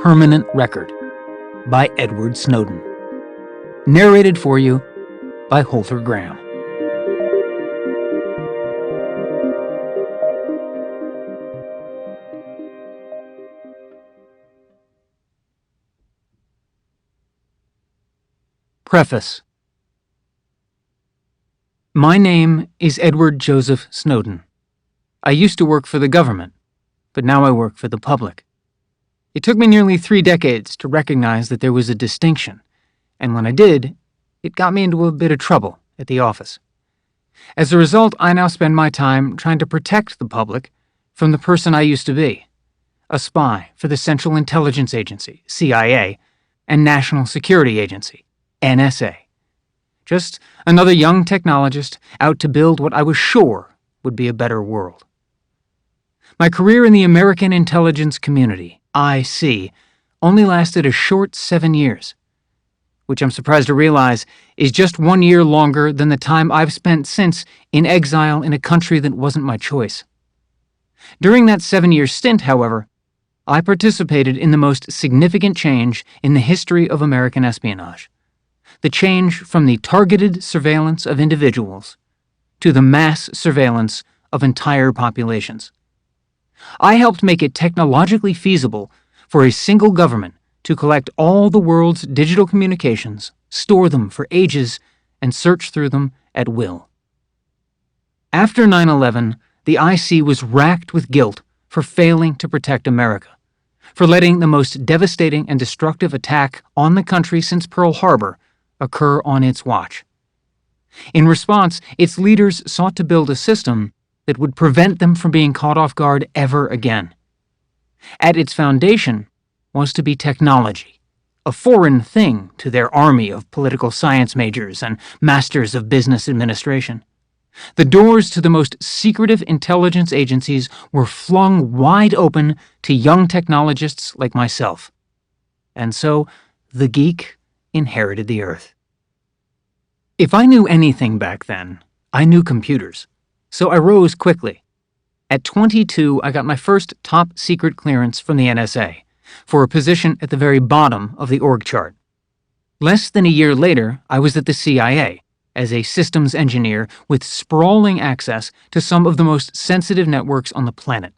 Permanent Record by Edward Snowden. Narrated for you by Holter Graham. Preface. My name is Edward Joseph Snowden. I used to work for the government, but now I work for the public. It took me nearly 3 decades to recognize that there was a distinction, and when I did, it got me into a bit of trouble at the office. As a result, I now spend my time trying to protect the public from the person I used to be, a spy for the Central Intelligence Agency, CIA, and National Security Agency, NSA. Just another young technologist out to build what I was sure would be a better world. My career in the American intelligence community, IC, only lasted a short 7 years, which I'm surprised to realize is just 1 year longer than the time I've spent since in exile in a country that wasn't my choice. During that 7-year stint, however, I participated in the most significant change in the history of American espionage. The change from the targeted surveillance of individuals to the mass surveillance of entire populations. I helped make it technologically feasible for a single government to collect all the world's digital communications, store them for ages, and search through them at will. After 9/11, the IC was racked with guilt for failing to protect America, for letting the most devastating and destructive attack on the country since Pearl Harbor occur on its watch. In response, its leaders sought to build a system that would prevent them from being caught off guard ever again. At its foundation was to be technology, a foreign thing to their army of political science majors and masters of business administration. The doors to the most secretive intelligence agencies were flung wide open to young technologists like myself. And so, the geek inherited the earth. If I knew anything back then, I knew computers, so I rose quickly. At 22, I got my first top-secret clearance from the NSA for a position at the very bottom of the org chart. Less than a year later, I was at the CIA as a systems engineer with sprawling access to some of the most sensitive networks on the planet.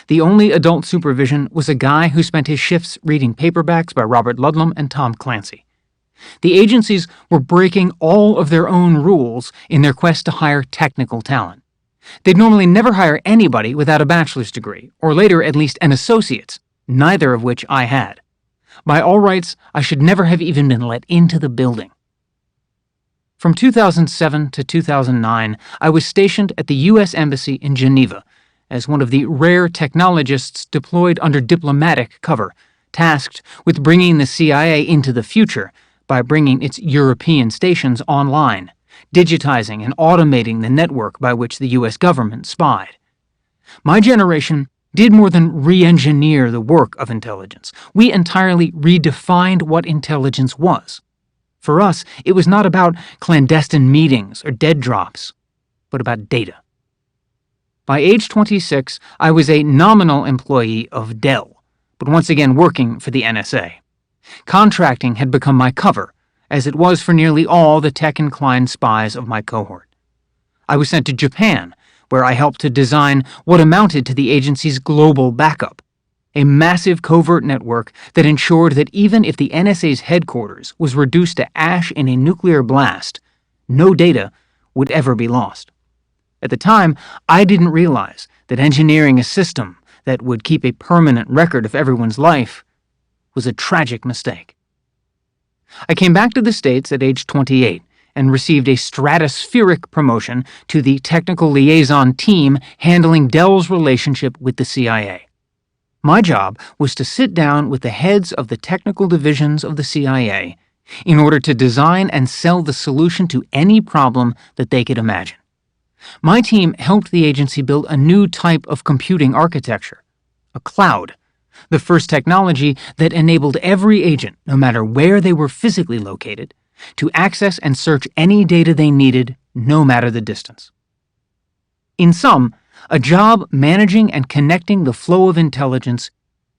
The only adult supervision was a guy who spent his shifts reading paperbacks by Robert Ludlum and Tom Clancy. The agencies were breaking all of their own rules in their quest to hire technical talent. They'd normally never hire anybody without a bachelor's degree, or later at least an associate's, neither of which I had. By all rights, I should never have even been let into the building. From 2007 to 2009, I was stationed at the U.S. Embassy in Geneva as one of the rare technologists deployed under diplomatic cover, tasked with bringing the CIA into the future by bringing its European stations online, digitizing and automating the network by which the U.S. government spied. My generation did more than re-engineer the work of intelligence. We entirely redefined what intelligence was. For us, it was not about clandestine meetings or dead drops, but about data. By age 26, I was a nominal employee of Dell, but once again working for the NSA. Contracting had become my cover, as it was for nearly all the tech-inclined spies of my cohort. I was sent to Japan, where I helped to design what amounted to the agency's global backup, a massive covert network that ensured that even if the NSA's headquarters was reduced to ash in a nuclear blast, no data would ever be lost. At the time, I didn't realize that engineering a system that would keep a permanent record of everyone's life was a tragic mistake. I came back to the States at age 28 and received a stratospheric promotion to the technical liaison team handling Dell's relationship with the CIA. My job was to sit down with the heads of the technical divisions of the CIA in order to design and sell the solution to any problem that they could imagine. My team helped the agency build a new type of computing architecture, a cloud, the first technology that enabled every agent, no matter where they were physically located, to access and search any data they needed, no matter the distance. In sum, a job managing and connecting the flow of intelligence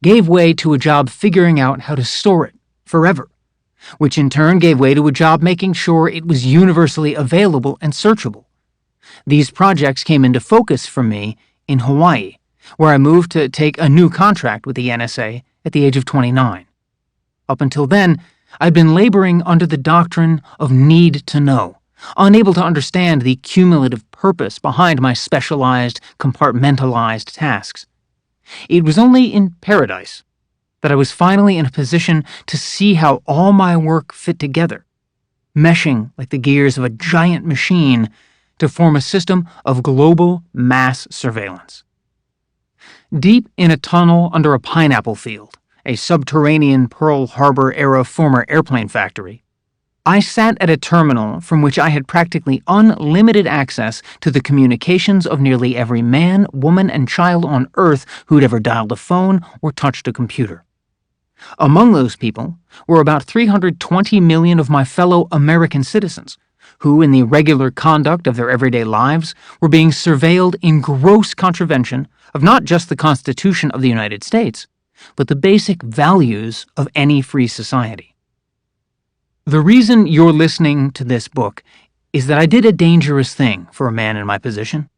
gave way to a job figuring out how to store it forever, which in turn gave way to a job making sure it was universally available and searchable. These projects came into focus for me in Hawaii, where I moved to take a new contract with the NSA at the age of 29. Up until then, I'd been laboring under the doctrine of need to know, unable to understand the cumulative purpose behind my specialized, compartmentalized tasks. It was only in paradise that I was finally in a position to see how all my work fit together, meshing like the gears of a giant machine to form a system of global mass surveillance. Deep in a tunnel under a pineapple field, a subterranean Pearl Harbor-era former airplane factory, I sat at a terminal from which I had practically unlimited access to the communications of nearly every man, woman, and child on Earth who'd ever dialed a phone or touched a computer. Among those people were about 320 million of my fellow American citizens, who, in the regular conduct of their everyday lives, were being surveilled in gross contravention of not just the Constitution of the United States, but the basic values of any free society. The reason you're listening to this book is that I did a dangerous thing for a man in my position.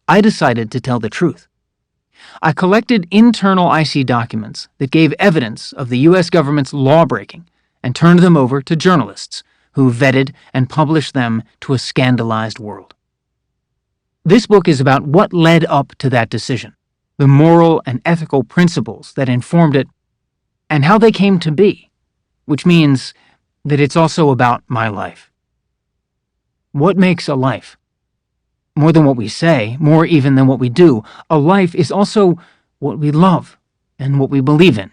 I decided to tell the truth. I collected internal IC documents that gave evidence of the U.S. government's lawbreaking and turned them over to journalists who vetted and published them to a scandalized world. This book is about what led up to that decision, the moral and ethical principles that informed it, and how they came to be, which means that it's also about my life. What makes a life? More than what we say, more even than what we do, a life is also what we love and what we believe in.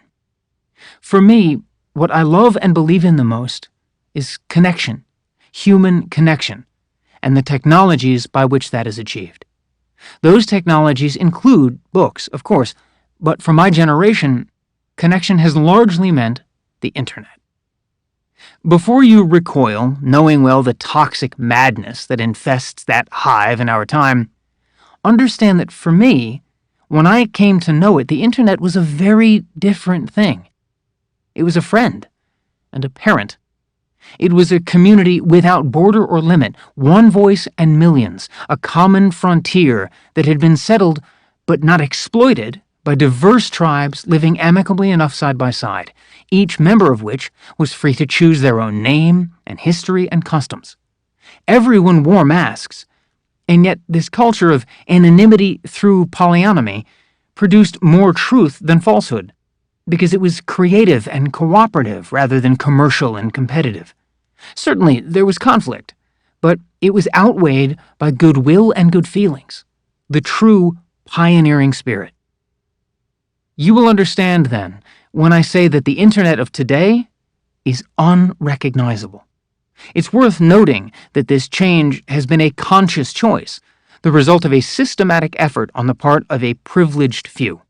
For me, what I love and believe in the most is connection, human connection, and the technologies by which that is achieved. Those technologies include books, of course, but for my generation, connection has largely meant the internet. Before you recoil, knowing well the toxic madness that infests that hive in our time, understand that for me, when I came to know it, the internet was a very different thing. It was a friend and a parent. It was a community without border or limit, one voice and millions, a common frontier that had been settled but not exploited by diverse tribes living amicably enough side by side, each member of which was free to choose their own name and history and customs. Everyone wore masks, and yet this culture of anonymity through polyonymy produced more truth than falsehood, because it was creative and cooperative rather than commercial and competitive. Certainly, there was conflict, but it was outweighed by goodwill and good feelings, the true pioneering spirit. You will understand, then, when I say that the internet of today is unrecognizable. It's worth noting that this change has been a conscious choice, the result of a systematic effort on the part of a privileged few.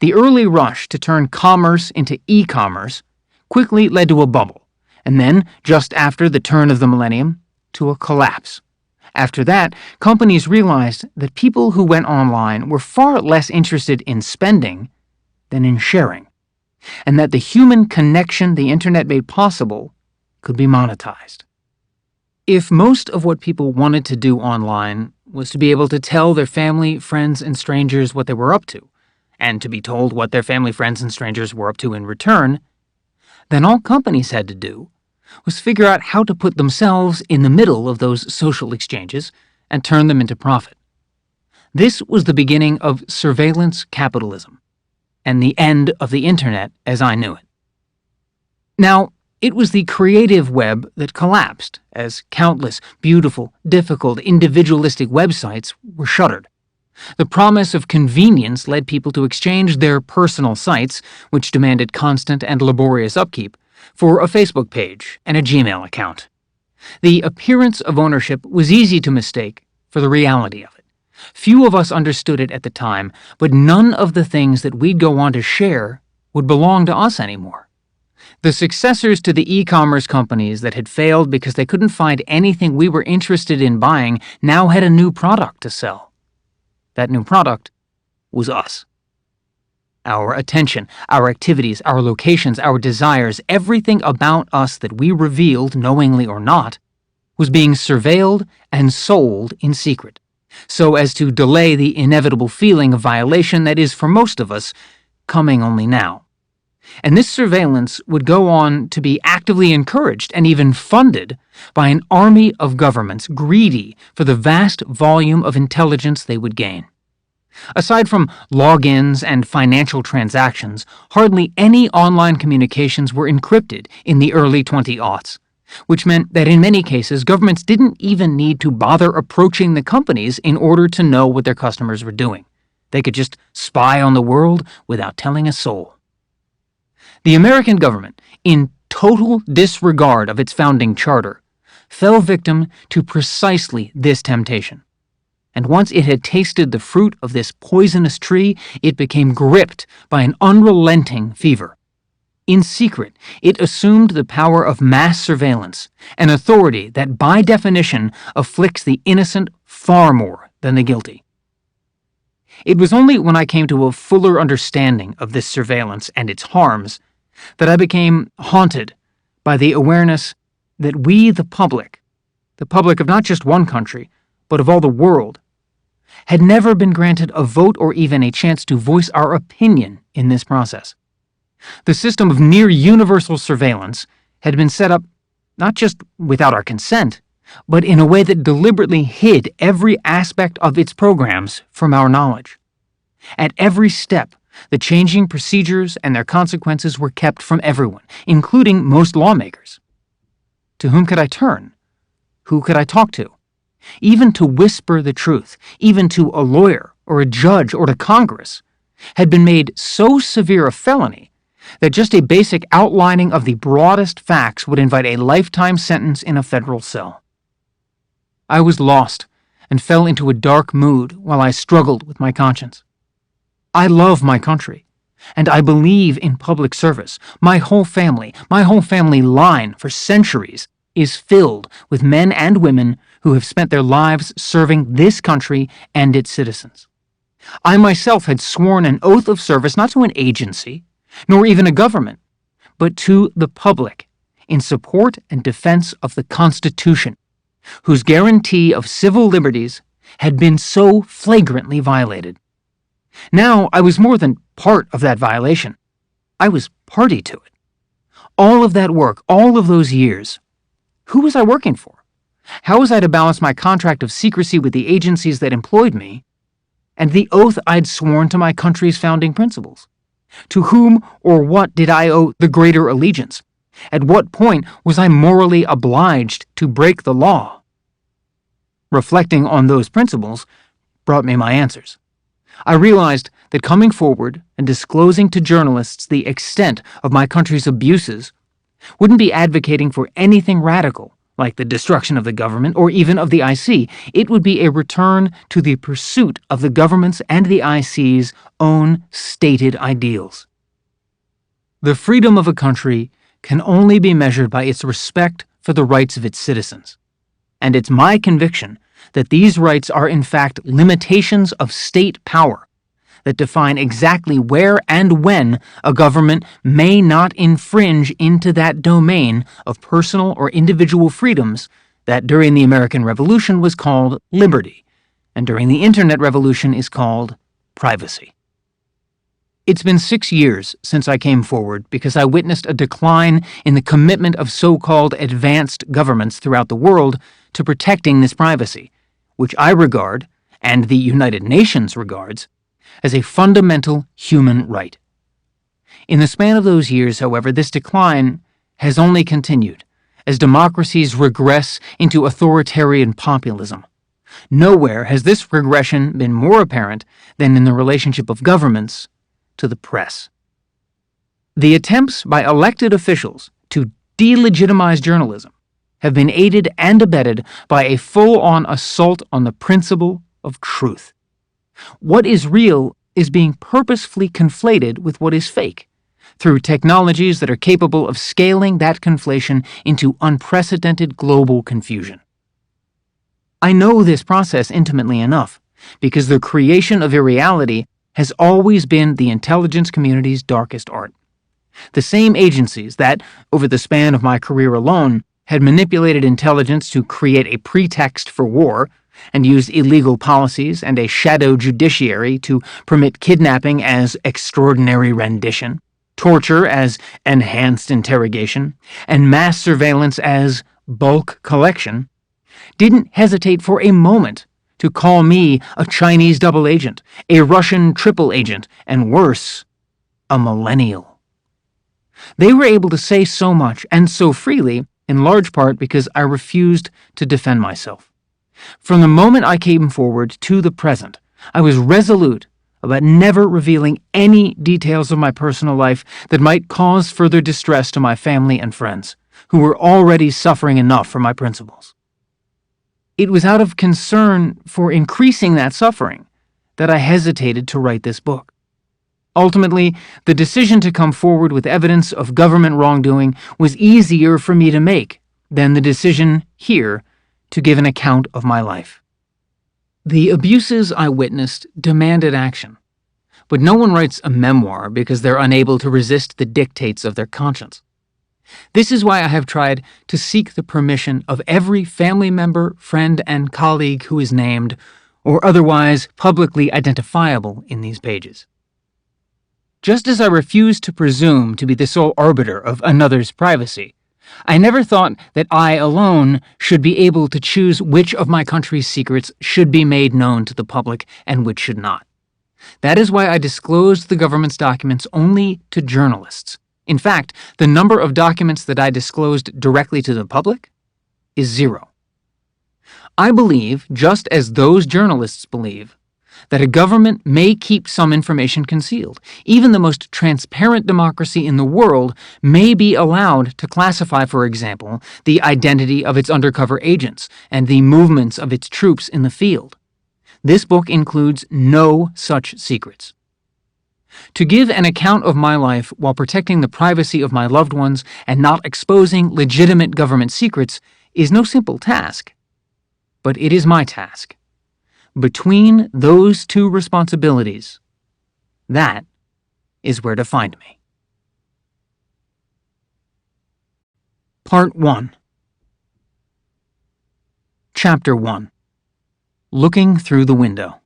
The early rush to turn commerce into e-commerce quickly led to a bubble, and then, just after the turn of the millennium, to a collapse. After that, companies realized that people who went online were far less interested in spending than in sharing, and that the human connection the internet made possible could be monetized. If most of what people wanted to do online was to be able to tell their family, friends, and strangers what they were up to, and to be told what their family, friends, and strangers were up to in return, then all companies had to do was figure out how to put themselves in the middle of those social exchanges and turn them into profit. This was the beginning of surveillance capitalism, and the end of the internet as I knew it. Now, it was the creative web that collapsed as countless beautiful, difficult, individualistic websites were shuttered. The promise of convenience led people to exchange their personal sites, which demanded constant and laborious upkeep, for a Facebook page and a Gmail account. The appearance of ownership was easy to mistake for the reality of it. Few of us understood it at the time, but none of the things that we'd go on to share would belong to us anymore. The successors to the e-commerce companies that had failed because they couldn't find anything we were interested in buying now had a new product to sell. That new product was us. Our attention, our activities, our locations, our desires, everything about us that we revealed, knowingly or not, was being surveilled and sold in secret, so as to delay the inevitable feeling of violation that is, for most of us, coming only now. And this surveillance would go on to be actively encouraged and even funded by an army of governments greedy for the vast volume of intelligence they would gain. Aside from logins and financial transactions, hardly any online communications were encrypted in the early 20aughts, which meant that in many cases governments didn't even need to bother approaching the companies in order to know what their customers were doing. They could just spy on the world without telling a soul. The American government, in total disregard of its founding charter, fell victim to precisely this temptation. And once it had tasted the fruit of this poisonous tree, it became gripped by an unrelenting fever. In secret, it assumed the power of mass surveillance, an authority that by definition afflicts the innocent far more than the guilty. It was only when I came to a fuller understanding of this surveillance and its harms that I became haunted by the awareness that we, the public of not just one country, but of all the world, had never been granted a vote or even a chance to voice our opinion in this process. The system of near-universal surveillance had been set up not just without our consent, but in a way that deliberately hid every aspect of its programs from our knowledge. At every step, the changing procedures and their consequences were kept from everyone, including most lawmakers. To whom could I turn? Who could I talk to? Even to whisper the truth, even to a lawyer or a judge or to Congress, had been made so severe a felony that just a basic outlining of the broadest facts would invite a lifetime sentence in a federal cell. I was lost and fell into a dark mood while I struggled with my conscience. I love my country, and I believe in public service. My whole family line for centuries is filled with men and women who have spent their lives serving this country and its citizens. I myself had sworn an oath of service not to an agency, nor even a government, but to the public in support and defense of the Constitution, whose guarantee of civil liberties had been so flagrantly violated. Now I was more than part of that violation. I was party to it. All of that work, all of those years, who was I working for? How was I to balance my contract of secrecy with the agencies that employed me and the oath I'd sworn to my country's founding principles? To whom or what did I owe the greater allegiance? At what point was I morally obliged to break the law? Reflecting on those principles brought me my answers. I realized that coming forward and disclosing to journalists the extent of my country's abuses wouldn't be advocating for anything radical, like the destruction of the government or even of the IC. It would be a return to the pursuit of the government's and the IC's own stated ideals. The freedom of a country can only be measured by its respect for the rights of its citizens. And it's my conviction that these rights are in fact limitations of state power that define exactly where and when a government may not infringe into that domain of personal or individual freedoms that during the American Revolution was called liberty, and during the Internet Revolution is called privacy. It's been 6 years since I came forward because I witnessed a decline in the commitment of so-called advanced governments throughout the world to protecting this privacy, which I regard, and the United Nations regards, as a fundamental human right. In the span of those years, however, this decline has only continued as democracies regress into authoritarian populism. Nowhere has this regression been more apparent than in the relationship of governments to the press. The attempts by elected officials to delegitimize journalism have been aided and abetted by a full-on assault on the principle of truth. What is real is being purposefully conflated with what is fake, through technologies that are capable of scaling that conflation into unprecedented global confusion. I know this process intimately enough, because the creation of a reality has always been the intelligence community's darkest art. The same agencies that, over the span of my career alone, had manipulated intelligence to create a pretext for war and used illegal policies and a shadow judiciary to permit kidnapping as extraordinary rendition, torture as enhanced interrogation, and mass surveillance as bulk collection, didn't hesitate for a moment to call me a Chinese double agent, a Russian triple agent, and worse, a millennial. They were able to say so much and so freely, in large part because I refused to defend myself. From the moment I came forward to the present, I was resolute about never revealing any details of my personal life that might cause further distress to my family and friends, who were already suffering enough for my principles. It was out of concern for increasing that suffering that I hesitated to write this book. Ultimately, the decision to come forward with evidence of government wrongdoing was easier for me to make than the decision here to give an account of my life. The abuses I witnessed demanded action, but no one writes a memoir because they're unable to resist the dictates of their conscience. This is why I have tried to seek the permission of every family member, friend, and colleague who is named, or otherwise publicly identifiable in these pages. Just as I refuse to presume to be the sole arbiter of another's privacy, I never thought that I alone should be able to choose which of my country's secrets should be made known to the public and which should not. That is why I disclosed the government's documents only to journalists. In fact, the number of documents that I disclosed directly to the public is 0. I believe, just as those journalists believe, that a government may keep some information concealed. Even the most transparent democracy in the world may be allowed to classify, for example, the identity of its undercover agents and the movements of its troops in the field. This book includes no such secrets. To give an account of my life while protecting the privacy of my loved ones and not exposing legitimate government secrets is no simple task. But it is my task. Between those two responsibilities, that is where to find me. Part 1. Chapter 1. Looking Through the Window.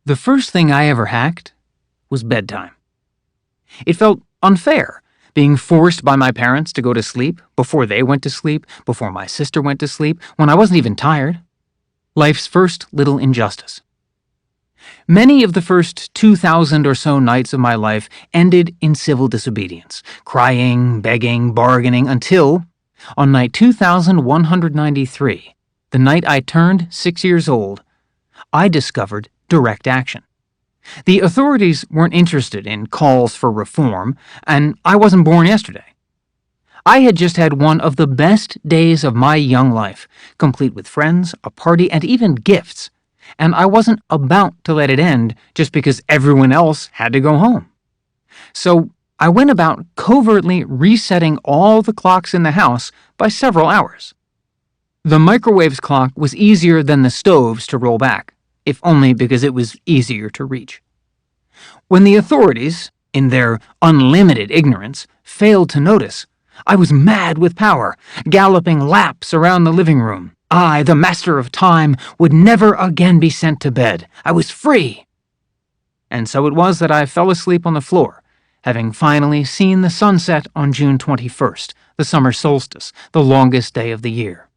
The first thing I ever hacked was bedtime. It felt unfair, being forced by my parents to go to sleep before they went to sleep, before my sister went to sleep, when I wasn't even tired. Life's first little injustice. Many of the first 2,000 or so nights of my life ended in civil disobedience, crying, begging, bargaining, until, on night 2193, the night I turned 6 years old, I discovered direct action. The authorities weren't interested in calls for reform, and I wasn't born yesterday. I had just had one of the best days of my young life, complete with friends, a party, and even gifts, and I wasn't about to let it end just because everyone else had to go home. So I went about covertly resetting all the clocks in the house by several hours. The microwave's clock was easier than the stove's to roll back, if only because it was easier to reach. When the authorities, in their unlimited ignorance, failed to notice, I was mad with power, galloping laps around the living room. I, the master of time, would never again be sent to bed. I was free. And so it was that I fell asleep on the floor, having finally seen the sunset on June 21st, the summer solstice, the longest day of the year.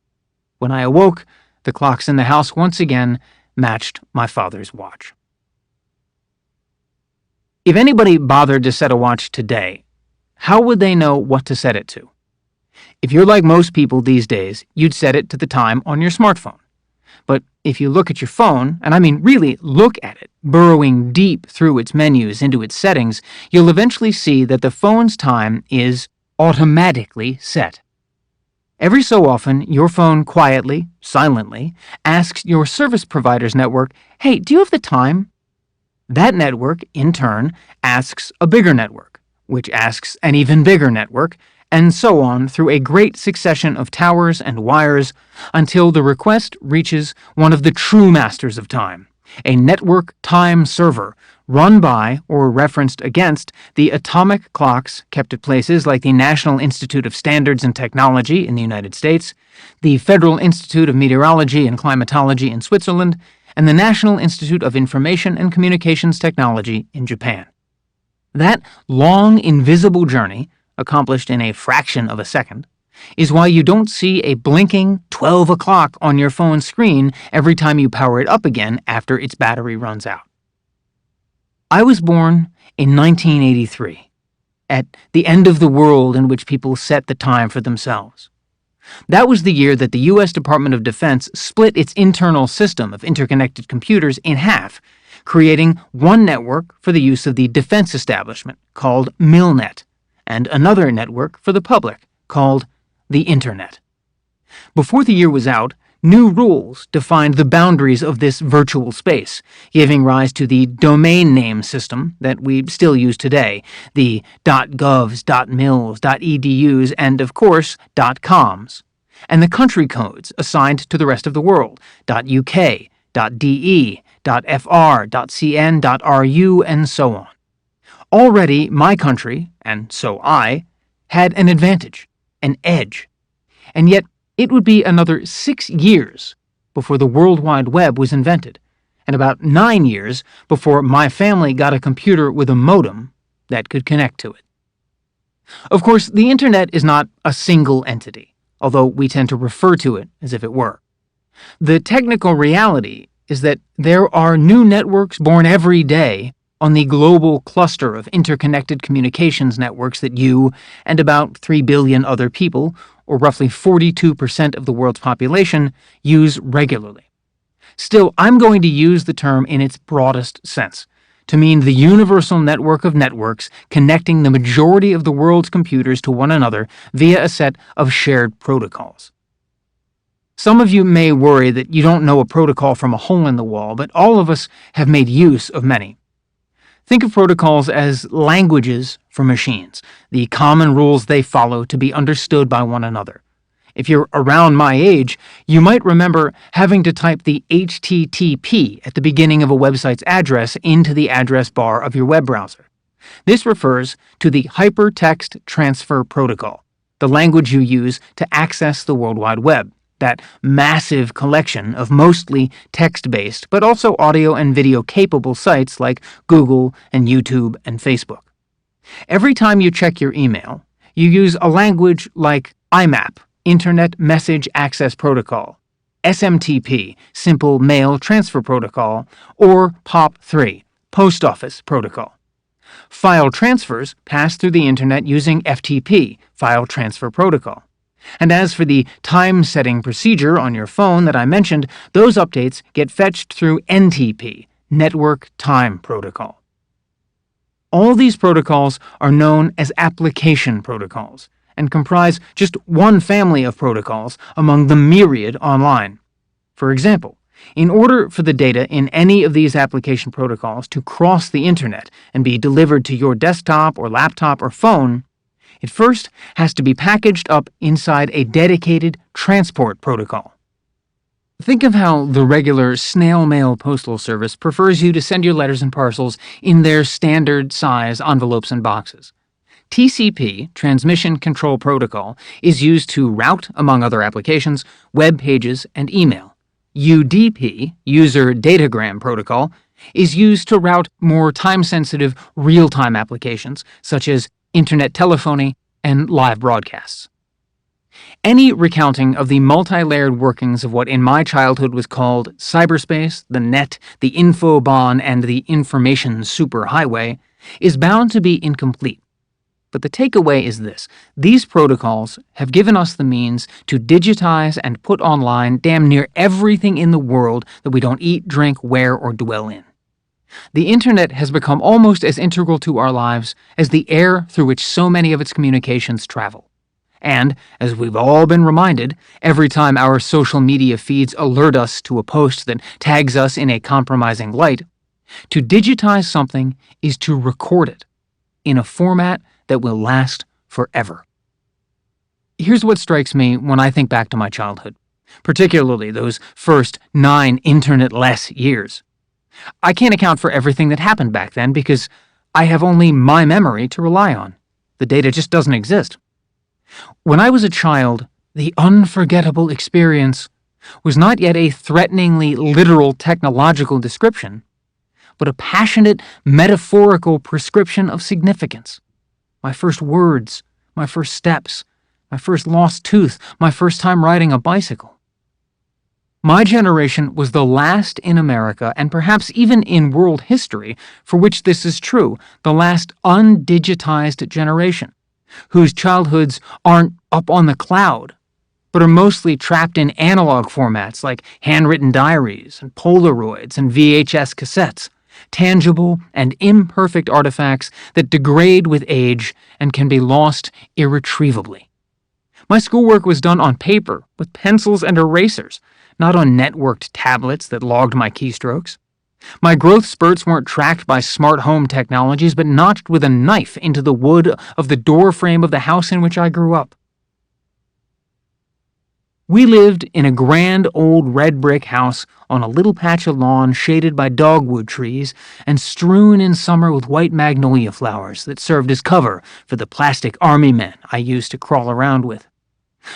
When I awoke, the clocks in the house once again matched my father's watch. If anybody bothered to set a watch today, how would they know what to set it to? If you're like most people these days, you'd set it to the time on your smartphone. But if you look at your phone, and I mean really look at it, burrowing deep through its menus into its settings, you'll eventually see that the phone's time is automatically set. Every so often, your phone quietly, silently, asks your service provider's network, "Hey, do you have the time?" That network, in turn, asks a bigger network, which asks an even bigger network, and so on through a great succession of towers and wires until the request reaches one of the true masters of time, a network time server run by or referenced against the atomic clocks kept at places like the National Institute of Standards and Technology in the United States, the Federal Institute of Meteorology and Climatology in Switzerland, and the National Institute of Information and Communications Technology in Japan. That long, invisible journey, accomplished in a fraction of a second, is why you don't see a blinking 12 o'clock on your phone screen every time you power it up again after its battery runs out. I was born in 1983, at the end of the world in which people set the time for themselves. That was the year that the U.S. Department of Defense split its internal system of interconnected computers in half, creating one network for the use of the defense establishment, called MILNET, and another network for the public, called the Internet. Before the year was out, new rules defined the boundaries of this virtual space, giving rise to the domain name system that we still use today, the .govs, .mils, .edus, and, of course, .coms, and the country codes assigned to the rest of the world, .uk, .de, .fr, .cn, .ru, and so on. Already, my country, and so I, had an advantage, an edge. And yet, it would be another 6 years before the World Wide Web was invented, and about 9 years before my family got a computer with a modem that could connect to it. Of course, the Internet is not a single entity, although we tend to refer to it as if it were. The technical reality is that there are new networks born every day on the global cluster of interconnected communications networks that you and about 3 billion other people, or roughly 42% of the world's population, use regularly. Still, I'm going to use the term in its broadest sense, to mean the universal network of networks connecting the majority of the world's computers to one another via a set of shared protocols. Some of you may worry that you don't know a protocol from a hole in the wall, but all of us have made use of many. Think of protocols as languages for machines, the common rules they follow to be understood by one another. If you're around my age, you might remember having to type the HTTP at the beginning of a website's address into the address bar of your web browser. This refers to the Hypertext Transfer Protocol, the language you use to access the World Wide Web, that massive collection of mostly text-based but also audio and video-capable sites like Google and YouTube and Facebook. Every time you check your email, you use a language like IMAP, Internet Message Access Protocol, SMTP, Simple Mail Transfer Protocol, or POP3, Post Office Protocol. File transfers pass through the Internet using FTP, File Transfer Protocol. And as for the time-setting procedure on your phone that I mentioned, those updates get fetched through NTP, Network Time Protocol. All these protocols are known as application protocols and comprise just one family of protocols among the myriad online. For example, in order for the data in any of these application protocols to cross the Internet and be delivered to your desktop or laptop or phone, it first has to be packaged up inside a dedicated transport protocol. Think of how the regular snail mail postal service prefers you to send your letters and parcels in their standard size envelopes and boxes. TCP, Transmission Control Protocol, is used to route, among other applications, web pages and email. UDP, User Datagram Protocol, is used to route more time-sensitive, real-time applications, such as internet telephony, and live broadcasts. Any recounting of the multi-layered workings of what in my childhood was called cyberspace, the net, the infobahn, and the information superhighway is bound to be incomplete. But the takeaway is this: these protocols have given us the means to digitize and put online damn near everything in the world that we don't eat, drink, wear, or dwell in. The Internet has become almost as integral to our lives as the air through which so many of its communications travel. And, as we've all been reminded, every time our social media feeds alert us to a post that tags us in a compromising light, to digitize something is to record it in a format that will last forever. Here's what strikes me when I think back to my childhood, particularly those first 9 internet-less years. I can't account for everything that happened back then because I have only my memory to rely on. The data just doesn't exist. When I was a child, the unforgettable experience was not yet a threateningly literal technological description, but a passionate, metaphorical prescription of significance. My first words, my first steps, my first lost tooth, my first time riding a bicycle. My generation was the last in America, and perhaps even in world history, for which this is true, the last undigitized generation, whose childhoods aren't up on the cloud, but are mostly trapped in analog formats like handwritten diaries and Polaroids and VHS cassettes, tangible and imperfect artifacts that degrade with age and can be lost irretrievably. My schoolwork was done on paper with pencils and erasers, not on networked tablets that logged my keystrokes. My growth spurts weren't tracked by smart home technologies, but notched with a knife into the wood of the doorframe of the house in which I grew up. We lived in a grand old red brick house on a little patch of lawn shaded by dogwood trees and strewn in summer with white magnolia flowers that served as cover for the plastic army men I used to crawl around with.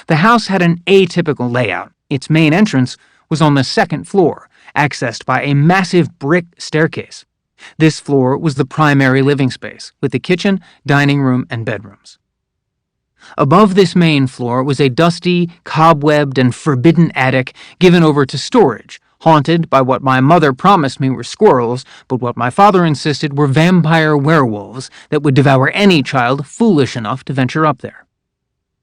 The house had an atypical layout. Its main entrance was on the second floor, accessed by a massive brick staircase. This floor was the primary living space, with the kitchen, dining room, and bedrooms. Above this main floor was a dusty, cobwebbed, and forbidden attic given over to storage, haunted by what my mother promised me were squirrels, but what my father insisted were vampire werewolves that would devour any child foolish enough to venture up there.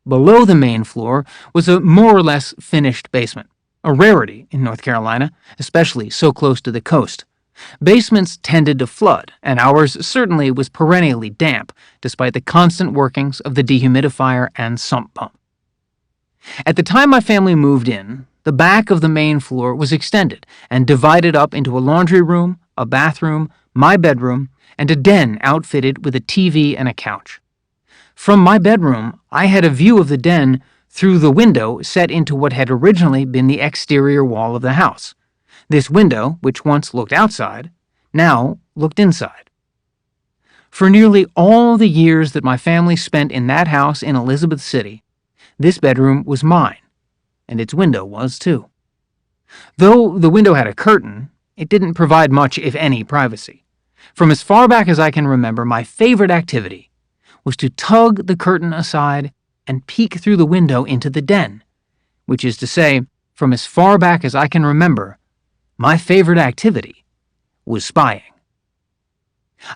Below the main floor was a more or less finished basement, a rarity in North Carolina, especially so close to the coast. Basements tended to flood, and ours certainly was perennially damp, despite the constant workings of the dehumidifier and sump pump. At the time my family moved in, the back of the main floor was extended and divided up into a laundry room, a bathroom, my bedroom, and a den outfitted with a TV and a couch. From my bedroom, I had a view of the den through the window set into what had originally been the exterior wall of the house. This window, which once looked outside, now looked inside. For nearly all the years that my family spent in that house in Elizabeth City, this bedroom was mine, and its window was too. Though the window had a curtain, it didn't provide much, if any, privacy. From as far back as I can remember, my favorite activity was to tug the curtain aside and peek through the window into the den, which is to say, from as far back as I can remember, my favorite activity was spying.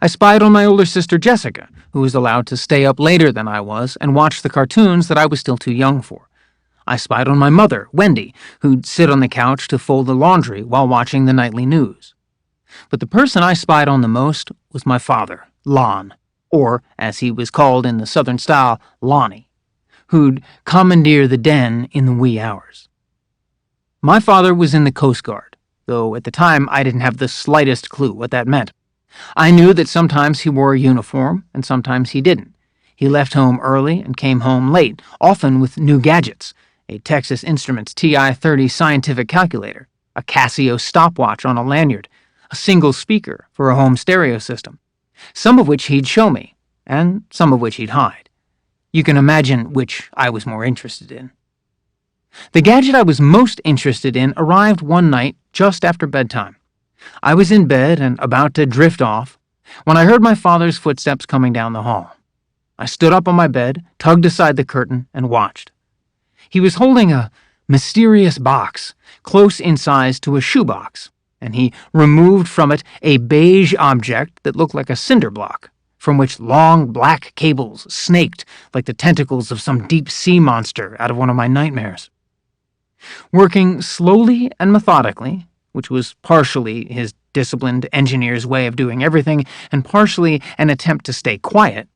I spied on my older sister Jessica, who was allowed to stay up later than I was and watch the cartoons that I was still too young for. I spied on my mother, Wendy, who'd sit on the couch to fold the laundry while watching the nightly news. But the person I spied on the most was my father, Lon, or, as he was called in the Southern style, Lonnie, who'd commandeer the den in the wee hours. My father was in the Coast Guard, though at the time I didn't have the slightest clue what that meant. I knew that sometimes he wore a uniform and sometimes he didn't. He left home early and came home late, often with new gadgets, a Texas Instruments TI-30 scientific calculator, a Casio stopwatch on a lanyard, a single speaker for a home stereo system, some of which he'd show me, and some of which he'd hide. You can imagine which I was more interested in. The gadget I was most interested in arrived one night just after bedtime. I was in bed and about to drift off when I heard my father's footsteps coming down the hall. I stood up on my bed, tugged aside the curtain, and watched. He was holding a mysterious box, close in size to a shoebox, and he removed from it a beige object that looked like a cinder block, from which long black cables snaked like the tentacles of some deep-sea monster out of one of my nightmares. Working slowly and methodically, which was partially his disciplined engineer's way of doing everything and partially an attempt to stay quiet,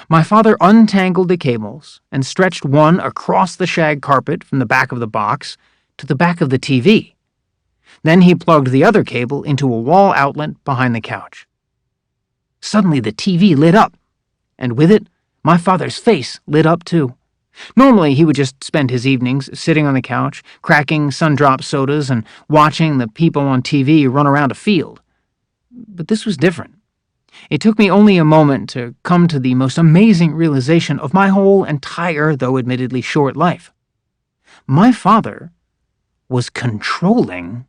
my father untangled the cables and stretched one across the shag carpet from the back of the box to the back of the TV. Then he plugged the other cable into a wall outlet behind the couch. Suddenly the TV lit up, and with it, my father's face lit up too. Normally he would just spend his evenings sitting on the couch, cracking sun-drop sodas and watching the people on TV run around a field. But this was different. It took me only a moment to come to the most amazing realization of my whole entire, though admittedly short life. My father was controlling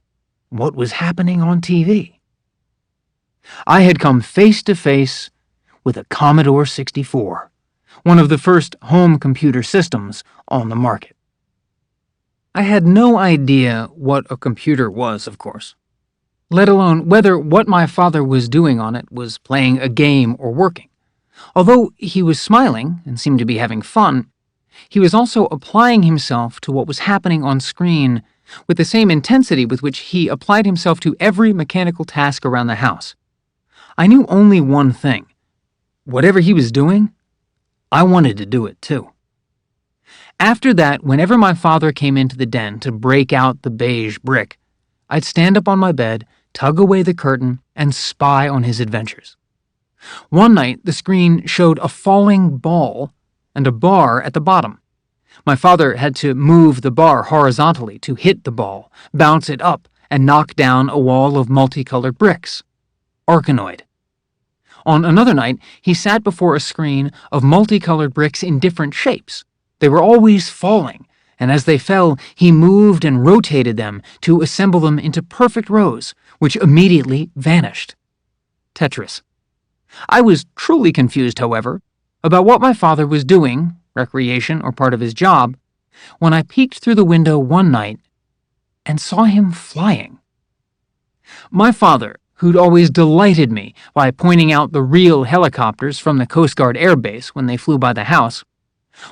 what was happening on TV. I had come face to face with a Commodore 64, one of the first home computer systems on the market. I had no idea what a computer was, of course, let alone whether what my father was doing on it was playing a game or working. Although he was smiling and seemed to be having fun, he was also applying himself to what was happening on screen with the same intensity with which he applied himself to every mechanical task around the house. I knew only one thing. Whatever he was doing, I wanted to do it too. After that, whenever my father came into the den to break out the beige brick, I'd stand up on my bed, tug away the curtain, and spy on his adventures. One night, the screen showed a falling ball and a bar at the bottom. My father had to move the bar horizontally to hit the ball, bounce it up, and knock down a wall of multicolored bricks. Arkanoid. On another night, he sat before a screen of multicolored bricks in different shapes. They were always falling, and as they fell, he moved and rotated them to assemble them into perfect rows, which immediately vanished. Tetris. I was truly confused, however, about what my father was doing, recreation or part of his job, when I peeked through the window one night and saw him flying. My father, who'd always delighted me by pointing out the real helicopters from the Coast Guard Air Base when they flew by the house,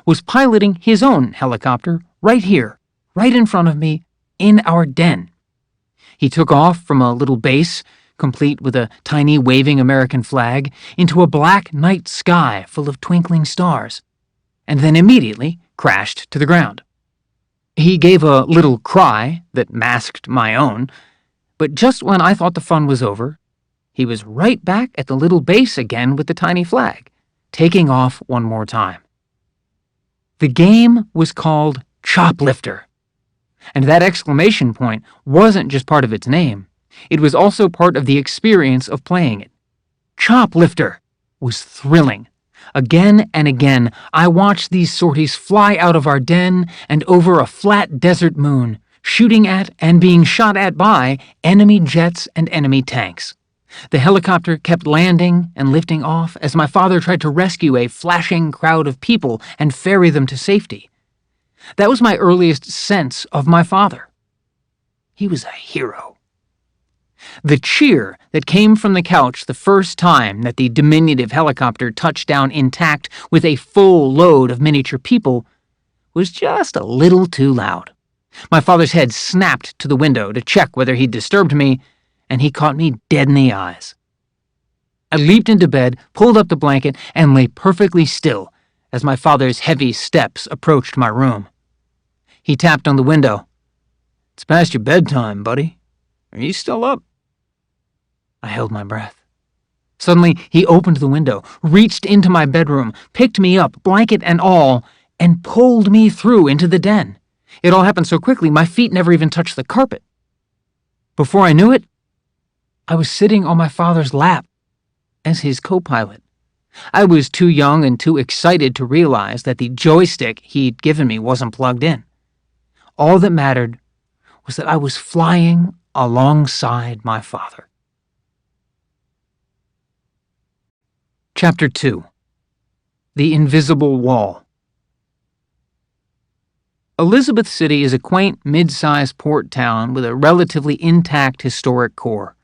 was piloting his own helicopter right here, right in front of me, in our den. He took off from a little base, complete with a tiny waving American flag, into a black night sky full of twinkling stars, and then immediately crashed to the ground. He gave a little cry that masked my own, but just when I thought the fun was over, he was right back at the little base again with the tiny flag, taking off one more time. The game was called Choplifter, and that exclamation point wasn't just part of its name. It was also part of the experience of playing it. Choplifter was thrilling. Again and again, I watched these sorties fly out of our den and over a flat desert moon, shooting at and being shot at by enemy jets and enemy tanks. The helicopter kept landing and lifting off as my father tried to rescue a flashing crowd of people and ferry them to safety. That was my earliest sense of my father. He was a hero. The cheer that came from the couch the first time that the diminutive helicopter touched down intact with a full load of miniature people was just a little too loud. My father's head snapped to the window to check whether he'd disturbed me, and he caught me dead in the eyes. I leaped into bed, pulled up the blanket, and lay perfectly still as my father's heavy steps approached my room. He tapped on the window. "It's past your bedtime, buddy. Are you still up?" I held my breath. Suddenly, he opened the window, reached into my bedroom, picked me up, blanket and all, and pulled me through into the den. It all happened so quickly, my feet never even touched the carpet. Before I knew it, I was sitting on my father's lap as his co-pilot. I was too young and too excited to realize that the joystick he'd given me wasn't plugged in. All that mattered was that I was flying alongside my father. Chapter 2. The Invisible Wall. Elizabeth City is a quaint, mid-sized port town with a relatively intact historic core.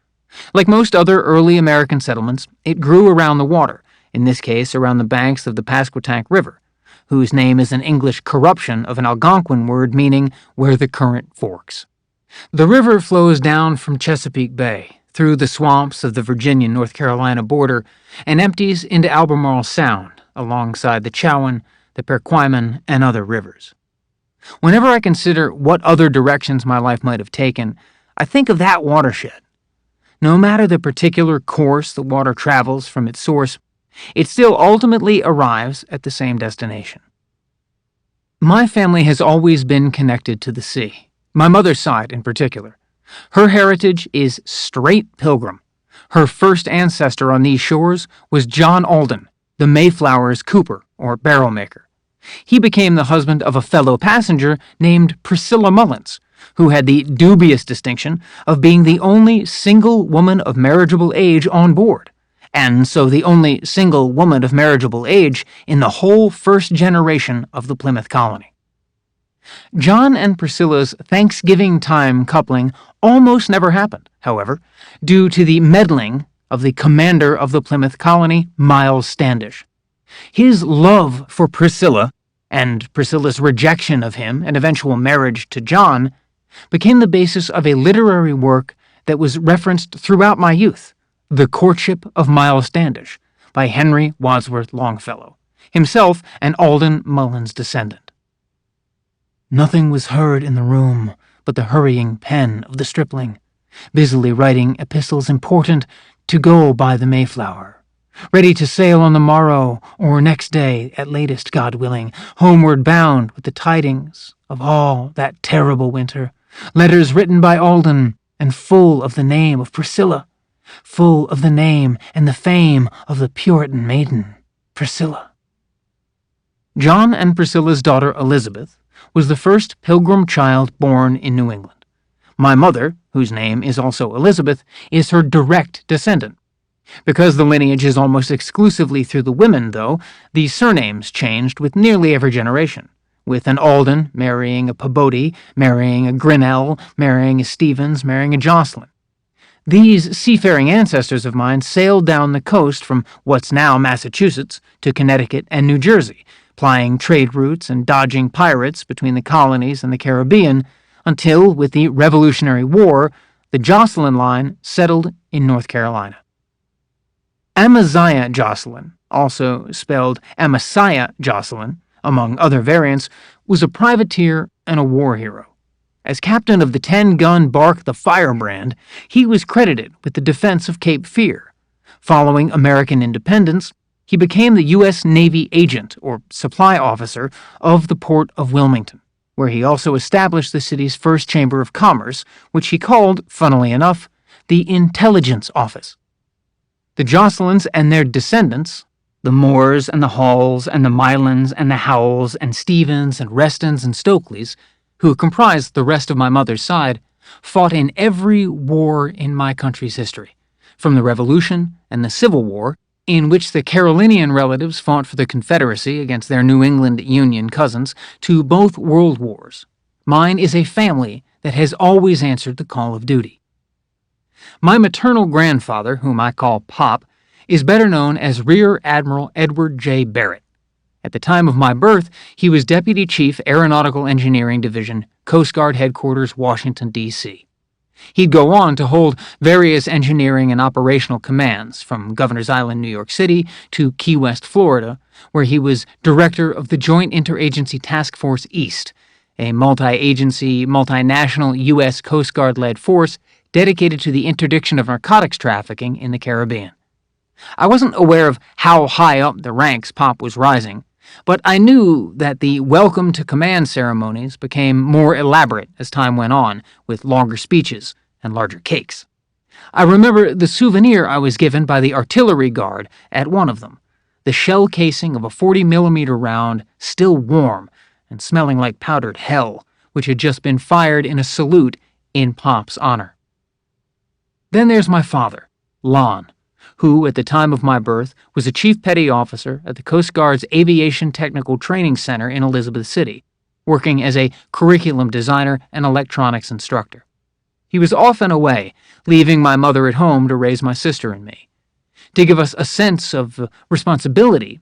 Like most other early American settlements, it grew around the water, in this case around the banks of the Pasquotank River, whose name is an English corruption of an Algonquin word meaning where the current forks. The river flows down from Chesapeake Bay, through the swamps of the Virginia-North Carolina border, and empties into Albemarle Sound, alongside the Chowan, the Perquimon, and other rivers. Whenever I consider what other directions my life might have taken, I think of that watershed. No matter the particular course the water travels from its source, it still ultimately arrives at the same destination. My family has always been connected to the sea, my mother's side in particular. Her heritage is straight Pilgrim. Her first ancestor on these shores was John Alden, the Mayflower's cooper, or barrel maker. He became the husband of a fellow passenger named Priscilla Mullins, who had the dubious distinction of being the only single woman of marriageable age on board, and so the only single woman of marriageable age in the whole first generation of the Plymouth colony. John and Priscilla's Thanksgiving time coupling almost never happened, however, due to the meddling of the commander of the Plymouth colony, Miles Standish. His love for Priscilla, and Priscilla's rejection of him and eventual marriage to John, became the basis of a literary work that was referenced throughout my youth, The Courtship of Miles Standish, by Henry Wadsworth Longfellow, himself an Alden Mullins descendant. Nothing was heard in the room but the hurrying pen of the stripling, busily writing epistles important to go by the Mayflower, ready to sail on the morrow, or next day, at latest, God willing, homeward bound with the tidings of all that terrible winter, letters written by Alden, and full of the name of Priscilla, full of the name and the fame of the Puritan maiden, Priscilla. John and Priscilla's daughter Elizabeth was the first Pilgrim child born in New England. My mother, whose name is also Elizabeth, is her direct descendant. Because the lineage is almost exclusively through the women, though, the surnames changed with nearly every generation, with an Alden marrying a Peabody, marrying a Grinnell, marrying a Stevens, marrying a Jocelyn. These seafaring ancestors of mine sailed down the coast from what's now Massachusetts to Connecticut and New Jersey, plying trade routes and dodging pirates between the colonies and the Caribbean, until, with the Revolutionary War, the Jocelyn line settled in North Carolina. Amaziah Jocelyn, also spelled Amasiah Jocelyn, among other variants, was a privateer and a war hero. As captain of the 10-gun bark the Firebrand, he was credited with the defense of Cape Fear. Following American independence, he became the U.S. Navy agent, or supply officer, of the port of Wilmington, where he also established the city's first chamber of commerce, which he called, funnily enough, the Intelligence Office. The Jocelyn's and their descendants, the Moores and the Halls and the Mylans and the Howells and Stevens and Restons and Stokeleys, who comprised the rest of my mother's side, fought in every war in my country's history, from the Revolution and the Civil War, in which the Carolinian relatives fought for the Confederacy against their New England Union cousins, to both world wars. Mine is a family that has always answered the call of duty. My maternal grandfather, whom I call Pop, is better known as Rear Admiral Edward J. Barrett. At the time of my birth, he was Deputy Chief Aeronautical Engineering Division, Coast Guard Headquarters, Washington, D.C. He'd go on to hold various engineering and operational commands, from Governor's Island, New York City, to Key West, Florida, where he was Director of the Joint Interagency Task Force East, a multi-agency, multinational U.S. Coast Guard-led force dedicated to the interdiction of narcotics trafficking in the Caribbean. I wasn't aware of how high up the ranks Pop was rising, but I knew that the welcome to command ceremonies became more elaborate as time went on, with longer speeches and larger cakes. I remember the souvenir I was given by the artillery guard at one of them, the shell casing of a 40mm round, still warm and smelling like powdered hell, which had just been fired in a salute in Pop's honor. Then there's my father, Lon, who, at the time of my birth, was a chief petty officer at the Coast Guard's Aviation Technical Training Center in Elizabeth City, working as a curriculum designer and electronics instructor. He was often away, leaving my mother at home to raise my sister and me. To give us a sense of responsibility,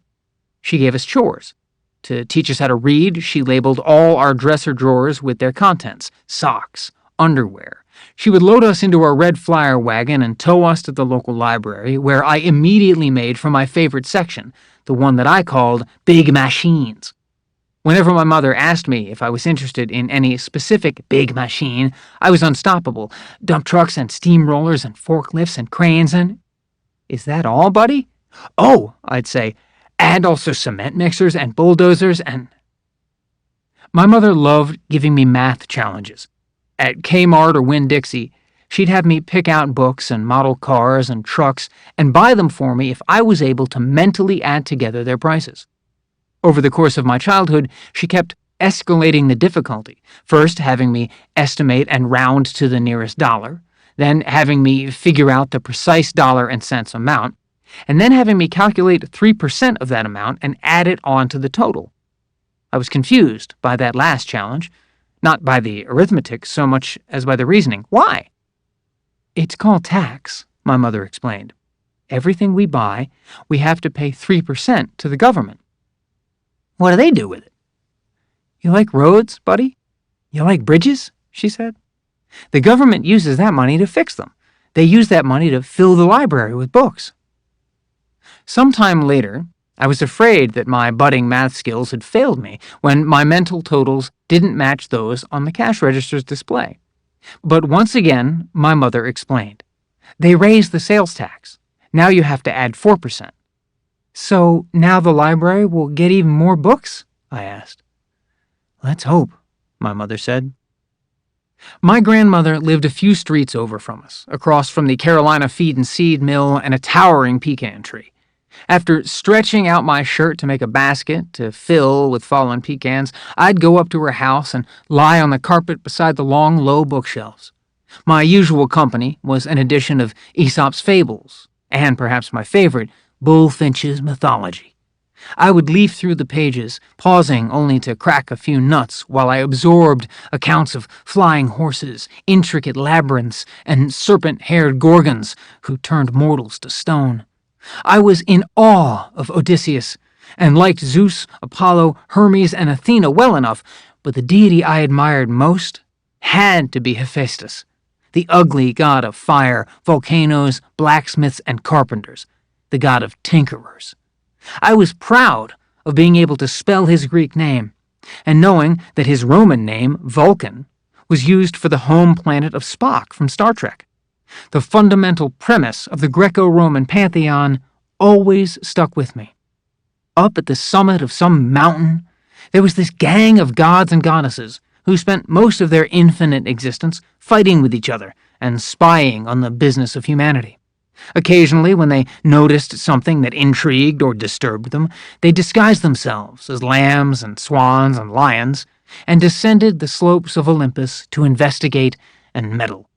she gave us chores. To teach us how to read, she labeled all our dresser drawers with their contents: socks, underwear. She would load us into our red flyer wagon and tow us to the local library, where I immediately made for my favorite section, the one that I called Big Machines. Whenever my mother asked me if I was interested in any specific big machine, I was unstoppable. Dump trucks and steamrollers and forklifts and cranes and... "Is that all, buddy?" "Oh," I'd say, "and also cement mixers and bulldozers and..." My mother loved giving me math challenges. At Kmart or Winn-Dixie, She'd have me pick out books and model cars and trucks and buy them for me if I was able to mentally add together their prices. Over the course of my childhood, she kept escalating the difficulty, first having me estimate and round to the nearest dollar, then having me figure out the precise dollar and cents amount, and then having me calculate 3% of that amount and add it on to the total. I was confused by that last challenge, not by the arithmetic so much as by the reasoning. Why? It's called tax, my mother explained. Everything we buy, we have to pay 3% to the government. What do they do with it? You like roads, buddy? You like bridges? She said. The government uses that money to fix them. They use that money to fill the library with books. Sometime later, I was afraid that my budding math skills had failed me when my mental totals didn't match those on the cash register's display. But once again, my mother explained. They raised the sales tax. Now you have to add 4%. So now the library will get even more books? I asked. Let's hope, my mother said. My grandmother lived a few streets over from us, across from the Carolina Feed and Seed Mill and a towering pecan tree. After stretching out my shirt to make a basket to fill with fallen pecans, I'd go up to her house and lie on the carpet beside the long, low bookshelves. My usual company was an edition of Aesop's Fables, and perhaps my favorite, Bullfinch's Mythology. I would leaf through the pages, pausing only to crack a few nuts while I absorbed accounts of flying horses, intricate labyrinths, and serpent-haired gorgons who turned mortals to stone. I was in awe of Odysseus, and liked Zeus, Apollo, Hermes, and Athena well enough, but the deity I admired most had to be Hephaestus, the ugly god of fire, volcanoes, blacksmiths, and carpenters, the god of tinkerers. I was proud of being able to spell his Greek name, and knowing that his Roman name, Vulcan, was used for the home planet of Spock from Star Trek. The fundamental premise of the Greco-Roman pantheon always stuck with me. Up at the summit of some mountain, there was this gang of gods and goddesses who spent most of their infinite existence fighting with each other and spying on the business of humanity. Occasionally, when they noticed something that intrigued or disturbed them, they disguised themselves as lambs and swans and lions and descended the slopes of Olympus to investigate and meddle.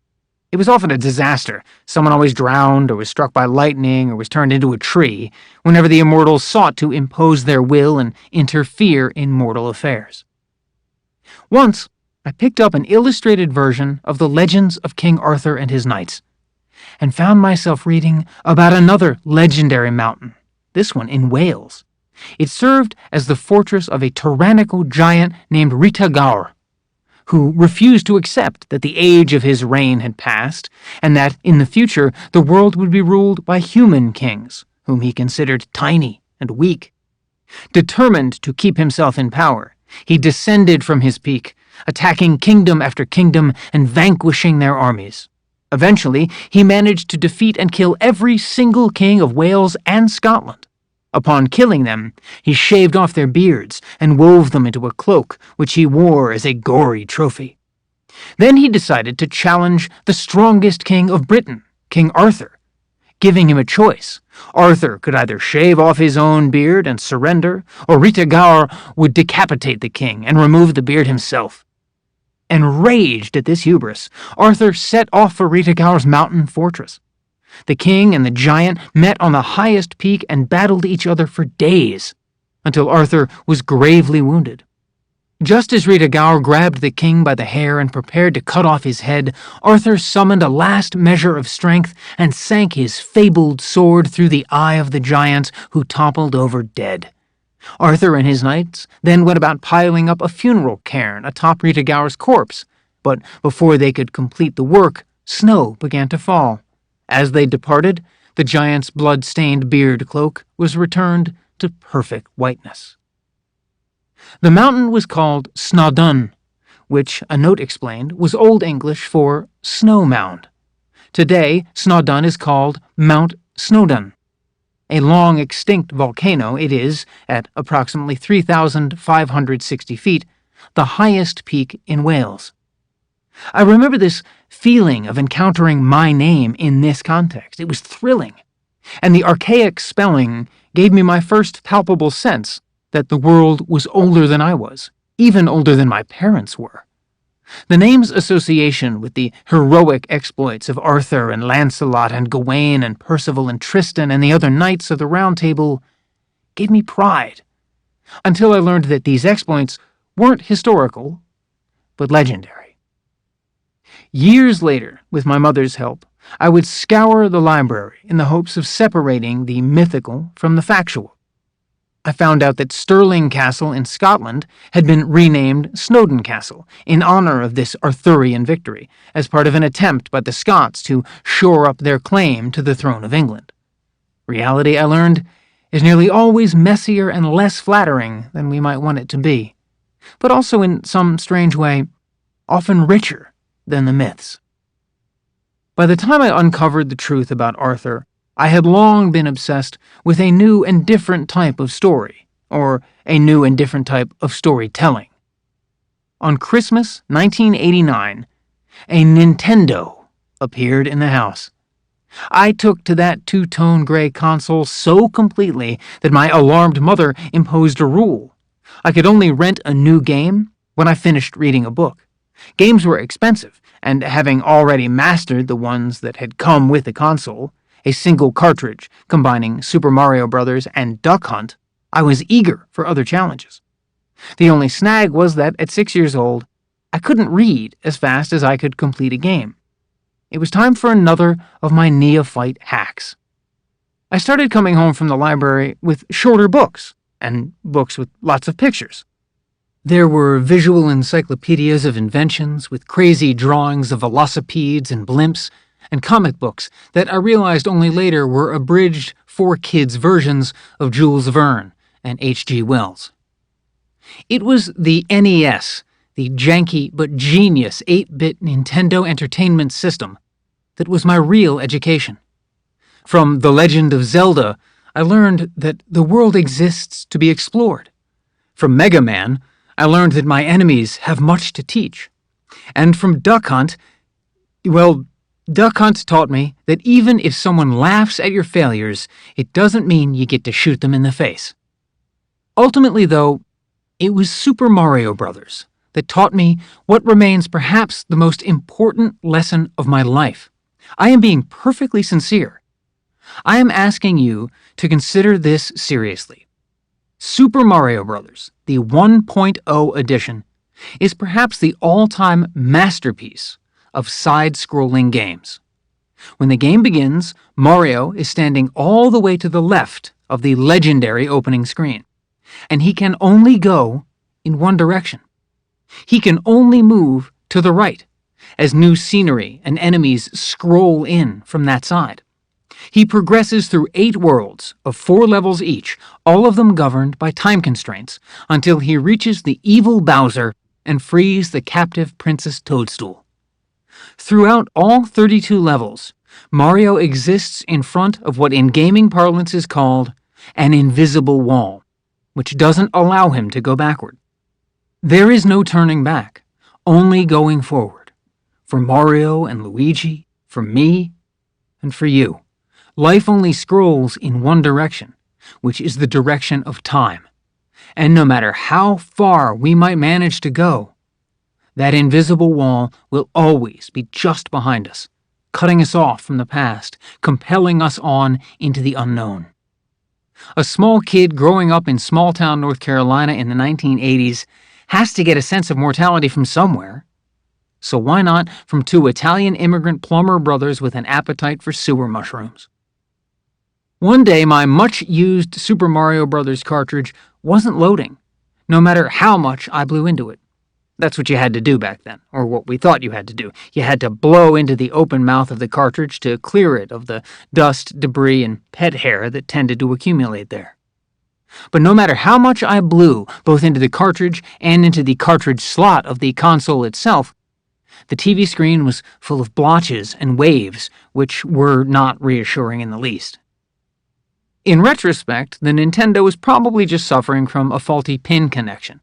It was often a disaster. Someone always drowned or was struck by lightning or was turned into a tree whenever the immortals sought to impose their will and interfere in mortal affairs. Once, I picked up an illustrated version of the Legends of King Arthur and his Knights, and found myself reading about another legendary mountain, this one in Wales. It served as the fortress of a tyrannical giant named Rita Gaur, who refused to accept that the age of his reign had passed, and that, in the future, the world would be ruled by human kings, whom he considered tiny and weak. Determined to keep himself in power, he descended from his peak, attacking kingdom after kingdom and vanquishing their armies. Eventually, he managed to defeat and kill every single king of Wales and Scotland. Upon killing them, he shaved off their beards and wove them into a cloak, which he wore as a gory trophy. Then he decided to challenge the strongest king of Britain, King Arthur, giving him a choice. Arthur could either shave off his own beard and surrender, or Rita Gaur would decapitate the king and remove the beard himself. Enraged at this hubris, Arthur set off for Rita Gaur's mountain fortress. The king and the giant met on the highest peak and battled each other for days, until Arthur was gravely wounded. Just as Rita Gaur grabbed the king by the hair and prepared to cut off his head, Arthur summoned a last measure of strength and sank his fabled sword through the eye of the giant, who toppled over dead. Arthur and his knights then went about piling up a funeral cairn atop Rita Gaur's corpse, but before they could complete the work, snow began to fall. As they departed, the giant's blood-stained beard cloak was returned to perfect whiteness. The mountain was called Snowdon, which, a note explained, was Old English for snow mound. Today, Snowdon is called Mount Snowdon. A long-extinct volcano, it is, at approximately 3,560 feet, the highest peak in Wales. I remember this feeling of encountering my name in this context. It was thrilling, and the archaic spelling gave me my first palpable sense that the world was older than I was, even older than my parents were. The name's association with the heroic exploits of Arthur and Lancelot and Gawain and Percival and Tristan and the other knights of the Round Table gave me pride, until I learned that these exploits weren't historical, but legendary. Years later, with my mother's help, I would scour the library in the hopes of separating the mythical from the factual. I found out that Stirling Castle in Scotland had been renamed Snowdon Castle in honor of this Arthurian victory, as part of an attempt by the Scots to shore up their claim to the throne of England. Reality, I learned, is nearly always messier and less flattering than we might want it to be, but also in some strange way, often richer than the myths. By the time I uncovered the truth about Arthur, I had long been obsessed with a new and different type of story, or a new and different type of storytelling. On Christmas 1989, a Nintendo appeared in the house. I took to that two-tone gray console so completely that my alarmed mother imposed a rule. I could only rent a new game when I finished reading a book. Games were expensive, and having already mastered the ones that had come with the console, a single cartridge combining Super Mario Bros. And Duck Hunt, I was eager for other challenges. The only snag was that at 6 years old, I couldn't read as fast as I could complete a game. It was time for another of my neophyte hacks. I started coming home from the library with shorter books, and books with lots of pictures. There were visual encyclopedias of inventions with crazy drawings of velocipedes and blimps, and comic books that I realized only later were abridged for kids' versions of Jules Verne and H.G. Wells. It was the NES, the janky but genius 8-bit Nintendo Entertainment System, that was my real education. From The Legend of Zelda, I learned that the world exists to be explored. From Mega Man, I learned that my enemies have much to teach. And from Duck Hunt, Duck Hunt taught me that even if someone laughs at your failures, it doesn't mean you get to shoot them in the face. Ultimately, though, it was Super Mario Bros. That taught me what remains perhaps the most important lesson of my life. I am being perfectly sincere. I am asking you to consider this seriously. Super Mario Bros., the 1.0 edition, is perhaps the all-time masterpiece of side-scrolling games. When the game begins, Mario is standing all the way to the left of the legendary opening screen, and he can only go in one direction. He can only move to the right, as new scenery and enemies scroll in from that side. He progresses through 8 worlds of 4 levels each, all of them governed by time constraints, until he reaches the evil Bowser and frees the captive Princess Toadstool. Throughout all 32 levels, Mario exists in front of what in gaming parlance is called an invisible wall, which doesn't allow him to go backward. There is no turning back, only going forward. For Mario and Luigi, for me, and for you. Life only scrolls in one direction, which is the direction of time. And no matter how far we might manage to go, that invisible wall will always be just behind us, cutting us off from the past, compelling us on into the unknown. A small kid growing up in small-town North Carolina in the 1980s has to get a sense of mortality from somewhere. So why not from 2 Italian immigrant plumber brothers with an appetite for sewer mushrooms? One day, my much-used Super Mario Bros. Cartridge wasn't loading, no matter how much I blew into it. That's what you had to do back then, or what we thought you had to do. You had to blow into the open mouth of the cartridge to clear it of the dust, debris, and pet hair that tended to accumulate there. But no matter how much I blew, both into the cartridge and into the cartridge slot of the console itself, the TV screen was full of blotches and waves, which were not reassuring in the least. In retrospect, the Nintendo was probably just suffering from a faulty pin connection,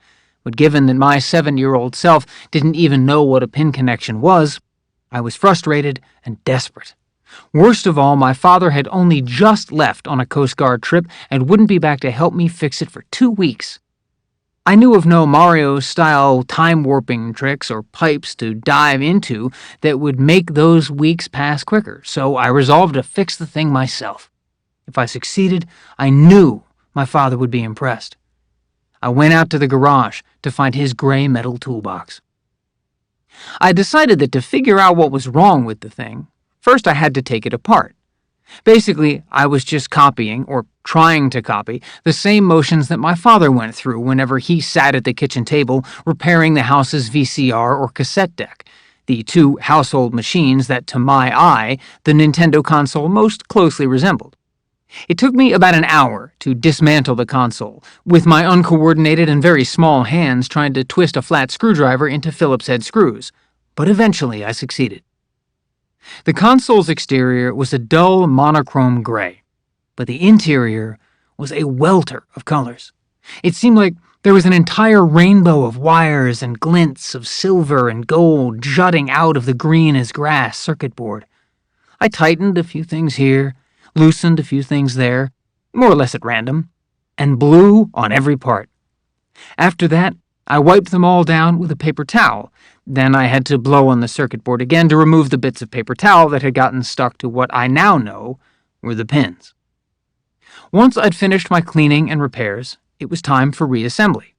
But given that my 7-year-old self didn't even know what a pin connection was, I was frustrated and desperate. Worst of all, my father had only just left on a Coast Guard trip and wouldn't be back to help me fix it for 2 weeks. I knew of no Mario-style time-warping tricks or pipes to dive into that would make those weeks pass quicker, so I resolved to fix the thing myself. If I succeeded, I knew my father would be impressed. I went out to the garage to find his gray metal toolbox. I decided that to figure out what was wrong with the thing, first I had to take it apart. Basically, I was just copying, or trying to copy, the same motions that my father went through whenever he sat at the kitchen table repairing the house's VCR or cassette deck, the two household machines that, to my eye, the Nintendo console most closely resembled. It took me about an hour to dismantle the console, with my uncoordinated and very small hands trying to twist a flat screwdriver into Phillips head screws, but eventually I succeeded. The console's exterior was a dull monochrome gray, but the interior was a welter of colors. It seemed like there was an entire rainbow of wires and glints of silver and gold jutting out of the green-as-grass circuit board. I tightened a few things here, loosened a few things there, more or less at random, and blew on every part. After that, I wiped them all down with a paper towel. Then I had to blow on the circuit board again to remove the bits of paper towel that had gotten stuck to what I now know were the pins. Once I'd finished my cleaning and repairs, it was time for reassembly.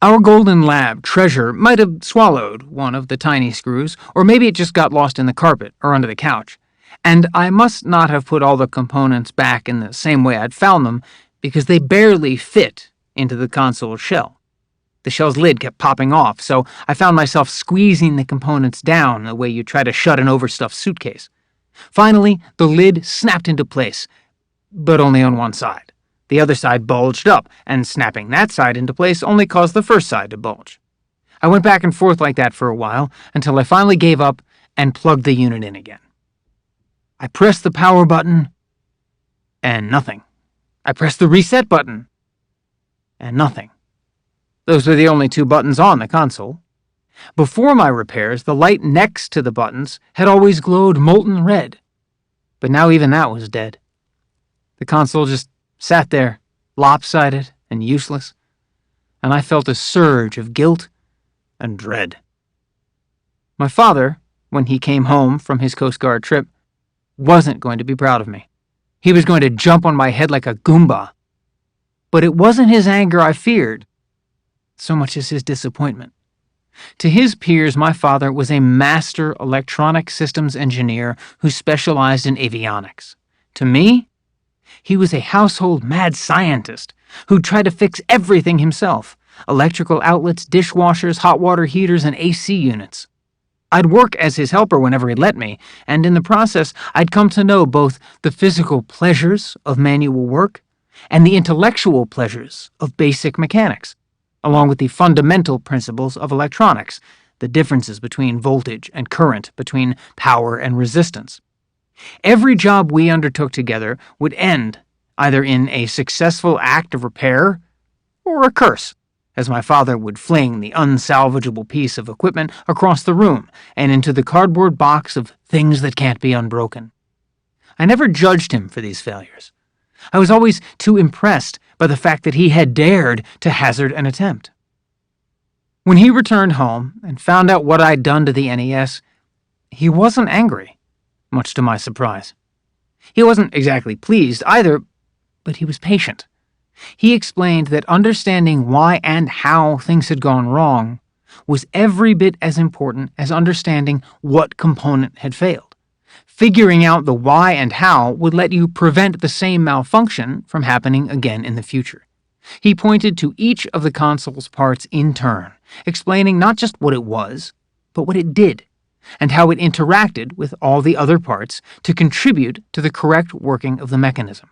Our Golden Lab treasure might have swallowed one of the tiny screws, or maybe it just got lost in the carpet or under the couch, and I must not have put all the components back in the same way I'd found them, because they barely fit into the console shell. The shell's lid kept popping off, so I found myself squeezing the components down the way you try to shut an overstuffed suitcase. Finally, the lid snapped into place, but only on one side. The other side bulged up, and snapping that side into place only caused the first side to bulge. I went back and forth like that for a while, until I finally gave up and plugged the unit in again. I pressed the power button, and nothing. I pressed the reset button, and nothing. Those were the only two buttons on the console. Before my repairs, the light next to the buttons had always glowed molten red, but now even that was dead. The console just sat there, lopsided and useless, and I felt a surge of guilt and dread. My father, when he came home from his Coast Guard trip, wasn't going to be proud of me. He was going to jump on my head like a Goomba. But it wasn't his anger I feared, so much as his disappointment. To his peers, my father was a master electronic systems engineer who specialized in avionics. To me, he was a household mad scientist who tried to fix everything himself: electrical outlets, dishwashers, hot water heaters, and AC units. I'd work as his helper whenever he'd let me, and in the process, I'd come to know both the physical pleasures of manual work and the intellectual pleasures of basic mechanics, along with the fundamental principles of electronics, the differences between voltage and current, between power and resistance. Every job we undertook together would end either in a successful act of repair or a curse, as my father would fling the unsalvageable piece of equipment across the room and into the cardboard box of things that can't be unbroken. I never judged him for these failures. I was always too impressed by the fact that he had dared to hazard an attempt. When he returned home and found out what I'd done to the NES, he wasn't angry, much to my surprise. He wasn't exactly pleased either, but he was patient. He explained that understanding why and how things had gone wrong was every bit as important as understanding what component had failed. Figuring out the why and how would let you prevent the same malfunction from happening again in the future. He pointed to each of the console's parts in turn, explaining not just what it was, but what it did, and how it interacted with all the other parts to contribute to the correct working of the mechanism.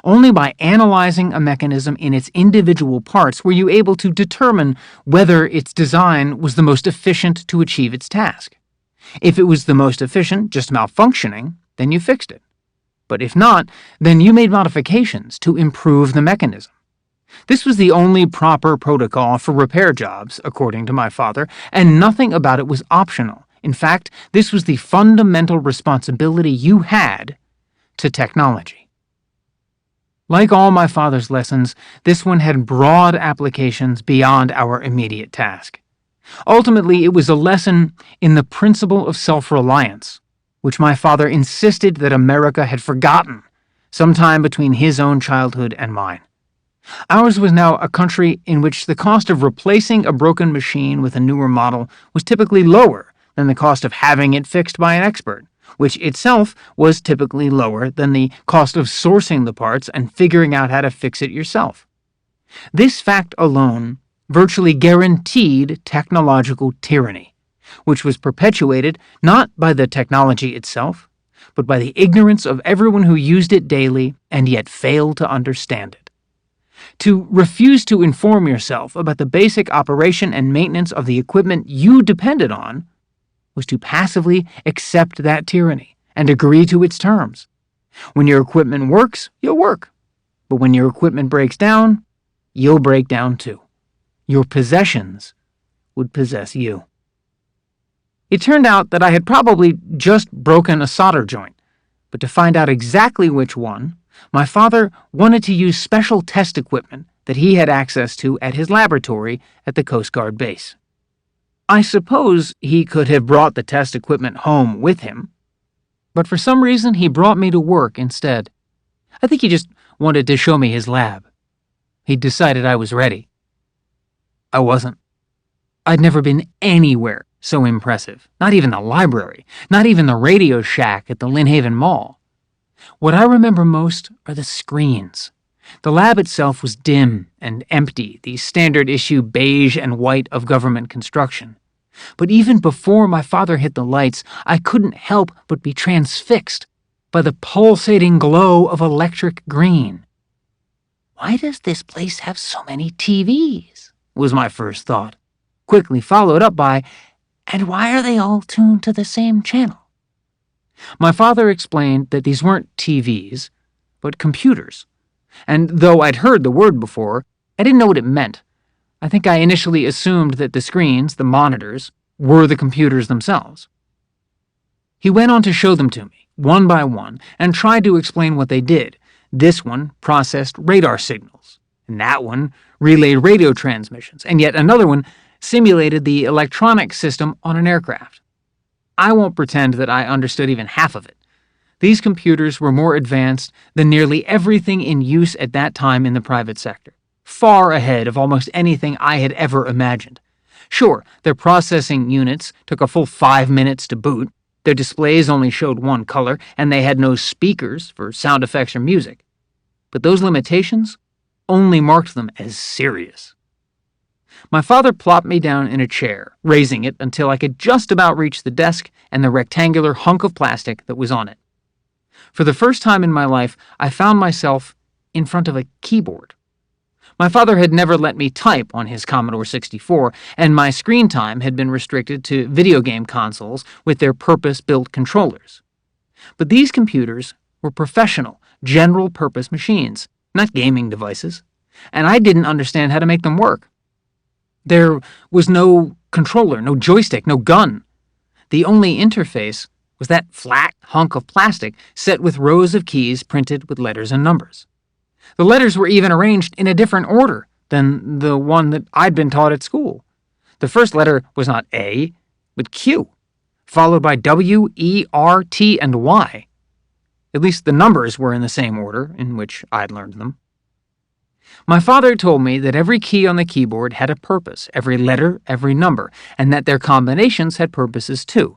Only by analyzing a mechanism in its individual parts were you able to determine whether its design was the most efficient to achieve its task. If it was the most efficient, just malfunctioning, then you fixed it. But if not, then you made modifications to improve the mechanism. This was the only proper protocol for repair jobs, according to my father, and nothing about it was optional. In fact, this was the fundamental responsibility you had to technology. Like all my father's lessons, this one had broad applications beyond our immediate task. Ultimately, it was a lesson in the principle of self-reliance, which my father insisted that America had forgotten sometime between his own childhood and mine. Ours was now a country in which the cost of replacing a broken machine with a newer model was typically lower than the cost of having it fixed by an expert, which itself was typically lower than the cost of sourcing the parts and figuring out how to fix it yourself. This fact alone virtually guaranteed technological tyranny, which was perpetuated not by the technology itself, but by the ignorance of everyone who used it daily and yet failed to understand it. To refuse to inform yourself about the basic operation and maintenance of the equipment you depended on was to passively accept that tyranny and agree to its terms. When your equipment works, you'll work. But when your equipment breaks down, you'll break down too. Your possessions would possess you. It turned out that I had probably just broken a solder joint, but to find out exactly which one, my father wanted to use special test equipment that he had access to at his laboratory at the Coast Guard base. I suppose he could have brought the test equipment home with him, but for some reason he brought me to work instead. I think he just wanted to show me his lab. He'd decided I was ready. I wasn't. I'd never been anywhere so impressive. Not even the library. Not even the Radio Shack at the Lynn Haven Mall. What I remember most are the screens. The lab itself was dim and empty, the standard issue beige and white of government construction. But even before my father hit the lights, I couldn't help but be transfixed by the pulsating glow of electric green. Why does this place have so many TVs? Was my first thought, quickly followed up by, and why are they all tuned to the same channel? My father explained that these weren't TVs, but computers. And though I'd heard the word before, I didn't know what it meant. I think I initially assumed that the screens, the monitors, were the computers themselves. He went on to show them to me, one by one, and tried to explain what they did. This one processed radar signals, and that one relayed radio transmissions, and yet another one simulated the electronic system on an aircraft. I won't pretend that I understood even half of it. These computers were more advanced than nearly everything in use at that time in the private sector, far ahead of almost anything I had ever imagined. Sure, their processing units took a full 5 minutes to boot, their displays only showed one color, and they had no speakers for sound effects or music. But those limitations only marked them as serious. My father plopped me down in a chair, raising it until I could just about reach the desk and the rectangular hunk of plastic that was on it. For the first time in my life, I found myself in front of a keyboard. My father had never let me type on his Commodore 64, and my screen time had been restricted to video game consoles with their purpose-built controllers. But these computers were professional, general-purpose machines, not gaming devices, and I didn't understand how to make them work. There was no controller, no joystick, no gun. The only interface was that flat hunk of plastic set with rows of keys printed with letters and numbers. The letters were even arranged in a different order than the one that I'd been taught at school. The first letter was not A, but Q, followed by W, E, R, T, and Y. At least the numbers were in the same order in which I'd learned them. My father told me that every key on the keyboard had a purpose, every letter, every number, and that their combinations had purposes too.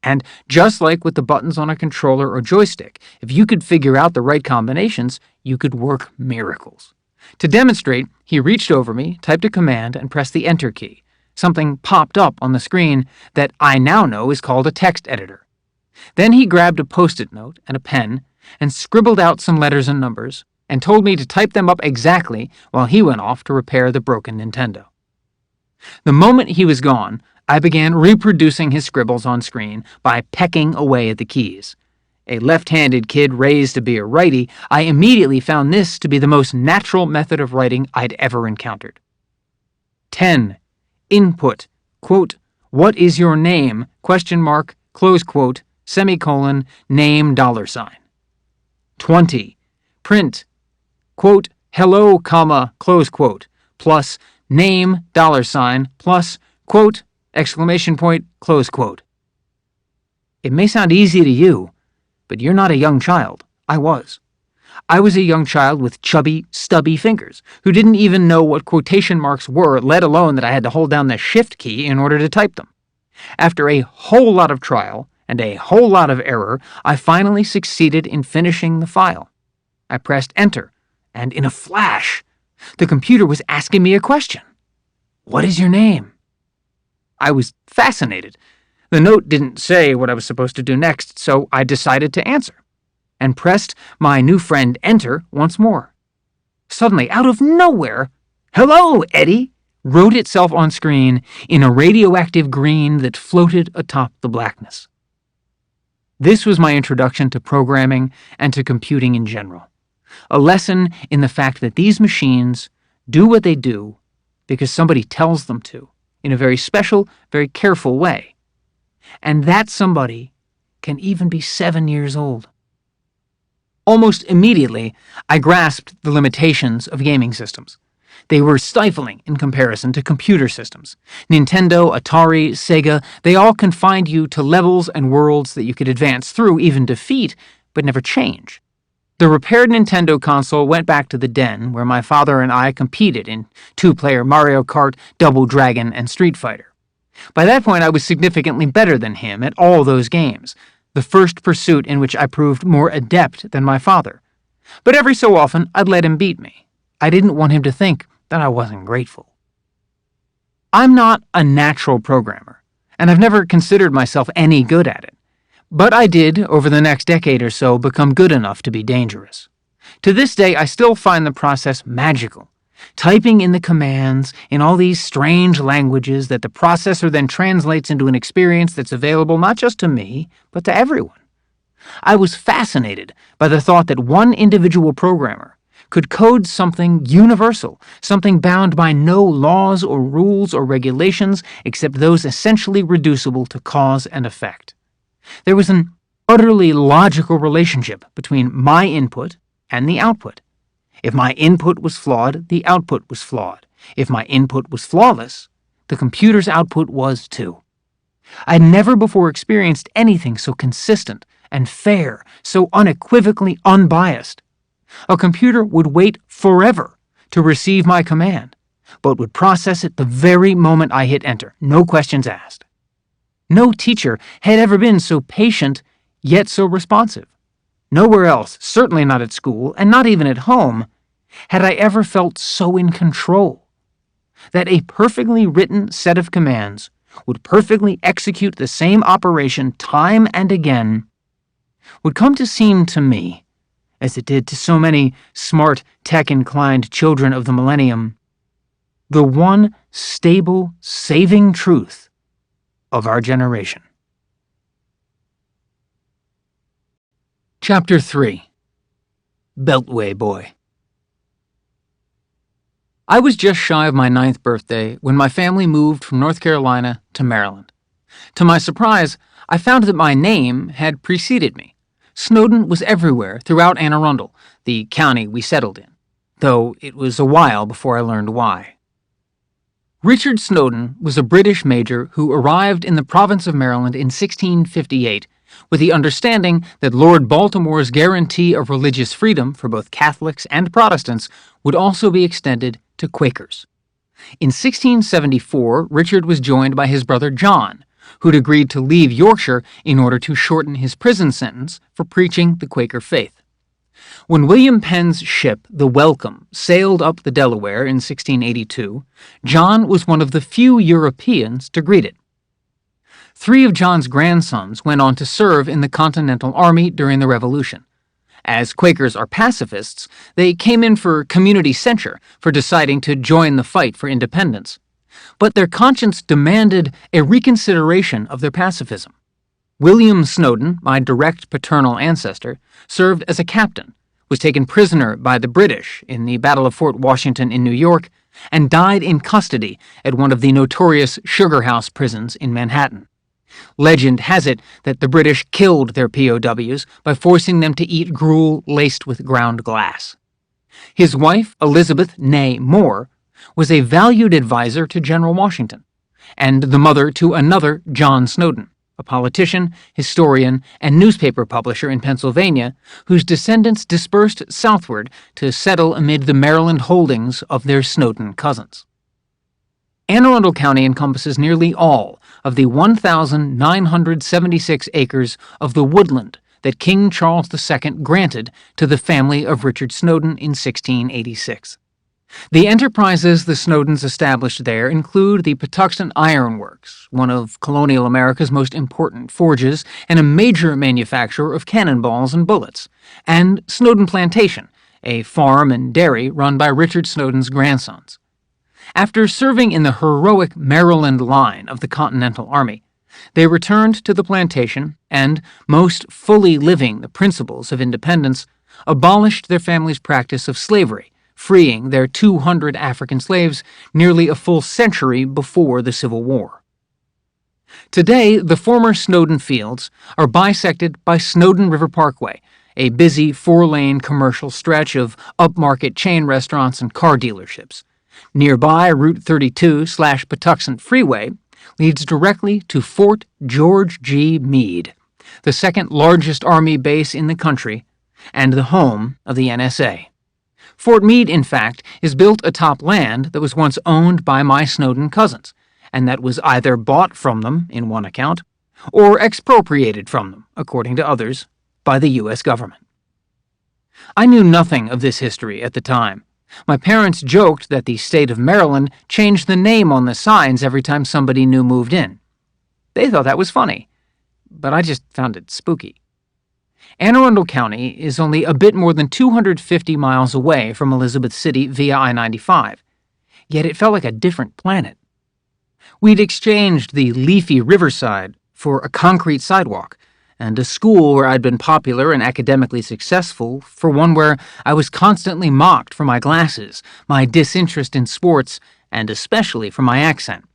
And just like with the buttons on a controller or joystick, if you could figure out the right combinations, you could work miracles. To demonstrate, he reached over me, typed a command, and pressed the Enter key. Something popped up on the screen that I now know is called a text editor. Then he grabbed a Post-it note and a pen and scribbled out some letters and numbers and told me to type them up exactly while he went off to repair the broken Nintendo. The moment he was gone, I began reproducing his scribbles on screen by pecking away at the keys. A left-handed kid raised to be a righty, I immediately found this to be the most natural method of writing I'd ever encountered. 10. Input. Quote, "What is your name?" Question mark, close quote, semicolon, name $. 20. Print. Quote, "Hello, comma, close quote, plus name $, plus, quote, exclamation point, close quote." It may sound easy to you, but you're not a young child. I was. I was a young child with chubby, stubby fingers who didn't even know what quotation marks were, let alone that I had to hold down the shift key in order to type them. After a whole lot of trial and a whole lot of error, I finally succeeded in finishing the file. I pressed enter, and in a flash, the computer was asking me a question. "What is your name?" I was fascinated. The note didn't say what I was supposed to do next, so I decided to answer, and pressed my new friend enter once more. Suddenly, out of nowhere, "Hello, Eddie," wrote itself on screen in a radioactive green that floated atop the blackness. This was my introduction to programming and to computing in general. A lesson in the fact that these machines do what they do because somebody tells them to, in a very special, very careful way. And that somebody can even be 7 years old. Almost immediately, I grasped the limitations of gaming systems. They were stifling in comparison to computer systems. Nintendo, Atari, Sega, they all confined you to levels and worlds that you could advance through, even defeat, but never change. The repaired Nintendo console went back to the den where my father and I competed in two-player Mario Kart, Double Dragon, and Street Fighter. By that point, I was significantly better than him at all those games, the first pursuit in which I proved more adept than my father. But every so often, I'd let him beat me. I didn't want him to think that I wasn't grateful. I'm not a natural programmer, and I've never considered myself any good at it. But I did, over the next decade or so, become good enough to be dangerous. To this day, I still find the process magical. Typing in the commands in all these strange languages that the processor then translates into an experience that's available not just to me, but to everyone. I was fascinated by the thought that one individual programmer could code something universal, something bound by no laws or rules or regulations except those essentially reducible to cause and effect. There was an utterly logical relationship between my input and the output. If my input was flawed, the output was flawed. If my input was flawless, the computer's output was too. I'd never before experienced anything so consistent and fair, so unequivocally unbiased. A computer would wait forever to receive my command, but would process it the very moment I hit enter, no questions asked. No teacher had ever been so patient, yet so responsive. Nowhere else, certainly not at school, and not even at home, had I ever felt so in control. That a perfectly written set of commands would perfectly execute the same operation time and again would come to seem to me, as it did to so many smart, tech-inclined children of the millennium, the one stable, saving truth of our generation. Chapter 3. Beltway Boy. I was just shy of my 9th birthday when my family moved from North Carolina to Maryland. To my surprise, I found that my name had preceded me. Snowden was everywhere throughout Anne Arundel, the county we settled in, though it was a while before I learned why. Richard Snowden was a British major who arrived in the province of Maryland in 1658 with the understanding that Lord Baltimore's guarantee of religious freedom for both Catholics and Protestants would also be extended to Quakers. In 1674, Richard was joined by his brother John, who'd agreed to leave Yorkshire in order to shorten his prison sentence for preaching the Quaker faith. When William Penn's ship, the Welcome, sailed up the Delaware in 1682, John was one of the few Europeans to greet it. 3 of John's grandsons went on to serve in the Continental Army during the Revolution. As Quakers are pacifists, they came in for community censure for deciding to join the fight for independence. But their conscience demanded a reconsideration of their pacifism. William Snowden, my direct paternal ancestor, served as a captain, was taken prisoner by the British in the Battle of Fort Washington in New York, and died in custody at one of the notorious Sugar House prisons in Manhattan. Legend has it that the British killed their POWs by forcing them to eat gruel laced with ground glass. His wife, Elizabeth née Moore, was a valued advisor to General Washington, and the mother to another John Snowden, a politician, historian, and newspaper publisher in Pennsylvania, whose descendants dispersed southward to settle amid the Maryland holdings of their Snowden cousins. Anne Arundel County encompasses nearly all of the 1,976 acres of the woodland that King Charles II granted to the family of Richard Snowden in 1686. The enterprises the Snowdens established there include the Patuxent Iron Works, one of colonial America's most important forges and a major manufacturer of cannonballs and bullets, and Snowden Plantation, a farm and dairy run by Richard Snowden's grandsons. After serving in the heroic Maryland line of the Continental Army, they returned to the plantation and, most fully living the principles of independence, abolished their family's practice of slavery, freeing their 200 African slaves nearly a full century before the Civil War. Today, the former Snowden fields are bisected by Snowden River Parkway, a busy four-lane commercial stretch of upmarket chain restaurants and car dealerships. Nearby, Route 32/Patuxent Freeway leads directly to Fort George G. Meade, the second largest Army base in the country and the home of the NSA. Fort Meade, in fact, is built atop land that was once owned by my Snowden cousins, and that was either bought from them, in one account, or expropriated from them, according to others, by the U.S. government. I knew nothing of this history at the time. My parents joked that the state of Maryland changed the name on the signs every time somebody new moved in. They thought that was funny, but I just found it spooky. Anne Arundel County is only a bit more than 250 miles away from Elizabeth City via I-95, yet it felt like a different planet. We'd exchanged the leafy riverside for a concrete sidewalk, and a school where I'd been popular and academically successful for one where I was constantly mocked for my glasses, my disinterest in sports, and especially for my accent,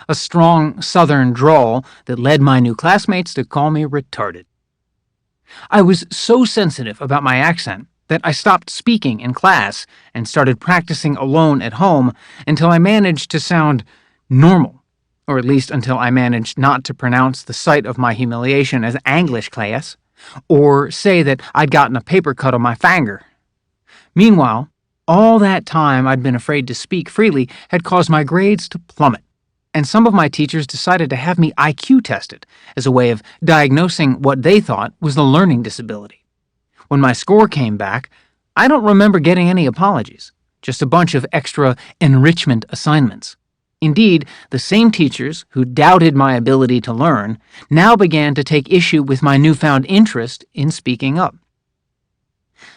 a strong southern drawl that led my new classmates to call me retarded. I was so sensitive about my accent that I stopped speaking in class and started practicing alone at home until I managed to sound normal. Or at least until I managed not to pronounce the site of my humiliation as Anglish class, or say that I'd gotten a paper cut on my finger. Meanwhile, all that time I'd been afraid to speak freely had caused my grades to plummet, and some of my teachers decided to have me IQ tested as a way of diagnosing what they thought was a learning disability. When my score came back, I don't remember getting any apologies, just a bunch of extra enrichment assignments. Indeed, the same teachers who doubted my ability to learn now began to take issue with my newfound interest in speaking up.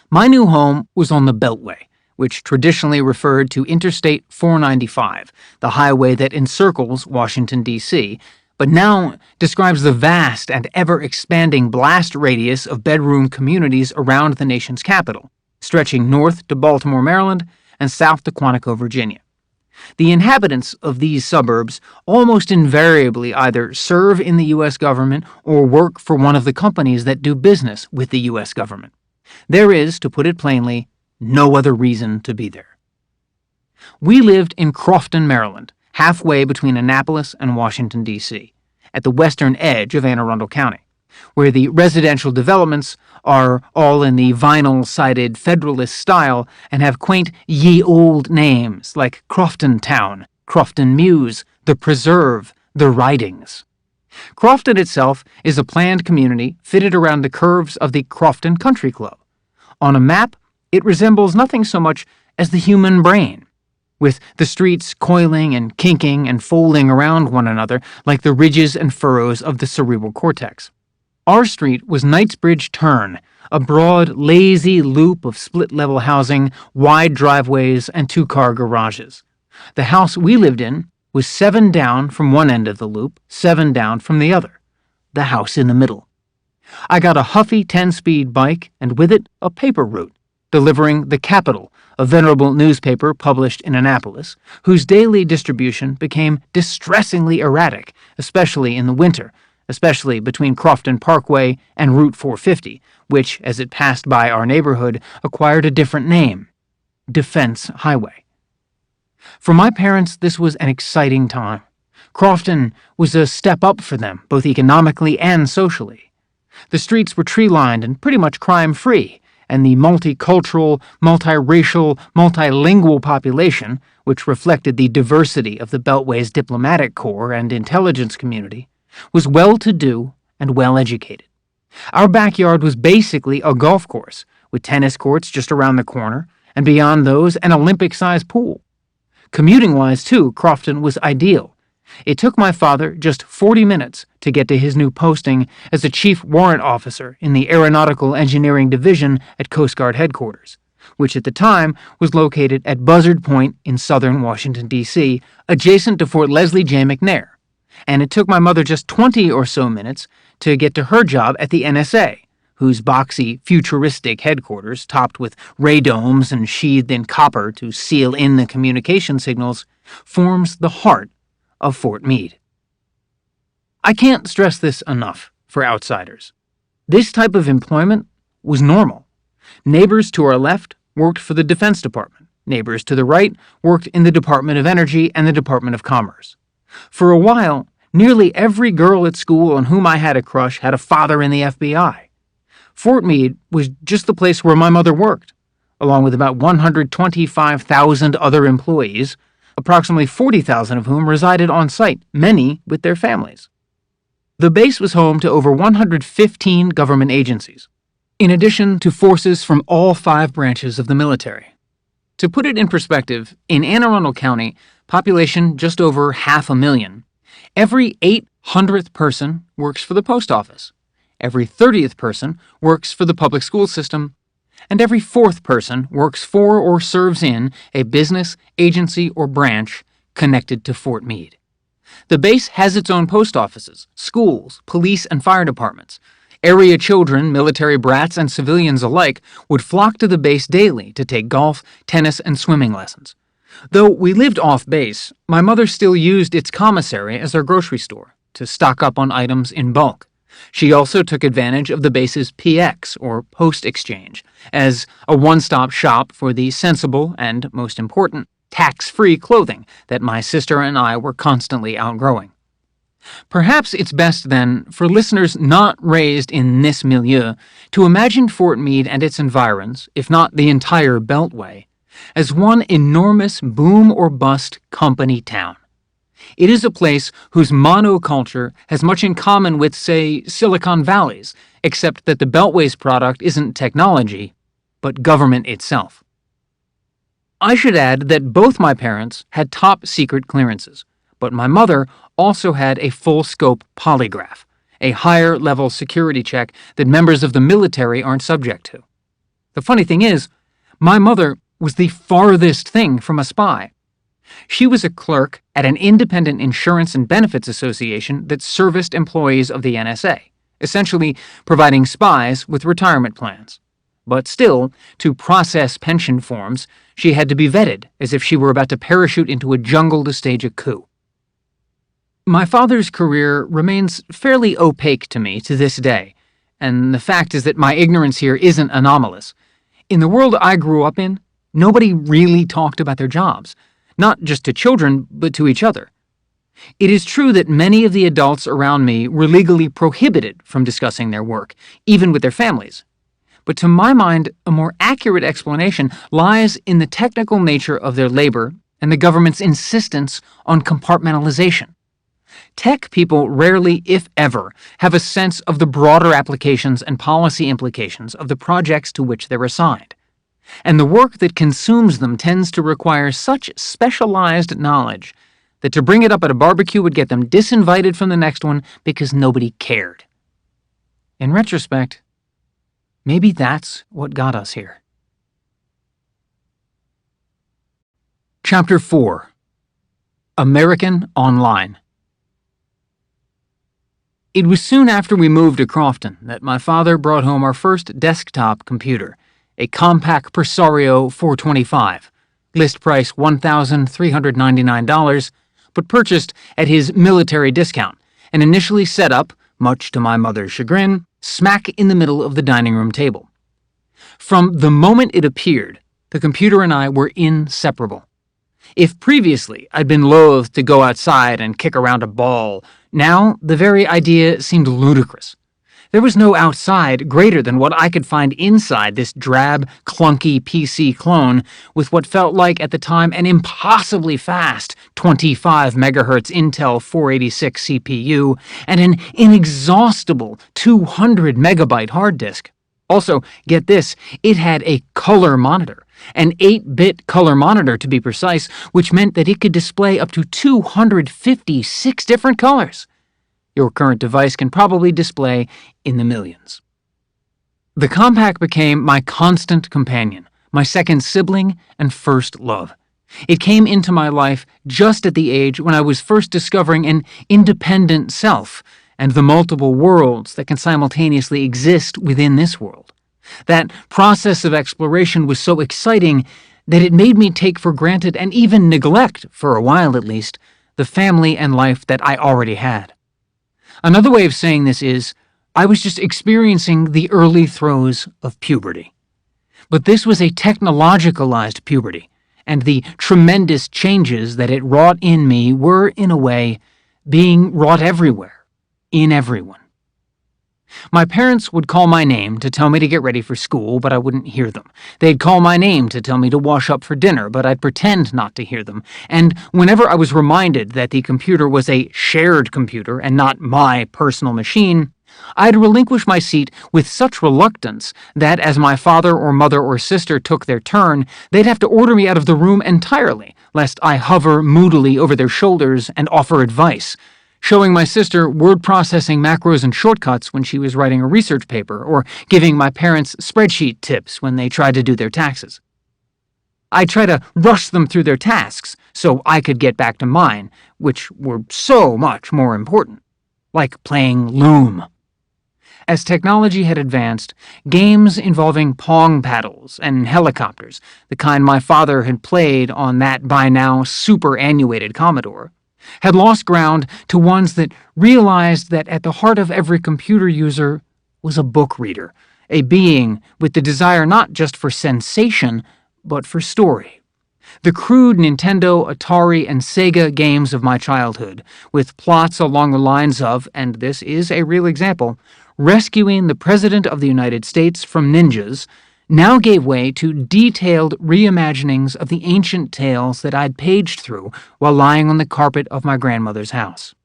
My new home was on the Beltway, which traditionally referred to Interstate 495, the highway that encircles Washington, D.C., but now describes the vast and ever-expanding blast radius of bedroom communities around the nation's capital, stretching north to Baltimore, Maryland, and south to Quantico, Virginia. The inhabitants of these suburbs almost invariably either serve in the U.S. government or work for one of the companies that do business with the U.S. government. There is, to put it plainly, no other reason to be there. We lived in Crofton, Maryland, halfway between Annapolis and Washington, D.C., at the western edge of Anne Arundel County, where the residential developments are all in the vinyl-sided Federalist style and have quaint ye-old names like Crofton Town, Crofton Mews, The Preserve, The Ridings. Crofton itself is a planned community fitted around the curves of the Crofton Country Club. On a map, it resembles nothing so much as the human brain, with the streets coiling and kinking and folding around one another like the ridges and furrows of the cerebral cortex. Our street was Knightsbridge Turn, a broad, lazy loop of split-level housing, wide driveways, and two-car garages. The house we lived in was 7 down from one end of the loop, 7 down from the other. the house in the middle. I got a huffy 10-speed bike and with it a paper route, delivering The Capital, a venerable newspaper published in Annapolis, whose daily distribution became distressingly erratic, especially in the winter, especially between Crofton Parkway and Route 450, which, as it passed by our neighborhood, acquired a different name, Defense Highway. For my parents, this was an exciting time. Crofton was a step up for them, both economically and socially. The streets were tree-lined and pretty much crime-free, and the multicultural, multiracial, multilingual population, which reflected the diversity of the Beltway's diplomatic corps and intelligence community, was well-to-do and well-educated. Our backyard was basically a golf course, with tennis courts just around the corner, and beyond those, an Olympic-sized pool. Commuting-wise, too, Crofton was ideal. It took my father just 40 minutes to get to his new posting as a chief warrant officer in the Aeronautical Engineering Division at Coast Guard Headquarters, which at the time was located at Buzzard Point in southern Washington, D.C., adjacent to Fort Leslie J. McNair. And it took my mother just 20 or so minutes to get to her job at the NSA, whose boxy, futuristic headquarters, topped with radomes and sheathed in copper to seal in the communication signals, forms the heart of Fort Meade. I can't stress this enough for outsiders. This type of employment was normal. Neighbors to our left worked for the Defense Department. Neighbors to the right worked in the Department of Energy and the Department of Commerce. For a while, nearly every girl at school on whom I had a crush had a father in the FBI. Fort Meade was just the place where my mother worked, along with about 125,000 other employees, approximately 40,000 of whom resided on site, many with their families. The base was home to over 115 government agencies, in addition to forces from all 5 branches of the military. To put it in perspective, in Anne Arundel County, population just over 500,000, every 800th person works for the post office, every 30th person works for the public school system, and every 4th person works for or serves in a business, agency, or branch connected to Fort Meade. The base has its own post offices, schools, police, and fire departments. Area children, military brats, and civilians alike would flock to the base daily to take golf, tennis, and swimming lessons. Though we lived off base, my mother still used its commissary as our grocery store to stock up on items in bulk. She also took advantage of the base's PX, or post exchange, as a one-stop shop for the sensible and, most important, tax-free clothing that my sister and I were constantly outgrowing. Perhaps it's best, then, for listeners not raised in this milieu to imagine Fort Meade and its environs, if not the entire Beltway, as one enormous boom-or-bust company town. It is a place whose monoculture has much in common with, say, Silicon Valley's, except that the Beltway's product isn't technology, but government itself. I should add that both my parents had top-secret clearances, but my mother also had a full-scope polygraph, a higher-level security check that members of the military aren't subject to. The funny thing is, my mother was the farthest thing from a spy. She was a clerk at an independent insurance and benefits association that serviced employees of the NSA, essentially providing spies with retirement plans. But still, to process pension forms, she had to be vetted as if she were about to parachute into a jungle to stage a coup. My father's career remains fairly opaque to me to this day, and the fact is that my ignorance here isn't anomalous. In the world I grew up in, nobody really talked about their jobs. Not just to children, but to each other. It is true that many of the adults around me were legally prohibited from discussing their work, even with their families. But to my mind, a more accurate explanation lies in the technical nature of their labor and the government's insistence on compartmentalization. Tech people rarely, if ever, have a sense of the broader applications and policy implications of the projects to which they're assigned. And the work that consumes them tends to require such specialized knowledge that to bring it up at a barbecue would get them disinvited from the next one because nobody cared. In retrospect, maybe that's what got us here. Chapter 4. American Online. It was soon after we moved to Crofton that my father brought home our first desktop computer, a Compaq Presario 425, list price $1,399, but purchased at his military discount and initially set up, much to my mother's chagrin, smack in the middle of the dining room table. From the moment it appeared, the computer and I were inseparable. If previously I'd been loath to go outside and kick around a ball, now the very idea seemed ludicrous. There was no outside greater than what I could find inside this drab, clunky PC clone with what felt like at the time an impossibly fast 25 MHz Intel 486 CPU and an inexhaustible 200 megabyte hard disk. Also, get this, it had a color monitor, an 8-bit color monitor to be precise, which meant that it could display up to 256 different colors. Your current device can probably display in the millions. The Compaq became my constant companion, my second sibling and first love. It came into my life just at the age when I was first discovering an independent self and the multiple worlds that can simultaneously exist within this world. That process of exploration was so exciting that it made me take for granted and even neglect, for a while at least, the family and life that I already had. Another way of saying this is, I was just experiencing the early throes of puberty. But this was a technologicalized puberty, and the tremendous changes that it wrought in me were, in a way, being wrought everywhere, in everyone. My parents would call my name to tell me to get ready for school, but I wouldn't hear them. They'd call my name to tell me to wash up for dinner, but I'd pretend not to hear them. And whenever I was reminded that the computer was a shared computer and not my personal machine, I'd relinquish my seat with such reluctance that as my father or mother or sister took their turn, they'd have to order me out of the room entirely, lest I hover moodily over their shoulders and offer advice, showing my sister word processing macros and shortcuts when she was writing a research paper, or giving my parents spreadsheet tips when they tried to do their taxes. I'd try to rush them through their tasks so I could get back to mine, which were so much more important, like playing Loom. As technology had advanced, games involving pong paddles and helicopters, the kind my father had played on that by now superannuated Commodore, had lost ground to ones that realized that at the heart of every computer user was a book reader, a being with the desire not just for sensation, but for story. The crude Nintendo, Atari, and Sega games of my childhood, with plots along the lines of, and this is a real example, rescuing the President of the United States from ninjas, now gave way to detailed reimaginings of the ancient tales that I'd paged through while lying on the carpet of my grandmother's house.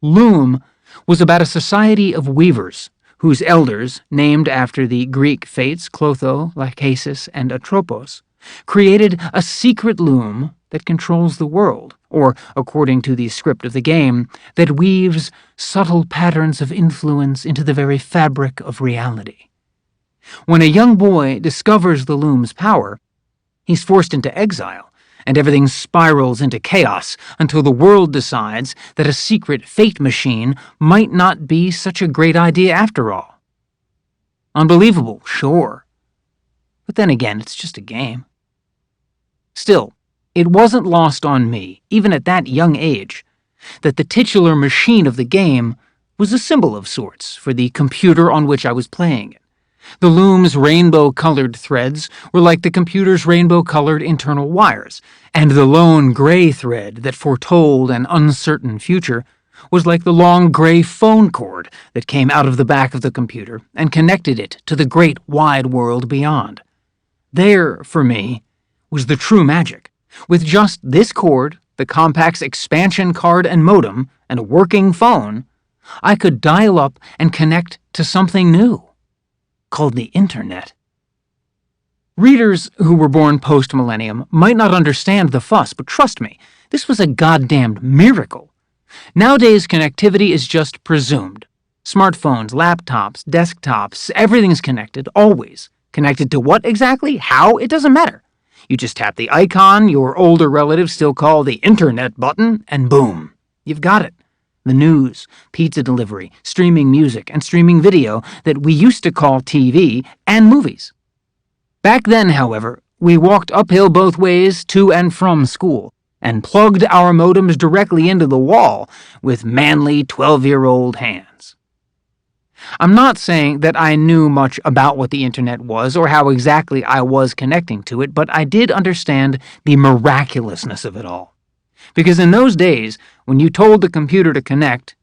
Loom was about a society of weavers, whose elders, named after the Greek fates Clotho, Lachesis, and Atropos, created a secret loom that controls the world, or, according to the script of the game, that weaves subtle patterns of influence into the very fabric of reality. When a young boy discovers the loom's power, he's forced into exile, and everything spirals into chaos until the world decides that a secret fate machine might not be such a great idea after all. Unbelievable, sure. But then again, it's just a game. Still, it wasn't lost on me, even at that young age, that the titular machine of the game was a symbol of sorts for the computer on which I was playing it. The loom's rainbow-colored threads were like the computer's rainbow-colored internal wires, and the lone gray thread that foretold an uncertain future was like the long gray phone cord that came out of the back of the computer and connected it to the great wide world beyond. There, for me, was the true magic. With just this cord, the Compaq's expansion card and modem, and a working phone, I could dial up and connect to something new, called the Internet. Readers who were born post-millennium might not understand the fuss, but trust me, this was a goddamned miracle. Nowadays, connectivity is just presumed. Smartphones, laptops, desktops, everything's connected, always. Connected to what exactly? How? It doesn't matter. You just tap the icon your older relatives still call the Internet button, and boom, you've got it. the news, pizza delivery, streaming music, and streaming video that we used to call TV, and movies. Back then, however, we walked uphill both ways to and from school, and plugged our modems directly into the wall with manly 12-year-old hands. I'm not saying that I knew much about what the internet was or how exactly I was connecting to it, but I did understand the miraculousness of it all. Because in those days, when you told the computer to connect,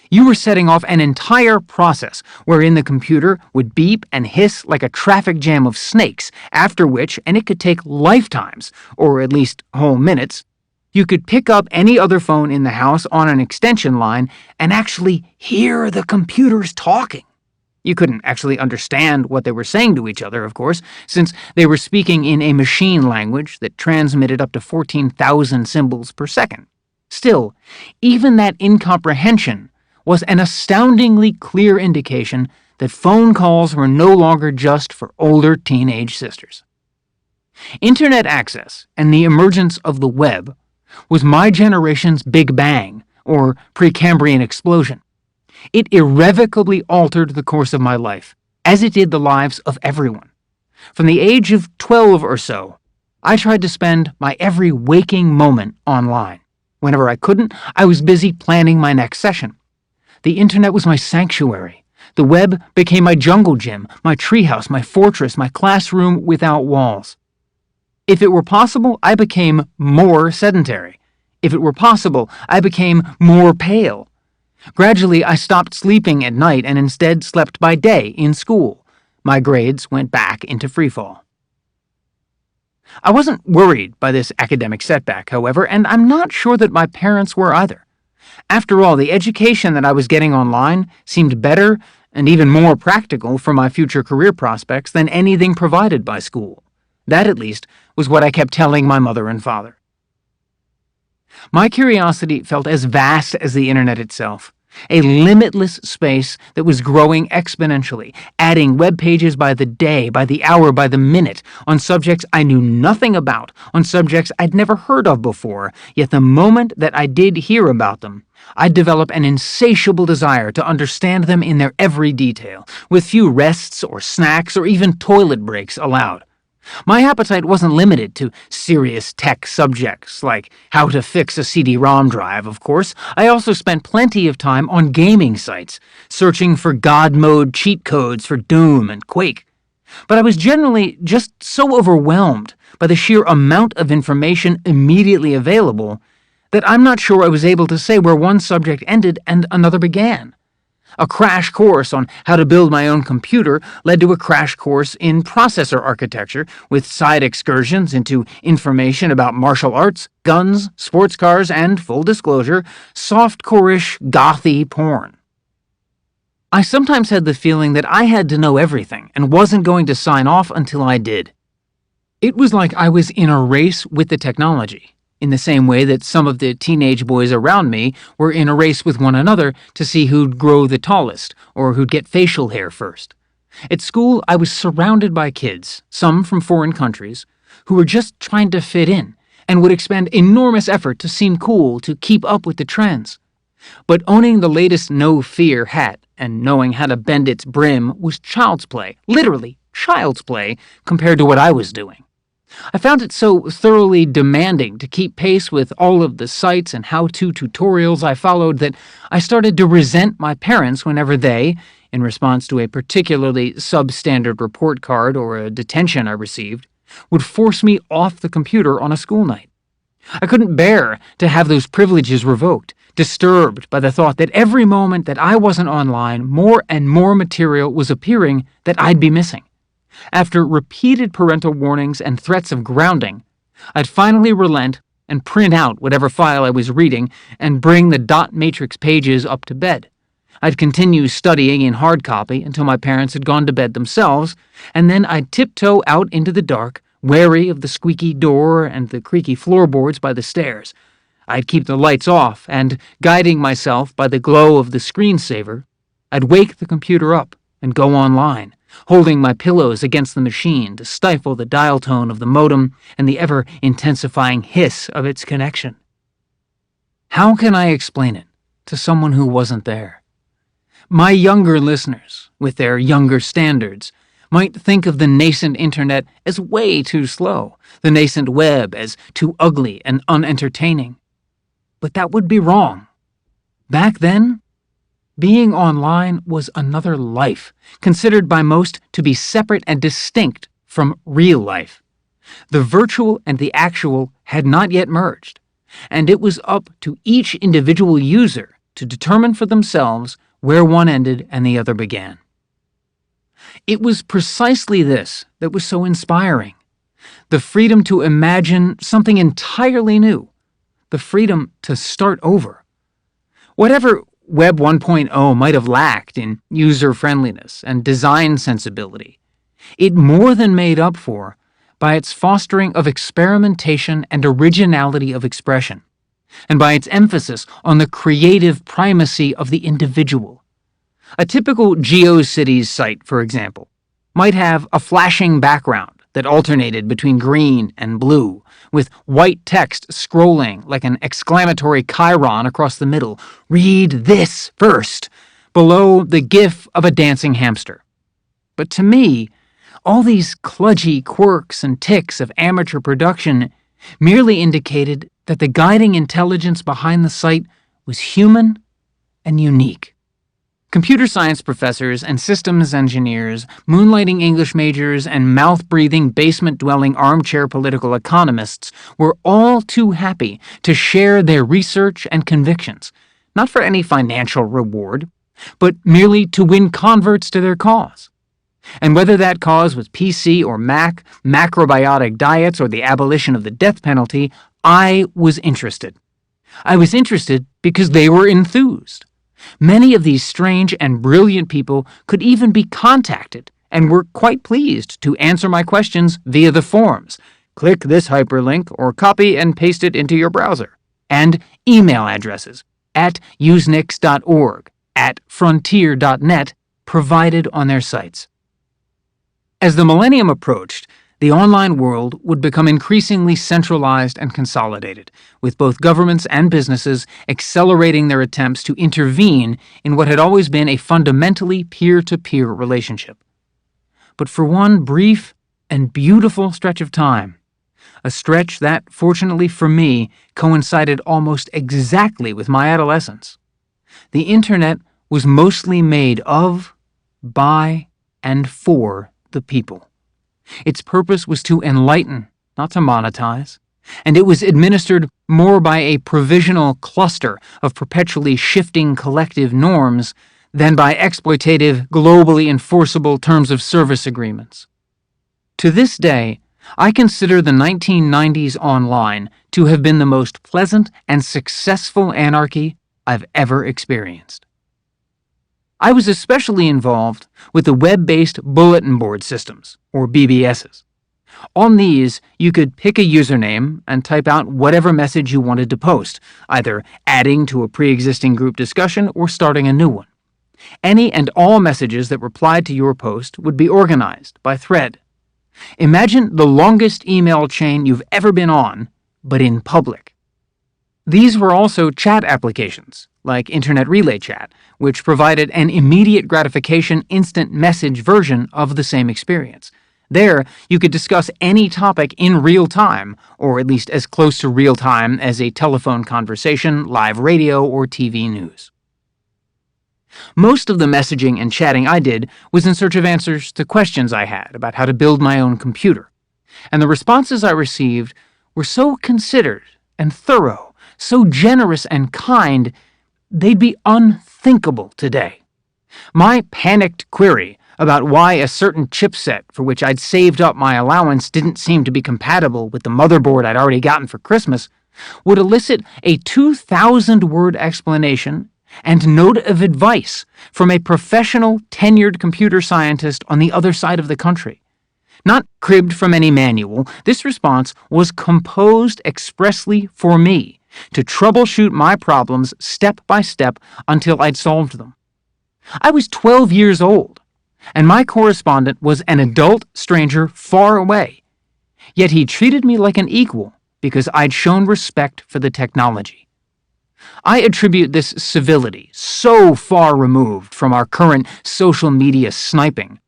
you were setting off an entire process wherein the computer would beep and hiss like a traffic jam of snakes, after which, and it could take lifetimes, or at least whole minutes, you could pick up any other phone in the house on an extension line and actually hear the computers talking. You couldn't actually understand what they were saying to each other, of course, since they were speaking in a machine language that transmitted up to 14,000 symbols per second. Still, even that incomprehension was an astoundingly clear indication that phone calls were no longer just for older teenage sisters. Internet access and the emergence of the web was my generation's Big Bang, or Precambrian explosion. It irrevocably altered the course of my life, as it did the lives of everyone. From the age of 12 or so, I tried to spend my every waking moment online. Whenever I couldn't, I was busy planning my next session. The internet was my sanctuary. The web became my jungle gym, my treehouse, my fortress, my classroom without walls. If it were possible, I became more sedentary. If it were possible, I became more pale. Gradually, I stopped sleeping at night and instead slept by day in school. My grades went back into freefall. I wasn't worried by this academic setback, however, and I'm not sure that my parents were either. After all, the education that I was getting online seemed better and even more practical for my future career prospects than anything provided by school. That, at least, was what I kept telling my mother and father. My curiosity felt as vast as the internet itself, a limitless space that was growing exponentially, adding web pages by the day, by the hour, by the minute, on subjects I knew nothing about, on subjects I'd never heard of before, yet the moment that I did hear about them, I'd develop an insatiable desire to understand them in their every detail, with few rests or snacks or even toilet breaks allowed. My appetite wasn't limited to serious tech subjects, like how to fix a CD-ROM drive, of course. I also spent plenty of time on gaming sites, searching for God mode cheat codes for Doom and Quake. But I was generally just so overwhelmed by the sheer amount of information immediately available that I'm not sure I was able to say where one subject ended and another began. A crash course on how to build my own computer led to a crash course in processor architecture, with side excursions into information about martial arts, guns, sports cars, and, full disclosure, softcore-ish gothy porn. I sometimes had the feeling that I had to know everything and wasn't going to sign off until I did. It was like I was in a race with the technology, in the same way that some of the teenage boys around me were in a race with one another to see who'd grow the tallest or who'd get facial hair first. At school, I was surrounded by kids, some from foreign countries, who were just trying to fit in and would expend enormous effort to seem cool, to keep up with the trends. But owning the latest no-fear hat and knowing how to bend its brim was child's play, literally child's play, compared to what I was doing. I found it so thoroughly demanding to keep pace with all of the sites and how-to tutorials I followed that I started to resent my parents whenever they, in response to a particularly substandard report card or a detention I received, would force me off the computer on a school night. I couldn't bear to have those privileges revoked, disturbed by the thought that every moment that I wasn't online, more and more material was appearing that I'd be missing. After repeated parental warnings and threats of grounding, I'd finally relent and print out whatever file I was reading and bring the dot matrix pages up to bed. I'd continue studying in hard copy until my parents had gone to bed themselves, and then I'd tiptoe out into the dark, wary of the squeaky door and the creaky floorboards by the stairs. I'd keep the lights off, and, guiding myself by the glow of the screensaver, I'd wake the computer up and go online, holding my pillows against the machine to stifle the dial tone of the modem and the ever-intensifying hiss of its connection. How can I explain it? to someone who wasn't there. My younger listeners, with their younger standards, might think of the nascent internet as way too slow, the nascent web as too ugly and unentertaining. But that would be wrong. Back then, being online was another life, considered by most to be separate and distinct from real life. The virtual and the actual had not yet merged, and it was up to each individual user to determine for themselves where one ended and the other began. It was precisely this that was so inspiring: the freedom to imagine something entirely new, the freedom to start over. Whatever Web 1.0 might have lacked in user-friendliness and design sensibility, it more than made up for by its fostering of experimentation and originality of expression, and by its emphasis on the creative primacy of the individual. A typical GeoCities site, for example, might have a flashing background that alternated between green and blue, with white text scrolling like an exclamatory chyron across the middle, "Read this first," below the gif of a dancing hamster. But to me, all these kludgy quirks and ticks of amateur production merely indicated that the guiding intelligence behind the site was human and unique. Computer science professors and systems engineers, moonlighting English majors, and mouth-breathing, basement-dwelling armchair political economists were all too happy to share their research and convictions, not for any financial reward, but merely to win converts to their cause. And whether that cause was PC or Mac, macrobiotic diets, or the abolition of the death penalty, I was interested. I was interested because they were enthused. Many of these strange and brilliant people could even be contacted and were quite pleased to answer my questions via the forums. Click this hyperlink or copy and paste it into your browser. And email addresses at usenix.org, at frontier.net, provided on their sites. As the millennium approached, the online world would become increasingly centralized and consolidated, with both governments and businesses accelerating their attempts to intervene in what had always been a fundamentally peer-to-peer relationship. But for one brief and beautiful stretch of time, a stretch that, fortunately for me, coincided almost exactly with my adolescence, the Internet was mostly made of, by, and for the people. Its purpose was to enlighten, not to monetize, and it was administered more by a provisional cluster of perpetually shifting collective norms than by exploitative, globally enforceable terms of service agreements. To this day, I consider the 1990s online to have been the most pleasant and successful anarchy I've ever experienced. I was especially involved with the web-based bulletin board systems, or BBSs. On these, you could pick a username and type out whatever message you wanted to post, either adding to a pre-existing group discussion or starting a new one. Any and all messages that replied to your post would be organized by thread. Imagine the longest email chain you've ever been on, but in public. These were also chat applications, like Internet Relay Chat, which provided an immediate gratification instant message version of the same experience. There, you could discuss any topic in real time, or at least as close to real time as a telephone conversation, live radio, or TV news. Most of the messaging and chatting I did was in search of answers to questions I had about how to build my own computer, and the responses I received were so considered and thorough, so generous and kind, they'd be unthinkable today. My panicked query about why a certain chipset for which I'd saved up my allowance didn't seem to be compatible with the motherboard I'd already gotten for Christmas would elicit a 2,000-word explanation and note of advice from a professional, tenured computer scientist on the other side of the country. Not cribbed from any manual, this response was composed expressly for me to troubleshoot my problems step by step until I'd solved them. I was 12 years old, and my correspondent was an adult stranger far away, yet he treated me like an equal because I'd shown respect for the technology. I attribute this civility, so far removed from our current social media sniping,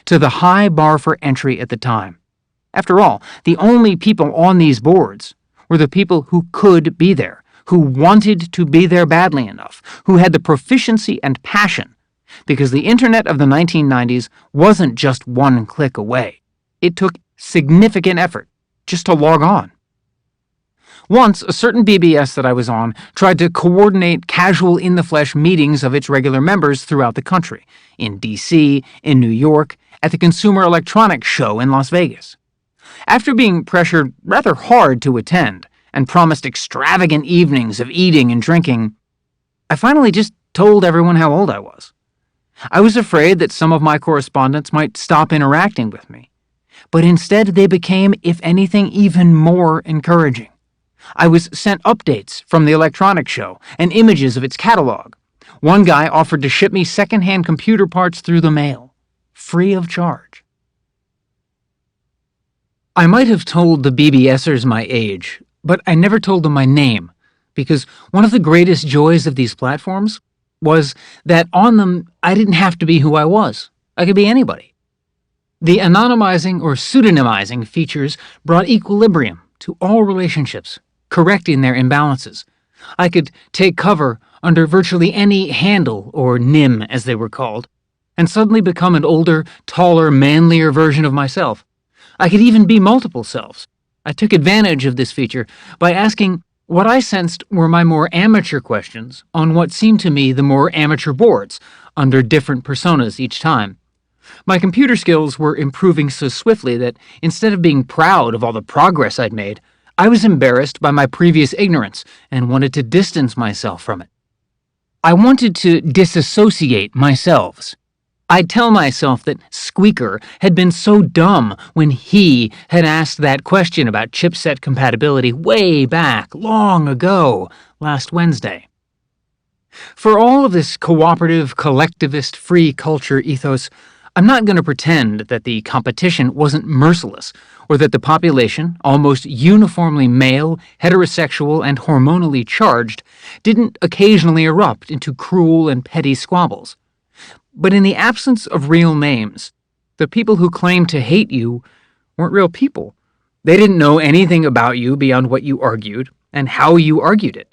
to the high bar for entry at the time. After all, the only people on these boards were the people who could be there, who wanted to be there badly enough, who had the proficiency and passion, because the internet of the 1990s wasn't just one click away. It took significant effort just to log on. Once, a certain BBS that I was on tried to coordinate casual in-the-flesh meetings of its regular members throughout the country, in D.C., in New York, at the Consumer Electronics Show in Las Vegas. After being pressured rather hard to attend and promised extravagant evenings of eating and drinking, I finally just told everyone how old I was. I was afraid that some of my correspondents might stop interacting with me, but instead they became, if anything, even more encouraging. I was sent updates from the electronics show and images of its catalog. One guy offered to ship me secondhand computer parts through the mail, free of charge. I might have told the BBSers my age, but I never told them my name, because one of the greatest joys of these platforms was that on them I didn't have to be who I was. I could be anybody. The anonymizing or pseudonymizing features brought equilibrium to all relationships, correcting their imbalances. I could take cover under virtually any handle, or nim as they were called, and suddenly become an older, taller, manlier version of myself. I could even be multiple selves. I took advantage of this feature by asking what I sensed were my more amateur questions on what seemed to me the more amateur boards, under different personas each time. My computer skills were improving so swiftly that instead of being proud of all the progress I'd made, I was embarrassed by my previous ignorance and wanted to distance myself from it. I wanted to disassociate myself. I'd tell myself that Squeaker had been so dumb when he had asked that question about chipset compatibility way back, long ago, last Wednesday. For all of this cooperative, collectivist, free culture ethos, I'm not going to pretend that the competition wasn't merciless, or that the population, almost uniformly male, heterosexual, and hormonally charged, didn't occasionally erupt into cruel and petty squabbles. But in the absence of real names, the people who claimed to hate you weren't real people. They didn't know anything about you beyond what you argued and how you argued it.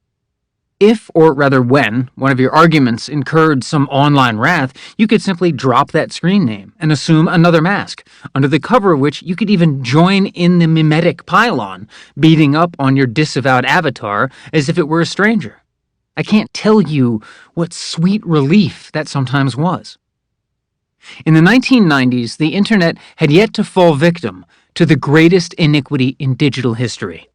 If, or rather when, one of your arguments incurred some online wrath, you could simply drop that screen name and assume another mask, under the cover of which you could even join in the mimetic pylon, beating up on your disavowed avatar as if it were a stranger. I can't tell you what sweet relief that sometimes was. In the 1990s, the internet had yet to fall victim to the greatest iniquity in digital history: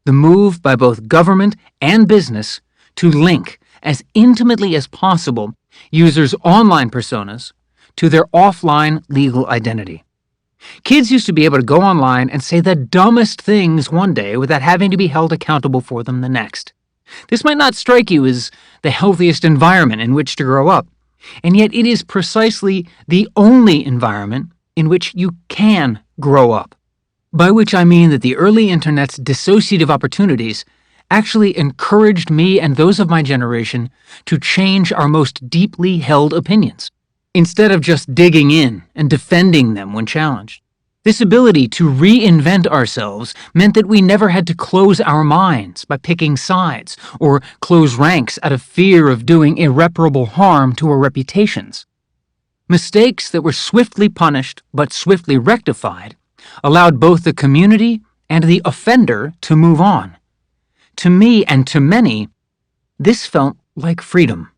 the move by both government and business to link, as intimately as possible, users' online personas to their offline legal identity. Kids used to be able to go online and say the dumbest things one day without having to be held accountable for them the next. This might not strike you as the healthiest environment in which to grow up, and yet it is precisely the only environment in which you can grow up. By which I mean that the early internet's dissociative opportunities actually encouraged me and those of my generation to change our most deeply held opinions, instead of just digging in and defending them when challenged. This ability to reinvent ourselves meant that we never had to close our minds by picking sides or close ranks out of fear of doing irreparable harm to our reputations. Mistakes that were swiftly punished but swiftly rectified allowed both the community and the offender to move on. To me and to many, this felt like freedom.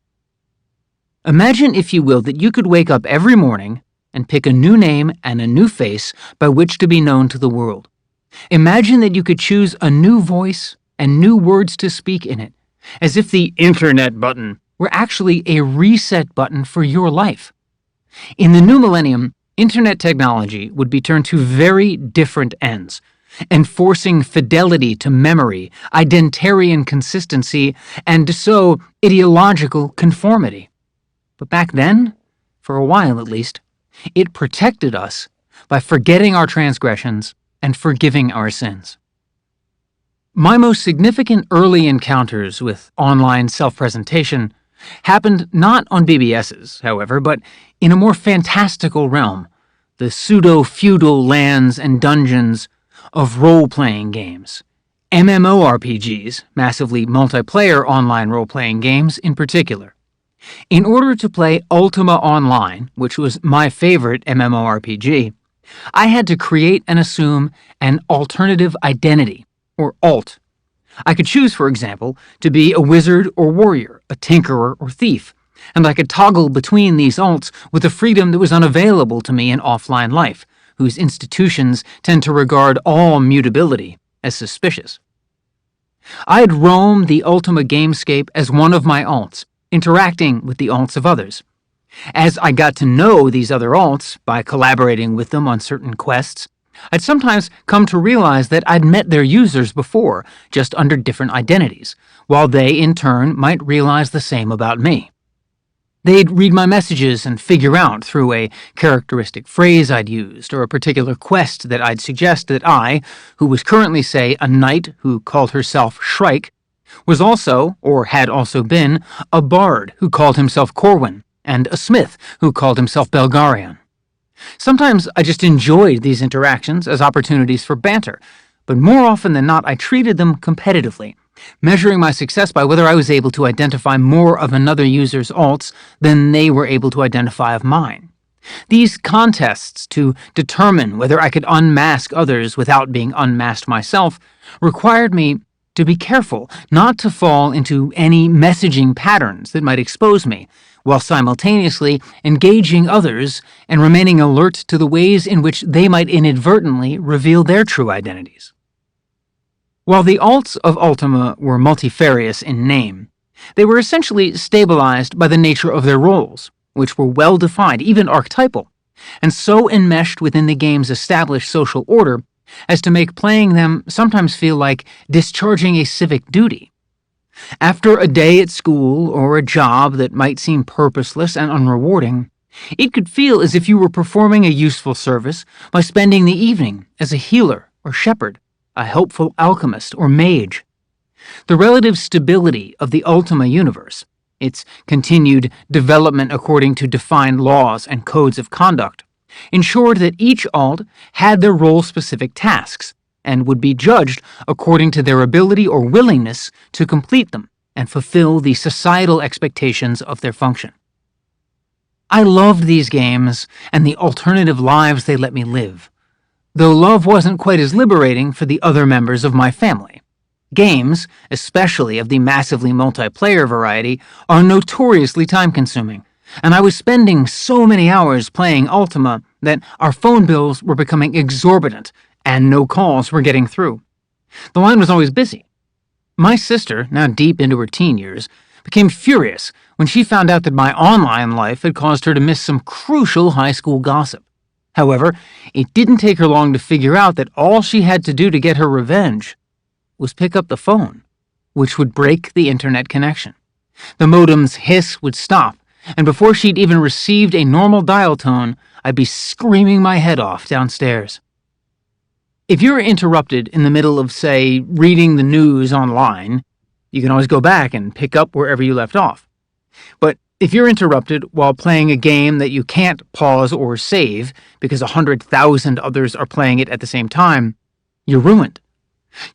Imagine, if you will, that you could wake up every morning and pick a new name and a new face by which to be known to the world. Imagine that you could choose a new voice and new words to speak in it, as if the internet button were actually a reset button for your life. In the new millennium, internet technology would be turned to very different ends, enforcing fidelity to memory, identarian consistency, and so ideological conformity. But back then, for a while at least, it protected us by forgetting our transgressions and forgiving our sins. My most significant early encounters with online self-presentation happened not on BBSs, however, but in a more fantastical realm, the pseudo-feudal lands and dungeons of role-playing games. MMORPGs, massively multiplayer online role-playing games in particular. In order to play Ultima Online, which was my favorite MMORPG, I had to create and assume an alternative identity, or alt. I could choose, for example, to be a wizard or warrior, a tinkerer or thief, and I could toggle between these alts with a freedom that was unavailable to me in offline life, whose institutions tend to regard all mutability as suspicious. I'd roam the Ultima gamescape as one of my alts, interacting with the alts of others. As I got to know these other alts by collaborating with them on certain quests, I'd sometimes come to realize that I'd met their users before, just under different identities, while they, in turn, might realize the same about me. They'd read my messages and figure out through a characteristic phrase I'd used or a particular quest that I'd suggest that I, who was currently, say, a knight who called herself Shrike, was also, or had also been, a bard who called himself Corwin, and a smith who called himself Belgarion. Sometimes I just enjoyed these interactions as opportunities for banter, but more often than not I treated them competitively, measuring my success by whether I was able to identify more of another user's alts than they were able to identify of mine. These contests to determine whether I could unmask others without being unmasked myself required me to be careful not to fall into any messaging patterns that might expose me, while simultaneously engaging others and remaining alert to the ways in which they might inadvertently reveal their true identities. While the alts of Ultima were multifarious in name, they were essentially stabilized by the nature of their roles, which were well-defined, even archetypal, and so enmeshed within the game's established social order as to make playing them sometimes feel like discharging a civic duty. After a day at school or a job that might seem purposeless and unrewarding, it could feel as if you were performing a useful service by spending the evening as a healer or shepherd, a helpful alchemist or mage. The relative stability of the Ultima universe, its continued development according to defined laws and codes of conduct, ensured that each alt had their role-specific tasks, and would be judged according to their ability or willingness to complete them and fulfill the societal expectations of their function. I loved these games and the alternative lives they let me live, though love wasn't quite as liberating for the other members of my family. Games, especially of the massively multiplayer variety, are notoriously time-consuming, and I was spending so many hours playing Ultima that our phone bills were becoming exorbitant and no calls were getting through. The line was always busy. My sister, now deep into her teen years, became furious when she found out that my online life had caused her to miss some crucial high school gossip. However, it didn't take her long to figure out that all she had to do to get her revenge was pick up the phone, which would break the internet connection. The modem's hiss would stop, and before she'd even received a normal dial tone, I'd be screaming my head off downstairs. If you're interrupted in the middle of, say, reading the news online, you can always go back and pick up wherever you left off. But if you're interrupted while playing a game that you can't pause or save because 100,000 others are playing it at the same time, you're ruined.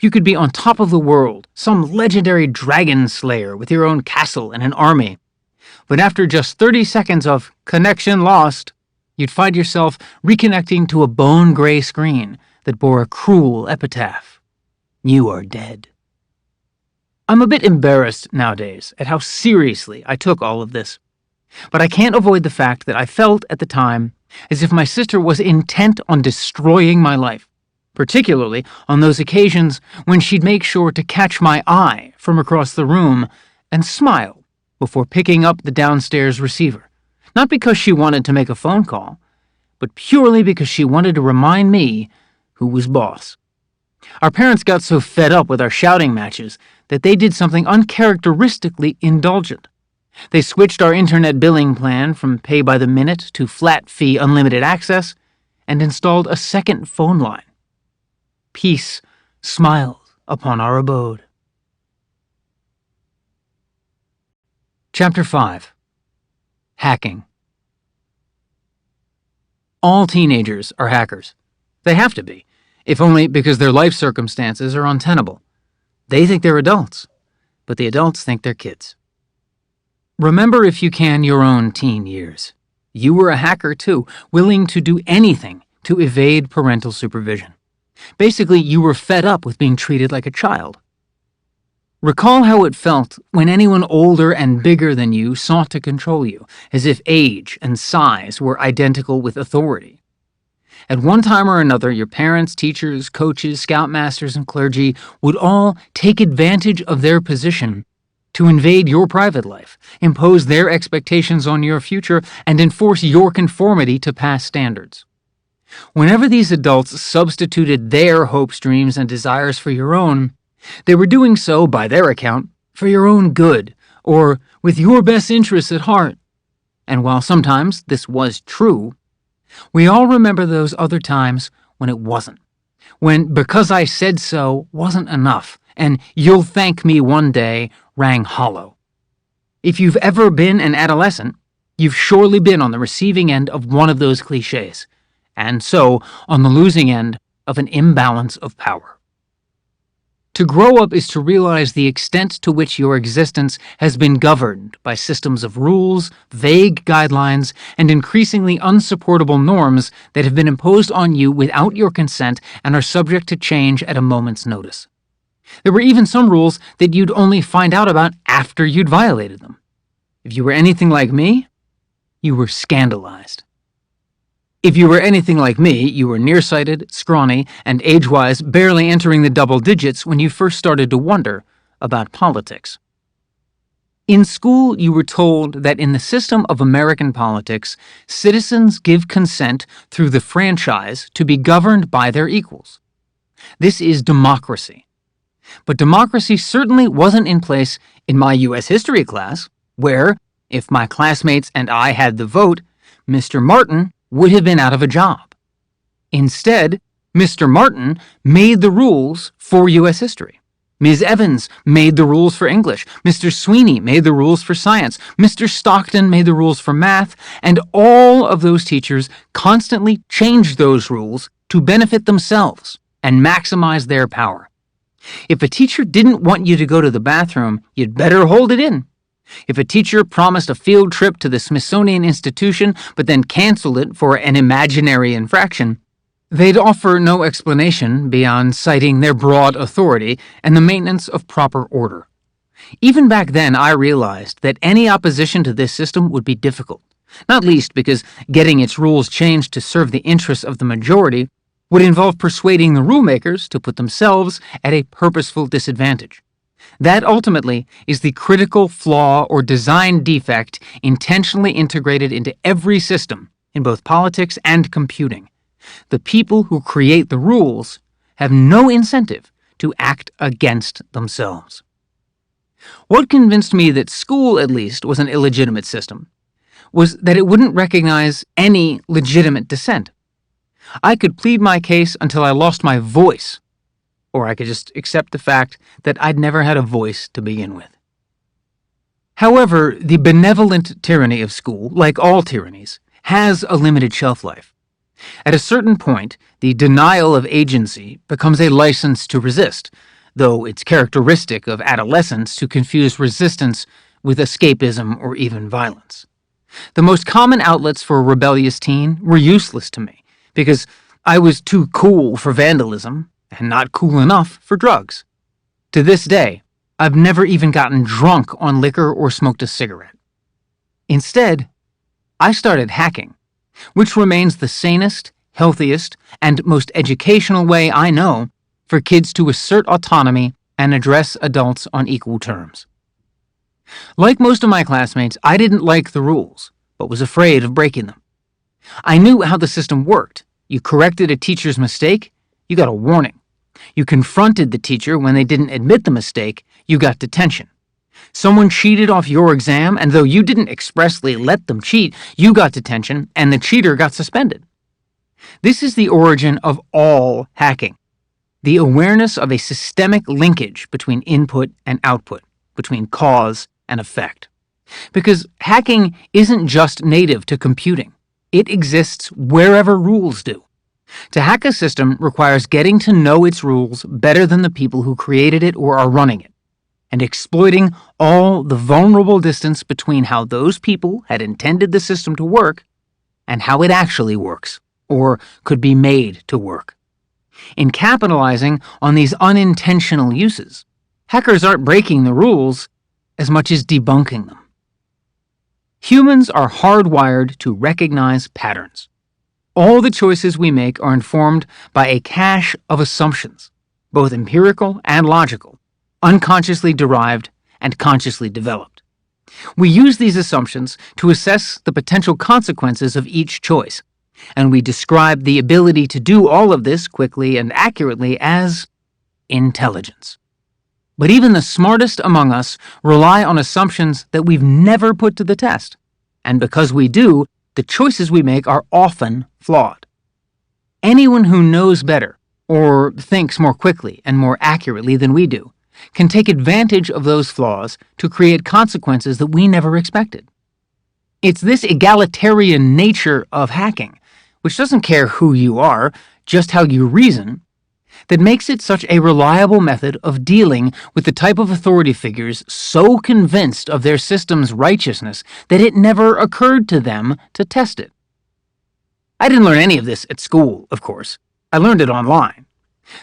You could be on top of the world, some legendary dragon slayer with your own castle and an army. But after just 30 seconds of connection lost, you'd find yourself reconnecting to a bone-gray screen that bore a cruel epitaph. You are dead. I'm a bit embarrassed nowadays at how seriously I took all of this, but I can't avoid the fact that I felt at the time as if my sister was intent on destroying my life, particularly on those occasions when she'd make sure to catch my eye from across the room and smile before picking up the downstairs receiver, not because she wanted to make a phone call, but purely because she wanted to remind me who was boss. Our parents got so fed up with our shouting matches that they did something uncharacteristically indulgent. They switched our internet billing plan from pay by the minute to flat-fee unlimited access and installed a second phone line. Peace, smiles, upon our abode. Chapter 5. Hacking. All teenagers are hackers. They have to be, if only because their life circumstances are untenable. They think they're adults, but the adults think they're kids. Remember, if you can, your own teen years. You were a hacker too, willing to do anything to evade parental supervision. Basically, you were fed up with being treated like a child. Recall how it felt when anyone older and bigger than you sought to control you, as if age and size were identical with authority. At one time or another, your parents, teachers, coaches, scoutmasters, and clergy would all take advantage of their position to invade your private life, impose their expectations on your future, and enforce your conformity to past standards. Whenever these adults substituted their hopes, dreams, and desires for your own, they were doing so, by their account, for your own good, or with your best interests at heart. And while sometimes this was true, we all remember those other times when it wasn't. When "because I said so" wasn't enough, and "you'll thank me one day" rang hollow. If you've ever been an adolescent, you've surely been on the receiving end of one of those cliches, and so on the losing end of an imbalance of power. To grow up is to realize the extent to which your existence has been governed by systems of rules, vague guidelines, and increasingly unsupportable norms that have been imposed on you without your consent and are subject to change at a moment's notice. There were even some rules that you'd only find out about after you'd violated them. If you were anything like me, you were scandalized. If you were anything like me, you were nearsighted, scrawny, and age-wise barely entering the double digits when you first started to wonder about politics. In school, you were told that in the system of American politics, citizens give consent through the franchise to be governed by their equals. This is democracy. But democracy certainly wasn't in place in my U.S. history class, where, if my classmates and I had the vote, Mr. Martin would have been out of a job. Instead, Mr. Martin made the rules for U.S. history. Ms. Evans made the rules for English. Mr. Sweeney made the rules for science. Mr. Stockton made the rules for math. And all of those teachers constantly changed those rules to benefit themselves and maximize their power. If a teacher didn't want you to go to the bathroom, you'd better hold it in. If a teacher promised a field trip to the Smithsonian Institution but then canceled it for an imaginary infraction, they'd offer no explanation beyond citing their broad authority and the maintenance of proper order. Even back then, I realized that any opposition to this system would be difficult, not least because getting its rules changed to serve the interests of the majority would involve persuading the rulemakers to put themselves at a purposeful disadvantage. That ultimately is the critical flaw or design defect intentionally integrated into every system in both politics and computing. The people who create the rules have no incentive to act against themselves. What convinced me that school, at least, was an illegitimate system was that it wouldn't recognize any legitimate dissent. I could plead my case until I lost my voice, or I could just accept the fact that I'd never had a voice to begin with. However, the benevolent tyranny of school, like all tyrannies, has a limited shelf life. At a certain point, the denial of agency becomes a license to resist, though it's characteristic of adolescence to confuse resistance with escapism or even violence. The most common outlets for a rebellious teen were useless to me, because I was too cool for vandalism and not cool enough for drugs. To this day, I've never even gotten drunk on liquor or smoked a cigarette. Instead, I started hacking, which remains the sanest, healthiest, and most educational way I know for kids to assert autonomy and address adults on equal terms. Like most of my classmates, I didn't like the rules, but was afraid of breaking them. I knew how the system worked. You corrected a teacher's mistake, you got a warning. You confronted the teacher when they didn't admit the mistake, you got detention. Someone cheated off your exam, and though you didn't expressly let them cheat, you got detention, and the cheater got suspended. This is the origin of all hacking. the awareness of a systemic linkage between input and output, between cause and effect. Because hacking isn't just native to computing. It exists wherever rules do. To hack a system requires getting to know its rules better than the people who created it or are running it, and exploiting all the vulnerable distance between how those people had intended the system to work and how it actually works, or could be made to work. In capitalizing on these unintentional uses, hackers aren't breaking the rules as much as debunking them. Humans are hardwired to recognize patterns. All the choices we make are informed by a cache of assumptions, both empirical and logical, unconsciously derived and consciously developed. We use these assumptions to assess the potential consequences of each choice, and we describe the ability to do all of this quickly and accurately as intelligence. But even the smartest among us rely on assumptions that we've never put to the test, and because we do, the choices we make are often flawed. Anyone who knows better, or thinks more quickly and more accurately than we do, can take advantage of those flaws to create consequences that we never expected. It's this egalitarian nature of hacking, which doesn't care who you are, just how you reason, that makes it such a reliable method of dealing with the type of authority figures so convinced of their system's righteousness that it never occurred to them to test it. I didn't learn any of this at school, of course. I learned it online.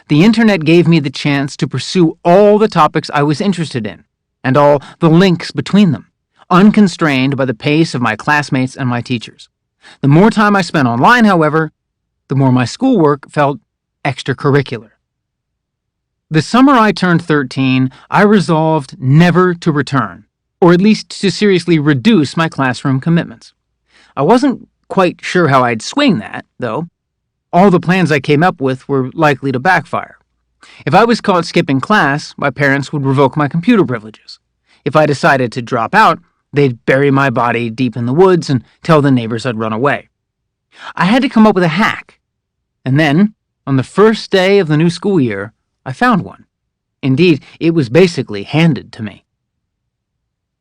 The internet gave me the chance to pursue all the topics I was interested in, and all the links between them, unconstrained by the pace of my classmates and my teachers. The more time I spent online, however, the more my schoolwork felt extracurricular. The summer I turned 13, I resolved never to return, or at least to seriously reduce my classroom commitments. I wasn't quite sure how I'd swing that, though. All the plans I came up with were likely to backfire. If I was caught skipping class, my parents would revoke my computer privileges. If I decided to drop out, they'd bury my body deep in the woods and tell the neighbors I'd run away. I had to come up with a hack. And then, on the first day of the new school year, I found one. Indeed, it was basically handed to me.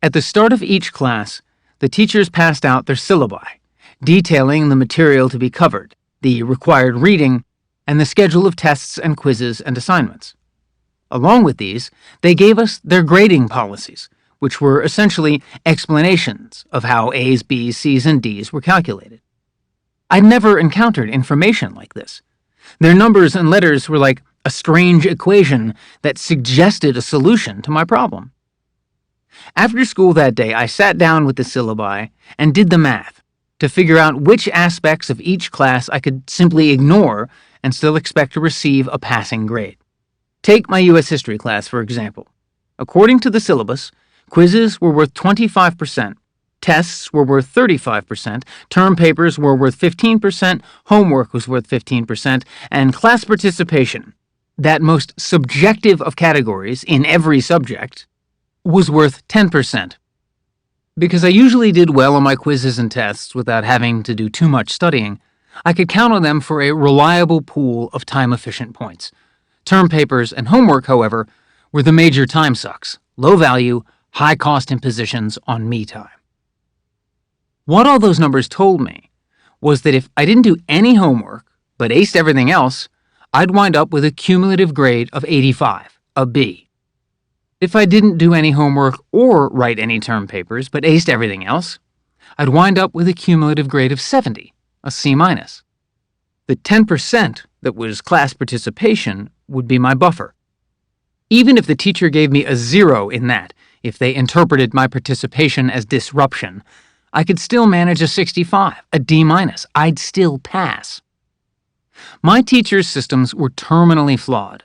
At the start of each class, the teachers passed out their syllabi, detailing the material to be covered, the required reading, and the schedule of tests and quizzes and assignments. Along with these, they gave us their grading policies, which were essentially explanations of how A's, B's, C's, and D's were calculated. I'd never encountered information like this. Their numbers and letters were like a strange equation that suggested a solution to my problem. After school that day, I sat down with the syllabi and did the math to figure out which aspects of each class I could simply ignore and still expect to receive a passing grade. Take my U.S. history class, for example. According to the syllabus, quizzes were worth 25%, tests were worth 35%, term papers were worth 15%, homework was worth 15%, and class participation, that most subjective of categories in every subject, was worth 10%. Because I usually did well on my quizzes and tests without having to do too much studying, I could count on them for a reliable pool of time-efficient points. Term papers and homework, however, were the major time sucks, low-value, high-cost impositions on me time. What all those numbers told me was that if I didn't do any homework, but aced everything else, I'd wind up with a cumulative grade of 85, a B. If I didn't do any homework or write any term papers, but aced everything else, I'd wind up with a cumulative grade of 70, a C-. The 10% that was class participation would be my buffer. Even if the teacher gave me a 0 in that, if they interpreted my participation as disruption, I could still manage a 65, a D-. I'd still pass. My teachers' systems were terminally flawed.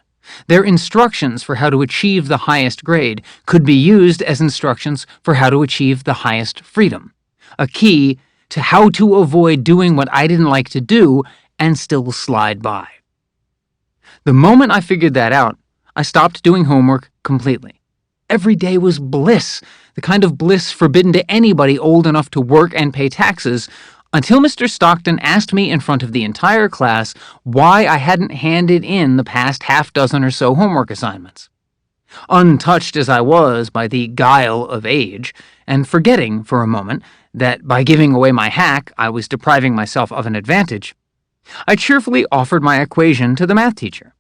Their instructions for how to achieve the highest grade could be used as instructions for how to achieve the highest freedom, a key to how to avoid doing what I didn't like to do and still slide by. The moment I figured that out, I stopped doing homework completely. Every day was bliss, the kind of bliss forbidden to anybody old enough to work and pay taxes until Mr. Stockton asked me in front of the entire class why I hadn't handed in the past half dozen or so homework assignments. Untouched as I was by the guile of age, and forgetting for a moment that by giving away my hack I was depriving myself of an advantage, I cheerfully offered my equation to the math teacher.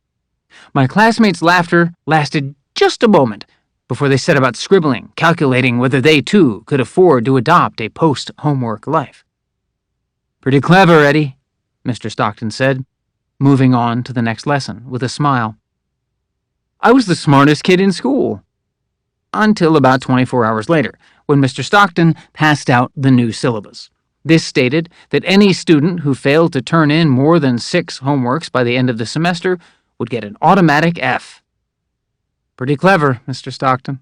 My classmates' laughter lasted just a moment before they set about scribbling, calculating whether they too could afford to adopt a post-homework life. "Pretty clever, Eddie," Mr. Stockton said, moving on to the next lesson with a smile. I was the smartest kid in school. Until about 24 hours later, when Mr. Stockton passed out the new syllabus. This stated that any student who failed to turn in more than 6 homeworks by the end of the semester would get an automatic F. Pretty clever, Mr. Stockton.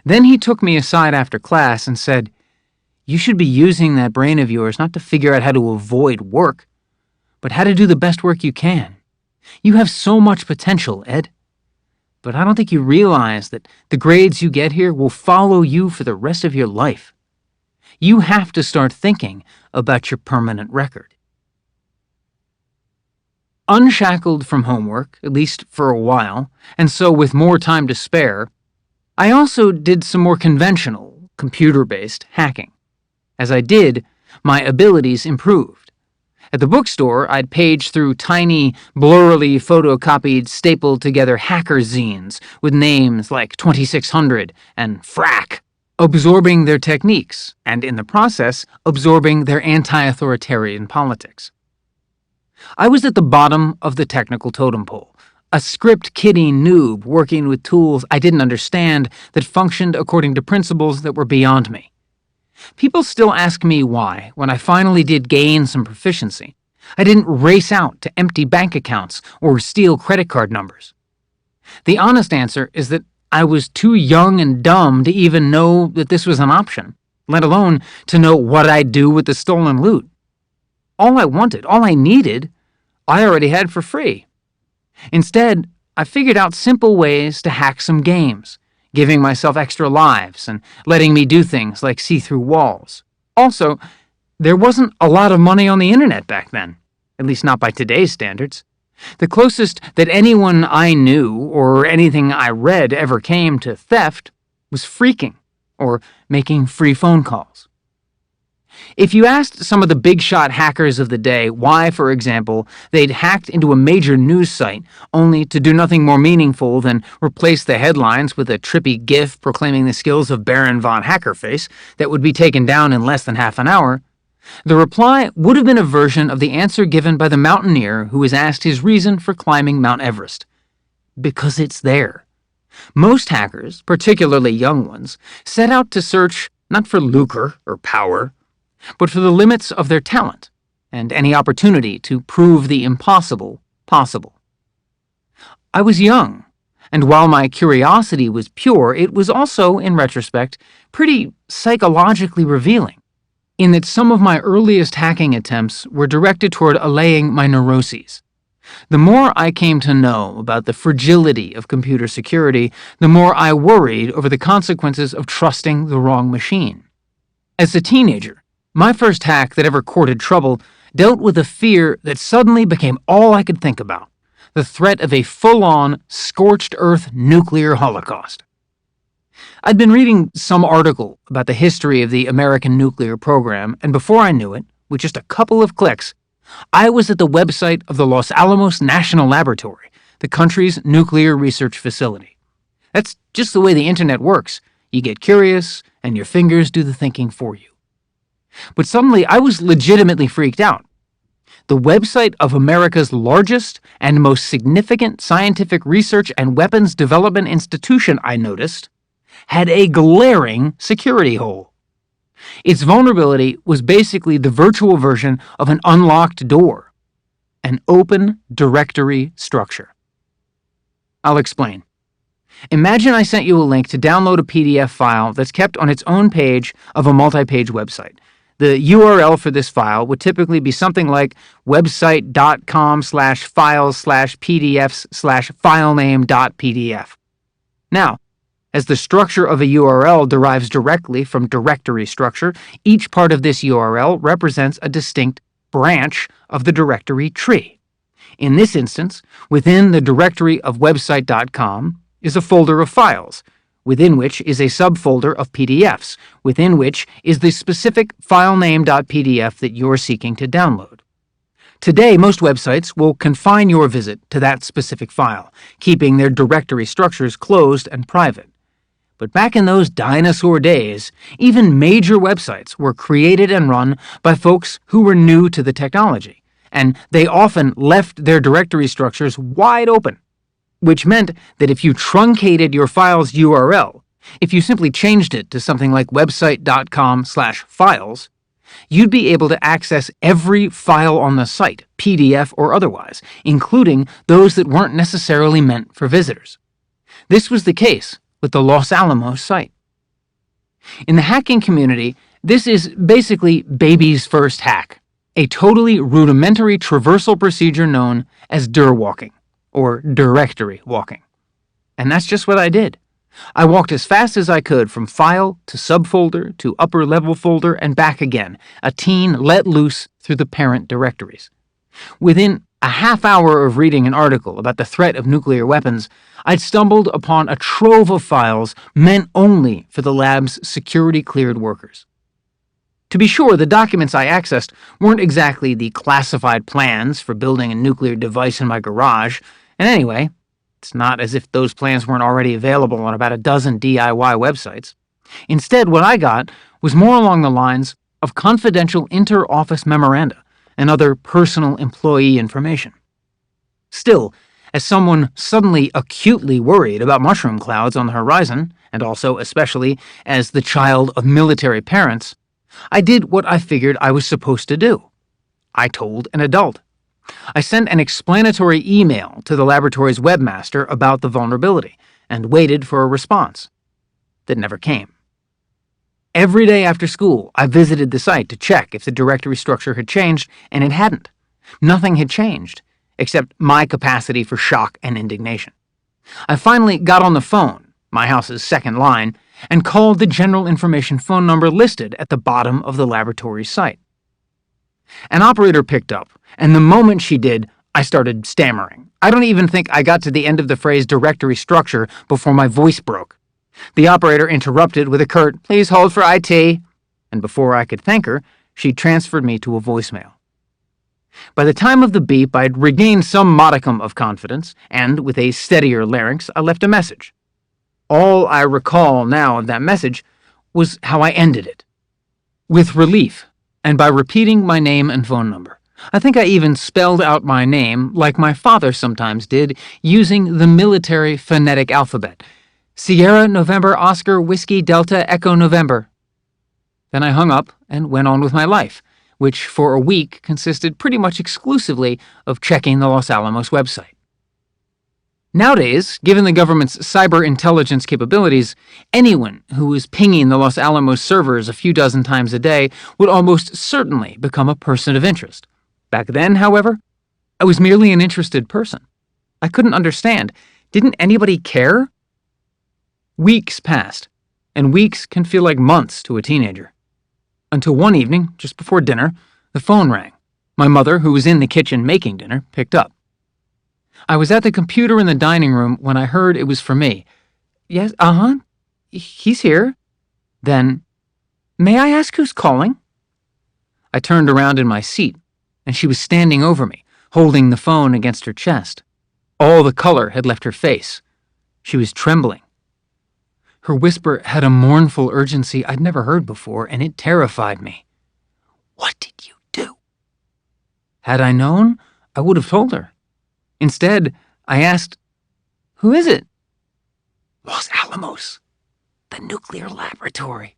Then he took me aside after class and said, "You should be using that brain of yours not to figure out how to avoid work, but how to do the best work you can. You have so much potential, Ed. But I don't think you realize that the grades you get here will follow you for the rest of your life. You have to start thinking about your permanent record." Unshackled from homework, at least for a while, and so with more time to spare, I also did some more conventional, computer-based hacking. As I did, my abilities improved. At the bookstore, I'd page through tiny, blurrily photocopied, stapled-together hacker zines with names like 2600 and Frack, absorbing their techniques, and in the process, absorbing their anti-authoritarian politics. I was at the bottom of the technical totem pole, a script-kidding noob working with tools I didn't understand that functioned according to principles that were beyond me. People still ask me why, when I finally did gain some proficiency, I didn't race out to empty bank accounts or steal credit card numbers. The honest answer is that I was too young and dumb to even know that this was an option, let alone to know what I'd do with the stolen loot. All I wanted, all I needed, I already had for free. Instead, I figured out simple ways to hack some games, giving myself extra lives and letting me do things like see through walls. Also, there wasn't a lot of money on the internet back then, at least not by today's standards. The closest that anyone I knew or anything I read ever came to theft was phreaking, or making free phone calls. If you asked some of the big-shot hackers of the day why, for example, they'd hacked into a major news site only to do nothing more meaningful than replace the headlines with a trippy GIF proclaiming the skills of Baron von Hackerface that would be taken down in less than half an hour, the reply would have been a version of the answer given by the mountaineer who was asked his reason for climbing Mount Everest. Because it's there. Most hackers, particularly young ones, set out to search not for lucre or power, but for the limits of their talent and any opportunity to prove the impossible possible. I was young, and while my curiosity was pure, it was also, in retrospect, pretty psychologically revealing, in that some of my earliest hacking attempts were directed toward allaying my neuroses. The more I came to know about the fragility of computer security, the more I worried over the consequences of trusting the wrong machine. As a teenager, my first hack that ever courted trouble dealt with a fear that suddenly became all I could think about, the threat of a full-on, scorched-earth nuclear holocaust. I'd been reading some article about the history of the American nuclear program, and before I knew it, with just a couple of clicks, I was at the website of the Los Alamos National Laboratory, the country's nuclear research facility. That's just the way the internet works. You get curious, and your fingers do the thinking for you. But suddenly, I was legitimately freaked out. The website of America's largest and most significant scientific research and weapons development institution, I noticed, had a glaring security hole. Its vulnerability was basically the virtual version of an unlocked door, an open directory structure. I'll explain. Imagine I sent you a link to download a PDF file that's kept on its own page of a multi-page website. The URL for this file would typically be something like website.com/files/pdfs/filename.pdf. Now, As the structure of a URL derives directly from directory structure, each part of this URL represents a distinct branch of the directory tree. In this instance, within the directory of website.com is a folder of files, within which is a subfolder of PDFs, within which is the specific filename.pdf that you're seeking to download. Today, most websites will confine your visit to that specific file, keeping their directory structures closed and private. But back in those dinosaur days, even major websites were created and run by folks who were new to the technology, and they often left their directory structures wide open, which meant that if you truncated your file's URL, if you simply changed it to something like website.com/files, you'd be able to access every file on the site, PDF or otherwise, including those that weren't necessarily meant for visitors. This was the case with the Los Alamos site. In the hacking community, this is basically baby's first hack, a totally rudimentary traversal procedure known as dir walking, or directory walking. And that's just what I did. I walked as fast as I could from file to subfolder to upper level folder and back again, a teen let loose through the parent directories. Within a half hour of reading an article about the threat of nuclear weapons, I'd stumbled upon a trove of files meant only for the lab's security-cleared workers. To be sure, the documents I accessed weren't exactly the classified plans for building a nuclear device in my garage, and anyway, it's not as if those plans weren't already available on about a dozen DIY websites. Instead, what I got was more along the lines of confidential inter-office memoranda and other personal employee information. Still, as someone suddenly acutely worried about mushroom clouds on the horizon, and also especially as the child of military parents, I did what I figured I was supposed to do. I told an adult. I sent an explanatory email to the laboratory's webmaster about the vulnerability and waited for a response that never came. Every day after school, I visited the site to check if the directory structure had changed, and it hadn't. Nothing had changed, except my capacity for shock and indignation. I finally got on the phone, my house's second line, and called the general information phone number listed at the bottom of the laboratory's site. An operator picked up, and the moment she did, I started stammering. I don't even think I got to the end of the phrase directory structure before my voice broke. The operator interrupted with a curt, "Please hold for IT," and before I could thank her, she transferred me to a voicemail. By the time of the beep, I'd regained some modicum of confidence, and with a steadier larynx, I left a message. All I recall now of that message was how I ended it. With relief, and by repeating my name and phone number. I think I even spelled out my name, like my father sometimes did, using the military phonetic alphabet. Sierra November Oscar Whiskey Delta Echo November. Then I hung up and went on with my life, which for a week consisted pretty much exclusively of checking the Los Alamos website. Nowadays, given the government's cyber intelligence capabilities, anyone who was pinging the Los Alamos servers a few dozen times a day would almost certainly become a person of interest. Back then, however, I was merely an interested person. I couldn't understand. Didn't anybody care? Weeks passed, and weeks can feel like months to a teenager. Until one evening, just before dinner, the phone rang. My mother, who was in the kitchen making dinner, picked up. I was at the computer in the dining room when I heard it was for me. "Yes, he's here." Then, "May I ask who's calling?" I turned around in my seat, and she was standing over me, holding the phone against her chest. All the color had left her face. She was trembling. Her whisper had a mournful urgency I'd never heard before, and it terrified me. "What did you do?" Had I known, I would have told her. Instead, I asked, "Who is it?" "Los Alamos, the nuclear laboratory."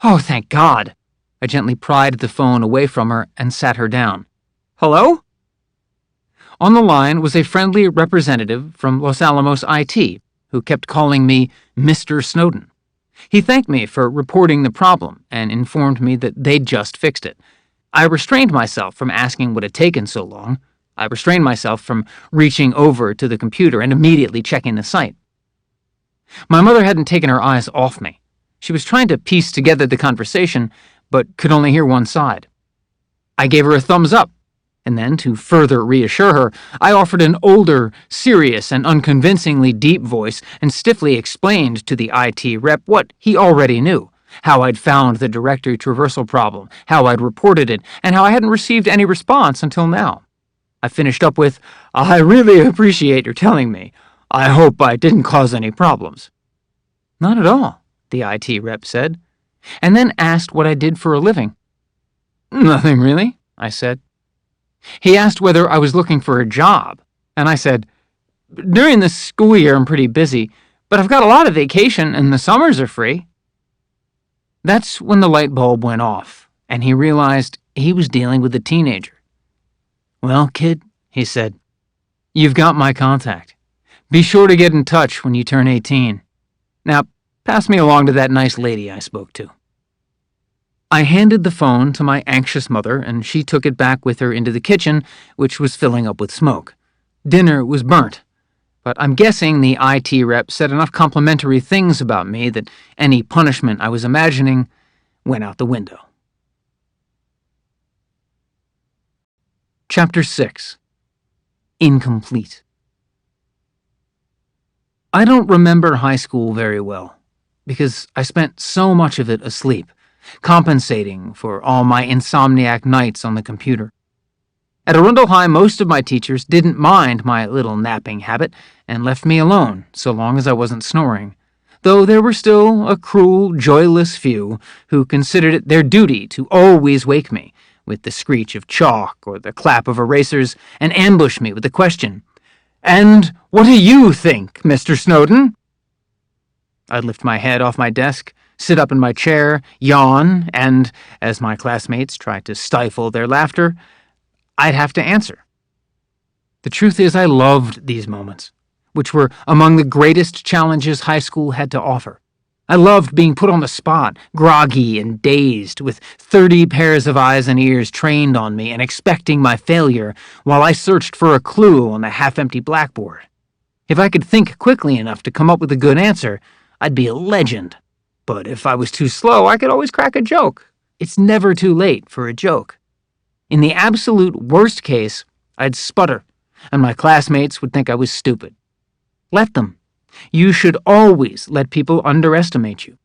"Oh, thank God." I gently pried the phone away from her and sat her down. "Hello?" On the line was a friendly representative from Los Alamos IT, who kept calling me Mr. Snowden. He thanked me for reporting the problem and informed me that they'd just fixed it. I restrained myself from asking what had taken so long. I restrained myself from reaching over to the computer and immediately checking the site. My mother hadn't taken her eyes off me. She was trying to piece together the conversation, but could only hear one side. I gave her a thumbs up, and then, to further reassure her, I offered an older, serious, and unconvincingly deep voice and stiffly explained to the IT rep what he already knew: how I'd found the directory traversal problem, how I'd reported it, and how I hadn't received any response until now. I finished up with, "I really appreciate your telling me. I hope I didn't cause any problems." "Not at all," the IT rep said, and then asked what I did for a living. "Nothing really," I said. He asked whether I was looking for a job, and I said, "During the school year I'm pretty busy, but I've got a lot of vacation and the summers are free." That's when the light bulb went off, and he realized he was dealing with a teenager. "Well, kid," he said, "you've got my contact. Be sure to get in touch when you turn 18. Now, pass me along to that nice lady I spoke to." I handed the phone to my anxious mother, and she took it back with her into the kitchen, which was filling up with smoke. Dinner was burnt, but I'm guessing the IT rep said enough complimentary things about me that any punishment I was imagining went out the window. Chapter 6. Incomplete. I don't remember high school very well, because I spent so much of it asleep, compensating for all my insomniac nights on the computer. At Arundel High, most of my teachers didn't mind my little napping habit and left me alone so long as I wasn't snoring, though there were still a cruel, joyless few who considered it their duty to always wake me with the screech of chalk or the clap of erasers and ambush me with the question, "And what do you think, Mr. Snowden?" I'd lift my head off my desk, sit up in my chair, yawn, and, as my classmates tried to stifle their laughter, I'd have to answer. The truth is, I loved these moments, which were among the greatest challenges high school had to offer. I loved being put on the spot, groggy and dazed, with 30 pairs of eyes and ears trained on me and expecting my failure while I searched for a clue on the half-empty blackboard. If I could think quickly enough to come up with a good answer, I'd be a legend. But if I was too slow, I could always crack a joke. It's never too late for a joke. In the absolute worst case, I'd sputter, and my classmates would think I was stupid. Let them. You should always let people underestimate you,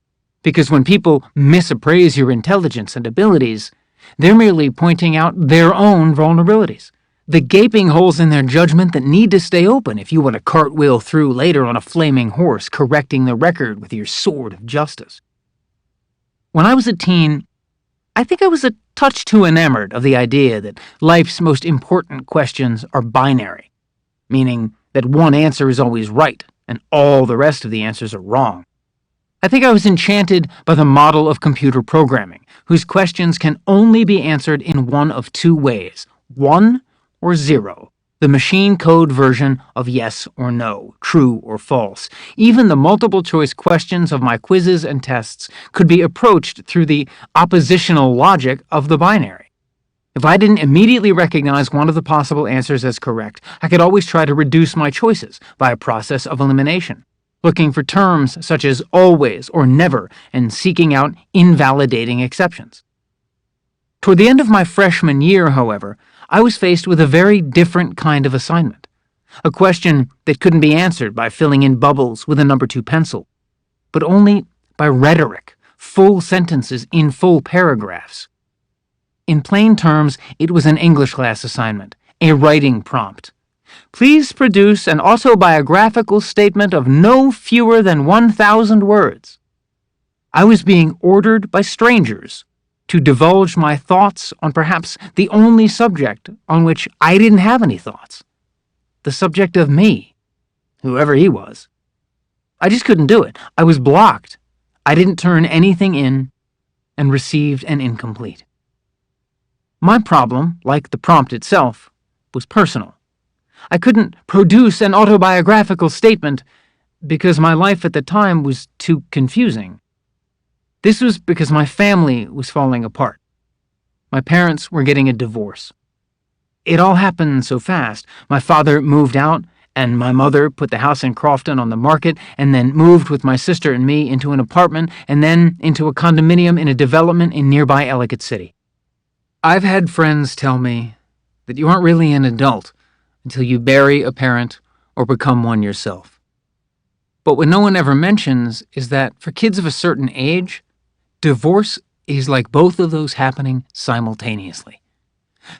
because when people misappraise your intelligence and abilities, they're merely pointing out their own vulnerabilities, the gaping holes in their judgment that need to stay open if you want to cartwheel through later on a flaming horse, correcting the record with your sword of justice. When I was a teen, I think I was a touch too enamored of the idea that life's most important questions are binary, meaning that one answer is always right and all the rest of the answers are wrong. I think I was enchanted by the model of computer programming, whose questions can only be answered in one of two ways: 1 or 0, the machine code version of yes or no, true or false. Even the multiple-choice questions of my quizzes and tests could be approached through the oppositional logic of the binary. If I didn't immediately recognize one of the possible answers as correct, I could always try to reduce my choices by a process of elimination, looking for terms such as always or never and seeking out invalidating exceptions. Toward the end of my freshman year, however, I was faced with a very different kind of assignment, a question that couldn't be answered by filling in bubbles with a number 2 pencil, but only by rhetoric, full sentences in full paragraphs. In plain terms, it was an English class assignment, a writing prompt. Please produce an autobiographical statement of no fewer than 1,000 words. I was being ordered by strangers to divulge my thoughts on perhaps the only subject on which I didn't have any thoughts. The subject of me, whoever he was. I just couldn't do it. I was blocked. I didn't turn anything in and received an incomplete. My problem, like the prompt itself, was personal. I couldn't produce an autobiographical statement because my life at the time was too confusing. This was because my family was falling apart. My parents were getting a divorce. It all happened so fast. My father moved out, And my mother put the house in Crofton on the market and then moved with my sister and me into an apartment and then into a condominium in a development in nearby Ellicott City. I've had friends tell me that you aren't really an adult until you bury a parent or become one yourself. But what no one ever mentions is that for kids of a certain age, divorce is like both of those happening simultaneously.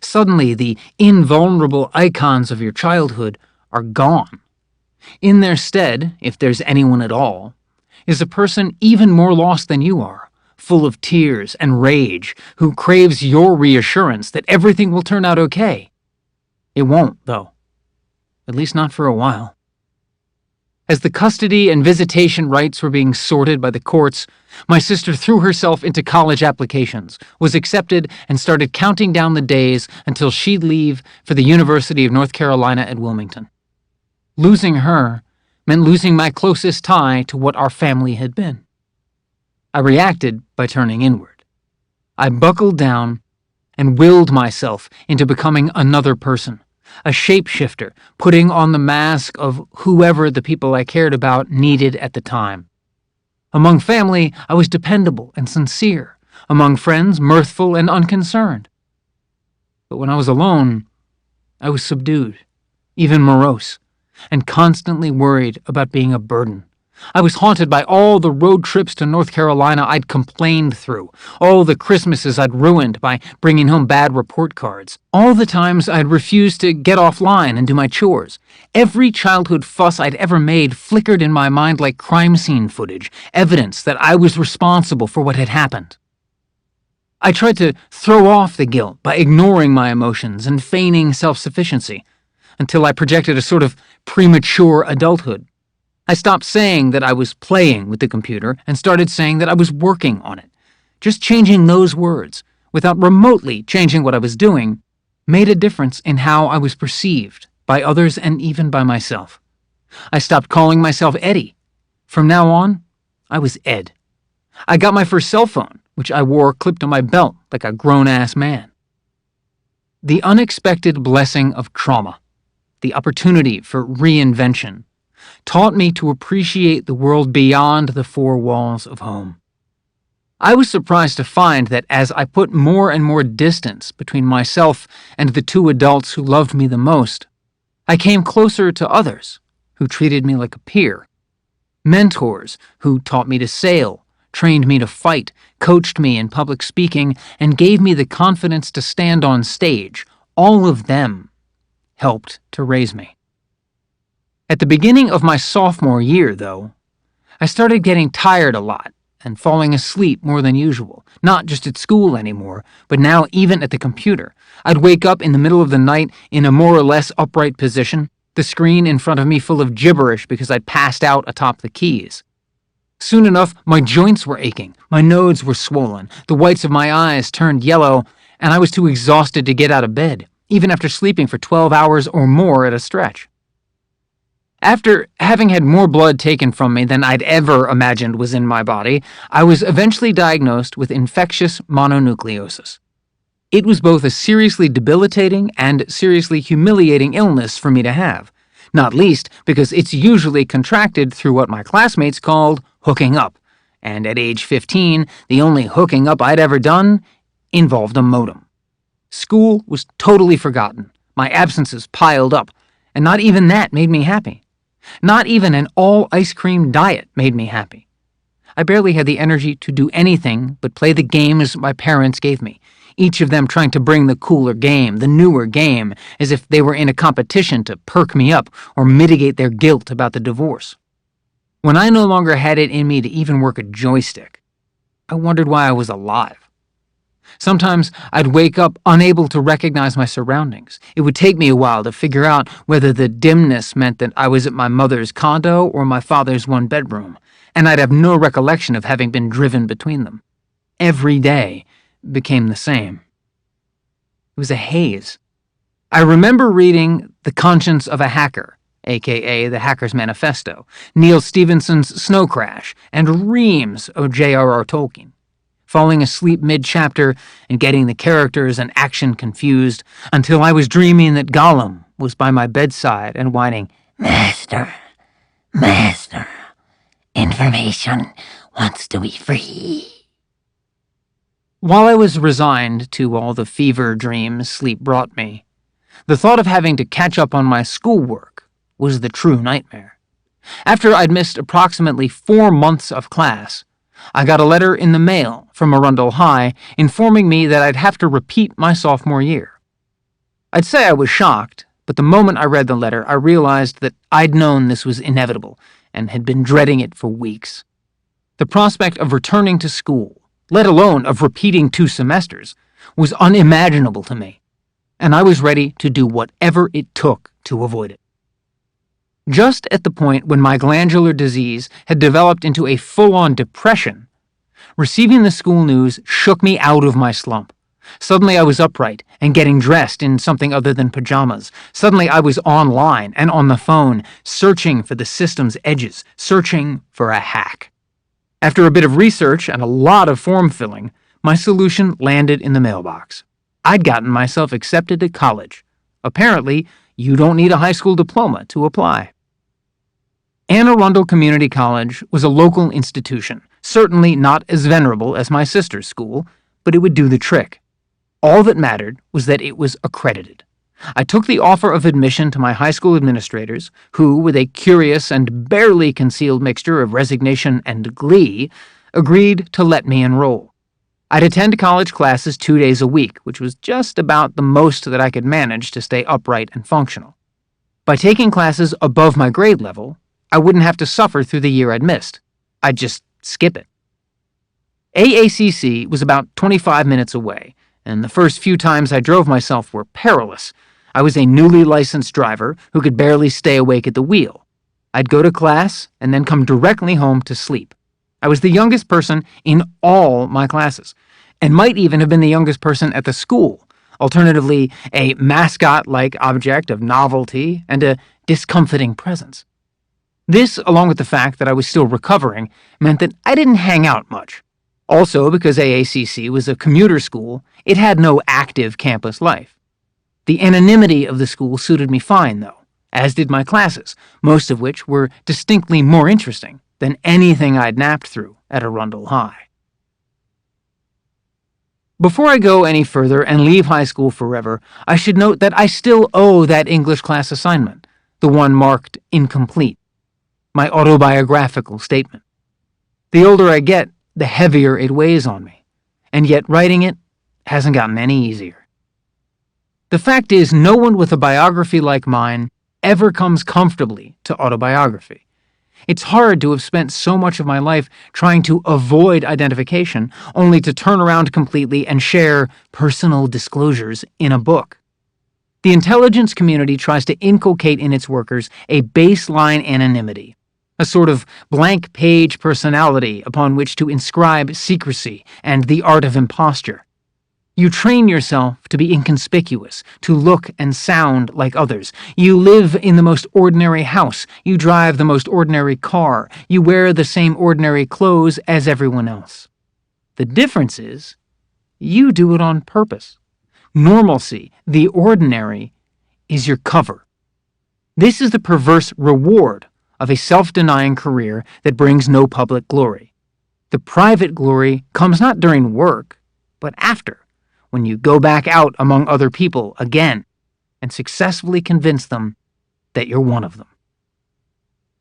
Suddenly, the invulnerable icons of your childhood are gone. In their stead, if there's anyone at all, is a person even more lost than you are, full of tears and rage, who craves your reassurance that everything will turn out okay. It won't, though. At least not for a while. As the custody and visitation rights were being sorted by the courts, my sister threw herself into college applications, was accepted, and started counting down the days until she'd leave for the University of North Carolina at Wilmington. Losing her meant losing my closest tie to what our family had been. I reacted by turning inward. I buckled down and willed myself into becoming another person, a shapeshifter, putting on the mask of whoever the people I cared about needed at the time. Among family, I was dependable and sincere. Among friends, mirthful and unconcerned. But when I was alone, I was subdued, even morose, and constantly worried about being a burden. I was haunted by all the road trips to North Carolina I'd complained through, all the Christmases I'd ruined by bringing home bad report cards, all the times I'd refused to get offline and do my chores. Every childhood fuss I'd ever made flickered in my mind like crime scene footage, evidence that I was responsible for what had happened. I tried to throw off the guilt by ignoring my emotions and feigning self-sufficiency, until I projected a sort of premature adulthood. I stopped saying that I was playing with the computer and started saying that I was working on it. Just changing those words, without remotely changing what I was doing, made a difference in how I was perceived by others and even by myself. I stopped calling myself Eddie. From now on, I was Ed. I got my first cell phone, which I wore clipped on my belt like a grown-ass man. The unexpected blessing of trauma, the opportunity for reinvention, taught me to appreciate the world beyond the four walls of home. I was surprised to find that as I put more and more distance between myself and the two adults who loved me the most, I came closer to others who treated me like a peer. Mentors who taught me to sail, trained me to fight, coached me in public speaking, and gave me the confidence to stand on stage. All of them helped to raise me. At the beginning of my sophomore year, though, I started getting tired a lot and falling asleep more than usual, not just at school anymore, but now even at the computer. I'd wake up in the middle of the night in a more or less upright position, the screen in front of me full of gibberish because I'd passed out atop the keys. Soon enough, my joints were aching, my nodes were swollen, the whites of my eyes turned yellow, and I was too exhausted to get out of bed, even after sleeping for 12 hours or more at a stretch. After having had more blood taken from me than I'd ever imagined was in my body, I was eventually diagnosed with infectious mononucleosis. It was both a seriously debilitating and seriously humiliating illness for me to have, not least because it's usually contracted through what my classmates called hooking up, and at age 15, the only hooking up I'd ever done involved a modem. School was totally forgotten, my absences piled up, and not even that made me happy. Not even an all-ice-cream diet made me happy. I barely had the energy to do anything but play the games my parents gave me, each of them trying to bring the cooler game, the newer game, as if they were in a competition to perk me up or mitigate their guilt about the divorce. When I no longer had it in me to even work a joystick, I wondered why I was alive. Sometimes I'd wake up unable to recognize my surroundings. It would take me a while to figure out whether the dimness meant that I was at my mother's condo or my father's one-bedroom, and I'd have no recollection of having been driven between them. Every day became the same. It was a haze. I remember reading The Conscience of a Hacker, aka The Hacker's Manifesto, Neil Stephenson's Snow Crash, and reams of J.R.R. Tolkien. Falling asleep mid-chapter and getting the characters and action confused until I was dreaming that Gollum was by my bedside and whining, Master, Master, information wants to be free. While I was resigned to all the fever dreams sleep brought me, the thought of having to catch up on my schoolwork was the true nightmare. After I'd missed approximately 4 months of class, I got a letter in the mail from Arundel High informing me that I'd have to repeat my sophomore year. I'd say I was shocked, but the moment I read the letter, I realized that I'd known this was inevitable and had been dreading it for weeks. The prospect of returning to school, let alone of repeating 2 semesters, was unimaginable to me, and I was ready to do whatever it took to avoid it. Just at the point when my glandular disease had developed into a full-on depression, receiving the school news shook me out of my slump. Suddenly I was upright and getting dressed in something other than pajamas. Suddenly I was online and on the phone, searching for the system's edges, searching for a hack. After a bit of research and a lot of form filling, my solution landed in the mailbox. I'd gotten myself accepted to college. Apparently, you don't need a high school diploma to apply. Anne Arundel Community College was a local institution, certainly not as venerable as my sister's school, but it would do the trick. All that mattered was that it was accredited. I took the offer of admission to my high school administrators, who, with a curious and barely concealed mixture of resignation and glee, agreed to let me enroll. I'd attend college classes 2 days a week, which was just about the most that I could manage to stay upright and functional. By taking classes above my grade level, I wouldn't have to suffer through the year I'd missed. I'd just skip it. AACC was about 25 minutes away, and the first few times I drove myself were perilous. I was a newly licensed driver who could barely stay awake at the wheel. I'd go to class and then come directly home to sleep. I was the youngest person in all my classes, and might even have been the youngest person at the school, alternatively a mascot-like object of novelty and a discomfiting presence. This, along with the fact that I was still recovering, meant that I didn't hang out much. Also, because AACC was a commuter school, it had no active campus life. The anonymity of the school suited me fine, though, as did my classes, most of which were distinctly more interesting than anything I'd napped through at Arundel High. Before I go any further and leave high school forever, I should note that I still owe that English class assignment, the one marked incomplete. My autobiographical statement. The older I get, the heavier it weighs on me, and yet writing it hasn't gotten any easier. The fact is, no one with a biography like mine ever comes comfortably to autobiography. It's hard to have spent so much of my life trying to avoid identification, only to turn around completely and share personal disclosures in a book. The intelligence community tries to inculcate in its workers a baseline anonymity, a sort of blank page personality upon which to inscribe secrecy and the art of imposture. You train yourself to be inconspicuous, to look and sound like others. You live in the most ordinary house. You drive the most ordinary car. You wear the same ordinary clothes as everyone else. The difference is, you do it on purpose. Normalcy, the ordinary, is your cover. This is the perverse reward of a self-denying career that brings no public glory. The private glory comes not during work, but after, when you go back out among other people again and successfully convince them that you're one of them.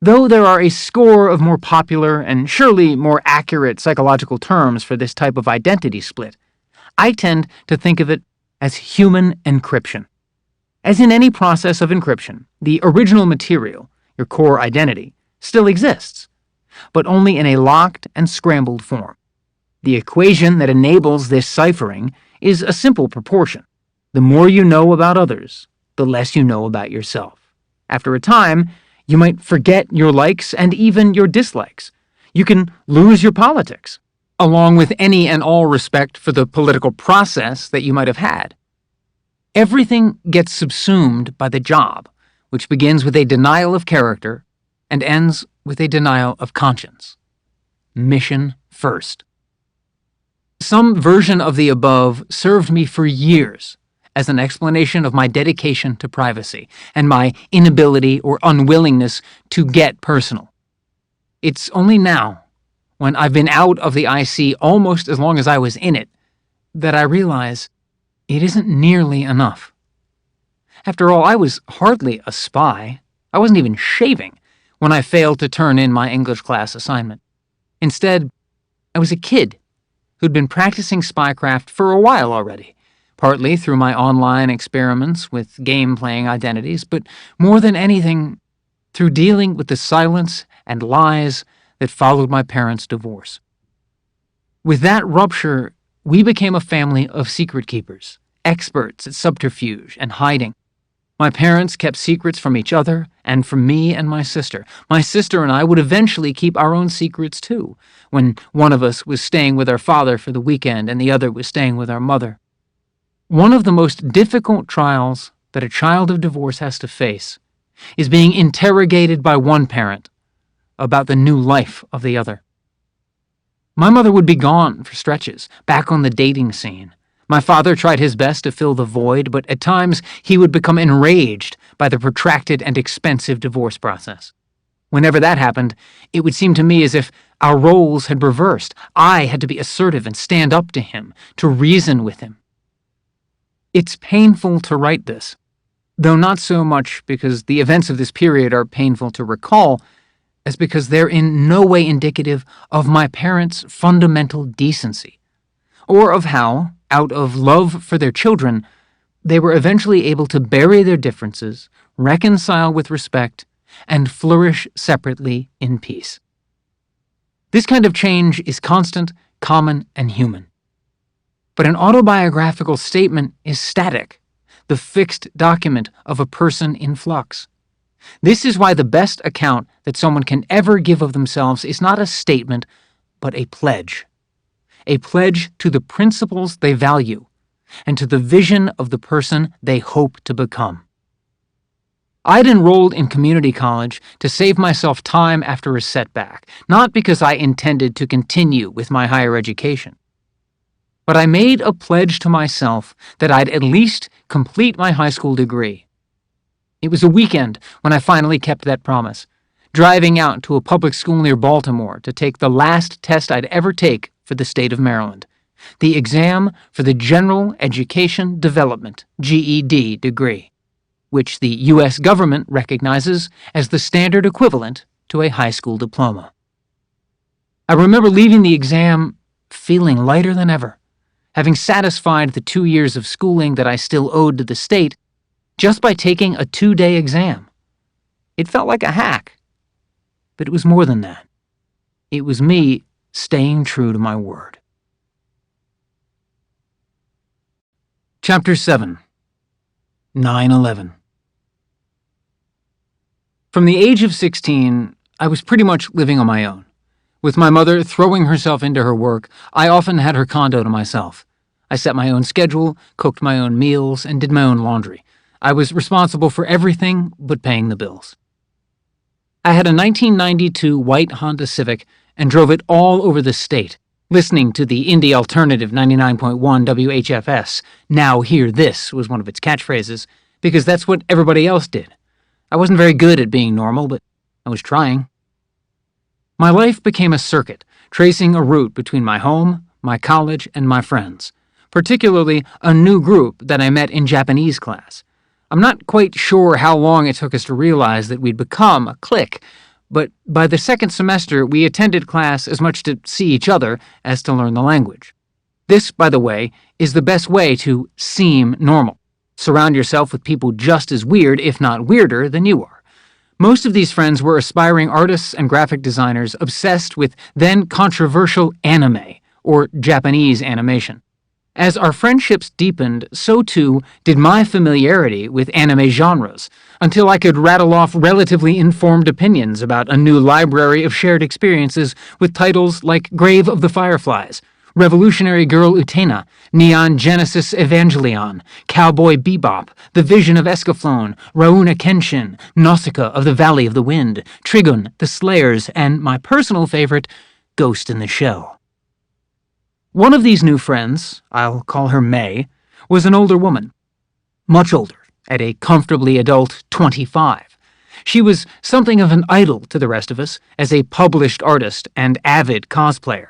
Though there are a score of more popular and surely more accurate psychological terms for this type of identity split, I tend to think of it as human encryption. As in any process of encryption, the original material, your core identity, still exists, but only in a locked and scrambled form. The equation that enables this ciphering is a simple proportion. The more you know about others, the less you know about yourself. After a time, you might forget your likes and even your dislikes. You can lose your politics, along with any and all respect for the political process that you might have had. Everything gets subsumed by the job, which begins with a denial of character and ends with a denial of conscience. Mission first. Some version of the above served me for years, as an explanation of my dedication to privacy and my inability or unwillingness to get personal. It's only now, when I've been out of the IC almost as long as I was in it, that I realize it isn't nearly enough. After all, I was hardly a spy. I wasn't even shaving when I failed to turn in my English class assignment. Instead, I was a kid who'd been practicing spycraft for a while already, partly through my online experiments with game-playing identities, but more than anything, through dealing with the silence and lies that followed my parents' divorce. With that rupture, we became a family of secret keepers, experts at subterfuge and hiding. My parents kept secrets from each other and from me and my sister. My sister and I would eventually keep our own secrets too, when one of us was staying with our father for the weekend and the other was staying with our mother. One of the most difficult trials that a child of divorce has to face is being interrogated by one parent about the new life of the other. My mother would be gone for stretches, back on the dating scene. My father tried his best to fill the void, but at times he would become enraged by the protracted and expensive divorce process. Whenever that happened, it would seem to me as if our roles had reversed. I had to be assertive and stand up to him, to reason with him. It's painful to write this, though not so much because the events of this period are painful to recall, as because they're in no way indicative of my parents' fundamental decency, or of how, out of love for their children, they were eventually able to bury their differences, reconcile with respect, and flourish separately in peace. This kind of change is constant, common, and human. But an autobiographical statement is static, the fixed document of a person in flux. This is why the best account that someone can ever give of themselves is not a statement, but a pledge. A pledge to the principles they value, and to the vision of the person they hope to become. I'd enrolled in community college to save myself time after a setback, not because I intended to continue with my higher education. But I made a pledge to myself that I'd at least complete my high school degree. It was a weekend when I finally kept that promise, driving out to a public school near Baltimore to take the last test I'd ever take for the state of Maryland, the exam for the General Education Development, GED degree, which the U.S. government recognizes as the standard equivalent to a high school diploma. I remember leaving the exam feeling lighter than ever, having satisfied the 2 years of schooling that I still owed to the state just by taking a 2-day exam. It felt like a hack, but it was more than that. It was me staying true to my word. Chapter 7. 9/11. From the age of 16, I was pretty much living on my own. With my mother throwing herself into her work, I often had her condo to myself. I set my own schedule, cooked my own meals, and did my own laundry. I was responsible for everything but paying the bills. I had a 1992 white Honda Civic and drove it all over the state, listening to the indie alternative 99.1 WHFS. Now hear this was one of its catchphrases, because that's what everybody else did. I wasn't very good at being normal, but I was trying. My life became a circuit, tracing a route between my home, my college, and my friends, particularly a new group that I met in Japanese class. I'm not quite sure how long it took us to realize that we'd become a clique, but by the second semester we attended class as much to see each other as to learn the language. This, by the way, is the best way to seem normal. Surround yourself with people just as weird, if not weirder, than you are. Most of these friends were aspiring artists and graphic designers obsessed with then controversial anime, or Japanese animation. As our friendships deepened, so too did my familiarity with anime genres, until I could rattle off relatively informed opinions about a new library of shared experiences with titles like Grave of the Fireflies, Revolutionary Girl Utena, Neon Genesis Evangelion, Cowboy Bebop, The Vision of Escaflowne, Rurouni Kenshin, Nausicaa of the Valley of the Wind, Trigun, The Slayers, and my personal favorite, Ghost in the Shell. One of these new friends, I'll call her May, was an older woman. much older, at a comfortably adult 25. She was something of an idol to the rest of us as a published artist and avid cosplayer.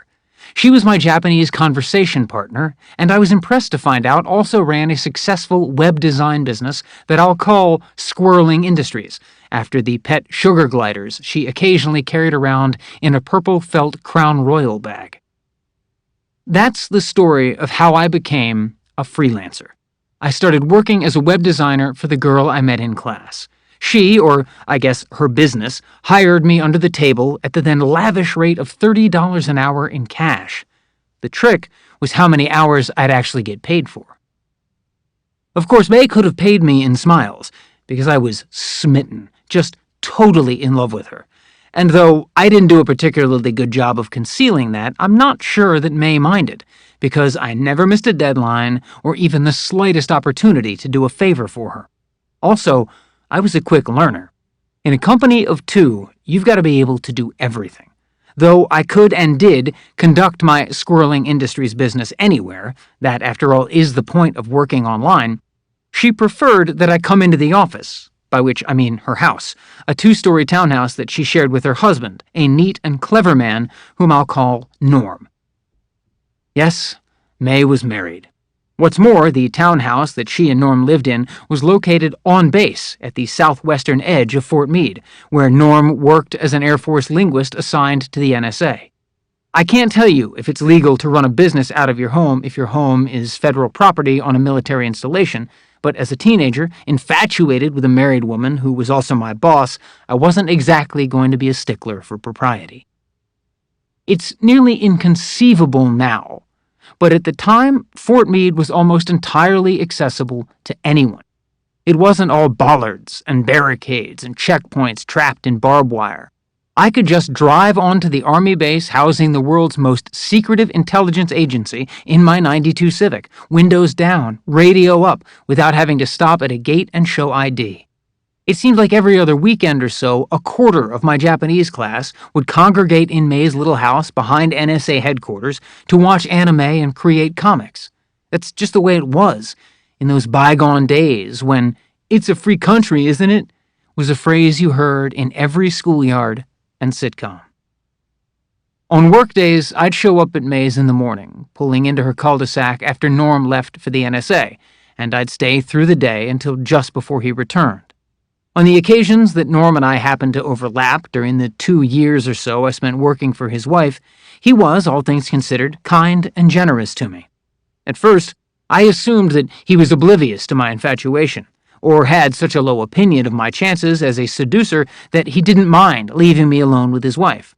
She was my Japanese conversation partner, and I was impressed to find out also ran a successful web design business that I'll call Squirreling Industries, after the pet sugar gliders she occasionally carried around in a purple felt Crown Royal bag. That's the story of how I became a freelancer. I started working as a web designer for the girl I met in class. She, or I guess her business, hired me under the table at the then lavish rate of $30 an hour in cash. The trick was how many hours I'd actually get paid for. Of course, May could have paid me in smiles, because I was smitten, just totally in love with her. And though I didn't do a particularly good job of concealing that, I'm not sure that May minded, because I never missed a deadline or even the slightest opportunity to do a favor for her. Also, I was a quick learner. In a company of two, you've got to be able to do everything. Though I could and did conduct my Squirreling Industries business anywhere, that after all is the point of working online, she preferred that I come into the office, by which I mean her house, a 2-story townhouse that she shared with her husband, a neat and clever man whom I'll call Norm. Yes, May was married. What's more, the townhouse that she and Norm lived in was located on base at the southwestern edge of Fort Meade, where Norm worked as an Air Force linguist assigned to the NSA. I can't tell you if it's legal to run a business out of your home if your home is federal property on a military installation, but as a teenager, infatuated with a married woman who was also my boss, I wasn't exactly going to be a stickler for propriety. It's nearly inconceivable now, but at the time, Fort Meade was almost entirely accessible to anyone. It wasn't all bollards and barricades and checkpoints trapped in barbed wire. I could just drive onto the Army base housing the world's most secretive intelligence agency in my '92 Civic, windows down, radio up, without having to stop at a gate and show ID. It seemed like every other weekend or so, a quarter of my Japanese class would congregate in May's little house behind NSA headquarters to watch anime and create comics. That's just the way it was in those bygone days when "it's a free country, isn't it?" was a phrase you heard in every schoolyard and sitcom. On workdays, I'd show up at May's in the morning, pulling into her cul-de-sac after Norm left for the NSA, and I'd stay through the day until just before he returned. On the occasions that Norm and I happened to overlap during the 2 years or so I spent working for his wife, he was, all things considered, kind and generous to me. At first, I assumed that he was oblivious to my infatuation, or had such a low opinion of my chances as a seducer that he didn't mind leaving me alone with his wife.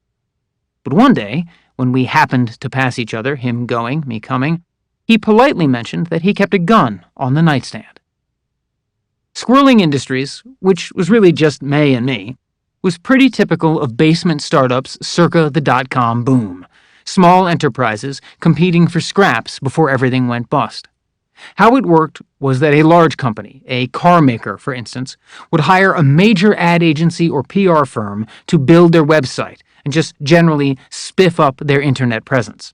But one day, when we happened to pass each other, him going, me coming, he politely mentioned that he kept a gun on the nightstand. Squirreling Industries, which was really just May and me, was pretty typical of basement startups circa the dot-com boom, small enterprises competing for scraps before everything went bust. How it worked was that a large company, a car maker for instance, would hire a major ad agency or PR firm to build their website and just generally spiff up their internet presence.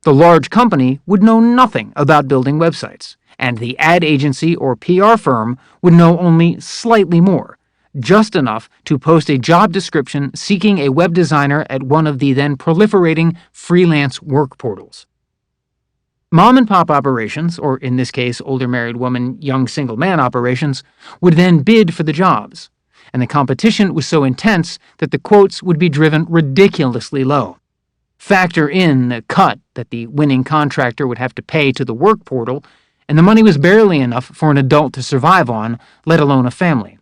The large company would know nothing about building websites, and the ad agency or PR firm would know only slightly more, just enough to post a job description seeking a web designer at one of the then proliferating freelance work portals. Mom-and-pop operations, or in this case older married woman, young single man operations, would then bid for the jobs, and the competition was so intense that the quotes would be driven ridiculously low. Factor in the cut that the winning contractor would have to pay to the work portal, and the money was barely enough for an adult to survive on, let alone a family.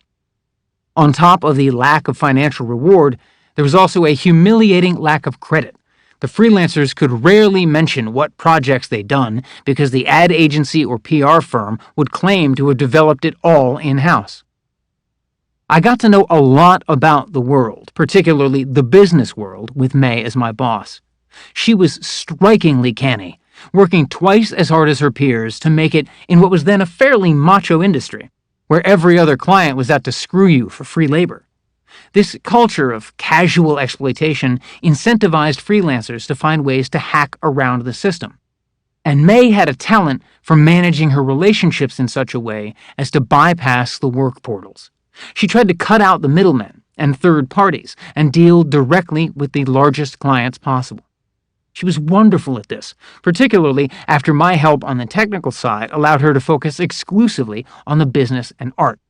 On top of the lack of financial reward, there was also a humiliating lack of credit. The freelancers could rarely mention what projects they'd done because the ad agency or PR firm would claim to have developed it all in-house. I got to know a lot about the world, particularly the business world, with May as my boss. She was strikingly canny, working twice as hard as her peers to make it in what was then a fairly macho industry, where every other client was out to screw you for free labor. This culture of casual exploitation incentivized freelancers to find ways to hack around the system. And May had a talent for managing her relationships in such a way as to bypass the work portals. She tried to cut out the middlemen and third parties and deal directly with the largest clients possible. She was wonderful at this, particularly after my help on the technical side allowed her to focus exclusively on the business and art.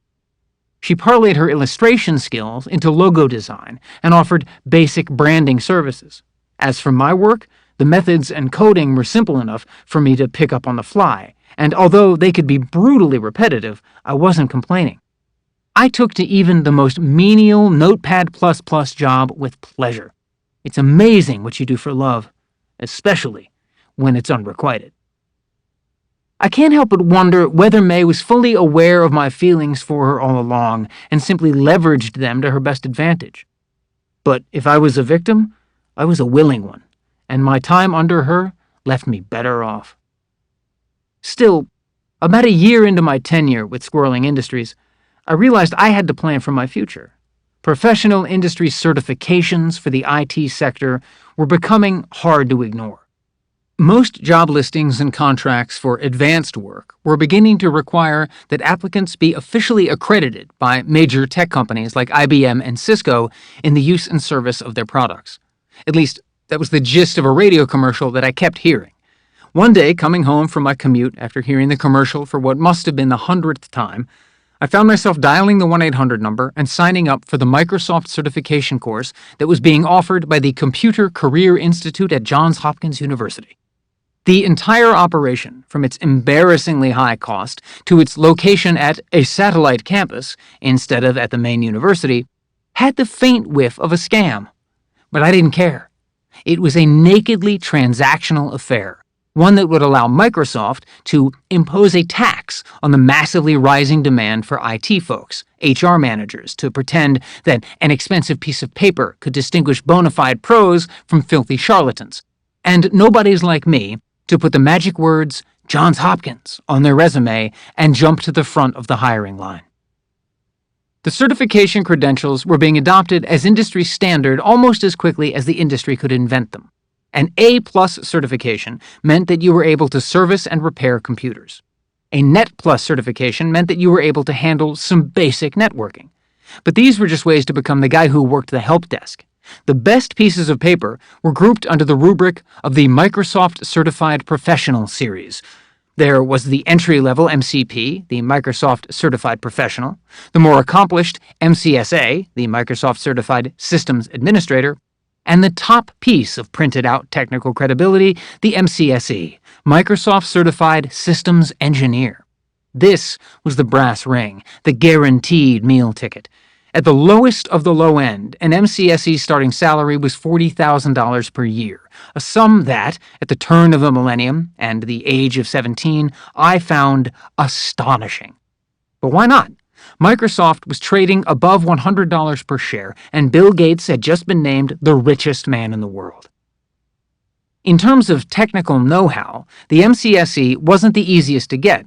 She parlayed her illustration skills into logo design and offered basic branding services. As for my work, the methods and coding were simple enough for me to pick up on the fly, and although they could be brutally repetitive, I wasn't complaining. I took to even the most menial Notepad++ job with pleasure. It's amazing what you do for love, especially when it's unrequited. I can't help but wonder whether May was fully aware of my feelings for her all along and simply leveraged them to her best advantage. But if I was a victim, I was a willing one, and my time under her left me better off. Still, about a year into my tenure with Squirreling Industries, I realized I had to plan for my future. Professional industry certifications for the IT sector were becoming hard to ignore. Most job listings and contracts for advanced work were beginning to require that applicants be officially accredited by major tech companies like IBM and Cisco in the use and service of their products. At least, that was the gist of a radio commercial that I kept hearing. One day, coming home from my commute after hearing the commercial for what must have been the 100th time, I found myself dialing the 1-800 number and signing up for the Microsoft certification course that was being offered by the Computer Career Institute at Johns Hopkins University. The entire operation, from its embarrassingly high cost to its location at a satellite campus instead of at the main university, had the faint whiff of a scam. But I didn't care. It was a nakedly transactional affair, one that would allow Microsoft to impose a tax on the massively rising demand for IT folks, HR managers, to pretend that an expensive piece of paper could distinguish bona fide pros from filthy charlatans, and nobodies like me to put the magic words Johns Hopkins on their resume and jump to the front of the hiring line. The certification credentials were being adopted as industry standard almost as quickly as the industry could invent them. An A+ certification meant that you were able to service and repair computers. A Net+ certification meant that you were able to handle some basic networking. But these were just ways to become the guy who worked the help desk. The best pieces of paper were grouped under the rubric of the Microsoft Certified Professional series. There was the entry-level MCP, the Microsoft Certified Professional, the more accomplished MCSA, the Microsoft Certified Systems Administrator, and the top piece of printed-out technical credibility, the MCSE, Microsoft Certified Systems Engineer. This was the brass ring, the guaranteed meal ticket. At the lowest of the low end, an MCSE starting salary was $40,000 per year, a sum that, at the turn of the millennium and the age of 17, I found astonishing. But why not? Microsoft was trading above $100 per share, and Bill Gates had just been named the richest man in the world. In terms of technical know-how, the MCSE wasn't the easiest to get,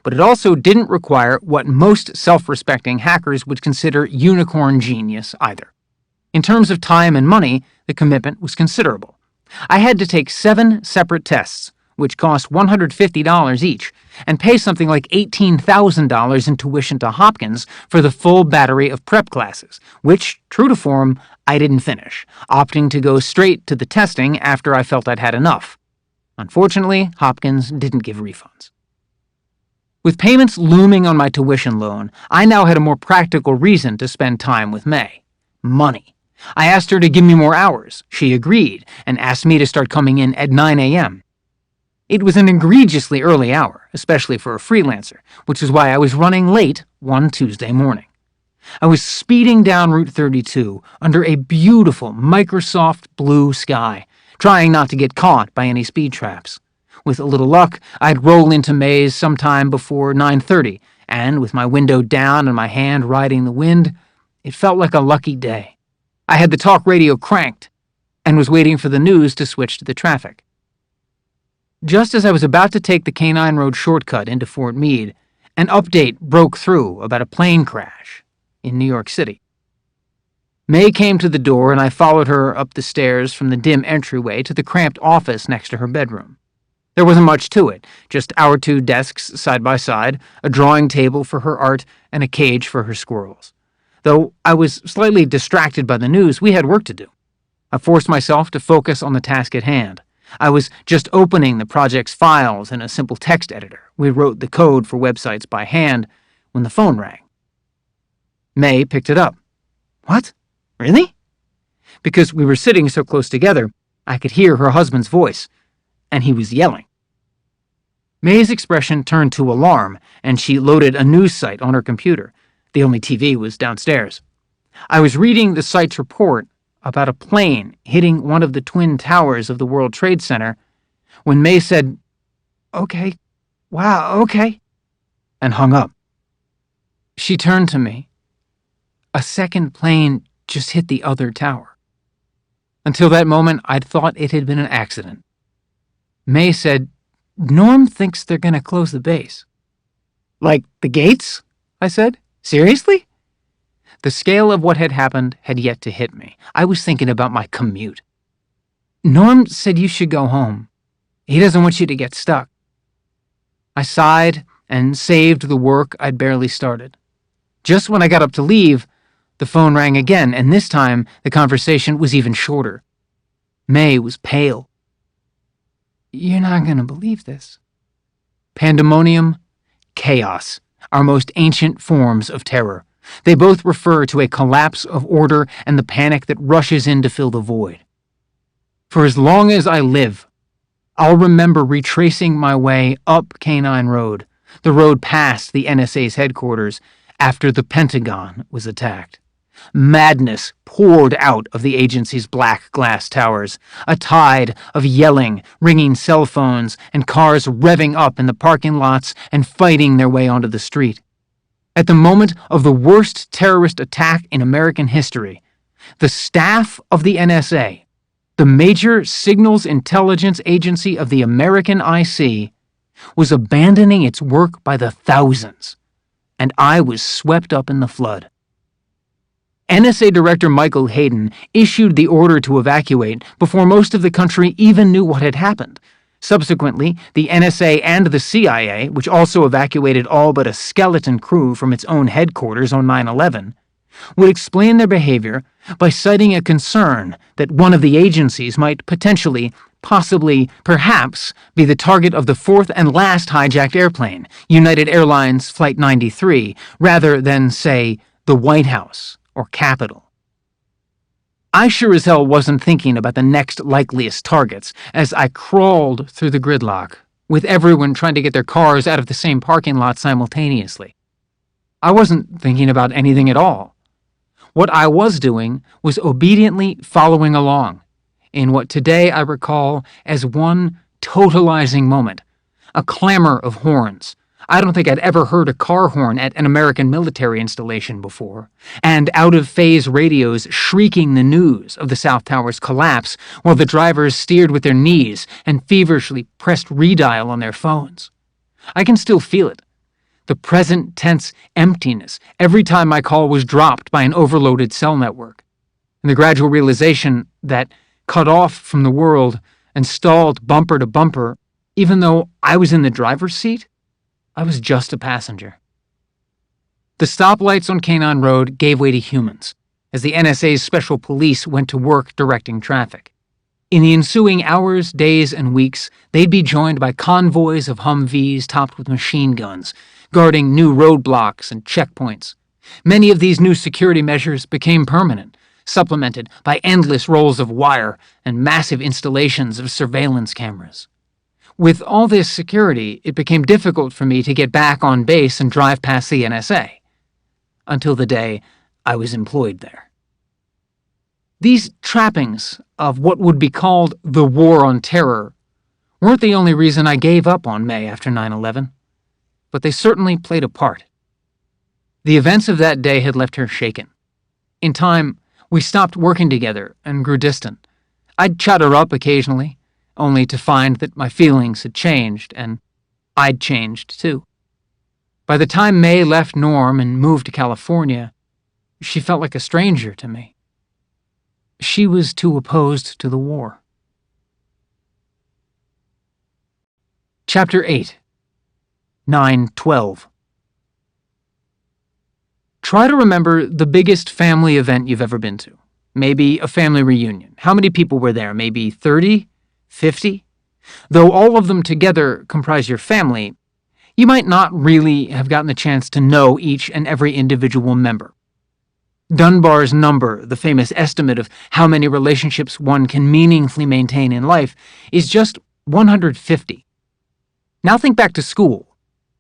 but it also didn't require what most self-respecting hackers would consider unicorn genius either. In terms of time and money, the commitment was considerable. I had to take 7 separate tests, which cost $150 each, and pay something like $18,000 in tuition to Hopkins for the full battery of prep classes, which, true to form, I didn't finish, opting to go straight to the testing after I felt I'd had enough. Unfortunately, Hopkins didn't give refunds. With payments looming on my tuition loan, I now had a more practical reason to spend time with May. Money. I asked her to give me more hours. She agreed, and asked me to start coming in at 9 a.m. It was an egregiously early hour, especially for a freelancer, which is why I was running late one Tuesday morning. I was speeding down Route 32 under a beautiful Microsoft blue sky, trying not to get caught by any speed traps. With a little luck, I'd roll into May's sometime before 9:30, and with my window down and my hand riding the wind, it felt like a lucky day. I had the talk radio cranked, and was waiting for the news to switch to the traffic. Just as I was about to take the Canine Road shortcut into Fort Meade, an update broke through about a plane crash in New York City. May came to the door, and I followed her up the stairs from the dim entryway to the cramped office next to her bedroom. There wasn't much to it, just our two desks side by side, a drawing table for her art, and a cage for her squirrels. Though I was slightly distracted by the news, we had work to do. I forced myself to focus on the task at hand. I was just opening the project's files in a simple text editor. We wrote the code for websites by hand when the phone rang. May picked it up. What? Really? Because we were sitting so close together, I could hear her husband's voice, and he was yelling. May's expression turned to alarm, and she loaded a news site on her computer. The only TV was downstairs. I was reading the site's report about a plane hitting one of the twin towers of the World Trade Center when May said, "Okay, wow, okay," and hung up. She turned to me. A second plane just hit the other tower. Until that moment, I'd thought it had been an accident. May said, "Norm thinks they're going to close the base." "Like the gates?" I said. "Seriously?" The scale of what had happened had yet to hit me. I was thinking about my commute. "Norm said you should go home. He doesn't want you to get stuck." I sighed and saved the work I'd barely started. Just when I got up to leave, the phone rang again, and this time the conversation was even shorter. May was pale. "You're not going to believe this." Pandemonium, chaos, our most ancient forms of terror. They both refer to a collapse of order and the panic that rushes in to fill the void. For as long as I live, I'll remember retracing my way up Canine Road, the road past the NSA's headquarters, after the Pentagon was attacked. Madness poured out of the agency's black glass towers, a tide of yelling, ringing cell phones, and cars revving up in the parking lots and fighting their way onto the street. At the moment of the worst terrorist attack in American history, the staff of the NSA, the major signals intelligence agency of the American IC, was abandoning its work by the thousands, and I was swept up in the flood. NSA Director Michael Hayden issued the order to evacuate before most of the country even knew what had happened. Subsequently, the NSA and the CIA, which also evacuated all but a skeleton crew from its own headquarters on 9/11, would explain their behavior by citing a concern that one of the agencies might potentially, possibly, perhaps, be the target of the fourth and last hijacked airplane, United Airlines Flight 93, rather than, say, the White House or Capitol. I sure as hell wasn't thinking about the next likeliest targets as I crawled through the gridlock, with everyone trying to get their cars out of the same parking lot simultaneously. I wasn't thinking about anything at all. What I was doing was obediently following along, in what today I recall as one totalizing moment, a clamor of horns. I don't think I'd ever heard a car horn at an American military installation before, and out-of-phase radios shrieking the news of the South Tower's collapse while the drivers steered with their knees and feverishly pressed redial on their phones. I can still feel it. The present tense emptiness every time my call was dropped by an overloaded cell network, and the gradual realization that, cut off from the world and stalled bumper to bumper, even though I was in the driver's seat, I was just a passenger. The stoplights on Canine Road gave way to humans, as the NSA's special police went to work directing traffic. In the ensuing hours, days, and weeks, they'd be joined by convoys of Humvees topped with machine guns, guarding new roadblocks and checkpoints. Many of these new security measures became permanent, supplemented by endless rolls of wire and massive installations of surveillance cameras. With all this security, it became difficult for me to get back on base and drive past the NSA, until the day I was employed there. These trappings of what would be called the War on Terror weren't the only reason I gave up on May after 9/11, but they certainly played a part. The events of that day had left her shaken. In time, we stopped working together and grew distant. I'd chat her up occasionally, only to find that my feelings had changed, and I'd changed too. By the time May left Norm and moved to California, she felt like a stranger to me. She was too opposed to the war. Chapter 8, 9/12. Try to remember the biggest family event you've ever been to. Maybe a family reunion. How many people were there? Maybe 30? 50? Though all of them together comprise your family, you might not really have gotten the chance to know each and every individual member. Dunbar's number, the famous estimate of how many relationships one can meaningfully maintain in life, is just 150. Now think back to school.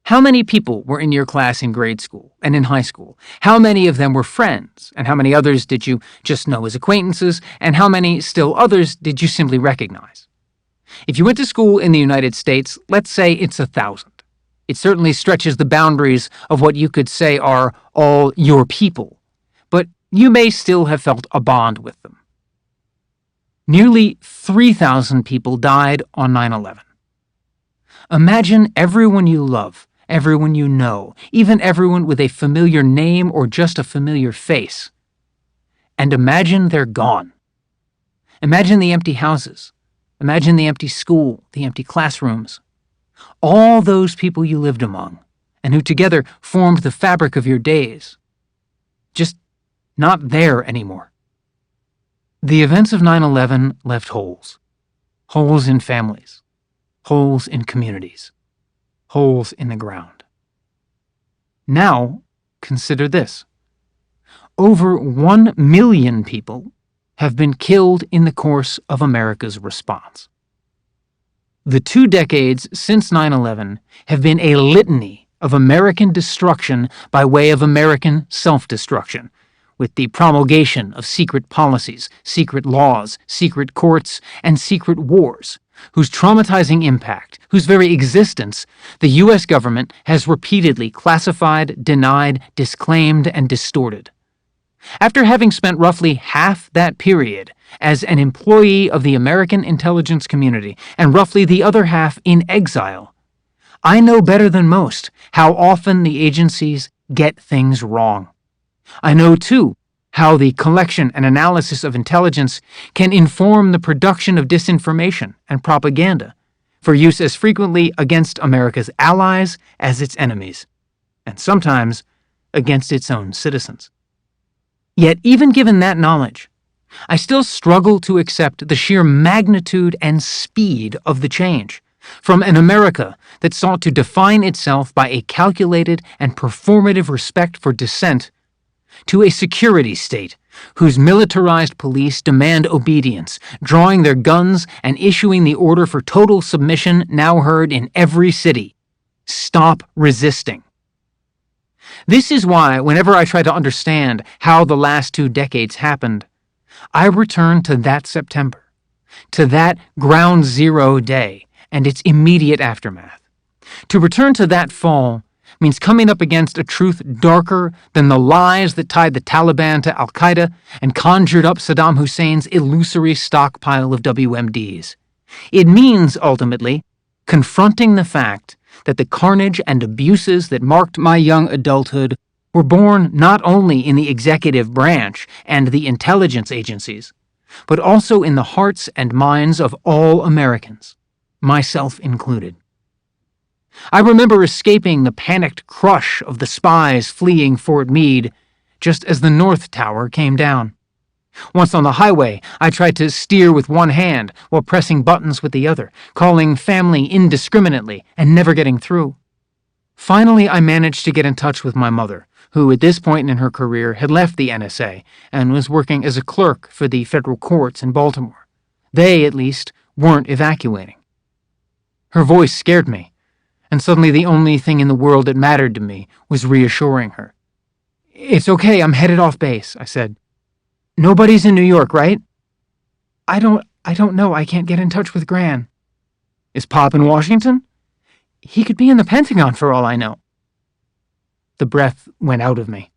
How many people were in your class in grade school and in high school? How many of them were friends? And how many others did you just know as acquaintances? And how many still others did you simply recognize? If you went to school in the United States, let's say it's 1,000. It certainly stretches the boundaries of what you could say are all your people, but you may still have felt a bond with them. Nearly 3,000 people died on 9/11. Imagine everyone you love, everyone you know, even everyone with a familiar name or just a familiar face. And imagine they're gone. Imagine the empty houses. Imagine the empty school, the empty classrooms. All those people you lived among, and who together formed the fabric of your days. Just not there anymore. The events of 9/11 left holes. Holes in families. Holes in communities. Holes in the ground. Now, consider this. Over 1 million people have been killed in the course of America's response. The 2 decades since 9/11 have been a litany of American destruction by way of American self-destruction, with the promulgation of secret policies, secret laws, secret courts, and secret wars, whose traumatizing impact, whose very existence, the U.S. government has repeatedly classified, denied, disclaimed, and distorted. After having spent roughly half that period as an employee of the American intelligence community and roughly the other half in exile, I know better than most how often the agencies get things wrong. I know, too, how the collection and analysis of intelligence can inform the production of disinformation and propaganda for use as frequently against America's allies as its enemies, and sometimes against its own citizens. Yet, even given that knowledge, I still struggle to accept the sheer magnitude and speed of the change from an America that sought to define itself by a calculated and performative respect for dissent to a security state whose militarized police demand obedience, drawing their guns and issuing the order for total submission now heard in every city. Stop resisting. This is why, whenever I try to understand how the last 2 decades happened, I return to that September, to that ground zero day and its immediate aftermath. To return to that fall means coming up against a truth darker than the lies that tied the Taliban to al-Qaeda and conjured up Saddam Hussein's illusory stockpile of WMDs. It means, ultimately, confronting the fact that the carnage and abuses that marked my young adulthood were born not only in the executive branch and the intelligence agencies, but also in the hearts and minds of all Americans, myself included. I remember escaping the panicked crush of the spies fleeing Fort Meade just as the North Tower came down. Once on the highway, I tried to steer with one hand while pressing buttons with the other, calling family indiscriminately and never getting through. Finally, I managed to get in touch with my mother, who at this point in her career had left the NSA and was working as a clerk for the federal courts in Baltimore. They, at least, weren't evacuating. Her voice scared me, and suddenly the only thing in the world that mattered to me was reassuring her. "It's okay, I'm headed off base," I said. "Nobody's in New York, right?" I don't know, I can't get in touch with Gran." "Is Pop in Washington?" "He could be in the Pentagon for all I know." The breath went out of me.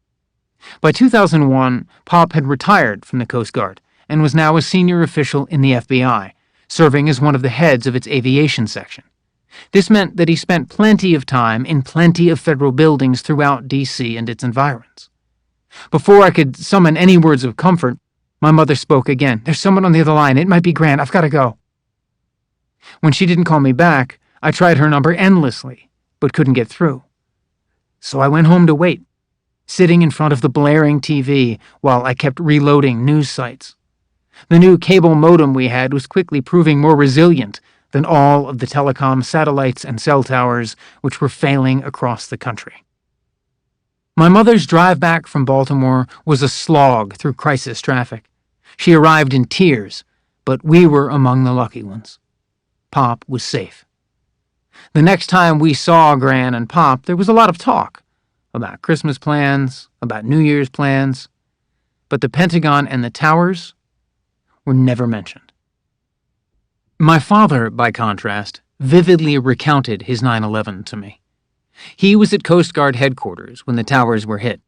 By 2001, Pop had retired from the Coast Guard and was now a senior official in the FBI, serving as one of the heads of its aviation section. This meant that he spent plenty of time in plenty of federal buildings throughout D.C. and its environs. Before I could summon any words of comfort, my mother spoke again. "There's someone on the other line. It might be Gran. I've got to go." When she didn't call me back, I tried her number endlessly, but couldn't get through. So I went home to wait, sitting in front of the blaring TV while I kept reloading news sites. The new cable modem we had was quickly proving more resilient than all of the telecom satellites and cell towers which were failing across the country. My mother's drive back from Baltimore was a slog through crisis traffic. She arrived in tears, but we were among the lucky ones. Pop was safe. The next time we saw Gran and Pop, there was a lot of talk about Christmas plans, about New Year's plans, but the Pentagon and the towers were never mentioned. My father, by contrast, vividly recounted his 9/11 to me. He was at Coast Guard headquarters when the towers were hit,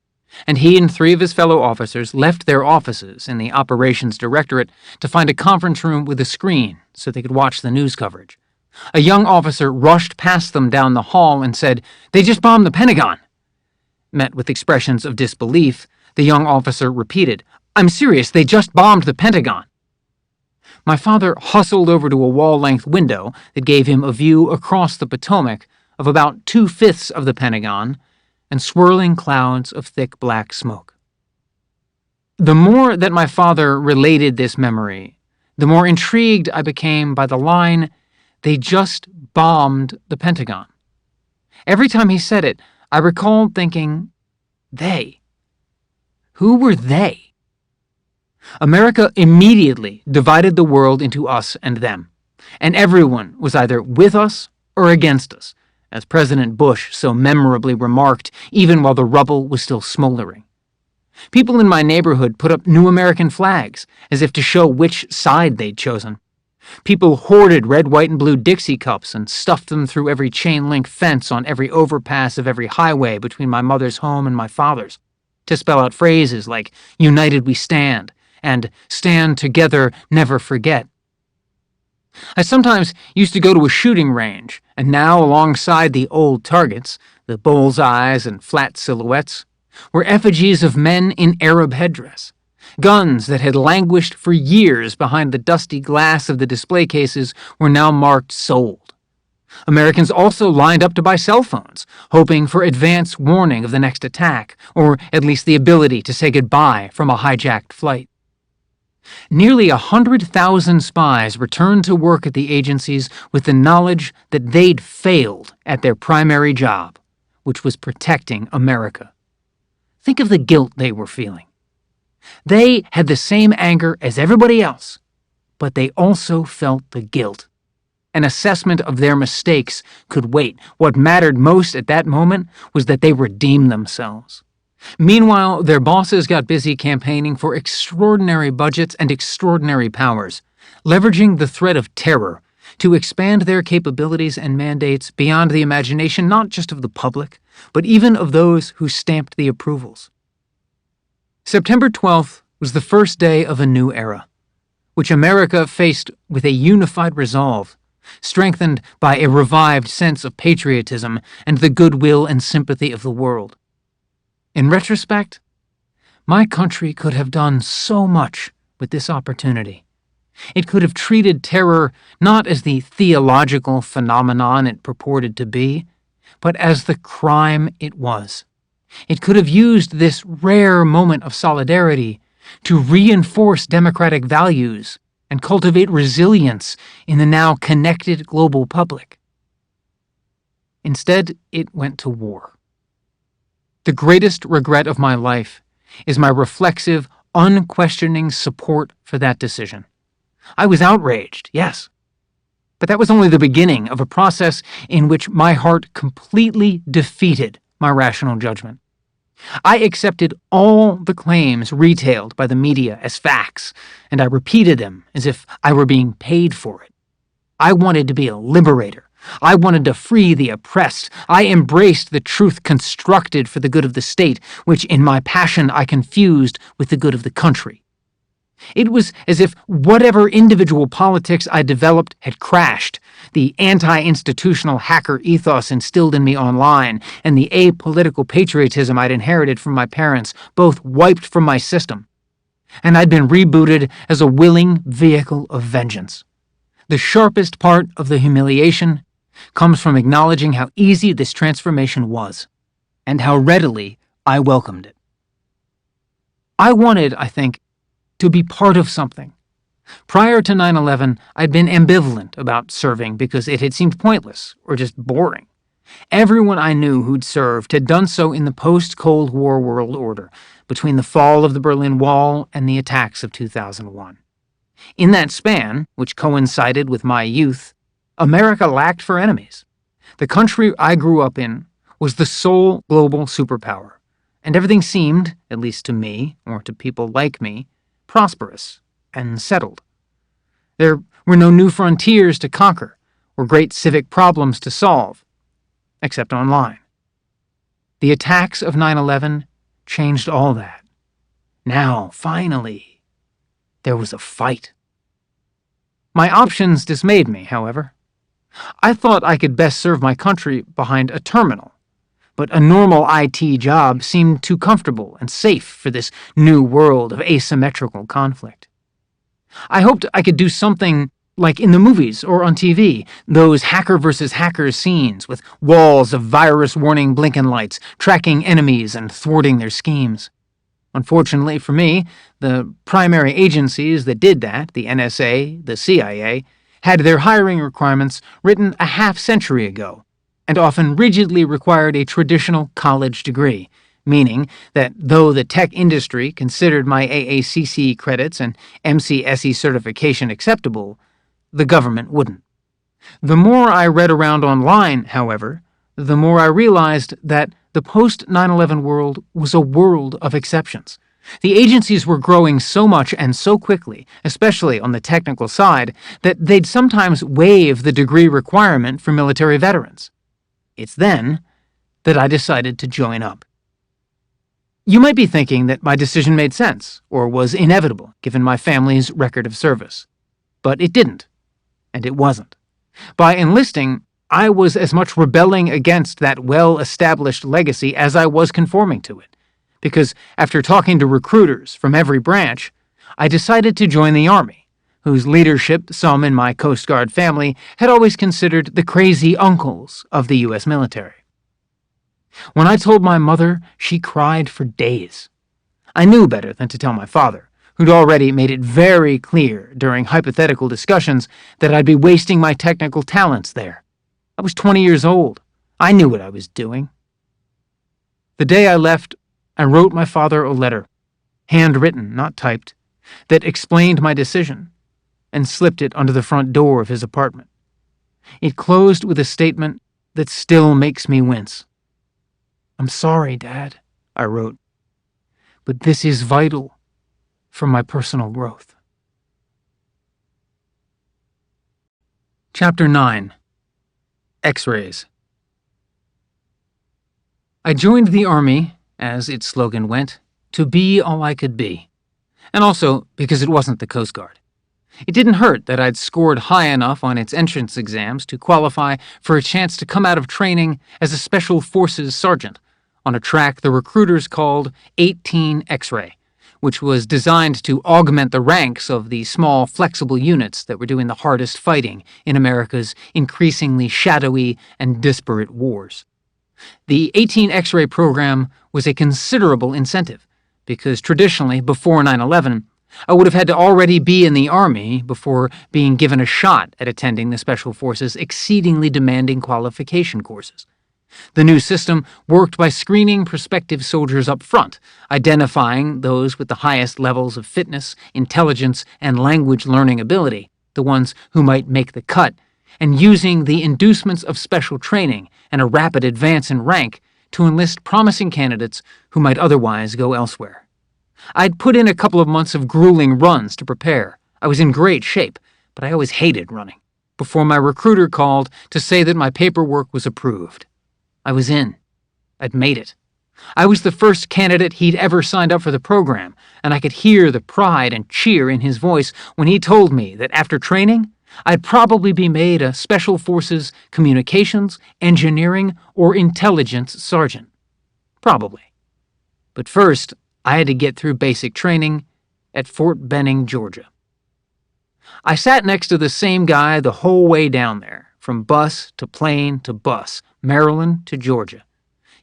and he and 3 of his fellow officers left their offices in the Operations Directorate to find a conference room with a screen so they could watch the news coverage. A young officer rushed past them down the hall and said, "They just bombed the Pentagon." Met with expressions of disbelief, the young officer repeated, "I'm serious, they just bombed the Pentagon." My father hustled over to a wall-length window that gave him a view across the Potomac of about 2/5 of the Pentagon and swirling clouds of thick black smoke. The more that my father related this memory, the more intrigued I became by the line, "They just bombed the Pentagon." Every time he said it, I recalled thinking, they. Who were they? America immediately divided the world into us and them, and everyone was either with us or against us, as President Bush so memorably remarked even while the rubble was still smoldering. People in my neighborhood put up new American flags as if to show which side they'd chosen. People hoarded red, white, and blue Dixie cups and stuffed them through every chain-link fence on every overpass of every highway between my mother's home and my father's, to spell out phrases like "United we stand" and "Stand together, never forget." I sometimes used to go to a shooting range, and now alongside the old targets, the bullseyes and flat silhouettes, were effigies of men in Arab headdress. Guns that had languished for years behind the dusty glass of the display cases were now marked sold. Americans also lined up to buy cell phones, hoping for advance warning of the next attack, or at least the ability to say goodbye from a hijacked flight. Nearly 100,000 spies returned to work at the agencies with the knowledge that they'd failed at their primary job, which was protecting America. Think of the guilt they were feeling. They had the same anger as everybody else, but they also felt the guilt. An assessment of their mistakes could wait. What mattered most at that moment was that they redeemed themselves. Meanwhile, their bosses got busy campaigning for extraordinary budgets and extraordinary powers, leveraging the threat of terror to expand their capabilities and mandates beyond the imagination not just of the public, but even of those who stamped the approvals. September 12th was the first day of a new era, which America faced with a unified resolve, strengthened by a revived sense of patriotism and the goodwill and sympathy of the world. In retrospect, my country could have done so much with this opportunity. It could have treated terror not as the theological phenomenon it purported to be, but as the crime it was. It could have used this rare moment of solidarity to reinforce democratic values and cultivate resilience in the now connected global public. Instead, it went to war. The greatest regret of my life is my reflexive, unquestioning support for that decision. I was outraged, yes, but that was only the beginning of a process in which my heart completely defeated my rational judgment. I accepted all the claims retailed by the media as facts, and I repeated them as if I were being paid for it. I wanted to be a liberator. I wanted to free the oppressed. I embraced the truth constructed for the good of the state, which in my passion I confused with the good of the country. It was as if whatever individual politics I developed had crashed. The anti-institutional hacker ethos instilled in me online and the apolitical patriotism I'd inherited from my parents both wiped from my system. And I'd been rebooted as a willing vehicle of vengeance. The sharpest part of the humiliation comes from acknowledging how easy this transformation was, and how readily I welcomed it. I wanted, I think, to be part of something. Prior to 9/11, I'd been ambivalent about serving because it had seemed pointless or just boring. Everyone I knew who'd served had done so in the post-Cold War world order, between the fall of the Berlin Wall and the attacks of 2001. In that span, which coincided with my youth, America lacked for enemies. The country I grew up in was the sole global superpower, and everything seemed, at least to me, or to people like me, prosperous and settled. There were no new frontiers to conquer, or great civic problems to solve, except online. The attacks of 9/11 changed all that. Now, finally, there was a fight. My options dismayed me, however. I thought I could best serve my country behind a terminal, but a normal IT job seemed too comfortable and safe for this new world of asymmetrical conflict. I hoped I could do something like in the movies or on TV, those hacker versus hacker scenes with walls of virus-warning blinking lights tracking enemies and thwarting their schemes. Unfortunately for me, the primary agencies that did that, the NSA, the CIA, had their hiring requirements written a half-century ago, and often rigidly required a traditional college degree, meaning that though the tech industry considered my AACC credits and MCSE certification acceptable, the government wouldn't. The more I read around online, however, the more I realized that the post-9/11 world was a world of exceptions. The agencies were growing so much and so quickly, especially on the technical side, that they'd sometimes waive the degree requirement for military veterans. It's then that I decided to join up. You might be thinking that my decision made sense, or was inevitable, given my family's record of service. But it didn't, and it wasn't. By enlisting, I was as much rebelling against that well-established legacy as I was conforming to it, because after talking to recruiters from every branch, I decided to join the Army, whose leadership some in my Coast Guard family had always considered the crazy uncles of the U.S. military. When I told my mother, she cried for days. I knew better than to tell my father, who'd already made it very clear during hypothetical discussions that I'd be wasting my technical talents there. I was 20 years old. I knew what I was doing. The day I left, I wrote my father a letter, handwritten, not typed, that explained my decision, and slipped it under the front door of his apartment. It closed with a statement that still makes me wince. "I'm sorry, Dad," I wrote, "but this is vital for my personal growth." Chapter 9. X-rays. I joined the Army, as its slogan went, to be all I could be, and also because it wasn't the Coast Guard. It didn't hurt that I'd scored high enough on its entrance exams to qualify for a chance to come out of training as a Special Forces Sergeant on a track the recruiters called 18 X-ray, which was designed to augment the ranks of the small, flexible units that were doing the hardest fighting in America's increasingly shadowy and disparate wars. The 18 X-ray program was a considerable incentive, because traditionally, before 9/11, I would have had to already be in the Army before being given a shot at attending the Special Forces' exceedingly demanding qualification courses. The new system worked by screening prospective soldiers up front, identifying those with the highest levels of fitness, intelligence, and language learning ability, the ones who might make the cut, and using the inducements of special training and a rapid advance in rank to enlist promising candidates who might otherwise go elsewhere. I'd put in a couple of months of grueling runs to prepare. I was in great shape, but I always hated running, before my recruiter called to say that my paperwork was approved. I was in. I'd made it. I was the first candidate he'd ever signed up for the program, and I could hear the pride and cheer in his voice when he told me that after training, I'd probably be made a Special Forces Communications, Engineering, or Intelligence Sergeant. Probably. But first, I had to get through basic training at Fort Benning, Georgia. I sat next to the same guy the whole way down there, from bus to plane to bus, Maryland to Georgia.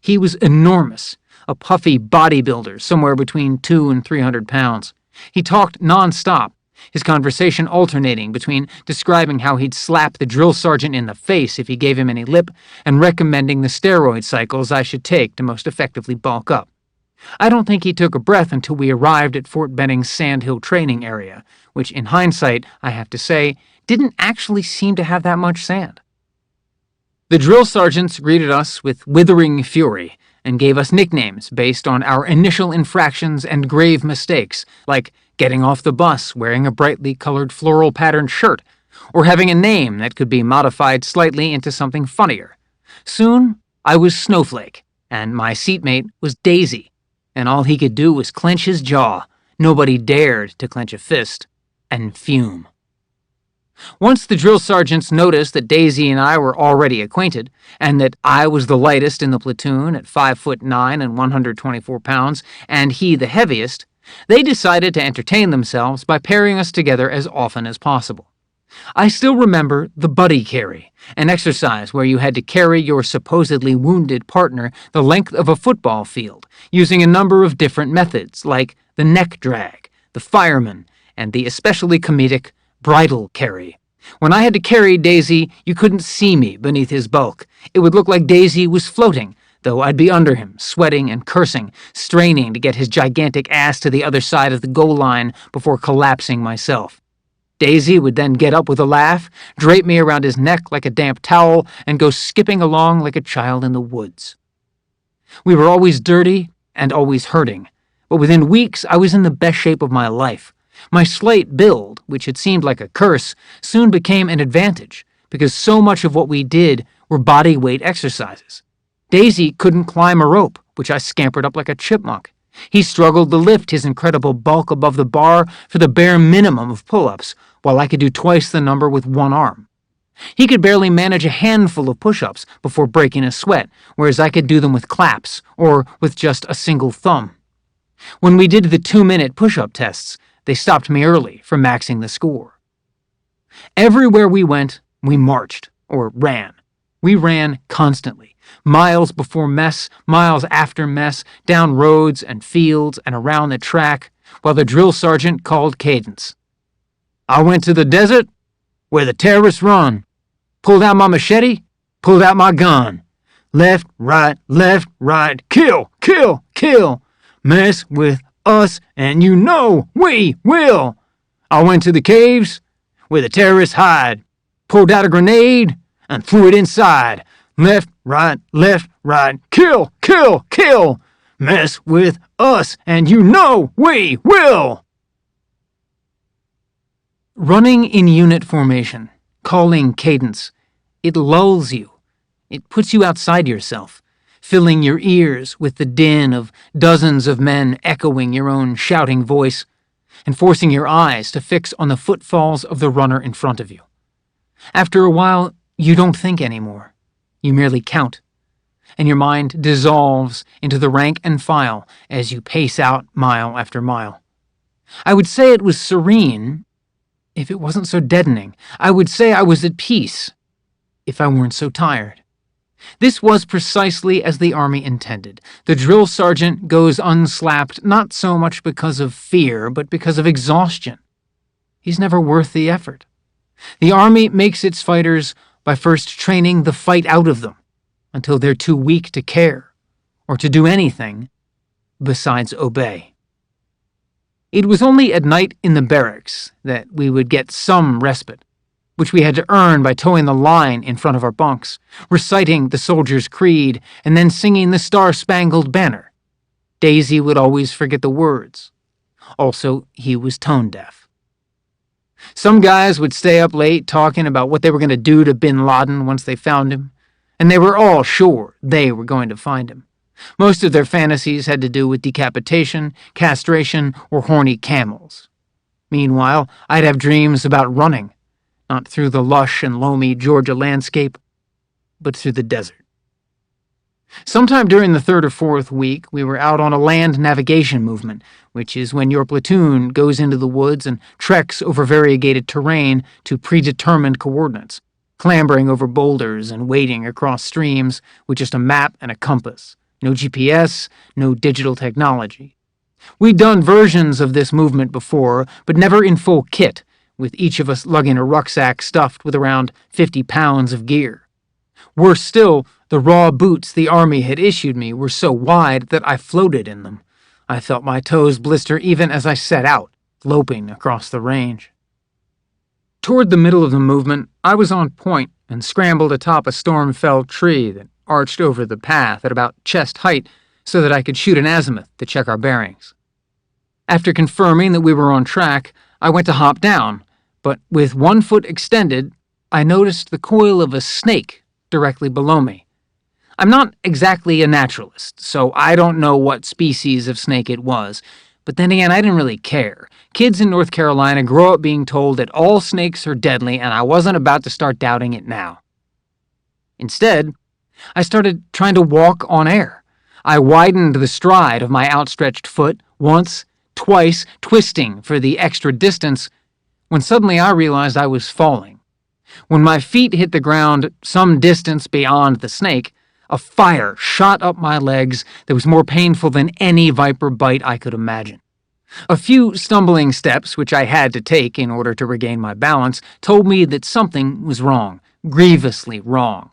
He was enormous, a puffy bodybuilder somewhere between 200 and 300 pounds. He talked nonstop, his conversation alternating between describing how he'd slap the drill sergeant in the face if he gave him any lip and recommending the steroid cycles I should take to most effectively bulk up. I don't think he took a breath until we arrived at Fort Benning's Sandhill training area, which in hindsight, I have to say, didn't actually seem to have that much sand. The drill sergeants greeted us with withering fury and gave us nicknames based on our initial infractions and grave mistakes, like getting off the bus wearing a brightly colored floral patterned shirt, or having a name that could be modified slightly into something funnier. Soon, I was Snowflake, and my seatmate was Daisy, and all he could do was clench his jaw. Nobody dared to clench a fist, and fume. Once the drill sergeants noticed that Daisy and I were already acquainted, and that I was the lightest in the platoon at 5'9" and 124 pounds, and he the heaviest, they decided to entertain themselves by pairing us together as often as possible. I still remember the buddy carry, an exercise where you had to carry your supposedly wounded partner the length of a football field, using a number of different methods, like the neck drag, the fireman, and the especially comedic bridle carry. When I had to carry Daisy, you couldn't see me beneath his bulk. It would look like Daisy was floating, though I'd be under him, sweating and cursing, straining to get his gigantic ass to the other side of the goal line before collapsing myself. Daisy would then get up with a laugh, drape me around his neck like a damp towel, and go skipping along like a child in the woods. We were always dirty and always hurting, but within weeks I was in the best shape of my life. My slight build, which had seemed like a curse, soon became an advantage, because so much of what we did were body weight exercises. Daisy couldn't climb a rope, which I scampered up like a chipmunk. He struggled to lift his incredible bulk above the bar for the bare minimum of pull-ups, while I could do twice the number with one arm. He could barely manage a handful of push-ups before breaking a sweat, whereas I could do them with claps, or with just a single thumb. When we did the 2-minute push-up tests, they stopped me early for maxing the score. Everywhere we went, we marched, or ran. We ran constantly, miles before mess, miles after mess, down roads and fields and around the track, while the drill sergeant called cadence. I went to the desert where the terrorists run. Pulled out my machete, pulled out my gun. Left, right, kill, kill, kill. Mess with us and you know we will. I went to the caves where the terrorists hide. Pulled out a grenade and threw it inside. Left, right, kill, kill, kill. Mess with us and you know we will. Running in unit formation, calling cadence, it lulls you. It puts you outside yourself, filling your ears with the din of dozens of men echoing your own shouting voice, and forcing your eyes to fix on the footfalls of the runner in front of you. After a while, you don't think anymore. You merely count, and your mind dissolves into the rank and file as you pace out mile after mile. I would say it was serene if it wasn't so deadening. I would say I was at peace if I weren't so tired. This was precisely as the Army intended. The drill sergeant goes unslapped not so much because of fear, but because of exhaustion. He's never worth the effort. The Army makes its fighters by first training the fight out of them until they're too weak to care or to do anything besides obey. It was only at night in the barracks that we would get some respite, which we had to earn by towing the line in front of our bunks, reciting the soldier's creed, and then singing the Star-Spangled Banner. Daisy would always forget the words. Also, he was tone-deaf. Some guys would stay up late talking about what they were going to do to bin Laden once they found him, and they were all sure they were going to find him. Most of their fantasies had to do with decapitation, castration, or horny camels. Meanwhile, I'd have dreams about running, not through the lush and loamy Georgia landscape, but through the desert. Sometime during the 3rd or 4th week, we were out on a land navigation movement, which is when your platoon goes into the woods and treks over variegated terrain to predetermined coordinates, clambering over boulders and wading across streams with just a map and a compass. No GPS, no digital technology. We'd done versions of this movement before, but never in full kit, with each of us lugging a rucksack stuffed with around 50 pounds of gear. Worse still, the raw boots the Army had issued me were so wide that I floated in them. I felt my toes blister even as I set out, loping across the range. Toward the middle of the movement, I was on point and scrambled atop a storm-felled tree that arched over the path at about chest height so that I could shoot an azimuth to check our bearings. After confirming that we were on track, I went to hop down, but with one foot extended, I noticed the coil of a snake directly below me. I'm not exactly a naturalist, so I don't know what species of snake it was, but then again, I didn't really care. Kids in North Carolina grow up being told that all snakes are deadly, and I wasn't about to start doubting it now. Instead, I started trying to walk on air. I widened the stride of my outstretched foot once, twice, twisting for the extra distance, when suddenly I realized I was falling. When my feet hit the ground some distance beyond the snake, a fire shot up my legs that was more painful than any viper bite I could imagine. A few stumbling steps, which I had to take in order to regain my balance, told me that something was wrong, grievously wrong.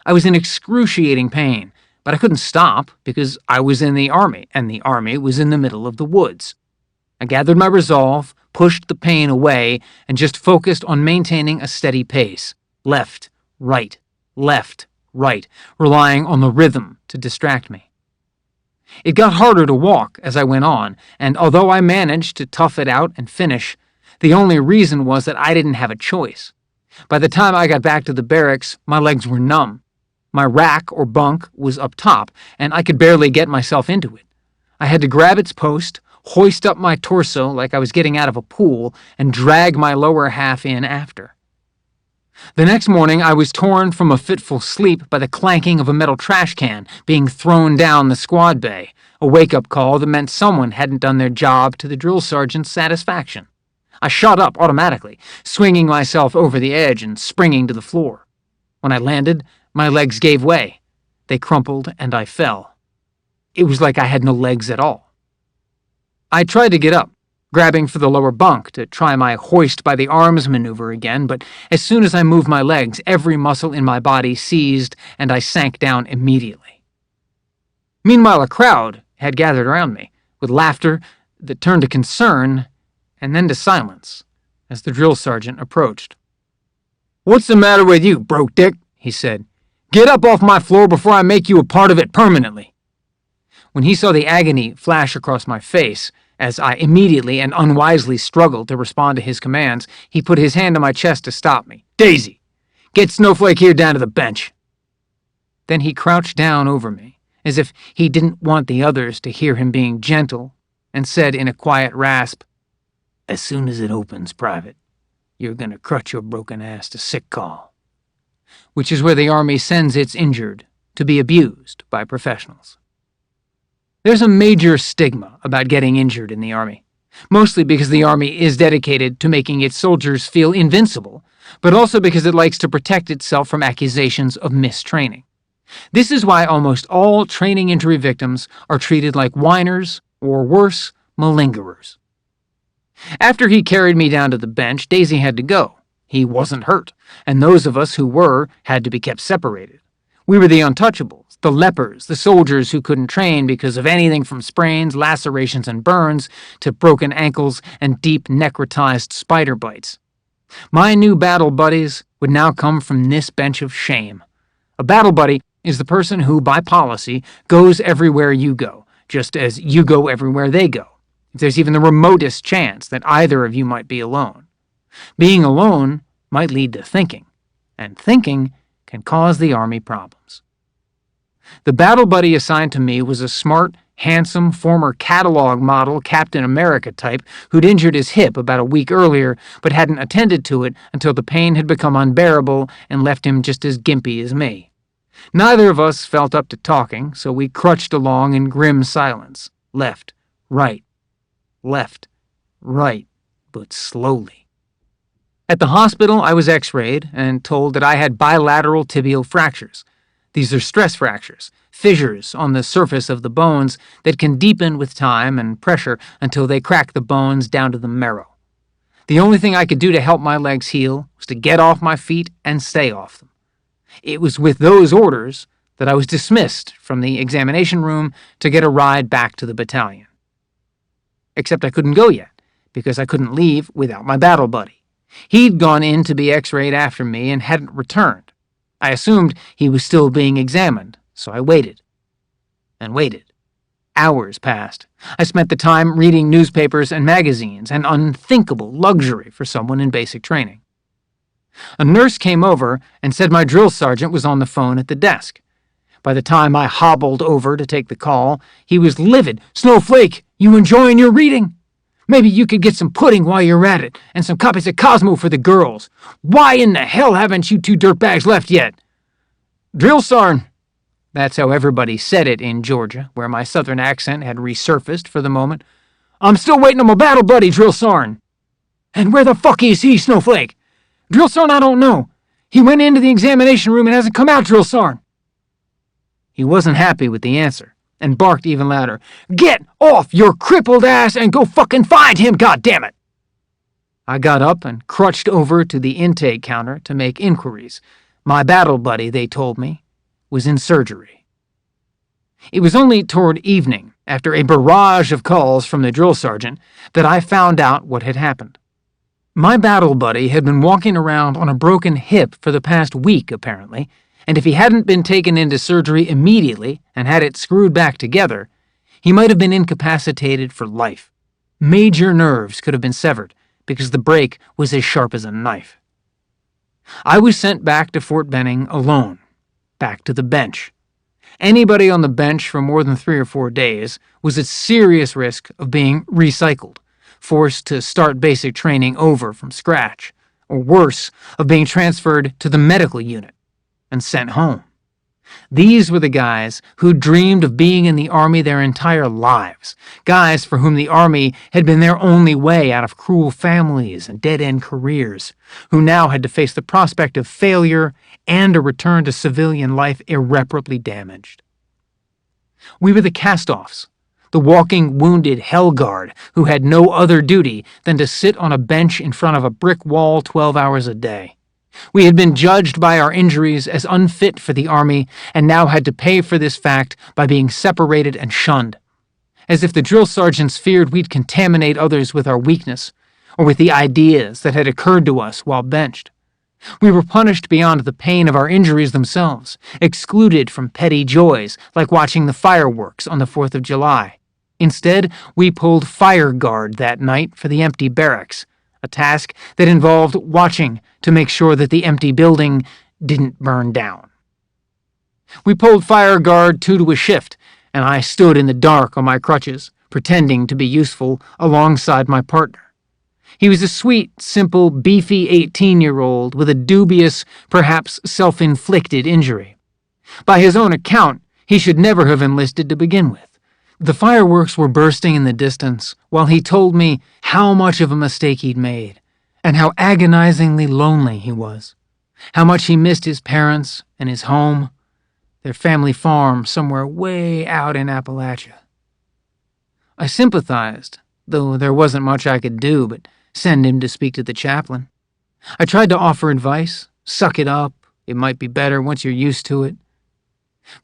I was in excruciating pain, but I couldn't stop because I was in the Army, and the Army was in the middle of the woods. I gathered my resolve, pushed the pain away, and just focused on maintaining a steady pace. Left, right, relying on the rhythm to distract me. It got harder to walk as I went on, and although I managed to tough it out and finish, the only reason was that I didn't have a choice. By the time I got back to the barracks, my legs were numb. My rack or bunk was up top, and I could barely get myself into it. I had to grab its post, hoist up my torso like I was getting out of a pool, and drag my lower half in after. The next morning, I was torn from a fitful sleep by the clanking of a metal trash can being thrown down the squad bay, a wake-up call that meant someone hadn't done their job to the drill sergeant's satisfaction. I shot up automatically, swinging myself over the edge and springing to the floor. When I landed, my legs gave way. They crumpled and I fell. It was like I had no legs at all. I tried to get up, grabbing for the lower bunk to try my hoist by the arms maneuver again, but as soon as I moved my legs, every muscle in my body seized and I sank down immediately. Meanwhile, a crowd had gathered around me, with laughter that turned to concern and then to silence as the drill sergeant approached. "What's the matter with you, broke dick?" he said. "Get up off my floor before I make you a part of it permanently." When he saw the agony flash across my face, as I immediately and unwisely struggled to respond to his commands, he put his hand on my chest to stop me. "Daisy, get Snowflake here down to the bench." Then he crouched down over me, as if he didn't want the others to hear him being gentle, and said in a quiet rasp, "As soon as it opens, Private, you're gonna crutch your broken ass to sick call," which is where the Army sends its injured to be abused by professionals. There's a major stigma about getting injured in the Army, mostly because the Army is dedicated to making its soldiers feel invincible, but also because it likes to protect itself from accusations of mistraining. This is why almost all training injury victims are treated like whiners, or worse, malingerers. After he carried me down to the bench, Daisy had to go. He wasn't hurt, and those of us who were had to be kept separated. We were the untouchables, the lepers, the soldiers who couldn't train because of anything from sprains, lacerations, and burns to broken ankles and deep necrotized spider bites. My new battle buddies would now come from this bench of shame. A battle buddy is the person who, by policy, goes everywhere you go, just as you go everywhere they go, if there's even the remotest chance that either of you might be alone. Being alone might lead to thinking, and thinking can cause the Army problems. The battle buddy assigned to me was a smart, handsome, former catalog model Captain America type who'd injured his hip about a week earlier but hadn't attended to it until the pain had become unbearable and left him just as gimpy as me. Neither of us felt up to talking, so we crutched along in grim silence. Left, right, but slowly. At the hospital, I was x-rayed and told that I had bilateral tibial fractures. These are stress fractures, fissures on the surface of the bones that can deepen with time and pressure until they crack the bones down to the marrow. The only thing I could do to help my legs heal was to get off my feet and stay off them. It was with those orders that I was dismissed from the examination room to get a ride back to the battalion. Except I couldn't go yet, because I couldn't leave without my battle buddy. He'd gone in to be x-rayed after me and hadn't returned. I assumed he was still being examined, so I waited. And waited. Hours passed. I spent the time reading newspapers and magazines, an unthinkable luxury for someone in basic training. A nurse came over and said my drill sergeant was on the phone at the desk. By the time I hobbled over to take the call, he was livid. "Snowflake, you enjoying your reading? Maybe you could get some pudding while you're at it, and some copies of Cosmo for the girls. Why in the hell haven't you two dirtbags left yet?" "Drill Sarn." That's how everybody said it in Georgia, where my southern accent had resurfaced for the moment. "I'm still waiting on my battle buddy, Drill Sarn." "And where the fuck is he, Snowflake?" "Drill Sarn, I don't know. He went into the examination room and hasn't come out, Drill Sarn." He wasn't happy with the answer, and barked even louder. "Get off your crippled ass and go fucking find him, goddammit!" I got up and crutched over to the intake counter to make inquiries. My battle buddy, they told me, was in surgery. It was only toward evening, after a barrage of calls from the drill sergeant, that I found out what had happened. My battle buddy had been walking around on a broken hip for the past week, apparently, and if he hadn't been taken into surgery immediately and had it screwed back together, he might have been incapacitated for life. Major nerves could have been severed because the break was as sharp as a knife. I was sent back to Fort Benning alone, back to the bench. Anybody on the bench for more than 3 or 4 days was at serious risk of being recycled, forced to start basic training over from scratch, or worse, of being transferred to the medical unit and sent home. These were the guys who dreamed of being in the Army their entire lives, guys for whom the Army had been their only way out of cruel families and dead-end careers, who now had to face the prospect of failure and a return to civilian life irreparably damaged. We were the cast-offs, the walking wounded hell guard who had no other duty than to sit on a bench in front of a brick wall 12 hours a day. We had been judged by our injuries as unfit for the Army and now had to pay for this fact by being separated and shunned, as if the drill sergeants feared we'd contaminate others with our weakness or with the ideas that had occurred to us while benched. We were punished beyond the pain of our injuries themselves, excluded from petty joys like watching the fireworks on the 4th of July. Instead, we pulled fire guard that night for the empty barracks, a task that involved watching to make sure that the empty building didn't burn down. We pulled fire guard 2 to a shift, and I stood in the dark on my crutches, pretending to be useful alongside my partner. He was a sweet, simple, beefy 18-year-old with a dubious, perhaps self-inflicted injury. By his own account, he should never have enlisted to begin with. The fireworks were bursting in the distance while he told me how much of a mistake he'd made and how agonizingly lonely he was, how much he missed his parents and his home, their family farm somewhere way out in Appalachia. I sympathized, though there wasn't much I could do but send him to speak to the chaplain. I tried to offer advice, suck it up, it might be better once you're used to it.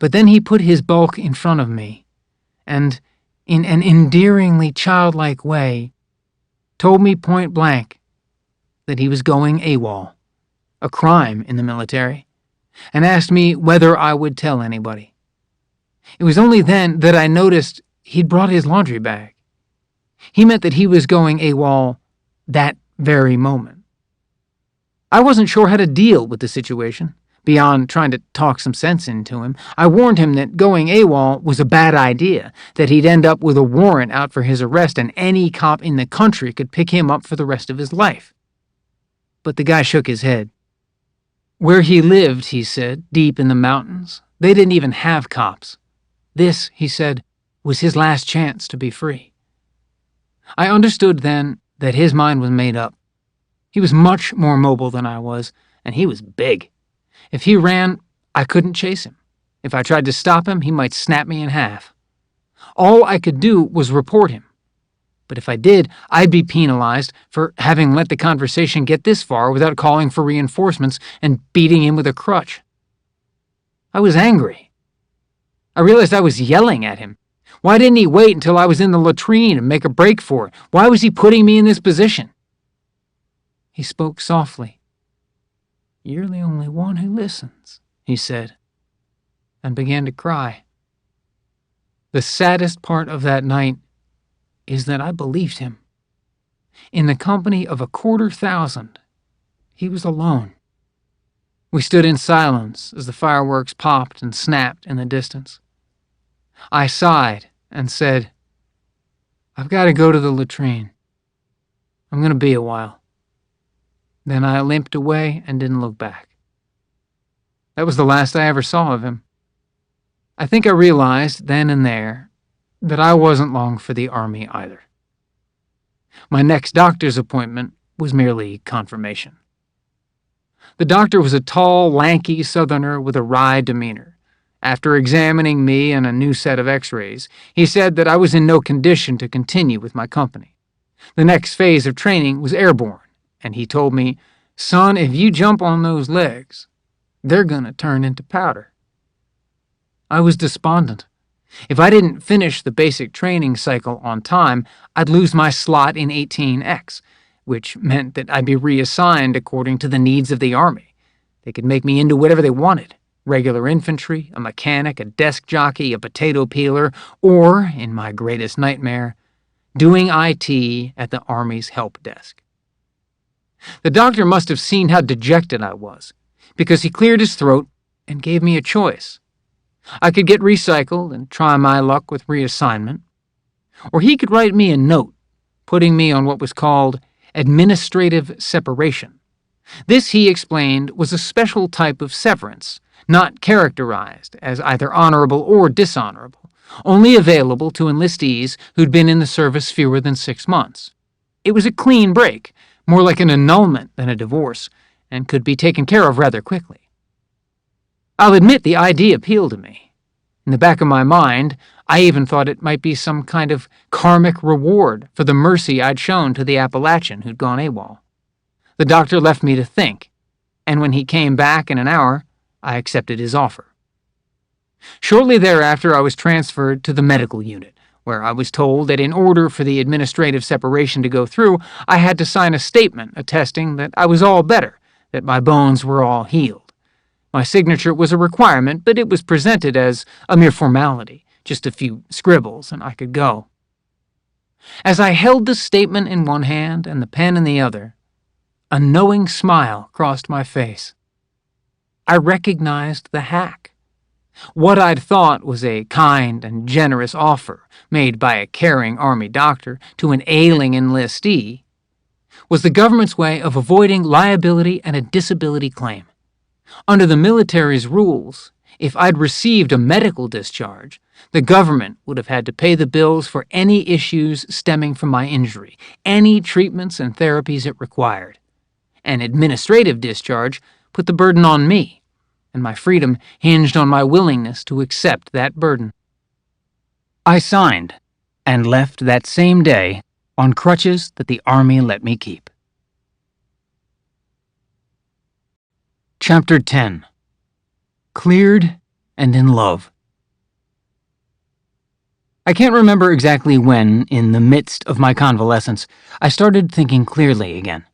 But then he put his bulk in front of me, and, in an endearingly childlike way, told me point blank that he was going AWOL, a crime in the military, and asked me whether I would tell anybody. It was only then that I noticed he'd brought his laundry bag. He meant that he was going AWOL that very moment. I wasn't sure how to deal with the situation. Beyond trying to talk some sense into him, I warned him that going AWOL was a bad idea, that he'd end up with a warrant out for his arrest and any cop in the country could pick him up for the rest of his life. But the guy shook his head. Where he lived, he said, deep in the mountains, they didn't even have cops. This, he said, was his last chance to be free. I understood then that his mind was made up. He was much more mobile than I was, and he was big. If he ran, I couldn't chase him. If I tried to stop him, he might snap me in half. All I could do was report him. But if I did, I'd be penalized for having let the conversation get this far without calling for reinforcements and beating him with a crutch. I was angry. I realized I was yelling at him. Why didn't he wait until I was in the latrine and make a break for it? Why was he putting me in this position? He spoke softly. "You're the only one who listens," he said, and began to cry. The saddest part of that night is that I believed him. In the company of 250,000, he was alone. We stood in silence as the fireworks popped and snapped in the distance. I sighed and said, "I've got to go to the latrine. I'm going to be a while." Then I limped away and didn't look back. That was the last I ever saw of him. I think I realized then and there that I wasn't long for the army either. My next doctor's appointment was merely confirmation. The doctor was a tall, lanky Southerner with a wry demeanor. After examining me and a new set of x-rays, he said that I was in no condition to continue with my company. The next phase of training was airborne, and he told me, "Son, if you jump on those legs, they're gonna turn into powder." I was despondent. If I didn't finish the basic training cycle on time, I'd lose my slot in 18X, which meant that I'd be reassigned according to the needs of the Army. They could make me into whatever they wanted: regular infantry, a mechanic, a desk jockey, a potato peeler, or, in my greatest nightmare, doing IT at the Army's help desk. The doctor must have seen how dejected I was, because he cleared his throat and gave me a choice. I could get recycled and try my luck with reassignment, or he could write me a note, putting me on what was called administrative separation. This, he explained, was a special type of severance, not characterized as either honorable or dishonorable, only available to enlistees who'd been in the service fewer than 6 months. It was a clean break, more like an annulment than a divorce, and could be taken care of rather quickly. I'll admit the idea appealed to me. In the back of my mind, I even thought it might be some kind of karmic reward for the mercy I'd shown to the Appalachian who'd gone AWOL. The doctor left me to think, and when he came back in an hour, I accepted his offer. Shortly thereafter, I was transferred to the medical unit, where I was told that in order for the administrative separation to go through, I had to sign a statement attesting that I was all better, that my bones were all healed. My signature was a requirement, but it was presented as a mere formality, just a few scribbles, and I could go. As I held the statement in one hand and the pen in the other, a knowing smile crossed my face. I recognized the hack. What I'd thought was a kind and generous offer made by a caring Army doctor to an ailing enlistee was the government's way of avoiding liability and a disability claim. Under the military's rules, if I'd received a medical discharge, the government would have had to pay the bills for any issues stemming from my injury, any treatments and therapies it required. An administrative discharge put the burden on me, and my freedom hinged on my willingness to accept that burden. I signed, and left that same day on crutches that the Army let me keep. Chapter 10. Cleared and in Love. I can't remember exactly when, in the midst of my convalescence, I started thinking clearly again.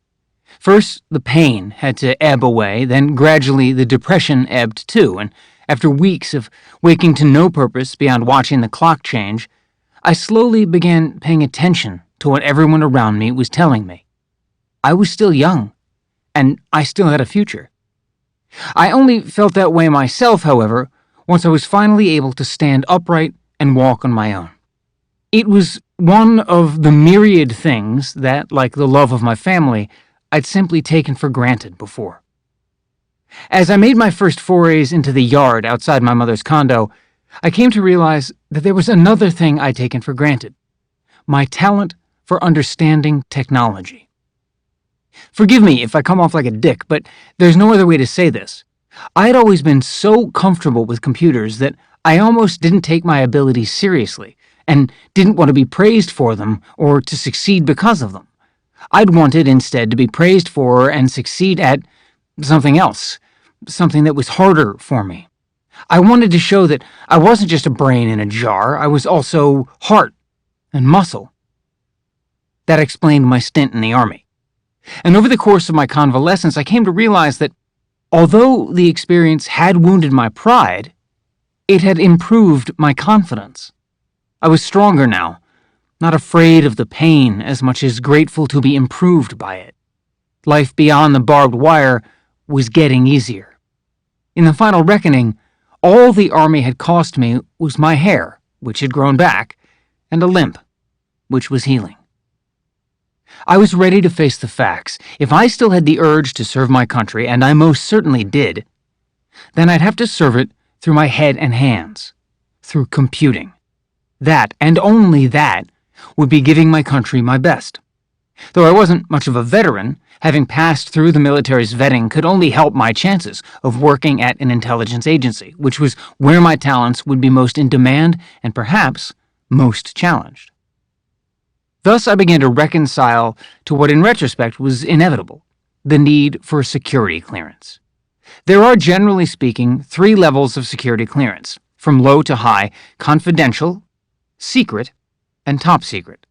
First, the pain had to ebb away, then gradually the depression ebbed too, and after weeks of waking to no purpose beyond watching the clock change, I slowly began paying attention to what everyone around me was telling me. I was still young, and I still had a future. I only felt that way myself, however, once I was finally able to stand upright and walk on my own. It was one of the myriad things that, like the love of my family, I'd simply taken for granted before. As I made my first forays into the yard outside my mother's condo, I came to realize that there was another thing I'd taken for granted: my talent for understanding technology. Forgive me if I come off like a dick, but there's no other way to say this. I had always been so comfortable with computers that I almost didn't take my abilities seriously, and didn't want to be praised for them or to succeed because of them. I'd wanted instead to be praised for and succeed at something else, something that was harder for me. I wanted to show that I wasn't just a brain in a jar, I was also heart and muscle. That explained my stint in the Army. And over the course of my convalescence, I came to realize that although the experience had wounded my pride, it had improved my confidence. I was stronger now, not afraid of the pain as much as grateful to be improved by it. Life beyond the barbed wire was getting easier. In the final reckoning, all the Army had cost me was my hair, which had grown back, and a limp, which was healing. I was ready to face the facts. If I still had the urge to serve my country, and I most certainly did, then I'd have to serve it through my head and hands, through computing. That, and only that, would be giving my country my best. Though I wasn't much of a veteran, having passed through the military's vetting could only help my chances of working at an intelligence agency, which was where my talents would be most in demand and perhaps most challenged. Thus I began to reconcile to what in retrospect was inevitable, the need for security clearance. There are, generally speaking, 3 levels of security clearance, from low to high: confidential, secret, and top secret.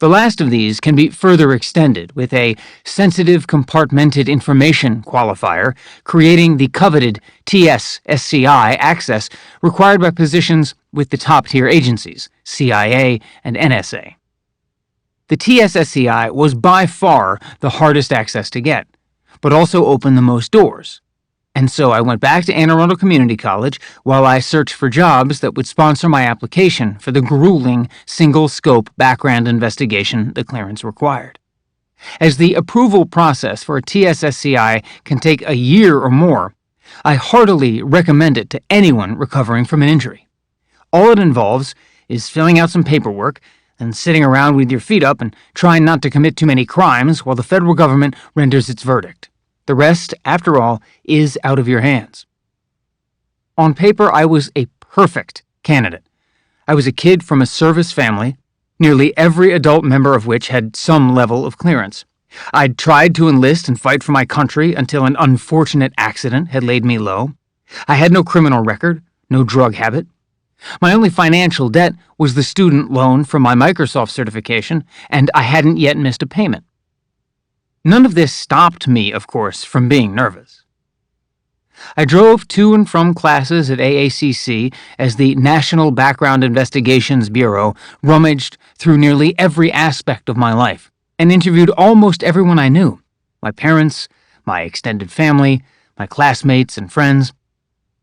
The last of these can be further extended with a sensitive compartmented information qualifier, creating the coveted TS-SCI access required by positions with the top-tier agencies, CIA and NSA. The TS-SCI was by far the hardest access to get, but also opened the most doors. And so I went back to Anne Arundel Community College while I searched for jobs that would sponsor my application for the grueling single-scope background investigation the clearance required. As the approval process for a TS-SCI can take a year or more, I heartily recommend it to anyone recovering from an injury. All it involves is filling out some paperwork and sitting around with your feet up and trying not to commit too many crimes while the federal government renders its verdict. The rest, after all, is out of your hands. On paper, I was a perfect candidate. I was a kid from a service family, nearly every adult member of which had some level of clearance. I'd tried to enlist and fight for my country until an unfortunate accident had laid me low. I had no criminal record, no drug habit. My only financial debt was the student loan from my Microsoft certification, and I hadn't yet missed a payment. None of this stopped me, of course, from being nervous. I drove to and from classes at AACC as the National Background Investigations Bureau rummaged through nearly every aspect of my life and interviewed almost everyone I knew: my parents, my extended family, my classmates and friends.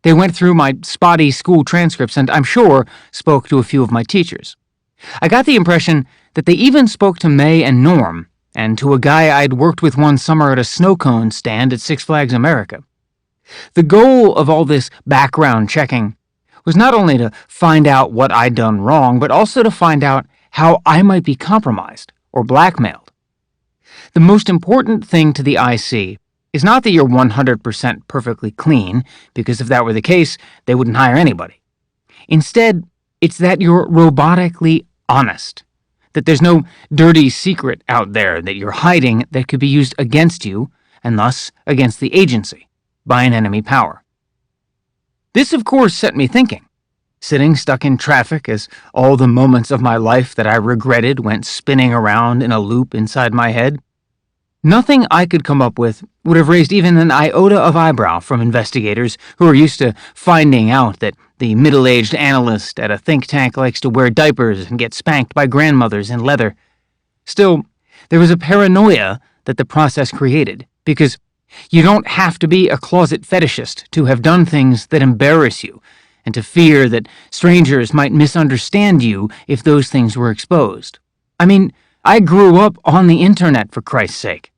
They went through my spotty school transcripts and, I'm sure, spoke to a few of my teachers. I got the impression that they even spoke to May and Norm, and to a guy I'd worked with one summer at a snow cone stand at Six Flags America. The goal of all this background checking was not only to find out what I'd done wrong, but also to find out how I might be compromised or blackmailed. The most important thing to the IC is not that you're 100% perfectly clean, because if that were the case, they wouldn't hire anybody. Instead, it's that you're robotically honest, that there's no dirty secret out there that you're hiding that could be used against you, and thus against the agency, by an enemy power. This, of course, set me thinking, sitting stuck in traffic as all the moments of my life that I regretted went spinning around in a loop inside my head. Nothing I could come up with would have raised even an iota of eyebrow from investigators who are used to finding out that the middle-aged analyst at a think tank likes to wear diapers and get spanked by grandmothers in leather. Still, there was a paranoia that the process created, because you don't have to be a closet fetishist to have done things that embarrass you, and to fear that strangers might misunderstand you if those things were exposed. I mean, I grew up on the internet, for Christ's sake.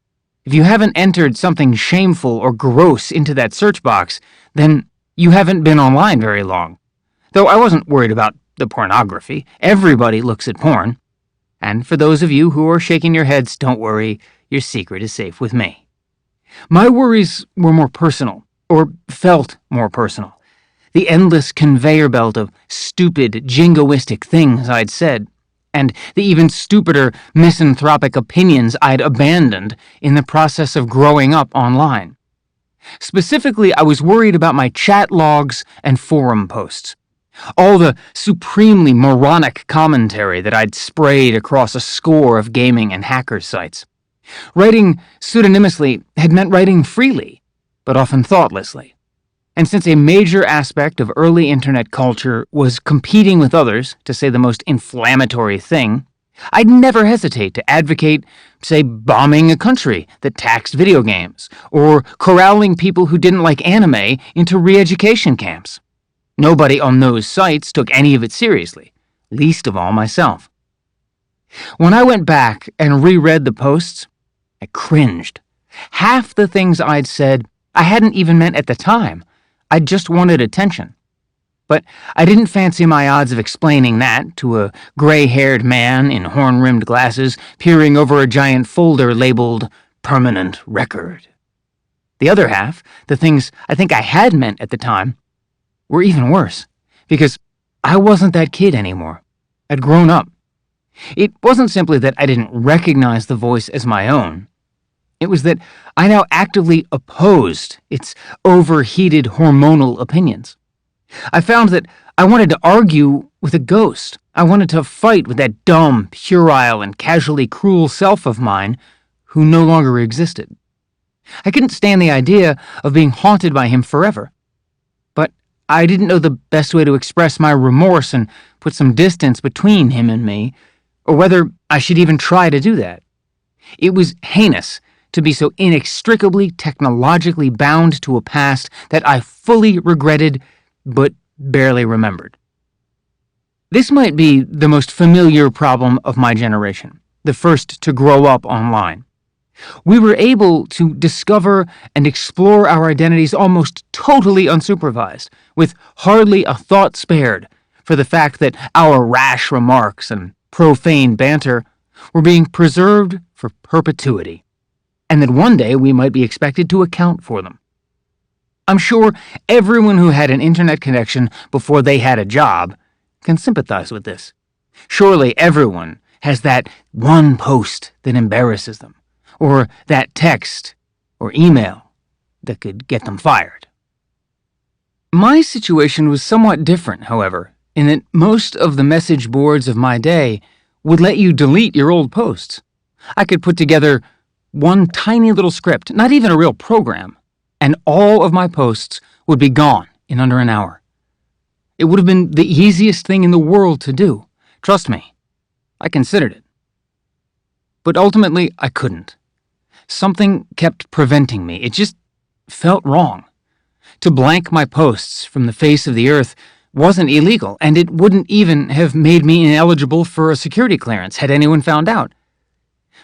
If you haven't entered something shameful or gross into that search box, then you haven't been online very long. Though I wasn't worried about the pornography. Everybody looks at porn. And for those of you who are shaking your heads, don't worry, your secret is safe with me. My worries were more personal, or felt more personal. The endless conveyor belt of stupid, jingoistic things I'd said, and the even stupider misanthropic opinions I'd abandoned in the process of growing up online. Specifically, I was worried about my chat logs and forum posts. All the supremely moronic commentary that I'd sprayed across a score of gaming and hacker sites. Writing pseudonymously had meant writing freely, but often thoughtlessly. And since a major aspect of early internet culture was competing with others to say the most inflammatory thing, I'd never hesitate to advocate, say, bombing a country that taxed video games, or corralling people who didn't like anime into re-education camps. Nobody on those sites took any of it seriously, least of all myself. When I went back and reread the posts, I cringed. Half the things I'd said I hadn't even meant at the time. I just wanted attention. But I didn't fancy my odds of explaining that to a gray-haired man in horn-rimmed glasses peering over a giant folder labeled Permanent Record. The other half, the things I think I had meant at the time, were even worse, because I wasn't that kid anymore. I'd grown up. It wasn't simply that I didn't recognize the voice as my own. It was that I now actively opposed its overheated hormonal opinions. I found that I wanted to argue with a ghost. I wanted to fight with that dumb, puerile, and casually cruel self of mine who no longer existed. I couldn't stand the idea of being haunted by him forever. But I didn't know the best way to express my remorse and put some distance between him and me, or whether I should even try to do that. It was heinous to be so inextricably technologically bound to a past that I fully regretted but barely remembered. This might be the most familiar problem of my generation, the first to grow up online. We were able to discover and explore our identities almost totally unsupervised, with hardly a thought spared for the fact that our rash remarks and profane banter were being preserved for perpetuity, and that one day we might be expected to account for them. I'm sure everyone who had an internet connection before they had a job can sympathize with this. Surely everyone has that one post that embarrasses them, or that text or email that could get them fired. My situation was somewhat different, however, in that most of the message boards of my day would let you delete your old posts. I could put together one tiny little script, not even a real program, and all of my posts would be gone in under an hour. It would have been the easiest thing in the world to do. Trust me, I considered it. But ultimately, I couldn't. Something kept preventing me. It just felt wrong. To blank my posts from the face of the earth wasn't illegal, and it wouldn't even have made me ineligible for a security clearance had anyone found out.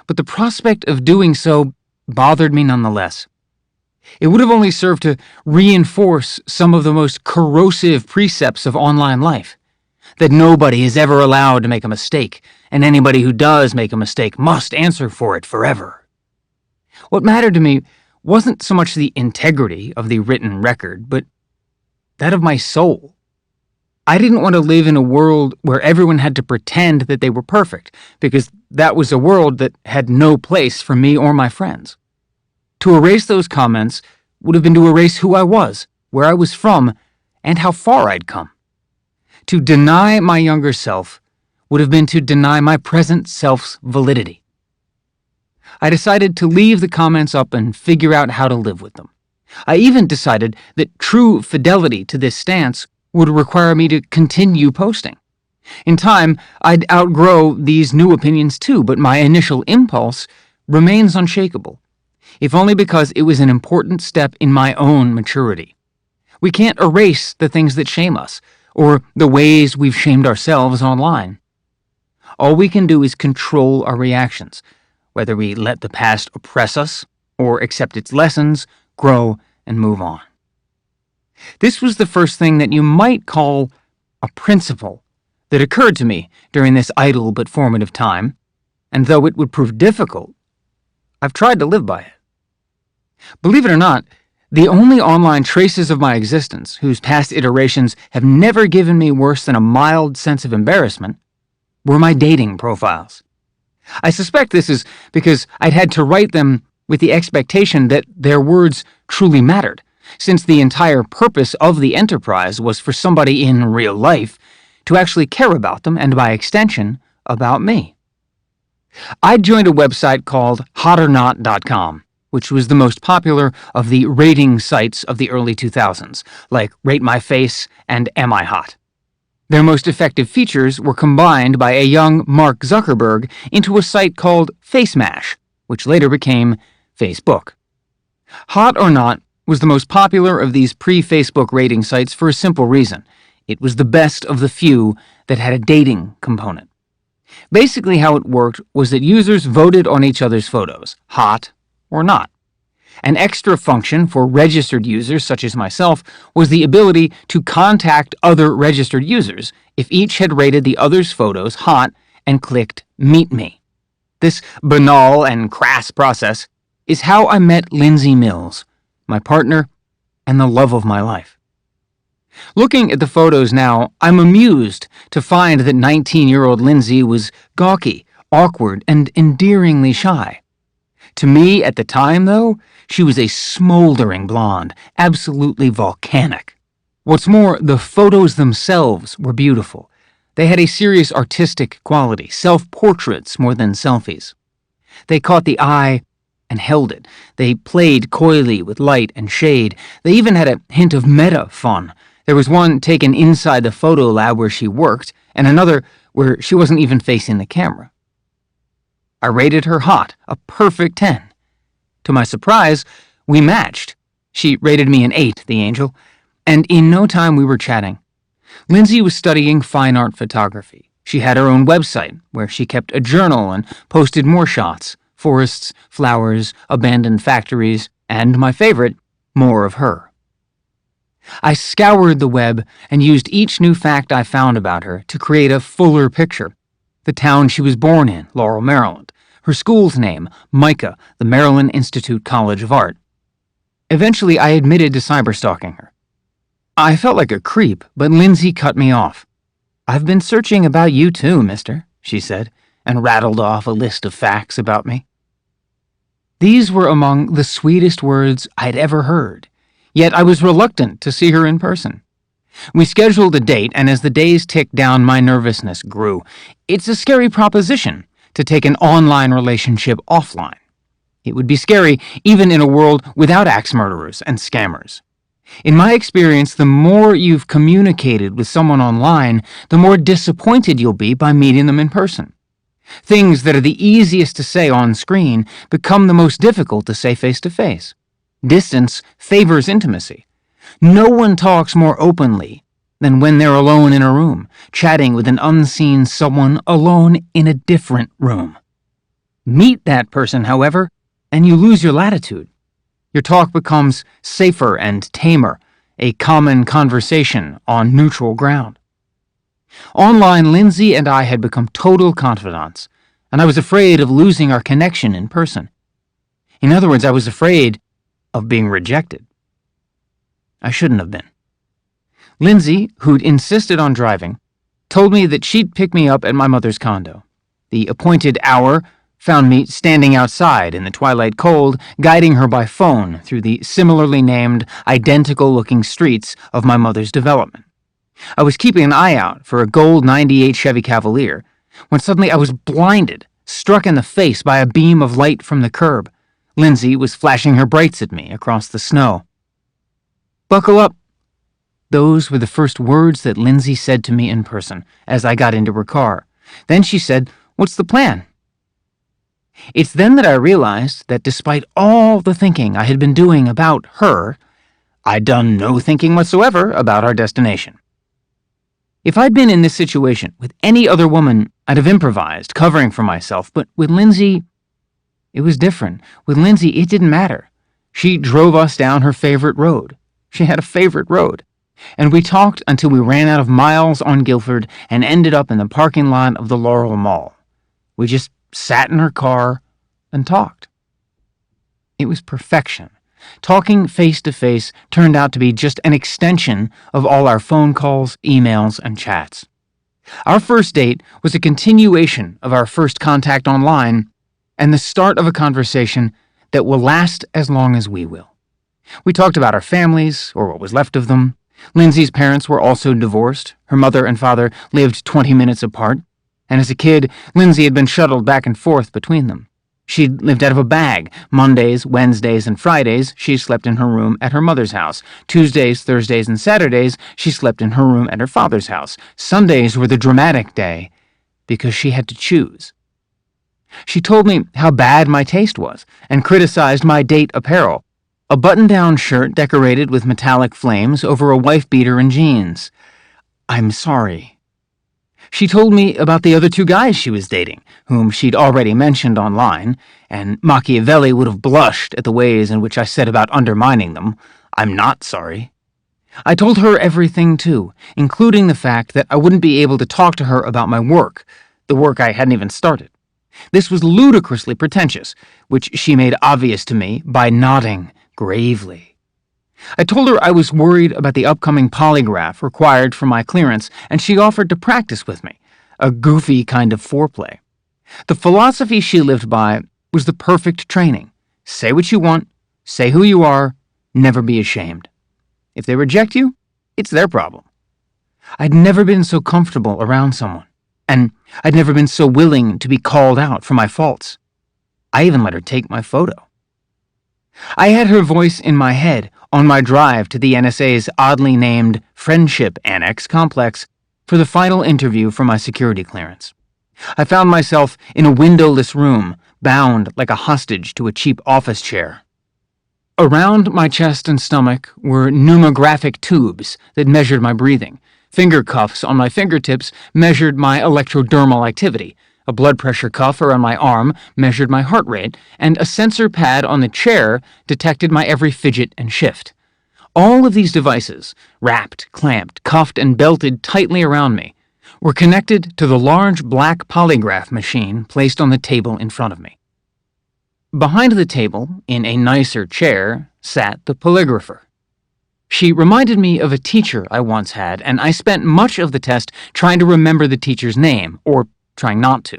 But the prospect of doing so bothered me nonetheless. It would have only served to reinforce some of the most corrosive precepts of online life, that nobody is ever allowed to make a mistake, and anybody who does make a mistake must answer for it forever. What mattered to me wasn't so much the integrity of the written record, but that of my soul. I didn't want to live in a world where everyone had to pretend that they were perfect, because that was a world that had no place for me or my friends. To erase those comments would have been to erase who I was, where I was from, and how far I'd come. To deny my younger self would have been to deny my present self's validity. I decided to leave the comments up and figure out how to live with them. I even decided that true fidelity to this stance would require me to continue posting. In time, I'd outgrow these new opinions too, but my initial impulse remains unshakable, if only because it was an important step in my own maturity. We can't erase the things that shame us, or the ways we've shamed ourselves online. All we can do is control our reactions, whether we let the past oppress us or accept its lessons, grow, and move on. This was the first thing that you might call a principle that occurred to me during this idle but formative time, and though it would prove difficult, I've tried to live by it. Believe it or not, the only online traces of my existence, whose past iterations have never given me worse than a mild sense of embarrassment, were my dating profiles. I suspect this is because I'd had to write them with the expectation that their words truly mattered, since the entire purpose of the enterprise was for somebody in real life to actually care about them and, by extension, about me. I'd joined a website called hotornot.com, which was the most popular of the rating sites of the early 2000s, like Rate My Face and Am I Hot? Their most effective features were combined by a young Mark Zuckerberg into a site called FaceMash, which later became Facebook. Hot or Not was the most popular of these pre-Facebook rating sites for a simple reason. It was the best of the few that had a dating component. Basically how it worked was that users voted on each other's photos, hot or not. An extra function for registered users such as myself was the ability to contact other registered users if each had rated the other's photos hot and clicked Meet Me. This banal and crass process is how I met Lindsay Mills, my partner and the love of my life. Looking at the photos now, I'm amused to find that 19-year-old Lindsay was gawky, awkward, and endearingly shy. To me, at the time, though, she was a smoldering blonde, absolutely volcanic. What's more, the photos themselves were beautiful. They had a serious artistic quality, self-portraits more than selfies. They caught the eye and held it. They played coyly with light and shade. They even had a hint of meta fun. There was one taken inside the photo lab where she worked, and another where she wasn't even facing the camera. I rated her hot, a perfect 10. To my surprise, we matched. She rated me an 8, the angel, and in no time we were chatting. Lindsay was studying fine art photography. She had her own website, where she kept a journal and posted more shots, forests, flowers, abandoned factories, and, my favorite, more of her. I scoured the web and used each new fact I found about her to create a fuller picture. The town she was born in, Laurel, Maryland. Her school's name, MICA, the Maryland Institute College of Art. Eventually, I admitted to cyberstalking her. I felt like a creep, but Lindsay cut me off. "I've been searching about you too, mister," she said, and rattled off a list of facts about me. These were among the sweetest words I'd ever heard, yet I was reluctant to see her in person. We scheduled a date, and as the days ticked down, my nervousness grew. It's a scary proposition to take an online relationship offline. It would be scary even in a world without axe murderers and scammers. In my experience, the more you've communicated with someone online, the more disappointed you'll be by meeting them in person. Things that are the easiest to say on screen become the most difficult to say face to face. Distance favors intimacy. No one talks more openly than when they're alone in a room, chatting with an unseen someone alone in a different room. Meet that person, however, and you lose your latitude. Your talk becomes safer and tamer, a common conversation on neutral ground. Online, Lindsay and I had become total confidants, and I was afraid of losing our connection in person. In other words, I was afraid of being rejected. I shouldn't have been. Lindsay, who'd insisted on driving, told me that she'd pick me up at my mother's condo. The appointed hour found me standing outside in the twilight cold, guiding her by phone through the similarly named, identical-looking streets of my mother's development. I was keeping an eye out for a gold '98 Chevy Cavalier when suddenly I was blinded, struck in the face by a beam of light from the curb. Lindsay was flashing her brights at me across the snow. "Buckle up." Those were the first words that Lindsay said to me in person as I got into her car. Then she said, "What's the plan?" It's then that I realized that despite all the thinking I had been doing about her, I'd done no thinking whatsoever about our destination. If I'd been in this situation with any other woman, I'd have improvised, covering for myself, but with Lindsay, it was different. With Lindsay, it didn't matter. She drove us down her favorite road. She had a favorite road. And we talked until we ran out of miles on Guilford and ended up in the parking lot of the Laurel Mall. We just sat in her car and talked. It was perfection. Talking face to face turned out to be just an extension of all our phone calls, emails, and chats. Our first date was a continuation of our first contact online and the start of a conversation that will last as long as we will. We talked about our families, or what was left of them. Lindsay's parents were also divorced. Her mother and father lived 20 minutes apart, and as a kid, Lindsay had been shuttled back and forth between them. She'd lived out of a bag. Mondays, Wednesdays, and Fridays, she slept in her room at her mother's house. Tuesdays, Thursdays, and Saturdays, she slept in her room at her father's house. Sundays were the dramatic day, because she had to choose. She told me how bad my taste was, and criticized my date apparel. A button-down shirt decorated with metallic flames over a wife-beater and jeans. I'm sorry. She told me about the other two guys she was dating, whom she'd already mentioned online, and Machiavelli would have blushed at the ways in which I said about undermining them. I'm not sorry. I told her everything, too, including the fact that I wouldn't be able to talk to her about my work, the work I hadn't even started. This was ludicrously pretentious, which she made obvious to me by nodding gravely. I told her I was worried about the upcoming polygraph required for my clearance, and she offered to practice with me, a goofy kind of foreplay. The philosophy she lived by was the perfect training. Say what you want, say who you are, never be ashamed. If they reject you, it's their problem. I'd never been so comfortable around someone, and I'd never been so willing to be called out for my faults. I even let her take my photo. I had her voice in my head on my drive to the NSA's oddly named Friendship Annex complex for the final interview for my security clearance. I found myself in a windowless room, bound like a hostage to a cheap office chair. Around my chest and stomach were pneumographic tubes that measured my breathing. Finger cuffs on my fingertips measured my electrodermal activity. A blood pressure cuff around my arm measured my heart rate, and a sensor pad on the chair detected my every fidget and shift. All of these devices, wrapped, clamped, cuffed, and belted tightly around me, were connected to the large black polygraph machine placed on the table in front of me. Behind the table, in a nicer chair, sat the polygrapher. She reminded me of a teacher I once had, and I spent much of the test trying to remember the teacher's name, or trying not to.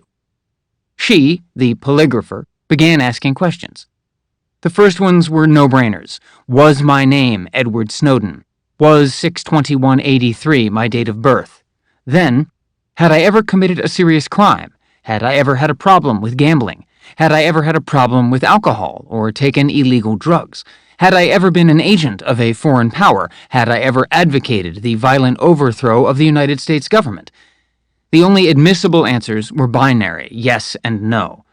She, the polygrapher, began asking questions. The first ones were no-brainers. Was my name Edward Snowden? Was 6/21/83 my date of birth? Then, had I ever committed a serious crime? Had I ever had a problem with gambling? Had I ever had a problem with alcohol or taken illegal drugs? Had I ever been an agent of a foreign power? Had I ever advocated the violent overthrow of the United States government? The only admissible answers were binary, yes and no.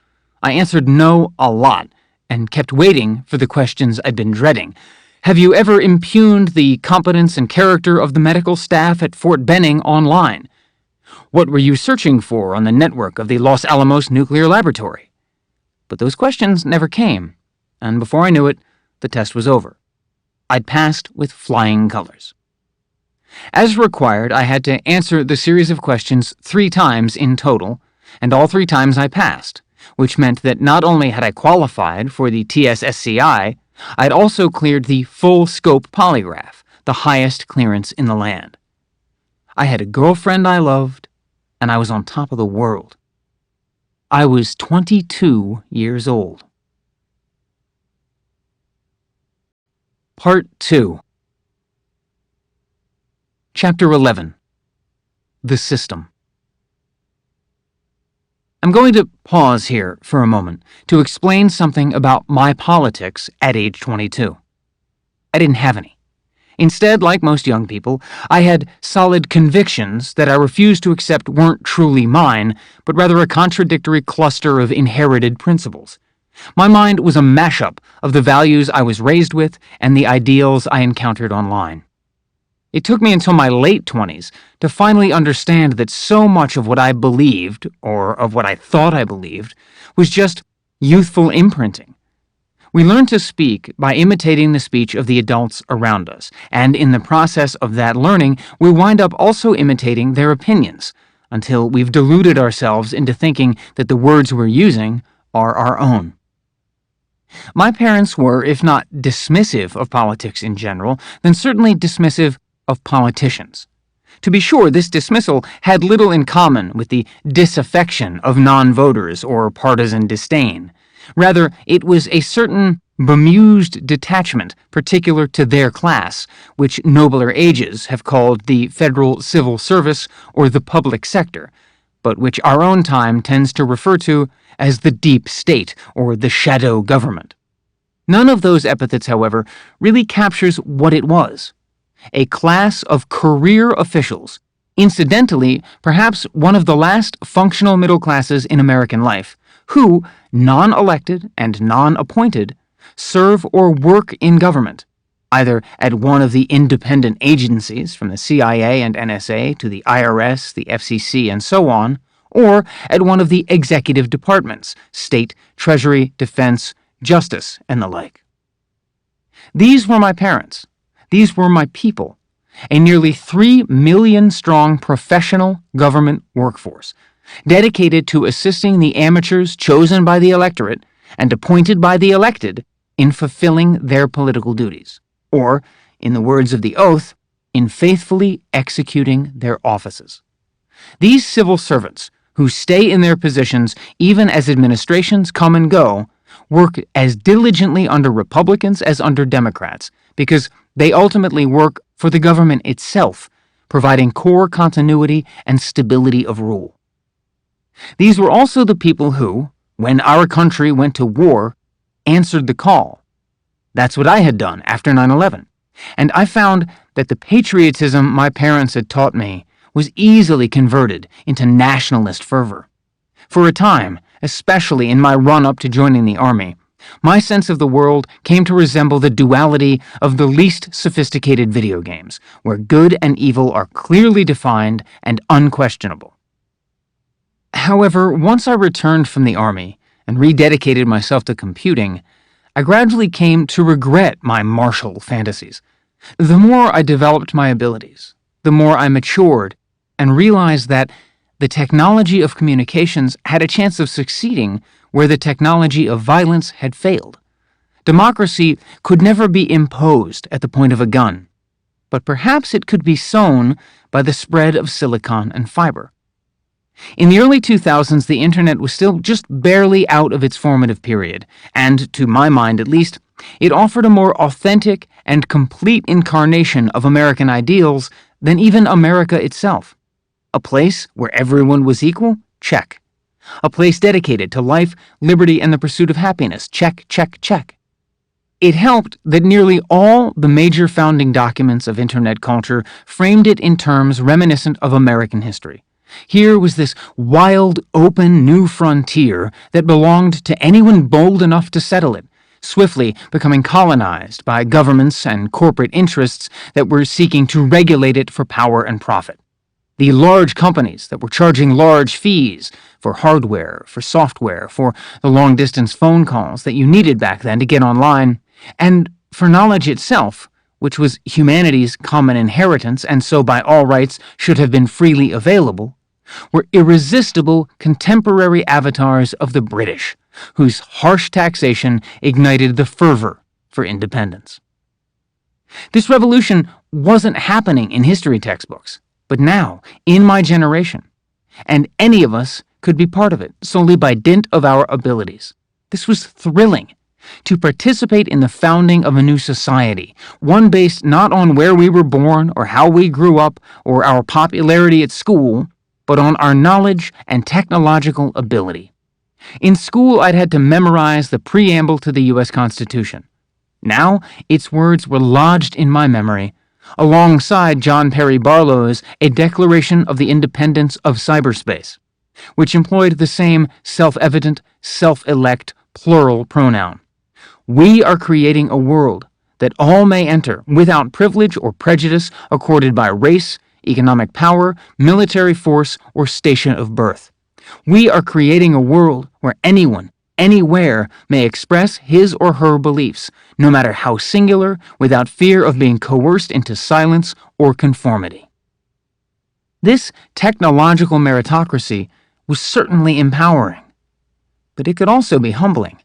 I answered no a lot, and kept waiting for the questions I'd been dreading. Have you ever impugned the competence and character of the medical staff at Fort Benning online? What were you searching for on the network of the Los Alamos Nuclear Laboratory? But those questions never came, and before I knew it, the test was over. I'd passed with flying colors. As required, I had to answer the series of questions 3 times in total, and all 3 times I passed, which meant that not only had I qualified for the TSSCI, I'd also cleared the full-scope polygraph, the highest clearance in the land. I had a girlfriend I loved, and I was on top of the world. I was 22 years old. Part 2. Chapter 11. The System. I'm going to pause here for a moment to explain something about my politics at age 22. I didn't have any. Instead, like most young people, I had solid convictions that I refused to accept weren't truly mine, but rather a contradictory cluster of inherited principles. My mind was a mashup of the values I was raised with and the ideals I encountered online. It took me until my late 20s to finally understand that so much of what I believed, or of what I thought I believed, was just youthful imprinting. We learn to speak by imitating the speech of the adults around us, and in the process of that learning, we wind up also imitating their opinions, until we've deluded ourselves into thinking that the words we're using are our own. My parents were, if not dismissive of politics in general, then certainly dismissive of politicians. To be sure, this dismissal had little in common with the disaffection of non-voters or partisan disdain. Rather, it was a certain bemused detachment particular to their class, which nobler ages have called the federal civil service or the public sector, but which our own time tends to refer to as the deep state or the shadow government. None of those epithets, however, really captures what it was. A class of career officials, incidentally, perhaps one of the last functional middle classes in American life, who, non-elected and non-appointed, serve or work in government, either at one of the independent agencies from the CIA and NSA to the IRS, the FCC, and so on, or at one of the executive departments, state, treasury, defense, justice, and the like. These were my parents. These were my people, a nearly 3 million strong professional government workforce, dedicated to assisting the amateurs chosen by the electorate and appointed by the elected in fulfilling their political duties, or, in the words of the oath, in faithfully executing their offices. These civil servants, who stay in their positions even as administrations come and go, work as diligently under Republicans as under Democrats, because they ultimately work for the government itself, providing core continuity and stability of rule. These were also the people who, when our country went to war, answered the call. That's what I had done after 9/11, and I found that the patriotism my parents had taught me was easily converted into nationalist fervor. For a time, especially in my run-up to joining the Army, my sense of the world came to resemble the duality of the least sophisticated video games, where good and evil are clearly defined and unquestionable. However, once I returned from the Army and rededicated myself to computing, I gradually came to regret my martial fantasies. The more I developed my abilities, the more I matured and realized that the technology of communications had a chance of succeeding where the technology of violence had failed. Democracy could never be imposed at the point of a gun, but perhaps it could be sown by the spread of silicon and fiber. In the early 2000s, the internet was still just barely out of its formative period, and, to my mind at least, it offered a more authentic and complete incarnation of American ideals than even America itself. A place where everyone was equal? Check. A place dedicated to life, liberty, and the pursuit of happiness? Check, check, check. It helped that nearly all the major founding documents of internet culture framed it in terms reminiscent of American history. Here was this wild, open, new frontier that belonged to anyone bold enough to settle it, swiftly becoming colonized by governments and corporate interests that were seeking to regulate it for power and profit. The large companies that were charging large fees for hardware, for software, for the long-distance phone calls that you needed back then to get online, and for knowledge itself, which was humanity's common inheritance and so by all rights should have been freely available, were irresistible contemporary avatars of the British, whose harsh taxation ignited the fervor for independence. This revolution wasn't happening in history textbooks, but now, in my generation, and any of us could be part of it solely by dint of our abilities. This was thrilling, to participate in the founding of a new society, one based not on where we were born or how we grew up or our popularity at school, but on our knowledge and technological ability. In school, I'd had to memorize the preamble to the U.S. Constitution. Now, its words were lodged in my memory, alongside John Perry Barlow's A Declaration of the Independence of Cyberspace, which employed the same self-evident, self-elect, plural pronoun. We are creating a world that all may enter without privilege or prejudice accorded by race, economic power, military force, or station of birth. We are creating a world where anyone, anywhere, may express his or her beliefs, no matter how singular, without fear of being coerced into silence or conformity. This technological meritocracy was certainly empowering, but it could also be humbling,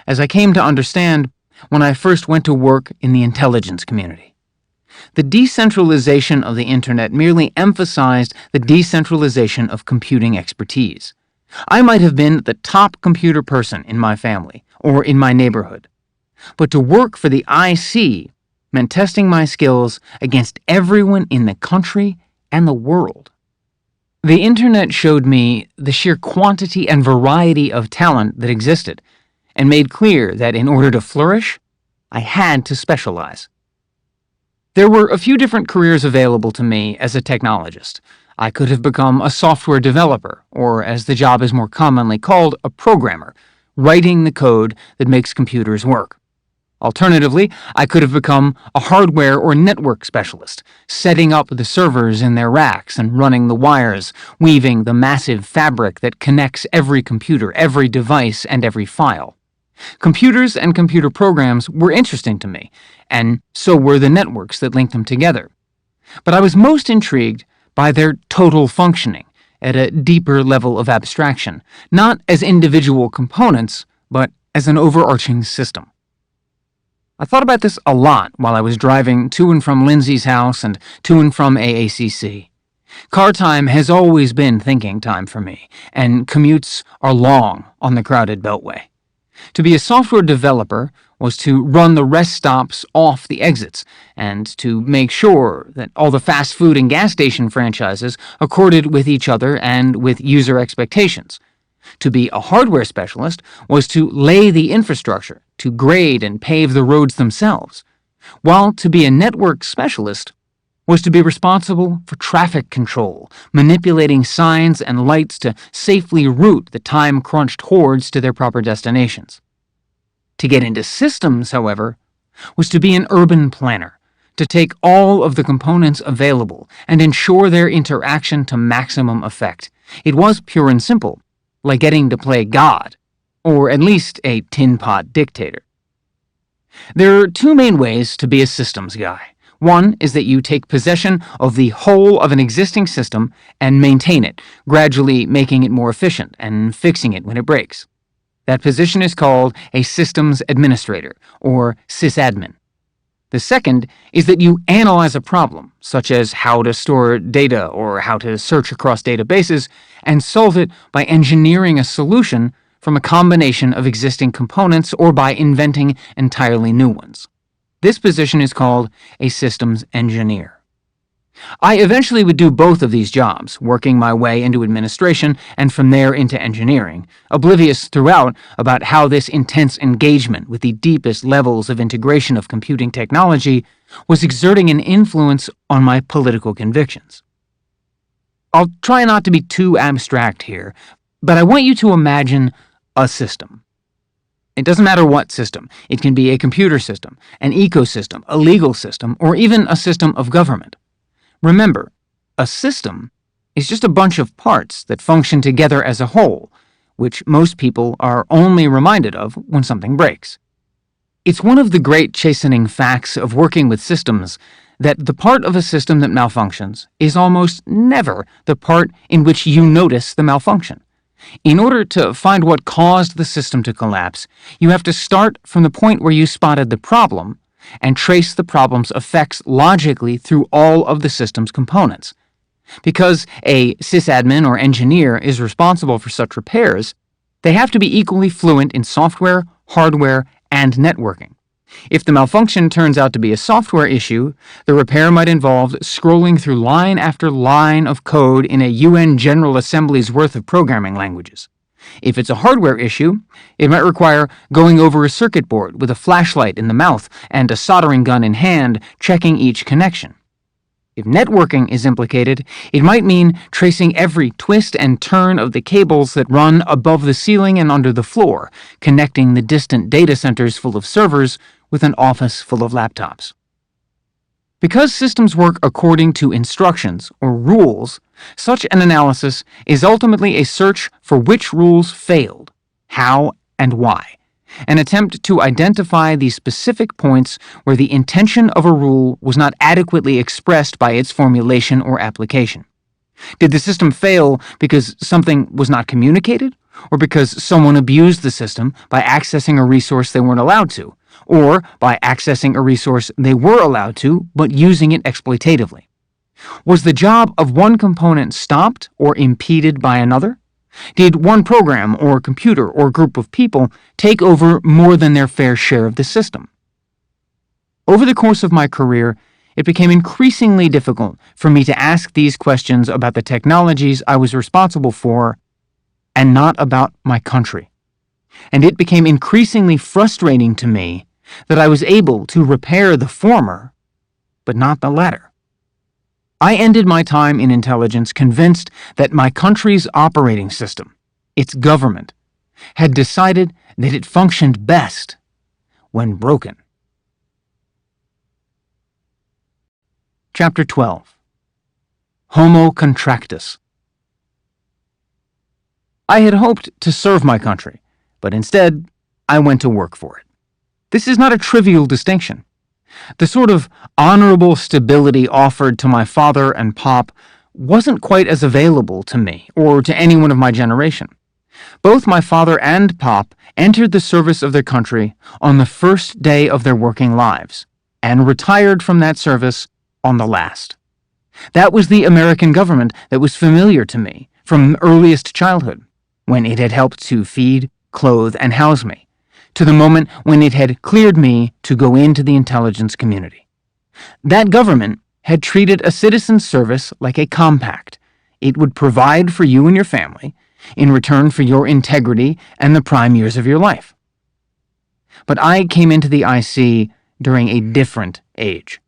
as I came to understand when I first went to work in the intelligence community. The decentralization of the internet merely emphasized the decentralization of computing expertise. I might have been the top computer person in my family or in my neighborhood, but to work for the IC meant testing my skills against everyone in the country and the world. The internet showed me the sheer quantity and variety of talent that existed, and made clear that in order to flourish, I had to specialize. There were a few different careers available to me as a technologist. I could have become a software developer, or as the job is more commonly called, a programmer, writing the code that makes computers work. Alternatively, I could have become a hardware or network specialist, setting up the servers in their racks and running the wires, weaving the massive fabric that connects every computer, every device, and every file. Computers and computer programs were interesting to me, and so were the networks that linked them together. But I was most intrigued by their total functioning at a deeper level of abstraction, not as individual components, but as an overarching system. I thought about this a lot while I was driving to and from Lindsay's house and to and from AACC. Car time has always been thinking time for me, and commutes are long on the crowded beltway. To be a software developer was to run the rest stops off the exits and to make sure that all the fast food and gas station franchises accorded with each other and with user expectations. To be a hardware specialist was to lay the infrastructure, to grade and pave the roads themselves, while to be a network specialist was to be responsible for traffic control, manipulating signs and lights to safely route the time-crunched hordes to their proper destinations. To get into systems, however, was to be an urban planner, to take all of the components available and ensure their interaction to maximum effect. It was pure and simple, like getting to play God, or at least a tin-pot dictator. There are two main ways to be a systems guy. One is that you take possession of the whole of an existing system and maintain it, gradually making it more efficient and fixing it when it breaks. That position is called a systems administrator, or sysadmin. The second is that you analyze a problem, such as how to store data or how to search across databases, and solve it by engineering a solution from a combination of existing components or by inventing entirely new ones. This position is called a systems engineer. I eventually would do both of these jobs, working my way into administration and from there into engineering, oblivious throughout about how this intense engagement with the deepest levels of integration of computing technology was exerting an influence on my political convictions. I'll try not to be too abstract here, but I want you to imagine a system. It doesn't matter what system. It can be a computer system, an ecosystem, a legal system, or even a system of government. Remember, a system is just a bunch of parts that function together as a whole, which most people are only reminded of when something breaks. It's one of the great chastening facts of working with systems that the part of a system that malfunctions is almost never the part in which you notice the malfunction. In order to find what caused the system to collapse, you have to start from the point where you spotted the problem and trace the problem's effects logically through all of the system's components. Because a sysadmin or engineer is responsible for such repairs, they have to be equally fluent in software, hardware, and networking. If the malfunction turns out to be a software issue, the repair might involve scrolling through line after line of code in a UN General Assembly's worth of programming languages. If it's a hardware issue, it might require going over a circuit board with a flashlight in the mouth and a soldering gun in hand, checking each connection. If networking is implicated, it might mean tracing every twist and turn of the cables that run above the ceiling and under the floor, connecting the distant data centers full of servers with an office full of laptops. Because systems work according to instructions or rules, such an analysis is ultimately a search for which rules failed, how, and why, an attempt to identify the specific points where the intention of a rule was not adequately expressed by its formulation or application. Did the system fail because something was not communicated, or because someone abused the system by accessing a resource they weren't allowed to, or by accessing a resource they were allowed to but using it exploitatively? Was the job of one component stopped or impeded by another? Did one program or computer or group of people take over more than their fair share of the system? Over the course of my career, it became increasingly difficult for me to ask these questions about the technologies I was responsible for and not about my country. And it became increasingly frustrating to me that I was able to repair the former, but not the latter. I ended my time in intelligence convinced that my country's operating system, its government, had decided that it functioned best when broken. Chapter 12. Homo Contractus. I had hoped to serve my country, but instead, I went to work for it. This is not a trivial distinction. The sort of honorable stability offered to my father and Pop wasn't quite as available to me or to anyone of my generation. Both my father and Pop entered the service of their country on the first day of their working lives and retired from that service on the last. That was the American government that was familiar to me from earliest childhood, when it had helped to feed, clothe, and house me, to the moment when it had cleared me to go into the intelligence community. That government had treated a citizen's service like a compact. It would provide for you and your family in return for your integrity and the prime years of your life. But I came into the IC during a different age.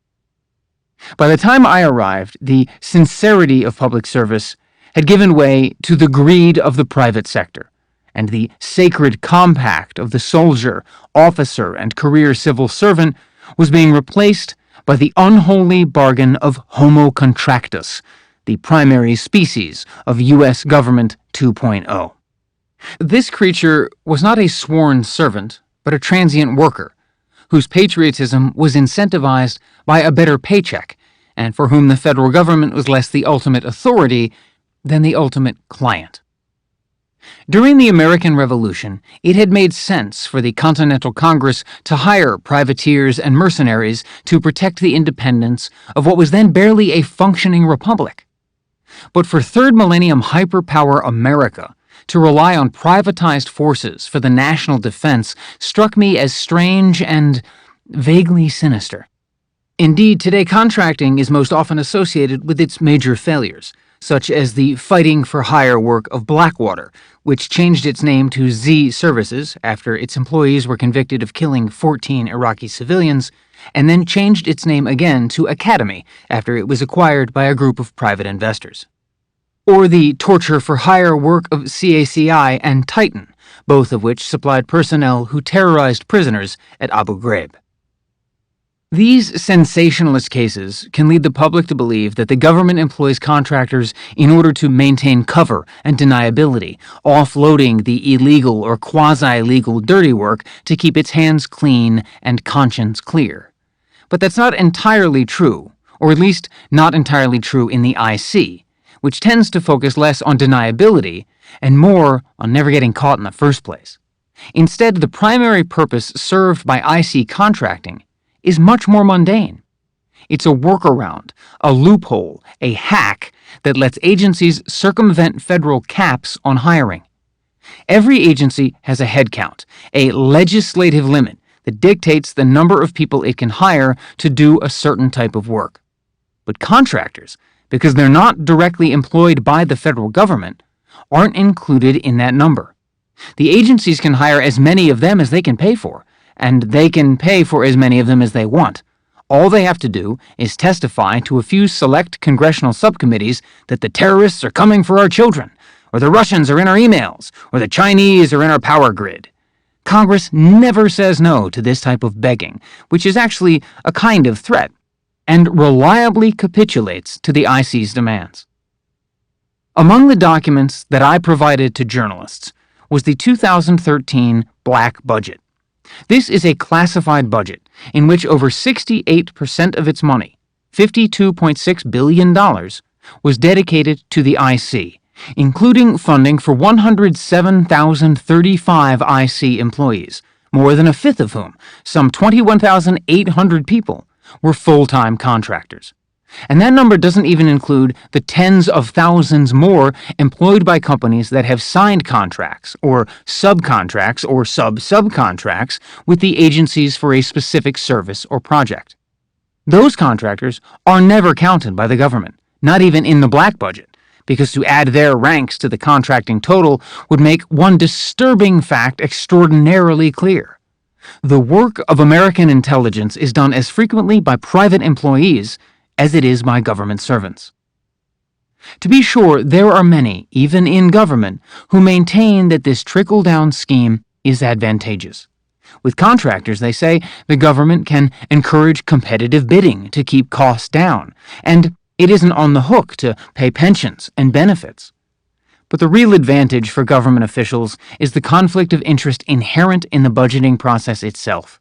By the time I arrived, the sincerity of public service had given way to the greed of the private sector, and the sacred compact of the soldier, officer, and career civil servant was being replaced by the unholy bargain of Homo Contractus, the primary species of U.S. Government 2.0. This creature was not a sworn servant, but a transient worker, whose patriotism was incentivized by a better paycheck, and for whom the federal government was less the ultimate authority than the ultimate client. During the American Revolution, it had made sense for the Continental Congress to hire privateers and mercenaries to protect the independence of what was then barely a functioning republic. But for third millennium hyperpower America, to rely on privatized forces for the national defense struck me as strange and vaguely sinister. Indeed, today contracting is most often associated with its major failures, such as the fighting for hire work of Blackwater, which changed its name to Z Services after its employees were convicted of killing 14 Iraqi civilians, and then changed its name again to Academy after it was acquired by a group of private investors. Or the torture for hire work of CACI and Titan, both of which supplied personnel who terrorized prisoners at Abu Ghraib. These sensationalist cases can lead the public to believe that the government employs contractors in order to maintain cover and deniability, offloading the illegal or quasi-legal dirty work to keep its hands clean and conscience clear. But that's not entirely true, or at least not entirely true in the IC, which tends to focus less on deniability and more on never getting caught in the first place. Instead, the primary purpose served by IC contracting is much more mundane. It's a workaround, a loophole, a hack that lets agencies circumvent federal caps on hiring. Every agency has a headcount, a legislative limit that dictates the number of people it can hire to do a certain type of work. But contractors, because they're not directly employed by the federal government, aren't included in that number. The agencies can hire as many of them as they can pay for, and they can pay for as many of them as they want. All they have to do is testify to a few select congressional subcommittees that the terrorists are coming for our children, or the Russians are in our emails, or the Chinese are in our power grid. Congress never says no to this type of begging, which is actually a kind of threat, and reliably capitulates to the IC's demands. Among the documents that I provided to journalists was the 2013 Black Budget. This is a classified budget in which over 68% of its money, $52.6 billion, was dedicated to the IC, including funding for 107,035 IC employees, more than a fifth of whom, some 21,800 people, were full-time contractors. And that number doesn't even include the tens of thousands more employed by companies that have signed contracts or subcontracts or sub-subcontracts with the agencies for a specific service or project. Those contractors are never counted by the government, not even in the black budget, because to add their ranks to the contracting total would make one disturbing fact extraordinarily clear. The work of American intelligence is done as frequently by private employees as it is by government servants. To be sure, there are many, even in government, who maintain that this trickle-down scheme is advantageous. With contractors, they say, the government can encourage competitive bidding to keep costs down, and it isn't on the hook to pay pensions and benefits. But the real advantage for government officials is the conflict of interest inherent in the budgeting process itself.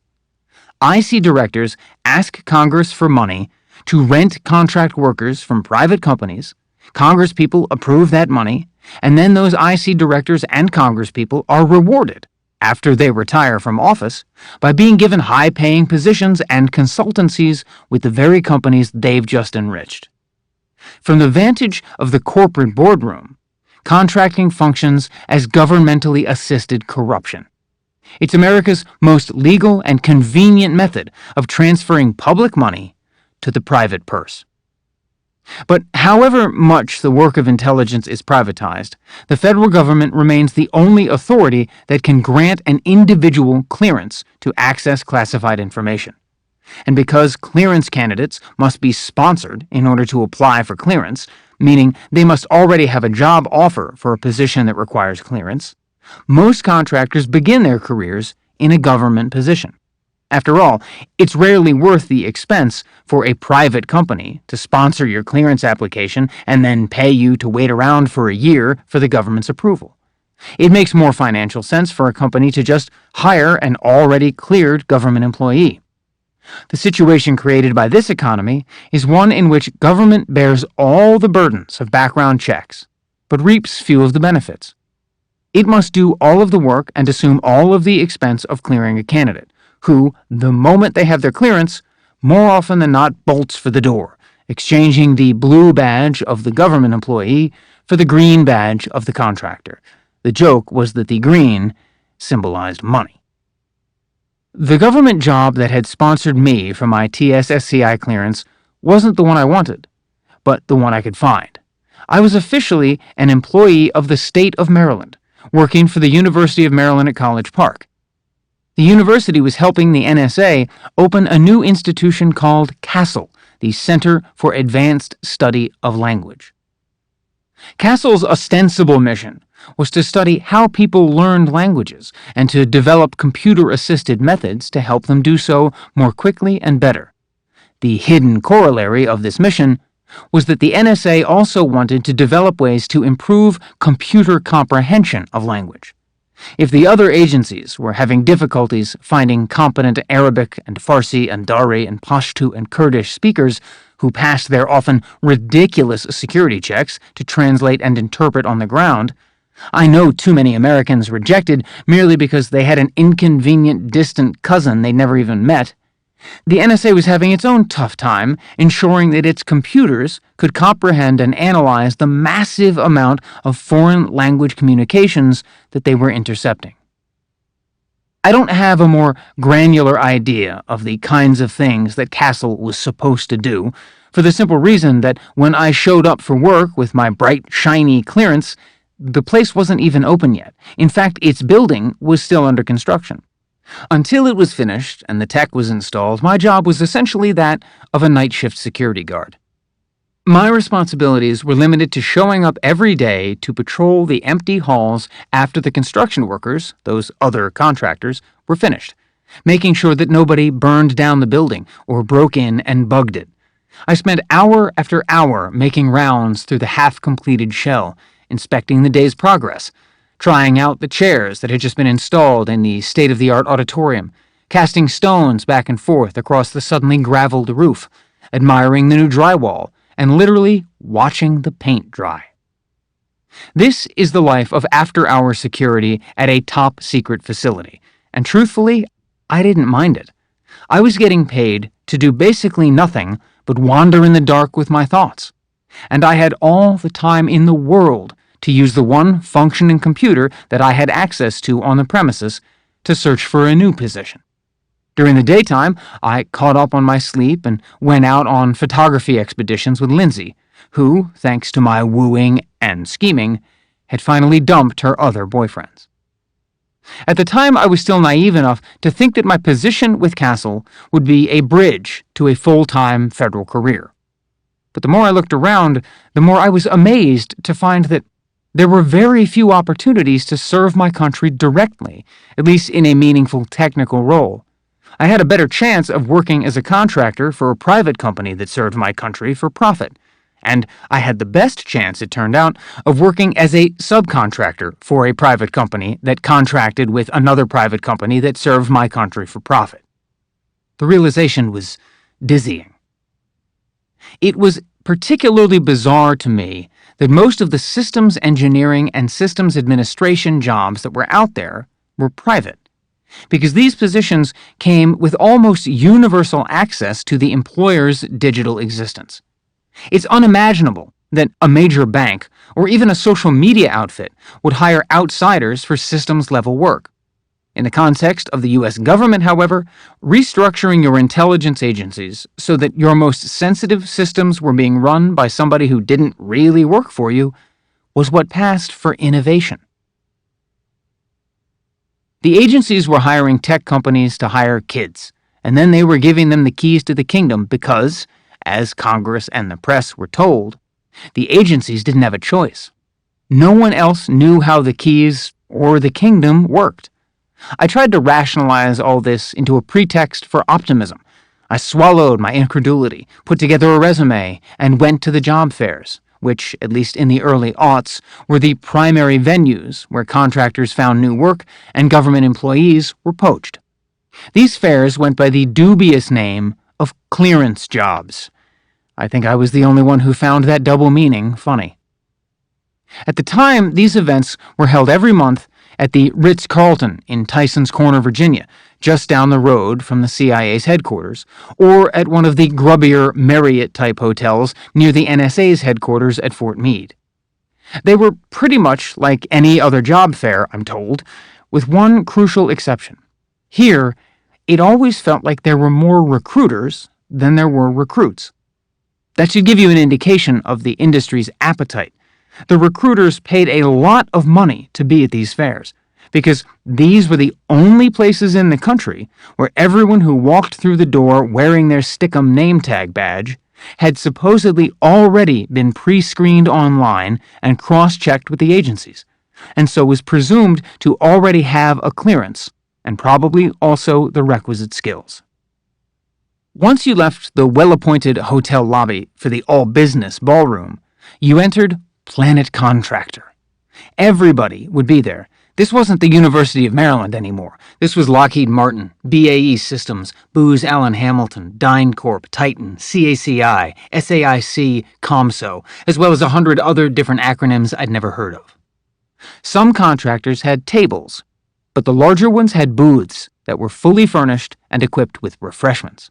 IC directors ask Congress for money to rent contract workers from private companies, Congresspeople approve that money, and then those IC directors and Congresspeople are rewarded, after they retire from office, by being given high-paying positions and consultancies with the very companies they've just enriched. From the vantage of the corporate boardroom, contracting functions as governmentally assisted corruption. It's America's most legal and convenient method of transferring public money to the private purse. But however much the work of intelligence is privatized, the federal government remains the only authority that can grant an individual clearance to access classified information. And because clearance candidates must be sponsored in order to apply for clearance, meaning they must already have a job offer for a position that requires clearance, most contractors begin their careers in a government position. After all, it's rarely worth the expense for a private company to sponsor your clearance application and then pay you to wait around for a year for the government's approval. It makes more financial sense for a company to just hire an already cleared government employee. The situation created by this economy is one in which government bears all the burdens of background checks, but reaps few of the benefits. It must do all of the work and assume all of the expense of clearing a candidate, who, the moment they have their clearance, more often than not bolts for the door, exchanging the blue badge of the government employee for the green badge of the contractor. The joke was that the green symbolized money. The government job that had sponsored me for my TSSCI clearance wasn't the one I wanted, but the one I could find. I was officially an employee of the state of Maryland, working for the University of Maryland at College Park. The university was helping the NSA open a new institution called CASTLE, the Center for Advanced Study of Language. CASTLE's ostensible mission was to study how people learned languages and to develop computer-assisted methods to help them do so more quickly and better. The hidden corollary of this mission was that the NSA also wanted to develop ways to improve computer comprehension of language. If the other agencies were having difficulties finding competent Arabic and Farsi and Dari and Pashto and Kurdish speakers who passed their often ridiculous security checks to translate and interpret on the ground, I know too many Americans rejected merely because they had an inconvenient distant cousin they'd never even met. The NSA was having its own tough time ensuring that its computers could comprehend and analyze the massive amount of foreign language communications that they were intercepting. I don't have a more granular idea of the kinds of things that CASTLE was supposed to do, for the simple reason that when I showed up for work with my bright, shiny clearance, the place wasn't even open yet. In fact, its building was still under construction. Until it was finished and the tech was installed, my job was essentially that of a night shift security guard. My responsibilities were limited to showing up every day to patrol the empty halls after the construction workers, those other contractors, were finished, making sure that nobody burned down the building or broke in and bugged it. I spent hour after hour making rounds through the half-completed shell, inspecting the day's progress, trying out the chairs that had just been installed in the state-of-the-art auditorium, casting stones back and forth across the suddenly graveled roof, admiring the new drywall, and literally watching the paint dry. This is the life of after-hour security at a top-secret facility, and truthfully, I didn't mind it. I was getting paid to do basically nothing but wander in the dark with my thoughts, and I had all the time in the world to use the one functioning computer that I had access to on the premises to search for a new position. During the daytime, I caught up on my sleep and went out on photography expeditions with Lindsay, who, thanks to my wooing and scheming, had finally dumped her other boyfriends. At the time, I was still naive enough to think that my position with Castle would be a bridge to a full-time federal career. But the more I looked around, the more I was amazed to find that there were very few opportunities to serve my country directly, at least in a meaningful technical role. I had a better chance of working as a contractor for a private company that served my country for profit, and I had the best chance, it turned out, of working as a subcontractor for a private company that contracted with another private company that served my country for profit. The realization was dizzying. It was particularly bizarre to me that most of the systems engineering and systems administration jobs that were out there were private, because these positions came with almost universal access to the employer's digital existence. It's unimaginable that a major bank or even a social media outfit would hire outsiders for systems-level work. In the context of the U.S. government, however, restructuring your intelligence agencies so that your most sensitive systems were being run by somebody who didn't really work for you was what passed for innovation. The agencies were hiring tech companies to hire kids, and then they were giving them the keys to the kingdom because, as Congress and the press were told, the agencies didn't have a choice. No one else knew how the keys or the kingdom worked. I tried to rationalize all this into a pretext for optimism. I swallowed my incredulity, put together a resume, and went to the job fairs, which, at least in the early aughts, were the primary venues where contractors found new work and government employees were poached. These fairs went by the dubious name of clearance jobs. I think I was the only one who found that double meaning funny. At the time, these events were held every month at the Ritz-Carlton in Tysons Corner, Virginia, just down the road from the CIA's headquarters, or at one of the grubbier Marriott-type hotels near the NSA's headquarters at Fort Meade. They were pretty much like any other job fair, I'm told, with one crucial exception. Here, it always felt like there were more recruiters than there were recruits. That should give you an indication of the industry's appetite. The recruiters paid a lot of money to be at these fairs, because these were the only places in the country where everyone who walked through the door wearing their Stickum name tag badge had supposedly already been pre-screened online and cross-checked with the agencies, and so was presumed to already have a clearance, and probably also the requisite skills. Once you left the well-appointed hotel lobby for the all-business ballroom, you entered Planet Contractor. Everybody would be there. This wasn't the University of Maryland anymore. This was Lockheed Martin, BAE Systems, Booz Allen Hamilton, DynCorp, Titan, CACI, SAIC, COMSO, as well as 100 other different acronyms I'd never heard of. Some contractors had tables, but the larger ones had booths that were fully furnished and equipped with refreshments.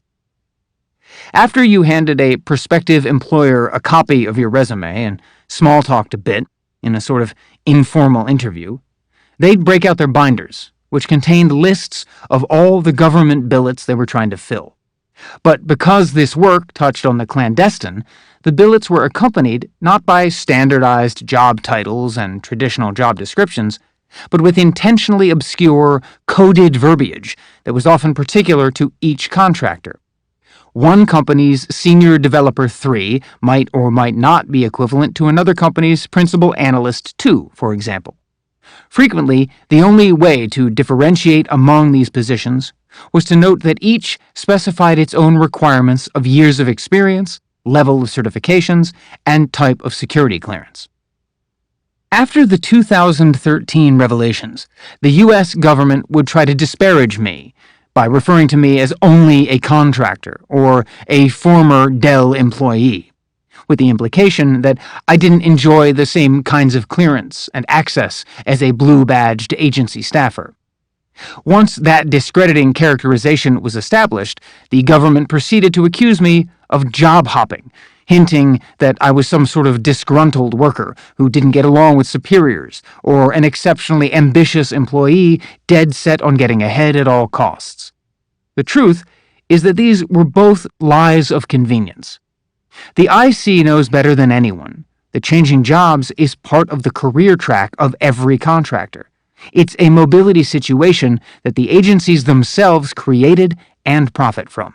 After you handed a prospective employer a copy of your resume and small-talked a bit in a sort of informal interview, they'd break out their binders, which contained lists of all the government billets they were trying to fill. But because this work touched on the clandestine, the billets were accompanied not by standardized job titles and traditional job descriptions, but with intentionally obscure, coded verbiage that was often particular to each contractor. One company's Senior Developer 3 might or might not be equivalent to another company's Principal Analyst 2, for example. Frequently, the only way to differentiate among these positions was to note that each specified its own requirements of years of experience, level of certifications, and type of security clearance. After the 2013 revelations, the U.S. government would try to disparage me by referring to me as only a contractor or a former Dell employee, with the implication that I didn't enjoy the same kinds of clearance and access as a blue-badged agency staffer. Once that discrediting characterization was established, the government proceeded to accuse me of job hopping, hinting that I was some sort of disgruntled worker who didn't get along with superiors, or an exceptionally ambitious employee dead set on getting ahead at all costs. The truth is that these were both lies of convenience. The IC knows better than anyone that changing jobs is part of the career track of every contractor. It's a mobility situation that the agencies themselves created and profit from.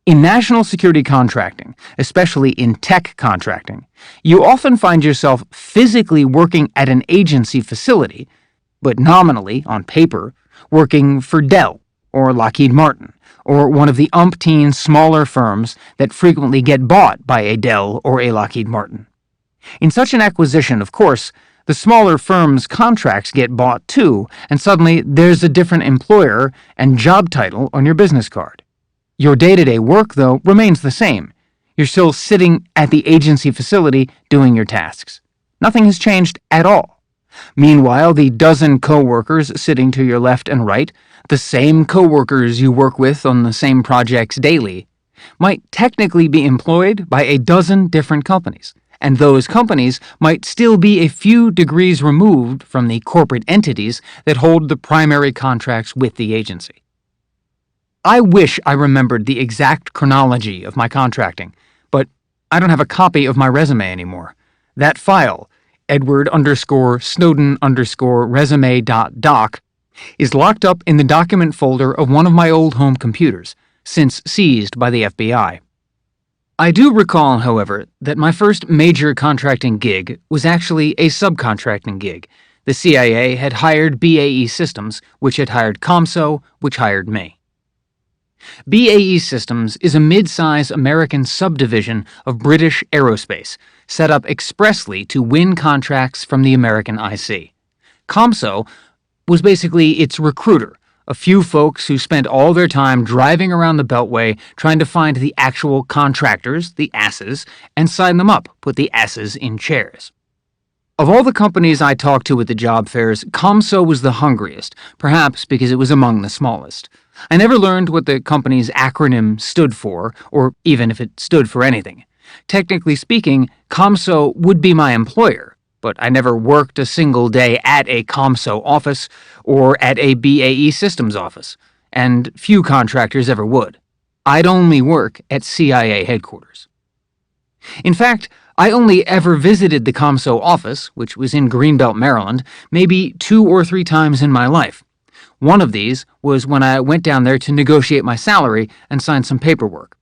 In national security contracting, especially in tech contracting, you often find yourself physically working at an agency facility, but nominally, on paper, working for Dell or Lockheed Martin, or one of the umpteen smaller firms that frequently get bought by a Dell or a Lockheed Martin. In such an acquisition, of course, the smaller firm's contracts get bought too, and suddenly there's a different employer and job title on your business card. Your day-to-day work, though, remains the same. You're still sitting at the agency facility doing your tasks. Nothing has changed at all. Meanwhile, the dozen co-workers sitting to your left and right, the same co-workers you work with on the same projects daily, might technically be employed by a dozen different companies, and those companies might still be a few degrees removed from the corporate entities that hold the primary contracts with the agency. I wish I remembered the exact chronology of my contracting, but I don't have a copy of my resume anymore. That file, Edward_Snowden_resume.doc, is locked up in the document folder of one of my old home computers, since seized by the FBI. I do recall, however, that my first major contracting gig was actually a subcontracting gig. The CIA had hired BAE Systems, which had hired ComSo, which hired me. BAE Systems is a mid-size American subdivision of British Aerospace, set up expressly to win contracts from the American IC. ComSo was basically its recruiter, a few folks who spent all their time driving around the Beltway trying to find the actual contractors, the asses, and sign them up, put the asses in chairs. Of all the companies I talked to at the job fairs, ComSo was the hungriest, perhaps because it was among the smallest. I never learned what the company's acronym stood for, or even if it stood for anything. Technically speaking, ComSo would be my employer, but I never worked a single day at a ComSo office or at a BAE Systems office, and few contractors ever would. I'd only work at CIA headquarters. In fact, I only ever visited the ComSo office, which was in Greenbelt, Maryland, maybe 2 or 3 times in my life. One of these was when I went down there to negotiate my salary and sign some paperwork.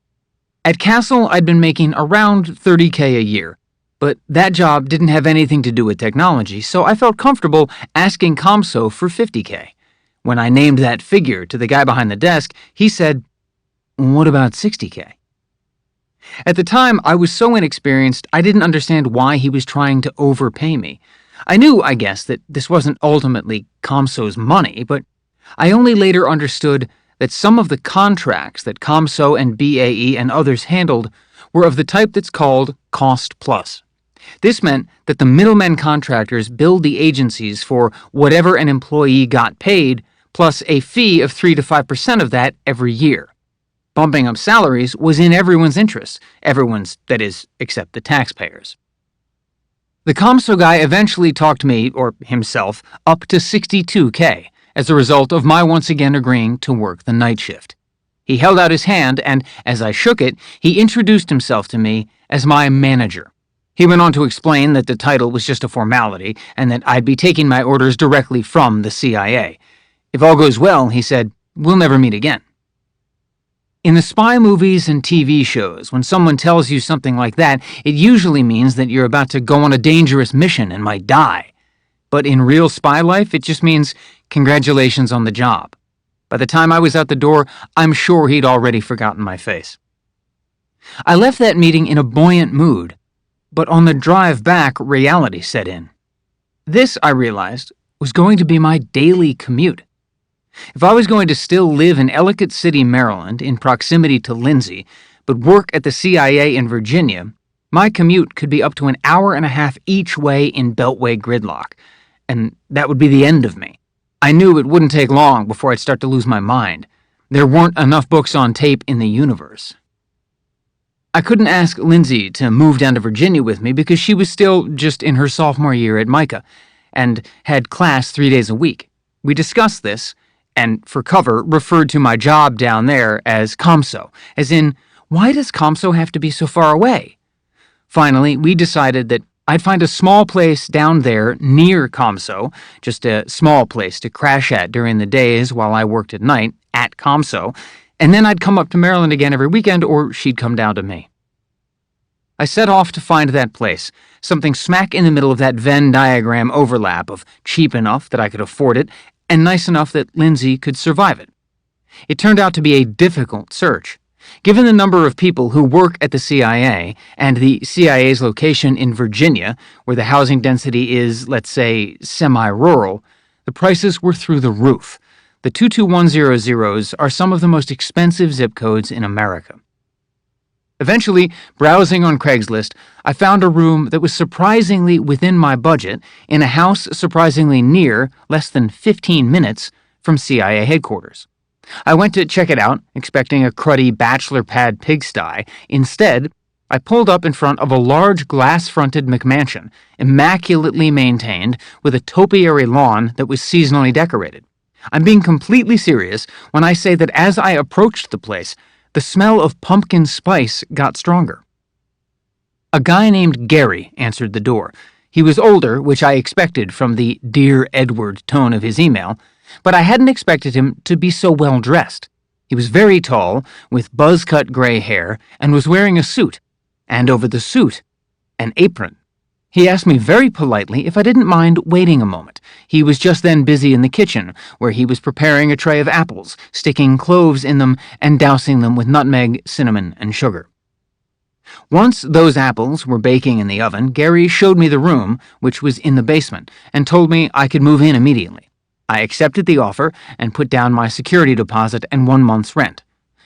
At Castle, I'd been making around $30K a year, but that job didn't have anything to do with technology, so I felt comfortable asking ComSo for $50K. When I named that figure to the guy behind the desk, he said, "What about $60K?" At the time, I was so inexperienced, I didn't understand why he was trying to overpay me. I knew, I guess, that this wasn't ultimately ComSo's money, but I only later understood that some of the contracts that ComSo and BAE and others handled were of the type that's called cost plus. This meant that the middlemen contractors billed the agencies for whatever an employee got paid, plus a fee of 3 to 5% of that every year. Bumping up salaries was in everyone's interest, everyone's, that is, except the taxpayers. The ComSo guy eventually talked me, or himself, up to $62K as a result of my once again agreeing to work the night shift. He held out his hand, and as I shook it, he introduced himself to me as my manager. He went on to explain that the title was just a formality and that I'd be taking my orders directly from the CIA. If all goes well, he said, we'll never meet again. In the spy movies and TV shows, when someone tells you something like that, it usually means that you're about to go on a dangerous mission and might die. But in real spy life, it just means congratulations on the job. By the time I was out the door, I'm sure he'd already forgotten my face. I left that meeting in a buoyant mood, but on the drive back, reality set in. This, I realized, was going to be my daily commute. If I was going to still live in Ellicott City, Maryland, in proximity to Lindsay, but work at the CIA in Virginia, My commute could be up to an hour and a half each way in Beltway gridlock, and that would be the end of me. I knew it wouldn't take long before I'd start to lose my mind. There weren't enough books on tape in the universe. I couldn't ask Lindsay to move down to Virginia with me because she was still just in her sophomore year at Micah and had class 3 days a week. We discussed this, and for cover referred to my job down there as ComSo, as in, why does ComSo have to be so far away? Finally, we decided that I'd find a small place down there near ComSo, just a small place to crash at during the days while I worked at night at ComSo, and then I'd come up to Maryland again every weekend, or she'd come down to me. I set off to find that place, something smack in the middle of that Venn diagram overlap of cheap enough that I could afford it and nice enough that Lindsay could survive it. It turned out to be a difficult search. Given the number of people who work at the CIA and the CIA's location in Virginia, where the housing density is, let's say, semi-rural, the prices were through the roof. The 22100s are some of the most expensive zip codes in America. Eventually, browsing on Craigslist, I found a room that was surprisingly within my budget in a house surprisingly near, less than 15 minutes, from CIA headquarters. I went to check it out, expecting a cruddy bachelor pad pigsty. Instead, I pulled up in front of a large glass-fronted McMansion, immaculately maintained, with a topiary lawn that was seasonally decorated. I'm being completely serious when I say that as I approached the place, the smell of pumpkin spice got stronger. A guy named Gary answered the door. He was older, which I expected from the Dear Edward tone of his email, but I hadn't expected him to be so well dressed. He was very tall, with buzz-cut gray hair, and was wearing a suit, and over the suit, an apron. He asked me very politely if I didn't mind waiting a moment. He was just then busy in the kitchen, where he was preparing a tray of apples, sticking cloves in them, and dousing them with nutmeg, cinnamon, and sugar. Once those apples were baking in the oven, Gary showed me the room, which was in the basement, and told me I could move in immediately. I accepted the offer and put down my security deposit and 1 month's rent.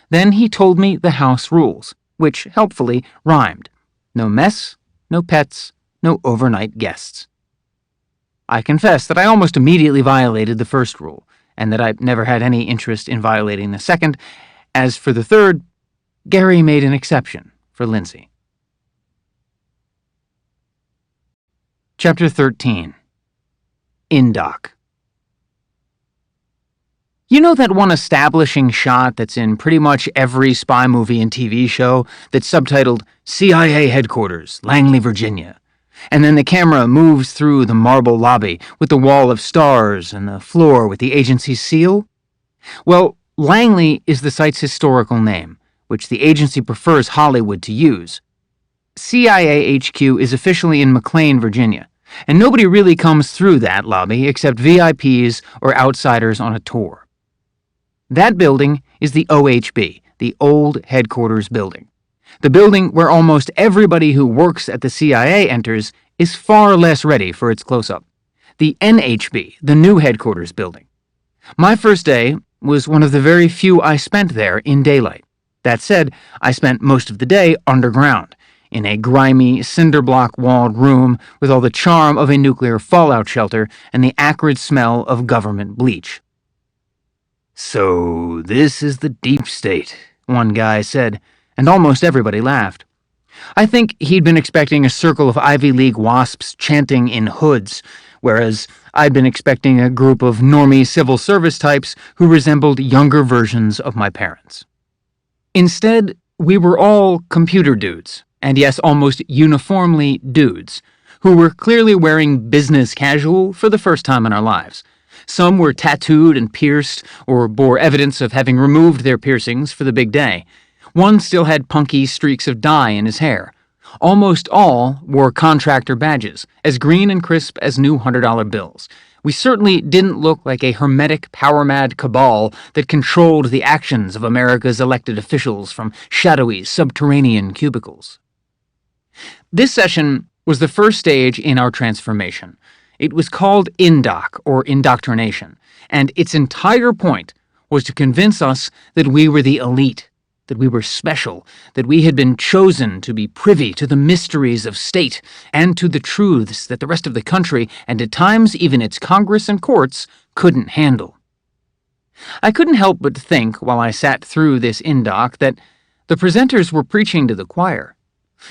Then he told me the house rules, which helpfully rhymed. No mess, no pets, no overnight guests. I confess that I almost immediately violated the first rule, and that I've never had any interest in violating the second. As for the third, Gary made an exception for Lindsay. Chapter 13. Indoc. You know that one establishing shot that's in pretty much every spy movie and TV show that's subtitled CIA Headquarters, Langley, Virginia? And then the camera moves through the marble lobby with the wall of stars and the floor with the agency's seal? Well, Langley is the site's historical name, which the agency prefers Hollywood to use. CIA HQ is officially in McLean, Virginia, and nobody really comes through that lobby except VIPs or outsiders on a tour. That building is the OHB, the Old Headquarters Building. The building where almost everybody who works at the CIA enters is far less ready for its close-up. The NHB, the New Headquarters Building. My first day was one of the very few I spent there in daylight. That said, I spent most of the day underground, in a grimy, cinder-block-walled room with all the charm of a nuclear fallout shelter and the acrid smell of government bleach. "So, this is the deep state," one guy said, and almost everybody laughed. I think he'd been expecting a circle of Ivy League wasps chanting in hoods, whereas I'd been expecting a group of normie civil service types who resembled younger versions of my parents. Instead, we were all computer dudes, and yes, almost uniformly dudes, who were clearly wearing business casual for the first time in our lives. Some were tattooed and pierced, or bore evidence of having removed their piercings for the big day. One still had punky streaks of dye in his hair. Almost all wore contractor badges, as green and crisp as new $100 bills. We certainly didn't look like a hermetic, power-mad cabal that controlled the actions of America's elected officials from shadowy, subterranean cubicles. This session was the first stage in our transformation. It was called Indoc, or indoctrination, and its entire point was to convince us that we were the elite, that we were special, that we had been chosen to be privy to the mysteries of state and to the truths that the rest of the country, and at times even its Congress and courts, couldn't handle. I couldn't help but think, while I sat through this indoc, that the presenters were preaching to the choir.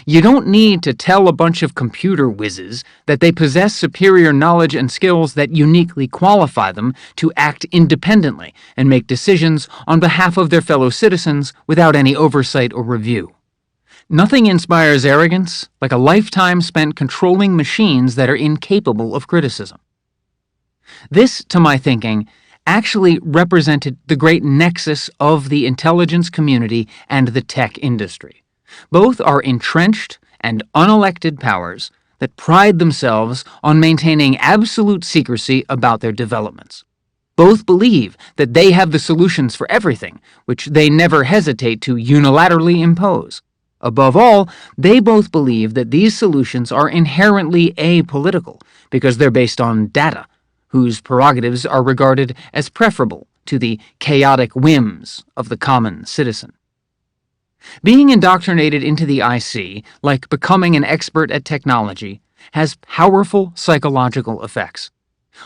You don't need to tell a bunch of computer whizzes that they possess superior knowledge and skills that uniquely qualify them to act independently and make decisions on behalf of their fellow citizens without any oversight or review. Nothing inspires arrogance like a lifetime spent controlling machines that are incapable of criticism. This, to my thinking, actually represented the great nexus of the intelligence community and the tech industry. Both are entrenched and unelected powers that pride themselves on maintaining absolute secrecy about their developments. Both believe that they have the solutions for everything, which they never hesitate to unilaterally impose. Above all, they both believe that these solutions are inherently apolitical because they're based on data, whose prerogatives are regarded as preferable to the chaotic whims of the common citizen. Being indoctrinated into the IC, like becoming an expert at technology, has powerful psychological effects.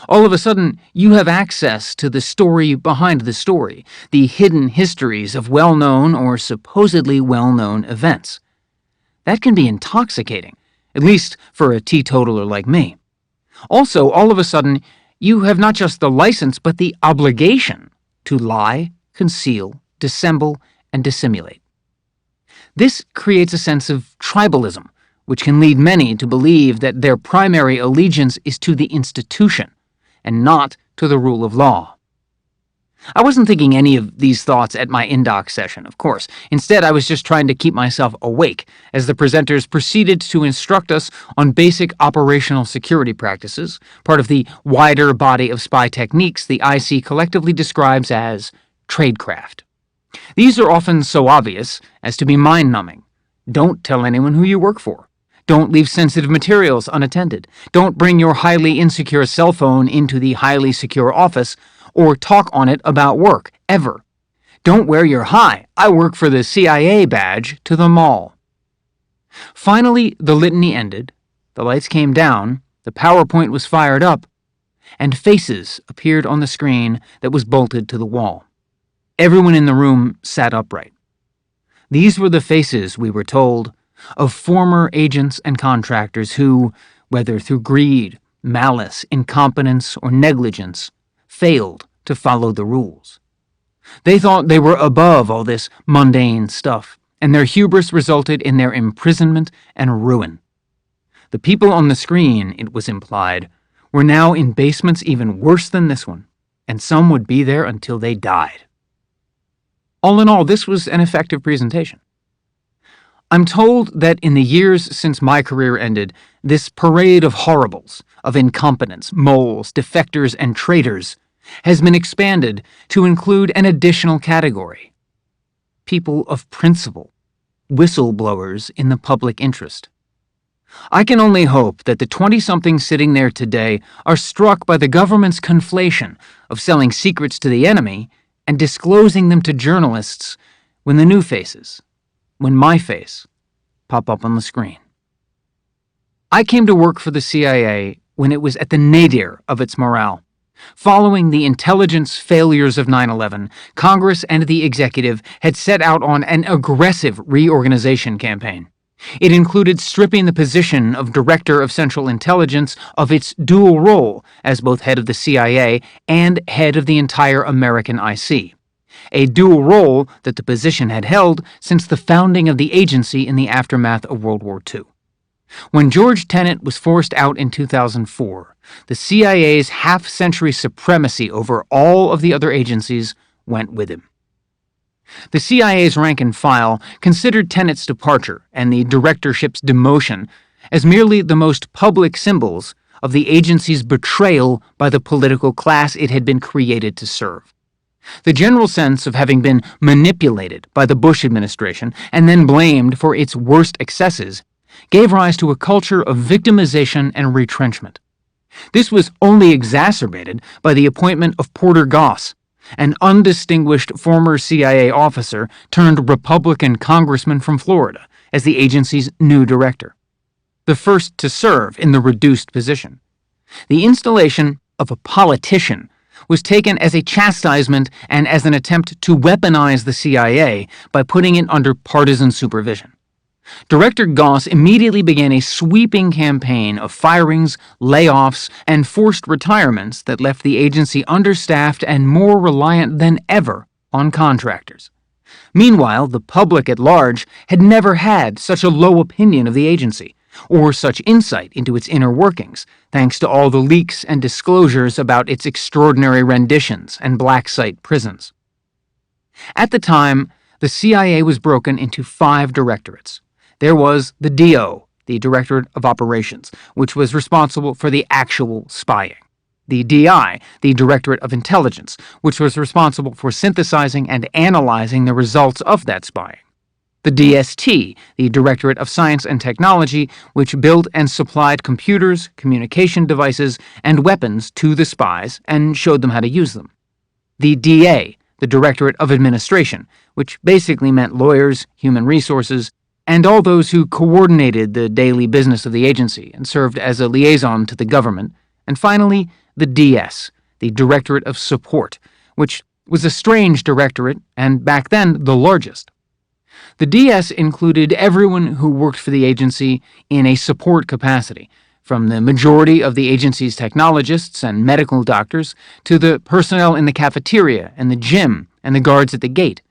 All of a sudden, you have access to the story behind the story, the hidden histories of well-known or supposedly well-known events. That can be intoxicating, at least for a teetotaler like me. Also, all of a sudden, you have not just the license but the obligation to lie, conceal, dissemble, and dissimulate. This creates a sense of tribalism, which can lead many to believe that their primary allegiance is to the institution and not to the rule of law. I wasn't thinking any of these thoughts at my indoc session, of course. Instead, I was just trying to keep myself awake as the presenters proceeded to instruct us on basic operational security practices, part of the wider body of spy techniques the IC collectively describes as tradecraft. These are often so obvious as to be mind-numbing. Don't tell anyone who you work for. Don't leave sensitive materials unattended. Don't bring your highly insecure cell phone into the highly secure office or talk on it about work, ever. Don't wear your "Hi, I work for the CIA" badge to the mall. Finally, the litany ended, the lights came down, the PowerPoint was fired up, and faces appeared on the screen that was bolted to the wall. Everyone in the room sat upright. These were the faces, we were told, of former agents and contractors who, whether through greed, malice, incompetence, or negligence, failed to follow the rules. They thought they were above all this mundane stuff, and their hubris resulted in their imprisonment and ruin. The people on the screen, it was implied, were now in basements even worse than this one, and some would be there until they died. All in all, this was an effective presentation. I'm told that in the years since my career ended, this parade of horribles, of incompetents, moles, defectors, and traitors has been expanded to include an additional category: people of principle, whistleblowers in the public interest. I can only hope that the 20-somethings sitting there today are struck by the government's conflation of selling secrets to the enemy and disclosing them to journalists when the new faces, when my face, pop up on the screen. I came to work for the CIA when it was at the nadir of its morale. Following the intelligence failures of 9/11, Congress and the executive had set out on an aggressive reorganization campaign. It included stripping the position of Director of Central Intelligence of its dual role as both head of the CIA and head of the entire American IC, a dual role that the position had held since the founding of the agency in the aftermath of World War II. When George Tenet was forced out in 2004, the CIA's half-century supremacy over all of the other agencies went with him. The CIA's rank and file considered Tenet's departure and the directorship's demotion as merely the most public symbols of the agency's betrayal by the political class it had been created to serve. The general sense of having been manipulated by the Bush administration and then blamed for its worst excesses gave rise to a culture of victimization and retrenchment. This was only exacerbated by the appointment of Porter Goss, an undistinguished former CIA officer turned Republican congressman from Florida, as the agency's new director, the first to serve in the reduced position. The installation of a politician was taken as a chastisement and as an attempt to weaponize the CIA by putting it under partisan supervision. Director Goss immediately began a sweeping campaign of firings, layoffs, and forced retirements that left the agency understaffed and more reliant than ever on contractors. Meanwhile, the public at large had never had such a low opinion of the agency, or such insight into its inner workings, thanks to all the leaks and disclosures about its extraordinary renditions and black site prisons. At the time, the CIA was broken into 5 directorates. There was the DO, the Directorate of Operations, which was responsible for the actual spying. The DI, the Directorate of Intelligence, which was responsible for synthesizing and analyzing the results of that spying. The DST, the Directorate of Science and Technology, which built and supplied computers, communication devices, and weapons to the spies and showed them how to use them. The DA, the Directorate of Administration, which basically meant lawyers, human resources, and all those who coordinated the daily business of the agency and served as a liaison to the government. And finally, the DS, the Directorate of Support, which was a strange directorate and back then the largest. The DS included everyone who worked for the agency in a support capacity, from the majority of the agency's technologists and medical doctors to the personnel in the cafeteria and the gym and the guards at the gate.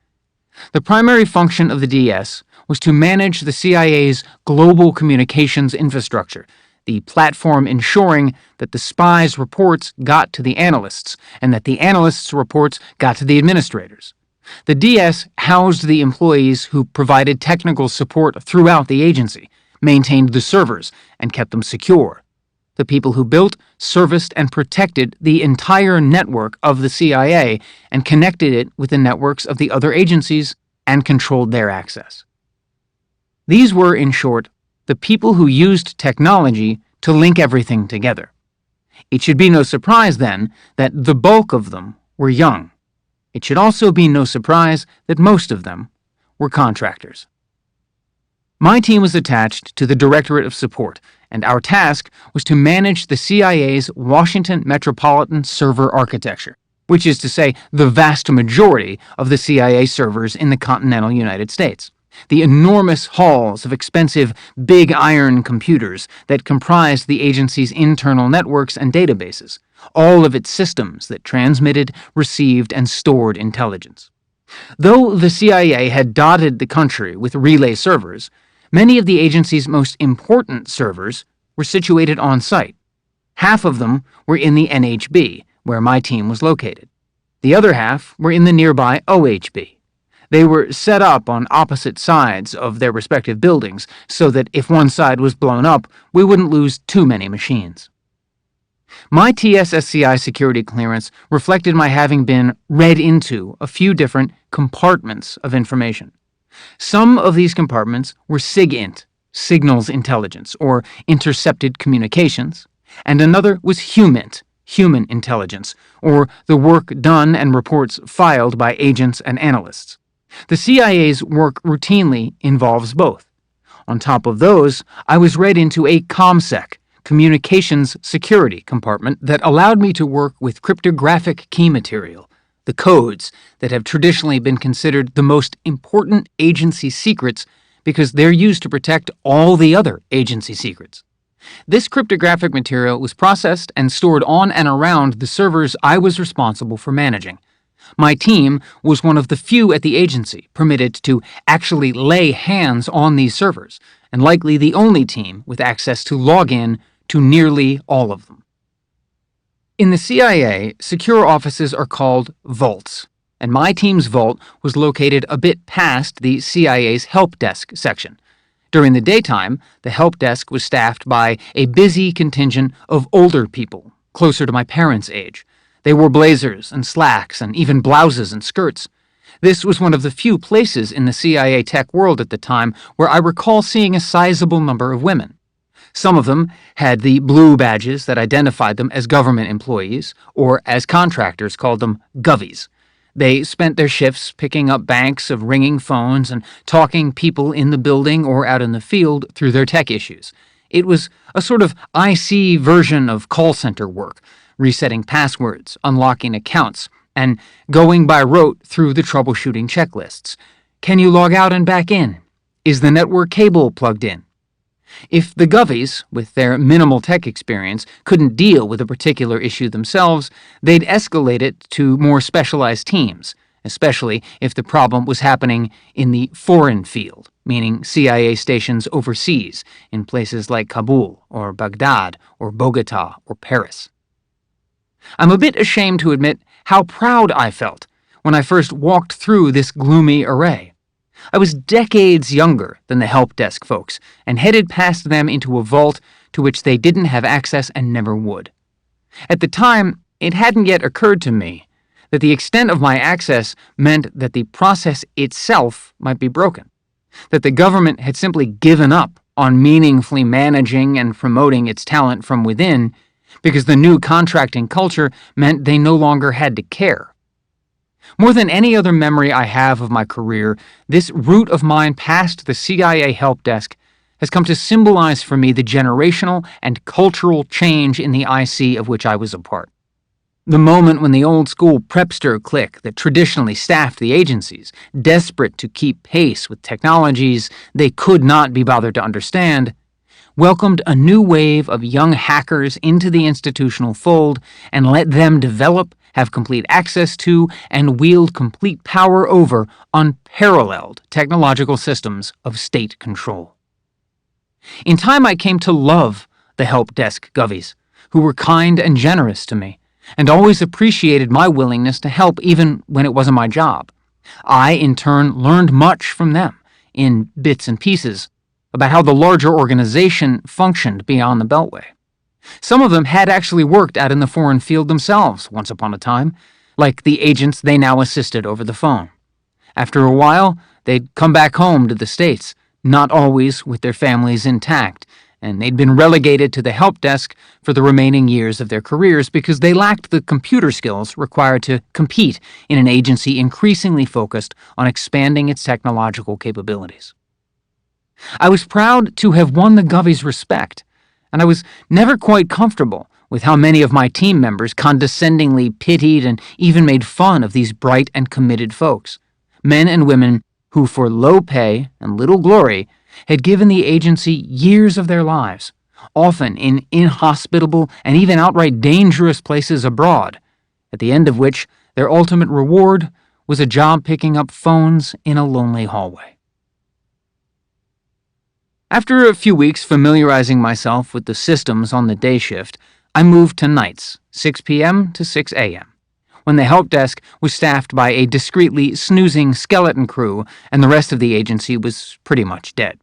The primary function of the DS was to manage the CIA's global communications infrastructure, the platform ensuring that the spies' reports got to the analysts and that the analysts' reports got to the administrators. The DS housed the employees who provided technical support throughout the agency, maintained the servers, and kept them secure. The people who built, serviced, and protected the entire network of the CIA and connected it with the networks of the other agencies and controlled their access. These were, in short, the people who used technology to link everything together. It should be no surprise, then, that the bulk of them were young. It should also be no surprise that most of them were contractors. My team was attached to the Directorate of Support, and our task was to manage the CIA's Washington Metropolitan Server Architecture, which is to say the vast majority of the CIA servers in the continental United States. The enormous halls of expensive big iron computers that comprised the agency's internal networks and databases, all of its systems that transmitted, received, and stored intelligence. Though the CIA had dotted the country with relay servers, many of the agency's most important servers were situated on site. Half of them were in the NHB, where my team was located. The other half were in the nearby OHB. They were set up on opposite sides of their respective buildings so that if one side was blown up, we wouldn't lose too many machines. My TSSCI security clearance reflected my having been read into a few different compartments of information. Some of these compartments were SIGINT, signals intelligence, or intercepted communications, and another was HUMINT, human intelligence, or the work done and reports filed by agents and analysts. The CIA's work routinely involves both. On top of those, I was read into a ComSec, communications security compartment that allowed me to work with cryptographic key material, the codes that have traditionally been considered the most important agency secrets because they're used to protect all the other agency secrets. This cryptographic material was processed and stored on and around the servers I was responsible for managing. My team was one of the few at the agency permitted to actually lay hands on these servers, and likely the only team with access to log in to nearly all of them. In the CIA, secure offices are called vaults, and my team's vault was located a bit past the CIA's help desk section. During the daytime, the help desk was staffed by a busy contingent of older people, closer to my parents' age. They wore blazers and slacks and even blouses and skirts. This was one of the few places in the CIA tech world at the time where I recall seeing a sizable number of women. Some of them had the blue badges that identified them as government employees, or as contractors called them, govies. They spent their shifts picking up banks of ringing phones and talking people in the building or out in the field through their tech issues. It was a sort of IC version of call center work, resetting passwords, unlocking accounts, and going by rote through the troubleshooting checklists. Can you log out and back in? Is the network cable plugged in? If the Govies, with their minimal tech experience, couldn't deal with a particular issue themselves, they'd escalate it to more specialized teams, especially if the problem was happening in the foreign field, meaning CIA stations overseas, in places like Kabul, or Baghdad, or Bogota, or Paris. I'm a bit ashamed to admit how proud I felt when I first walked through this gloomy array. I was decades younger than the help desk folks and headed past them into a vault to which they didn't have access and never would. At the time, it hadn't yet occurred to me that the extent of my access meant that the process itself might be broken, that the government had simply given up on meaningfully managing and promoting its talent from within because the new contracting culture meant they no longer had to care. More than any other memory I have of my career, this route of mine past the CIA help desk has come to symbolize for me the generational and cultural change in the IC of which I was a part. The moment when the old-school prepster clique that traditionally staffed the agencies, desperate to keep pace with technologies they could not be bothered to understand, welcomed a new wave of young hackers into the institutional fold and let them develop, have complete access to, and wield complete power over unparalleled technological systems of state control. In time, I came to love the help desk Govies, who were kind and generous to me, and always appreciated my willingness to help even when it wasn't my job. I, in turn, learned much from them, in bits and pieces, about how the larger organization functioned beyond the Beltway. Some of them had actually worked out in the foreign field themselves once upon a time, like the agents they now assisted over the phone. After a while, they'd come back home to the States, not always with their families intact, and they'd been relegated to the help desk for the remaining years of their careers because they lacked the computer skills required to compete in an agency increasingly focused on expanding its technological capabilities. I was proud to have won the Govies' respect, and I was never quite comfortable with how many of my team members condescendingly pitied and even made fun of these bright and committed folks, men and women who, for low pay and little glory, had given the agency years of their lives, often in inhospitable and even outright dangerous places abroad, at the end of which their ultimate reward was a job picking up phones in a lonely hallway. After a few weeks familiarizing myself with the systems on the day shift, I moved to nights, 6 p.m. to 6 a.m., when the help desk was staffed by a discreetly snoozing skeleton crew and the rest of the agency was pretty much dead.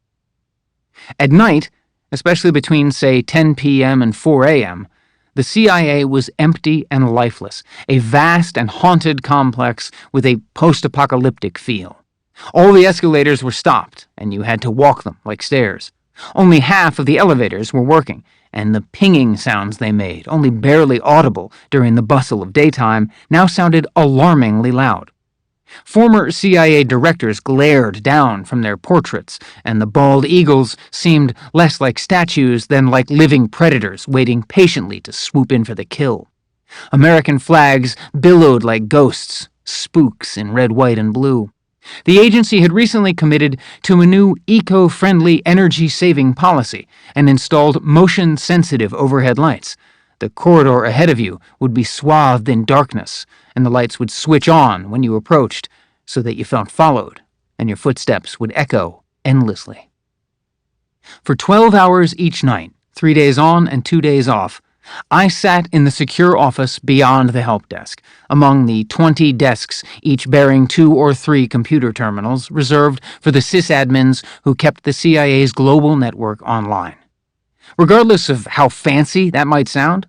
At night, especially between, say, 10 p.m. and 4 a.m., the CIA was empty and lifeless, a vast and haunted complex with a post-apocalyptic feel. All the escalators were stopped, and you had to walk them like stairs. Only half of the elevators were working, and the pinging sounds they made, only barely audible during the bustle of daytime, now sounded alarmingly loud. Former CIA directors glared down from their portraits, and the bald eagles seemed less like statues than like living predators waiting patiently to swoop in for the kill. American flags billowed like ghosts, spooks in red, white, and blue. The agency had recently committed to a new eco-friendly energy-saving policy and installed motion-sensitive overhead lights. The corridor ahead of you would be swathed in darkness, and the lights would switch on when you approached so that you felt followed, and your footsteps would echo endlessly. For 12 hours each night, 3 days on and 2 days off, I sat in the secure office beyond the help desk, among the 20 desks, each bearing 2 or 3 computer terminals reserved for the sysadmins who kept the CIA's global network online. Regardless of how fancy that might sound,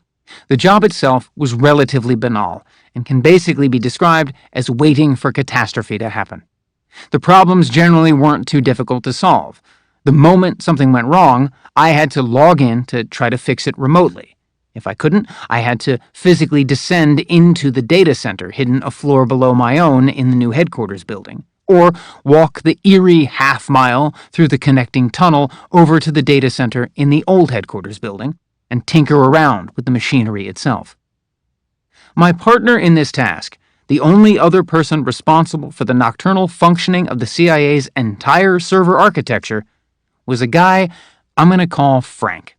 the job itself was relatively banal and can basically be described as waiting for catastrophe to happen. The problems generally weren't too difficult to solve. The moment something went wrong, I had to log in to try to fix it remotely. If I couldn't, I had to physically descend into the data center hidden a floor below my own in the new headquarters building, or walk the eerie half-mile through the connecting tunnel over to the data center in the old headquarters building and tinker around with the machinery itself. My partner in this task, the only other person responsible for the nocturnal functioning of the CIA's entire server architecture, was a guy I'm going to call Frank.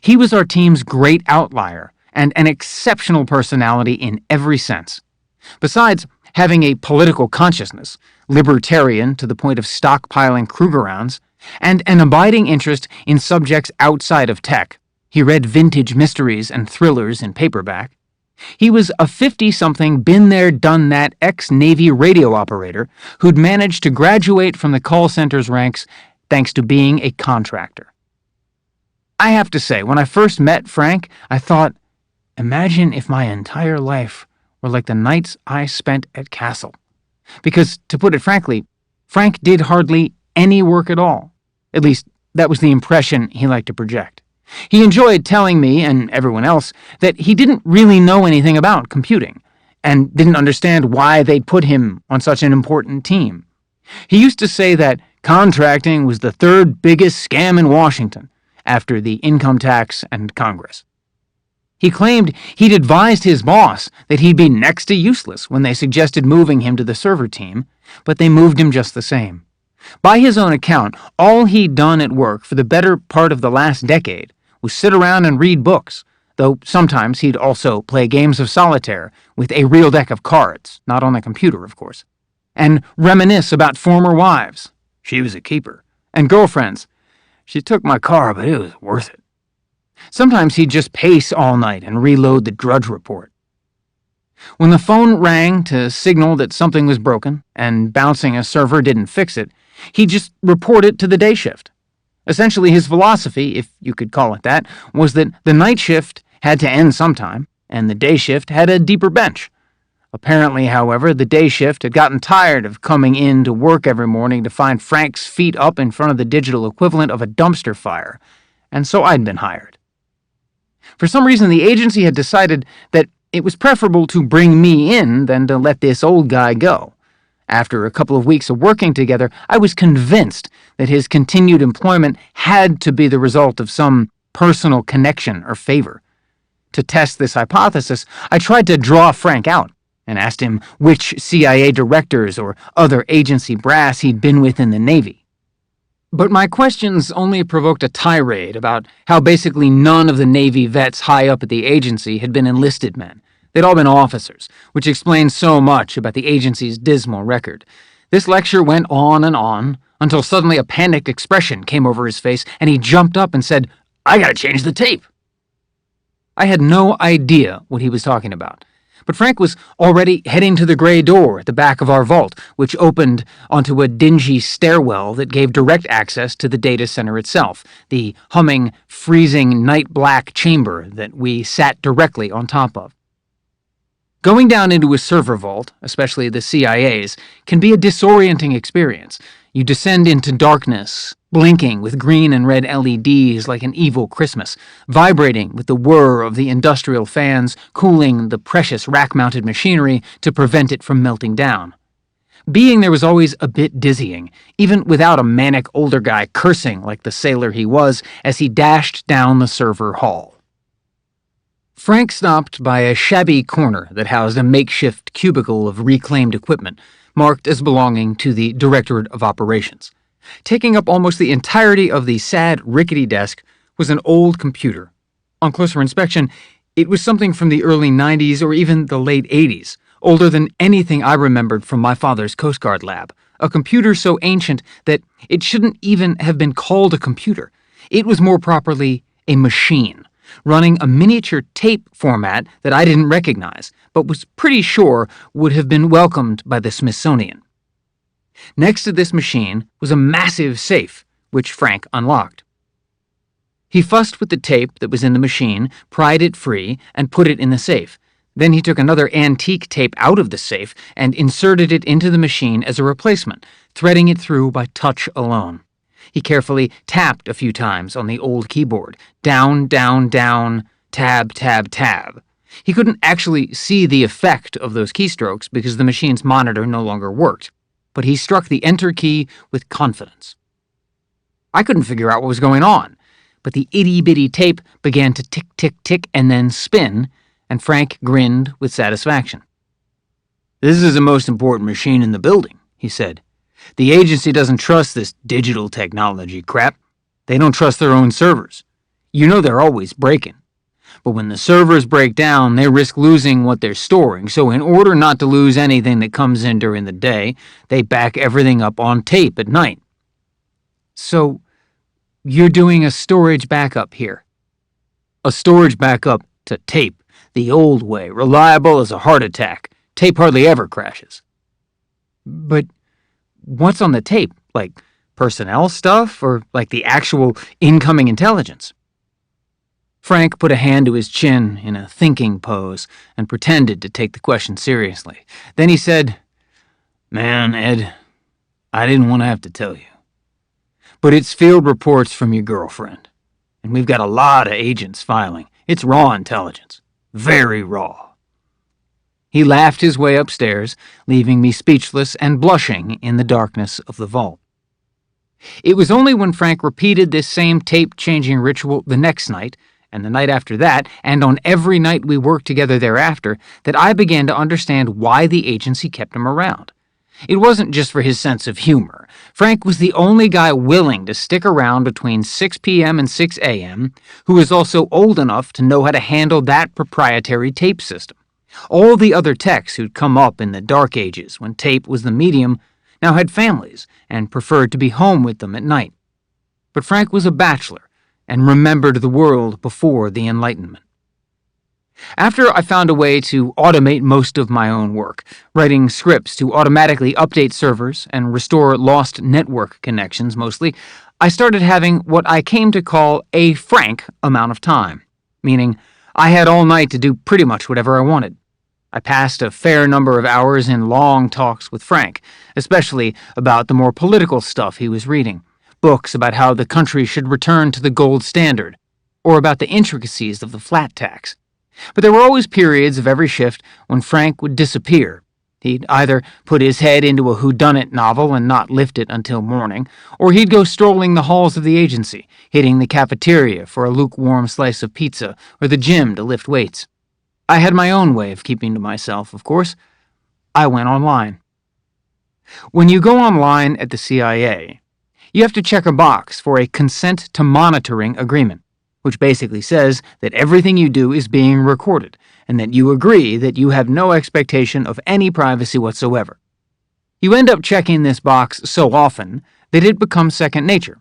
He was our team's great outlier and an exceptional personality in every sense. Besides having a political consciousness, libertarian to the point of stockpiling Krugerrands, and an abiding interest in subjects outside of tech, he read vintage mysteries and thrillers in paperback. He was a 50-something, been-there-done-that ex-Navy radio operator who'd managed to graduate from the call center's ranks thanks to being a contractor. I have to say, when I first met Frank, I thought, imagine if my entire life were like the nights I spent at Castle. Because, to put it frankly, Frank did hardly any work at all. At least, that was the impression he liked to project. He enjoyed telling me, and everyone else, that he didn't really know anything about computing, and didn't understand why they'd put him on such an important team. He used to say that contracting was the third biggest scam in Washington, after the income tax and Congress. He claimed he'd advised his boss that he'd be next to useless when they suggested moving him to the server team, but they moved him just the same. By his own account, all he'd done at work for the better part of the last decade was sit around and read books, though sometimes he'd also play games of solitaire with a real deck of cards, not on a computer, of course, and reminisce about former wives. She was a keeper. And girlfriends. She took my car, but it was worth it. Sometimes he'd just pace all night and reload the Drudge Report. When the phone rang to signal that something was broken and bouncing a server didn't fix it, he'd just report it to the day shift. Essentially, his philosophy, if you could call it that, was that the night shift had to end sometime, and the day shift had a deeper bench. Apparently, however, the day shift had gotten tired of coming in to work every morning to find Frank's feet up in front of the digital equivalent of a dumpster fire, and so I'd been hired. For some reason, the agency had decided that it was preferable to bring me in than to let this old guy go. After a couple of weeks of working together, I was convinced that his continued employment had to be the result of some personal connection or favor. To test this hypothesis, I tried to draw Frank out and asked him which CIA directors or other agency brass he'd been with in the Navy. But my questions only provoked a tirade about how basically none of the Navy vets high up at the agency had been enlisted men. They'd all been officers, which explains so much about the agency's dismal record. This lecture went on, until suddenly a panicked expression came over his face and he jumped up and said, "I gotta change the tape." I had no idea what he was talking about. But Frank was already heading to the gray door at the back of our vault, which opened onto a dingy stairwell that gave direct access to the data center itself, the humming, freezing night-black chamber that we sat directly on top of. Going down into a server vault, especially the CIA's, can be a disorienting experience. You descend into darkness, blinking with green and red LEDs like an evil Christmas, vibrating with the whir of the industrial fans cooling the precious rack-mounted machinery to prevent it from melting down. Being there was always a bit dizzying, even without a manic older guy cursing like the sailor he was as he dashed down the server hall. Frank stopped by a shabby corner that housed a makeshift cubicle of reclaimed equipment, marked as belonging to the Directorate of Operations. Taking up almost the entirety of the sad, rickety desk was an old computer. On closer inspection, it was something from the early 90s or even the late 80s, older than anything I remembered from my father's Coast Guard lab, a computer so ancient that it shouldn't even have been called a computer. It was more properly a machine, running a miniature tape format that I didn't recognize, but was pretty sure would have been welcomed by the Smithsonian. Next to this machine was a massive safe, which Frank unlocked. He fussed with the tape that was in the machine, pried it free, and put it in the safe. Then he took another antique tape out of the safe and inserted it into the machine as a replacement, threading it through by touch alone. He carefully tapped a few times on the old keyboard. Down, down, down. tab, tab, tab. He couldn't actually see the effect of those keystrokes because the machine's monitor no longer worked, but he struck the enter key with confidence. I couldn't figure out what was going on, but the itty-bitty tape began to tick, tick, tick and then spin, and Frank grinned with satisfaction. "This is the most important machine in the building," he said. "The agency doesn't trust this digital technology crap. They don't trust their own servers. You know they're always breaking. But when the servers break down, they risk losing what they're storing, so in order not to lose anything that comes in during the day, they back everything up on tape at night." "So, you're doing a storage backup here?" "A storage backup to tape, the old way, reliable as a heart attack. Tape hardly ever crashes." "But what's on the tape? Like personnel stuff, or like the actual incoming intelligence?" Frank put a hand to his chin in a thinking pose and pretended to take the question seriously. Then he said, "Man, Ed, I didn't want to have to tell you. But it's field reports from your girlfriend. And we've got a lot of agents filing. It's raw intelligence. Very raw." He laughed his way upstairs, leaving me speechless and blushing in the darkness of the vault. It was only when Frank repeated this same tape-changing ritual the next night, and the night after that, and on every night we worked together thereafter, that I began to understand why the agency kept him around. It wasn't just for his sense of humor. Frank was the only guy willing to stick around between 6 p.m. and 6 a.m., who was also old enough to know how to handle that proprietary tape system. All the other techs who'd come up in the dark ages when tape was the medium now had families and preferred to be home with them at night. But Frank was a bachelor and remembered the world before the Enlightenment. After I found a way to automate most of my own work, writing scripts to automatically update servers and restore lost network connections mostly, I started having what I came to call a Frank amount of time, meaning I had all night to do pretty much whatever I wanted. I passed a fair number of hours in long talks with Frank, especially about the more political stuff he was reading, books about how the country should return to the gold standard, or about the intricacies of the flat tax. But there were always periods of every shift when Frank would disappear. He'd either put his head into a whodunit novel and not lift it until morning, or he'd go strolling the halls of the agency, hitting the cafeteria for a lukewarm slice of pizza or the gym to lift weights. I had my own way of keeping to myself, of course. I went online. When you go online at the CIA, you have to check a box for a consent to monitoring agreement, which basically says that everything you do is being recorded, and that you agree that you have no expectation of any privacy whatsoever. You end up checking this box so often that it becomes second nature.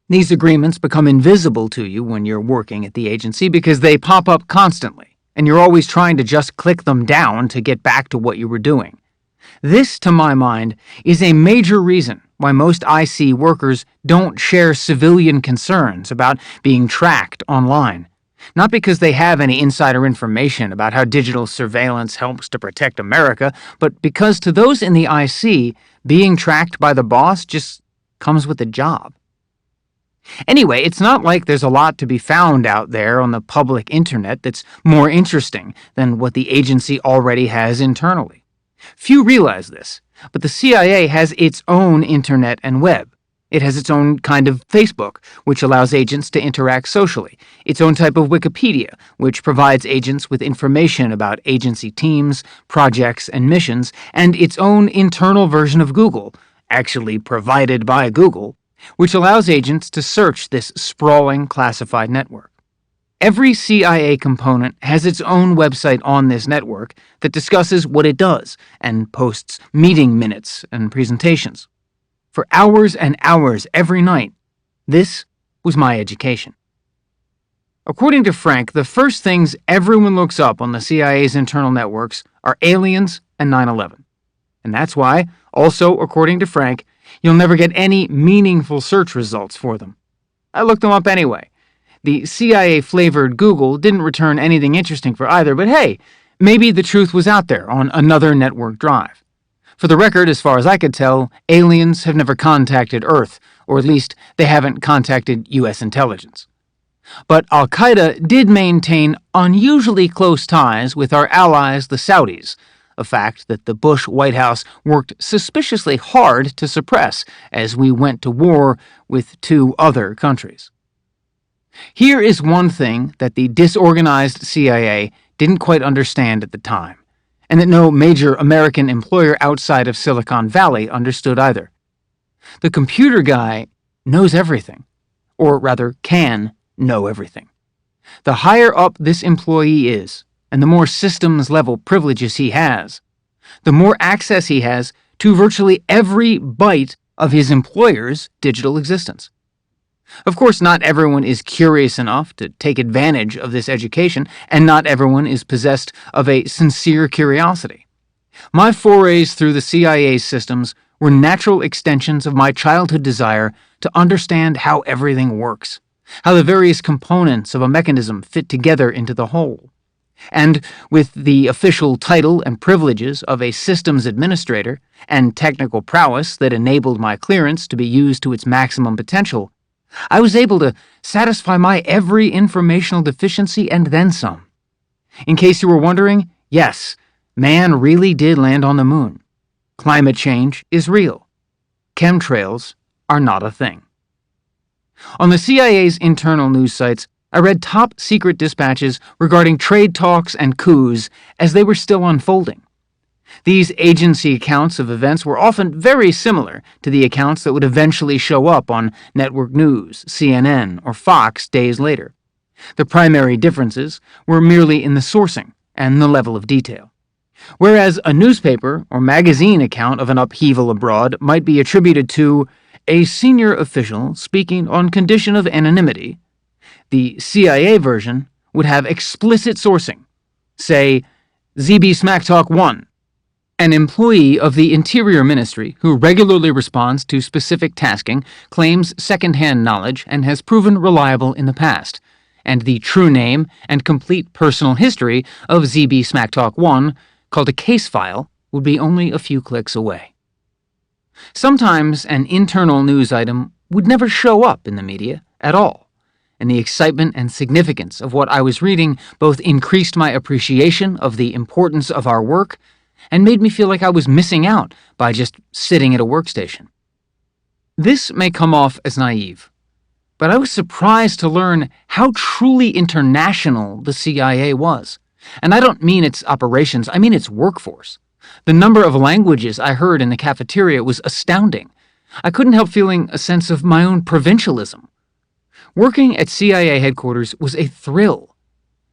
These agreements become invisible to you when you're working at the agency because they pop up constantly, and you're always trying to just click them down to get back to what you were doing. This, to my mind, is a major reason why most IC workers don't share civilian concerns about being tracked online. Not because they have any insider information about how digital surveillance helps to protect America, but because to those in the IC, being tracked by the boss just comes with the job. Anyway, it's not like there's a lot to be found out there on the public internet that's more interesting than what the agency already has internally. Few realize this, but the CIA has its own internet and web. It has its own kind of Facebook, which allows agents to interact socially, its own type of Wikipedia, which provides agents with information about agency teams, projects, and missions, and its own internal version of Google, actually provided by Google, which allows agents to search this sprawling classified network. Every CIA component has its own website on this network that discusses what it does and posts meeting minutes and presentations. For hours and hours every night, this was my education. According to Frank, the first things everyone looks up on the CIA's internal networks are aliens and 9/11. And that's why, also according to Frank, you'll never get any meaningful search results for them. I looked them up anyway. The CIA-flavored Google didn't return anything interesting for either, but hey, maybe the truth was out there on another network drive. For the record, as far as I could tell, aliens have never contacted Earth, or at least they haven't contacted U.S. intelligence. But al-Qaeda did maintain unusually close ties with our allies, the Saudis, a fact that the Bush White House worked suspiciously hard to suppress as we went to war with two other countries. Here is one thing that the disorganized CIA didn't quite understand at the time, and that no major American employer outside of Silicon Valley understood either. The computer guy knows everything, or rather can know everything. The higher up this employee is, and the more systems-level privileges he has, the more access he has to virtually every byte of his employer's digital existence. Of course, not everyone is curious enough to take advantage of this education, and not everyone is possessed of a sincere curiosity. My forays through the CIA's systems were natural extensions of my childhood desire to understand how everything works, how the various components of a mechanism fit together into the whole. And with the official title and privileges of a systems administrator and technical prowess that enabled my clearance to be used to its maximum potential, I was able to satisfy my every informational deficiency and then some. In case you were wondering, yes, man really did land on the moon. Climate change is real. Chemtrails are not a thing. On the CIA's internal news sites, I read top-secret dispatches regarding trade talks and coups as they were still unfolding. These agency accounts of events were often very similar to the accounts that would eventually show up on network news, CNN, or Fox days later. The primary differences were merely in the sourcing and the level of detail. Whereas a newspaper or magazine account of an upheaval abroad might be attributed to a senior official speaking on condition of anonymity, the CIA version would have explicit sourcing. Say, ZB Smack Talk 1. An employee of the Interior Ministry who regularly responds to specific tasking claims second-hand knowledge and has proven reliable in the past, and the true name and complete personal history of ZB Smack Talk 1, called a case file, would be only a few clicks away. Sometimes an internal news item would never show up in the media at all, and the excitement and significance of what I was reading both increased my appreciation of the importance of our work and made me feel like I was missing out by just sitting at a workstation. This may come off as naive, but I was surprised to learn how truly international the CIA was. And I don't mean its operations, I mean its workforce. The number of languages I heard in the cafeteria was astounding. I couldn't help feeling a sense of my own provincialism. Working at CIA headquarters was a thrill,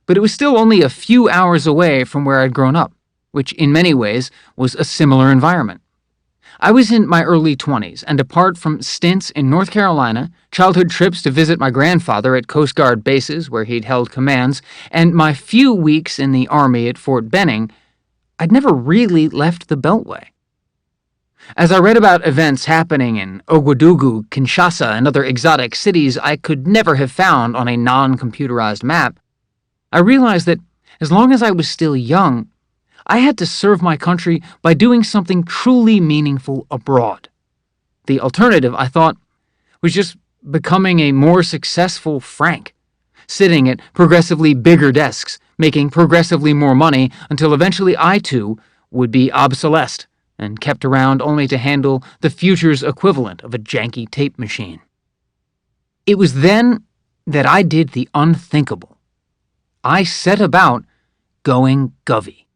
but it was still only a few hours away from where I'd grown up, which in many ways was a similar environment. I was in my early 20s, and apart from stints in North Carolina, childhood trips to visit my grandfather at Coast Guard bases where he'd held commands, and my few weeks in the Army at Fort Benning, I'd never really left the Beltway. As I read about events happening in Ouagadougou, Kinshasa, and other exotic cities I could never have found on a non-computerized map, I realized that as long as I was still young, I had to serve my country by doing something truly meaningful abroad. The alternative, I thought, was just becoming a more successful Frank, sitting at progressively bigger desks, making progressively more money until eventually I, too, would be obsolesced and kept around only to handle the future's equivalent of a janky tape machine. It was then that I did the unthinkable. I set about going Govy.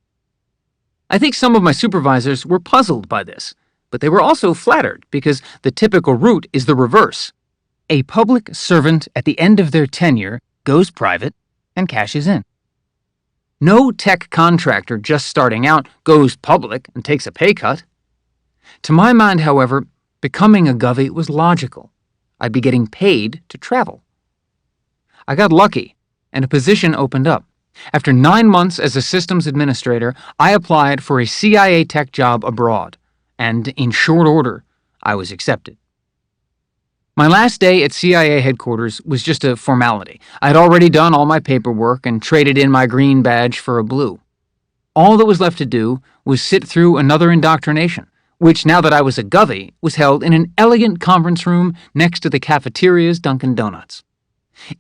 I think some of my supervisors were puzzled by this, but they were also flattered because the typical route is the reverse. A public servant at the end of their tenure goes private and cashes in. No tech contractor just starting out goes public and takes a pay cut. To my mind, however, becoming a Govy was logical. I'd be getting paid to travel. I got lucky, and a position opened up. After 9 months as a systems administrator, I applied for a CIA tech job abroad, and in short order, I was accepted. My last day at CIA headquarters was just a formality. I'd already done all my paperwork and traded in my green badge for a blue. All that was left to do was sit through another indoctrination, which, now that I was a Govy, was held in an elegant conference room next to the cafeteria's Dunkin' Donuts.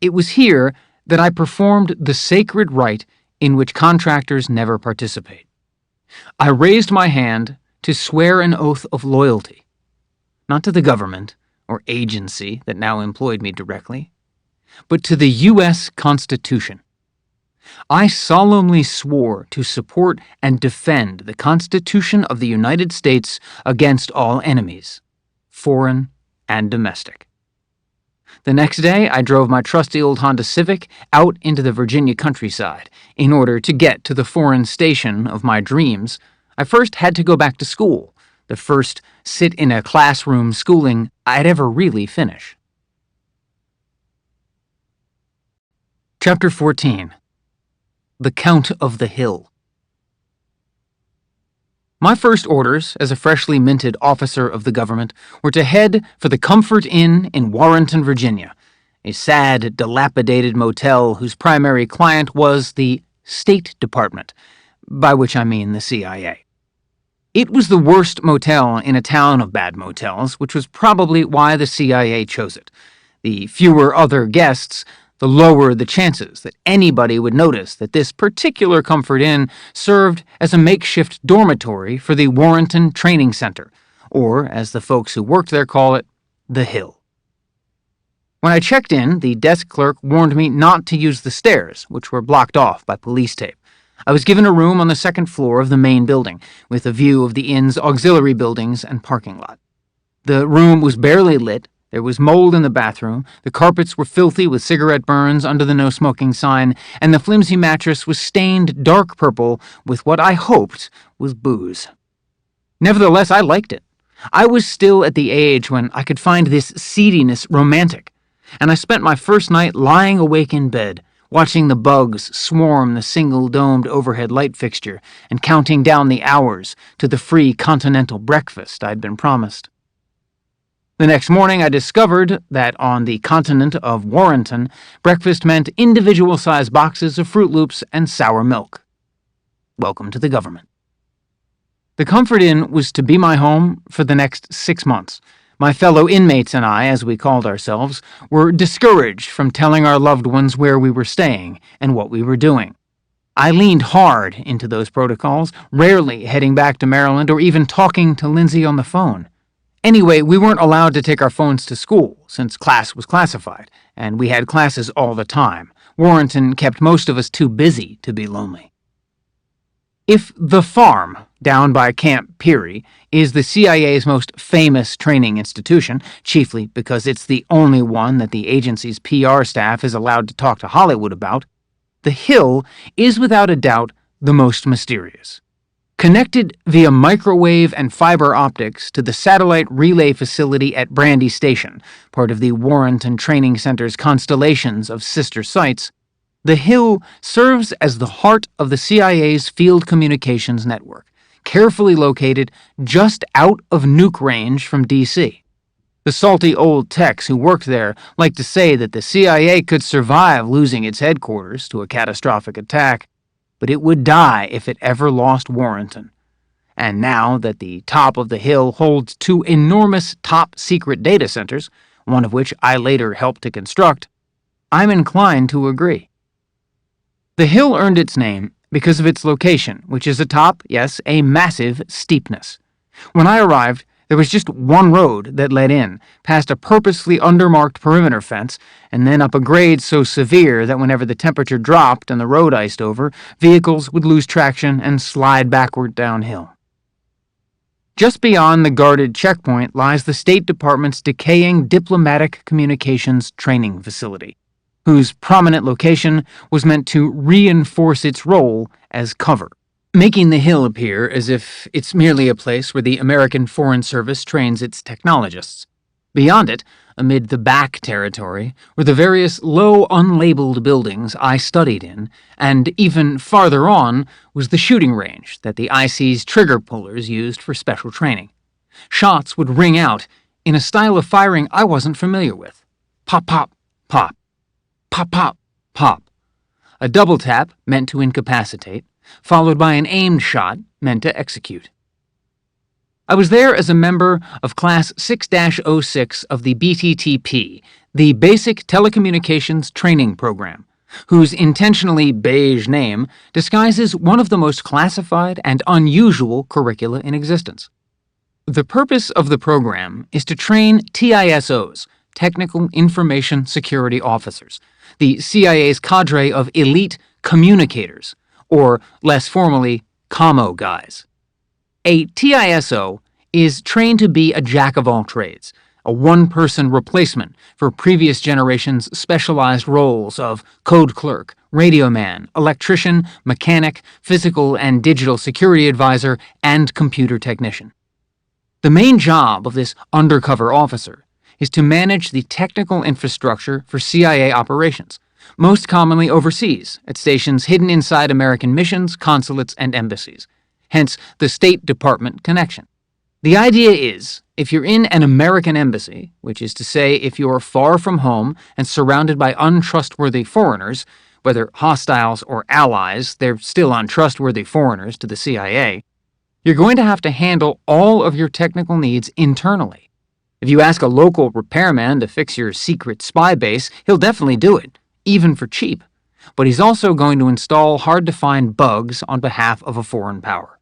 It was here that I performed the sacred rite in which contractors never participate. I raised my hand to swear an oath of loyalty, not to the government or agency that now employed me directly, but to the U.S. Constitution. I solemnly swore to support and defend the Constitution of the United States against all enemies, foreign and domestic. The next day, I drove my trusty old Honda Civic out into the Virginia countryside. In order to get to the foreign station of my dreams, I first had to go back to school, the first sit-in-a-classroom schooling I'd ever really finish. Chapter 14. The Count of the Hill. My first orders as a freshly minted officer of the government were to head for the Comfort Inn in Warrenton, Virginia, a sad, dilapidated motel whose primary client was the State Department, by which I mean the CIA. It was the worst motel in a town of bad motels, which was probably why the CIA chose it. The fewer other guests, the lower the chances that anybody would notice that this particular Comfort Inn served as a makeshift dormitory for the Warrenton Training Center, or, as the folks who worked there call it, the Hill. When I checked in, the desk clerk warned me not to use the stairs, which were blocked off by police tape. I was given a room on the second floor of the main building, with a view of the inn's auxiliary buildings and parking lot. The room was barely lit. There was mold in the bathroom, the carpets were filthy with cigarette burns under the no-smoking sign, and the flimsy mattress was stained dark purple with what I hoped was booze. Nevertheless, I liked it. I was still at the age when I could find this seediness romantic, and I spent my first night lying awake in bed, watching the bugs swarm the single-domed overhead light fixture and counting down the hours to the free continental breakfast I'd been promised. The next morning, I discovered that on the continent of Warrenton, breakfast meant individual-sized boxes of Fruit Loops and sour milk. Welcome to the government. The Comfort Inn was to be my home for the next 6 months. My fellow inmates and I, as we called ourselves, were discouraged from telling our loved ones where we were staying and what we were doing. I leaned hard into those protocols, rarely heading back to Maryland or even talking to Lindsay on the phone. Anyway, we weren't allowed to take our phones to school, since class was classified, and we had classes all the time. Warrenton kept most of us too busy to be lonely. If the farm, down by Camp Peary, is the CIA's most famous training institution, chiefly because it's the only one that the agency's PR staff is allowed to talk to Hollywood about, the Hill is without a doubt the most mysterious. Connected via microwave and fiber optics to the satellite relay facility at Brandy Station, part of the Warrenton Training Center's constellations of sister sites, the Hill serves as the heart of the CIA's field communications network, carefully located just out of nuke range from D.C. The salty old techs who worked there like to say that the CIA could survive losing its headquarters to a catastrophic attack, but it would die if it ever lost Warrenton. And now that the top of the Hill holds 2 enormous top-secret data centers, one of which I later helped to construct, I'm inclined to agree. The Hill earned its name because of its location, which is atop, yes, a massive steepness. When I arrived, there was just one road that led in, past a purposely undermarked perimeter fence, and then up a grade so severe that whenever the temperature dropped and the road iced over, vehicles would lose traction and slide backward downhill. Just beyond the guarded checkpoint lies the State Department's decaying diplomatic communications training facility, whose prominent location was meant to reinforce its role as cover, making the Hill appear as if it's merely a place where the American Foreign Service trains its technologists. Beyond it, amid the back territory, were the various low, unlabeled buildings I studied in, and even farther on was the shooting range that the IC's trigger pullers used for special training. Shots would ring out in a style of firing I wasn't familiar with. Pop, pop, pop. Pop, pop, pop. A double tap meant to incapacitate, followed by an aimed shot meant to execute. I was there as a member of Class 6-06 of the BTTP, the Basic Telecommunications Training Program, whose intentionally beige name disguises one of the most classified and unusual curricula in existence. The purpose of the program is to train TISOs, Technical Information Security Officers, the CIA's cadre of elite communicators, or less formally, commo guys. A TISO is trained to be a jack of all trades, a one-person replacement for previous generations' specialized roles of code clerk, radio man, electrician, mechanic, physical and digital security advisor, and computer technician. The main job of this undercover officer is to manage the technical infrastructure for CIA operations, most commonly overseas, at stations hidden inside American missions, consulates, and embassies, hence the State Department connection. The idea is, if you're in an American embassy, which is to say if you're far from home and surrounded by untrustworthy foreigners, whether hostiles or allies, they're still untrustworthy foreigners to the CIA, you're going to have to handle all of your technical needs internally. If you ask a local repairman to fix your secret spy base, he'll definitely do it, even for cheap. But he's also going to install hard-to-find bugs on behalf of a foreign power.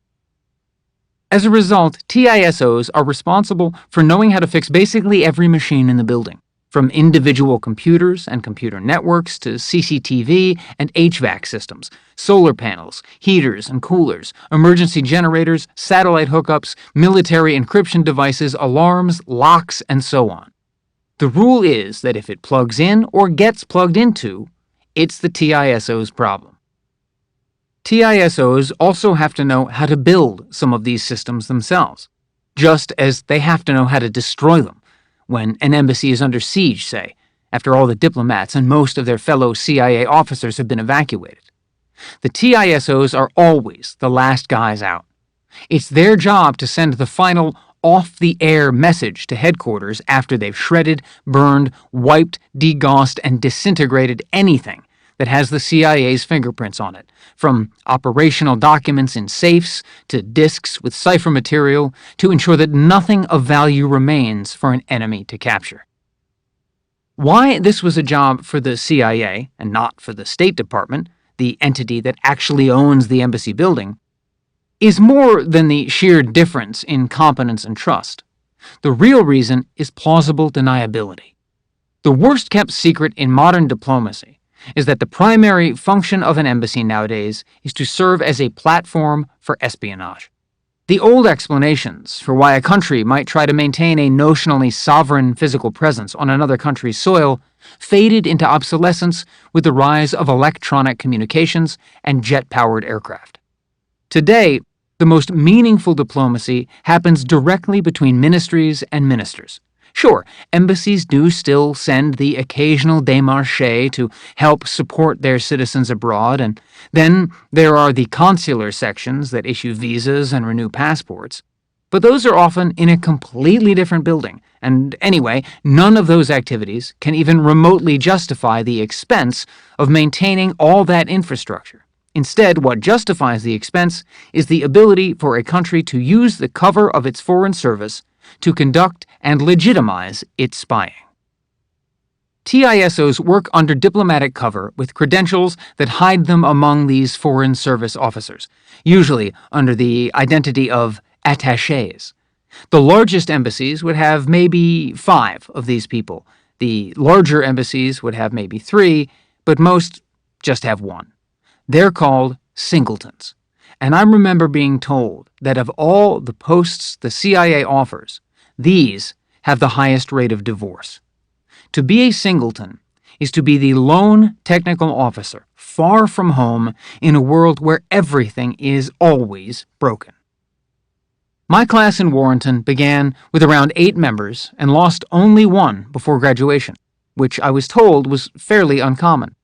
As a result, TISOs are responsible for knowing how to fix basically every machine in the building, from individual computers and computer networks to CCTV and HVAC systems, solar panels, heaters and coolers, emergency generators, satellite hookups, military encryption devices, alarms, locks, and so on. The rule is that if it plugs in or gets plugged into, it's the TISO's problem. TISOs also have to know how to build some of these systems themselves, just as they have to know how to destroy them when an embassy is under siege, say, after all the diplomats and most of their fellow CIA officers have been evacuated. The TISOs are always the last guys out. It's their job to send the final off-the-air message to headquarters after they've shredded, burned, wiped, degaussed, and disintegrated anything that has the CIA's fingerprints on it, from operational documents in safes to disks with cipher material to ensure that nothing of value remains for an enemy to capture. Why this was a job for the CIA and not for the State Department, the entity that actually owns the embassy building, is more than the sheer difference in competence and trust. The real reason is plausible deniability. The worst-kept secret in modern diplomacy is that the primary function of an embassy nowadays is to serve as a platform for espionage. The old explanations for why a country might try to maintain a notionally sovereign physical presence on another country's soil faded into obsolescence with the rise of electronic communications and jet-powered aircraft. Today, the most meaningful diplomacy happens directly between ministries and ministers. Sure, embassies do still send the occasional démarché to help support their citizens abroad, and then there are the consular sections that issue visas and renew passports. But those are often in a completely different building, and anyway, none of those activities can even remotely justify the expense of maintaining all that infrastructure. Instead, what justifies the expense is the ability for a country to use the cover of its foreign service to conduct and legitimize its spying. TISOs work under diplomatic cover with credentials that hide them among these foreign service officers, usually under the identity of attachés. The largest embassies would have maybe 5 of these people. The larger embassies would have maybe 3, but most just have 1. They're called singletons. And I remember being told that of all the posts the CIA offers, these have the highest rate of divorce. To be a singleton is to be the lone technical officer, far from home, in a world where everything is always broken. My class in Warrenton began with around 8 members and lost only 1 before graduation, which I was told was fairly uncommon.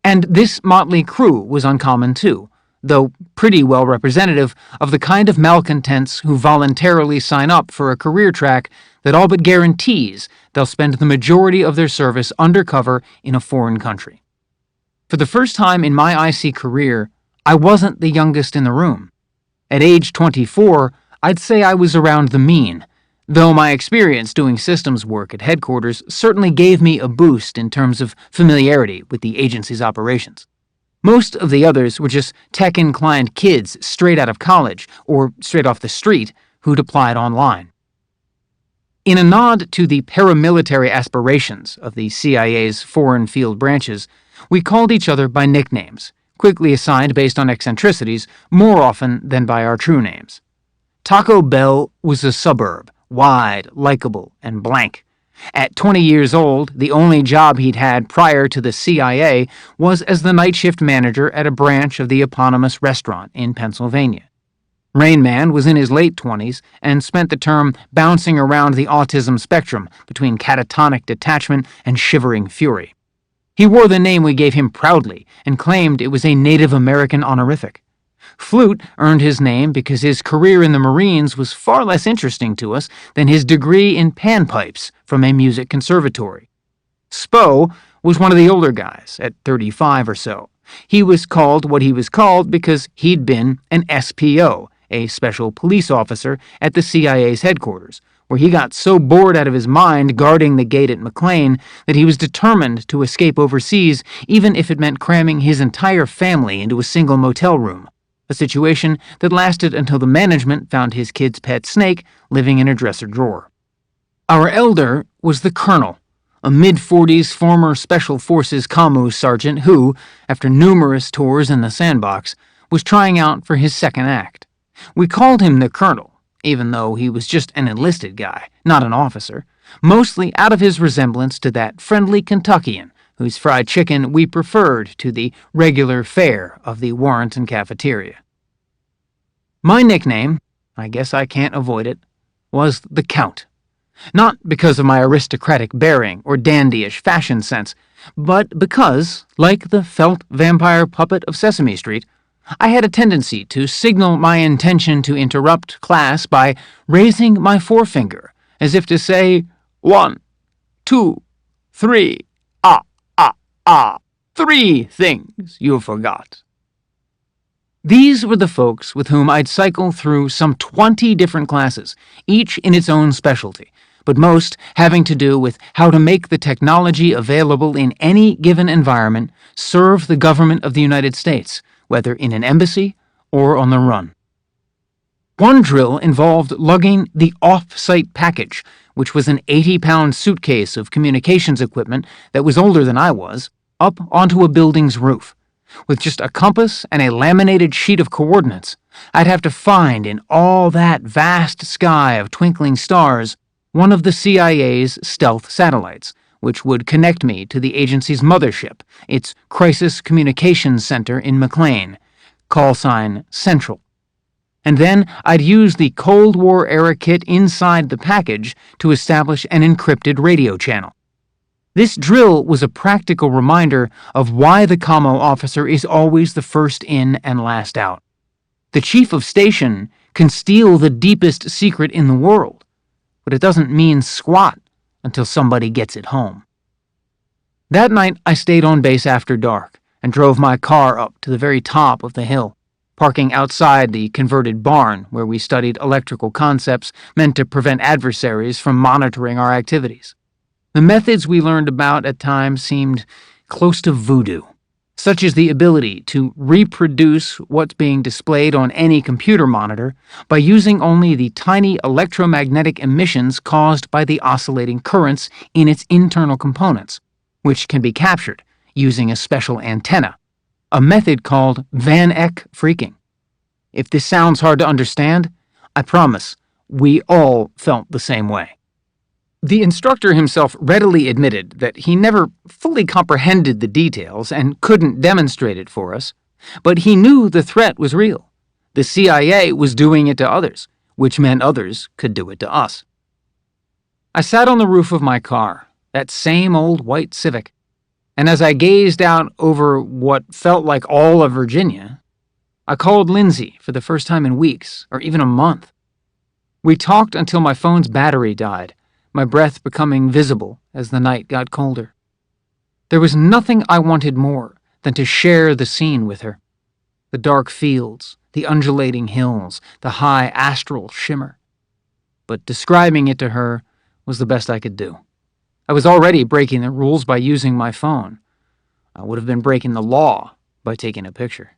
And this motley crew was uncommon too, though pretty well representative of the kind of malcontents who voluntarily sign up for a career track that all but guarantees they'll spend the majority of their service undercover in a foreign country. For the first time in my IC career, I wasn't the youngest in the room. At age 24, I'd say I was around the mean, though my experience doing systems work at headquarters certainly gave me a boost in terms of familiarity with the agency's operations. Most of the others were just tech-inclined kids straight out of college or straight off the street who'd applied online. In a nod to the paramilitary aspirations of the CIA's foreign field branches, we called each other by nicknames, quickly assigned based on eccentricities more often than by our true names. Taco Bell was a suburb, wide, likable, and blank. At 20 years old, the only job he'd had prior to the CIA was as the night shift manager at a branch of the eponymous restaurant in Pennsylvania. Rain Man was in his late 20s and spent the term bouncing around the autism spectrum between catatonic detachment and shivering fury. He wore the name we gave him proudly and claimed it was a Native American honorific. Flute earned his name because his career in the Marines was far less interesting to us than his degree in panpipes from a music conservatory. Spo was one of the older guys, at 35 or so. He was called what he was called because he'd been an SPO, a special police officer at the CIA's headquarters, where he got so bored out of his mind guarding the gate at McLean that he was determined to escape overseas, even if it meant cramming his entire family into a single motel room, a situation that lasted until the management found his kid's pet snake living in a dresser drawer. Our elder was the colonel, a mid-40s former Special Forces commo sergeant who, after numerous tours in the sandbox, was trying out for his second act. We called him the colonel, even though he was just an enlisted guy, not an officer, mostly out of his resemblance to that friendly Kentuckian whose fried chicken we preferred to the regular fare of the Warrenton cafeteria. My nickname, I guess I can't avoid it, was the Count. Not because of my aristocratic bearing or dandyish fashion sense, but because, like the felt vampire puppet of Sesame Street, I had a tendency to signal my intention to interrupt class by raising my forefinger, as if to say, 1, 2, 3, 3 things you forgot. These were the folks with whom I'd cycle through some 20 different classes, each in its own specialty, but most having to do with how to make the technology available in any given environment serve the government of the United States, whether in an embassy or on the run. One drill involved lugging the off-site package, which was an 80-pound suitcase of communications equipment that was older than I was, up onto a building's roof. With just a compass and a laminated sheet of coordinates, I'd have to find in all that vast sky of twinkling stars one of the CIA's stealth satellites, which would connect me to the agency's mothership, its Crisis Communications Center in McLean, call sign Central. And then I'd use the Cold War-era kit inside the package to establish an encrypted radio channel. This drill was a practical reminder of why the commo officer is always the first in and last out. The chief of station can steal the deepest secret in the world, but it doesn't mean squat until somebody gets it home. That night, I stayed on base after dark and drove my car up to the very top of the hill, parking outside the converted barn where we studied electrical concepts meant to prevent adversaries from monitoring our activities. The methods we learned about at times seemed close to voodoo, such as the ability to reproduce what's being displayed on any computer monitor by using only the tiny electromagnetic emissions caused by the oscillating currents in its internal components, which can be captured using a special antenna, a method called Van Eck freaking. If this sounds hard to understand, I promise we all felt the same way. The instructor himself readily admitted that he never fully comprehended the details and couldn't demonstrate it for us, but he knew the threat was real. The CIA was doing it to others, which meant others could do it to us. I sat on the roof of my car, that same old white Civic, and as I gazed out over what felt like all of Virginia, I called Lindsay for the first time in weeks, or even a month. We talked until my phone's battery died, my breath becoming visible as the night got colder. There was nothing I wanted more than to share the scene with her. The dark fields, the undulating hills, the high astral shimmer. But describing it to her was the best I could do. I was already breaking the rules by using my phone. I would have been breaking the law by taking a picture.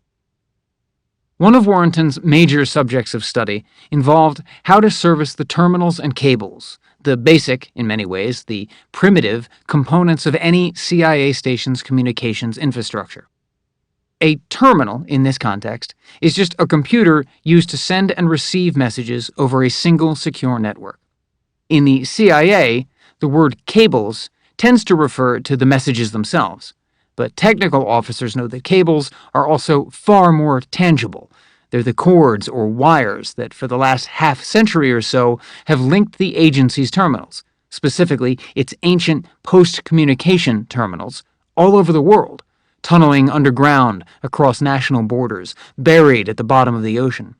One of Warrenton's major subjects of study involved how to service the terminals and cables, the basic, in many ways, the primitive components of any CIA station's communications infrastructure. A terminal, in this context, is just a computer used to send and receive messages over a single secure network. In the CIA, the word cables tends to refer to the messages themselves, but technical officers know that cables are also far more tangible. They're the cords or wires that for the last half-century or so have linked the agency's terminals, specifically its ancient post-communication terminals, all over the world, tunneling underground across national borders, buried at the bottom of the ocean.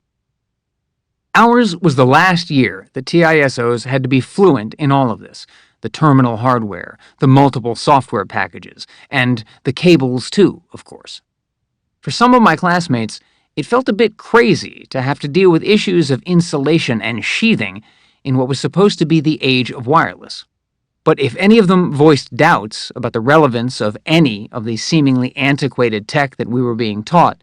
Ours was the last year that TISOs had to be fluent in all of this, the terminal hardware, the multiple software packages, and the cables too, of course. For some of my classmates, it felt a bit crazy to have to deal with issues of insulation and sheathing in what was supposed to be the age of wireless. But if any of them voiced doubts about the relevance of any of the seemingly antiquated tech that we were being taught,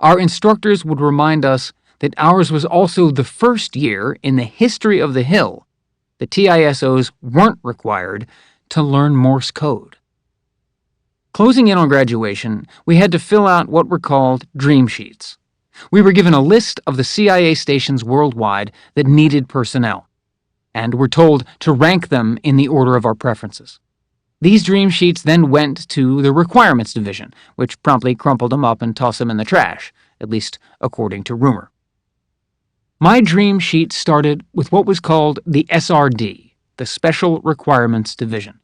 our instructors would remind us that ours was also the first year in the history of the Hill that TISOs weren't required to learn Morse code. Closing in on graduation, we had to fill out what were called dream sheets. We were given a list of the CIA stations worldwide that needed personnel, and were told to rank them in the order of our preferences. These dream sheets then went to the requirements division, which promptly crumpled them up and tossed them in the trash, at least according to rumor. My dream sheet started with what was called the SRD, the Special Requirements Division.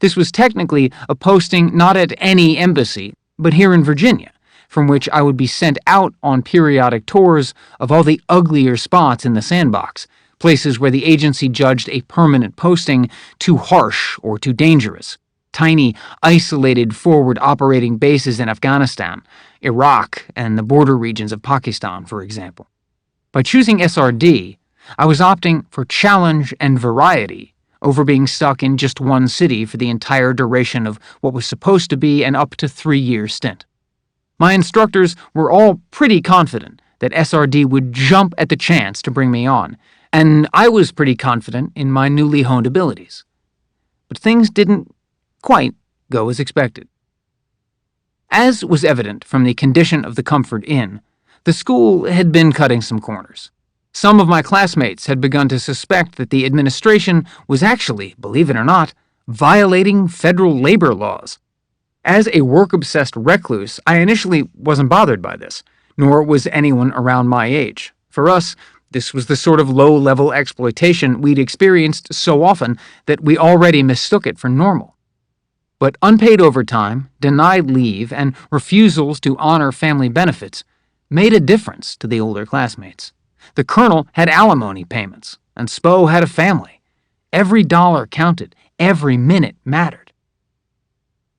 This was technically a posting not at any embassy, but here in Virginia, from which I would be sent out on periodic tours of all the uglier spots in the sandbox, places where the agency judged a permanent posting too harsh or too dangerous. Tiny, isolated forward operating bases in Afghanistan, Iraq, and the border regions of Pakistan, for example. By choosing SRD, I was opting for challenge and variety over being stuck in just one city for the entire duration of what was supposed to be an up to 3-year stint. My instructors were all pretty confident that SRD would jump at the chance to bring me on, and I was pretty confident in my newly honed abilities. But things didn't quite go as expected. As was evident from the condition of the Comfort Inn, the school had been cutting some corners. Some of my classmates had begun to suspect that the administration was actually, believe it or not, violating federal labor laws. As a work-obsessed recluse, I initially wasn't bothered by this, nor was anyone around my age. For us, this was the sort of low-level exploitation we'd experienced so often that we already mistook it for normal. But unpaid overtime, denied leave, and refusals to honor family benefits made a difference to the older classmates. The colonel had alimony payments, and Spo had a family. Every dollar counted, every minute mattered.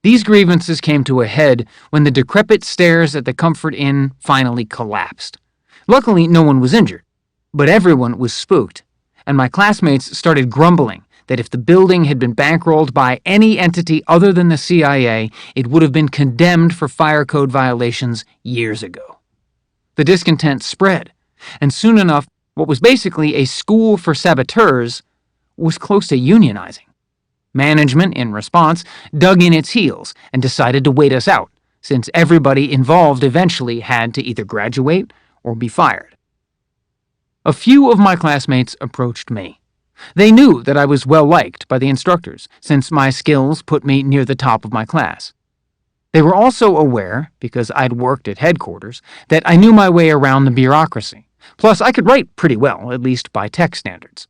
These grievances came to a head when the decrepit stairs at the Comfort Inn finally collapsed. Luckily, no one was injured, but everyone was spooked, and my classmates started grumbling that if the building had been bankrolled by any entity other than the CIA, it would have been condemned for fire code violations years ago. The discontent spread, and soon enough, what was basically a school for saboteurs was close to unionizing. Management, in response, dug in its heels and decided to wait us out, since everybody involved eventually had to either graduate or be fired. A few of my classmates approached me. They knew that I was well-liked by the instructors, since my skills put me near the top of my class. They were also aware, because I'd worked at headquarters, that I knew my way around the bureaucracy. Plus, I could write pretty well, at least by tech standards.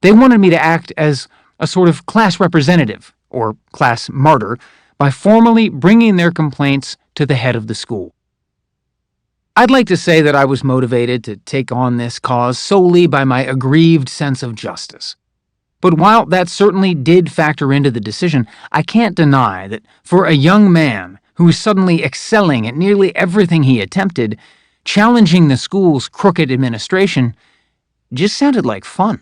They wanted me to act as a sort of class representative, or class martyr, by formally bringing their complaints to the head of the school. I'd like to say that I was motivated to take on this cause solely by my aggrieved sense of justice. But while that certainly did factor into the decision, I can't deny that for a young man who was suddenly excelling at nearly everything he attempted, challenging the school's crooked administration just sounded like fun.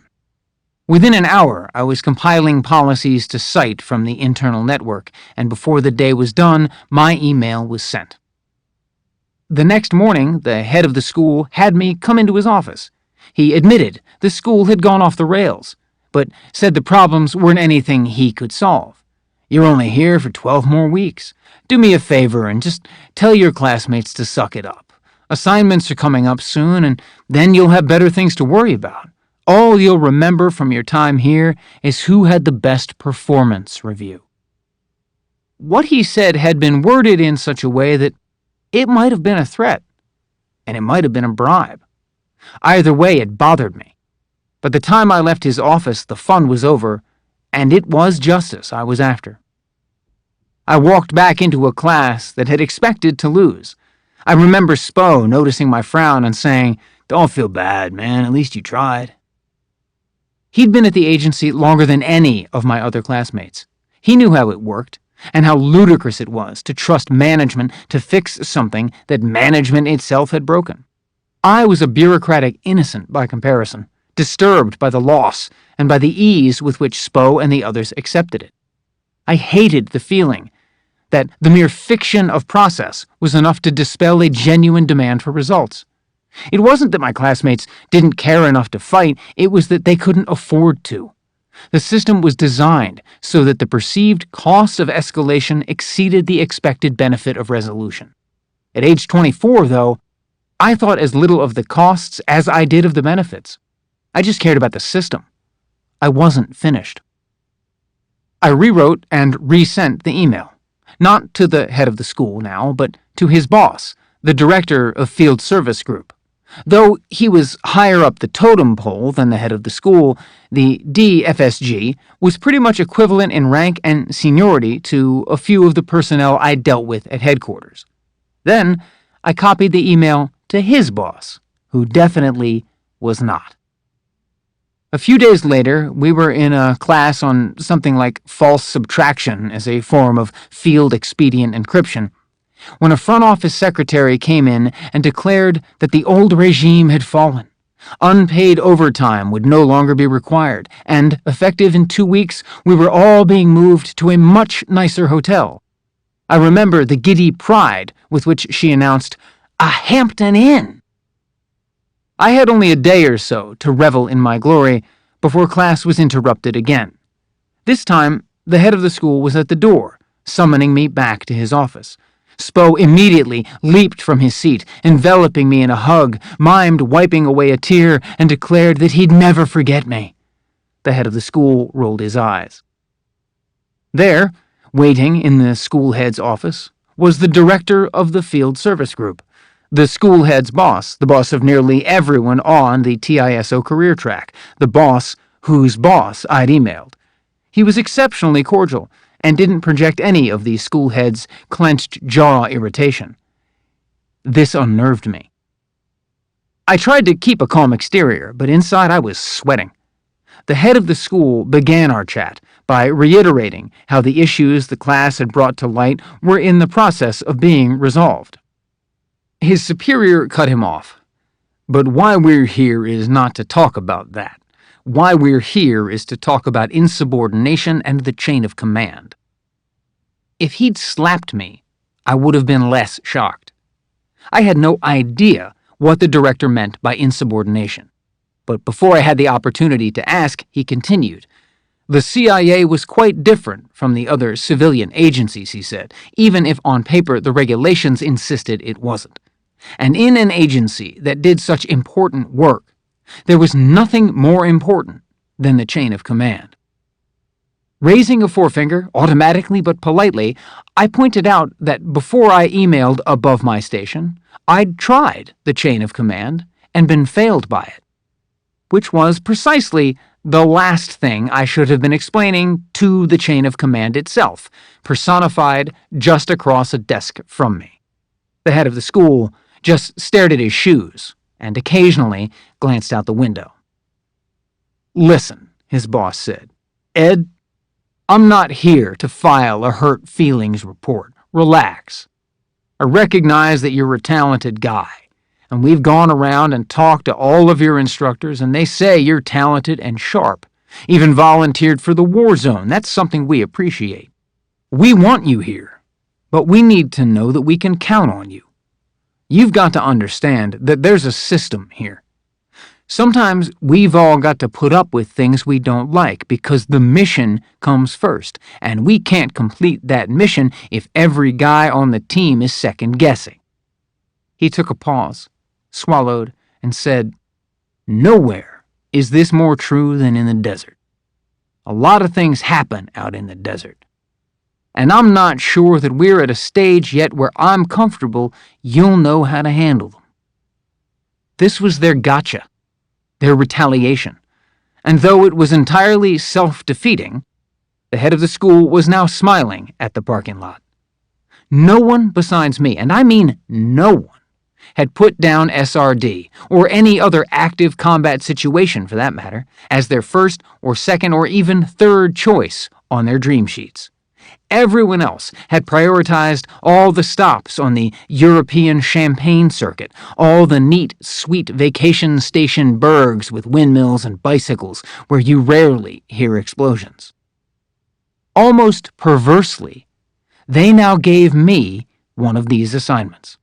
Within an hour, I was compiling policies to cite from the internal network, and before the day was done, my email was sent. The next morning, the head of the school had me come into his office. He admitted the school had gone off the rails, but said the problems weren't anything he could solve. "You're only here for 12 more weeks. Do me a favor and just tell your classmates to suck it up. Assignments are coming up soon, and then you'll have better things to worry about. All you'll remember from your time here is who had the best performance review." What he said had been worded in such a way that it might have been a threat, and it might have been a bribe. Either way, it bothered me. By the time I left his office, the fun was over, and it was justice I was after. I walked back into a class that had expected to lose. I remember Spo noticing my frown and saying, "Don't feel bad, man, at least you tried." He'd been at the agency longer than any of my other classmates. He knew how it worked, and how ludicrous it was to trust management to fix something that management itself had broken. I was a bureaucratic innocent by comparison, disturbed by the loss and by the ease with which Spo and the others accepted it. I hated the feeling that the mere fiction of process was enough to dispel a genuine demand for results. It wasn't that my classmates didn't care enough to fight, it was that they couldn't afford to. The system was designed so that the perceived cost of escalation exceeded the expected benefit of resolution. At age 24, though, I thought as little of the costs as I did of the benefits. I just cared about the system. I wasn't finished. I rewrote and resent the email, not to the head of the school now, but to his boss, the director of Field Service Group. Though he was higher up the totem pole than the head of the school, the DFSG was pretty much equivalent in rank and seniority to a few of the personnel I dealt with at headquarters. Then I copied the email to his boss, who definitely was not. A few days later, we were in a class on something like false subtraction as a form of field expedient encryption, when a front office secretary came in and declared that the old regime had fallen. Unpaid overtime would no longer be required, and, effective in 2 weeks, we were all being moved to a much nicer hotel. I remember the giddy pride with which she announced, "A Hampton Inn!" I had only a day or so to revel in my glory before class was interrupted again. This time, the head of the school was at the door, summoning me back to his office. Spo immediately leaped from his seat, enveloping me in a hug, mimed wiping away a tear, and declared that he'd never forget me. The head of the school rolled his eyes. There, waiting in the school head's office, was the director of the Field Service Group, the school head's boss, the boss of nearly everyone on the TISO career track, the boss whose boss I'd emailed. He was exceptionally cordial, and didn't project any of the school head's clenched jaw irritation. This unnerved me. I tried to keep a calm exterior, but inside I was sweating. The head of the school began our chat by reiterating how the issues the class had brought to light were in the process of being resolved. His superior cut him off. "But why we're here is not to talk about that. Why we're here is to talk about insubordination and the chain of command." If he'd slapped me, I would have been less shocked. I had no idea what the director meant by insubordination. But before I had the opportunity to ask, he continued. The CIA was quite different from the other civilian agencies, he said, even if on paper the regulations insisted it wasn't. And in an agency that did such important work, there was nothing more important than the chain of command. Raising a forefinger, automatically but politely, I pointed out that before I emailed above my station, I'd tried the chain of command and been failed by it, which was precisely the last thing I should have been explaining to the chain of command itself, personified just across a desk from me. The head of the school just stared at his shoes and occasionally glanced out the window. "Listen," his boss said. "Ed, I'm not here to file a hurt feelings report. Relax. I recognize that you're a talented guy, And we've gone around and talked to all of your instructors, and they say you're talented and sharp. Even volunteered for the war zone. That's something we appreciate. We want you here, but we need to know that we can count on you. You've got to understand that there's a system here. Sometimes we've all got to put up with things we don't like because the mission comes first, and we can't complete that mission if every guy on the team is second-guessing." He took a pause, swallowed, and said, "Nowhere is this more true than in the desert. A lot of things happen out in the desert. And I'm not sure that we're at a stage yet where I'm comfortable you'll know how to handle them." This was their gotcha, their retaliation. And though it was entirely self-defeating, the head of the school was now smiling at the parking lot. No one besides me, and I mean no one, had put down SRD, or any other active combat situation for that matter, as their first or second or even third choice on their dream sheets. Everyone else had prioritized all the stops on the European champagne circuit, all the neat, sweet vacation station burgs with windmills and bicycles where you rarely hear explosions. Almost perversely, they now gave me one of these assignments.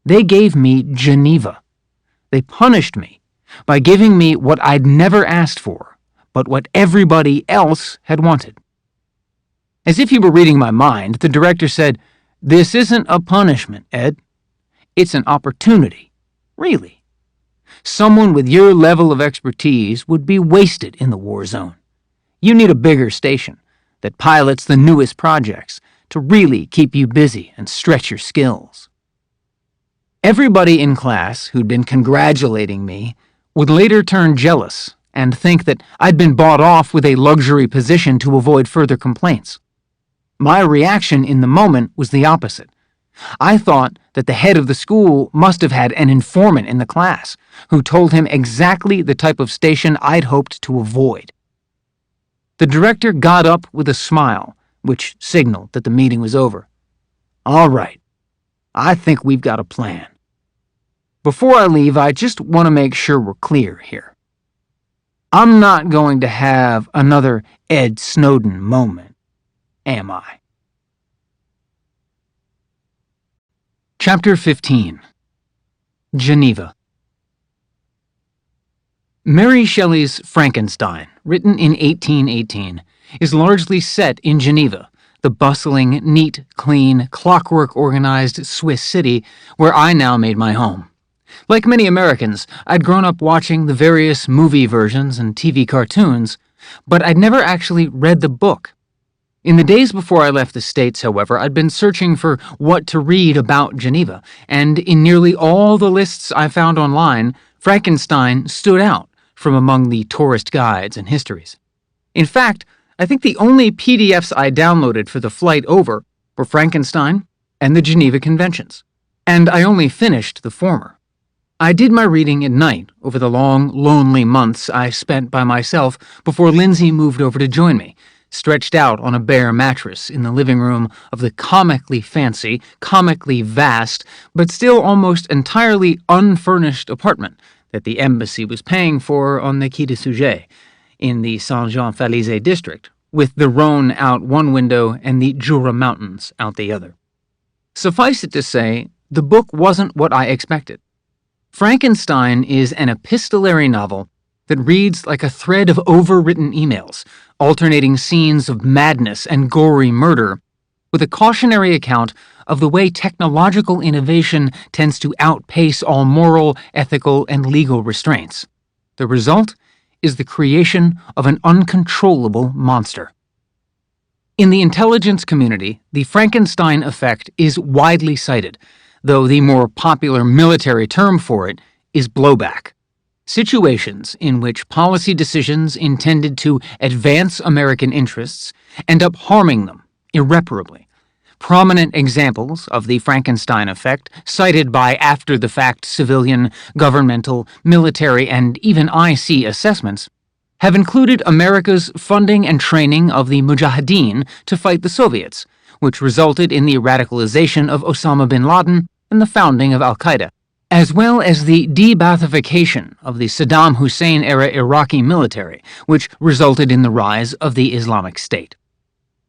They gave me Geneva. They punished me by giving me what I'd never asked for, but what everybody else had wanted. As if he were reading my mind, the director said, "This isn't a punishment, Ed. It's an opportunity. Really. Someone with your level of expertise would be wasted in the war zone. You need a bigger station that pilots the newest projects to really keep you busy and stretch your skills." Everybody in class who'd been congratulating me would later turn jealous and think that I'd been bought off with a luxury position to avoid further complaints. My reaction in the moment was the opposite. I thought that the head of the school must have had an informant in the class who told him exactly the type of station I'd hoped to avoid. The director got up with a smile, which signaled that the meeting was over. "All right. I think we've got a plan. Before I leave, I just want to make sure we're clear here. I'm not going to have another Ed Snowden moment, am I?" Chapter 15. Geneva. Mary Shelley's Frankenstein, written in 1818, is largely set in Geneva, the bustling, neat, clean, clockwork-organized Swiss city where I now made my home. Like many Americans, I'd grown up watching the various movie versions and TV cartoons, but I'd never actually read the book. In the days before I left the States, however, I'd been searching for what to read about Geneva, and in nearly all the lists I found online, Frankenstein stood out from among the tourist guides and histories. In fact, I think the only PDFs I downloaded for the flight over were Frankenstein and the Geneva Conventions, and I only finished the former. I did my reading at night over the long, lonely months I spent by myself before Lindsay moved over to join me, stretched out on a bare mattress in the living room of the comically fancy, comically vast, but still almost entirely unfurnished apartment that the embassy was paying for on the Quai des Sujets in the Saint-Jean-Félizé district, with the Rhône out one window and the Jura Mountains out the other. Suffice it to say, the book wasn't what I expected. Frankenstein is an epistolary novel that reads like a thread of overwritten emails, alternating scenes of madness and gory murder, with a cautionary account of the way technological innovation tends to outpace all moral, ethical, and legal restraints. The result is the creation of an uncontrollable monster. In the intelligence community, the Frankenstein effect is widely cited, though the more popular military term for it is blowback. Situations in which policy decisions intended to advance American interests end up harming them irreparably. Prominent examples of the Frankenstein effect, cited by after-the-fact civilian, governmental, military, and even IC assessments, have included America's funding and training of the Mujahideen to fight the Soviets, which resulted in the radicalization of Osama bin Laden and the founding of al-Qaeda, as well as the de-Baathification of the Saddam Hussein-era Iraqi military, which resulted in the rise of the Islamic State.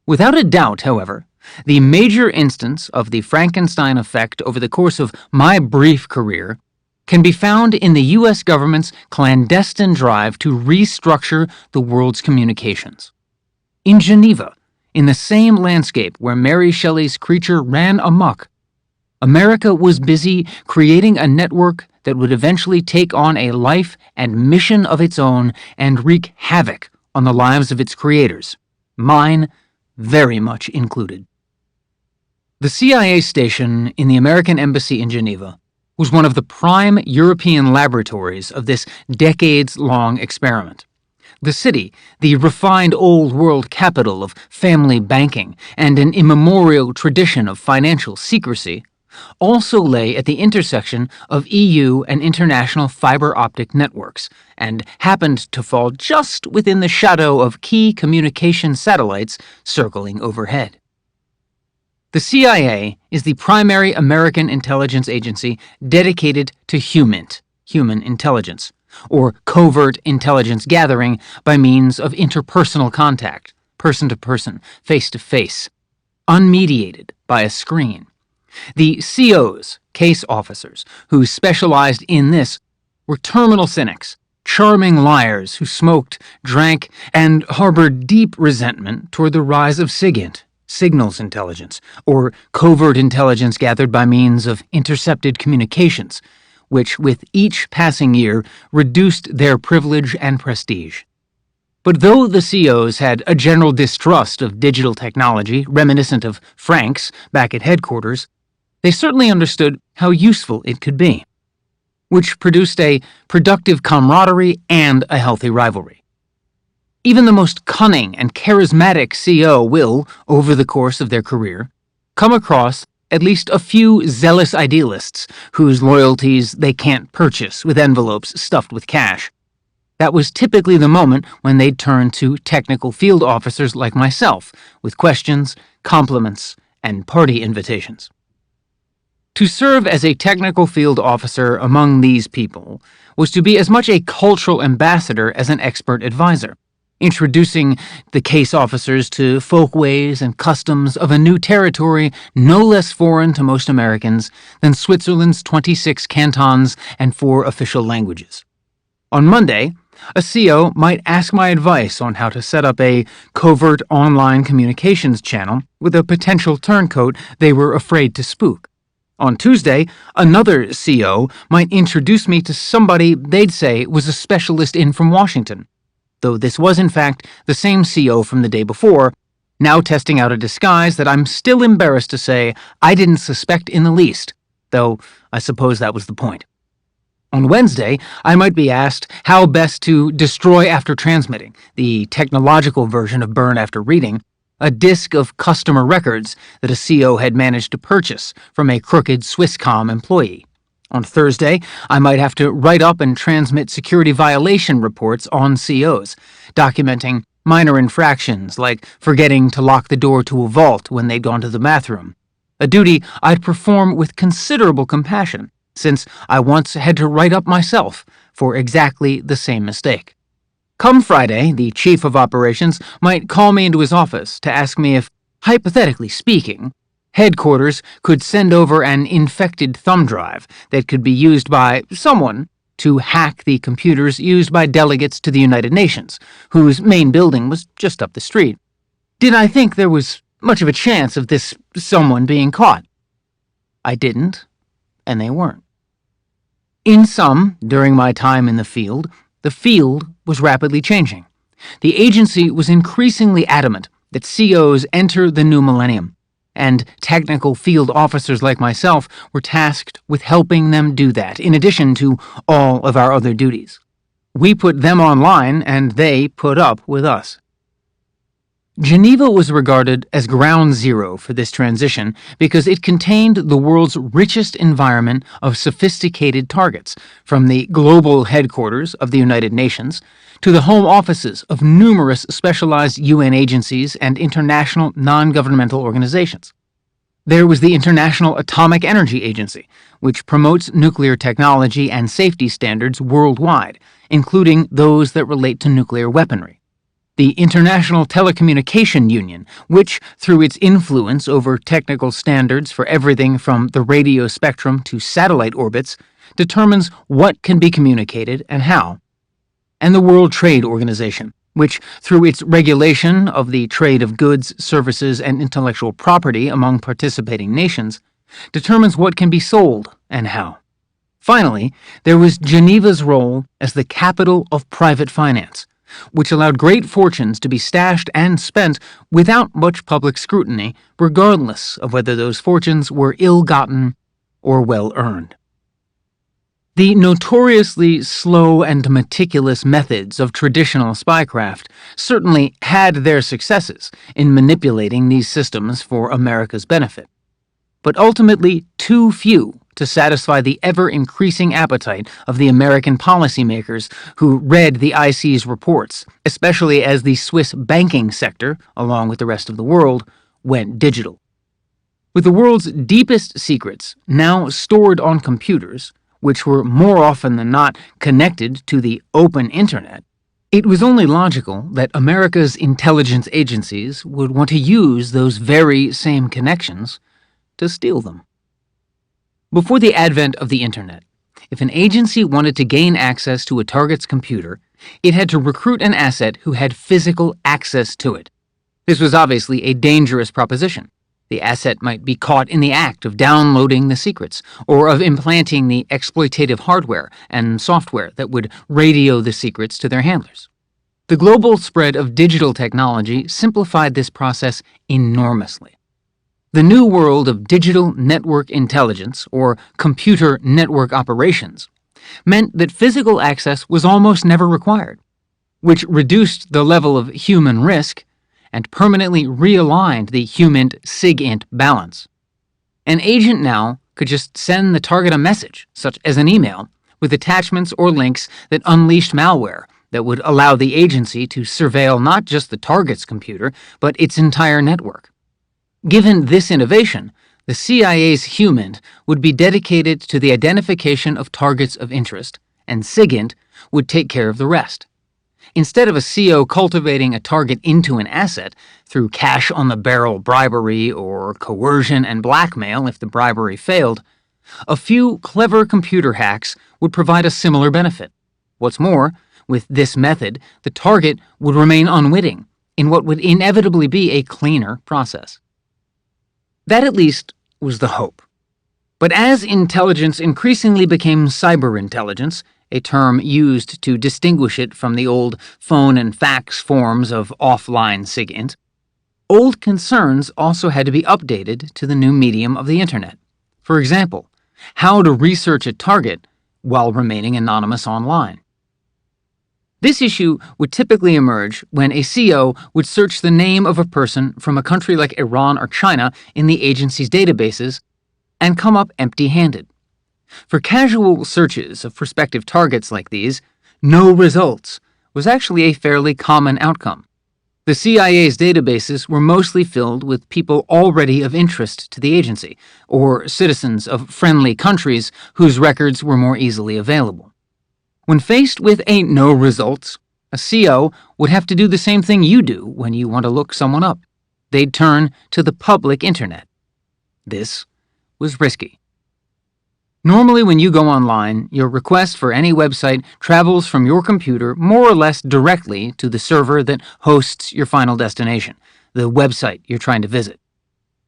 Without a doubt, however, the major instance of the Frankenstein effect over the course of my brief career can be found in the U.S. government's clandestine drive to restructure the world's communications. In Geneva, in the same landscape where Mary Shelley's creature ran amok, America was busy creating a network that would eventually take on a life and mission of its own and wreak havoc on the lives of its creators, mine very much included. The CIA station in the American Embassy in Geneva was one of the prime European laboratories of this decades-long experiment. The city, the refined old world capital of family banking and an immemorial tradition of financial secrecy, also lay at the intersection of EU and international fiber optic networks, and happened to fall just within the shadow of key communication satellites circling overhead. The CIA is the primary American intelligence agency dedicated to human intelligence, or covert intelligence gathering by means of interpersonal contact, person to person, face to face, unmediated by a screen. The COs, case officers, who specialized in this were terminal cynics, charming liars who smoked, drank, and harbored deep resentment toward the rise of SIGINT, signals intelligence, or covert intelligence gathered by means of intercepted communications, which with each passing year reduced their privilege and prestige. But though the COs had a general distrust of digital technology reminiscent of Frank's back at headquarters, they certainly understood how useful it could be, which produced a productive camaraderie and a healthy rivalry. Even the most cunning and charismatic CO will, over the course of their career, come across at least a few zealous idealists whose loyalties they can't purchase with envelopes stuffed with cash. That was typically the moment when they'd turn to technical field officers like myself with questions, compliments, and party invitations. To serve as a technical field officer among these people was to be as much a cultural ambassador as an expert advisor, introducing the case officers to folkways and customs of a new territory no less foreign to most Americans than Switzerland's 26 cantons and 4 official languages. On Monday, a CO might ask my advice on how to set up a covert online communications channel with a potential turncoat they were afraid to spook. On Tuesday, another CO might introduce me to somebody they'd say was a specialist in from Washington, though this was in fact the same CO from the day before, now testing out a disguise that I'm still embarrassed to say I didn't suspect in the least, though I suppose that was the point. On Wednesday, I might be asked how best to destroy after transmitting, the technological version of burn after reading, a disk of customer records that a CO had managed to purchase from a crooked Swisscom employee. On Thursday, I might have to write up and transmit security violation reports on COs, documenting minor infractions like forgetting to lock the door to a vault when they'd gone to the bathroom, a duty I'd perform with considerable compassion, since I once had to write up myself for exactly the same mistake. Come Friday, the chief of operations might call me into his office to ask me if, hypothetically speaking, headquarters could send over an infected thumb drive that could be used by someone to hack the computers used by delegates to the United Nations, whose main building was just up the street. Did I think there was much of a chance of this someone being caught? I didn't, and they weren't. In sum, during my time in the field was rapidly changing. The agency was increasingly adamant that COs enter the new millennium, and technical field officers like myself were tasked with helping them do that, in addition to all of our other duties. We put them online, and they put up with us. Geneva was regarded as ground zero for this transition because it contained the world's richest environment of sophisticated targets, from the global headquarters of the United Nations to the home offices of numerous specialized UN agencies and international non-governmental organizations. There was the International Atomic Energy Agency, which promotes nuclear technology and safety standards worldwide, including those that relate to nuclear weaponry. The International Telecommunication Union, which, through its influence over technical standards for everything from the radio spectrum to satellite orbits, determines what can be communicated and how. And the World Trade Organization, which, through its regulation of the trade of goods, services, and intellectual property among participating nations, determines what can be sold and how. Finally, there was Geneva's role as the capital of private finance, which allowed great fortunes to be stashed and spent without much public scrutiny, regardless of whether those fortunes were ill-gotten or well-earned. The notoriously slow and meticulous methods of traditional spycraft certainly had their successes in manipulating these systems for America's benefit, but ultimately too few to satisfy the ever-increasing appetite of the American policymakers who read the IC's reports, especially as the Swiss banking sector, along with the rest of the world, went digital. With the world's deepest secrets now stored on computers, which were more often than not connected to the open internet, it was only logical that America's intelligence agencies would want to use those very same connections to steal them. Before the advent of the internet, if an agency wanted to gain access to a target's computer, it had to recruit an asset who had physical access to it. This was obviously a dangerous proposition. The asset might be caught in the act of downloading the secrets, or of implanting the exploitative hardware and software that would radio the secrets to their handlers. The global spread of digital technology simplified this process enormously. The new world of digital network intelligence, or computer network operations, meant that physical access was almost never required, which reduced the level of human risk and permanently realigned the human-SIGINT balance. An agent now could just send the target a message, such as an email, with attachments or links that unleashed malware that would allow the agency to surveil not just the target's computer, but its entire network. Given this innovation, the CIA's HUMINT would be dedicated to the identification of targets of interest, and SIGINT would take care of the rest. Instead of a CO cultivating a target into an asset through cash-on-the-barrel bribery or coercion and blackmail if the bribery failed, a few clever computer hacks would provide a similar benefit. What's more, with this method, the target would remain unwitting in what would inevitably be a cleaner process. That at least was the hope. But as intelligence increasingly became cyber-intelligence, a term used to distinguish it from the old phone and fax forms of offline SIGINT, old concerns also had to be updated to the new medium of the internet. For example, how to research a target while remaining anonymous online. This issue would typically emerge when a CO would search the name of a person from a country like Iran or China in the agency's databases and come up empty-handed. For casual searches of prospective targets like these, no results was actually a fairly common outcome. The CIA's databases were mostly filled with people already of interest to the agency, or citizens of friendly countries whose records were more easily available. When faced with a no results, a CO would have to do the same thing you do when you want to look someone up. They'd turn to the public internet. This was risky. Normally, when you go online, your request for any website travels from your computer more or less directly to the server that hosts your final destination, the website you're trying to visit.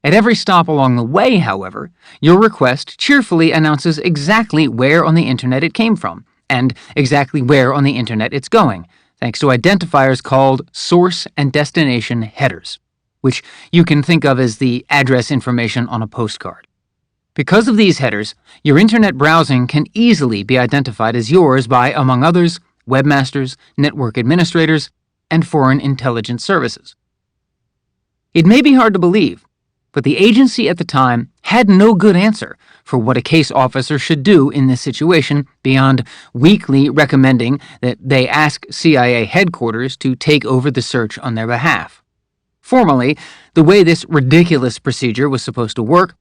At every stop along the way, however, your request cheerfully announces exactly where on the internet it came from, and exactly where on the internet it's going, thanks to identifiers called source and destination headers, which you can think of as the address information on a postcard. Because of these headers, your internet browsing can easily be identified as yours by, among others, webmasters, network administrators, and foreign intelligence services. It may be hard to believe, but the agency at the time had no good answer for what a case officer should do in this situation beyond weakly recommending that they ask CIA headquarters to take over the search on their behalf. Formally, the way this ridiculous procedure was supposed to work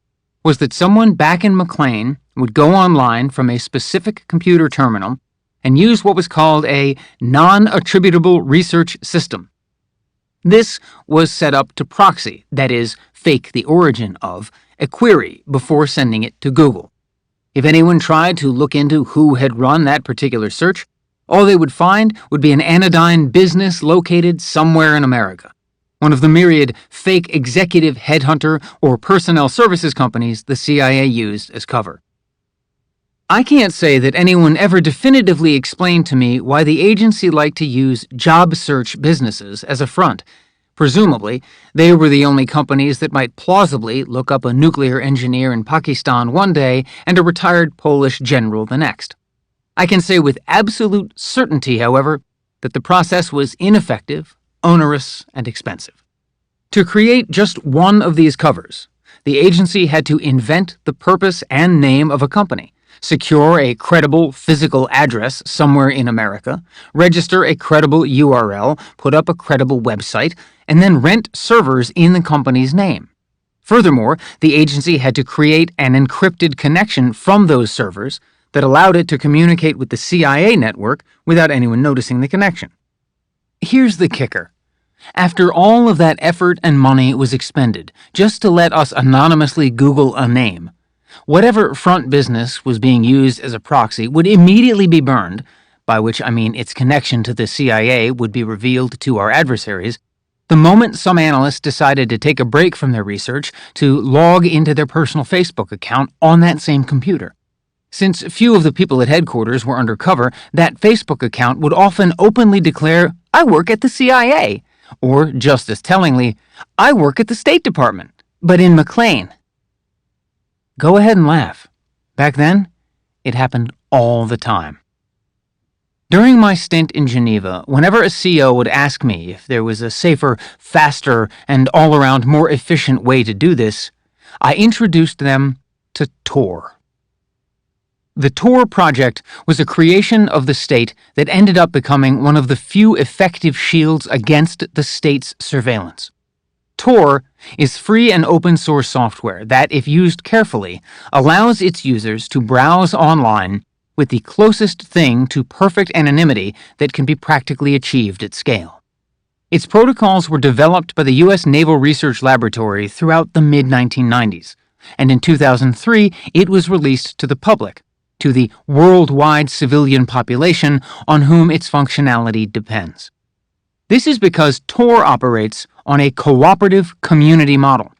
was that someone back in McLean would go online from a specific computer terminal and use what was called a non-attributable research system. This was set up to proxy, that is, fake the origin of, a query before sending it to Google. If anyone tried to look into who had run that particular search, all they would find would be an anodyne business located somewhere in America, one of the myriad fake executive headhunter or personnel services companies the CIA used as cover. I can't say that anyone ever definitively explained to me why the agency liked to use job search businesses as a front. Presumably, they were the only companies that might plausibly look up a nuclear engineer in Pakistan one day and a retired Polish general the next. I can say with absolute certainty, however, that the process was ineffective, onerous, and expensive. To create just one of these covers, the agency had to invent the purpose and name of a company, secure a credible physical address somewhere in America, register a credible URL, put up a credible website, and then rent servers in the company's name. Furthermore, the agency had to create an encrypted connection from those servers that allowed it to communicate with the CIA network without anyone noticing the connection. Here's the kicker. After all of that effort and money was expended just to let us anonymously Google a name, whatever front business was being used as a proxy would immediately be burned, by which I mean its connection to the CIA would be revealed to our adversaries, the moment some analysts decided to take a break from their research to log into their personal Facebook account on that same computer. Since few of the people at headquarters were undercover, that Facebook account would often openly declare, "I work at the CIA," or, just as tellingly, "I work at the State Department, but in McLean." Go ahead and laugh. Back then, it happened all the time. During my stint in Geneva, whenever a CO would ask me if there was a safer, faster, and all-around more efficient way to do this, I introduced them to Tor. The Tor project was a creation of the state that ended up becoming one of the few effective shields against the state's surveillance. Tor is free and open source software that, if used carefully, allows its users to browse online with the closest thing to perfect anonymity that can be practically achieved at scale. Its protocols were developed by the U.S. Naval Research Laboratory throughout the mid-1990s, and in 2003 it was released to the public, to the worldwide civilian population on whom its functionality depends. This is because Tor operates on a cooperative community model,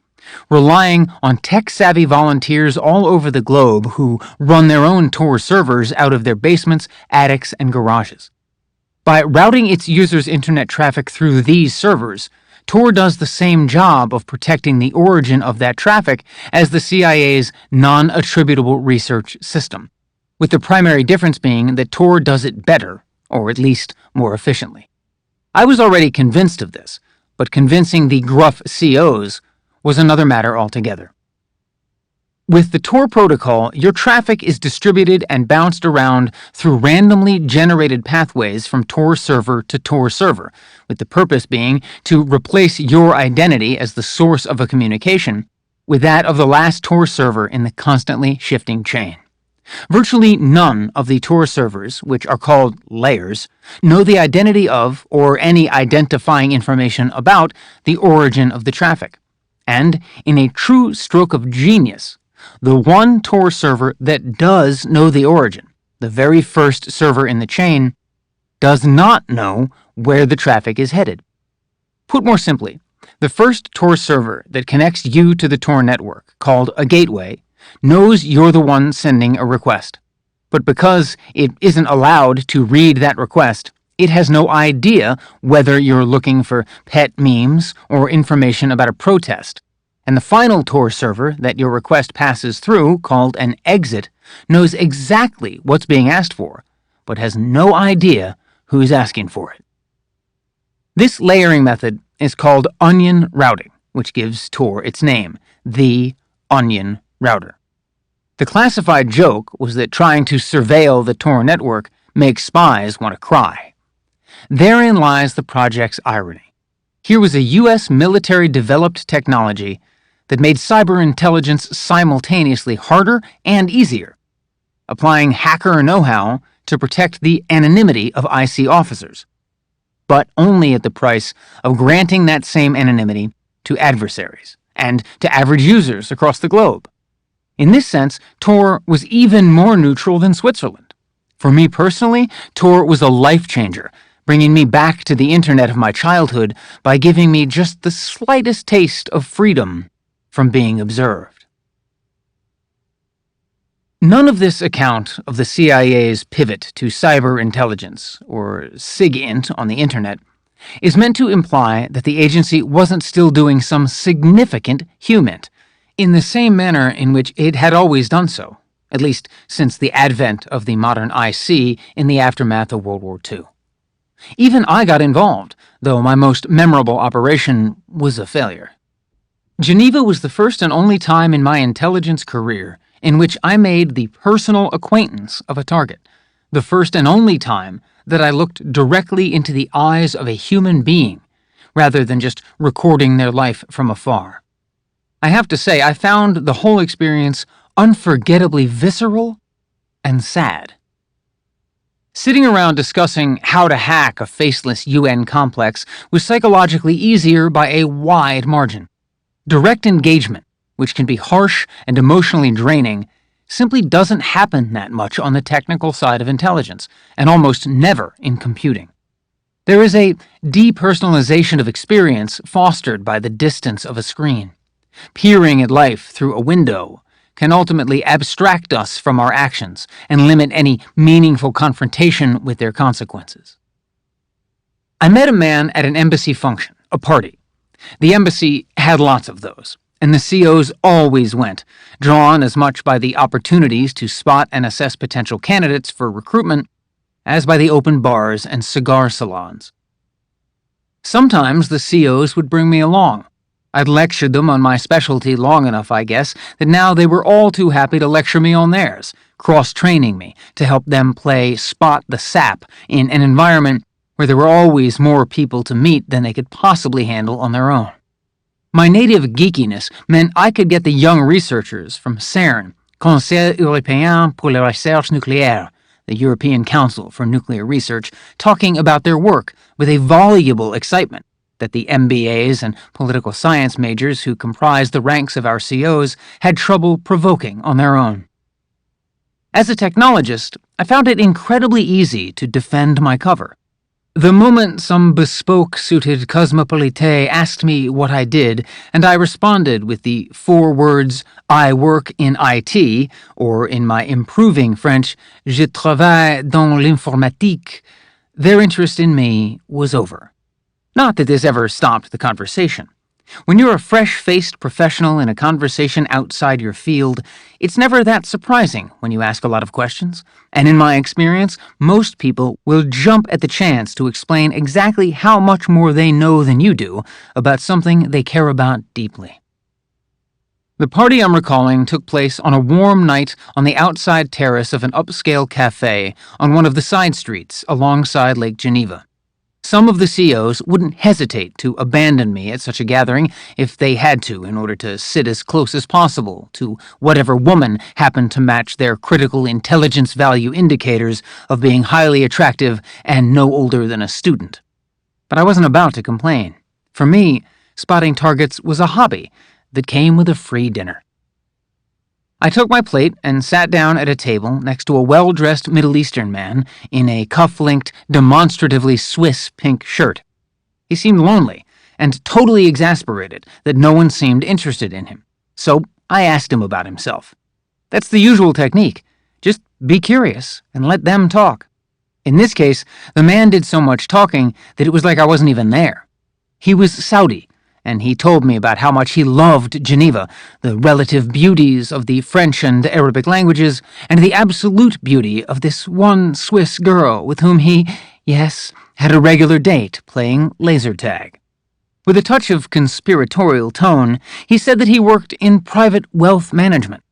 relying on tech-savvy volunteers all over the globe who run their own Tor servers out of their basements, attics, and garages. By routing its users' internet traffic through these servers, Tor does the same job of protecting the origin of that traffic as the CIA's non-attributable research system, with the primary difference being that Tor does it better, or at least more efficiently. I was already convinced of this, but convincing the gruff COs was another matter altogether. With the Tor protocol, your traffic is distributed and bounced around through randomly generated pathways from Tor server to Tor server, with the purpose being to replace your identity as the source of a communication with that of the last Tor server in the constantly shifting chain. Virtually none of the Tor servers, which are called layers, know the identity of or any identifying information about the origin of the traffic. And, in a true stroke of genius, the one Tor server that does know the origin, the very first server in the chain, does not know where the traffic is headed. Put more simply, the first Tor server that connects you to the Tor network, called a gateway, knows you're the one sending a request. But because it isn't allowed to read that request, it has no idea whether you're looking for pet memes or information about a protest. And the final Tor server that your request passes through, called an exit, knows exactly what's being asked for, but has no idea who's asking for it. This layering method is called onion routing, which gives Tor its name, the onion router. The classified joke was that trying to surveil the Tor network makes spies want to cry. Therein lies the project's irony. Here was a U.S. military-developed technology that made cyber intelligence simultaneously harder and easier, applying hacker know-how to protect the anonymity of IC officers, but only at the price of granting that same anonymity to adversaries and to average users across the globe. In this sense, Tor was even more neutral than Switzerland. For me personally, Tor was a life-changer, bringing me back to the internet of my childhood by giving me just the slightest taste of freedom from being observed. None of this account of the CIA's pivot to cyber intelligence, or SIGINT on the internet, is meant to imply that the agency wasn't still doing some significant HUMINT, in the same manner in which it had always done so, at least since the advent of the modern IC in the aftermath of World War II. Even I got involved, though my most memorable operation was a failure. Geneva was the first and only time in my intelligence career in which I made the personal acquaintance of a target, the first and only time that I looked directly into the eyes of a human being, rather than just recording their life from afar. I have to say, I found the whole experience unforgettably visceral and sad. Sitting around discussing how to hack a faceless UN complex was psychologically easier by a wide margin. Direct engagement, which can be harsh and emotionally draining, simply doesn't happen that much on the technical side of intelligence, and almost never in computing. There is a depersonalization of experience fostered by the distance of a screen. Peering at life through a window can ultimately abstract us from our actions and limit any meaningful confrontation with their consequences. I met a man at an embassy function, a party. The embassy had lots of those, and the COs always went, drawn as much by the opportunities to spot and assess potential candidates for recruitment as by the open bars and cigar salons. Sometimes the COs would bring me along. I'd lectured them on my specialty long enough, I guess, that now they were all too happy to lecture me on theirs, cross-training me to help them play spot the sap in an environment where there were always more people to meet than they could possibly handle on their own. My native geekiness meant I could get the young researchers from CERN, Conseil Européen pour la Recherche Nucléaire, the European Council for Nuclear Research, talking about their work with a voluble excitement that the MBAs and political science majors who comprised the ranks of our COs had trouble provoking on their own. As a technologist, I found it incredibly easy to defend my cover. The moment some bespoke-suited cosmopolite asked me what I did, and I responded with the 4 words, "I work in IT," or in my improving French, "Je travaille dans l'informatique," their interest in me was over. Not that this ever stopped the conversation. When you're a fresh-faced professional in a conversation outside your field, it's never that surprising when you ask a lot of questions, and in my experience, most people will jump at the chance to explain exactly how much more they know than you do about something they care about deeply. The party I'm recalling took place on a warm night on the outside terrace of an upscale cafe on one of the side streets alongside Lake Geneva. Some of the COs wouldn't hesitate to abandon me at such a gathering if they had to in order to sit as close as possible to whatever woman happened to match their critical intelligence value indicators of being highly attractive and no older than a student. But I wasn't about to complain. For me, spotting targets was a hobby that came with a free dinner. I took my plate and sat down at a table next to a well-dressed Middle Eastern man in a cuff-linked, demonstratively Swiss pink shirt. He seemed lonely and totally exasperated that no one seemed interested in him. So I asked him about himself. That's the usual technique. Just be curious and let them talk. In this case, the man did so much talking that it was like I wasn't even there. He was Saudi, and he told me about how much he loved Geneva, the relative beauties of the French and Arabic languages, and the absolute beauty of this one Swiss girl with whom he, yes, had a regular date playing laser tag. With a touch of conspiratorial tone, he said that he worked in private wealth management.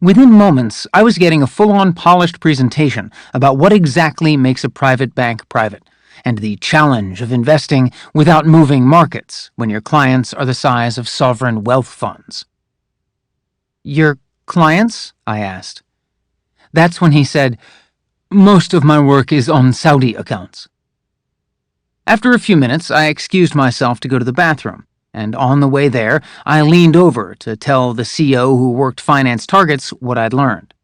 Within moments, I was getting a full-on polished presentation about what exactly makes a private bank private, and the challenge of investing without moving markets when your clients are the size of sovereign wealth funds. "Your clients?" I asked. That's when he said, "Most of my work is on Saudi accounts." After a few minutes, I excused myself to go to the bathroom, and on the way there, I leaned over to tell the CO who worked finance targets what I'd learned.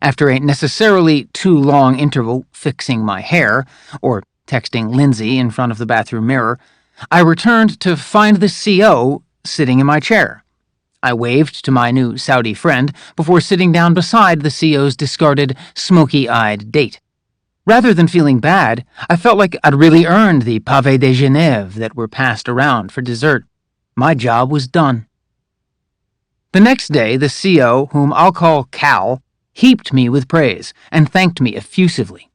After a necessarily too long interval fixing my hair, or texting Lindsay in front of the bathroom mirror, I returned to find the CO sitting in my chair. I waved to my new Saudi friend before sitting down beside the CO's discarded, smoky-eyed date. Rather than feeling bad, I felt like I'd really earned the pavés de Genève that were passed around for dessert. My job was done. The next day, the CO, whom I'll call Cal, heaped me with praise and thanked me effusively.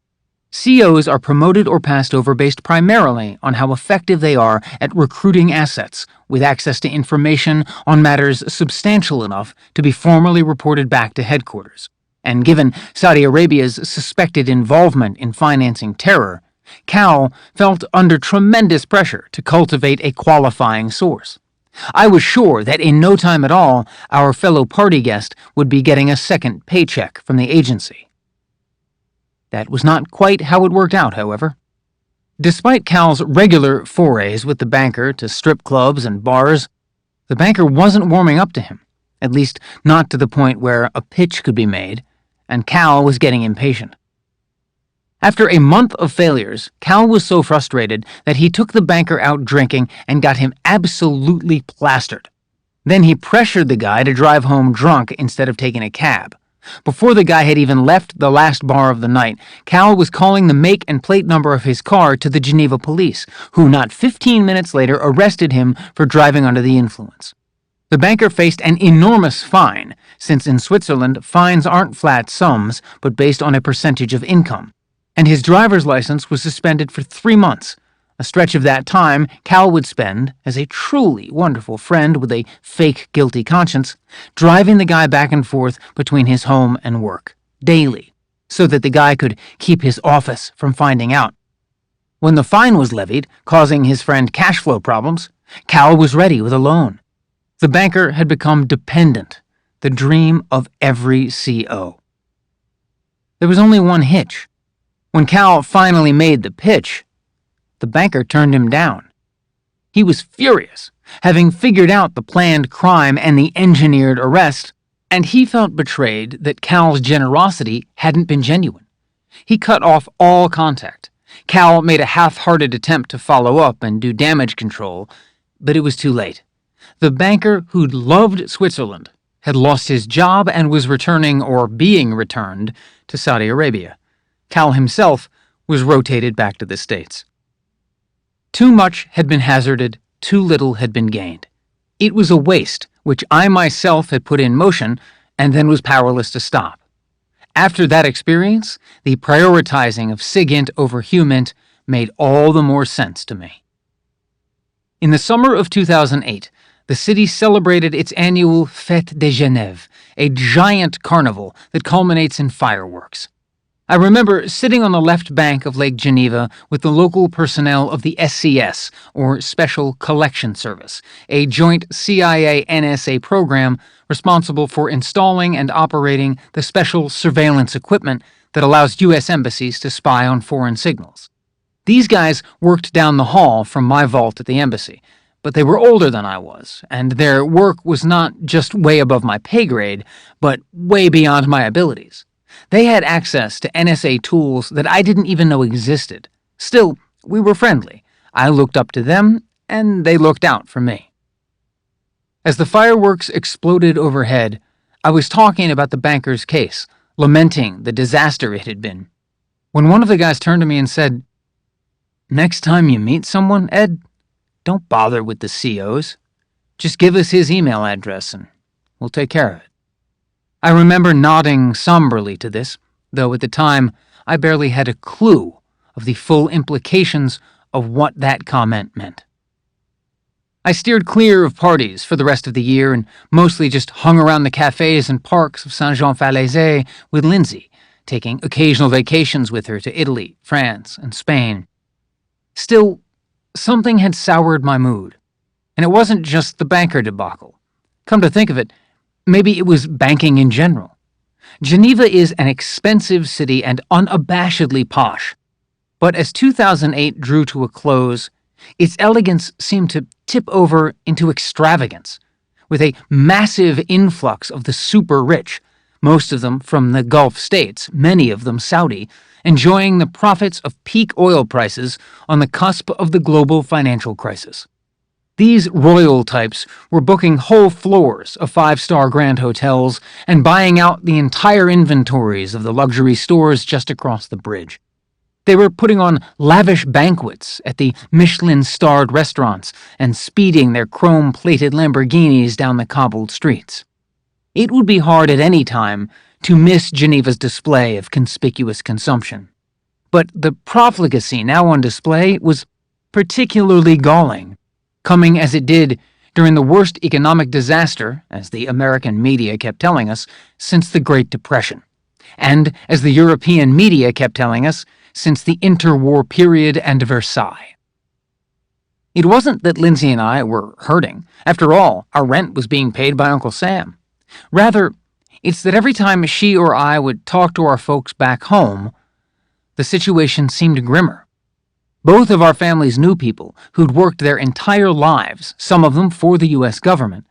COs are promoted or passed over based primarily on how effective they are at recruiting assets, with access to information on matters substantial enough to be formally reported back to headquarters. And given Saudi Arabia's suspected involvement in financing terror, Cal felt under tremendous pressure to cultivate a qualifying source. I was sure that in no time at all, our fellow party guest would be getting a second paycheck from the agency. That was not quite how it worked out, however. Despite Cal's regular forays with the banker to strip clubs and bars, the banker wasn't warming up to him, at least not to the point where a pitch could be made, and Cal was getting impatient. After a month of failures, Cal was so frustrated that he took the banker out drinking and got him absolutely plastered. Then he pressured the guy to drive home drunk instead of taking a cab. Before the guy had even left the last bar of the night, Cal was calling the make and plate number of his car to the Geneva police, who not 15 minutes later arrested him for driving under the influence. The banker faced an enormous fine, since in Switzerland fines aren't flat sums, but based on a percentage of income, and his driver's license was suspended for 3 months, a stretch of that time Cal would spend, as a truly wonderful friend with a fake guilty conscience, driving the guy back and forth between his home and work, daily, so that the guy could keep his office from finding out. When the fine was levied, causing his friend cash flow problems, Cal was ready with a loan. The banker had become dependent, the dream of every CO. There was only one hitch. When Cal finally made the pitch, the banker turned him down. He was furious, having figured out the planned crime and the engineered arrest, and he felt betrayed that Cal's generosity hadn't been genuine. He cut off all contact. Cal made a half-hearted attempt to follow up and do damage control, but it was too late. The banker who'd loved Switzerland had lost his job and was returning, or being returned, to Saudi Arabia. Cal himself was rotated back to the States. Too much had been hazarded, too little had been gained. It was a waste, which I myself had put in motion and then was powerless to stop. After that experience, the prioritizing of SIGINT over HUMINT made all the more sense to me. In the summer of 2008, the city celebrated its annual Fête de Genève, a giant carnival that culminates in fireworks. I remember sitting on the left bank of Lake Geneva with the local personnel of the SCS, or Special Collection Service, a joint CIA-NSA program responsible for installing and operating the special surveillance equipment that allows U.S. embassies to spy on foreign signals. These guys worked down the hall from my vault at the embassy, but they were older than I was, and their work was not just way above my pay grade, but way beyond my abilities. They had access to NSA tools that I didn't even know existed. Still, we were friendly. I looked up to them, and they looked out for me. As the fireworks exploded overhead, I was talking about the banker's case, lamenting the disaster it had been, when one of the guys turned to me and said, "Next time you meet someone, Ed, don't bother with the COs. Just give us his email address and we'll take care of it." I remember nodding somberly to this, though at the time I barely had a clue of the full implications of what that comment meant. I steered clear of parties for the rest of the year and mostly just hung around the cafes and parks of Saint-Jean-Falaiset with Lindsay, taking occasional vacations with her to Italy, France, and Spain. Still, something had soured my mood. And it wasn't just the banker debacle. Come to think of it, maybe it was banking in general. Geneva is an expensive city and unabashedly posh. But as 2008 drew to a close, its elegance seemed to tip over into extravagance, with a massive influx of the super rich, most of them from the Gulf states, many of them Saudi, enjoying the profits of peak oil prices on the cusp of the global financial crisis. These royal types were booking whole floors of five-star grand hotels and buying out the entire inventories of the luxury stores just across the bridge. They were putting on lavish banquets at the Michelin-starred restaurants and speeding their chrome-plated Lamborghinis down the cobbled streets. It would be hard at any time to miss Geneva's display of conspicuous consumption. But the profligacy now on display was particularly galling, coming as it did during the worst economic disaster, as the American media kept telling us, since the Great Depression, and as the European media kept telling us, since the interwar period and Versailles. It wasn't that Lindsay and I were hurting. After all, our rent was being paid by Uncle Sam. Rather, it's that every time she or I would talk to our folks back home, the situation seemed grimmer. Both of our families knew people who'd worked their entire lives, some of them for the U.S. government,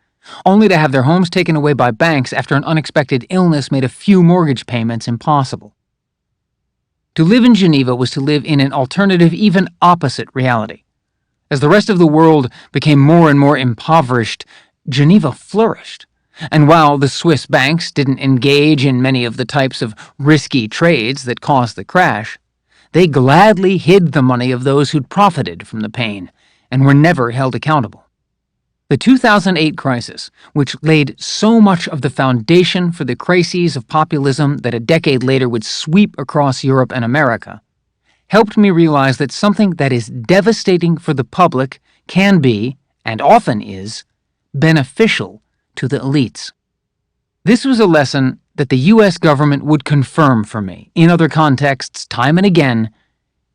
only to have their homes taken away by banks after an unexpected illness made a few mortgage payments impossible. To live in Geneva was to live in an alternative, even opposite reality. As the rest of the world became more and more impoverished, Geneva flourished. And while the Swiss banks didn't engage in many of the types of risky trades that caused the crash, they gladly hid the money of those who'd profited from the pain and were never held accountable. The 2008 crisis, which laid so much of the foundation for the crises of populism that a decade later would sweep across Europe and America, helped me realize that something that is devastating for the public can be, and often is, beneficial to the elites. This was a lesson that the U.S. government would confirm for me, in other contexts, time and again,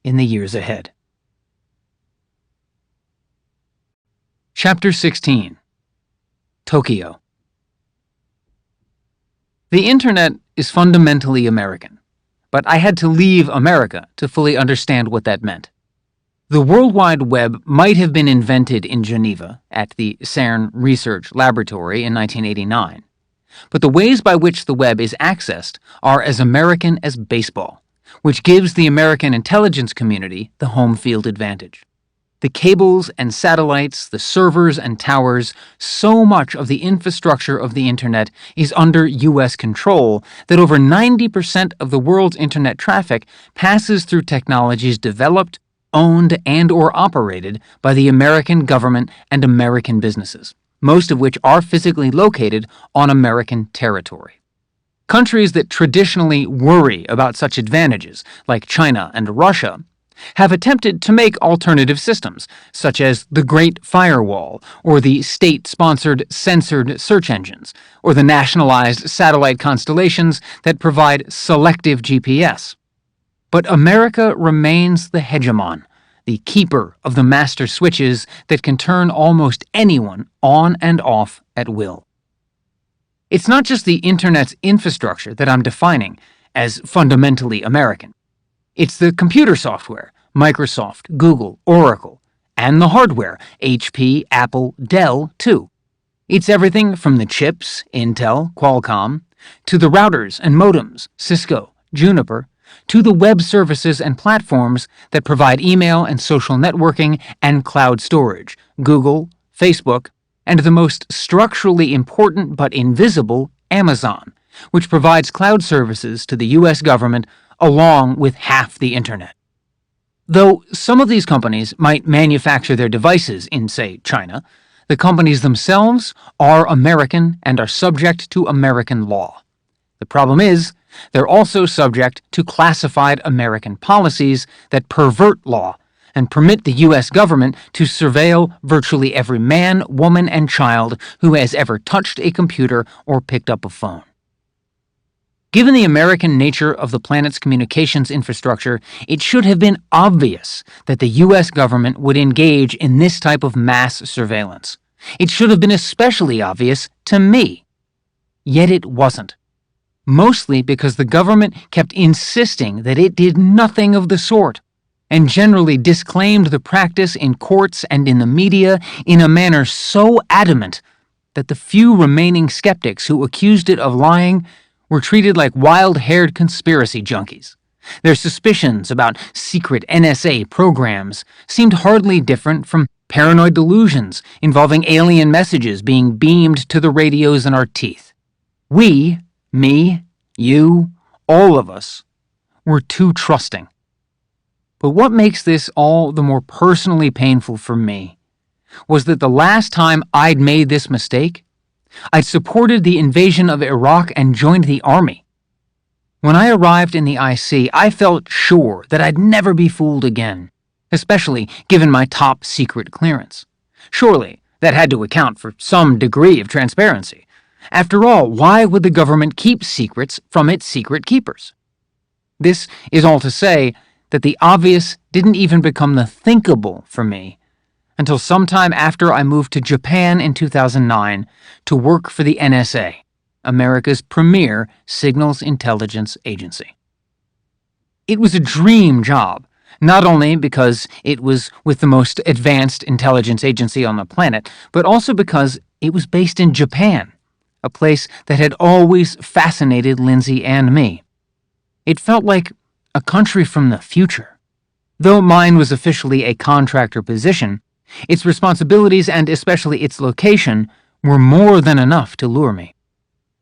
in the years ahead. Chapter 16. Tokyo. The Internet is fundamentally American, but I had to leave America to fully understand what that meant. The World Wide Web might have been invented in Geneva at the CERN Research Laboratory in 1989, but the ways by which the web is accessed are as American as baseball, which gives the American intelligence community the home field advantage. The cables and satellites, the servers and towers, so much of the infrastructure of the Internet is under U.S. control that over 90% of the world's Internet traffic passes through technologies developed, owned, and/or operated by the American government and American businesses, most of which are physically located on American territory. Countries that traditionally worry about such advantages, like China and Russia, have attempted to make alternative systems, such as the Great Firewall, or the state-sponsored censored search engines, or the nationalized satellite constellations that provide selective GPS. But America remains the hegemon, the keeper of the master switches that can turn almost anyone on and off at will. It's not just the Internet's infrastructure that I'm defining as fundamentally American. It's the computer software, Microsoft, Google, Oracle, and the hardware, HP, Apple, Dell, too. It's everything from the chips, Intel, Qualcomm, to the routers and modems, Cisco, Juniper, to the web services and platforms that provide email and social networking and cloud storage, Google, Facebook, and the most structurally important but invisible, Amazon, which provides cloud services to the U.S. government along with half the Internet. Though some of these companies might manufacture their devices in, say, China, the companies themselves are American and are subject to American law. The problem is, they're also subject to classified American policies that pervert law and permit the U.S. government to surveil virtually every man, woman, and child who has ever touched a computer or picked up a phone. Given the American nature of the planet's communications infrastructure, it should have been obvious that the U.S. government would engage in this type of mass surveillance. It should have been especially obvious to me. Yet it wasn't. Mostly because the government kept insisting that it did nothing of the sort, and generally disclaimed the practice in courts and in the media in a manner so adamant that the few remaining skeptics who accused it of lying were treated like wild-haired conspiracy junkies. Their suspicions about secret NSA programs seemed hardly different from paranoid delusions involving alien messages being beamed to the radios in our teeth. We, me, you, all of us, were too trusting. But what makes this all the more personally painful for me was that the last time I'd made this mistake, I'd supported the invasion of Iraq and joined the army. When I arrived in the IC, I felt sure that I'd never be fooled again, especially given my top secret clearance. Surely, that had to account for some degree of transparency. After all, why would the government keep secrets from its secret keepers? This is all to say that the obvious didn't even become the thinkable for me until sometime after I moved to Japan in 2009 to work for the NSA, America's premier signals intelligence agency. It was a dream job, not only because it was with the most advanced intelligence agency on the planet, but also because it was based in Japan, a place that had always fascinated Lindsay and me. It felt like a country from the future. Though mine was officially a contractor position, its responsibilities and especially its location were more than enough to lure me.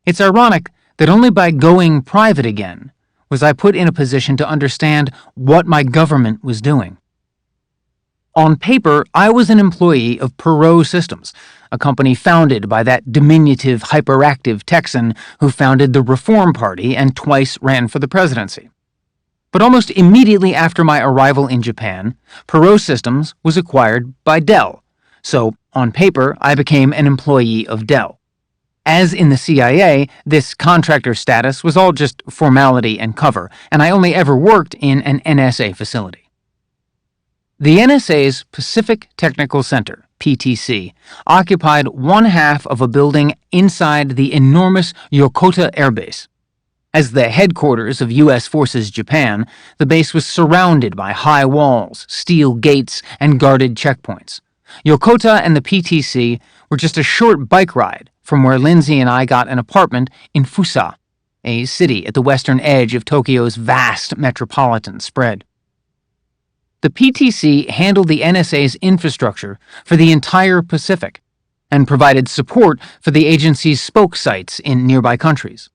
It's ironic that only by going private again was I put in a position to understand what my government was doing. On paper, I was an employee of Perot Systems, a company founded by that diminutive, hyperactive Texan who founded the Reform Party and twice ran for the presidency. But almost immediately after my arrival in Japan, Perot Systems was acquired by Dell, so on paper I became an employee of Dell. As in the CIA, this contractor status was all just formality and cover, and I only ever worked in an NSA facility. The NSA's Pacific Technical Center, PTC, occupied one half of a building inside the enormous Yokota Air Base. As the headquarters of U.S. Forces Japan, the base was surrounded by high walls, steel gates, and guarded checkpoints. Yokota and the PTC were just a short bike ride from where Lindsay and I got an apartment in Fusa, a city at the western edge of Tokyo's vast metropolitan spread. The PTC handled the NSA's infrastructure for the entire Pacific and provided support for the agency's spoke sites in nearby countries.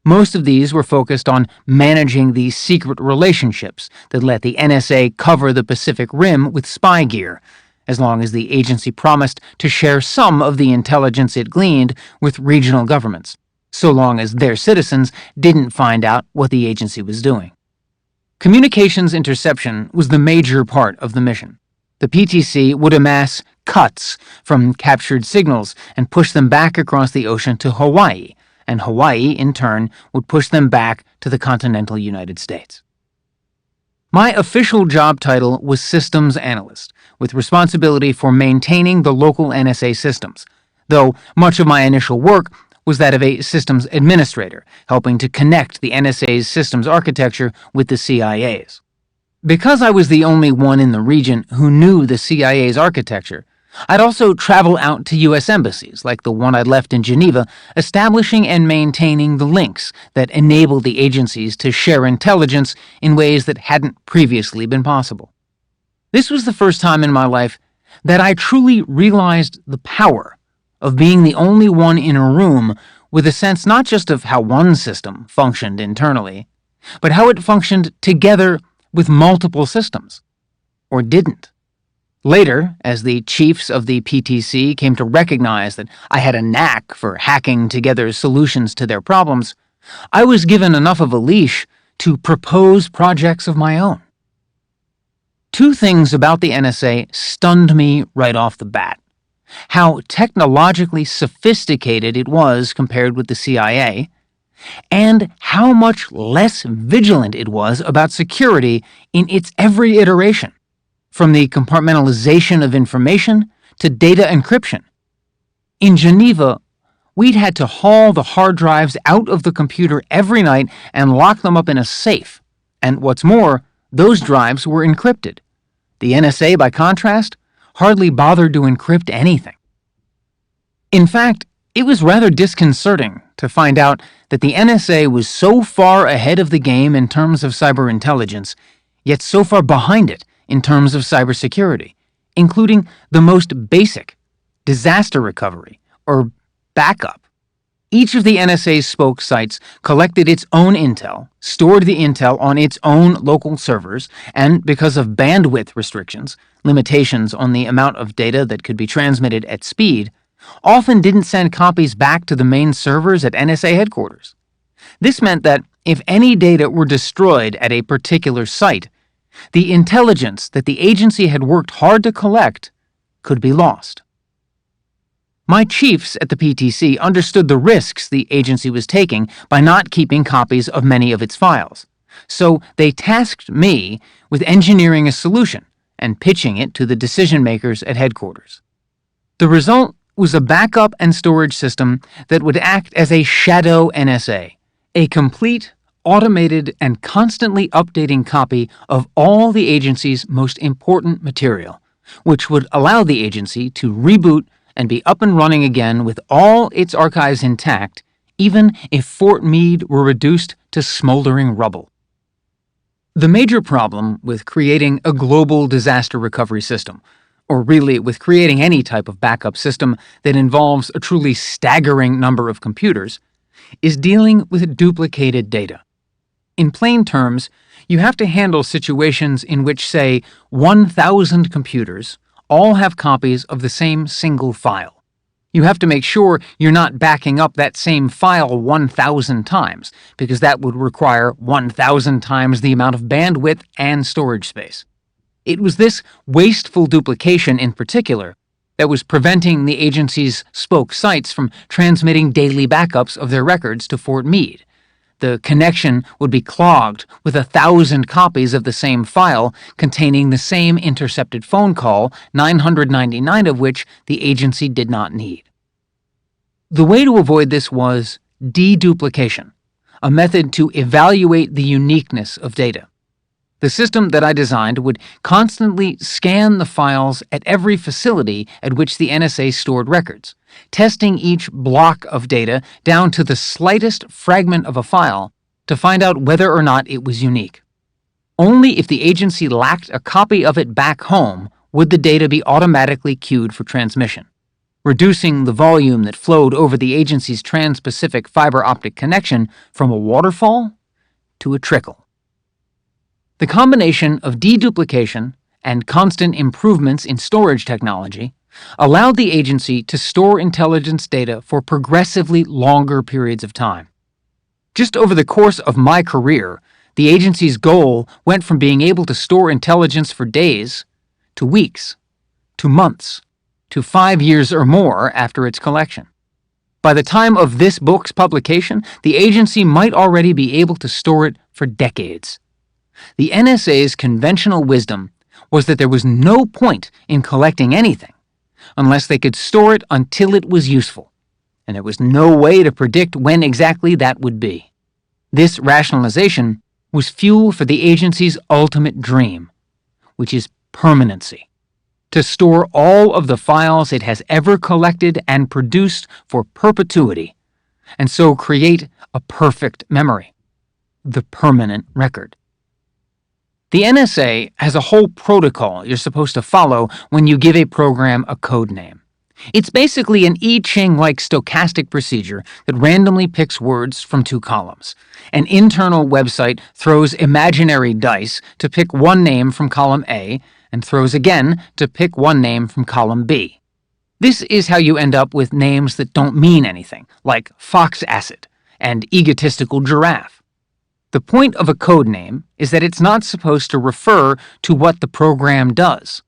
Most of these were focused on managing the secret relationships that let the NSA cover the Pacific Rim with spy gear, as long as the agency promised to share some of the intelligence it gleaned with regional governments, so long as their citizens didn't find out what the agency was doing. Communications interception was the major part of the mission. The PTC would amass cuts from captured signals and push them back across the ocean to Hawaii, and Hawaii, in turn, would push them back to the continental United States. My official job title was Systems Analyst, with responsibility for maintaining the local NSA systems, though much of my initial work was that of a systems administrator, helping to connect the NSA's systems architecture with the CIA's. Because I was the only one in the region who knew the CIA's architecture, I'd also travel out to U.S. embassies, like the one I'd left in Geneva, establishing and maintaining the links that enabled the agencies to share intelligence in ways that hadn't previously been possible. This was the first time in my life that I truly realized the power of being the only one in a room with a sense not just of how one system functioned internally, but how it functioned together with multiple systems, or didn't. Later, as the chiefs of the PTC came to recognize that I had a knack for hacking together solutions to their problems, I was given enough of a leash to propose projects of my own. Two things about the NSA stunned me right off the bat: how technologically sophisticated it was compared with the CIA, and how much less vigilant it was about security in its every iteration, from the compartmentalization of information to data encryption. In Geneva, we'd had to haul the hard drives out of the computer every night and lock them up in a safe. And what's more, those drives were encrypted. The NSA, by contrast, hardly bothered to encrypt anything. In fact, it was rather disconcerting to find out that the NSA was so far ahead of the game in terms of cyber intelligence, yet so far behind it in terms of cybersecurity, including the most basic, disaster recovery, or backup. Each of the NSA's spoke sites collected its own intel, stored the intel on its own local servers, and because of bandwidth restrictions, limitations on the amount of data that could be transmitted at speed, often didn't send copies back to the main servers at NSA headquarters. This meant that if any data were destroyed at a particular site, the intelligence that the agency had worked hard to collect could be lost. My chiefs at the PTC understood the risks the agency was taking by not keeping copies of many of its files, so they tasked me with engineering a solution and pitching it to the decision-makers at headquarters. The result was a backup and storage system that would act as a shadow NSA, a complete, automated, and constantly updating copy of all the agency's most important material, which would allow the agency to reboot and be up and running again with all its archives intact, even if Fort Meade were reduced to smoldering rubble. The major problem with creating a global disaster recovery system, or really with creating any type of backup system that involves a truly staggering number of computers, is dealing with duplicated data. In plain terms, you have to handle situations in which, say, 1,000 computers all have copies of the same single file. You have to make sure you're not backing up that same file 1,000 times, because that would require 1,000 times the amount of bandwidth and storage space. It was this wasteful duplication in particular that was preventing the agency's spoke sites from transmitting daily backups of their records to Fort Meade. The connection would be clogged with 1,000 copies of the same file containing the same intercepted phone call, 999 of which the agency did not need. The way to avoid this was deduplication, a method to evaluate the uniqueness of data. The system that I designed would constantly scan the files at every facility at which the NSA stored records, testing each block of data down to the slightest fragment of a file to find out whether or not it was unique. Only if the agency lacked a copy of it back home would the data be automatically queued for transmission, reducing the volume that flowed over the agency's trans-Pacific fiber optic connection from a waterfall to a trickle. The combination of deduplication and constant improvements in storage technology allowed the agency to store intelligence data for progressively longer periods of time. Just over the course of my career, the agency's goal went from being able to store intelligence for days to weeks, to months, to 5 years or more after its collection. By the time of this book's publication, the agency might already be able to store it for decades. The NSA's conventional wisdom was that there was no point in collecting anything unless they could store it until it was useful, and there was no way to predict when exactly that would be. This rationalization was fuel for the agency's ultimate dream, which is permanency, to store all of the files it has ever collected and produced for perpetuity, and so create a perfect memory, the permanent record. The NSA has a whole protocol you're supposed to follow when you give a program a code name. It's basically an I Ching-like stochastic procedure that randomly picks words from 2 columns. An internal website throws imaginary dice to pick one name from column A and throws again to pick one name from column B. This is how you end up with names that don't mean anything, like fox acid and egotistical giraffe. The point of a code name is that it's not supposed to refer to what the program does.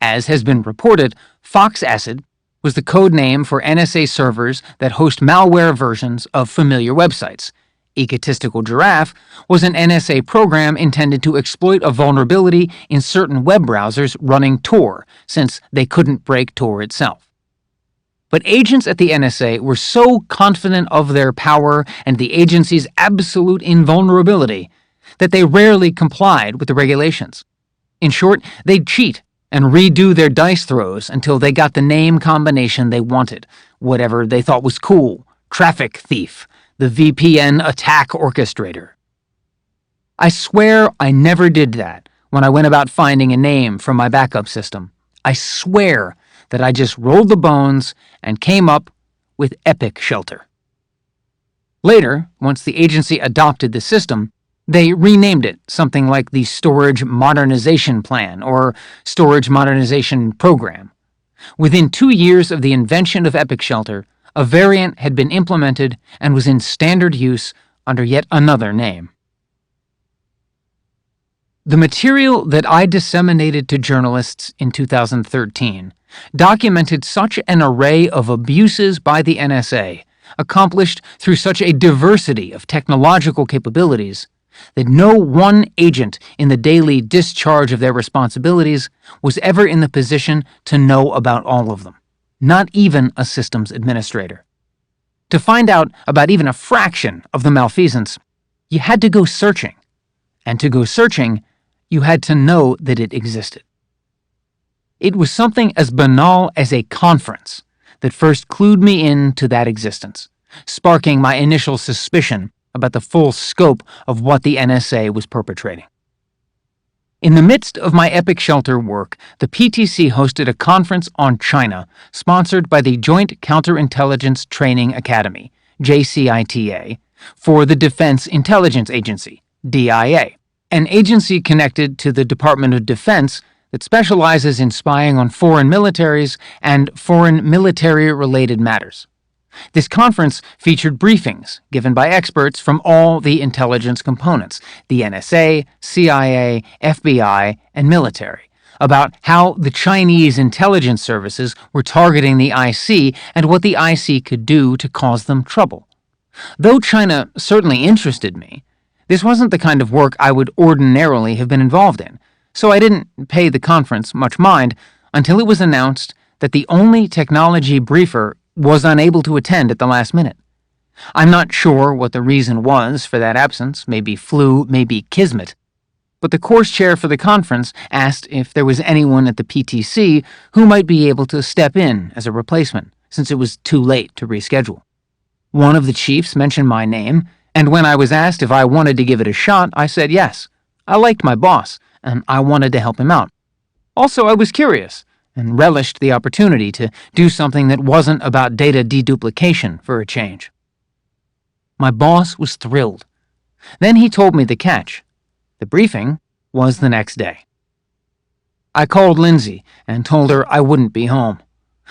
As has been reported, fox acid was the code name for NSA servers that host malware versions of familiar websites, Egotistical Giraffe was an NSA program intended to exploit a vulnerability in certain web browsers running Tor, since they couldn't break Tor itself. But agents at the NSA were so confident of their power and the agency's absolute invulnerability that they rarely complied with the regulations. In short, they'd cheat and redo their dice throws until they got the name combination they wanted, whatever they thought was cool: traffic thief, the VPN attack orchestrator. I swear I never did that when I went about finding a name for my backup system. I swear that I just rolled the bones and came up with Epic Shelter. Later, once the agency adopted the system, they renamed it something like the Storage Modernization Plan or Storage Modernization Program. Within 2 years of the invention of Epic Shelter, a variant had been implemented and was in standard use under yet another name. The material that I disseminated to journalists in 2013 documented such an array of abuses by the NSA, accomplished through such a diversity of technological capabilities, that no one agent in the daily discharge of their responsibilities was ever in the position to know about all of them, not even a systems administrator. To find out about even a fraction of the malfeasance, you had to go searching. And to go searching, you had to know that it existed. It was something as banal as a conference that first clued me into that existence, sparking my initial suspicion about the full scope of what the NSA was perpetrating. In the midst of my Epic Shelter work, the PTC hosted a conference on China sponsored by the Joint Counterintelligence Training Academy, JCITA, for the Defense Intelligence Agency, DIA, an agency connected to the Department of Defense that specializes in spying on foreign militaries and foreign military-related matters. This conference featured briefings given by experts from all the intelligence components, the NSA, CIA, FBI, and military, about how the Chinese intelligence services were targeting the IC and what the IC could do to cause them trouble. Though China certainly interested me, this wasn't the kind of work I would ordinarily have been involved in, so I didn't pay the conference much mind until it was announced that the only technology briefer was unable to attend at the last minute. I'm not sure what the reason was for that absence, maybe flu, maybe kismet, but the course chair for the conference asked if there was anyone at the PTC who might be able to step in as a replacement, since it was too late to reschedule. One of the chiefs mentioned my name, and when I was asked if I wanted to give it a shot, I said yes. I liked my boss, and I wanted to help him out. Also, I was curious, and relished the opportunity to do something that wasn't about data deduplication for a change. My boss was thrilled. Then he told me the catch. The briefing was the next day. I called Lindsay and told her I wouldn't be home.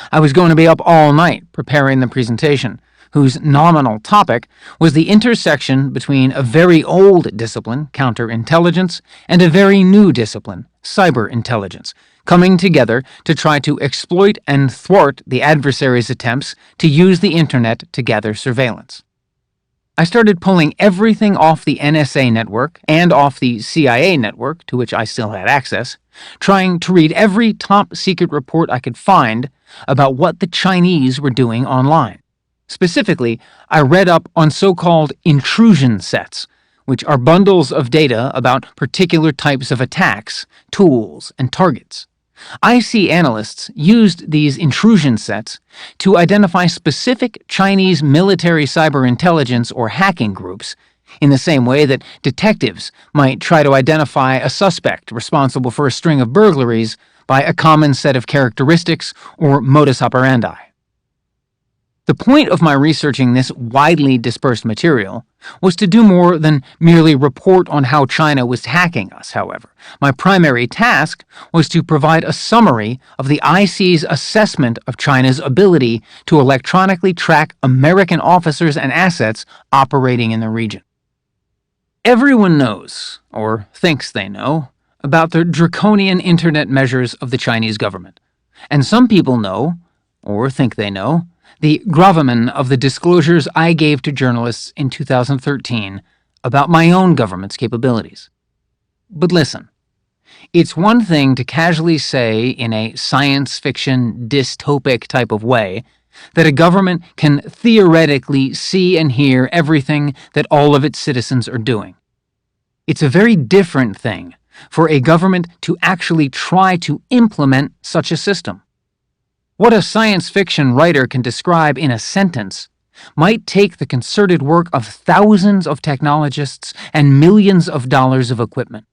I was going to be up all night preparing the presentation, whose nominal topic was the intersection between a very old discipline, counterintelligence, and a very new discipline, cyber intelligence, coming together to try to exploit and thwart the adversary's attempts to use the internet to gather surveillance. I started pulling everything off the NSA network and off the CIA network, to which I still had access, trying to read every top-secret report I could find about what the Chinese were doing online. Specifically, I read up on so-called intrusion sets, which are bundles of data about particular types of attacks, tools, and targets. IC analysts used these intrusion sets to identify specific Chinese military cyber intelligence or hacking groups, in the same way that detectives might try to identify a suspect responsible for a string of burglaries by a common set of characteristics or modus operandi. The point of my researching this widely dispersed material was to do more than merely report on how China was hacking us, however. My primary task was to provide a summary of the IC's assessment of China's ability to electronically track American officers and assets operating in the region. Everyone knows, or thinks they know, about the draconian internet measures of the Chinese government. And some people know, or think they know, the gravamen of the disclosures I gave to journalists in 2013 about my own government's capabilities. But listen, it's one thing to casually say in a science fiction dystopic type of way that a government can theoretically see and hear everything that all of its citizens are doing. It's a very different thing for a government to actually try to implement such a system. What a science fiction writer can describe in a sentence might take the concerted work of thousands of technologists and millions of dollars of equipment.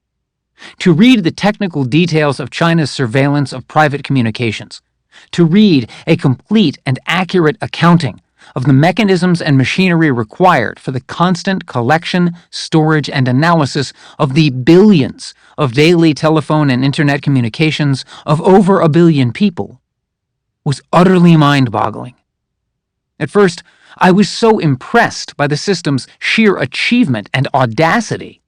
To read the technical details of China's surveillance of private communications, to read a complete and accurate accounting of the mechanisms and machinery required for the constant collection, storage, and analysis of the billions of daily telephone and internet communications of over 1 billion people, was utterly mind-boggling. At first, I was so impressed by the system's sheer achievement and audacity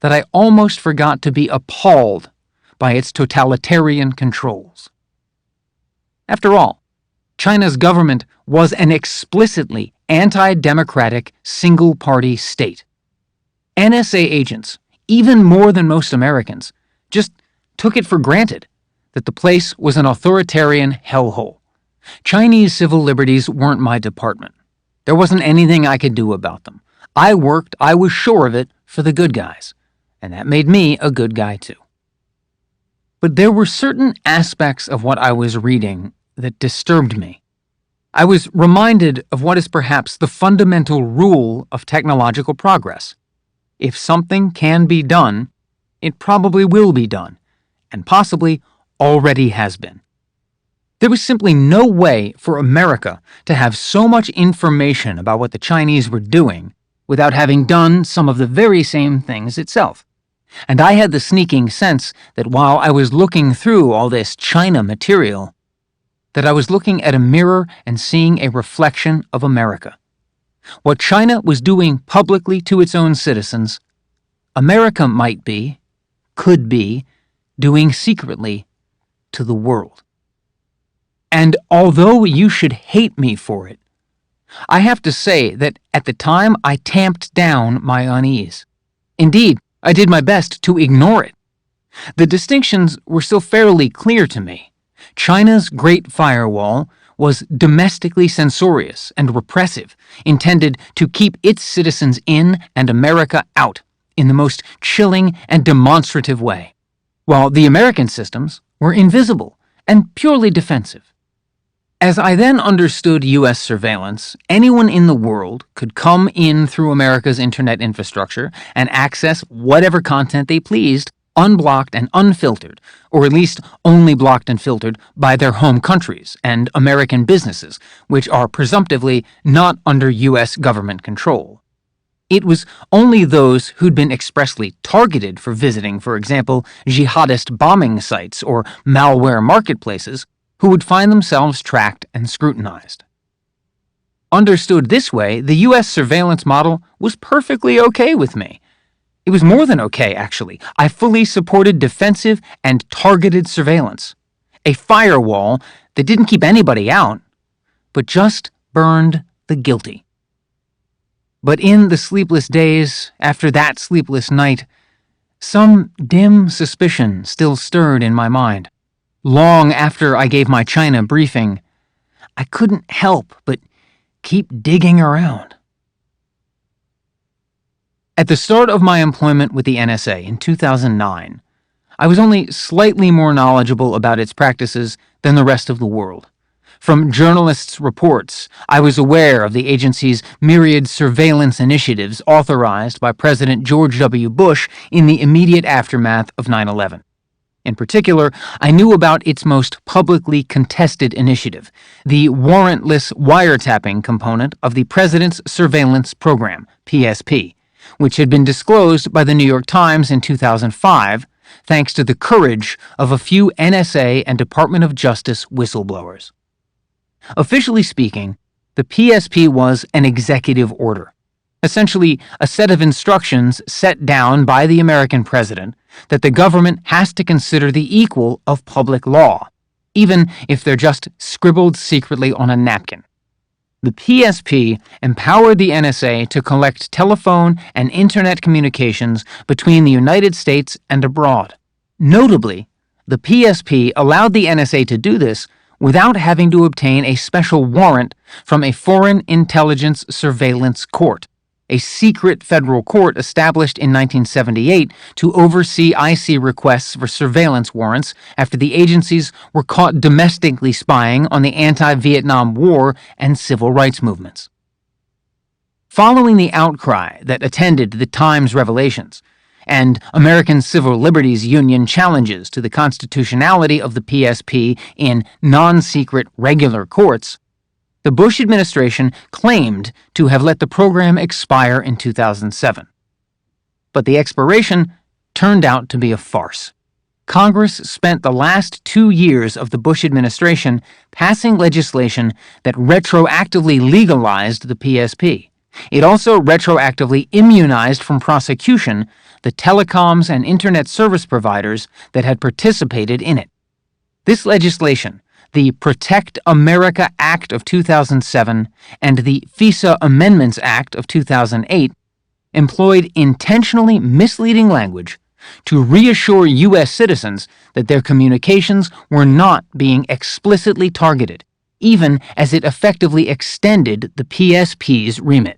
that I almost forgot to be appalled by its totalitarian controls. After all, China's government was an explicitly anti-democratic single-party state. NSA agents, even more than most Americans, just took it for granted that the place was an authoritarian hellhole. Chinese civil liberties weren't my department. There wasn't anything I could do about them. I worked, I was sure of it, for the good guys, and that made me a good guy too. But there were certain aspects of what I was reading that disturbed me. I was reminded of what is perhaps the fundamental rule of technological progress. If something can be done, it probably will be done, and possibly already has been. There was simply no way for America to have so much information about what the Chinese were doing without having done some of the very same things itself. And I had the sneaking sense that while I was looking through all this China material, that I was looking at a mirror and seeing a reflection of America. What China was doing publicly to its own citizens, America might be, could be, doing secretly to the world. And although you should hate me for it, I have to say that at the time I tamped down my unease. Indeed, I did my best to ignore it. The distinctions were still fairly clear to me. China's Great Firewall was domestically censorious and repressive, intended to keep its citizens in and America out in the most chilling and demonstrative way, while the American systems were invisible and purely defensive. As I then understood U.S. surveillance, anyone in the world could come in through America's internet infrastructure and access whatever content they pleased, unblocked and unfiltered, or at least only blocked and filtered by their home countries and American businesses, which are presumptively not under U.S. government control. It was only those who'd been expressly targeted for visiting, for example, jihadist bombing sites or malware marketplaces, who would find themselves tracked and scrutinized. Understood this way, the U.S. surveillance model was perfectly okay with me. It was more than okay, actually. I fully supported defensive and targeted surveillance. A firewall that didn't keep anybody out, but just burned the guilty. But in the sleepless days after that sleepless night, some dim suspicion still stirred in my mind. Long after I gave my China briefing, I couldn't help but keep digging around. At the start of my employment with the NSA in 2009, I was only slightly more knowledgeable about its practices than the rest of the world. From journalists' reports, I was aware of the agency's myriad surveillance initiatives authorized by President George W. Bush in the immediate aftermath of 9/11. In particular, I knew about its most publicly contested initiative, the warrantless wiretapping component of the President's Surveillance Program, PSP, which had been disclosed by the New York Times in 2005, thanks to the courage of a few NSA and Department of Justice whistleblowers. Officially speaking, the PSP was an executive order, essentially a set of instructions set down by the American president that the government has to consider the equal of public law, even if they're just scribbled secretly on a napkin. The PSP empowered the NSA to collect telephone and internet communications between the United States and abroad. Notably, the PSP allowed the NSA to do this without having to obtain a special warrant from a Foreign Intelligence Surveillance Court, a secret federal court established in 1978 to oversee IC requests for surveillance warrants after the agencies were caught domestically spying on the anti-Vietnam War and civil rights movements. Following the outcry that attended the Times revelations, and American Civil Liberties Union challenges to the constitutionality of the PSP in non-secret regular courts, the Bush administration claimed to have let the program expire in 2007. But the expiration turned out to be a farce. Congress spent the last 2 years of the Bush administration passing legislation that retroactively legalized the PSP. It also retroactively immunized from prosecution the telecoms and internet service providers that had participated in it. This legislation, the Protect America Act of 2007 and the FISA Amendments Act of 2008, employed intentionally misleading language to reassure U.S. citizens that their communications were not being explicitly targeted, even as it effectively extended the PSP's remit.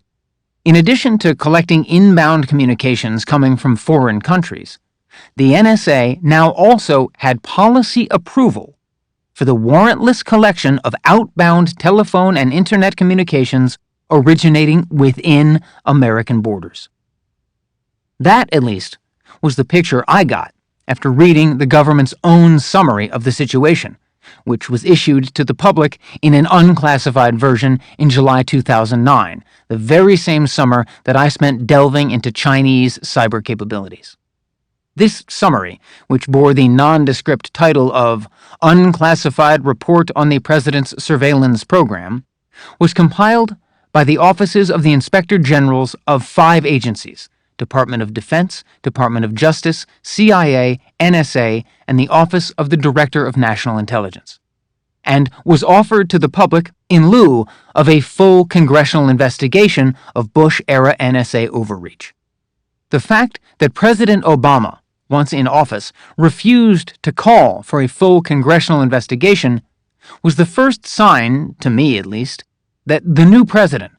In addition to collecting inbound communications coming from foreign countries, the NSA now also had policy approval for the warrantless collection of outbound telephone and internet communications originating within American borders. That, at least, was the picture I got after reading the government's own summary of the situation, which was issued to the public in an unclassified version in July 2009, the very same summer that I spent delving into Chinese cyber capabilities. This summary, which bore the nondescript title of Unclassified Report on the President's Surveillance Program, was compiled by the offices of the Inspector Generals of 5 agencies: Department of Defense, Department of Justice, CIA, NSA, and the Office of the Director of National Intelligence, and was offered to the public in lieu of a full congressional investigation of Bush-era NSA overreach. The fact that President Obama, once in office, refused to call for a full congressional investigation was the first sign, to me at least, that the new president,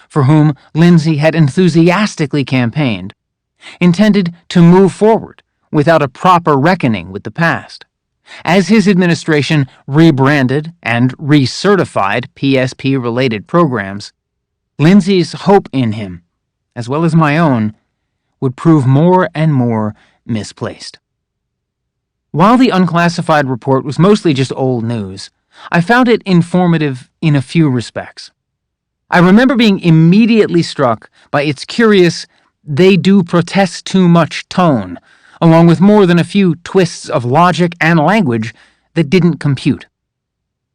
for whom Lindsay had enthusiastically campaigned, intended to move forward without a proper reckoning with the past. As his administration rebranded and recertified PSP-related programs, Lindsay's hope in him, as well as my own, would prove more and more misplaced. While the unclassified report was mostly just old news, I found it informative in a few respects. I remember being immediately struck by its curious, they do protest too much tone, along with more than a few twists of logic and language that didn't compute.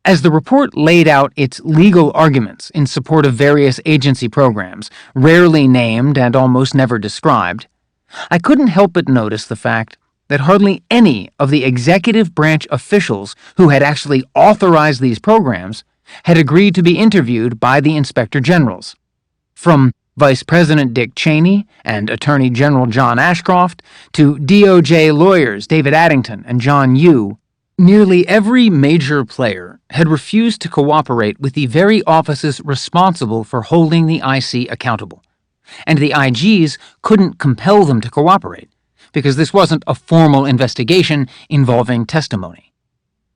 As the report laid out its legal arguments in support of various agency programs, rarely named and almost never described, I couldn't help but notice the fact that hardly any of the executive branch officials who had actually authorized these programs had agreed to be interviewed by the Inspector Generals. From Vice President Dick Cheney and Attorney General John Ashcroft to DOJ lawyers David Addington and John Yoo, nearly every major player had refused to cooperate with the very offices responsible for holding the IC accountable, and the IGs couldn't compel them to cooperate, because this wasn't a formal investigation involving testimony.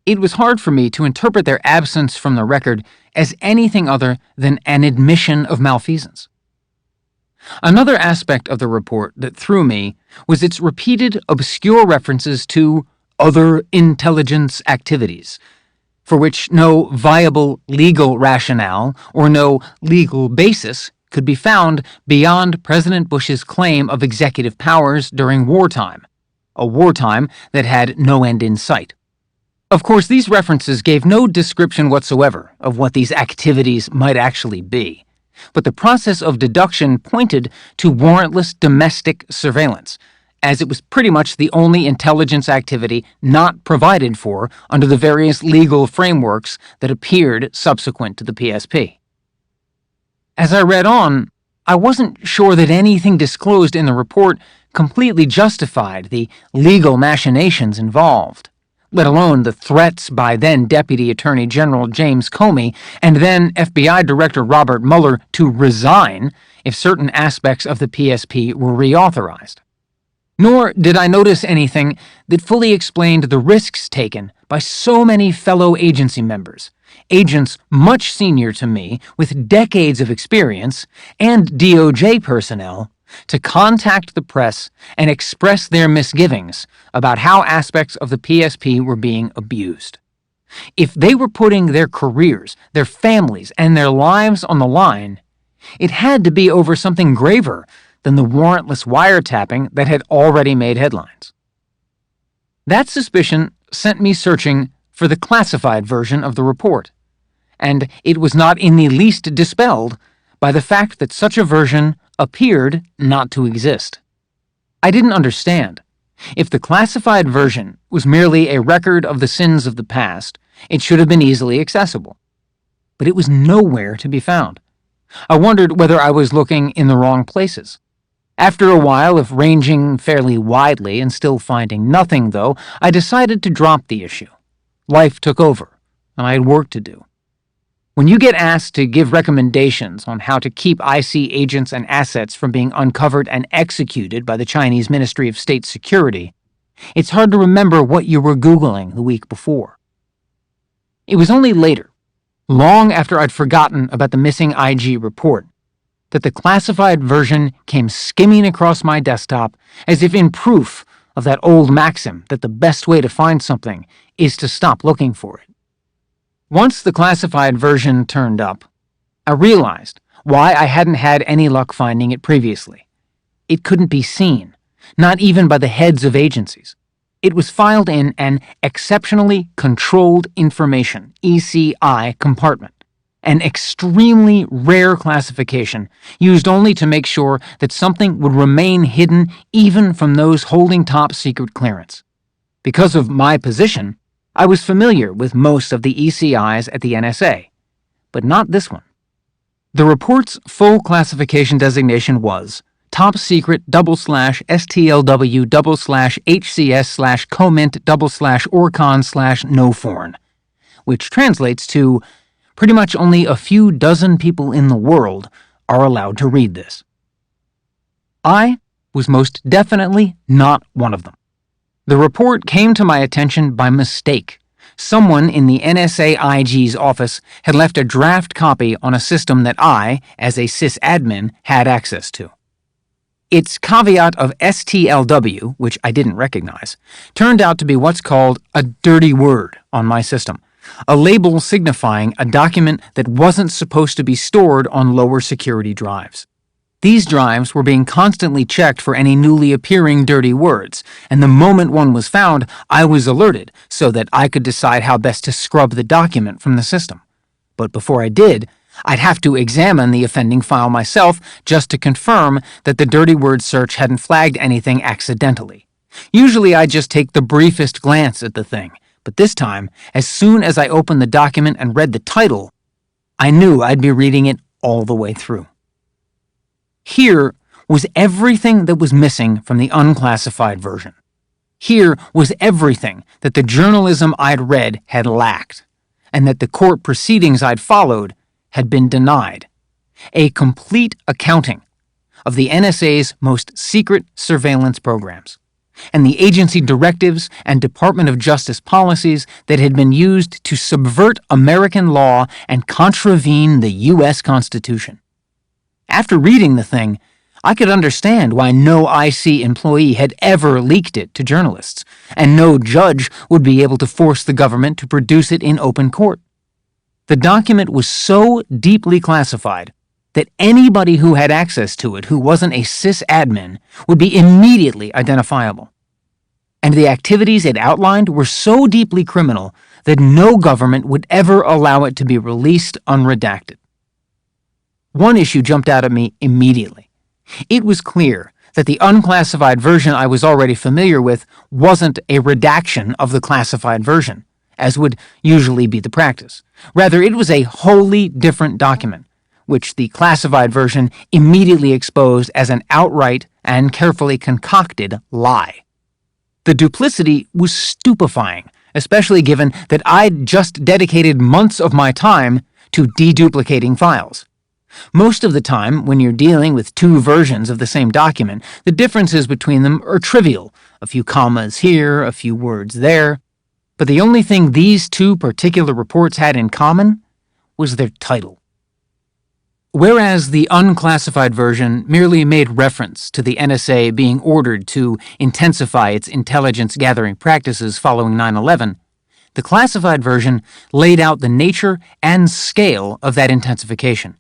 It was hard for me to interpret their absence from the record as anything other than an admission of malfeasance. Another aspect of the report that threw me was its repeated obscure references to other intelligence activities, for which no viable legal rationale or no legal basis could be found beyond President Bush's claim of executive powers during wartime, a wartime that had no end in sight. Of course, these references gave no description whatsoever of what these activities might actually be, but the process of deduction pointed to warrantless domestic surveillance, as it was pretty much the only intelligence activity not provided for under the various legal frameworks that appeared subsequent to the PSP. As I read on, I wasn't sure that anything disclosed in the report completely justified the legal machinations involved, let alone the threats by then Deputy Attorney General James Comey and then FBI Director Robert Mueller to resign if certain aspects of the PSP were reauthorized. Nor did I notice anything that fully explained the risks taken by so many fellow agency members, agents much senior to me with decades of experience, and DOJ personnel, to contact the press and express their misgivings about how aspects of the PSP were being abused. If they were putting their careers, their families, and their lives on the line, it had to be over something graver than the warrantless wiretapping that had already made headlines. That suspicion sent me searching for the classified version of the report, and it was not in the least dispelled by the fact that such a version appeared not to exist. I didn't understand. If the classified version was merely a record of the sins of the past, it should have been easily accessible. But it was nowhere to be found. I wondered whether I was looking in the wrong places. After a while of ranging fairly widely and still finding nothing, though, I decided to drop the issue. Life took over, and I had work to do. When you get asked to give recommendations on how to keep IC agents and assets from being uncovered and executed by the Chinese Ministry of State Security, it's hard to remember what you were Googling the week before. It was only later, long after I'd forgotten about the missing IG report, that the classified version came skimming across my desktop as if in proof of that old maxim that the best way to find something is to stop looking for it. Once the classified version turned up, I realized why I hadn't had any luck finding it previously. It couldn't be seen, not even by the heads of agencies. It was filed in an Exceptionally Controlled Information (ECI) compartment, an extremely rare classification used only to make sure that something would remain hidden even from those holding top secret clearance. Because of my position, I was familiar with most of the ECIs at the NSA, but not this one. The report's full classification designation was Top Secret /STLW/HCS/Comint/Orcon/No Foreign, which translates to pretty much only a few dozen people in the world are allowed to read this. I was most definitely not one of them. The report came to my attention by mistake. Someone in the NSA IG's office had left a draft copy on a system that I, as a sysadmin, had access to. Its caveat of STLW, which I didn't recognize, turned out to be what's called a dirty word on my system, a label signifying a document that wasn't supposed to be stored on lower security drives. These drives were being constantly checked for any newly appearing dirty words, and the moment one was found, I was alerted so that I could decide how best to scrub the document from the system. But before I did, I'd have to examine the offending file myself just to confirm that the dirty word search hadn't flagged anything accidentally. Usually I just take the briefest glance at the thing, but this time, as soon as I opened the document and read the title, I knew I'd be reading it all the way through. Here was everything that was missing from the unclassified version. Here was everything that the journalism I'd read had lacked, and that the court proceedings I'd followed had been denied. A complete accounting of the NSA's most secret surveillance programs, and the agency directives and Department of Justice policies that had been used to subvert American law and contravene the U.S. Constitution. After reading the thing, I could understand why no IC employee had ever leaked it to journalists, and no judge would be able to force the government to produce it in open court. The document was so deeply classified that anybody who had access to it who wasn't a sysadmin would be immediately identifiable. And the activities it outlined were so deeply criminal that no government would ever allow it to be released unredacted. One issue jumped out at me immediately. It was clear that the unclassified version I was already familiar with wasn't a redaction of the classified version, as would usually be the practice. Rather, it was a wholly different document, which the classified version immediately exposed as an outright and carefully concocted lie. The duplicity was stupefying, especially given that I'd just dedicated months of my time to deduplicating files. Most of the time, when you're dealing with two versions of the same document, the differences between them are trivial, a few commas here, a few words there. But the only thing these two particular reports had in common was their title. Whereas the unclassified version merely made reference to the NSA being ordered to intensify its intelligence-gathering practices following 9/11, the classified version laid out the nature and scale of that intensification.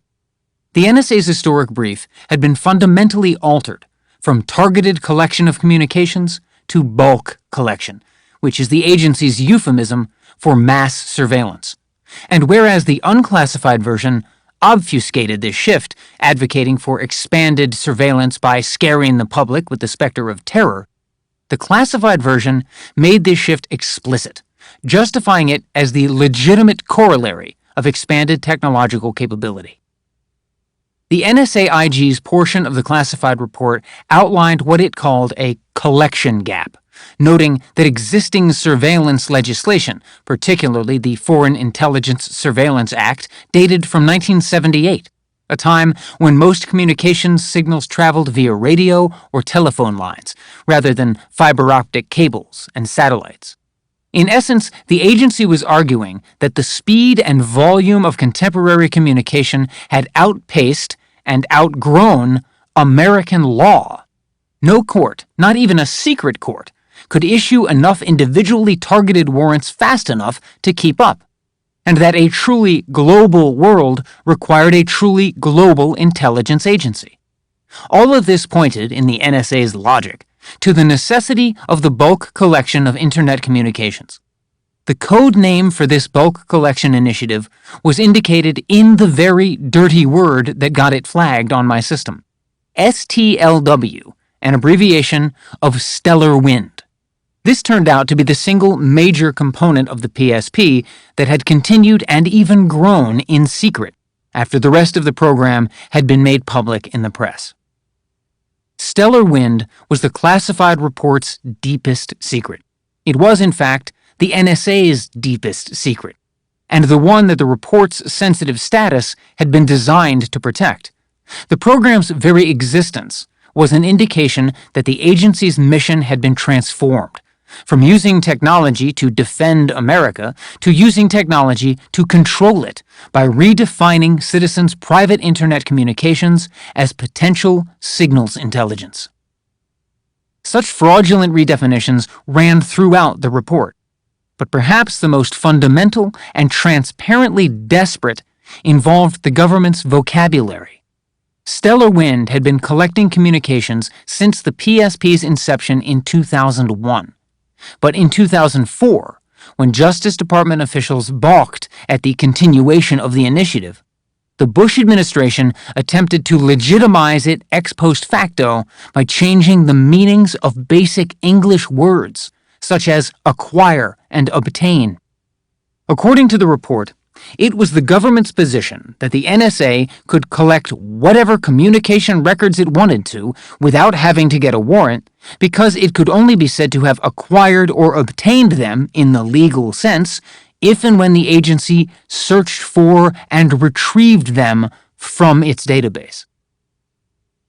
The NSA's historic brief had been fundamentally altered from targeted collection of communications to bulk collection, which is the agency's euphemism for mass surveillance. And whereas the unclassified version obfuscated this shift, advocating for expanded surveillance by scaring the public with the specter of terror, the classified version made this shift explicit, justifying it as the legitimate corollary of expanded technological capability. The NSA-IG's portion of the classified report outlined what it called a collection gap, noting that existing surveillance legislation, particularly the Foreign Intelligence Surveillance Act, dated from 1978, a time when most communications signals traveled via radio or telephone lines, rather than fiber optic cables and satellites. In essence, the agency was arguing that the speed and volume of contemporary communication had outpaced and outgrown American law. No court, not even a secret court, could issue enough individually targeted warrants fast enough to keep up, and that a truly global world required a truly global intelligence agency. All of this pointed, in the NSA's logic, to the necessity of the bulk collection of Internet communications. The code name for this bulk collection initiative was indicated in the very dirty word that got it flagged on my system. STLW, an abbreviation of stellar wind. This turned out to be the single major component of the PSP that had continued and even grown in secret after the rest of the program had been made public in the press. Stellar wind was the classified report's deepest secret. It was, in fact, the NSA's deepest secret, and the one that the report's sensitive status had been designed to protect. The program's very existence was an indication that the agency's mission had been transformed, from using technology to defend America to using technology to control it by redefining citizens' private Internet communications as potential signals intelligence. Such fraudulent redefinitions ran throughout the report, but perhaps the most fundamental and transparently desperate involved the government's vocabulary. Stellar Wind had been collecting communications since the PSP's inception in 2001. But in 2004, when Justice Department officials balked at the continuation of the initiative, the Bush administration attempted to legitimize it ex post facto by changing the meanings of basic English words, such as acquire and obtain. According to the report, it was the government's position that the NSA could collect whatever communication records it wanted to without having to get a warrant, because it could only be said to have acquired or obtained them in the legal sense if and when the agency searched for and retrieved them from its database.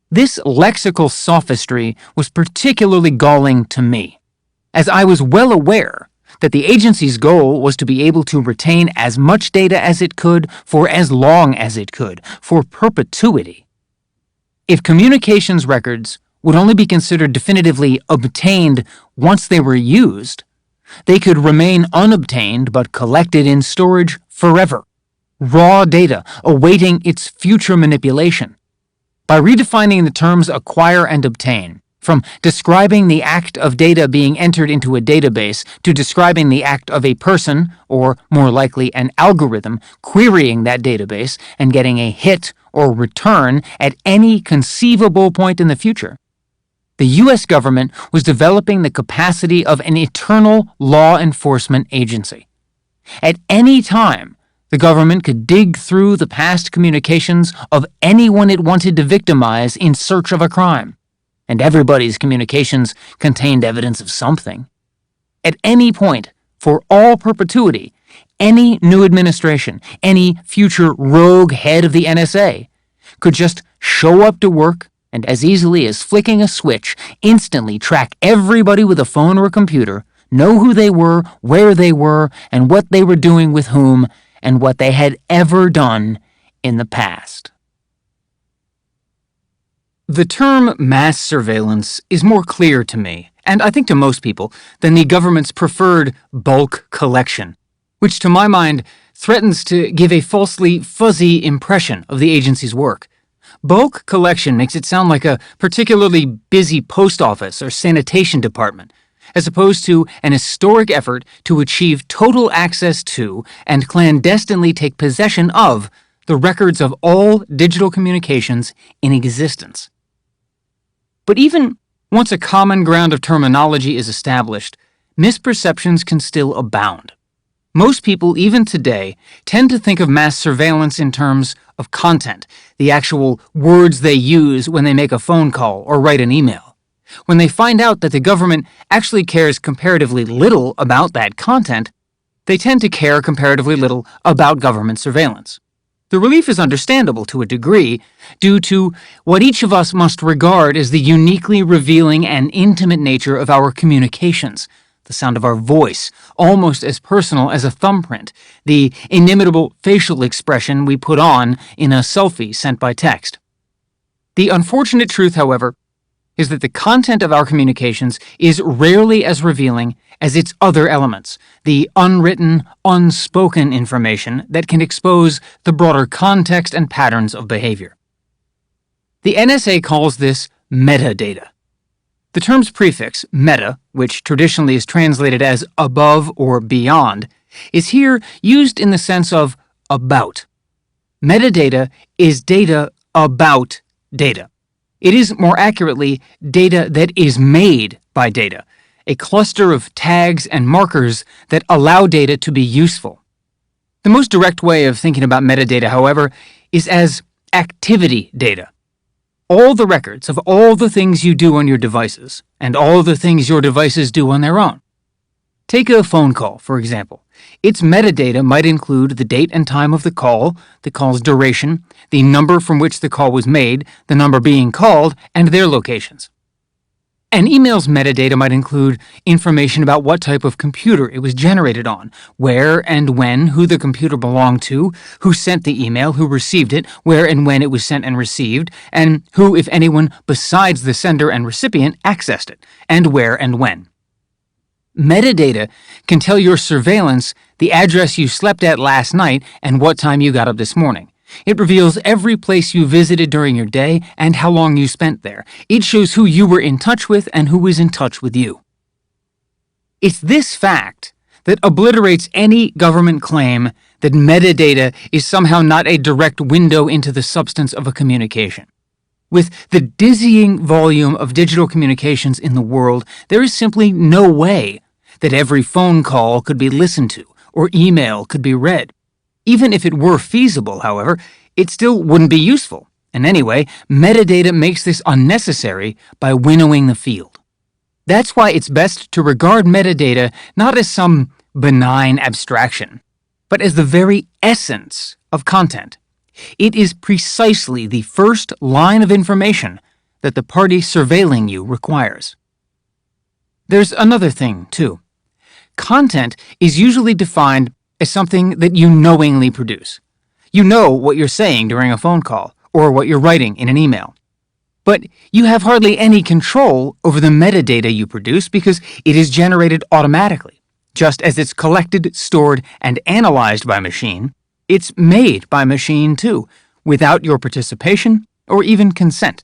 This lexical sophistry was particularly galling to me, as I was well aware that the agency's goal was to be able to retain as much data as it could for as long as it could, for perpetuity. If communications records would only be considered definitively obtained once they were used, they could remain unobtained but collected in storage forever, raw data awaiting its future manipulation. By redefining the terms acquire and obtain, from describing the act of data being entered into a database to describing the act of a person, or more likely an algorithm, querying that database and getting a hit or return at any conceivable point in the future, the U.S. government was developing the capacity of an eternal law enforcement agency. At any time, The government could dig through the past communications of anyone it wanted to victimize in search of a crime, and everybody's communications contained evidence of something. At any point, for all perpetuity, any new administration, any future rogue head of the NSA, could just show up to work and, as easily as flicking a switch, instantly track everybody with a phone or a computer, know who they were, where they were, and what they were doing with whom, and what they had ever done in the past. The term mass surveillance is more clear to me, and I think to most people, than the government's preferred bulk collection, which to my mind threatens to give a falsely fuzzy impression of the agency's work. Bulk collection makes it sound like a particularly busy post office or sanitation department, as opposed to an historic effort to achieve total access to and clandestinely take possession of the records of all digital communications in existence. But even once a common ground of terminology is established, misperceptions can still abound. Most people, even today, tend to think of mass surveillance in terms of content, the actual words they use when they make a phone call or write an email. When they find out that the government actually cares comparatively little about that content, they tend to care comparatively little about government surveillance. The relief is understandable to a degree, due to what each of us must regard as the uniquely revealing and intimate nature of our communications, the sound of our voice, almost as personal as a thumbprint, the inimitable facial expression we put on in a selfie sent by text. The unfortunate truth, however, is that the content of our communications is rarely as revealing as its other elements, the unwritten, unspoken information that can expose the broader context and patterns of behavior. The NSA calls this metadata. The term's prefix, meta, which traditionally is translated as above or beyond, is here used in the sense of about. Metadata is data about data. It is, more accurately, data that is made by data, a cluster of tags and markers that allow data to be useful. The most direct way of thinking about metadata, however, is as activity data. All the records of all the things you do on your devices, and all the things your devices do on their own. Take a phone call, for example. Its metadata might include the date and time of the call's duration, the number from which the call was made, the number being called, and their locations. An email's metadata might include information about what type of computer it was generated on, where and when, who the computer belonged to, who sent the email, who received it, where and when it was sent and received, and who, if anyone besides the sender and recipient, accessed it, and where and when. Metadata can tell your surveillance the address you slept at last night and what time you got up this morning. It reveals every place you visited during your day and how long you spent there. It shows who you were in touch with and who was in touch with you. It's this fact that obliterates any government claim that metadata is somehow not a direct window into the substance of a communication. With the dizzying volume of digital communications in the world, there is simply no way that every phone call could be listened to or email could be read. Even if it were feasible, however, it still wouldn't be useful. And anyway, metadata makes this unnecessary by winnowing the field. That's why it's best to regard metadata not as some benign abstraction, but as the very essence of content. It is precisely the first line of information that the party surveilling you requires. There's another thing, too. Content is usually defined as something that you knowingly produce. You know what you're saying during a phone call, or what you're writing in an email. But you have hardly any control over the metadata you produce because it is generated automatically. Just as it's collected, stored, and analyzed by machine, it's made by machine too, without your participation or even consent.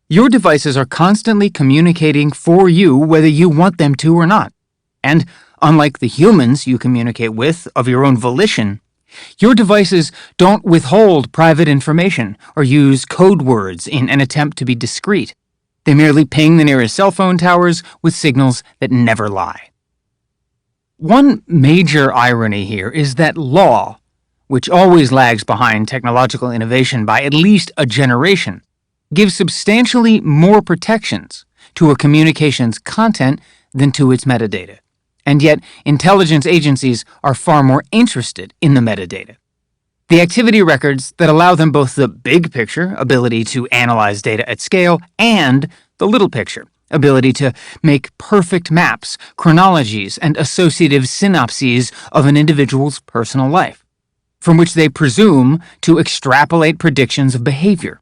Your devices are constantly communicating for you whether you want them to or not. And unlike the humans you communicate with of your own volition, your devices don't withhold private information or use code words in an attempt to be discreet. They merely ping the nearest cell phone towers with signals that never lie. One major irony here is that law, which always lags behind technological innovation by at least a generation, gives substantially more protections to a communication's content than to its metadata. And yet, intelligence agencies are far more interested in the metadata. The activity records that allow them both the big picture, ability to analyze data at scale, and the little picture, ability to make perfect maps, chronologies, and associative synopses of an individual's personal life, from which they presume to extrapolate predictions of behavior.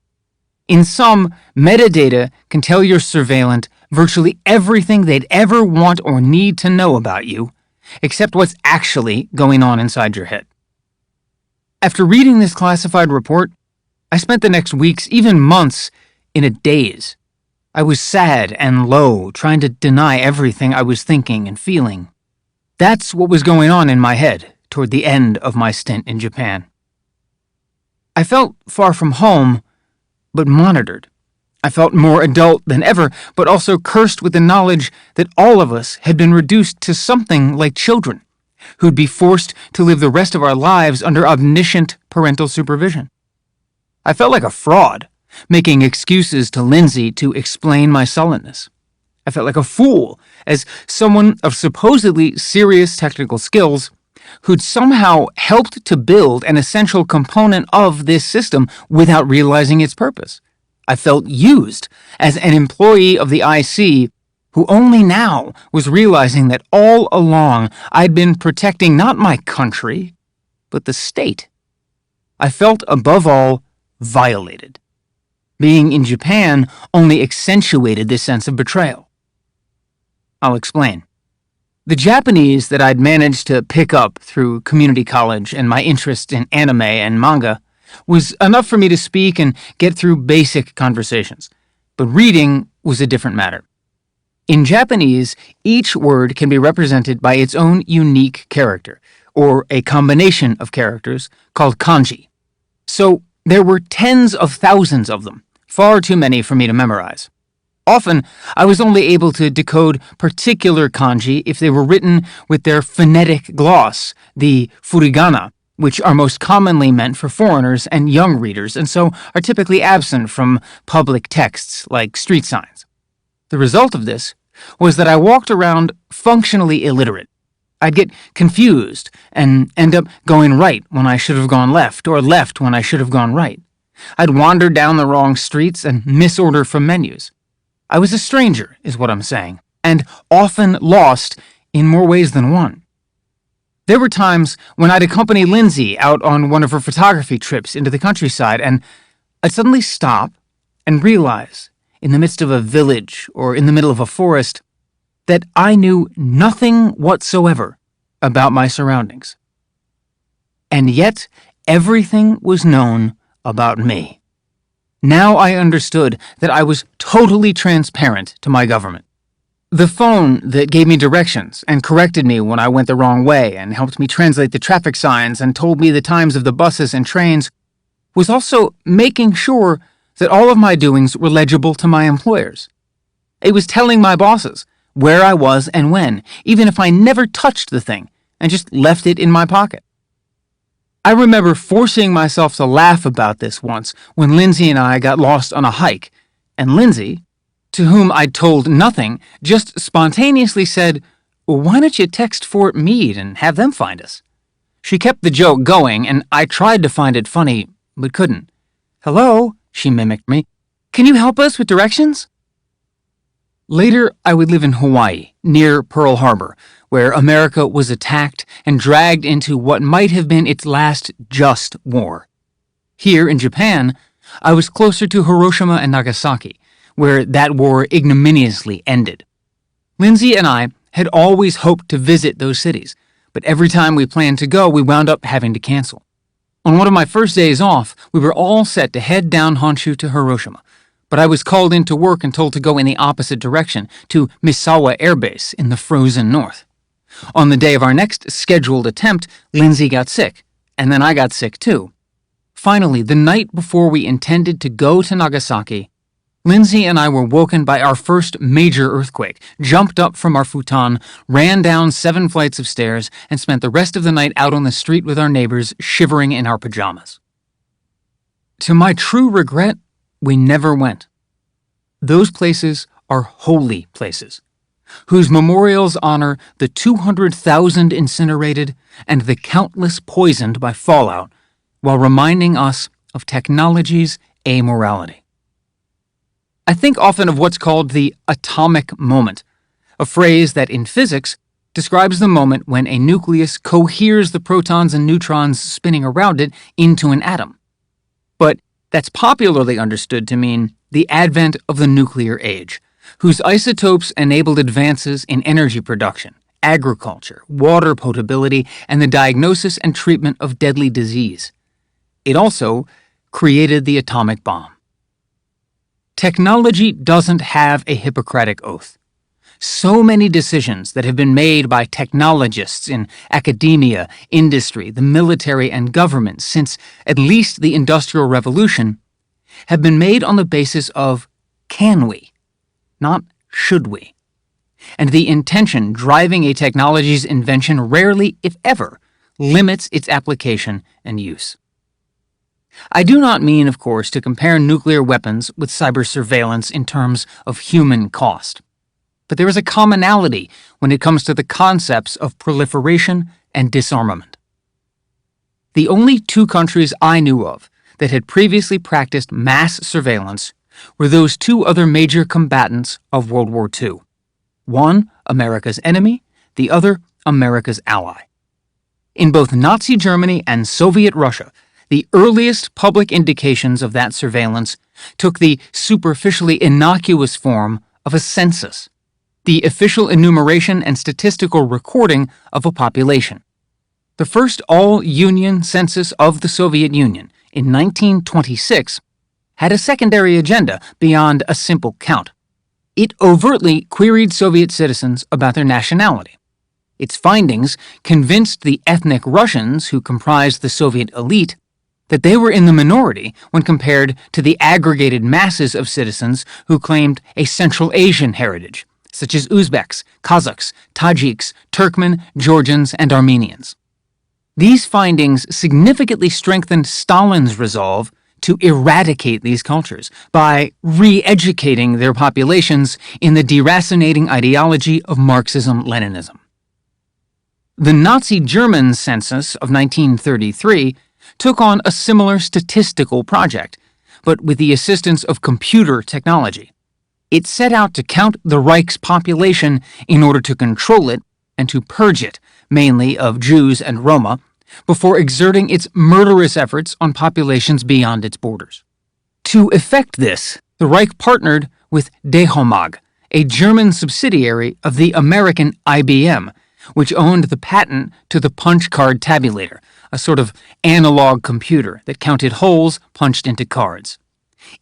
In sum, metadata can tell your surveillant virtually everything they'd ever want or need to know about you, except what's actually going on inside your head. After reading this classified report, I spent the next weeks, even months, in a daze. I was sad and low, trying to deny everything I was thinking and feeling. That's what was going on in my head toward the end of my stint in Japan. I felt far from home, but monitored. I felt more adult than ever, but also cursed with the knowledge that all of us had been reduced to something like children, who'd be forced to live the rest of our lives under omniscient parental supervision. I felt like a fraud, making excuses to Lindsay to explain my sullenness. I felt like a fool, as someone of supposedly serious technical skills who'd somehow helped to build an essential component of this system without realizing its purpose. I felt used as an employee of the IC who only now was realizing that all along I'd been protecting not my country, but the state. I felt, above all, violated. Being in Japan only accentuated this sense of betrayal. I'll explain. The Japanese that I'd managed to pick up through community college and my interest in anime and manga was enough for me to speak and get through basic conversations, but reading was a different matter. In Japanese, each word can be represented by its own unique character, or a combination of characters called kanji. So there were tens of thousands of them, far too many for me to memorize. Often, I was only able to decode particular kanji if they were written with their phonetic gloss, the furigana, which are most commonly meant for foreigners and young readers, and so are typically absent from public texts like street signs. The result of this was that I walked around functionally illiterate. I'd get confused and end up going right when I should have gone left, or left when I should have gone right. I'd wander down the wrong streets and misorder from menus. I was a stranger, is what I'm saying, and often lost in more ways than one. There were times when I'd accompany Lindsay out on one of her photography trips into the countryside, and I'd suddenly stop and realize, in the midst of a village or in the middle of a forest, that I knew nothing whatsoever about my surroundings. And yet, everything was known about me. Now I understood that I was totally transparent to my government. The phone that gave me directions and corrected me when I went the wrong way and helped me translate the traffic signs and told me the times of the buses and trains was also making sure that all of my doings were legible to my employers. It was telling my bosses where I was and when, even if I never touched the thing and just left it in my pocket. I remember forcing myself to laugh about this once when Lindsay and I got lost on a hike, and Lindsay, to whom I'd told nothing, just spontaneously said, "Well, why don't you text Fort Meade and have them find us?" She kept the joke going, and I tried to find it funny, but couldn't. "Hello," she mimicked me. "Can you help us with directions?" Later, I would live in Hawaii, near Pearl Harbor, where America was attacked and dragged into what might have been its last just war. Here in Japan, I was closer to Hiroshima and Nagasaki, where that war ignominiously ended. Lindsay and I had always hoped to visit those cities, but every time we planned to go, we wound up having to cancel. On one of my first days off, we were all set to head down Honshu to Hiroshima, but I was called into work and told to go in the opposite direction, to Misawa Air Base in the frozen north. On the day of our next scheduled attempt, Lindsay got sick, and then I got sick too. Finally, the night before we intended to go to Nagasaki, Lindsay and I were woken by our first major earthquake, jumped up from our futon, ran down 7 flights of stairs, and spent the rest of the night out on the street with our neighbors, shivering in our pajamas. To my true regret, we never went. Those places are holy places, whose memorials honor the 200,000 incinerated and the countless poisoned by fallout, while reminding us of technology's amorality. I think often of what's called the atomic moment, a phrase that in physics describes the moment when a nucleus coheres the protons and neutrons spinning around it into an atom. But that's popularly understood to mean the advent of the nuclear age, whose isotopes enabled advances in energy production, agriculture, water potability, and the diagnosis and treatment of deadly disease. It also created the atomic bomb. Technology doesn't have a Hippocratic oath. So many decisions that have been made by technologists in academia, industry, the military, and government since at least the Industrial Revolution have been made on the basis of can we, not should we. And the intention driving a technology's invention rarely, if ever, limits its application and use. I do not mean, of course, to compare nuclear weapons with cyber surveillance in terms of human cost. But there is a commonality when it comes to the concepts of proliferation and disarmament. The only 2 countries I knew of that had previously practiced mass surveillance were those 2 other major combatants of World War II. One, America's enemy, the other, America's ally. In both Nazi Germany and Soviet Russia, the earliest public indications of that surveillance took the superficially innocuous form of a census, the official enumeration and statistical recording of a population. The first all-union census of the Soviet Union in 1926 had a secondary agenda beyond a simple count. It overtly queried Soviet citizens about their nationality. Its findings convinced the ethnic Russians who comprised the Soviet elite that they were in the minority when compared to the aggregated masses of citizens who claimed a Central Asian heritage, such as Uzbeks, Kazakhs, Tajiks, Turkmen, Georgians, and Armenians. These findings significantly strengthened Stalin's resolve to eradicate these cultures by re-educating their populations in the deracinating ideology of Marxism-Leninism. The Nazi German census of 1933 took on a similar statistical project, but with the assistance of computer technology. It set out to count the Reich's population in order to control it and to purge it, mainly of Jews and Roma, before exerting its murderous efforts on populations beyond its borders. To effect this, the Reich partnered with Dehomag, a German subsidiary of the American IBM, which owned the patent to the punch card tabulator, a sort of analog computer that counted holes punched into cards.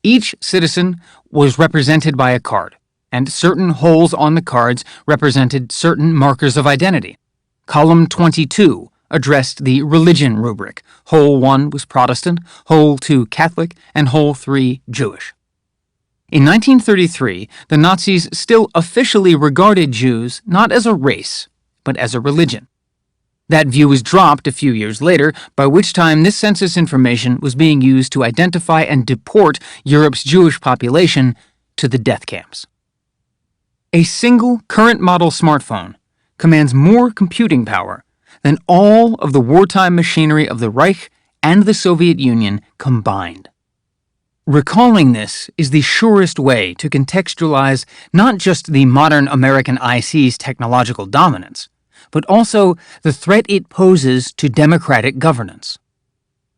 Each citizen was represented by a card, and certain holes on the cards represented certain markers of identity. Column 22 addressed the religion rubric. Hole 1 was Protestant, Hole 2 Catholic, and Hole 3 Jewish. In 1933, the Nazis still officially regarded Jews not as a race, but as a religion. That view was dropped a few years later, by which time this census information was being used to identify and deport Europe's Jewish population to the death camps. A single current model smartphone commands more computing power than all of the wartime machinery of the Reich and the Soviet Union combined. Recalling this is the surest way to contextualize not just the modern American IC's technological dominance, but also the threat it poses to democratic governance.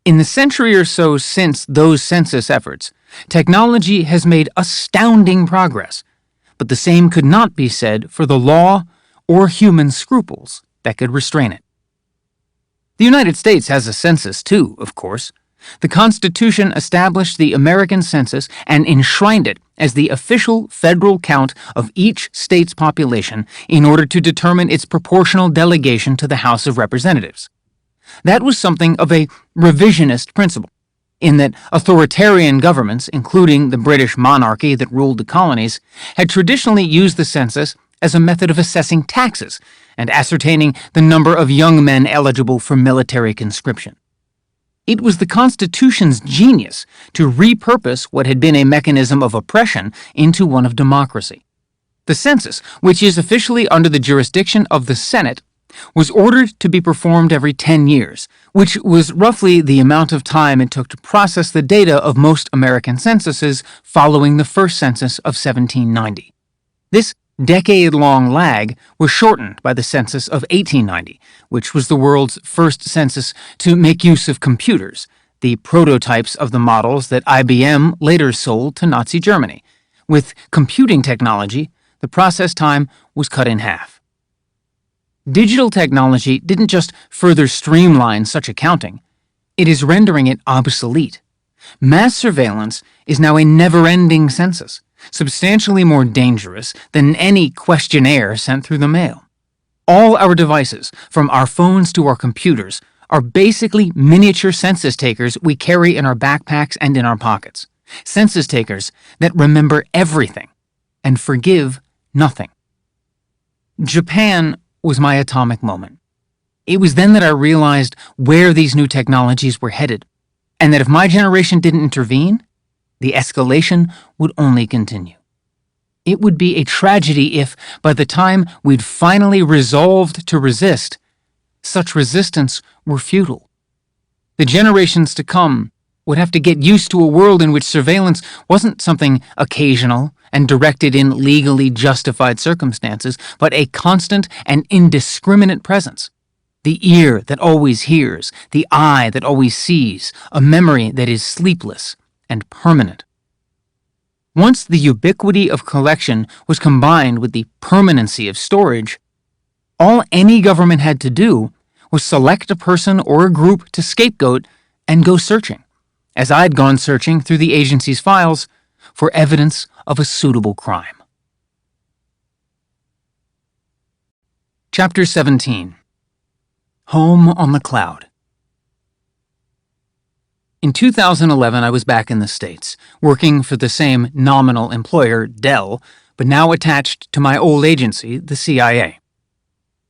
In the century or so since those census efforts, technology has made astounding progress, but the same could not be said for the law or human scruples that could restrain it. The United States has a census too, of course. The Constitution established the American census and enshrined it as the official federal count of each state's population in order to determine its proportional delegation to the House of Representatives. That was something of a revisionist principle. in that authoritarian governments, including the British monarchy that ruled the colonies, had traditionally used the census as a method of assessing taxes and ascertaining the number of young men eligible for military conscription. It was the Constitution's genius to repurpose what had been a mechanism of oppression into one of democracy. The census, which is officially under the jurisdiction of the Senate, was ordered to be performed every 10 years, which was roughly the amount of time it took to process the data of most American censuses following the first census of 1790. This decade-long lag was shortened by the census of 1890, which was the world's first census to make use of computers, the prototypes of the models that IBM later sold to Nazi Germany. With computing technology, the process time was cut in half. Digital technology didn't just further streamline such accounting, it is rendering it obsolete. Mass surveillance is now a never-ending census, substantially more dangerous than any questionnaire sent through the mail. All our devices, from our phones to our computers, are basically miniature census takers we carry in our backpacks and in our pockets. Census takers that remember everything and forgive nothing. Japan was my atomic moment. It was then that I realized where these new technologies were headed, and that if my generation didn't intervene, the escalation would only continue. It would be a tragedy if, by the time we'd finally resolved to resist, such resistance were futile. The generations to come would have to get used to a world in which surveillance wasn't something occasional and directed in legally justified circumstances, but a constant and indiscriminate presence. The ear that always hears, the eye that always sees, a memory that is sleepless and permanent. Once the ubiquity of collection was combined with the permanency of storage, all any government had to do was select a person or a group to scapegoat and go searching, as I'd gone searching through the agency's files for evidence of a suitable crime. Chapter 17. Home on the Cloud. In 2011, I was back in the States, working for the same nominal employer, Dell, but now attached to my old agency, the CIA.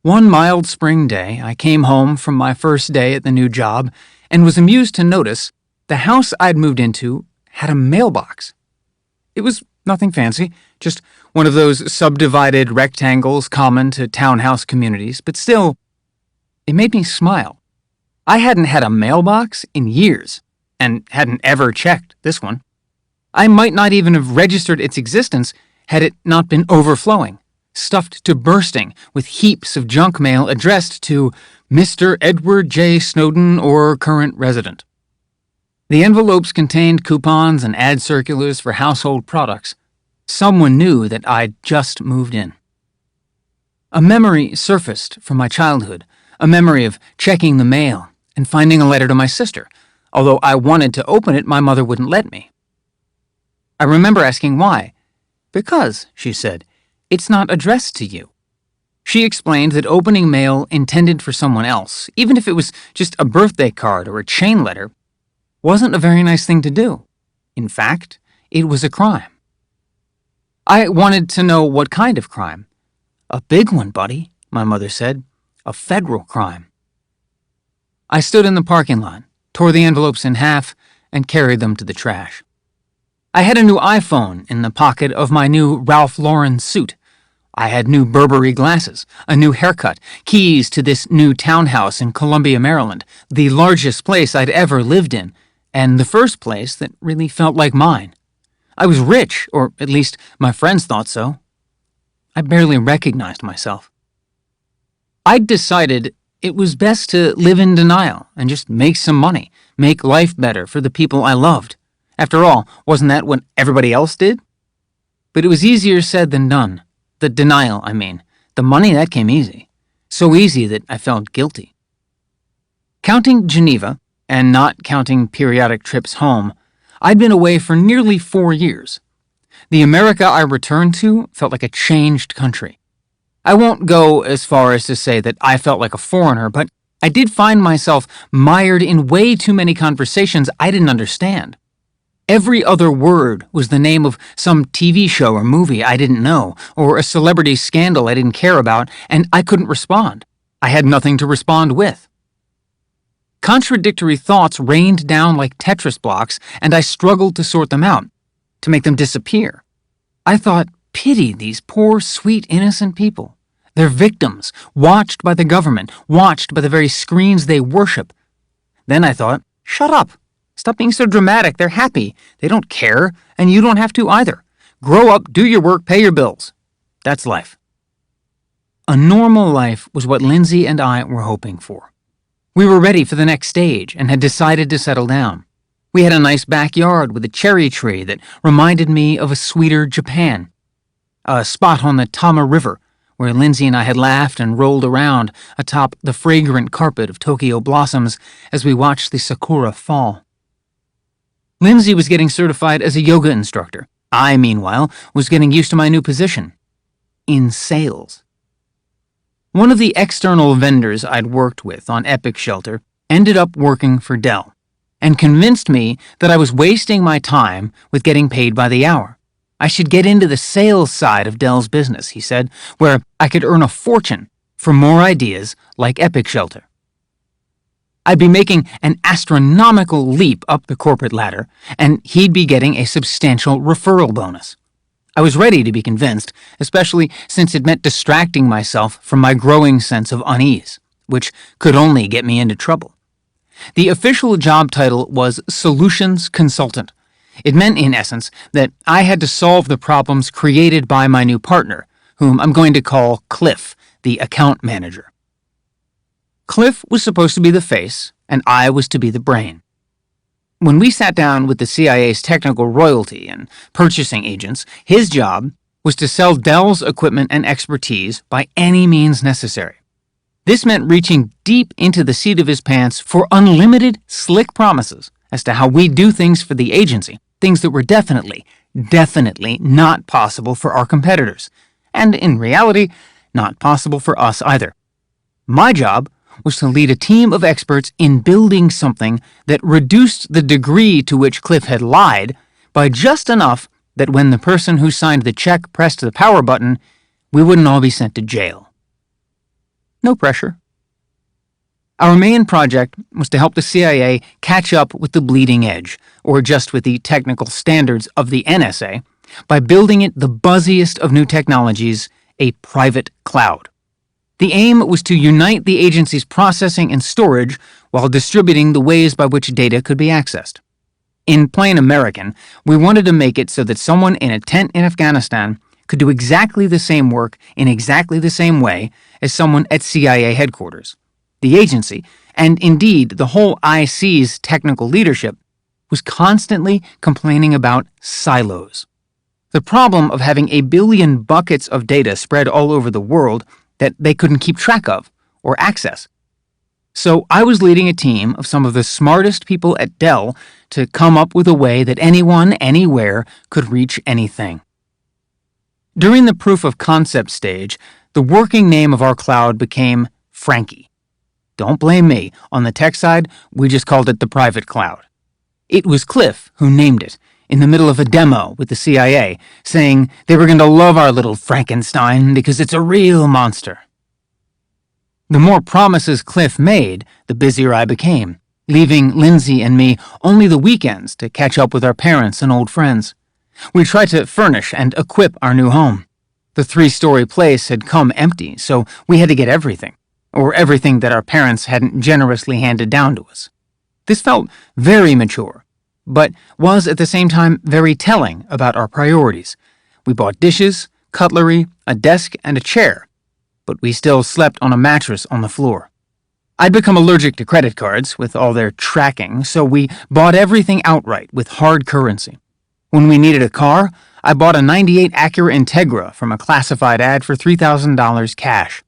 One mild spring day, I came home from my first day at the new job and was amused to notice the house I'd moved into had a mailbox. It was nothing fancy, just one of those subdivided rectangles common to townhouse communities, but still, it made me smile. I hadn't had a mailbox in years, and hadn't ever checked this one. I might not even have registered its existence had it not been overflowing, stuffed to bursting with heaps of junk mail addressed to Mr. Edward J. Snowden or current resident. The envelopes contained coupons and ad circulars for household products. Someone knew that I'd just moved in. A memory surfaced from my childhood, a memory of checking the mail and finding a letter to my sister. Although I wanted to open it, my mother wouldn't let me. I remember asking why. Because, she said, it's not addressed to you. She explained that opening mail intended for someone else, even if it was just a birthday card or a chain letter, wasn't a very nice thing to do. In fact, it was a crime. I wanted to know what kind of crime. A big one, buddy, my mother said. A federal crime. I stood in the parking lot, tore the envelopes in half, and carried them to the trash. I had a new iPhone in the pocket of my new Ralph Lauren suit. I had new Burberry glasses, a new haircut, keys to this new townhouse in Columbia, Maryland, the largest place I'd ever lived in, and the first place that really felt like mine. I was rich, or at least my friends thought so. I barely recognized myself. I'd decided it was best to live in denial and just make some money, make life better for the people I loved. After all, wasn't that what everybody else did? But it was easier said than done. The denial, I mean. The money, that came easy. So easy that I felt guilty. Counting Geneva, and not counting periodic trips home, I'd been away for nearly 4 years. The America I returned to felt like a changed country. I won't go as far as to say that I felt like a foreigner, but I did find myself mired in way too many conversations I didn't understand. Every other word was the name of some TV show or movie I didn't know, or a celebrity scandal I didn't care about, and I couldn't respond. I had nothing to respond with. Contradictory thoughts rained down like Tetris blocks, and I struggled to sort them out, to make them disappear. I thought, pity these poor, sweet, innocent people. They're victims, watched by the government, watched by the very screens they worship. Then I thought, shut up. Stop being so dramatic. They're happy. They don't care, and you don't have to either. Grow up, do your work, pay your bills. That's life. A normal life was what Lindsay and I were hoping for. We were ready for the next stage and had decided to settle down. We had a nice backyard with a cherry tree that reminded me of a sweeter Japan. A spot on the Tama River where Lindsay and I had laughed and rolled around atop the fragrant carpet of Tokyo blossoms as we watched the sakura fall. Lindsay was getting certified as a yoga instructor. I, meanwhile, was getting used to my new position. In sales. One of the external vendors I'd worked with on Epic Shelter ended up working for Dell, and convinced me that I was wasting my time with getting paid by the hour. I should get into the sales side of Dell's business, he said, where I could earn a fortune for more ideas like Epic Shelter. I'd be making an astronomical leap up the corporate ladder, and he'd be getting a substantial referral bonus. I was ready to be convinced, especially since it meant distracting myself from my growing sense of unease, which could only get me into trouble. The official job title was Solutions Consultant. It meant, in essence, that I had to solve the problems created by my new partner, whom I'm going to call Cliff, the account manager. Cliff was supposed to be the face, and I was to be the brain. When we sat down with the CIA's technical royalty and purchasing agents, his job was to sell Dell's equipment and expertise by any means necessary. This meant reaching deep into the seat of his pants for unlimited, slick promises as to how we do things for the agency, things that were definitely not possible for our competitors, and in reality, not possible for us either. My job was to lead a team of experts in building something that reduced the degree to which Cliff had lied by just enough that when the person who signed the check pressed the power button, we wouldn't all be sent to jail. No pressure. Our main project was to help the CIA catch up with the bleeding edge, or just with the technical standards of the NSA, by building it the buzziest of new technologies, a private cloud. The aim was to unite the agency's processing and storage while distributing the ways by which data could be accessed. In plain American, we wanted to make it so that someone in a tent in Afghanistan could do exactly the same work in exactly the same way as someone at CIA headquarters. The agency, and indeed the whole IC's technical leadership, was constantly complaining about silos. The problem of having a billion buckets of data spread all over the world that they couldn't keep track of or access. So I was leading a team of some of the smartest people at Dell to come up with a way that anyone, anywhere, could reach anything. During the proof of concept stage, the working name of our cloud became Frankie. Don't blame me. On the tech side, we just called it the private cloud. It was Cliff who named it, in the middle of a demo with the CIA, saying they were going to love our little Frankenstein because it's a real monster. The more promises Cliff made, the busier I became, leaving Lindsay and me only the weekends to catch up with our parents and old friends. We tried to furnish and equip our new home. The 3-story place had come empty, so we had to get everything, or everything that our parents hadn't generously handed down to us. This felt very mature, but was at the same time very telling about our priorities. We bought dishes, cutlery, a desk, and a chair, but we still slept on a mattress on the floor. I'd become allergic to credit cards with all their tracking, so we bought everything outright with hard currency. When we needed a car, I bought a '98 Acura Integra from a classified ad for $3,000 cash.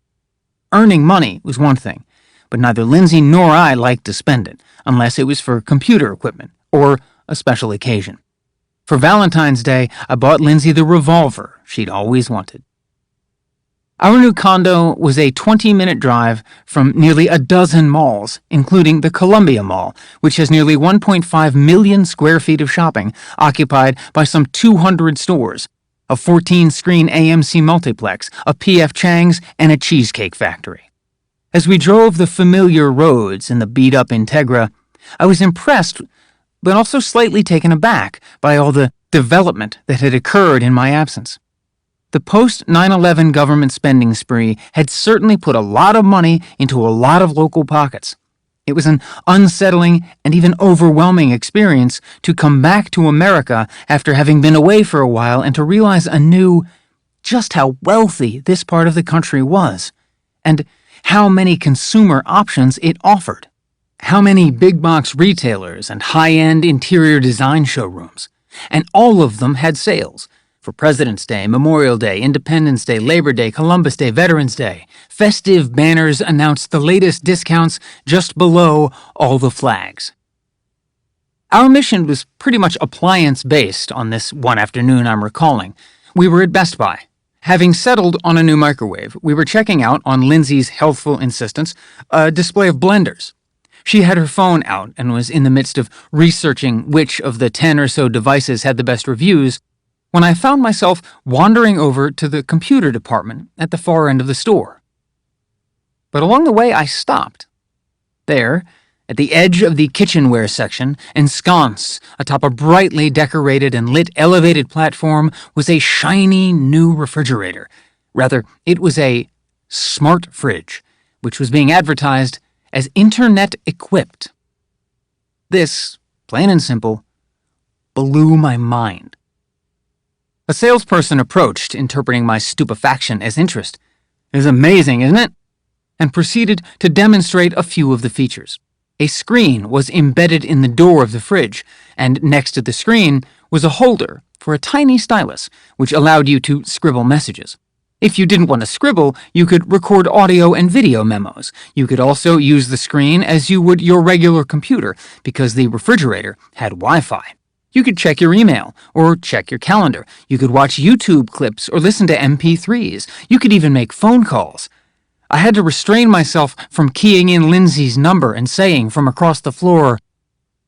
Earning money was one thing, but neither Lindsay nor I liked to spend it, unless it was for computer equipment or a special occasion. For Valentine's Day, I bought Lindsay the revolver she'd always wanted. Our new condo was a 20-minute drive from nearly a dozen malls, including the Columbia Mall, which has nearly 1.5 million square feet of shopping, occupied by some 200 stores, a 14-screen AMC multiplex, a P.F. Chang's, and a cheesecake factory. As we drove the familiar roads in the beat-up Integra, I was impressed, but also slightly taken aback by all the development that had occurred in my absence. The post-9/11 government spending spree had certainly put a lot of money into a lot of local pockets. It was an unsettling and even overwhelming experience to come back to America after having been away for a while and to realize anew just how wealthy this part of the country was, and how many consumer options it offered. How many big-box retailers and high-end interior design showrooms. And all of them had sales. For President's Day, Memorial Day, Independence Day, Labor Day, Columbus Day, Veterans Day. Festive banners announced the latest discounts just below all the flags. Our mission was pretty much appliance-based on this one afternoon I'm recalling. We were at Best Buy. Having settled on a new microwave, we were checking out, on Lindsay's healthful insistence, a display of blenders. She had her phone out and was in the midst of researching which of the 10 or so devices had the best reviews when I found myself wandering over to the computer department at the far end of the store. But along the way, I stopped. There, at the edge of the kitchenware section, ensconced atop a brightly decorated and lit elevated platform, was a shiny new refrigerator. Rather, it was a smart fridge, which was being advertised as internet-equipped. This, plain and simple, blew my mind. A salesperson approached, interpreting my stupefaction as interest. "It is amazing, isn't it?" and proceeded to demonstrate a few of the features. A screen was embedded in the door of the fridge, and next to the screen was a holder for a tiny stylus, which allowed you to scribble messages. If you didn't want to scribble, you could record audio and video memos. You could also use the screen as you would your regular computer, because the refrigerator had Wi-Fi. You could check your email, or check your calendar. You could watch YouTube clips or listen to MP3s. You could even make phone calls. I had to restrain myself from keying in Lindsay's number and saying from across the floor,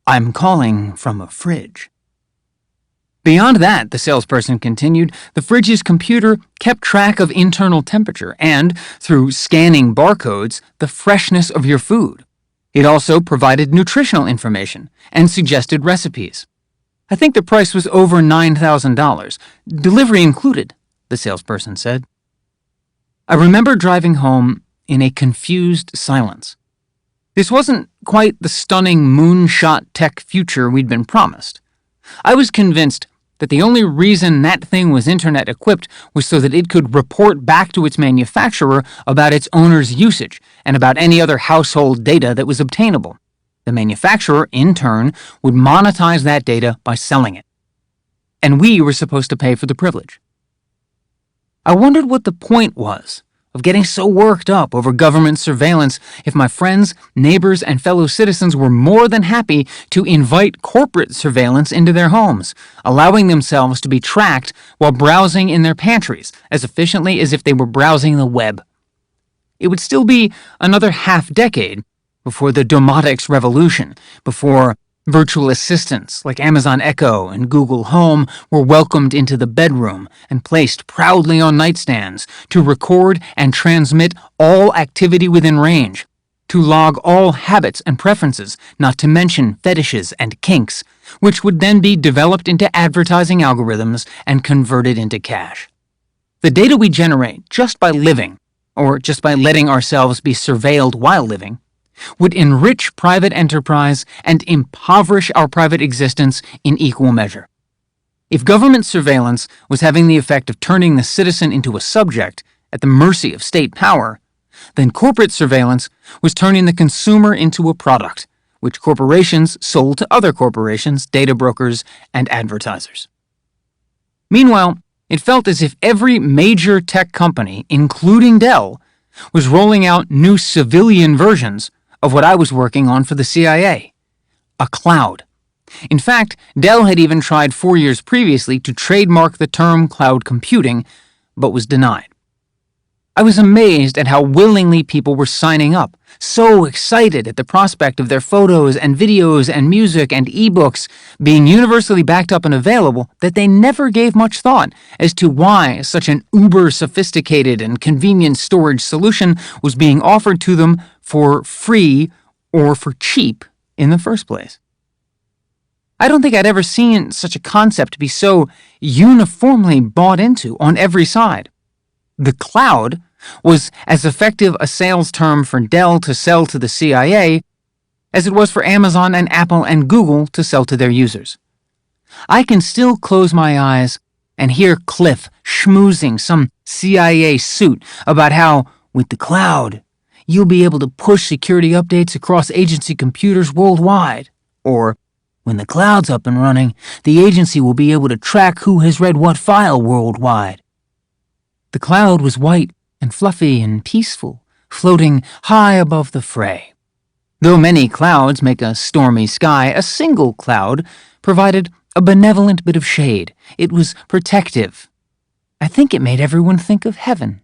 "I'm calling from a fridge." Beyond that, the salesperson continued, the fridge's computer kept track of internal temperature and, through scanning barcodes, the freshness of your food. It also provided nutritional information and suggested recipes. I think the price was over $9,000, delivery included, the salesperson said. I remember driving home in a confused silence. This wasn't quite the stunning moonshot tech future we'd been promised. I was convinced that the only reason that thing was internet-equipped was so that it could report back to its manufacturer about its owner's usage and about any other household data that was obtainable. The manufacturer, in turn, would monetize that data by selling it. And we were supposed to pay for the privilege. I wondered what the point was of getting so worked up over government surveillance if my friends, neighbors, and fellow citizens were more than happy to invite corporate surveillance into their homes, allowing themselves to be tracked while browsing in their pantries as efficiently as if they were browsing the web. It would still be another half-decade before the domotics revolution, before virtual assistants like Amazon Echo and Google Home were welcomed into the bedroom and placed proudly on nightstands to record and transmit all activity within range, to log all habits and preferences, not to mention fetishes and kinks, which would then be developed into advertising algorithms and converted into cash. The data we generate just by living, or just by letting ourselves be surveilled while living, would enrich private enterprise and impoverish our private existence in equal measure. If government surveillance was having the effect of turning the citizen into a subject at the mercy of state power, then corporate surveillance was turning the consumer into a product, which corporations sold to other corporations, data brokers, and advertisers. Meanwhile, it felt as if every major tech company, including Dell, was rolling out new civilian versions of what I was working on for the CIA, a cloud. In fact, Dell had even tried 4 years previously to trademark the term cloud computing, but was denied. I was amazed at how willingly people were signing up, so excited at the prospect of their photos and videos and music and ebooks being universally backed up and available that they never gave much thought as to why such an uber-sophisticated and convenient storage solution was being offered to them for free or for cheap in the first place. I don't think I'd ever seen such a concept be so uniformly bought into on every side. The cloud was as effective a sales term for Dell to sell to the CIA as it was for Amazon and Apple and Google to sell to their users. I can still close my eyes and hear Cliff schmoozing some CIA suit about how, with the cloud, you'll be able to push security updates across agency computers worldwide. Or, when the cloud's up and running, the agency will be able to track who has read what file worldwide. The cloud was white and fluffy and peaceful, floating high above the fray. Though many clouds make a stormy sky, a single cloud provided a benevolent bit of shade. It was protective. I think it made everyone think of heaven.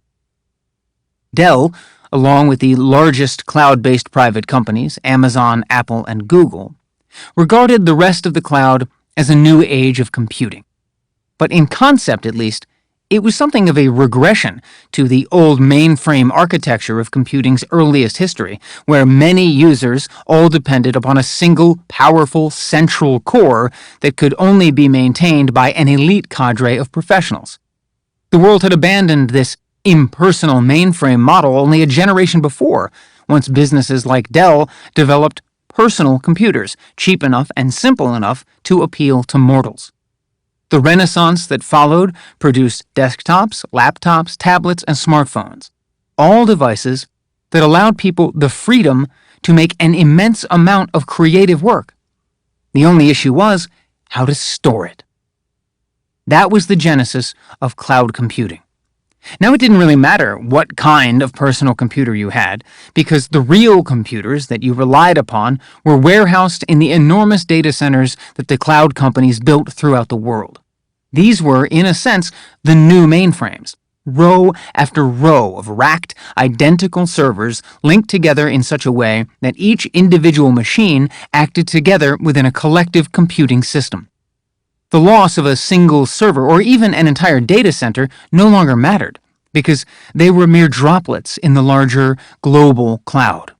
Dell, along with the largest cloud-based private companies, Amazon, Apple, and Google, regarded the rest of the cloud as a new age of computing. But in concept, at least, it was something of a regression to the old mainframe architecture of computing's earliest history, where many users all depended upon a single, powerful, central core that could only be maintained by an elite cadre of professionals. The world had abandoned this impersonal mainframe model only a generation before, once businesses like Dell developed personal computers, cheap enough and simple enough to appeal to mortals. The renaissance that followed produced desktops, laptops, tablets, and smartphones, all devices that allowed people the freedom to make an immense amount of creative work. The only issue was how to store it. That was the genesis of cloud computing. Now, it didn't really matter what kind of personal computer you had, because the real computers that you relied upon were warehoused in the enormous data centers that the cloud companies built throughout the world. These were, in a sense, the new mainframes, row after row of racked, identical servers linked together in such a way that each individual machine acted together within a collective computing system. The loss of a single server or even an entire data center no longer mattered, because they were mere droplets in the larger global cloud.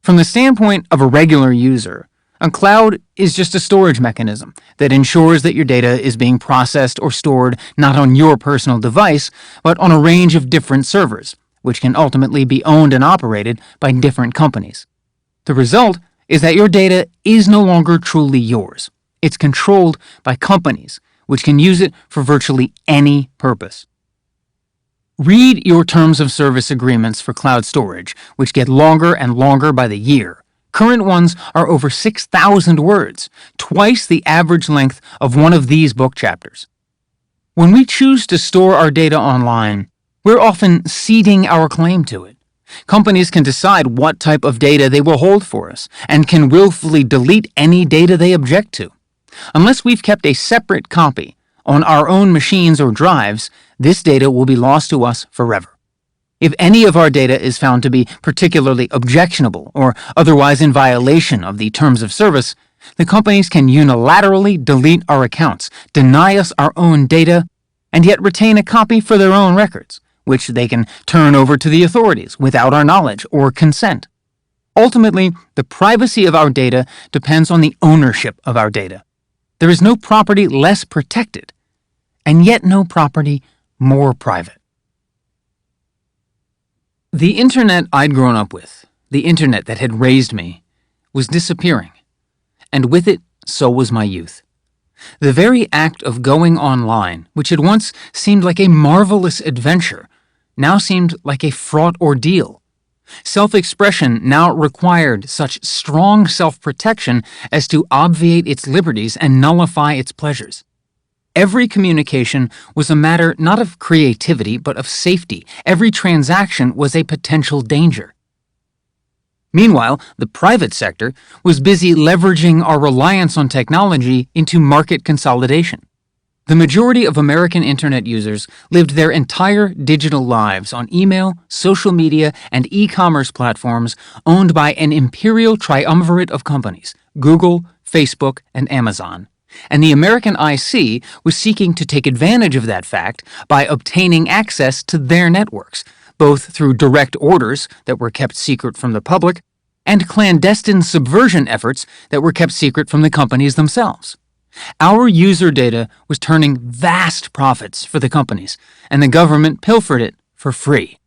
From the standpoint of a regular user, a cloud is just a storage mechanism that ensures that your data is being processed or stored not on your personal device, but on a range of different servers, which can ultimately be owned and operated by different companies. The result is that your data is no longer truly yours. It's controlled by companies, which can use it for virtually any purpose. Read your terms of service agreements for cloud storage, which get longer and longer by the year. Current ones are over 6,000 words, twice the average length of one of these book chapters. When we choose to store our data online, we're often ceding our claim to it. Companies can decide what type of data they will hold for us, and can willfully delete any data they object to. Unless we've kept a separate copy on our own machines or drives, this data will be lost to us forever. If any of our data is found to be particularly objectionable or otherwise in violation of the terms of service, the companies can unilaterally delete our accounts, deny us our own data, and yet retain a copy for their own records, which they can turn over to the authorities without our knowledge or consent. Ultimately, the privacy of our data depends on the ownership of our data. There is no property less protected, and yet no property more private. The internet I'd grown up with, the internet that had raised me, was disappearing, and with it, so was my youth. The very act of going online, which had once seemed like a marvelous adventure, now seemed like a fraught ordeal. Self-expression now required such strong self-protection as to obviate its liberties and nullify its pleasures. Every communication was a matter not of creativity, but of safety. Every transaction was a potential danger. Meanwhile, the private sector was busy leveraging our reliance on technology into market consolidation. The majority of American internet users lived their entire digital lives on email, social media, and e-commerce platforms owned by an imperial triumvirate of companies, Google, Facebook, and Amazon. And the American IC was seeking to take advantage of that fact by obtaining access to their networks, both through direct orders that were kept secret from the public and clandestine subversion efforts that were kept secret from the companies themselves. Our user data was turning vast profits for the companies, and the government pilfered it for free.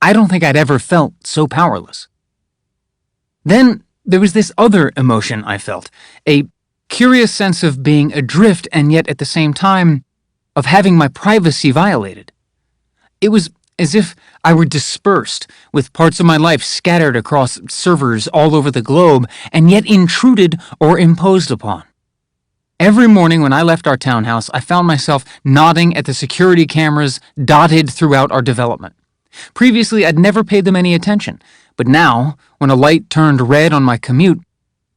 I don't think I'd ever felt so powerless. Then there was this other emotion I felt, a curious sense of being adrift and yet at the same time of having my privacy violated. It was as if I were dispersed, with parts of my life scattered across servers all over the globe and yet intruded or imposed upon. Every morning when I left our townhouse, I found myself nodding at the security cameras dotted throughout our development. Previously, I'd never paid them any attention, but now, when a light turned red on my commute,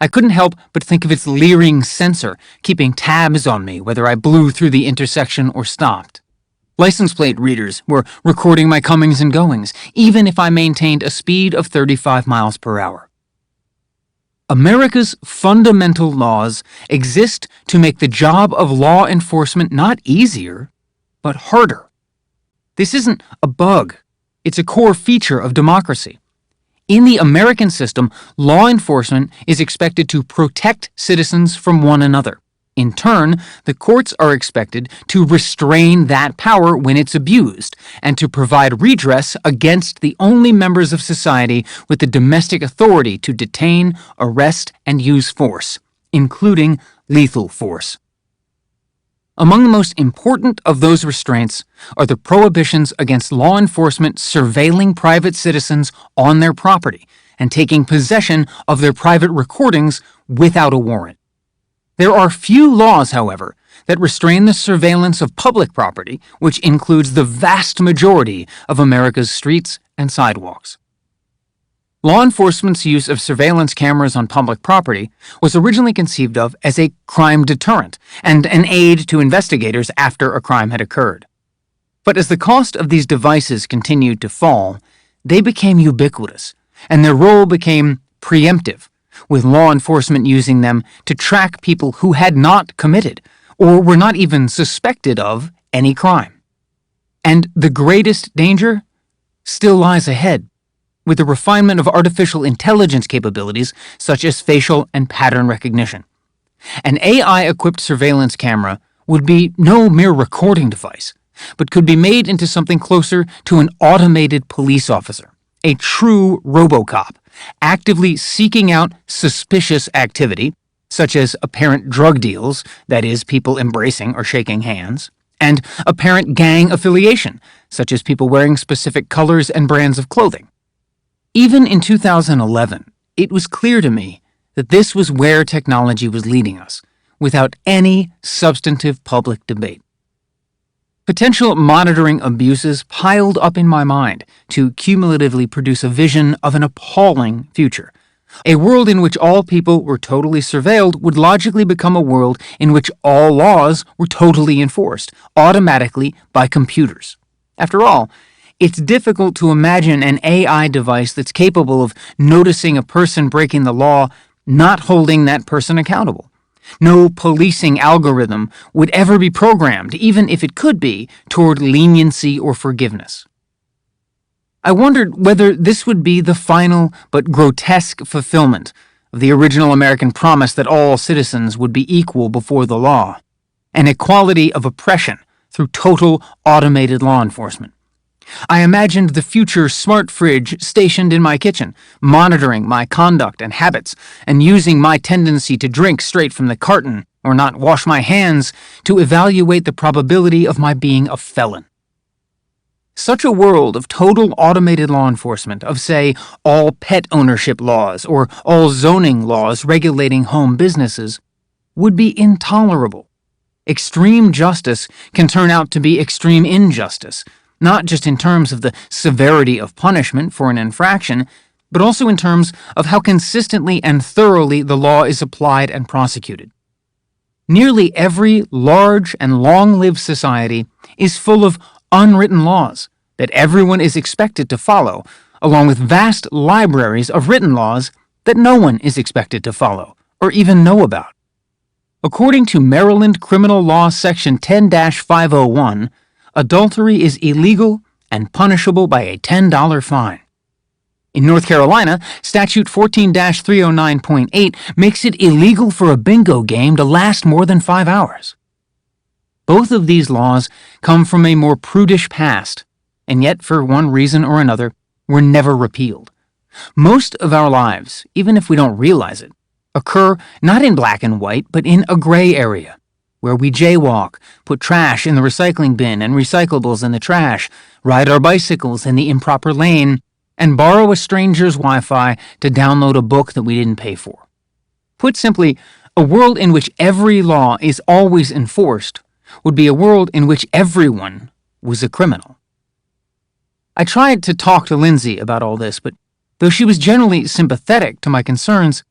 I couldn't help but think of its leering sensor, keeping tabs on me whether I blew through the intersection or stopped. License plate readers were recording my comings and goings, even if I maintained a speed of 35 miles per hour. America's fundamental laws exist to make the job of law enforcement not easier, but harder. This isn't a bug. It's a core feature of democracy. In the American system, law enforcement is expected to protect citizens from one another. In turn, the courts are expected to restrain that power when it's abused and to provide redress against the only members of society with the domestic authority to detain, arrest, and use force, including lethal force. Among the most important of those restraints are the prohibitions against law enforcement surveilling private citizens on their property and taking possession of their private recordings without a warrant. There are few laws, however, that restrain the surveillance of public property, which includes the vast majority of America's streets and sidewalks. Law enforcement's use of surveillance cameras on public property was originally conceived of as a crime deterrent and an aid to investigators after a crime had occurred. But as the cost of these devices continued to fall, they became ubiquitous, and their role became preemptive, with law enforcement using them to track people who had not committed or were not even suspected of any crime. And the greatest danger still lies ahead, with the refinement of artificial intelligence capabilities such as facial and pattern recognition. An AI-equipped surveillance camera would be no mere recording device, but could be made into something closer to an automated police officer, a true RoboCop, actively seeking out suspicious activity, such as apparent drug deals, that is, people embracing or shaking hands, and apparent gang affiliation, such as people wearing specific colors and brands of clothing. Even in 2011, it was clear to me that this was where technology was leading us, without any substantive public debate. Potential monitoring abuses piled up in my mind to cumulatively produce a vision of an appalling future. A world in which all people were totally surveilled would logically become a world in which all laws were totally enforced, automatically by computers. After all, it's difficult to imagine an AI device that's capable of noticing a person breaking the law, not holding that person accountable. No policing algorithm would ever be programmed, even if it could be, toward leniency or forgiveness. I wondered whether this would be the final but grotesque fulfillment of the original American promise that all citizens would be equal before the law, an equality of oppression through total automated law enforcement. I imagined the future smart fridge stationed in my kitchen, monitoring my conduct and habits, and using my tendency to drink straight from the carton or not wash my hands to evaluate the probability of my being a felon. Such a world of total automated law enforcement, of, say, all pet ownership laws or all zoning laws regulating home businesses, would be intolerable. Extreme justice can turn out to be extreme injustice, not just in terms of the severity of punishment for an infraction, but also in terms of how consistently and thoroughly the law is applied and prosecuted. Nearly every large and long-lived society is full of unwritten laws that everyone is expected to follow, along with vast libraries of written laws that no one is expected to follow or even know about. According to Maryland Criminal Law Section 10-501, adultery is illegal and punishable by a $10 fine. In North Carolina, Statute 14-309.8 makes it illegal for a bingo game to last more than 5 hours. Both of these laws come from a more prudish past, and yet, for one reason or another, were never repealed. Most of our lives, even if we don't realize it, occur not in black and white, but in a gray area, where we jaywalk, put trash in the recycling bin and recyclables in the trash, ride our bicycles in the improper lane, and borrow a stranger's Wi-Fi to download a book that we didn't pay for. Put simply, a world in which every law is always enforced would be a world in which everyone was a criminal. I tried to talk to Lindsay about all this, but though she was generally sympathetic to my concerns,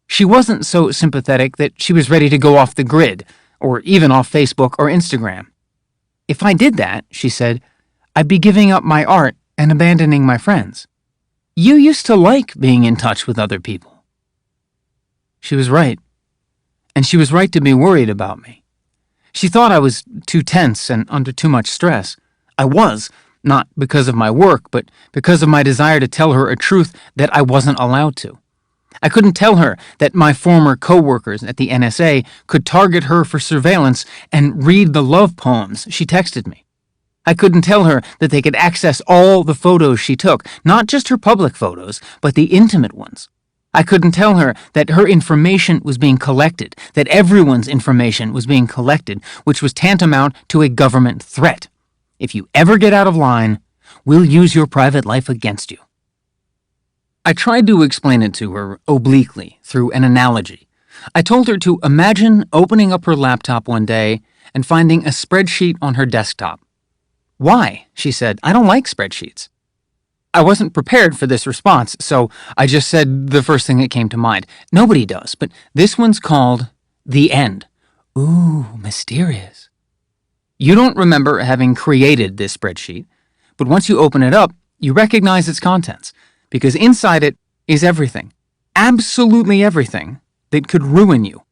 she wasn't so sympathetic that she was ready to go off the grid, or even off Facebook or Instagram. If I did that, she said, I'd be giving up my art and abandoning my friends. You used to like being in touch with other people. She was right, and she was right to be worried about me. She thought I was too tense and under too much stress. I was, not because of my work, but because of my desire to tell her a truth that I wasn't allowed to. I couldn't tell her that my former co-workers at the NSA could target her for surveillance and read the love poems she texted me. I couldn't tell her that they could access all the photos she took, not just her public photos, but the intimate ones. I couldn't tell her that her information was being collected, that everyone's information was being collected, which was tantamount to a government threat. If you ever get out of line, we'll use your private life against you. I tried to explain it to her obliquely through an analogy. I told her to imagine opening up her laptop one day and finding a spreadsheet on her desktop. Why? She said, I don't like spreadsheets. I wasn't prepared for this response, so I just said the first thing that came to mind. Nobody does, but this one's called The End. Ooh, mysterious. You don't remember having created this spreadsheet, but once you open it up, you recognize its contents, because inside it is everything, absolutely everything, that could ruin you.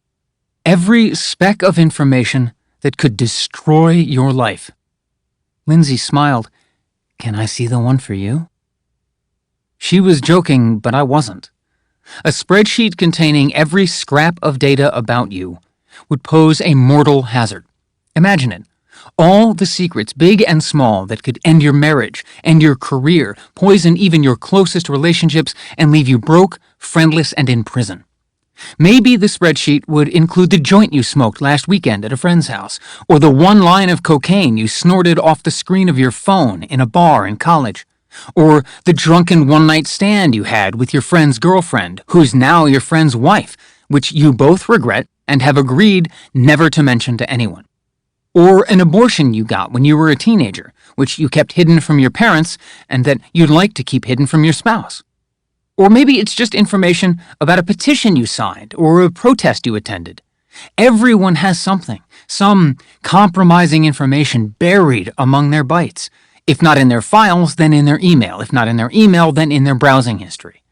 Every speck of information that could destroy your life. Lindsay smiled. Can I see the one for you? She was joking, but I wasn't. A spreadsheet containing every scrap of data about you would pose a mortal hazard. Imagine it. All the secrets, big and small, that could end your marriage, end your career, poison even your closest relationships, and leave you broke, friendless, and in prison. Maybe the spreadsheet would include the joint you smoked last weekend at a friend's house, or the one line of cocaine you snorted off the screen of your phone in a bar in college, or the drunken one-night stand you had with your friend's girlfriend, who's now your friend's wife, which you both regret and have agreed never to mention to anyone. Or an abortion you got when you were a teenager, which you kept hidden from your parents and that you'd like to keep hidden from your spouse. Or maybe it's just information about a petition you signed or a protest you attended. Everyone has something, some compromising information buried among their bytes. If not in their files, then in their email. If not in their email, then in their browsing history.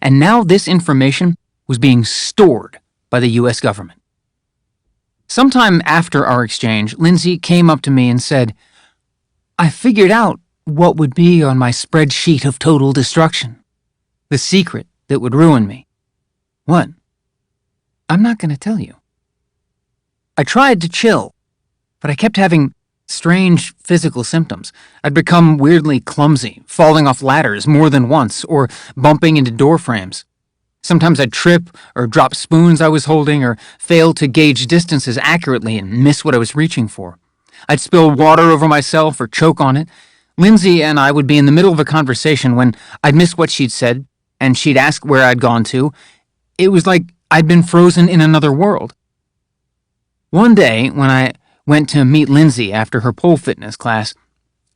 And now this information was being stored by the U.S. government. Sometime after our exchange, Lindsay came up to me and said, I figured out what would be on my spreadsheet of total destruction. The secret that would ruin me. What? I'm not going to tell you. I tried to chill, but I kept having strange physical symptoms. I'd become weirdly clumsy, falling off ladders more than once, or bumping into door frames. Sometimes I'd trip or drop spoons I was holding, or fail to gauge distances accurately and miss what I was reaching for. I'd spill water over myself or choke on it. Lindsay and I would be in the middle of a conversation when I'd miss what she'd said, and she'd ask where I'd gone to. It was like I'd been frozen in another world. One day, when I went to meet Lindsay after her pole fitness class,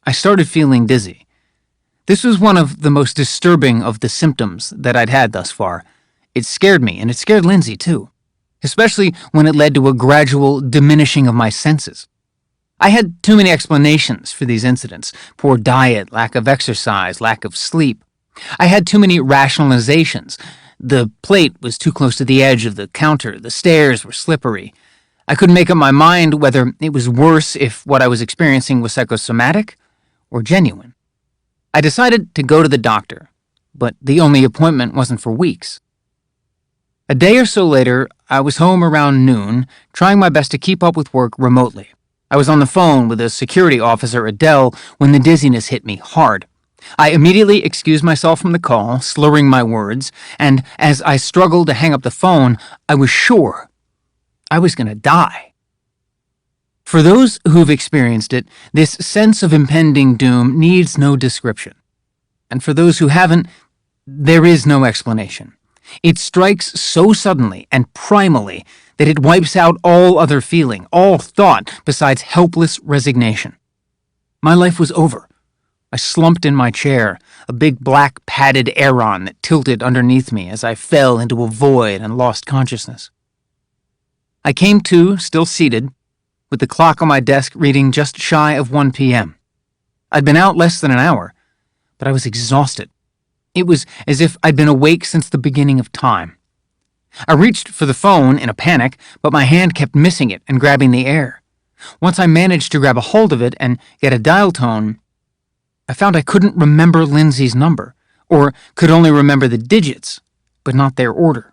I started feeling dizzy. This was one of the most disturbing of the symptoms that I'd had thus far. It scared me, and it scared Lindsay, too. especially when it led to a gradual diminishing of my senses. I had too many explanations for these incidents: poor diet, lack of exercise, lack of sleep. I had too many rationalizations. The plate was too close to the edge of the counter, the stairs were slippery. I couldn't make up my mind whether it was worse if what I was experiencing was psychosomatic or genuine. I decided to go to the doctor, but the only appointment wasn't for weeks. A day or so later, I was home around noon, trying my best to keep up with work remotely. I was on the phone with a security officer at Dell when the dizziness hit me hard. I immediately excused myself from the call, slurring my words, and as I struggled to hang up the phone, I was sure I was going to die. For those who've experienced it, this sense of impending doom needs no description. And for those who haven't, there is no explanation. It strikes so suddenly and primally that it wipes out all other feeling, all thought, besides helpless resignation. My life was over. I slumped in my chair, a big black padded erosion that tilted underneath me as I fell into a void and lost consciousness. I came to, still seated, with the clock on my desk reading just shy of 1 p.m. I'd been out less than an hour, but I was exhausted. It was as if I'd been awake since the beginning of time. I reached for the phone in a panic, but my hand kept missing it and grabbing the air. Once I managed to grab a hold of it and get a dial tone, I found I couldn't remember Lindsay's number, or could only remember the digits, but not their order.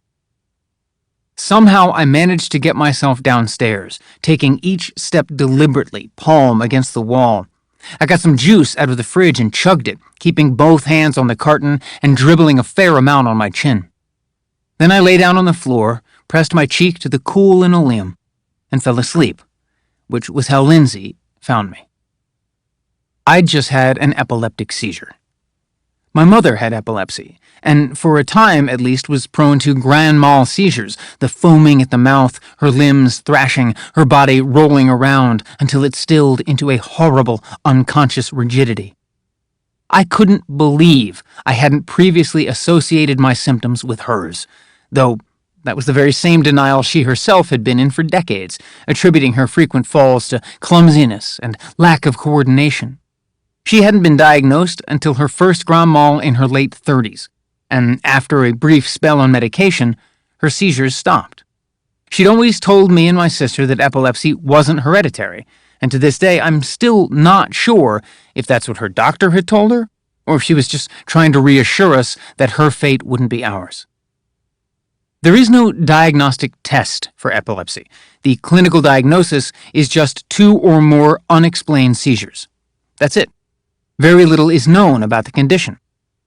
Somehow I managed to get myself downstairs, taking each step deliberately, palm against the wall. I got some juice out of the fridge and chugged it, keeping both hands on the carton and dribbling a fair amount on my chin. Then I lay down on the floor, pressed my cheek to the cool linoleum, and fell asleep, which was how Lindsay found me. I'd just had an epileptic seizure. My mother had epilepsy, and for a time at least was prone to grand mal seizures, the foaming at the mouth, her limbs thrashing, her body rolling around until it stilled into a horrible, unconscious rigidity. I couldn't believe I hadn't previously associated my symptoms with hers, though that was the very same denial she herself had been in for decades, attributing her frequent falls to clumsiness and lack of coordination. She hadn't been diagnosed until her first grand mal in her late 30s, and after a brief spell on medication, her seizures stopped. She'd always told me and my sister that epilepsy wasn't hereditary, and to this day I'm still not sure if that's what her doctor had told her, or if she was just trying to reassure us that her fate wouldn't be ours. There is no diagnostic test for epilepsy. The clinical diagnosis is just 2 or more unexplained seizures. That's it. Very little is known about the condition.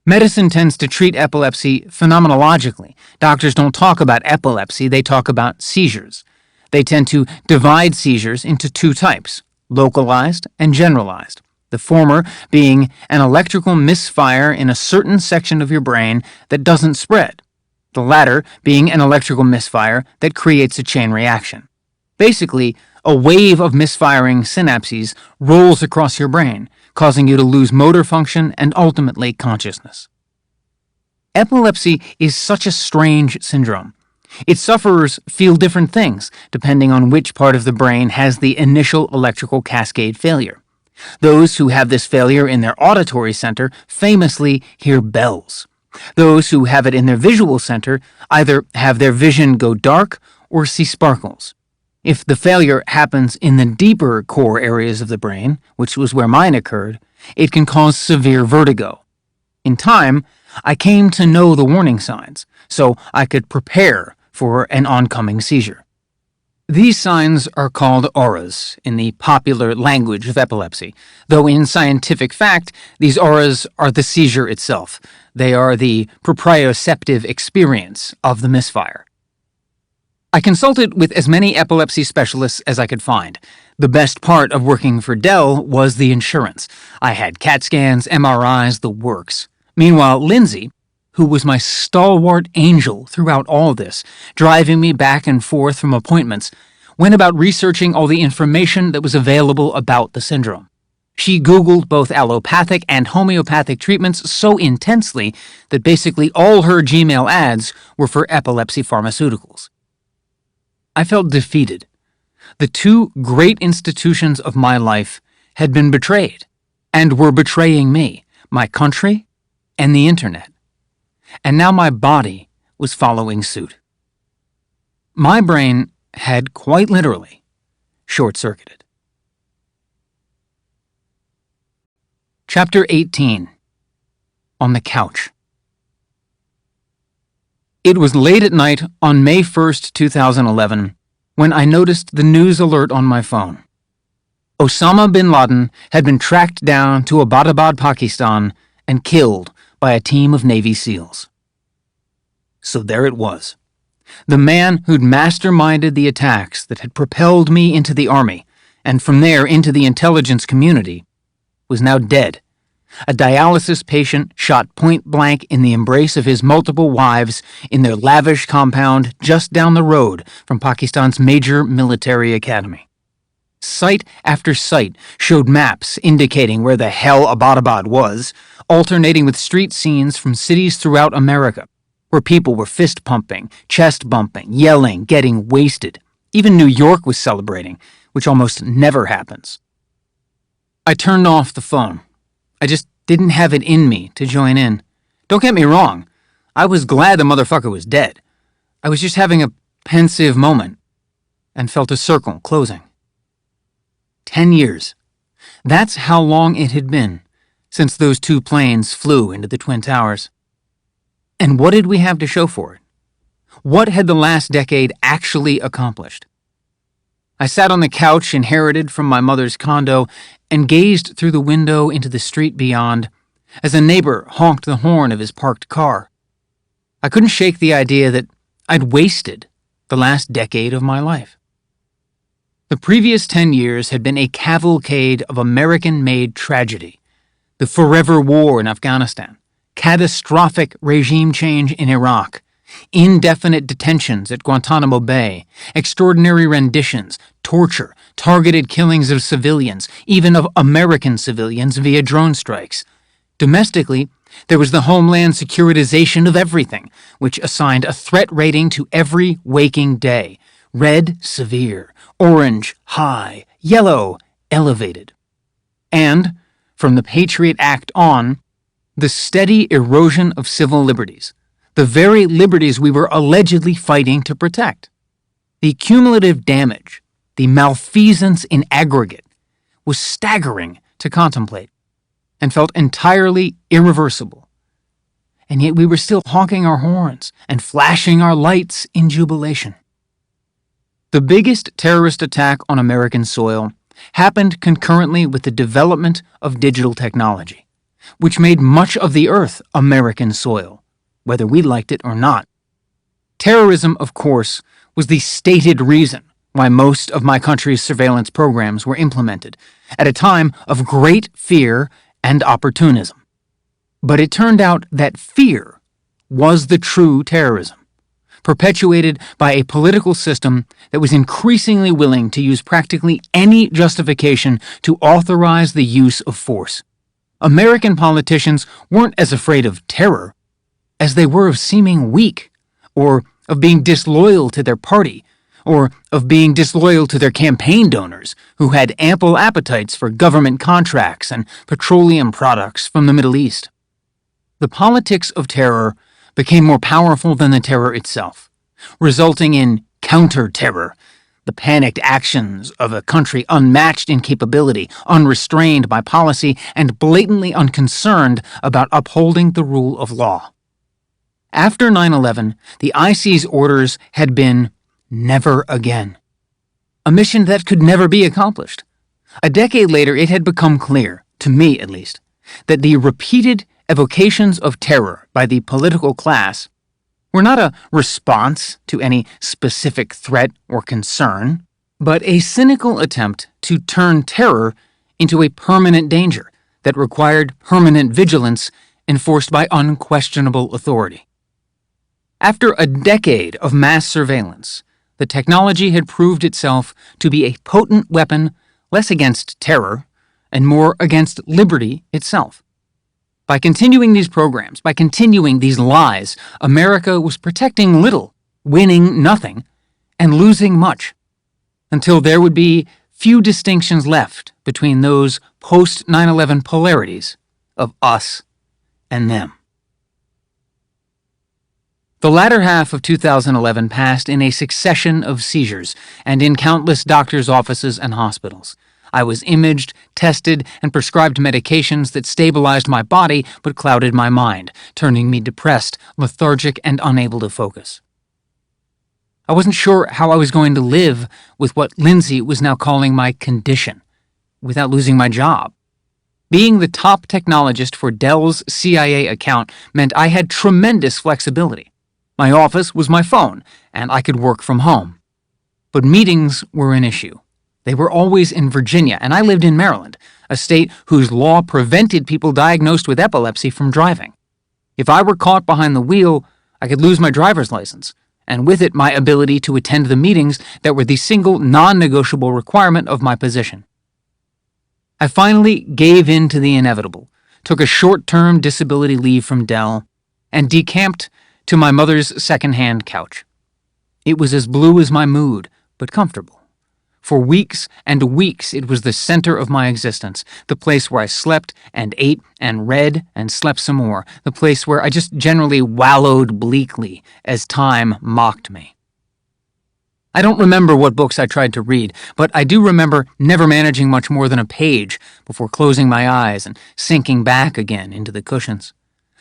Medicine tends to treat epilepsy phenomenologically. Doctors don't talk about epilepsy, they talk about seizures. They tend to divide seizures into 2 types, localized and generalized. The former being an electrical misfire in a certain section of your brain that doesn't spread. The latter being an electrical misfire that creates a chain reaction. Basically, a wave of misfiring synapses rolls across your brain, causing you to lose motor function and ultimately consciousness. Epilepsy is such a strange syndrome. Its sufferers feel different things depending on which part of the brain has the initial electrical cascade failure. Those who have this failure in their auditory center famously hear bells. Those who have it in their visual center either have their vision go dark or see sparkles. If the failure happens in the deeper core areas of the brain, which was where mine occurred, it can cause severe vertigo. In time, I came to know the warning signs, so I could prepare for an oncoming seizure. These signs are called auras in the popular language of epilepsy, though in scientific fact, these auras are the seizure itself. They are the proprioceptive experience of the misfire. I consulted with as many epilepsy specialists as I could find. The best part of working for Dell was the insurance. I had CAT scans, MRIs, the works. Meanwhile, Lindsay, who was my stalwart angel throughout all this, driving me back and forth from appointments, went about researching all the information that was available about the syndrome. She Googled both allopathic and homeopathic treatments so intensely that basically all her Gmail ads were for epilepsy pharmaceuticals. I felt defeated. The two great institutions of my life had been betrayed, and were betraying me, my country, and the internet. And now my body was following suit. My brain had quite literally short-circuited. Chapter 18. On the Couch. It was late at night on May 1st, 2011, when I noticed the news alert on my phone. Osama bin Laden had been tracked down to Abbottabad, Pakistan, and killed by a team of Navy SEALs. So there it was. The man who'd masterminded the attacks that had propelled me into the army, and from there into the intelligence community, was now dead. A dialysis patient shot point blank in the embrace of his multiple wives in their lavish compound just down the road from Pakistan's major military academy. Site after site showed maps indicating where the hell Abbottabad was, alternating with street scenes from cities throughout America, where people were fist-pumping, chest-bumping, yelling, getting wasted. Even New York was celebrating, which almost never happens. I turned off the phone. I just didn't have it in me to join in. Don't get me wrong. I was glad the motherfucker was dead. I was just having a pensive moment and felt a circle closing. 10 years. That's how long it had been since those two planes flew into the Twin Towers. And what did we have to show for it? What had the last decade actually accomplished? I sat on the couch inherited from my mother's condo and gazed through the window into the street beyond as a neighbor honked the horn of his parked car. I couldn't shake the idea that I'd wasted the last decade of my life. The previous 10 years had been a cavalcade of American-made tragedy. The forever war in Afghanistan, catastrophic regime change in Iraq, indefinite detentions at Guantanamo Bay, extraordinary renditions, torture, targeted killings of civilians, even of American civilians via drone strikes. Domestically, there was the homeland securitization of everything, which assigned a threat rating to every waking day. Red, severe. Orange, high. Yellow, elevated. And, from the Patriot Act on, the steady erosion of civil liberties, the very liberties we were allegedly fighting to protect. The cumulative damage, the malfeasance in aggregate, was staggering to contemplate and felt entirely irreversible. And yet we were still honking our horns and flashing our lights in jubilation. The biggest terrorist attack on American soil happened concurrently with the development of digital technology, which made much of the earth American soil, whether we liked it or not. Terrorism, of course, was the stated reason why most of my country's surveillance programs were implemented, at a time of great fear and opportunism. But it turned out that fear was the true terrorism, perpetuated by a political system that was increasingly willing to use practically any justification to authorize the use of force. American politicians weren't as afraid of terror as they were of seeming weak, or of being disloyal to their party, or of being disloyal to their campaign donors who had ample appetites for government contracts and petroleum products from the Middle East. The politics of terror became more powerful than the terror itself, resulting in counter-terror, the panicked actions of a country unmatched in capability, unrestrained by policy, and blatantly unconcerned about upholding the rule of law. After 9/11, the IC's orders had been never again, a mission that could never be accomplished. A decade later, it had become clear, to me at least, that the repeated evocations of terror by the political class were not a response to any specific threat or concern, but a cynical attempt to turn terror into a permanent danger that required permanent vigilance enforced by unquestionable authority. After a decade of mass surveillance, the technology had proved itself to be a potent weapon less against terror and more against liberty itself. By continuing these programs, by continuing these lies, America was protecting little, winning nothing, and losing much, until there would be few distinctions left between those post-9/11 polarities of us and them. The latter half of 2011 passed in a succession of seizures and in countless doctors' offices and hospitals. I was imaged, tested, and prescribed medications that stabilized my body but clouded my mind, turning me depressed, lethargic, and unable to focus. I wasn't sure how I was going to live with what Lindsay was now calling my condition, without losing my job. Being the top technologist for Dell's CIA account meant I had tremendous flexibility. My office was my phone, and I could work from home. But meetings were an issue. They were always in Virginia, and I lived in Maryland, a state whose law prevented people diagnosed with epilepsy from driving. If I were caught behind the wheel, I could lose my driver's license, and with it my ability to attend the meetings that were the single non-negotiable requirement of my position. I finally gave in to the inevitable, took a short-term disability leave from Dell, and decamped to my mother's second-hand couch. It was as blue as my mood, but comfortable. For weeks and weeks it was the center of my existence, the place where I slept and ate and read and slept some more, the place where I just generally wallowed bleakly as time mocked me. I don't remember what books I tried to read, but I do remember never managing much more than a page before closing my eyes and sinking back again into the cushions.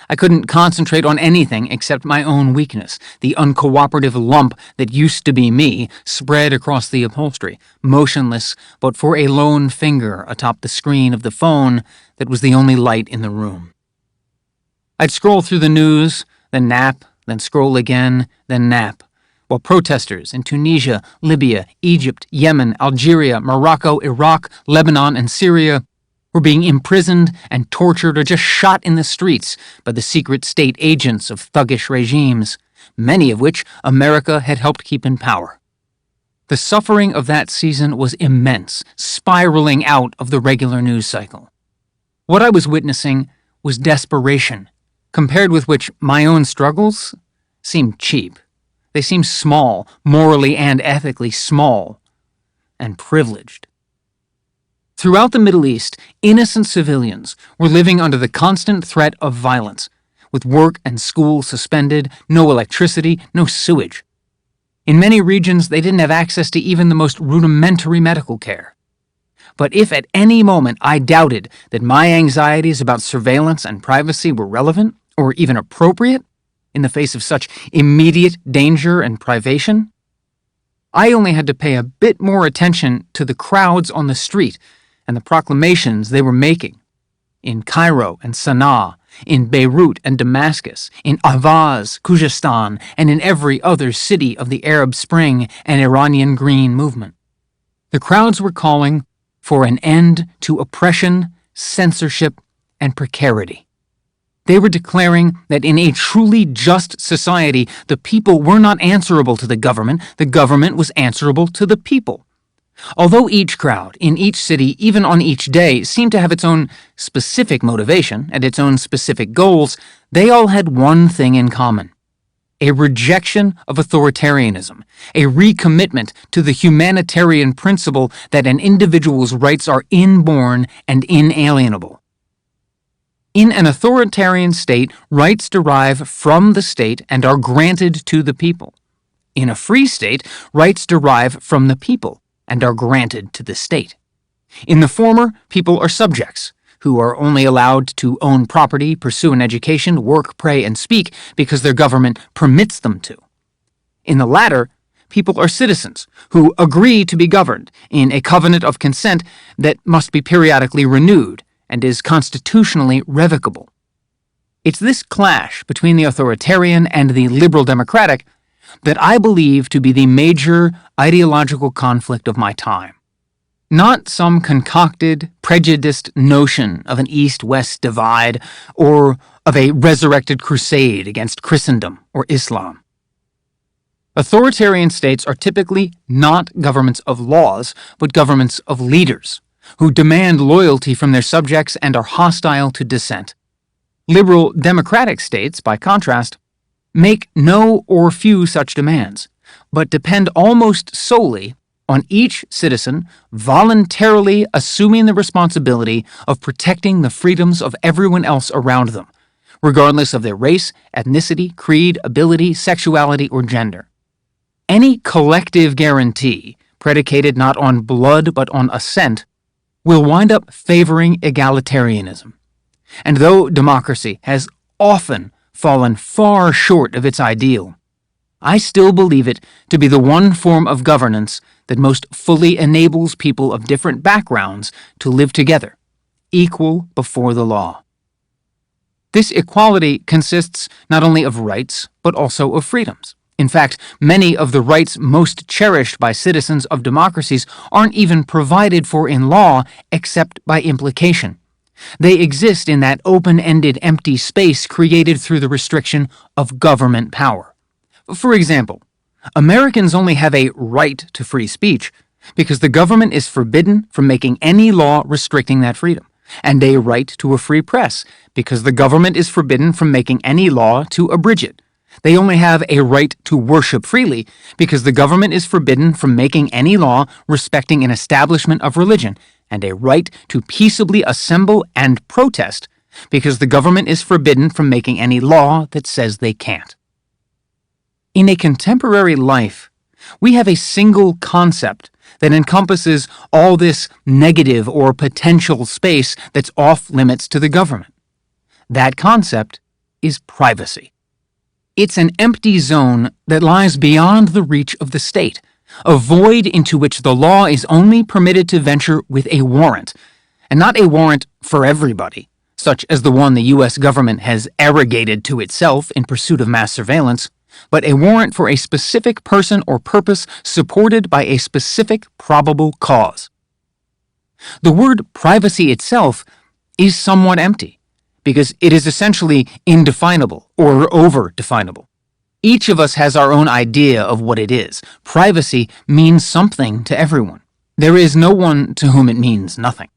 I couldn't concentrate on anything except my own weakness, the uncooperative lump that used to be me spread across the upholstery, motionless but for a lone finger atop the screen of the phone that was the only light in the room. I'd scroll through the news, then nap, then scroll again, then nap, while protesters in Tunisia, Libya, Egypt, Yemen, Algeria, Morocco, Iraq, Lebanon, and Syria were being imprisoned and tortured or just shot in the streets by the secret state agents of thuggish regimes, many of which America had helped keep in power. The suffering of that season was immense, spiraling out of the regular news cycle. What I was witnessing was desperation, compared with which my own struggles seemed cheap. They seemed small, morally and ethically small, and privileged. Throughout the Middle East, innocent civilians were living under the constant threat of violence, with work and school suspended, no electricity, no sewage. In many regions, they didn't have access to even the most rudimentary medical care. But if at any moment I doubted that my anxieties about surveillance and privacy were relevant, or even appropriate, in the face of such immediate danger and privation, I only had to pay a bit more attention to the crowds on the street and the proclamations they were making. In Cairo and Sana'a, in Beirut and Damascus, in Ahvaz, Khuzestan, and in every other city of the Arab Spring and Iranian Green movement. The crowds were calling for an end to oppression, censorship, and precarity. They were declaring that in a truly just society, the people were not answerable to the government was answerable to the people. Although each crowd, in each city, even on each day, seemed to have its own specific motivation and its own specific goals, they all had one thing in common: a rejection of authoritarianism, a recommitment to the humanitarian principle that an individual's rights are inborn and inalienable. In an authoritarian state, rights derive from the state and are granted to the people. In a free state, rights derive from the people and are granted to the state. In the former, people are subjects, who are only allowed to own property, pursue an education, work, pray, and speak because their government permits them to. In the latter, people are citizens, who agree to be governed in a covenant of consent that must be periodically renewed and is constitutionally revocable. It's this clash between the authoritarian and the liberal democratic that I believe to be the major ideological conflict of my time. Not some concocted, prejudiced notion of an East-West divide or of a resurrected crusade against Christendom or Islam. Authoritarian states are typically not governments of laws, but governments of leaders, who demand loyalty from their subjects and are hostile to dissent. Liberal democratic states, by contrast, make no or few such demands, but depend almost solely on each citizen voluntarily assuming the responsibility of protecting the freedoms of everyone else around them, regardless of their race, ethnicity, creed, ability, sexuality, or gender. Any collective guarantee, predicated not on blood but on assent, will wind up favoring egalitarianism. And though democracy has often fallen far short of its ideal, I still believe it to be the one form of governance that most fully enables people of different backgrounds to live together, equal before the law. This equality consists not only of rights, but also of freedoms. In fact, many of the rights most cherished by citizens of democracies aren't even provided for in law except by implication. They exist in that open-ended empty space created through the restriction of government power. For example, Americans only have a right to free speech because the government is forbidden from making any law restricting that freedom, and a right to a free press because the government is forbidden from making any law to abridge it. They only have a right to worship freely because the government is forbidden from making any law respecting an establishment of religion, and a right to peaceably assemble and protest because the government is forbidden from making any law that says they can't. In a contemporary life, we have a single concept that encompasses all this negative or potential space that's off limits to the government. That concept is privacy. It's an empty zone that lies beyond the reach of the state, a void into which the law is only permitted to venture with a warrant, and not a warrant for everybody, such as the one the U.S. government has arrogated to itself in pursuit of mass surveillance, but a warrant for a specific person or purpose supported by a specific probable cause. The word privacy itself is somewhat empty, because it is essentially indefinable or over-definable. Each of us has our own idea of what it is. Privacy means something to everyone. There is no one to whom it means nothing.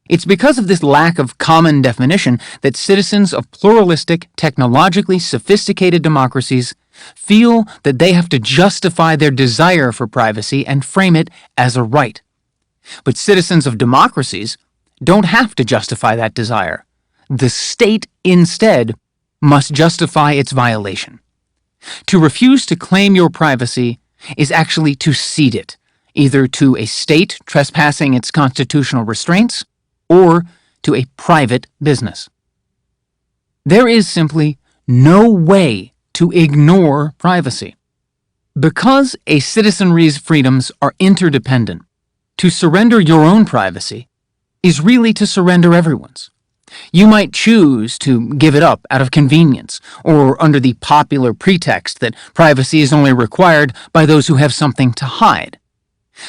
It's because of this lack of common definition that citizens of pluralistic, technologically sophisticated democracies feel that they have to justify their desire for privacy and frame it as a right. But citizens of democracies don't have to justify that desire. The state, instead, must justify its violation. To refuse to claim your privacy is actually to cede it, either to a state trespassing its constitutional restraints or to a private business. There is simply no way to ignore privacy. Because a citizenry's freedoms are interdependent, to surrender your own privacy is really to surrender everyone's. You might choose to give it up out of convenience, or under the popular pretext that privacy is only required by those who have something to hide.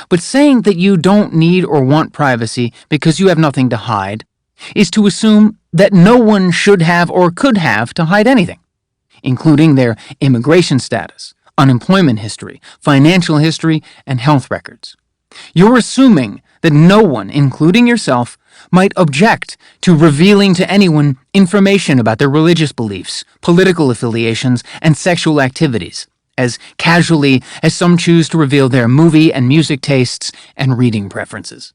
But saying that you don't need or want privacy because you have nothing to hide is to assume that no one should have or could have to hide anything, including their immigration status, unemployment history, financial history, and health records. You're assuming that no one, including yourself, might object to revealing to anyone information about their religious beliefs, political affiliations, and sexual activities, as casually as some choose to reveal their movie and music tastes and reading preferences.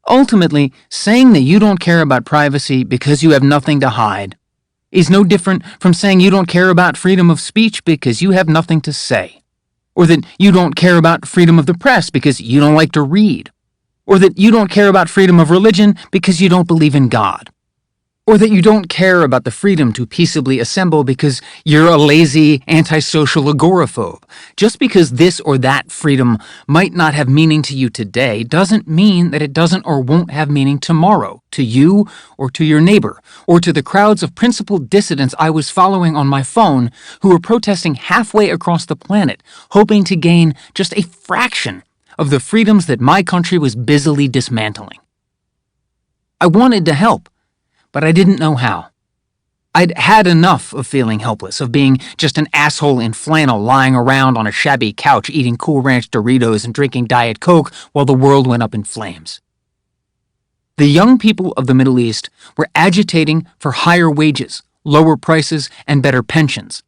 Ultimately, saying that you don't care about privacy because you have nothing to hide is no different from saying you don't care about freedom of speech because you have nothing to say, or that you don't care about freedom of the press because you don't like to read, or that you don't care about freedom of religion because you don't believe in God, or that you don't care about the freedom to peaceably assemble because you're a lazy, antisocial agoraphobe. Just because this or that freedom might not have meaning to you today doesn't mean that it doesn't or won't have meaning tomorrow, to you or to your neighbor, or to the crowds of principled dissidents I was following on my phone who were protesting halfway across the planet, hoping to gain just a fraction of the freedoms that my country was busily dismantling. I wanted to help, but I didn't know how. I'd had enough of feeling helpless, of being just an asshole in flannel lying around on a shabby couch eating Cool Ranch Doritos and drinking Diet Coke while the world went up in flames. The young people of the Middle East were agitating for higher wages, lower prices, and better pensions.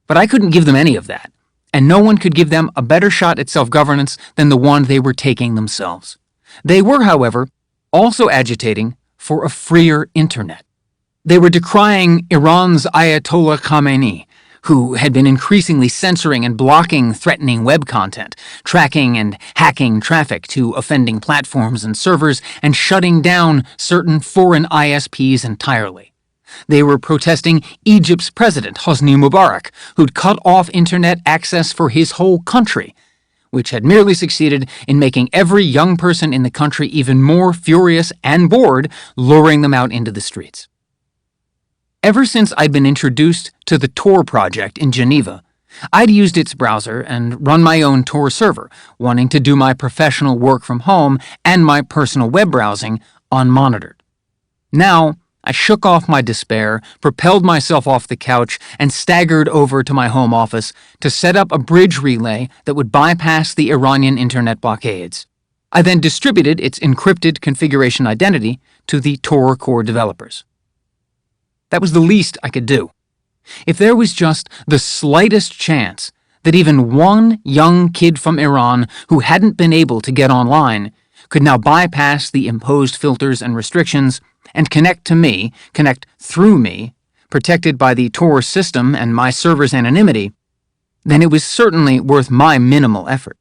But I couldn't give them any of that. and no one could give them a better shot at self-governance than the one they were taking themselves. They were, however, also agitating for a freer internet. They were decrying Iran's Ayatollah Khamenei, who had been increasingly censoring and blocking threatening web content, tracking and hacking traffic to offending platforms and servers, and shutting down certain foreign ISPs entirely. They were protesting Egypt's president, Hosni Mubarak, who'd cut off internet access for his whole country, which had merely succeeded in making every young person in the country even more furious and bored, luring them out into the streets. Ever since I'd been introduced to the Tor project in Geneva, I'd used its browser and run my own Tor server, wanting to do my professional work from home and my personal web browsing unmonitored. Now, I shook off my despair, propelled myself off the couch, and staggered over to my home office to set up a bridge relay that would bypass the Iranian internet blockades. I then distributed its encrypted configuration identity to the Tor core developers. That was the least I could do. If there was just the slightest chance that even one young kid from Iran who hadn't been able to get online could now bypass the imposed filters and restrictions and connect to me, connect through me, protected by the Tor system and my server's anonymity, then it was certainly worth my minimal effort.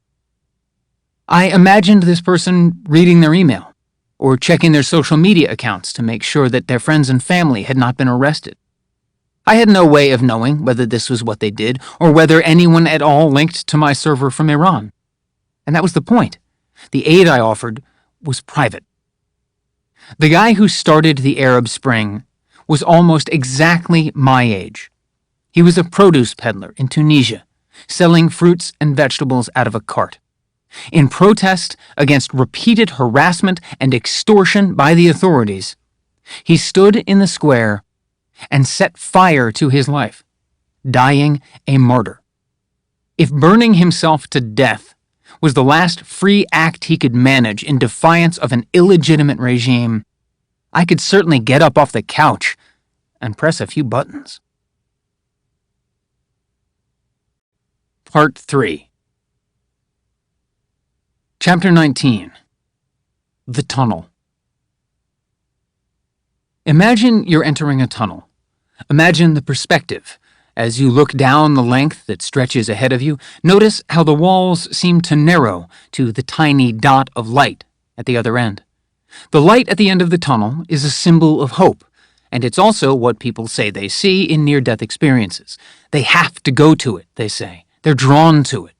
I imagined this person reading their email, or checking their social media accounts to make sure that their friends and family had not been arrested. I had no way of knowing whether this was what they did, or whether anyone at all linked to my server from Iran. And that was the point. The aid I offered was private. The guy who started the Arab Spring was almost exactly my age. He was a produce peddler in Tunisia, selling fruits and vegetables out of a cart. In protest against repeated harassment and extortion by the authorities, he stood in the square and set fire to his life, dying a martyr. If burning himself to death was the last free act he could manage in defiance of an illegitimate regime, I could certainly get up off the couch and press a few buttons. Part 3. Chapter 19. The Tunnel. Imagine you're entering a tunnel. Imagine the perspective. As you look down the length that stretches ahead of you, notice how the walls seem to narrow to the tiny dot of light at the other end. The light at the end of the tunnel is a symbol of hope, and it's also what people say they see in near-death experiences. They have to go to it, they say. They're drawn to it.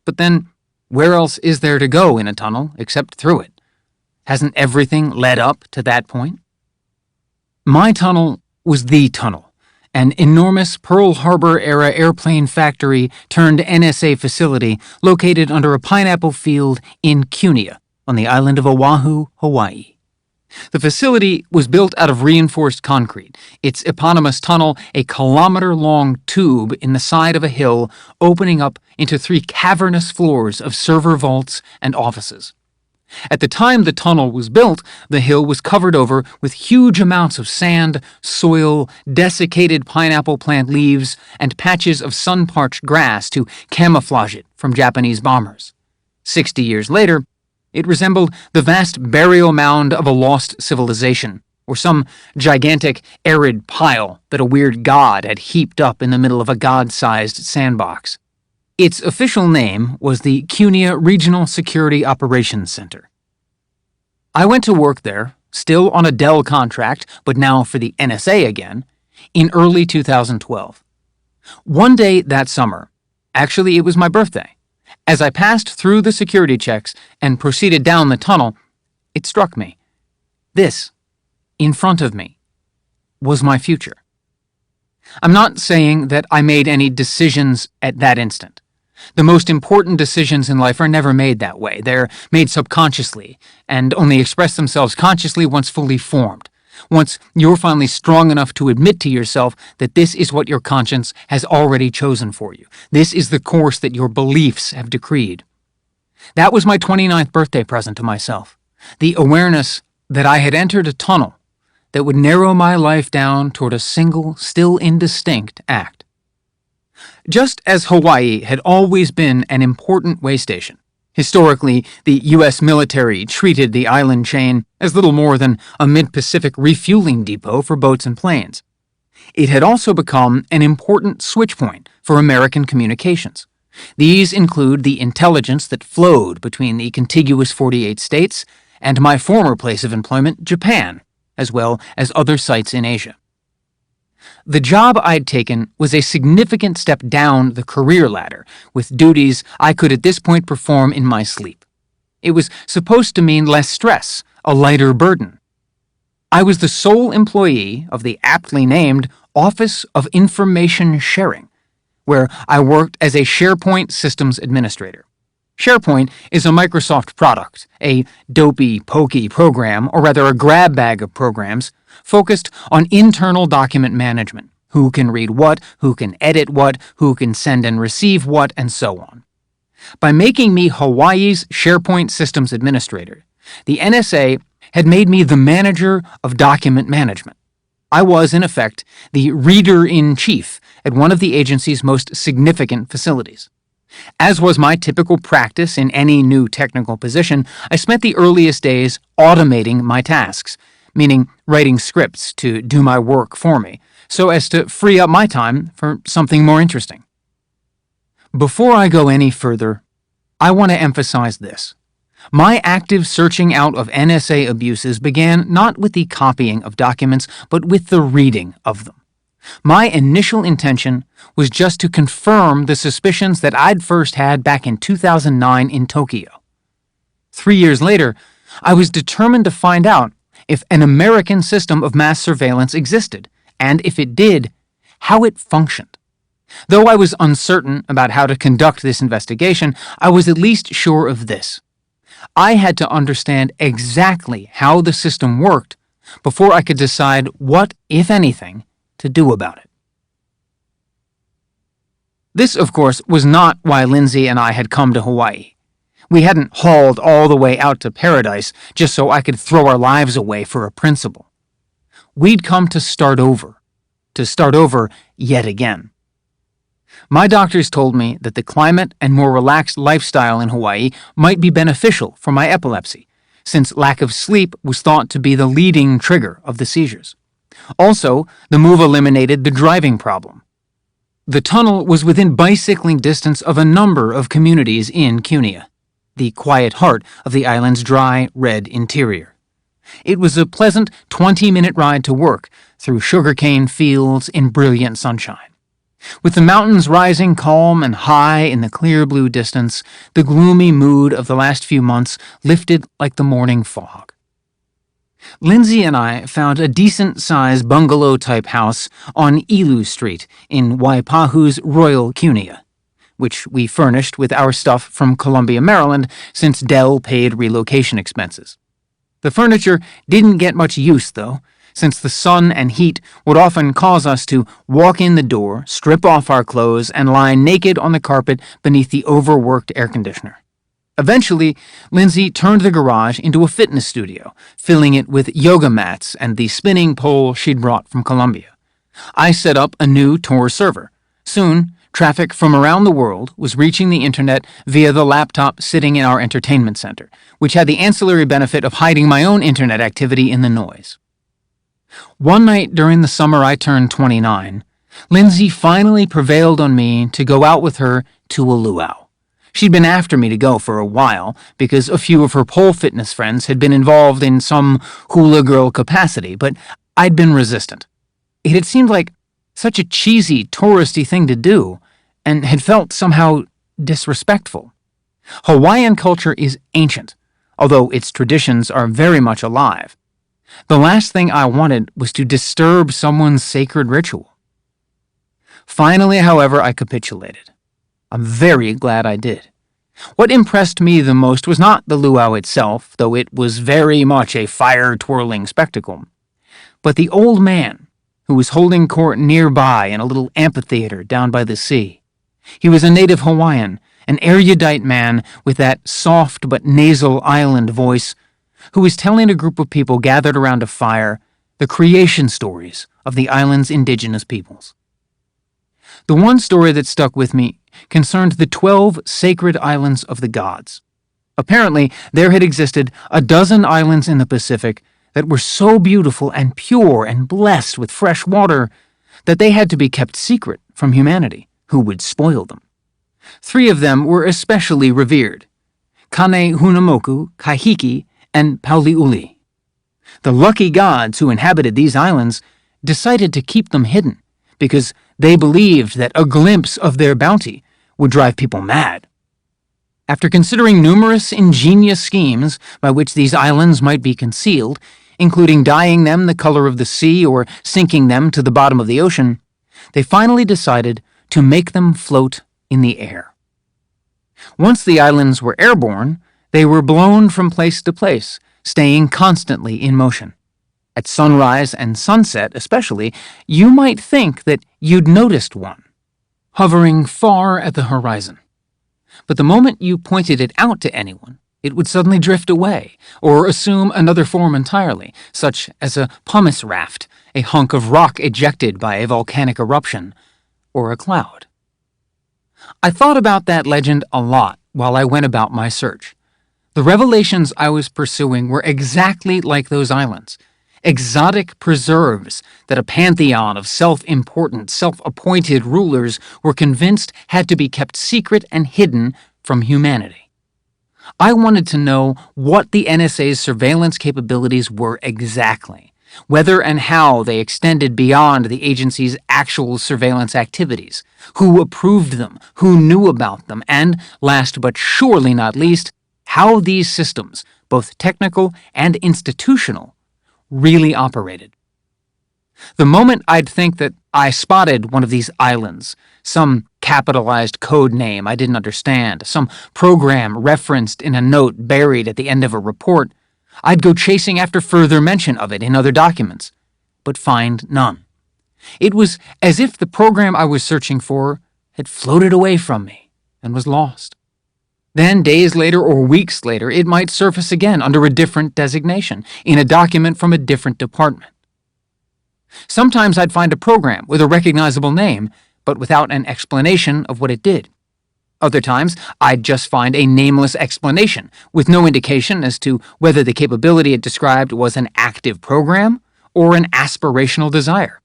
But then, where else is there to go in a tunnel except through it? Hasn't everything led up to that point? My tunnel was the tunnel, an enormous Pearl Harbor-era airplane factory turned NSA facility located under a pineapple field in Cunea on the island of Oahu, Hawaii. The facility was built out of reinforced concrete, its eponymous tunnel a kilometer-long tube in the side of a hill opening up into 3 cavernous floors of server vaults and offices. At the time the tunnel was built, the hill was covered over with huge amounts of sand, soil, desiccated pineapple plant leaves, and patches of sun-parched grass to camouflage it from Japanese bombers. 60 years later, it resembled the vast burial mound of a lost civilization, or some gigantic, arid pile that a weird god had heaped up in the middle of a god-sized sandbox. Its official name was the Cunea Regional Security Operations Center. I went to work there, still on a Dell contract, but now for the NSA again, in early 2012. One day that summer, actually it was my birthday, as I passed through the security checks and proceeded down the tunnel, it struck me. This, in front of me, was my future. I'm not saying that I made any decisions at that instant. The most important decisions in life are never made that way. They're made subconsciously, and only express themselves consciously once fully formed. Once you're finally strong enough to admit to yourself that this is what your conscience has already chosen for you. This is the course that your beliefs have decreed. That was my 29th birthday present to myself. The awareness that I had entered a tunnel that would narrow my life down toward a single, still indistinct act. Just as Hawaii had always been an important way station, historically, the U.S. military treated the island chain as little more than a mid-Pacific refueling depot for boats and planes. It had also become an important switch point for American communications. These include the intelligence that flowed between the contiguous 48 states and my former place of employment, Japan, as well as other sites in Asia. The job I'd taken was a significant step down the career ladder, with duties I could at this point perform in my sleep. It was supposed to mean less stress, a lighter burden. I was the sole employee of the aptly named Office of Information Sharing, where I worked as a SharePoint systems administrator. SharePoint is a Microsoft product, a dopey, pokey program, or rather a grab bag of programs, focused on internal document management. Who can read what, who can edit what, who can send and receive what, and so on. By making me Hawaii's SharePoint systems administrator, the NSA had made me the manager of document management. I was, in effect, the reader-in-chief at one of the agency's most significant facilities. As was my typical practice in any new technical position, I spent the earliest days automating my tasks, meaning writing scripts to do my work for me, so as to free up my time for something more interesting. Before I go any further, I want to emphasize this. My active searching out of NSA abuses began not with the copying of documents, but with the reading of them. My initial intention was just to confirm the suspicions that I'd first had back in 2009 in Tokyo. 3 years later, I was determined to find out if an American system of mass surveillance existed, and if it did, how it functioned. Though I was uncertain about how to conduct this investigation, I was at least sure of this. I had to understand exactly how the system worked before I could decide what, if anything, to do about it. This, of course, was not why Lindsay and I had come to Hawaii. We hadn't hauled all the way out to paradise just so I could throw our lives away for a principle. We'd come to start over yet again. My doctors told me that the climate and more relaxed lifestyle in Hawaii might be beneficial for my epilepsy, since lack of sleep was thought to be the leading trigger of the seizures. Also, the move eliminated the driving problem. The tunnel was within bicycling distance of a number of communities in Cunea, the quiet heart of the island's dry, red interior. It was a pleasant 20-minute ride to work through sugarcane fields in brilliant sunshine. With the mountains rising calm and high in the clear blue distance, the gloomy mood of the last few months lifted like the morning fog. Lindsay and I found a decent-sized bungalow-type house on Ilu Street in Waipahu's Royal Cunea, which we furnished with our stuff from Columbia, Maryland, since Dell paid relocation expenses. The furniture didn't get much use, though, since the sun and heat would often cause us to walk in the door, strip off our clothes, and lie naked on the carpet beneath the overworked air conditioner. Eventually, Lindsay turned the garage into a fitness studio, filling it with yoga mats and the spinning pole she'd brought from Colombia. I set up a new Tor server. Soon, traffic from around the world was reaching the internet via the laptop sitting in our entertainment center, which had the ancillary benefit of hiding my own internet activity in the noise. One night during the summer I turned 29, Lindsay finally prevailed on me to go out with her to a luau. She'd been after me to go for a while because a few of her pole fitness friends had been involved in some hula girl capacity, but I'd been resistant. It had seemed like such a cheesy, touristy thing to do, and had felt somehow disrespectful. Hawaiian culture is ancient, although its traditions are very much alive. The last thing I wanted was to disturb someone's sacred ritual. Finally, however, I capitulated. I'm very glad I did. What impressed me the most was not the luau itself, though it was very much a fire-twirling spectacle, but the old man who was holding court nearby in a little amphitheater down by the sea. He was a native Hawaiian, an erudite man with that soft but nasal island voice, who was telling a group of people gathered around a fire the creation stories of the island's indigenous peoples. The one story that stuck with me concerned the 12 sacred islands of the gods. Apparently, there had existed a dozen islands in the Pacific that were so beautiful and pure and blessed with fresh water that they had to be kept secret from humanity, who would spoil them. 3 of them were especially revered: Kane Hunamoku, Kahiki, and Pauliuli. The lucky gods who inhabited these islands decided to keep them hidden because they believed that a glimpse of their bounty would drive people mad. After considering numerous ingenious schemes by which these islands might be concealed, including dyeing them the color of the sea or sinking them to the bottom of the ocean, they finally decided to make them float in the air. Once the islands were airborne, they were blown from place to place, staying constantly in motion. At sunrise and sunset especially, you might think that you'd noticed one, hovering far at the horizon. But the moment you pointed it out to anyone, it would suddenly drift away, or assume another form entirely, such as a pumice raft, a hunk of rock ejected by a volcanic eruption, or a cloud. I thought about that legend a lot while I went about my search. The revelations I was pursuing were exactly like those islands, exotic preserves that a pantheon of self-important, self-appointed rulers were convinced had to be kept secret and hidden from humanity. I wanted to know what the NSA's surveillance capabilities were exactly, whether and how they extended beyond the agency's actual surveillance activities, who approved them, who knew about them, and, last but surely not least, how these systems, both technical and institutional, really operated. The moment I'd think that I spotted one of these islands, some capitalized code name I didn't understand, some program referenced in a note buried at the end of a report, I'd go chasing after further mention of it in other documents, but find none. It was as if the program I was searching for had floated away from me and was lost. Then, days later or weeks later, it might surface again under a different designation, in a document from a different department. Sometimes I'd find a program with a recognizable name, but without an explanation of what it did. Other times, I'd just find a nameless explanation, with no indication as to whether the capability it described was an active program or an aspirational desire.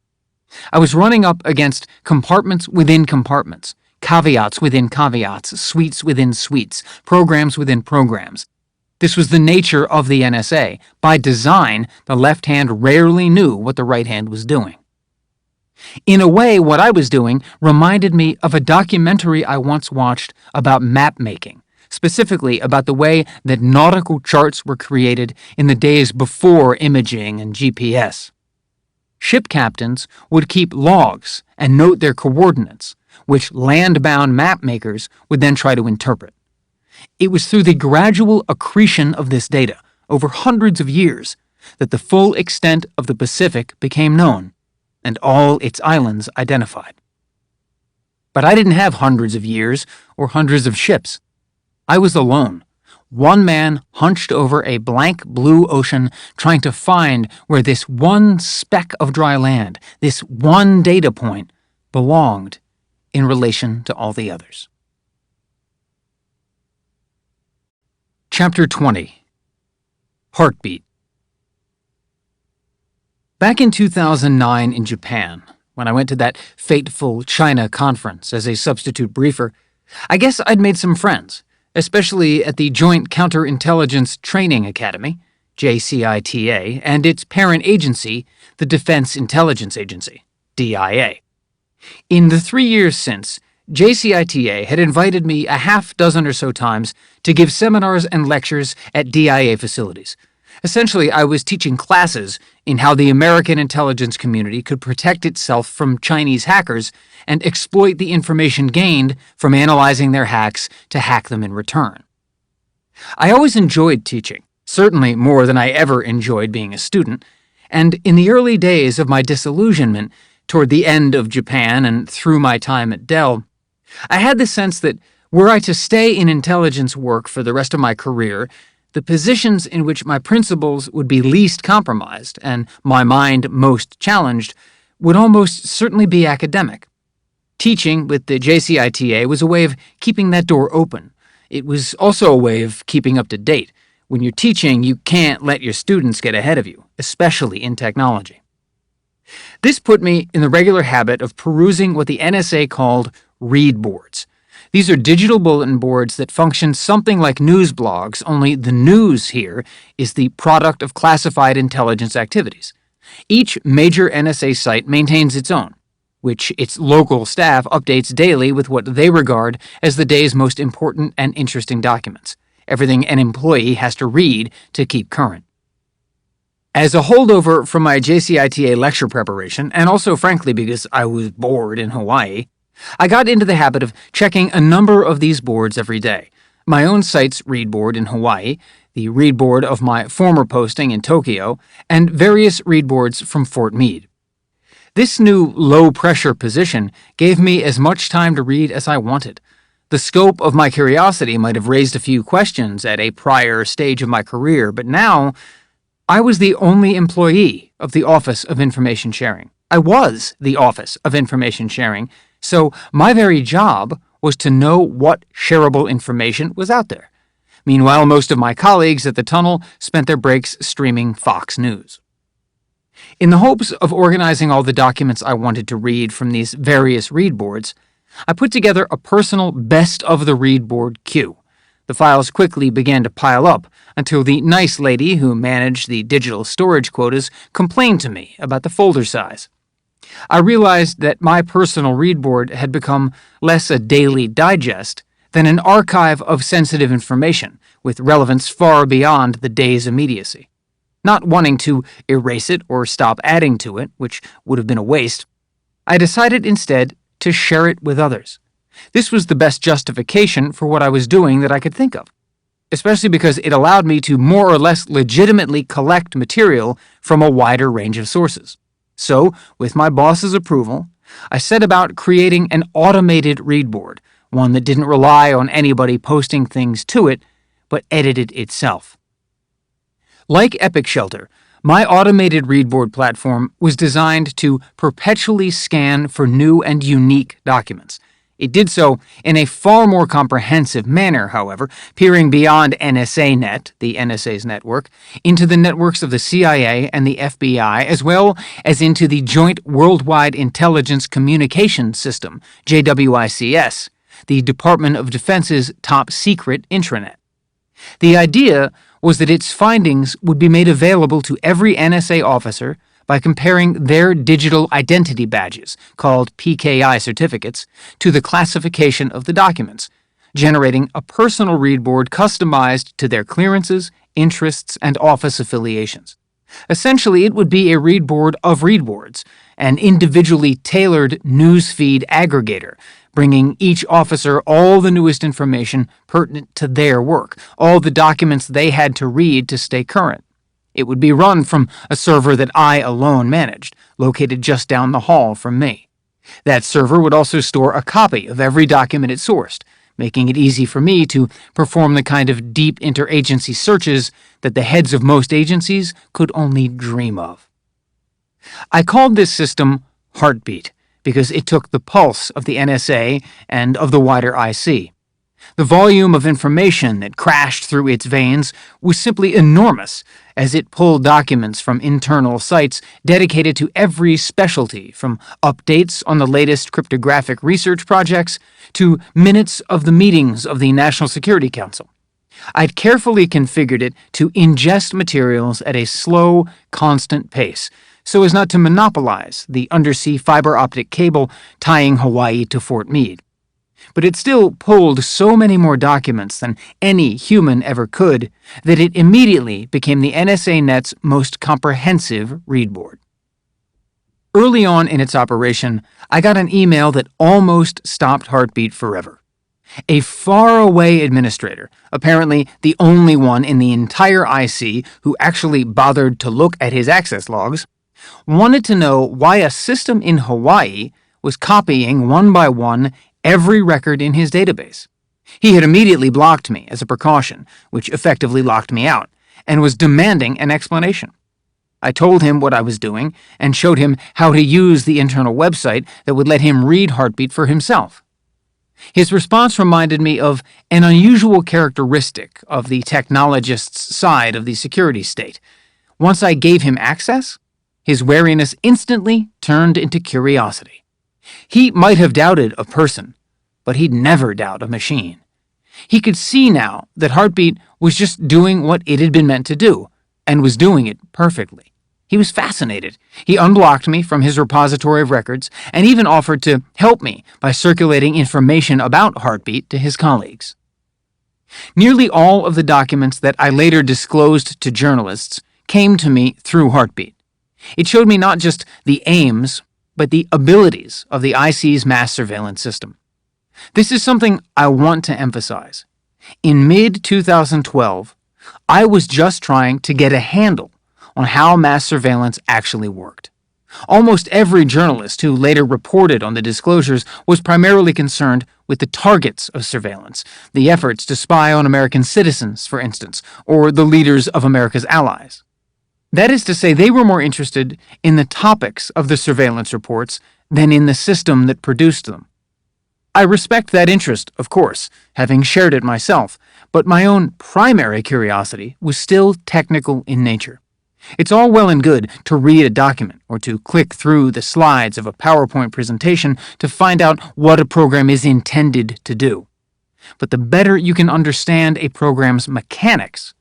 I was running up against compartments within compartments, caveats within caveats, suites within suites, programs within programs. This was the nature of the NSA. By design, the left hand rarely knew what the right hand was doing. In a way, what I was doing reminded me of a documentary I once watched about map making, specifically about the way that nautical charts were created in the days before imaging and GPS. Ship captains would keep logs and note their coordinates, which land-bound map makers would then try to interpret. It was through the gradual accretion of this data, over hundreds of years, that the full extent of the Pacific became known, and all its islands identified. But I didn't have hundreds of years or hundreds of ships. I was alone, one man hunched over a blank blue ocean trying to find where this one speck of dry land, this one data point, belonged in relation to all the others. Chapter 20. Heartbeat. Back in 2009 in Japan, when I went to that fateful China conference as a substitute briefer, I guess I'd made some friends, especially at the Joint Counterintelligence Training Academy, JCITA, and its parent agency, the Defense Intelligence Agency, DIA. In the 3 years since, JCITA had invited me a half dozen or so times to give seminars and lectures at DIA facilities. Essentially, I was teaching classes in how the American intelligence community could protect itself from Chinese hackers and exploit the information gained from analyzing their hacks to hack them in return. I always enjoyed teaching, certainly more than I ever enjoyed being a student, and in the early days of my disillusionment toward the end of Japan and through my time at Dell, I had the sense that were I to stay in intelligence work for the rest of my career, the positions in which my principles would be least compromised and my mind most challenged would almost certainly be academic. Teaching with the JCITA was a way of keeping that door open. It was also a way of keeping up to date. When you're teaching, you can't let your students get ahead of you, especially in technology. This put me in the regular habit of perusing what the NSA called read boards. These are digital bulletin boards that function something like news blogs, only the news here is the product of classified intelligence activities. Each major NSA site maintains its own, which its local staff updates daily with what they regard as the day's most important and interesting documents, everything an employee has to read to keep current. As a holdover from my JCITA lecture preparation, and also frankly because I was bored in Hawaii, I got into the habit of checking a number of these boards every day. My own site's read board in Hawaii, the read board of my former posting in Tokyo, and various read boards from Fort Meade. This new low-pressure position gave me as much time to read as I wanted. The scope of my curiosity might have raised a few questions at a prior stage of my career, but now I was the only employee of the Office of Information Sharing. I was the Office of Information Sharing, so my very job was to know what shareable information was out there. Meanwhile, most of my colleagues at the tunnel spent their breaks streaming Fox News. In the hopes of organizing all the documents I wanted to read from these various read boards, I put together a personal best of the read board queue. The files quickly began to pile up until the nice lady who managed the digital storage quotas complained to me about the folder size. I realized that my personal read board had become less a daily digest than an archive of sensitive information with relevance far beyond the day's immediacy. Not wanting to erase it or stop adding to it, which would have been a waste, I decided instead to share it with others. This was the best justification for what I was doing that I could think of, especially because it allowed me to more or less legitimately collect material from a wider range of sources. So, with my boss's approval, I set about creating an automated read board, one that didn't rely on anybody posting things to it, but edited itself. Like Epic Shelter, my automated read board platform was designed to perpetually scan for new and unique documents. It did so in a far more comprehensive manner, however, peering beyond NSANet, the NSA's network, into the networks of the CIA and the FBI, as well as into the Joint Worldwide Intelligence Communications System, JWICS, the Department of Defense's top-secret intranet. The idea was that its findings would be made available to every NSA officer by comparing their digital identity badges, called PKI certificates, to the classification of the documents, generating a personal read board customized to their clearances, interests, and office affiliations. Essentially, it would be a read board of read boards, an individually tailored newsfeed aggregator, bringing each officer all the newest information pertinent to their work, all the documents they had to read to stay current. It would be run from a server that I alone managed, located just down the hall from me. That server would also store a copy of every document it sourced, making it easy for me to perform the kind of deep interagency searches that the heads of most agencies could only dream of. I called this system Heartbeat because it took the pulse of the NSA and of the wider IC. The volume of information that crashed through its veins was simply enormous, as it pulled documents from internal sites dedicated to every specialty, from updates on the latest cryptographic research projects to minutes of the meetings of the National Security Council. I'd carefully configured it to ingest materials at a slow, constant pace, so as not to monopolize the undersea fiber optic cable tying Hawaii to Fort Meade. But it still pulled so many more documents than any human ever could that it immediately became the NSANet's most comprehensive read board. Early on in its operation, I got an email that almost stopped Heartbeat forever. A faraway administrator, apparently the only one in the entire IC who actually bothered to look at his access logs, wanted to know why a system in Hawaii was copying one by one every record in his database. He had immediately blocked me as a precaution, which effectively locked me out, and was demanding an explanation. I told him what I was doing and showed him how to use the internal website that would let him read Heartbeat for himself. His response reminded me of an unusual characteristic of the technologist's side of the security state. Once I gave him access, his wariness instantly turned into curiosity. He might have doubted a person, but he'd never doubt a machine. He could see now that Heartbeat was just doing what it had been meant to do, and was doing it perfectly. He was fascinated. He unblocked me from his repository of records and even offered to help me by circulating information about Heartbeat to his colleagues. Nearly all of the documents that I later disclosed to journalists came to me through Heartbeat. It showed me not just the aims, but the abilities of the IC's mass surveillance system. This is something I want to emphasize. In mid-2012, I was just trying to get a handle on how mass surveillance actually worked. Almost every journalist who later reported on the disclosures was primarily concerned with the targets of surveillance, the efforts to spy on American citizens, for instance, or the leaders of America's allies. That is to say, they were more interested in the topics of the surveillance reports than in the system that produced them. I respect that interest, of course, having shared it myself, but my own primary curiosity was still technical in nature. It's all well and good to read a document or to click through the slides of a PowerPoint presentation to find out what a program is intended to do. But the better you can understand a program's mechanics,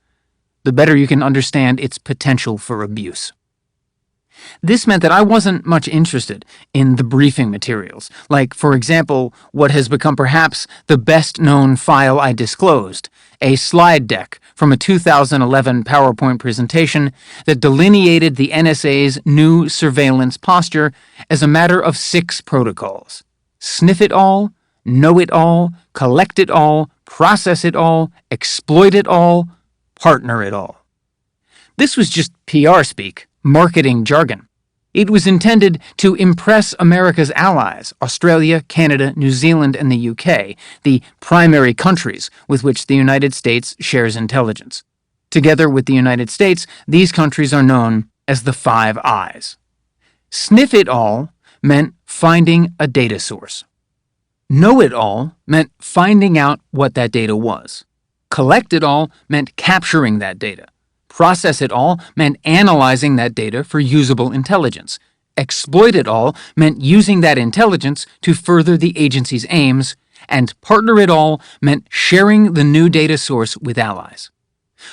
the better you can understand its potential for abuse. This meant that I wasn't much interested in the briefing materials, like, for example, what has become perhaps the best-known file I disclosed, a slide deck from a 2011 PowerPoint presentation that delineated the NSA's new surveillance posture as a matter of 6 protocols: sniff it all, know it all, collect it all, process it all, exploit it all, partner it all. This was just PR speak, marketing jargon. It was intended to impress America's allies, Australia, Canada, New Zealand, and the UK, the primary countries with which the United States shares intelligence. Together with the United States, these countries are known as the Five Eyes. Sniff it all meant finding a data source. Know it all meant finding out what that data was. Collect it all meant capturing that data. Process it all meant analyzing that data for usable intelligence. Exploit it all meant using that intelligence to further the agency's aims. And partner it all meant sharing the new data source with allies.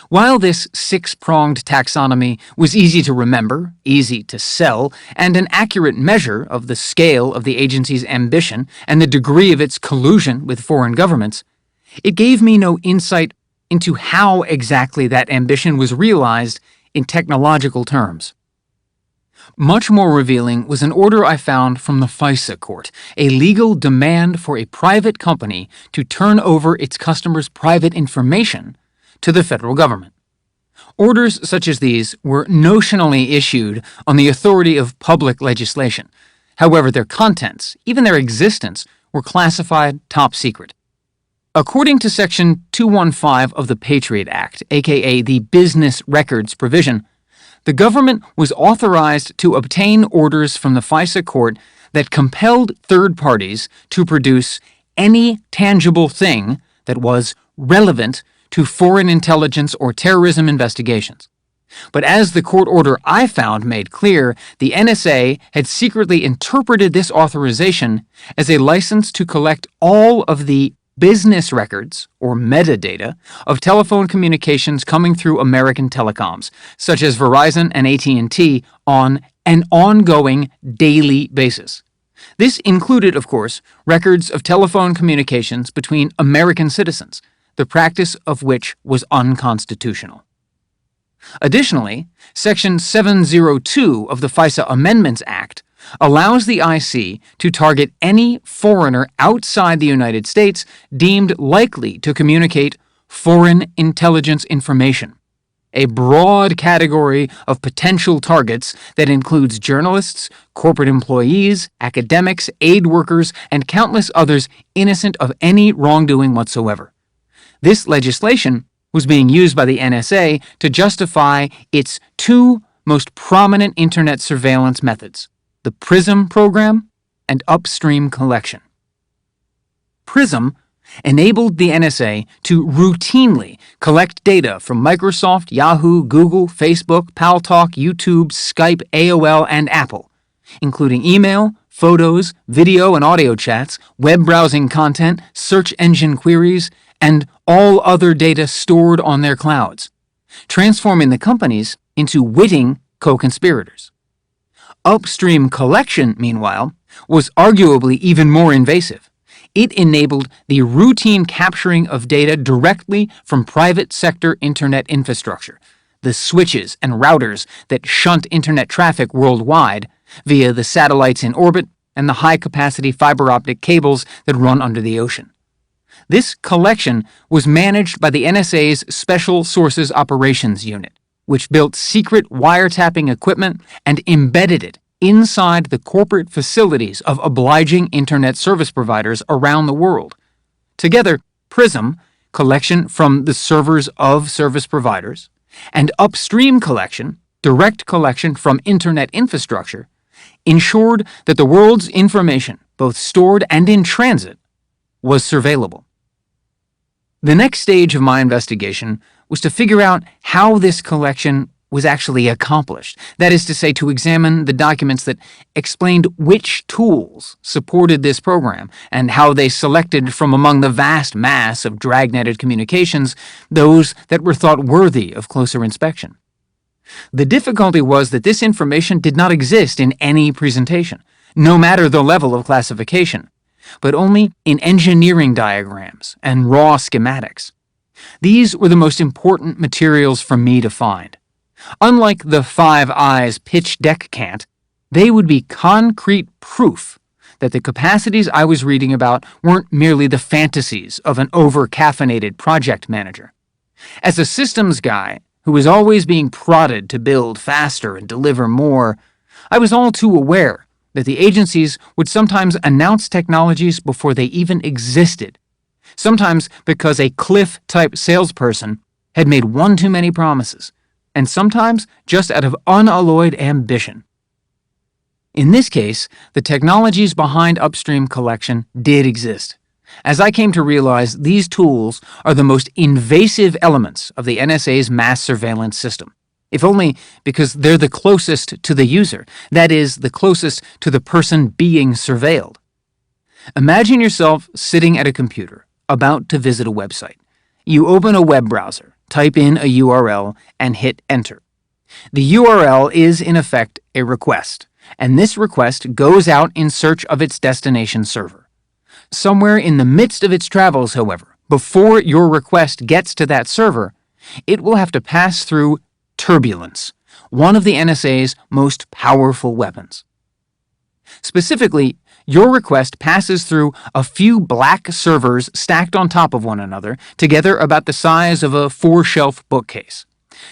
While this 6-pronged taxonomy was easy to remember, easy to sell, and an accurate measure of the scale of the agency's ambition and the degree of its collusion with foreign governments, it gave me no insight into how exactly that ambition was realized in technological terms. Much more revealing was an order I found from the FISA court, a legal demand for a private company to turn over its customers' private information to the federal government. Orders such as these were notionally issued on the authority of public legislation. However, their contents, even their existence, were classified top secret. According to Section 215 of the Patriot Act, aka the Business Records Provision, the government was authorized to obtain orders from the FISA court that compelled third parties to produce any tangible thing that was relevant to foreign intelligence or terrorism investigations. But as the court order I found made clear, the NSA had secretly interpreted this authorization as a license to collect all of the business records, or metadata, of telephone communications coming through American telecoms, such as Verizon and AT&T, on an ongoing daily basis. This included, of course, records of telephone communications between American citizens, the practice of which was unconstitutional. Additionally, Section 702 of the FISA Amendments Act allows the IC to target any foreigner outside the United States deemed likely to communicate foreign intelligence information, a broad category of potential targets that includes journalists, corporate employees, academics, aid workers, and countless others innocent of any wrongdoing whatsoever. This legislation was being used by the NSA to justify its 2 most prominent Internet surveillance methods: the PRISM program and upstream collection. PRISM enabled the NSA to routinely collect data from Microsoft, Yahoo, Google, Facebook, Paltalk, YouTube, Skype, AOL, and Apple, including email, photos, video and audio chats, web browsing content, search engine queries, and all other data stored on their clouds, transforming the companies into witting co-conspirators. Upstream collection, meanwhile, was arguably even more invasive. It enabled the routine capturing of data directly from private sector internet infrastructure, the switches and routers that shunt internet traffic worldwide via the satellites in orbit and the high-capacity fiber optic cables that run under the ocean. This collection was managed by the NSA's Special Sources Operations Unit, which built secret wiretapping equipment and embedded it inside the corporate facilities of obliging internet service providers around the world. Together, PRISM, collection from the servers of service providers, and upstream collection, direct collection from internet infrastructure, ensured that the world's information, both stored and in transit, was surveillable. The next stage of my investigation was to figure out how this collection was actually accomplished. That is to say, to examine the documents that explained which tools supported this program and how they selected from among the vast mass of dragnetted communications those that were thought worthy of closer inspection. The difficulty was that this information did not exist in any presentation, no matter the level of classification, but only in engineering diagrams and raw schematics. These were the most important materials for me to find. Unlike the Five Eyes pitch deck cant, they would be concrete proof that the capacities I was reading about weren't merely the fantasies of an over-caffeinated project manager. As a systems guy who was always being prodded to build faster and deliver more, I was all too aware that the agencies would sometimes announce technologies before they even existed, sometimes because a cliff-type salesperson had made one too many promises, and sometimes just out of unalloyed ambition. In this case, the technologies behind upstream collection did exist. As I came to realize, these tools are the most invasive elements of the NSA's mass surveillance system, if only because they're the closest to the user, that is, the closest to the person being surveilled. Imagine yourself sitting at a computer, about to visit a website. You open a web browser, type in a URL, and hit enter. The URL is, in effect, a request, and this request goes out in search of its destination server. Somewhere in the midst of its travels, however, before your request gets to that server, it will have to pass through turbulence, one of the NSA's most powerful weapons. Specifically, your request passes through a few black servers stacked on top of one another, together about the size of a 4-shelf bookcase.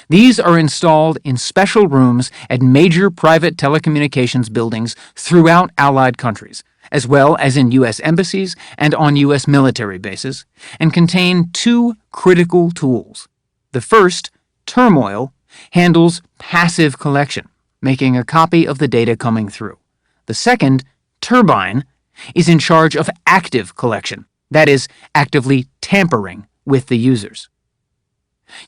These are installed in special rooms at major private telecommunications buildings throughout Allied countries, as well as in U.S. embassies and on U.S. military bases, and contain two critical tools. The first, Turmoil, handles passive collection, making a copy of the data coming through. The second, Turbine, is in charge of active collection, that is, actively tampering with the users.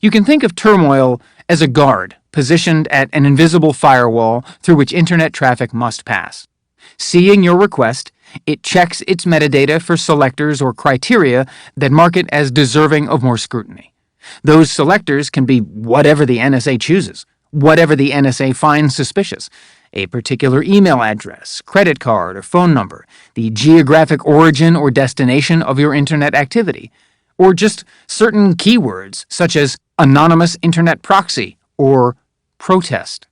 You can think of Turmoil as a guard positioned at an invisible firewall through which internet traffic must pass. Seeing your request, it checks its metadata for selectors or criteria that mark it as deserving of more scrutiny. Those selectors can be whatever the NSA chooses, whatever the NSA finds suspicious: a particular email address, credit card, or phone number, the geographic origin or destination of your internet activity, or just certain keywords such as anonymous internet proxy or protest.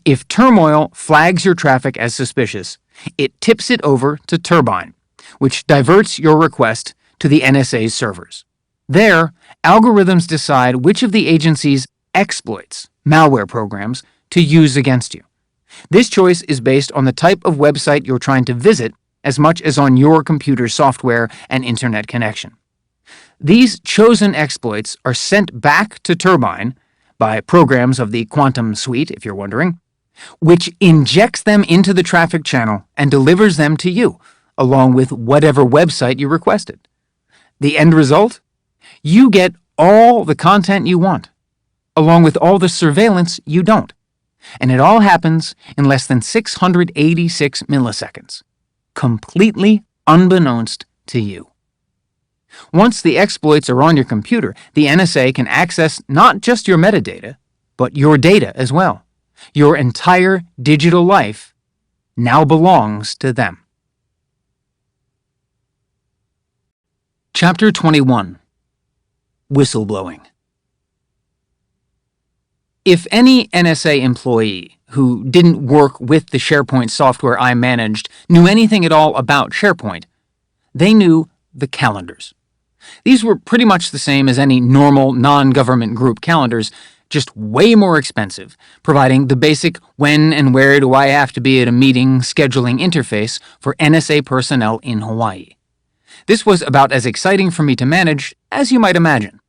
If Turmoil flags your traffic as suspicious, it tips it over to Turbine, which diverts your request to the NSA's servers. There, algorithms decide which of the agency's exploits, malware programs, to use against you. This choice is based on the type of website you're trying to visit as much as on your computer's software and internet connection. These chosen exploits are sent back to Turbine by programs of the quantum suite, if you're wondering, which injects them into the traffic channel and delivers them to you, along with whatever website you requested. The end result? You get all the content you want, along with all the surveillance you don't. And it all happens in less than 686 milliseconds, completely unbeknownst to you. Once the exploits are on your computer, the NSA can access not just your metadata, but your data as well. Your entire digital life now belongs to them. Chapter 21. Whistleblowing. If any NSA employee who didn't work with the SharePoint software I managed knew anything at all about SharePoint, they knew the calendars. These were pretty much the same as any normal non-government group calendars, just way more expensive, providing the basic when and where do I have to be at a meeting scheduling interface for NSA personnel in Hawaii. This was about as exciting for me to manage as you might imagine.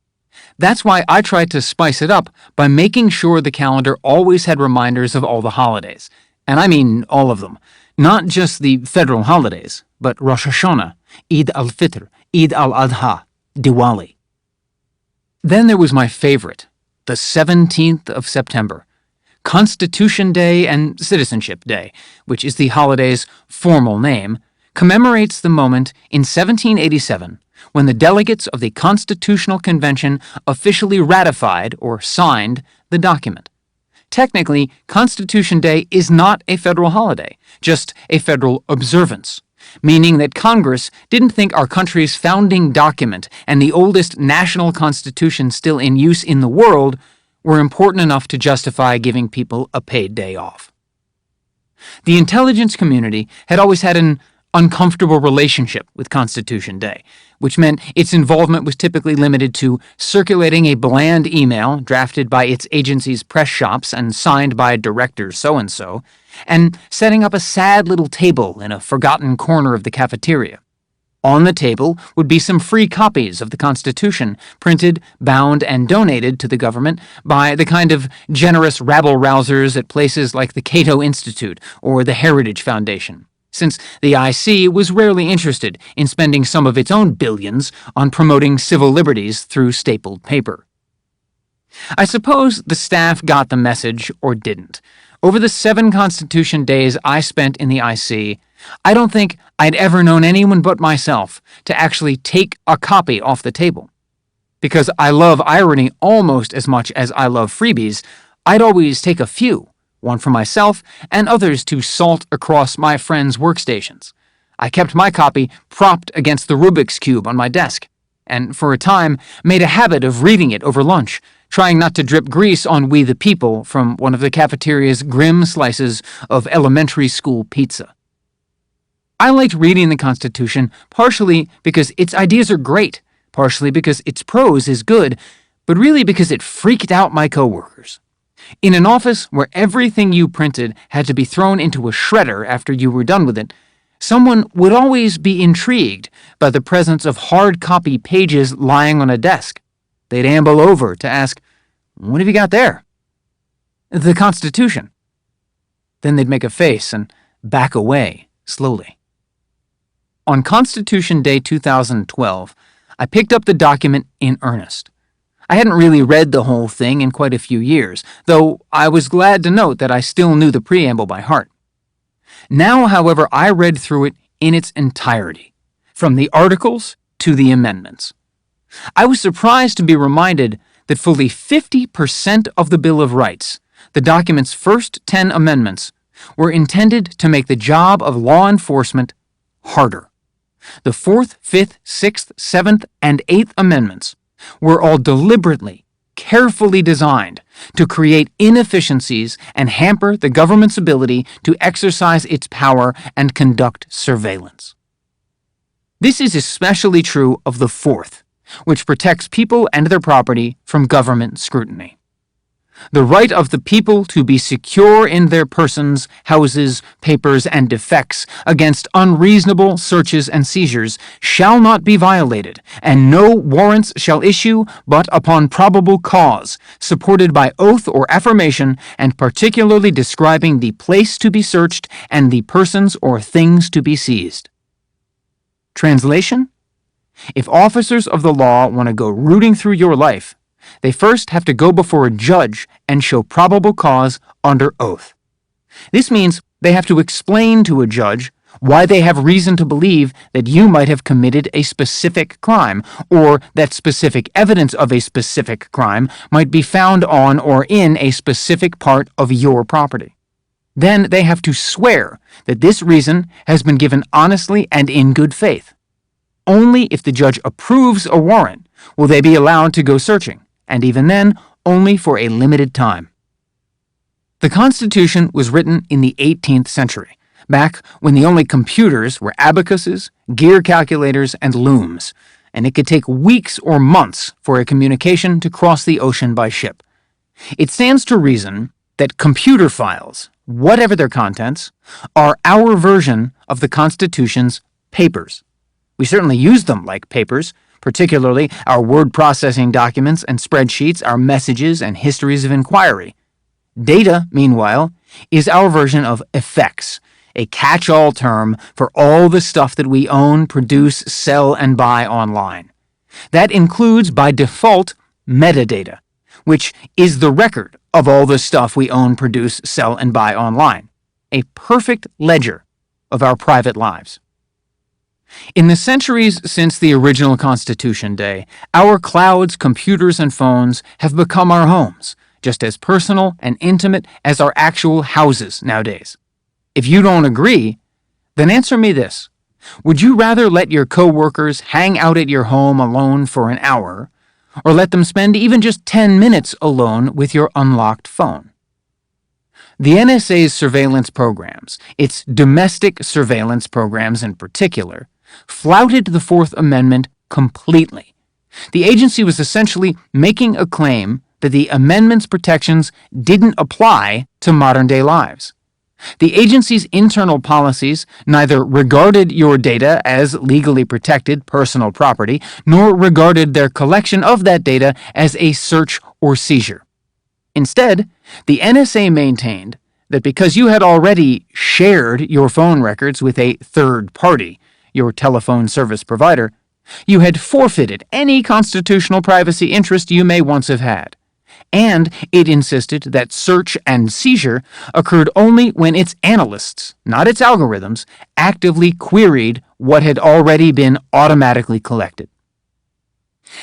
That's why I tried to spice it up by making sure the calendar always had reminders of all the holidays. And I mean all of them. Not just the federal holidays, but Rosh Hashanah, Eid al-Fitr, Eid al-Adha, Diwali. Then there was my favorite, the 17th of September, Constitution Day and Citizenship Day, which is the holiday's formal name, commemorates the moment in 1787 when the delegates of the Constitutional Convention officially ratified or signed the document. Technically, Constitution Day is not a federal holiday, just a federal observance, meaning that Congress didn't think our country's founding document and the oldest national constitution still in use in the world were important enough to justify giving people a paid day off. The intelligence community had always had an uncomfortable relationship with Constitution Day, which meant its involvement was typically limited to circulating a bland email drafted by its agency's press shops and signed by Director so-and-so, and setting up a sad little table in a forgotten corner of the cafeteria. On the table would be some free copies of the Constitution, printed, bound, and donated to the government by the kind of generous rabble-rousers at places like the Cato Institute or the Heritage Foundation, since the IC was rarely interested in spending some of its own billions on promoting civil liberties through stapled paper. I suppose the staff got the message or didn't. Over the 7 Constitution days I spent in the IC, I don't think I'd ever known anyone but myself to actually take a copy off the table. Because I love irony almost as much as I love freebies, I'd always take a few, one for myself and others to salt across my friends' workstations. I kept my copy propped against the Rubik's Cube on my desk, and for a time made a habit of reading it over lunch, trying not to drip grease on We the People from one of the cafeteria's grim slices of elementary school pizza. I liked reading the Constitution partially because its ideas are great, partially because its prose is good, but really because it freaked out my coworkers. In an office where everything you printed had to be thrown into a shredder after you were done with it, someone would always be intrigued by the presence of hard copy pages lying on a desk. They'd amble over to ask, "What have you got there?" "The Constitution." Then they'd make a face and back away slowly. On Constitution Day 2012, I picked up the document in earnest. I hadn't really read the whole thing in quite a few years, though I was glad to note that I still knew the preamble by heart. Now, however, I read through it in its entirety, from the articles to the amendments. I was surprised to be reminded that fully 50% of the Bill of Rights, the document's first 10 amendments, were intended to make the job of law enforcement harder. The 4th, 5th, 6th, 7th, and 8th amendments were all deliberately, carefully designed to create inefficiencies and hamper the government's ability to exercise its power and conduct surveillance. This is especially true of the 4th, which protects people and their property from government scrutiny. The right of the people to be secure in their persons, houses, papers, and effects against unreasonable searches and seizures shall not be violated, and no warrants shall issue but upon probable cause, supported by oath or affirmation, and particularly describing the place to be searched and the persons or things to be seized. Translation? If officers of the law want to go rooting through your life, they first have to go before a judge and show probable cause under oath. This means they have to explain to a judge why they have reason to believe that you might have committed a specific crime, or that specific evidence of a specific crime might be found on or in a specific part of your property. Then they have to swear that this reason has been given honestly and in good faith. Only if the judge approves a warrant will they be allowed to go searching, and even then, only for a limited time. The Constitution was written in the 18th century, back when the only computers were abacuses, gear calculators, and looms, and it could take weeks or months for a communication to cross the ocean by ship. It stands to reason that computer files, whatever their contents, are our version of the Constitution's papers. We certainly use them like papers, particularly our word processing documents and spreadsheets, our messages and histories of inquiry. Data, meanwhile, is our version of effects, a catch-all term for all the stuff that we own, produce, sell, and buy online. That includes, by default, metadata, which is the record of all the stuff we own, produce, sell, and buy online, a perfect ledger of our private lives. In the centuries since the original Constitution Day, our clouds, computers, and phones have become our homes, just as personal and intimate as our actual houses nowadays. If you don't agree, then answer me this. Would you rather let your coworkers hang out at your home alone for an hour, or let them spend even just 10 minutes alone with your unlocked phone? The NSA's surveillance programs, its domestic surveillance programs in particular, flouted the Fourth Amendment completely. The agency was essentially making a claim that the amendment's protections didn't apply to modern-day lives. The agency's internal policies neither regarded your data as legally protected personal property, nor regarded their collection of that data as a search or seizure. Instead, the NSA maintained that because you had already shared your phone records with a third party, your telephone service provider, you had forfeited any constitutional privacy interest you may once have had. And it insisted that search and seizure occurred only when its analysts, not its algorithms, actively queried what had already been automatically collected.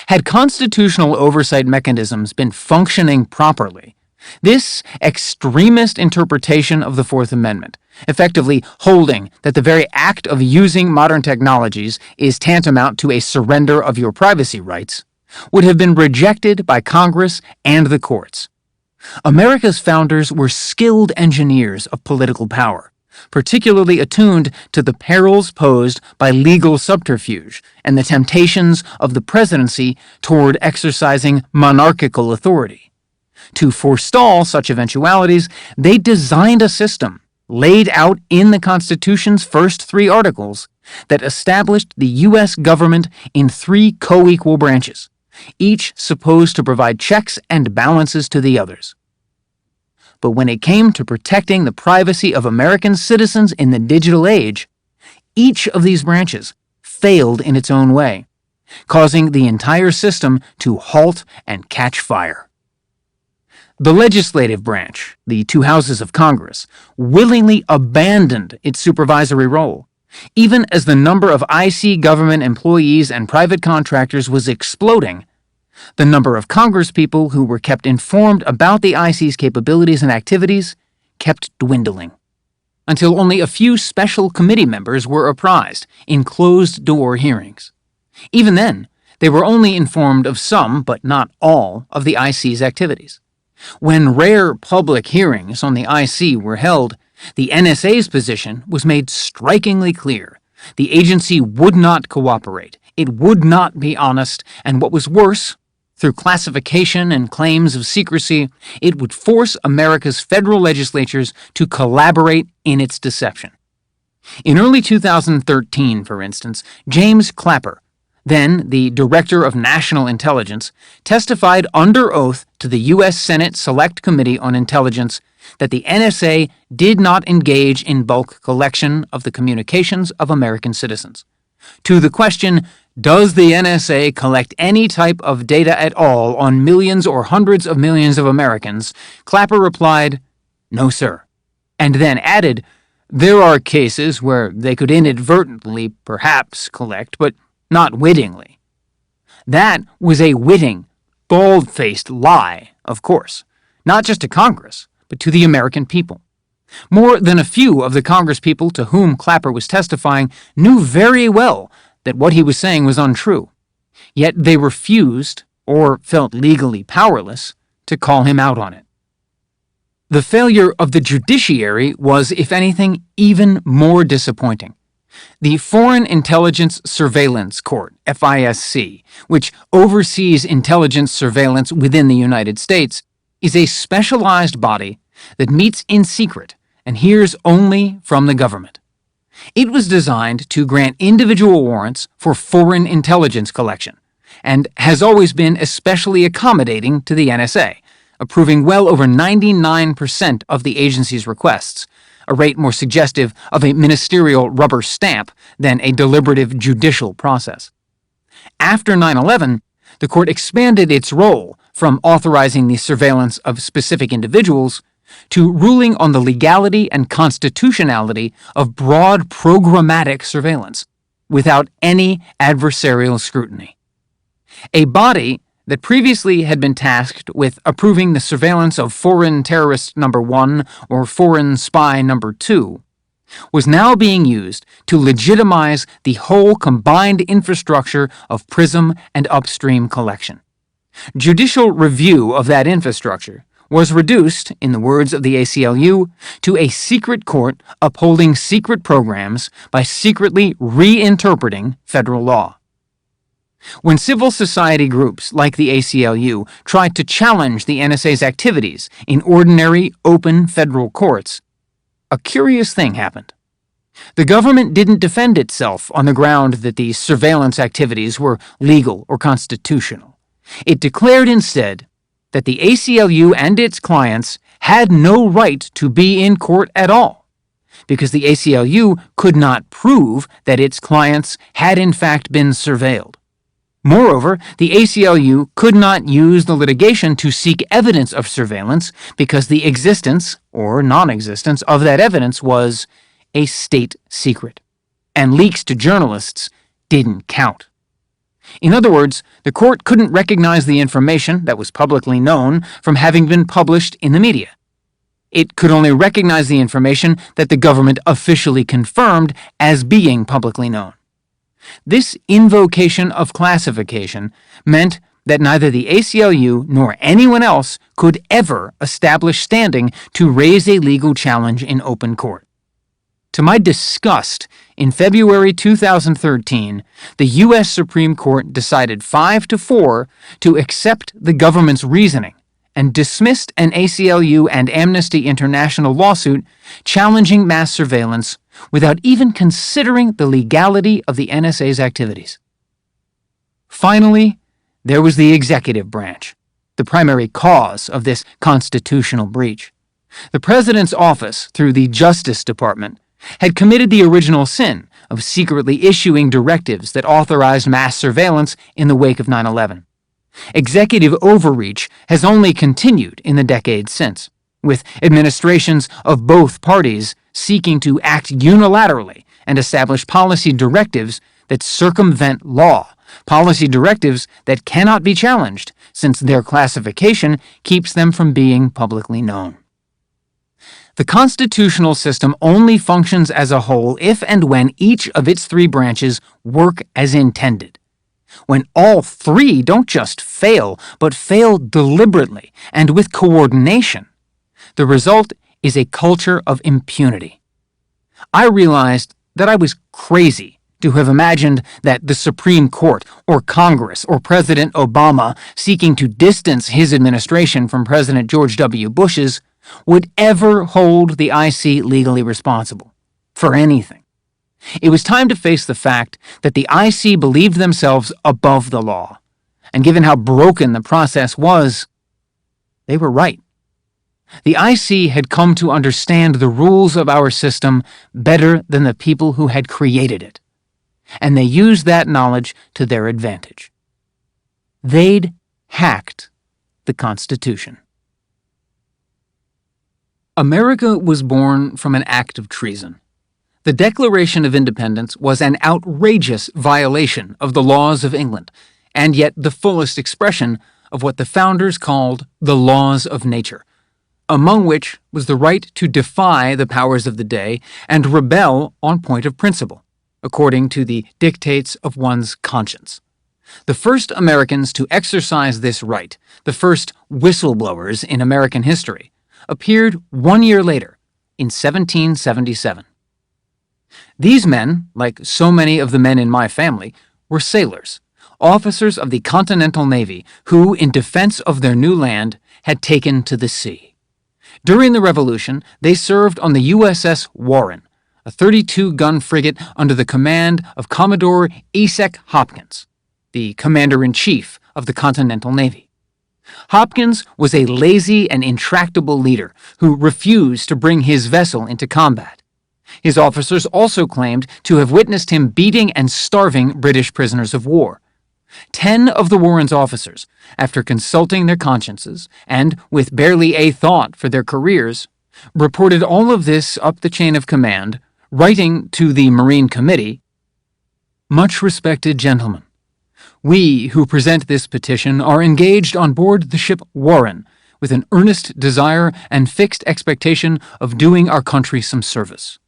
Had constitutional oversight mechanisms been functioning properly, this extremist interpretation of the Fourth Amendment, effectively holding that the very act of using modern technologies is tantamount to a surrender of your privacy rights, would have been rejected by Congress and the courts. America's founders were skilled engineers of political power, particularly attuned to the perils posed by legal subterfuge and the temptations of the presidency toward exercising monarchical authority. To forestall such eventualities, they designed a system, laid out in the Constitution's first 3 articles, that established the U.S. government in 3 co-equal branches, each supposed to provide checks and balances to the others. But when it came to protecting the privacy of American citizens in the digital age, each of these branches failed in its own way, causing the entire system to halt and catch fire. The legislative branch, the 2 houses of Congress, willingly abandoned its supervisory role, even as the number of IC government employees and private contractors was exploding. The number of Congresspeople who were kept informed about the IC's capabilities and activities kept dwindling, until only a few special committee members were apprised in closed-door hearings. Even then, they were only informed of some, but not all, of the IC's activities. When rare public hearings on the IC were held, the NSA's position was made strikingly clear. The agency would not cooperate, it would not be honest, and what was worse, Through classification and claims of secrecy, it would force America's federal legislatures to collaborate in its deception. In early 2013, for instance, James Clapper, then the Director of National Intelligence, testified under oath to the U.S. Senate Select Committee on Intelligence that the NSA did not engage in bulk collection of the communications of American citizens. To the question, does the NSA collect any type of data at all on millions or hundreds of millions of Americans, Clapper replied, "No, sir," and then added, "There are cases where they could inadvertently, perhaps, collect, but not wittingly." That was a witting, bald-faced lie, of course, not just to Congress, but to the American people. More than a few of the Congresspeople to whom Clapper was testifying knew very well that what he was saying was untrue, yet they refused, or felt legally powerless, to call him out on it. The failure of the judiciary was, if anything, even more disappointing. The Foreign Intelligence Surveillance Court, FISC, which oversees intelligence surveillance within the United States, is a specialized body that meets in secret and hears only from the government. It was designed to grant individual warrants for foreign intelligence collection, and has always been especially accommodating to the NSA, approving well over 99% of the agency's requests, a rate more suggestive of a ministerial rubber stamp than a deliberative judicial process. After 9/11, the court expanded its role from authorizing the surveillance of specific individuals to ruling on the legality and constitutionality of broad programmatic surveillance, without any adversarial scrutiny. A body that previously had been tasked with approving the surveillance of foreign terrorist number 1 or foreign spy number 2 was now being used to legitimize the whole combined infrastructure of PRISM and upstream collection. Judicial review of that infrastructure was reduced, in the words of the ACLU, to a secret court upholding secret programs by secretly reinterpreting federal law. When civil society groups like the ACLU tried to challenge the NSA's activities in ordinary, open federal courts, a curious thing happened. The government didn't defend itself on the ground that these surveillance activities were legal or constitutional. It declared instead that the ACLU and its clients had no right to be in court at all, because the ACLU could not prove that its clients had in fact been surveilled. Moreover, the ACLU could not use the litigation to seek evidence of surveillance because the existence or non-existence of that evidence was a state secret, and leaks to journalists didn't count. In other words, the court couldn't recognize the information that was publicly known from having been published in the media. It could only recognize the information that the government officially confirmed as being publicly known. This invocation of classification meant that neither the ACLU nor anyone else could ever establish standing to raise a legal challenge in open court. To my disgust, in February 2013, the U.S. Supreme Court decided 5-4 to accept the government's reasoning and dismissed an ACLU and Amnesty International lawsuit challenging mass surveillance without even considering the legality of the NSA's activities. Finally, there was the executive branch, the primary cause of this constitutional breach. The President's office, through the Justice Department, had committed the original sin of secretly issuing directives that authorized mass surveillance in the wake of 9/11. Executive overreach has only continued in the decades since, with administrations of both parties seeking to act unilaterally and establish policy directives that circumvent law, policy directives that cannot be challenged since their classification keeps them from being publicly known. The constitutional system only functions as a whole if and when each of its three branches work as intended. When all three don't just fail, but fail deliberately and with coordination, the result is a culture of impunity. I realized that I was crazy to have imagined that the Supreme Court or Congress or President Obama, seeking to distance his administration from President George W. Bush's, would ever hold the IC legally responsible for anything. It was time to face the fact that the IC believed themselves above the law, and given how broken the process was, they were right. The IC had come to understand the rules of our system better than the people who had created it, and they used that knowledge to their advantage. They'd hacked the Constitution. America was born from an act of treason. The Declaration of Independence was an outrageous violation of the laws of England, and yet the fullest expression of what the founders called the laws of nature, among which was the right to defy the powers of the day and rebel on point of principle, according to the dictates of one's conscience. The first Americans to exercise this right, the first whistleblowers in American history, appeared 1 year later, in 1777. These men, like so many of the men in my family, were sailors, officers of the Continental Navy who, in defense of their new land, had taken to the sea. During the Revolution, they served on the USS Warren, a 32-gun frigate under the command of Commodore Esek Hopkins, the commander-in-chief of the Continental Navy. Hopkins was a lazy and intractable leader who refused to bring his vessel into combat. His officers also claimed to have witnessed him beating and starving British prisoners of war. 10 of the Warren's officers, after consulting their consciences and with barely a thought for their careers, reported all of this up the chain of command, writing to the Marine Committee, "Much respected gentlemen, we who present this petition are engaged on board the ship Warren with an earnest desire and fixed expectation of doing our country some service.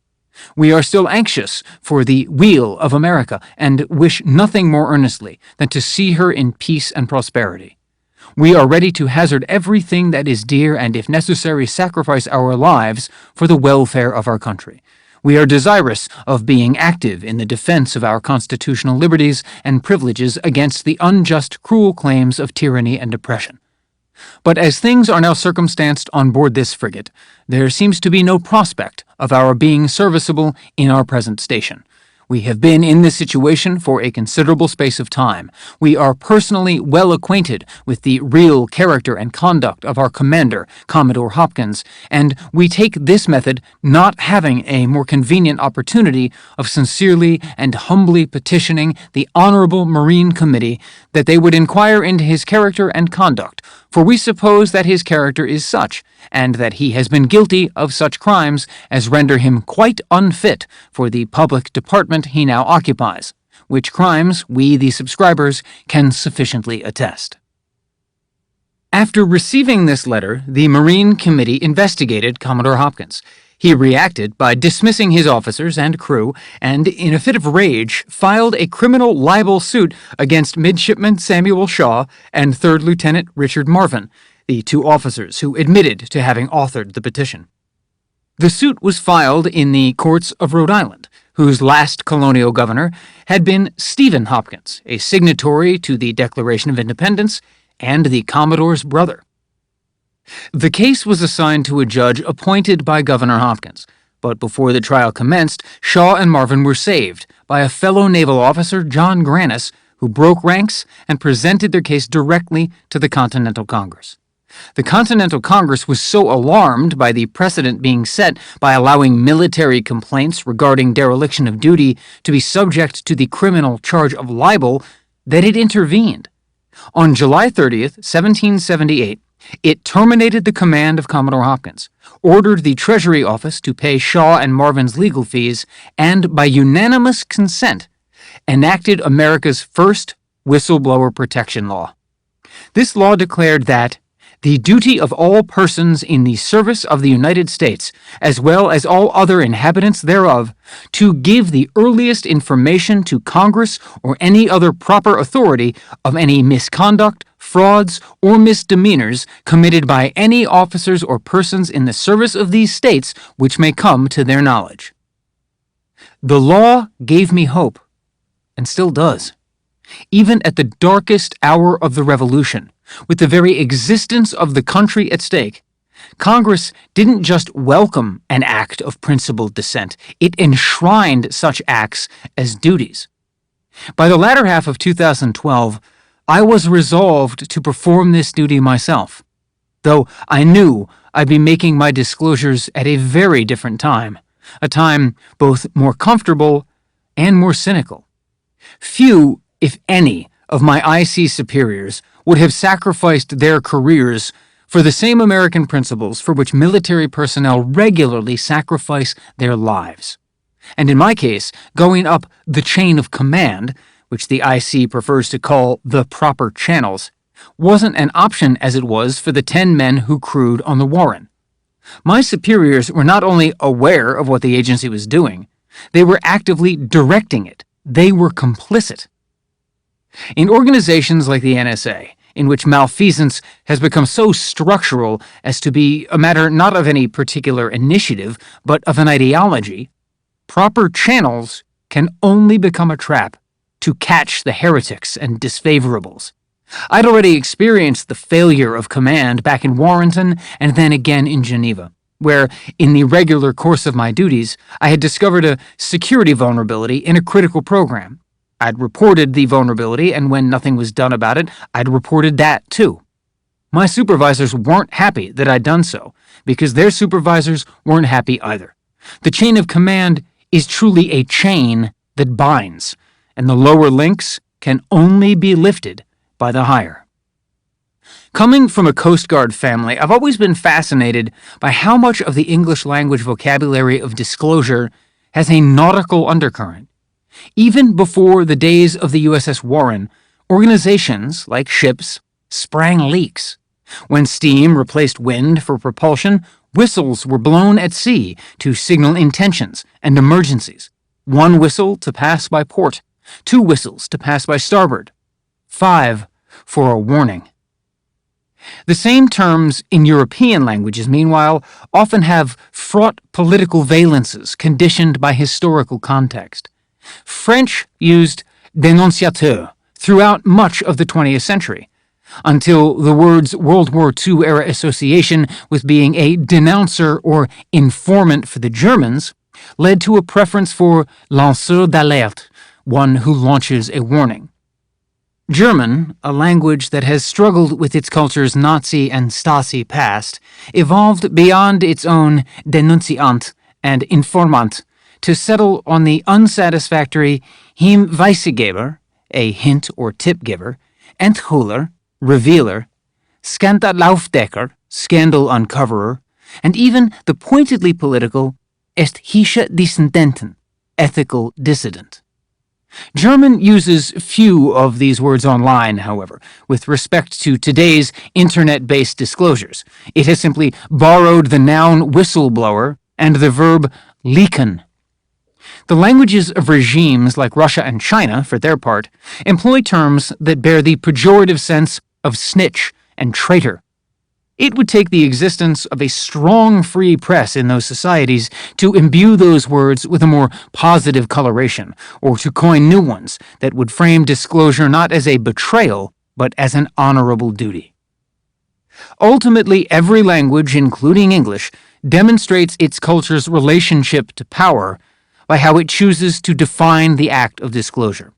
We are still anxious for the weal of America and wish nothing more earnestly than to see her in peace and prosperity. We are ready to hazard everything that is dear and, if necessary, sacrifice our lives for the welfare of our country. We are desirous of being active in the defense of our constitutional liberties and privileges against the unjust, cruel claims of tyranny and oppression. But as things are now circumstanced on board this frigate, there seems to be no prospect of our being serviceable in our present station. We have been in this situation for a considerable space of time. We are personally well acquainted with the real character and conduct of our commander, Commodore Hopkins, and we take this method, not having a more convenient opportunity of sincerely and humbly petitioning the Honorable Marine Committee that they would inquire into his character and conduct, for we suppose that his character is such, and that he has been guilty of such crimes as render him quite unfit for the public department he now occupies, which crimes we, the subscribers, can sufficiently attest." After receiving this letter, the Marine Committee investigated Commodore Hopkins. He reacted by dismissing his officers and crew, and, in a fit of rage, filed a criminal libel suit against Midshipman Samuel Shaw and 3rd Lieutenant Richard Marvin, the 2 officers who admitted to having authored the petition. The suit was filed in the courts of Rhode Island, whose last colonial governor had been Stephen Hopkins, a signatory to the Declaration of Independence and the Commodore's brother. The case was assigned to a judge appointed by Governor Hopkins, but before the trial commenced, Shaw and Marvin were saved by a fellow naval officer, John Grannis, who broke ranks and presented their case directly to the Continental Congress. The Continental Congress was so alarmed by the precedent being set by allowing military complaints regarding dereliction of duty to be subject to the criminal charge of libel that it intervened. On July 30th, 1778, it terminated the command of Commodore Hopkins, ordered the Treasury Office to pay Shaw and Marvin's legal fees, and, by unanimous consent, enacted America's first whistleblower protection law. This law declared that the duty of all persons in the service of the United States, as well as all other inhabitants thereof, to give the earliest information to Congress or any other proper authority of any misconduct, frauds, or misdemeanors committed by any officers or persons in the service of these states which may come to their knowledge. The law gave me hope, and still does. Even at the darkest hour of the revolution, with the very existence of the country at stake, Congress didn't just welcome an act of principled dissent, it enshrined such acts as duties. By the latter half of 2012, I was resolved to perform this duty myself, though I knew I'd be making my disclosures at a very different time, a time both more comfortable and more cynical. Few, if any, of my IC superiors would have sacrificed their careers for the same American principles for which military personnel regularly sacrifice their lives. And in my case, going up the chain of command, which the IC prefers to call the proper channels, wasn't an option as it was for the 10 men who crewed on the Warren. My superiors were not only aware of what the agency was doing, they were actively directing it. They were complicit. In organizations like the NSA, in which malfeasance has become so structural as to be a matter not of any particular initiative, but of an ideology, proper channels can only become a trap to catch the heretics and disfavorables. I'd already experienced the failure of command back in Warrenton and then again in Geneva, where, in the regular course of my duties, I had discovered a security vulnerability in a critical program. I'd reported the vulnerability, and when nothing was done about it, I'd reported that too. My supervisors weren't happy that I'd done so, because their supervisors weren't happy either. The chain of command is truly a chain that binds, and the lower links can only be lifted by the higher. Coming from a Coast Guard family, I've always been fascinated by how much of the English language vocabulary of disclosure has a nautical undercurrent. Even before the days of the USS Warren, organizations, like ships, sprang leaks. When steam replaced wind for propulsion, whistles were blown at sea to signal intentions and emergencies. 1 whistle to pass by port, 2 whistles to pass by starboard, 5 for a warning. The same terms in European languages, meanwhile, often have fraught political valences conditioned by historical context. French used dénonciateur throughout much of the 20th century, until the word's World War II-era association with being a denouncer or informant for the Germans led to a preference for lanceur d'alerte, one who launches a warning. German, a language that has struggled with its culture's Nazi and Stasi past, evolved beyond its own denunziant and informant to settle on the unsatisfactory Hinweisgeber, a hint or tip giver, Enthüller, revealer, Skandalaufdecker, scandal uncoverer, and even the pointedly political Ästhetische Dissidenten, ethical dissident. German uses few of these words online, however, with respect to today's internet-based disclosures. It has simply borrowed the noun whistleblower and the verb leaken. The languages of regimes like Russia and China, for their part, employ terms that bear the pejorative sense of snitch and traitor. It would take the existence of a strong free press in those societies to imbue those words with a more positive coloration, or to coin new ones that would frame disclosure not as a betrayal, but as an honorable duty. Ultimately, every language, including English, demonstrates its culture's relationship to power by how it chooses to define the act of disclosure.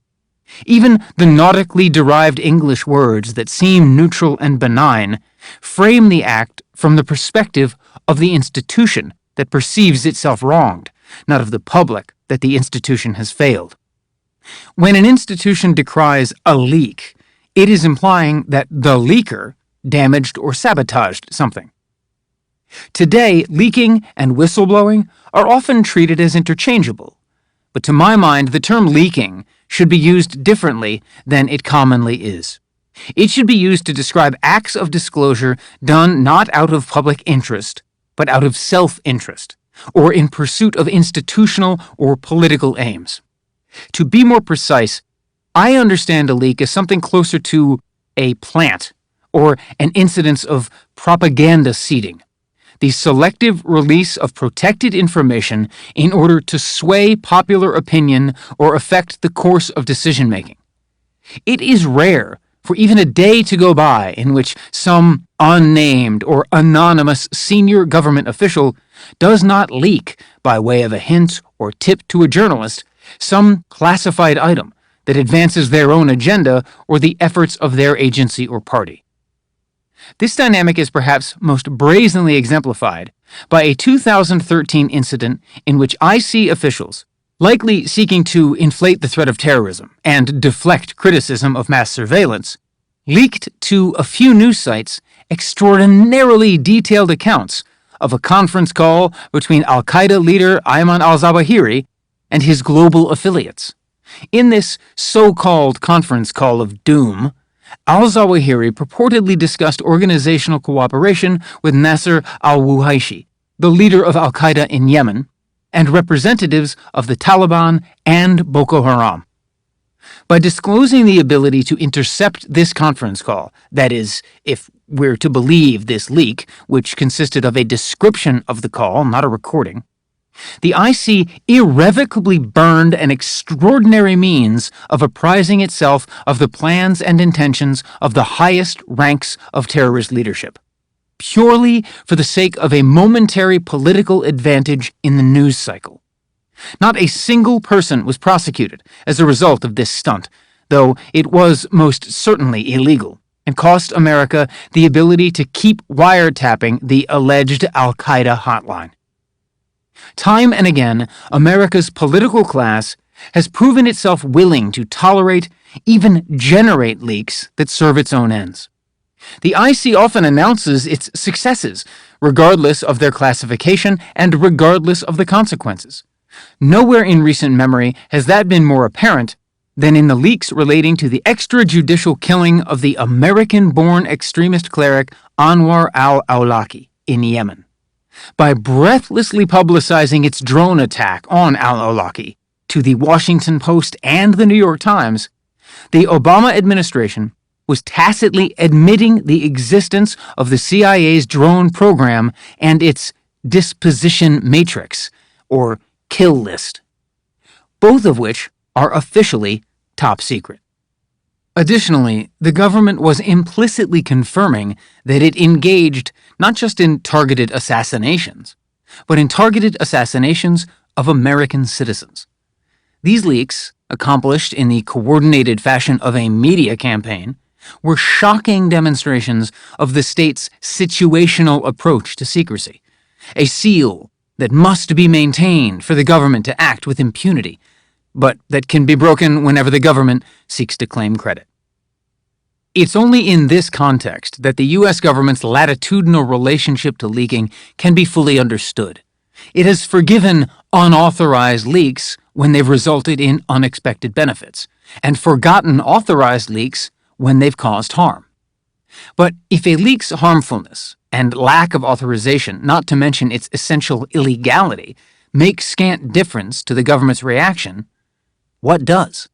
Even the nautically derived English words that seem neutral and benign frame the act from the perspective of the institution that perceives itself wronged, not of the public that the institution has failed. When an institution decries a leak, it is implying that the leaker damaged or sabotaged something. Today, leaking and whistleblowing are often treated as interchangeable, but to my mind, the term leaking should be used differently than it commonly is. It should be used to describe acts of disclosure done not out of public interest, but out of self-interest, or in pursuit of institutional or political aims. To be more precise, I understand a leak as something closer to a plant, or an incidence of propaganda seeding. the selective release of protected information in order to sway popular opinion or affect the course of decision-making. It is rare for even a day to go by in which some unnamed or anonymous senior government official does not leak, by way of a hint or tip to a journalist, some classified item that advances their own agenda or the efforts of their agency or party. This dynamic is perhaps most brazenly exemplified by a 2013 incident in which IC officials, likely seeking to inflate the threat of terrorism and deflect criticism of mass surveillance, leaked to a few news sites extraordinarily detailed accounts of a conference call between al-Qaeda leader Ayman al-Zawahiri and his global affiliates. In this so-called conference call of doom, al-Zawahiri purportedly discussed organizational cooperation with Nasser al-Wuhaishi, the leader of al-Qaeda in Yemen, and representatives of the Taliban and Boko Haram. By disclosing the ability to intercept this conference call, that is, if we're to believe this leak, which consisted of a description of the call, not a recording, the IC irrevocably burned an extraordinary means of apprising itself of the plans and intentions of the highest ranks of terrorist leadership, purely for the sake of a momentary political advantage in the news cycle. Not a single person was prosecuted as a result of this stunt, though it was most certainly illegal and cost America the ability to keep wiretapping the alleged al-Qaeda hotline. Time and again, America's political class has proven itself willing to tolerate, even generate leaks that serve its own ends. The IC often announces its successes, regardless of their classification and regardless of the consequences. Nowhere in recent memory has that been more apparent than in the leaks relating to the extrajudicial killing of the American-born extremist cleric Anwar al-Awlaki in Yemen. By breathlessly publicizing its drone attack on al-Awlaki to the Washington Post and the New York Times, the Obama administration was tacitly admitting the existence of the CIA's drone program and its disposition matrix, or kill list, both of which are officially top secret. Additionally, the government was implicitly confirming that it engaged not just in targeted assassinations, but in targeted assassinations of American citizens. These leaks, accomplished in the coordinated fashion of a media campaign, were shocking demonstrations of the state's situational approach to secrecy, a seal that must be maintained for the government to act with impunity, but that can be broken whenever the government seeks to claim credit. It's only in this context that the U.S. government's latitudinal relationship to leaking can be fully understood. It has forgiven unauthorized leaks when they've resulted in unexpected benefits, and forgotten authorized leaks when they've caused harm. But if a leak's harmfulness and lack of authorization, not to mention its essential illegality, make scant difference to the government's reaction, what does?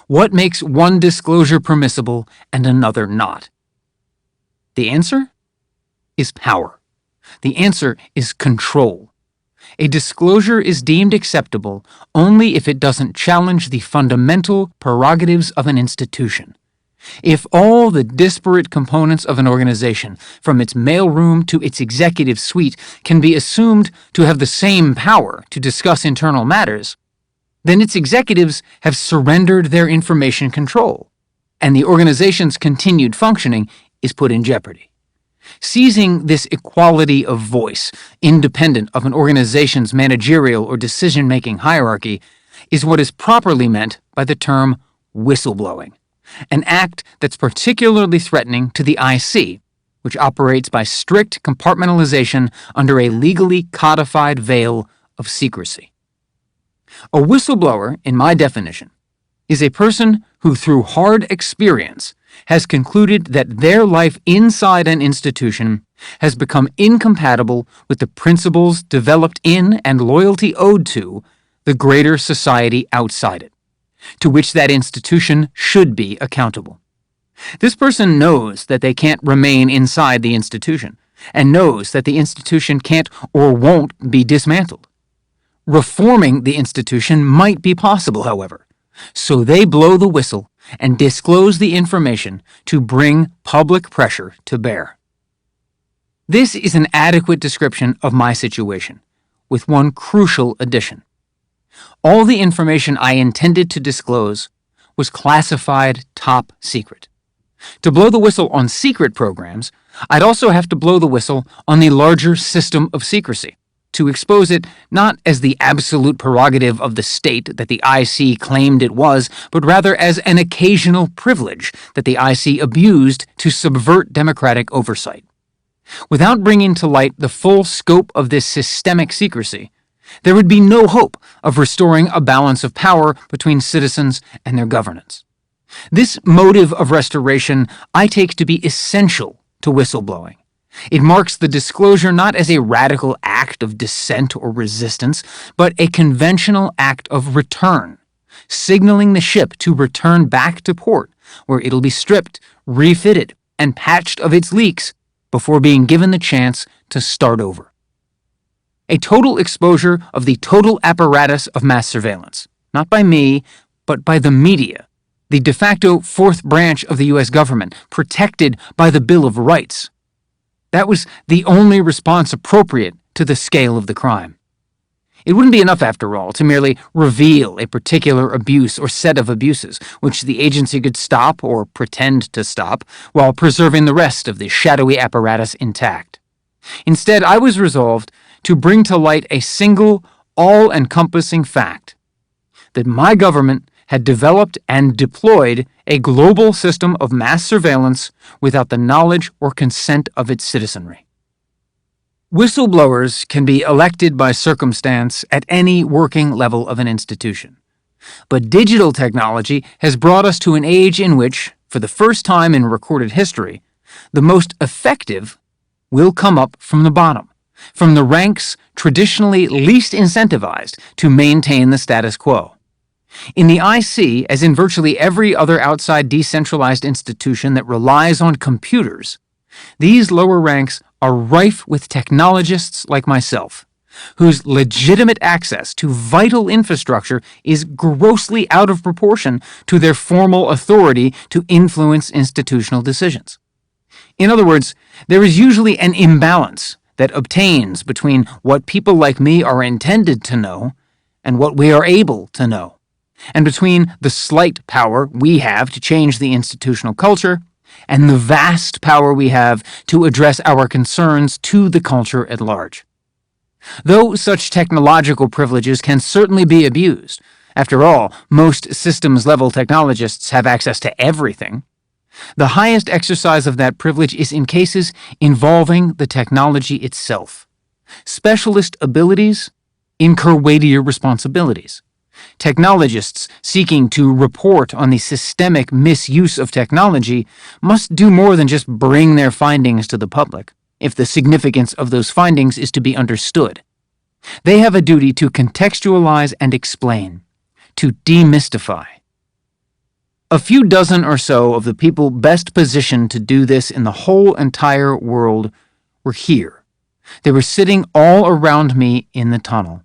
What makes one disclosure permissible and another not? The answer is power. The answer is control. A disclosure is deemed acceptable only if it doesn't challenge the fundamental prerogatives of an institution. If all the disparate components of an organization, from its mailroom to its executive suite, can be assumed to have the same power to discuss internal matters, then its executives have surrendered their information control, and the organization's continued functioning is put in jeopardy. Seizing this equality of voice, independent of an organization's managerial or decision-making hierarchy, is what is properly meant by the term whistleblowing, an act that's particularly threatening to the IC, which operates by strict compartmentalization under a legally codified veil of secrecy. A whistleblower, in my definition, is a person who, through hard experience, has concluded that their life inside an institution has become incompatible with the principles developed in and loyalty owed to the greater society outside it, to which that institution should be accountable. This person knows that they can't remain inside the institution, and knows that the institution can't or won't be dismantled. Reforming the institution might be possible, however, so they blow the whistle and disclose the information to bring public pressure to bear. This is an adequate description of my situation, with one crucial addition. All the information I intended to disclose was classified top secret. To blow the whistle on secret programs, I'd also have to blow the whistle on the larger system of secrecy, to expose it not as the absolute prerogative of the state that the IC claimed it was, but rather as an occasional privilege that the IC abused to subvert democratic oversight. Without bringing to light the full scope of this systemic secrecy, there would be no hope of restoring a balance of power between citizens and their governance. This motive of restoration I take to be essential to whistleblowing. It marks the disclosure not as a radical act of dissent or resistance, but a conventional act of return, signaling the ship to return back to port, where it'll be stripped, refitted, and patched of its leaks before being given the chance to start over. A total exposure of the total apparatus of mass surveillance, not by me, but by the media, the de facto fourth branch of the U.S. government, protected by the Bill of Rights. That was the only response appropriate to the scale of the crime. It wouldn't be enough, after all, to merely reveal a particular abuse or set of abuses, which the agency could stop or pretend to stop, while preserving the rest of the shadowy apparatus intact. Instead, I was resolved to bring to light a single, all-encompassing fact: that my government had developed and deployed a global system of mass surveillance without the knowledge or consent of its citizenry. Whistleblowers can be elected by circumstance at any working level of an institution. But digital technology has brought us to an age in which, for the first time in recorded history, the most effective will come up from the bottom, from the ranks traditionally least incentivized to maintain the status quo. In the IC, as in virtually every other outside decentralized institution that relies on computers, these lower ranks are rife with technologists like myself, whose legitimate access to vital infrastructure is grossly out of proportion to their formal authority to influence institutional decisions. In other words, there is usually an imbalance that obtains between what people like me are intended to know and what we are able to know, and between the slight power we have to change the institutional culture and the vast power we have to address our concerns to the culture at large. Though such technological privileges can certainly be abused, after all, most systems-level technologists have access to everything, the highest exercise of that privilege is in cases involving the technology itself. Specialist abilities incur weightier responsibilities. Technologists seeking to report on the systemic misuse of technology must do more than just bring their findings to the public, if the significance of those findings is to be understood. They have a duty to contextualize and explain, to demystify. A few dozen or so of the people best positioned to do this in the whole entire world were here. They were sitting all around me in the tunnel.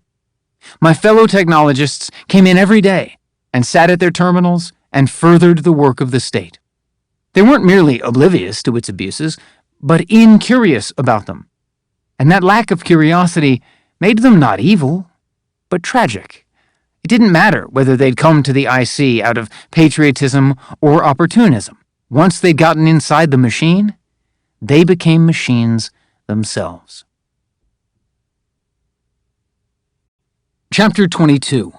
My fellow technologists came in every day and sat at their terminals and furthered the work of the state. They weren't merely oblivious to its abuses, but incurious about them. And that lack of curiosity made them not evil, but tragic. It didn't matter whether they'd come to the IC out of patriotism or opportunism. Once they'd gotten inside the machine, they became machines themselves. Chapter 22.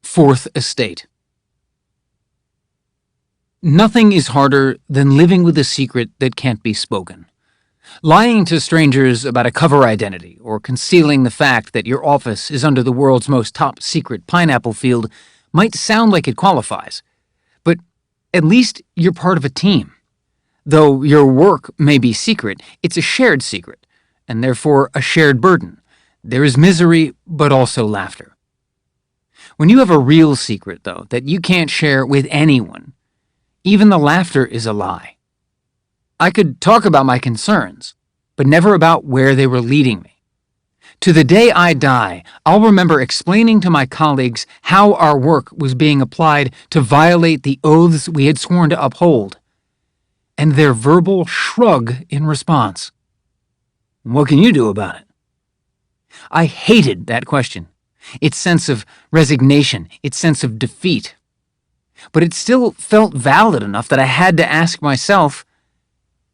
Fourth Estate. Nothing is harder than living with a secret that can't be spoken. Lying to strangers about a cover identity or concealing the fact that your office is under the world's most top-secret pineapple field might sound like it qualifies, but at least you're part of a team. Though your work may be secret, it's a shared secret, and therefore a shared burden. There is misery, but also laughter. When you have a real secret, though, that you can't share with anyone, even the laughter is a lie. I could talk about my concerns, but never about where they were leading me. To the day I die, I'll remember explaining to my colleagues how our work was being applied to violate the oaths we had sworn to uphold, and their verbal shrug in response. What can you do about it? I hated that question, its sense of resignation, its sense of defeat. But it still felt valid enough that I had to ask myself,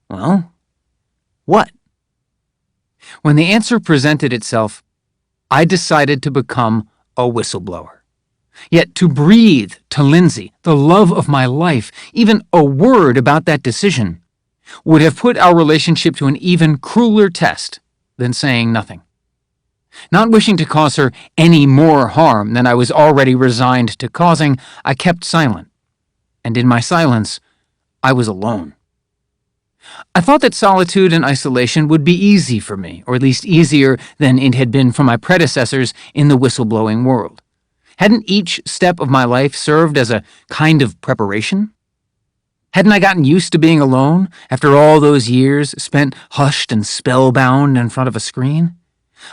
well, what? When the answer presented itself, I decided to become a whistleblower. Yet to breathe to Lindsay, the love of my life, even a word about that decision, would have put our relationship to an even crueler test than saying nothing. Not wishing to cause her any more harm than I was already resigned to causing, I kept silent. And in my silence, I was alone. I thought that solitude and isolation would be easy for me, or at least easier than it had been for my predecessors in the whistleblowing world. Hadn't each step of my life served as a kind of preparation? Hadn't I gotten used to being alone after all those years spent hushed and spellbound in front of a screen?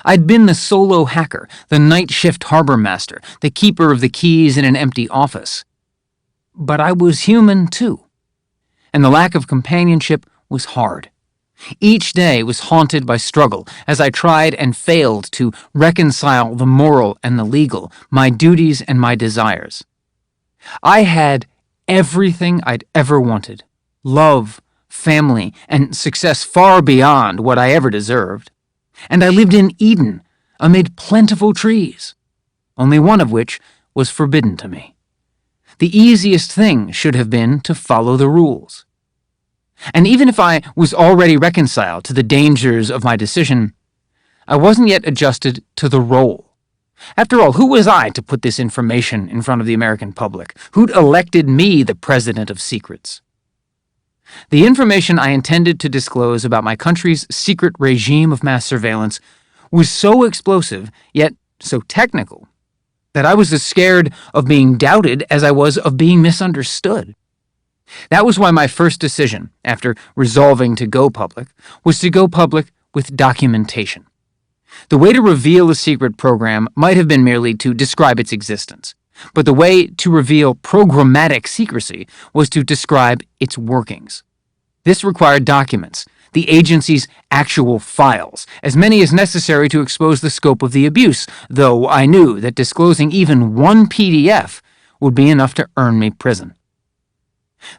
I'd been the solo hacker, the night shift harbor master, the keeper of the keys in an empty office. But I was human too, and the lack of companionship was hard. Each day was haunted by struggle as I tried and failed to reconcile the moral and the legal, my duties and my desires. I had everything I'd ever wanted: love, family, and success far beyond what I ever deserved. And I lived in Eden, amid plentiful trees, only one of which was forbidden to me. The easiest thing should have been to follow the rules. And even if I was already reconciled to the dangers of my decision, I wasn't yet adjusted to the role. After all, who was I to put this information in front of the American public? Who'd elected me the president of secrets? The information I intended to disclose about my country's secret regime of mass surveillance was so explosive, yet so technical, that I was as scared of being doubted as I was of being misunderstood. That was why my first decision, after resolving to go public, was to go public with documentation. The way to reveal a secret program might have been merely to describe its existence, but the way to reveal programmatic secrecy was to describe its workings. This required documents, the agency's actual files, as many as necessary to expose the scope of the abuse, though I knew that disclosing even one PDF would be enough to earn me prison.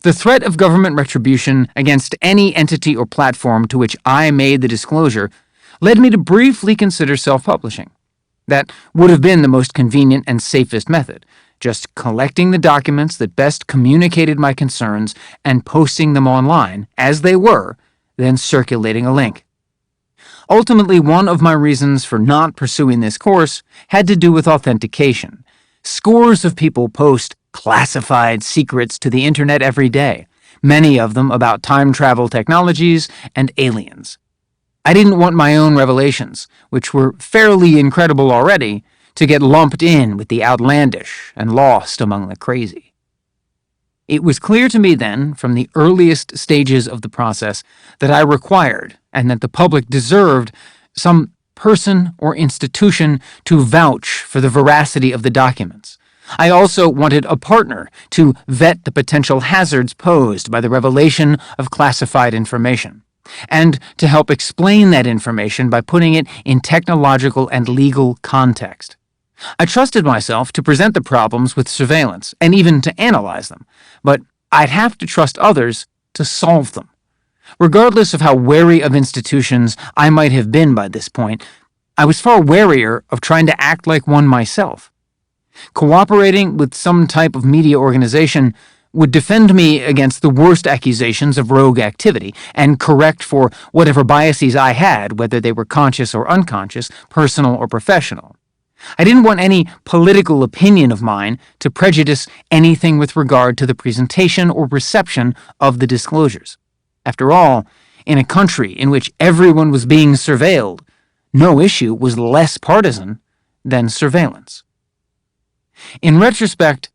The threat of government retribution against any entity or platform to which I made the disclosure led me to briefly consider self-publishing. That would have been the most convenient and safest method, just collecting the documents that best communicated my concerns and posting them online, as they were, then circulating a link. Ultimately, one of my reasons for not pursuing this course had to do with authentication. Scores of people post classified secrets to the internet every day, many of them about time travel technologies and aliens. I didn't want my own revelations, which were fairly incredible already, to get lumped in with the outlandish and lost among the crazy. It was clear to me then, from the earliest stages of the process, that I required, and that the public deserved, some person or institution to vouch for the veracity of the documents. I also wanted a partner to vet the potential hazards posed by the revelation of classified information, and to help explain that information by putting it in technological and legal context. I trusted myself to present the problems with surveillance, and even to analyze them, but I'd have to trust others to solve them. Regardless of how wary of institutions I might have been by this point, I was far warier of trying to act like one myself. Cooperating with some type of media organization would defend me against the worst accusations of rogue activity and correct for whatever biases I had, whether they were conscious or unconscious, personal or professional. I didn't want any political opinion of mine to prejudice anything with regard to the presentation or reception of the disclosures. After all, in a country in which everyone was being surveilled, no issue was less partisan than surveillance. In retrospect,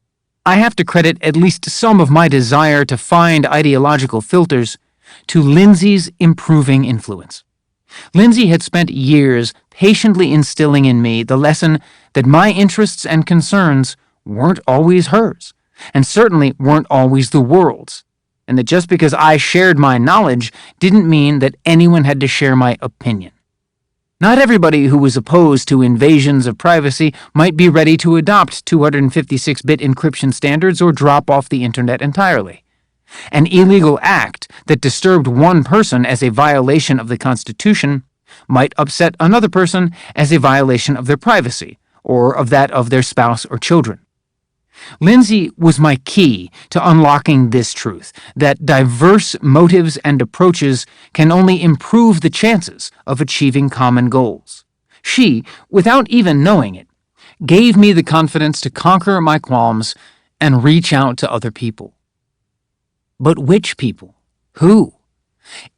I have to credit at least some of my desire to find ideological filters to Lindsay's improving influence. Lindsay had spent years patiently instilling in me the lesson that my interests and concerns weren't always hers, and certainly weren't always the world's, and that just because I shared my knowledge didn't mean that anyone had to share my opinion. Not everybody who was opposed to invasions of privacy might be ready to adopt 256-bit encryption standards or drop off the internet entirely. An illegal act that disturbed one person as a violation of the Constitution might upset another person as a violation of their privacy, or of that of their spouse or children. Lindsay was my key to unlocking this truth, that diverse motives and approaches can only improve the chances of achieving common goals. She, without even knowing it, gave me the confidence to conquer my qualms and reach out to other people. But which people? Who?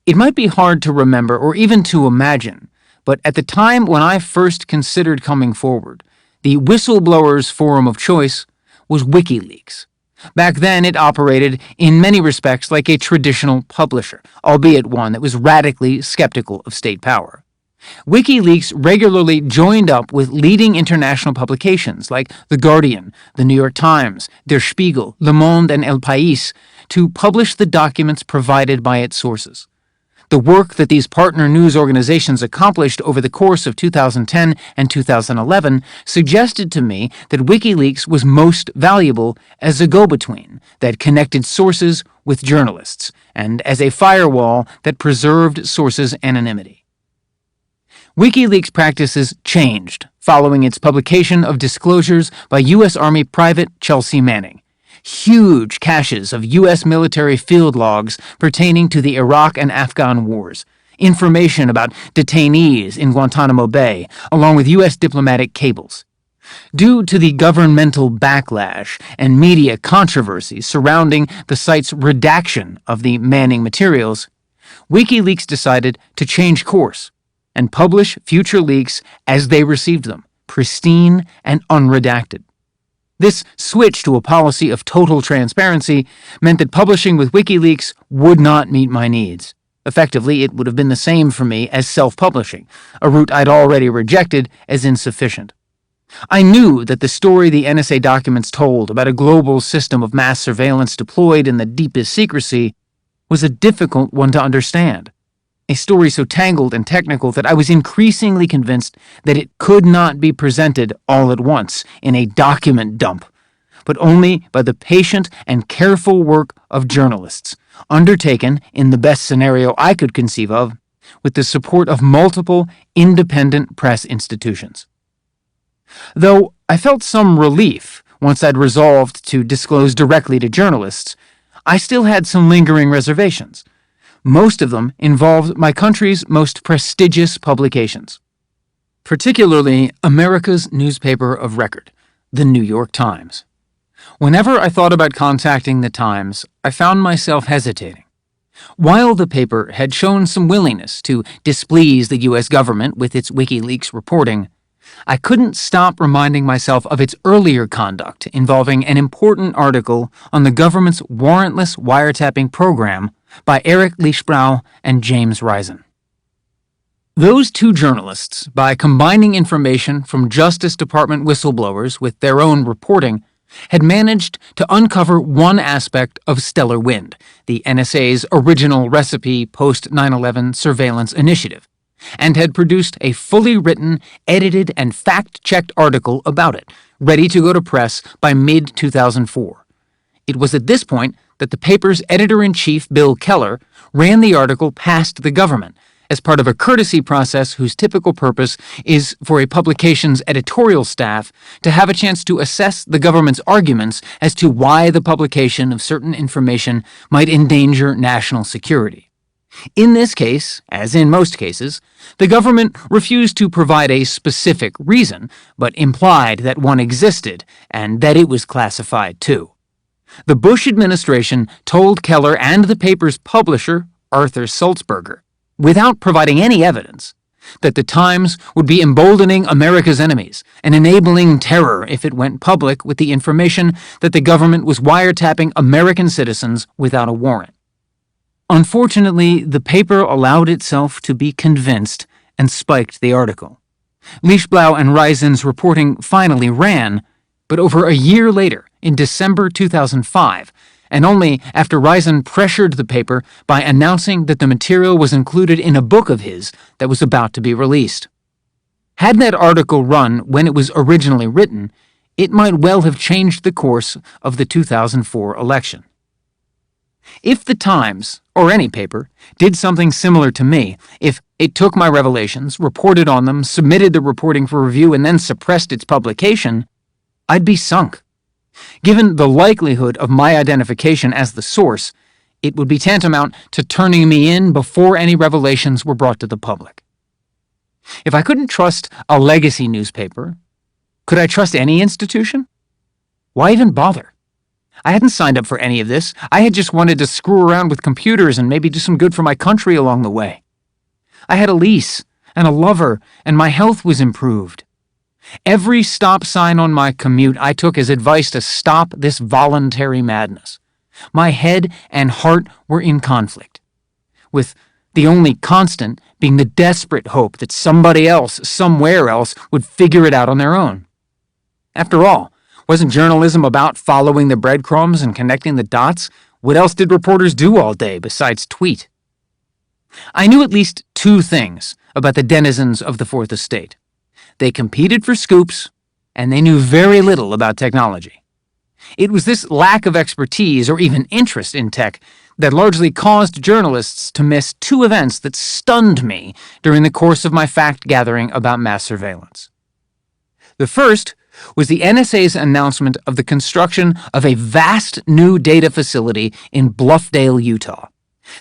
It might be hard to remember or even to imagine, but at the time when I first considered coming forward, the whistleblowers' forum of choice was WikiLeaks. Back then, it operated in many respects like a traditional publisher, albeit one that was radically skeptical of state power. WikiLeaks regularly joined up with leading international publications like The Guardian, The New York Times, Der Spiegel, Le Monde, and El País to publish the documents provided by its sources. The work that these partner news organizations accomplished over the course of 2010 and 2011 suggested to me that WikiLeaks was most valuable as a go-between that connected sources with journalists, and as a firewall that preserved sources' anonymity. WikiLeaks practices changed following its publication of disclosures by U.S. Army Private Chelsea Manning. Huge caches of U.S. military field logs pertaining to the Iraq and Afghan wars, information about detainees in Guantanamo Bay, along with U.S. diplomatic cables. Due to the governmental backlash and media controversy surrounding the site's redaction of the Manning materials, WikiLeaks decided to change course and publish future leaks as they received them, pristine and unredacted. This switch to a policy of total transparency meant that publishing with WikiLeaks would not meet my needs. Effectively, it would have been the same for me as self-publishing, a route I'd already rejected as insufficient. I knew that the story the NSA documents told about a global system of mass surveillance deployed in the deepest secrecy was a difficult one to understand. A story so tangled and technical that I was increasingly convinced that it could not be presented all at once in a document dump, but only by the patient and careful work of journalists, undertaken in the best scenario I could conceive of, with the support of multiple independent press institutions. Though I felt some relief once I'd resolved to disclose directly to journalists, I still had some lingering reservations. Most of them involved my country's most prestigious publications, particularly America's newspaper of record, the New York Times. Whenever I thought about contacting the Times, I found myself hesitating. While the paper had shown some willingness to displease the U.S. government with its WikiLeaks reporting, I couldn't stop reminding myself of its earlier conduct involving an important article on the government's warrantless wiretapping program by Eric Lischbrau and James Risen. Those two journalists, by combining information from Justice Department whistleblowers with their own reporting, had managed to uncover one aspect of Stellar Wind, the NSA's original recipe post-9/11 surveillance initiative, and had produced a fully written, edited, and fact-checked article about it, ready to go to press by mid-2004. It was at this point that the paper's editor-in-chief, Bill Keller, ran the article past the government as part of a courtesy process whose typical purpose is for a publication's editorial staff to have a chance to assess the government's arguments as to why the publication of certain information might endanger national security. In this case, as in most cases, the government refused to provide a specific reason, but implied that one existed and that it was classified too. The Bush administration told Keller and the paper's publisher, Arthur Sulzberger, without providing any evidence, that the Times would be emboldening America's enemies and enabling terror if it went public with the information that the government was wiretapping American citizens without a warrant. Unfortunately, the paper allowed itself to be convinced and spiked the article. Lischblau and Reisen's reporting finally ran, but over a year later, in December 2005, and only after Reisen pressured the paper by announcing that the material was included in a book of his that was about to be released. Had that article run when it was originally written, it might well have changed the course of the 2004 election. If the Times, or any paper, did something similar to me, if it took my revelations, reported on them, submitted the reporting for review, and then suppressed its publication, I'd be sunk. Given the likelihood of my identification as the source, it would be tantamount to turning me in before any revelations were brought to the public. If I couldn't trust a legacy newspaper, could I trust any institution? Why even bother? I hadn't signed up for any of this. I had just wanted to screw around with computers and maybe do some good for my country along the way. I had a lease and a lover, and my health was improved. Every stop sign on my commute I took as advice to stop this voluntary madness. My head and heart were in conflict, with the only constant being the desperate hope that somebody else, somewhere else, would figure it out on their own. After all, wasn't journalism about following the breadcrumbs and connecting the dots? What else did reporters do all day besides tweet? I knew at least two things about the denizens of the Fourth Estate. They competed for scoops, and they knew very little about technology. It was this lack of expertise or even interest in tech that largely caused journalists to miss two events that stunned me during the course of my fact-gathering about mass surveillance. The first was the NSA's announcement of the construction of a vast new data facility in Bluffdale, Utah.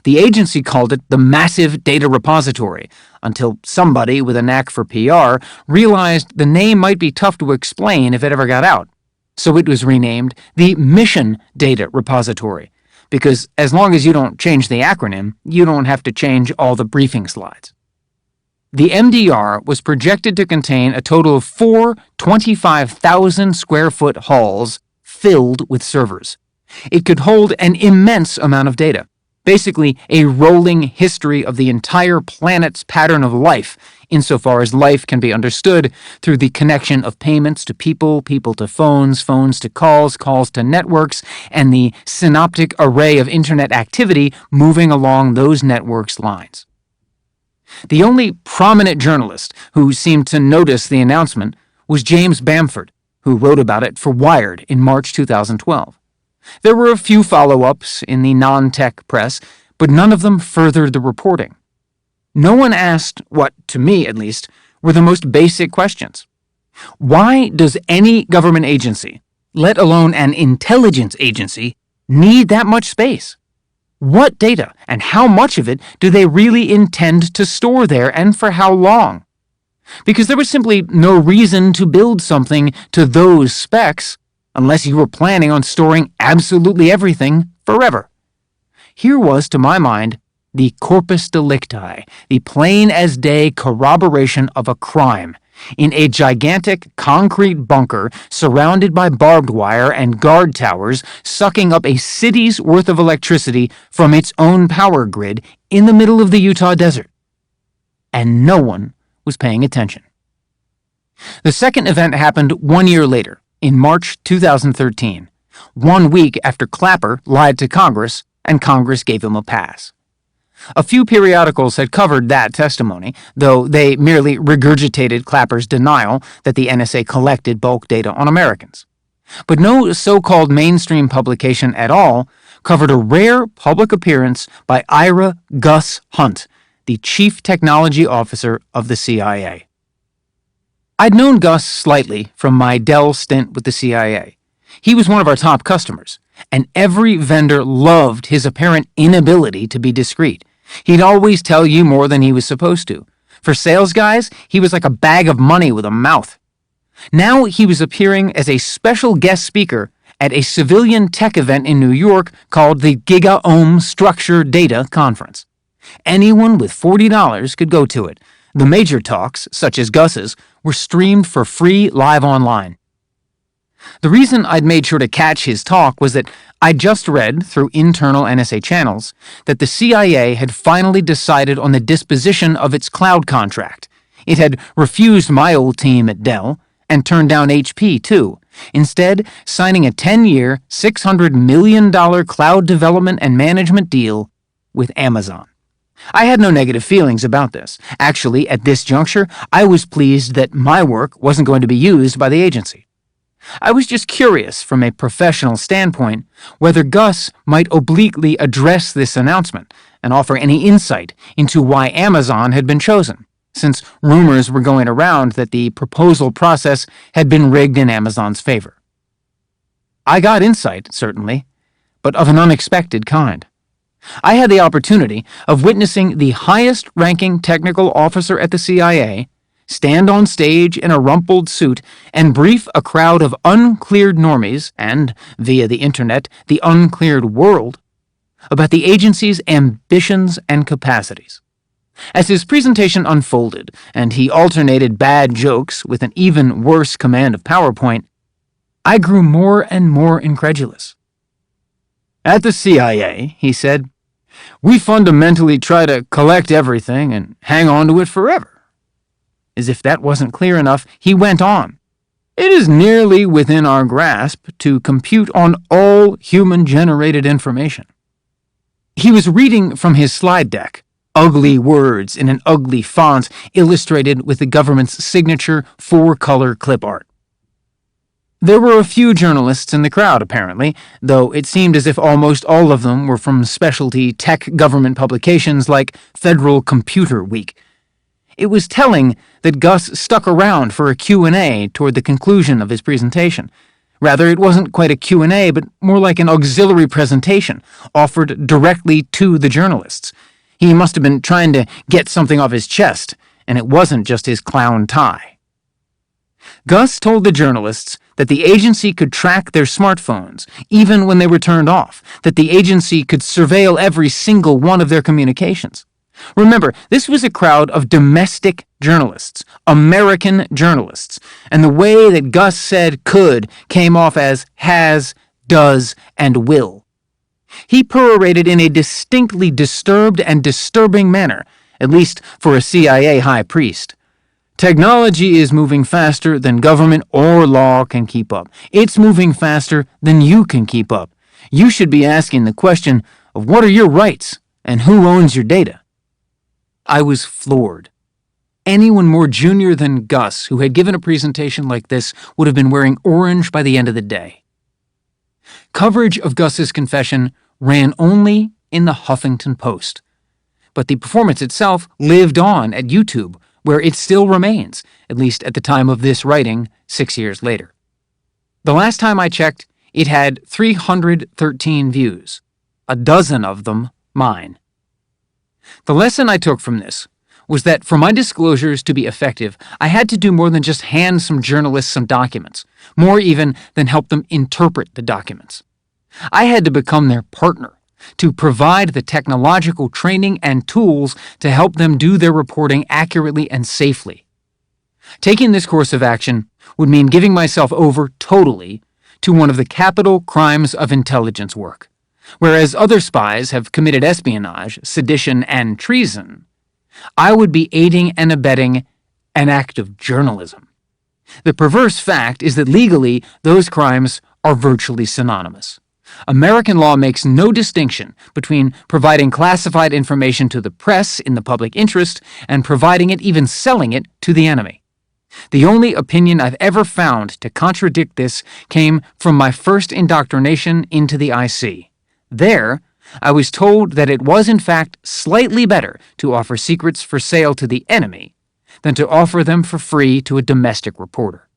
The agency called it the Massive Data Repository, until somebody with a knack for PR realized the name might be tough to explain if it ever got out. So it was renamed the Mission Data Repository, because as long as you don't change the acronym, you don't have to change all the briefing slides. The MDR was projected to contain a total of 4 25,000-square-foot halls filled with servers. It could hold an immense amount of data, basically a rolling history of the entire planet's pattern of life, insofar as life can be understood through the connection of payments to people, people to phones, phones to calls, calls to networks, and the synoptic array of internet activity moving along those networks' lines. The only prominent journalist who seemed to notice the announcement was James Bamford, who wrote about it for Wired in March 2012. There were a few follow-ups in the non-tech press, but none of them furthered the reporting. No one asked what, to me at least, were the most basic questions. Why does any government agency, let alone an intelligence agency, need that much space? What data and how much of it do they really intend to store there, and for how long? Because there was simply no reason to build something to those specs unless you were planning on storing absolutely everything forever. Here was, to my mind, the corpus delicti, the plain-as-day corroboration of a crime, in a gigantic concrete bunker surrounded by barbed wire and guard towers sucking up a city's worth of electricity from its own power grid in the middle of the Utah desert. And no one was paying attention. The second event happened 1 year later, in March 2013, 1 week after Clapper lied to Congress and Congress gave him a pass. A few periodicals had covered that testimony, though they merely regurgitated Clapper's denial that the NSA collected bulk data on Americans. But no so-called mainstream publication at all covered a rare public appearance by Ira Gus Hunt, the chief technology officer of the CIA. I'd known Gus slightly from my Dell stint with the CIA. He was one of our top customers, and every vendor loved his apparent inability to be discreet. He'd always tell you more than he was supposed to. For sales guys, he was like a bag of money with a mouth. Now he was appearing as a special guest speaker at a civilian tech event in New York called the GigaOM Structure Data Conference. Anyone with $40 could go to it. The major talks, such as Gus's, were streamed for free live online. The reason I'd made sure to catch his talk was that I'd just read, through internal NSA channels, that the CIA had finally decided on the disposition of its cloud contract. It had refused my old team at Dell, and turned down HP too, instead signing a 10-year, $600 million cloud development and management deal with Amazon. I had no negative feelings about this. Actually, at this juncture, I was pleased that my work wasn't going to be used by the agency. I was just curious, from a professional standpoint, whether Gus might obliquely address this announcement and offer any insight into why Amazon had been chosen, since rumors were going around that the proposal process had been rigged in Amazon's favor. I got insight, certainly, but of an unexpected kind. I had the opportunity of witnessing the highest-ranking technical officer at the CIA stand on stage in a rumpled suit and brief a crowd of uncleared normies and, via the internet, the uncleared world, about the agency's ambitions and capacities. As his presentation unfolded, and he alternated bad jokes with an even worse command of PowerPoint, I grew more and more incredulous. At the CIA, he said, we fundamentally try to collect everything and hang on to it forever. As if that wasn't clear enough, he went on. It is nearly within our grasp to compute on all human-generated information. He was reading from his slide deck, ugly words in an ugly font illustrated with the government's signature 4-color clip art. There were a few journalists in the crowd, apparently, though it seemed as if almost all of them were from specialty tech government publications like Federal Computer Week. It was telling that Gus stuck around for a Q&A toward the conclusion of his presentation. Rather, it wasn't quite a Q&A, but more like an auxiliary presentation, offered directly to the journalists. He must have been trying to get something off his chest, and it wasn't just his clown tie. Gus told the journalists that the agency could track their smartphones, even when they were turned off, that the agency could surveil every single one of their communications. Remember, this was a crowd of domestic journalists, American journalists, and the way that Gus said could came off as has, does, and will. He perorated in a distinctly disturbed and disturbing manner, at least for a CIA high priest. Technology is moving faster than government or law can keep up. It's moving faster than you can keep up. You should be asking the question of what are your rights and who owns your data. I was floored. Anyone more junior than Gus who had given a presentation like this would have been wearing orange by the end of the day. Coverage of Gus's confession ran only in the Huffington Post, but the performance itself lived on at YouTube, where it still remains, at least at the time of this writing 6 years later. The last time I checked, it had 313 views, a dozen of them mine. The lesson I took from this was that for my disclosures to be effective, I had to do more than just hand some journalists some documents, more even than help them interpret the documents. I had to become their partner, to provide the technological training and tools to help them do their reporting accurately and safely. Taking this course of action would mean giving myself over totally to one of the capital crimes of intelligence work. Whereas other spies have committed espionage, sedition, and treason, I would be aiding and abetting an act of journalism. The perverse fact is that legally, those crimes are virtually synonymous. American law makes no distinction between providing classified information to the press in the public interest and providing it, even selling it, to the enemy. The only opinion I've ever found to contradict this came from my first indoctrination into the IC. There, I was told that it was in fact slightly better to offer secrets for sale to the enemy than to offer them for free to a domestic reporter.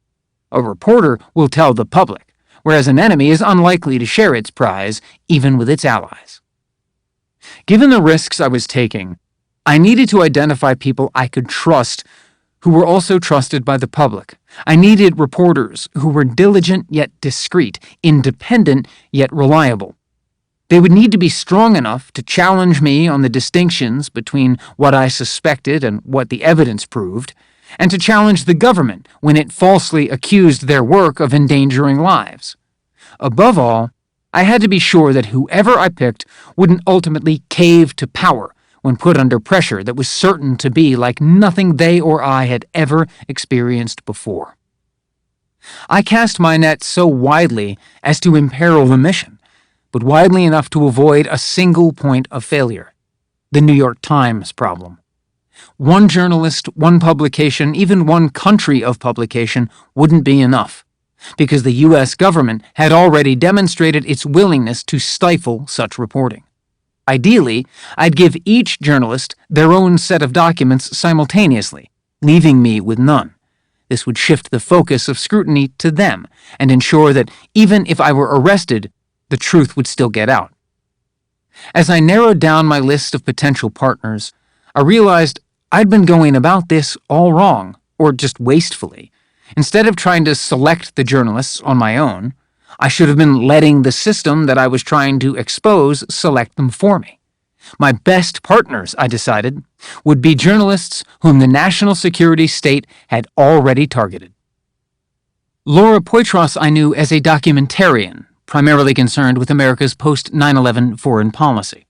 A reporter will tell the public, whereas an enemy is unlikely to share its prize, even with its allies. Given the risks I was taking, I needed to identify people I could trust who were also trusted by the public. I needed reporters who were diligent yet discreet, independent yet reliable. They would need to be strong enough to challenge me on the distinctions between what I suspected and what the evidence proved, and to challenge the government when it falsely accused their work of endangering lives. Above all, I had to be sure that whoever I picked wouldn't ultimately cave to power when put under pressure that was certain to be like nothing they or I had ever experienced before. I cast my net so widely as to imperil the mission, but widely enough to avoid a single point of failure: the New York Times problem. One journalist, one publication, even one country of publication wouldn't be enough, because the U.S. government had already demonstrated its willingness to stifle such reporting. Ideally, I'd give each journalist their own set of documents simultaneously, leaving me with none. This would shift the focus of scrutiny to them and ensure that even if I were arrested, the truth would still get out. As I narrowed down my list of potential partners, I realized I'd been going about this all wrong, or just wastefully. Instead of trying to select the journalists on my own, I should have been letting the system that I was trying to expose select them for me. My best partners, I decided, would be journalists whom the national security state had already targeted. Laura Poitras I knew as a documentarian, primarily concerned with America's post-9/11 foreign policy.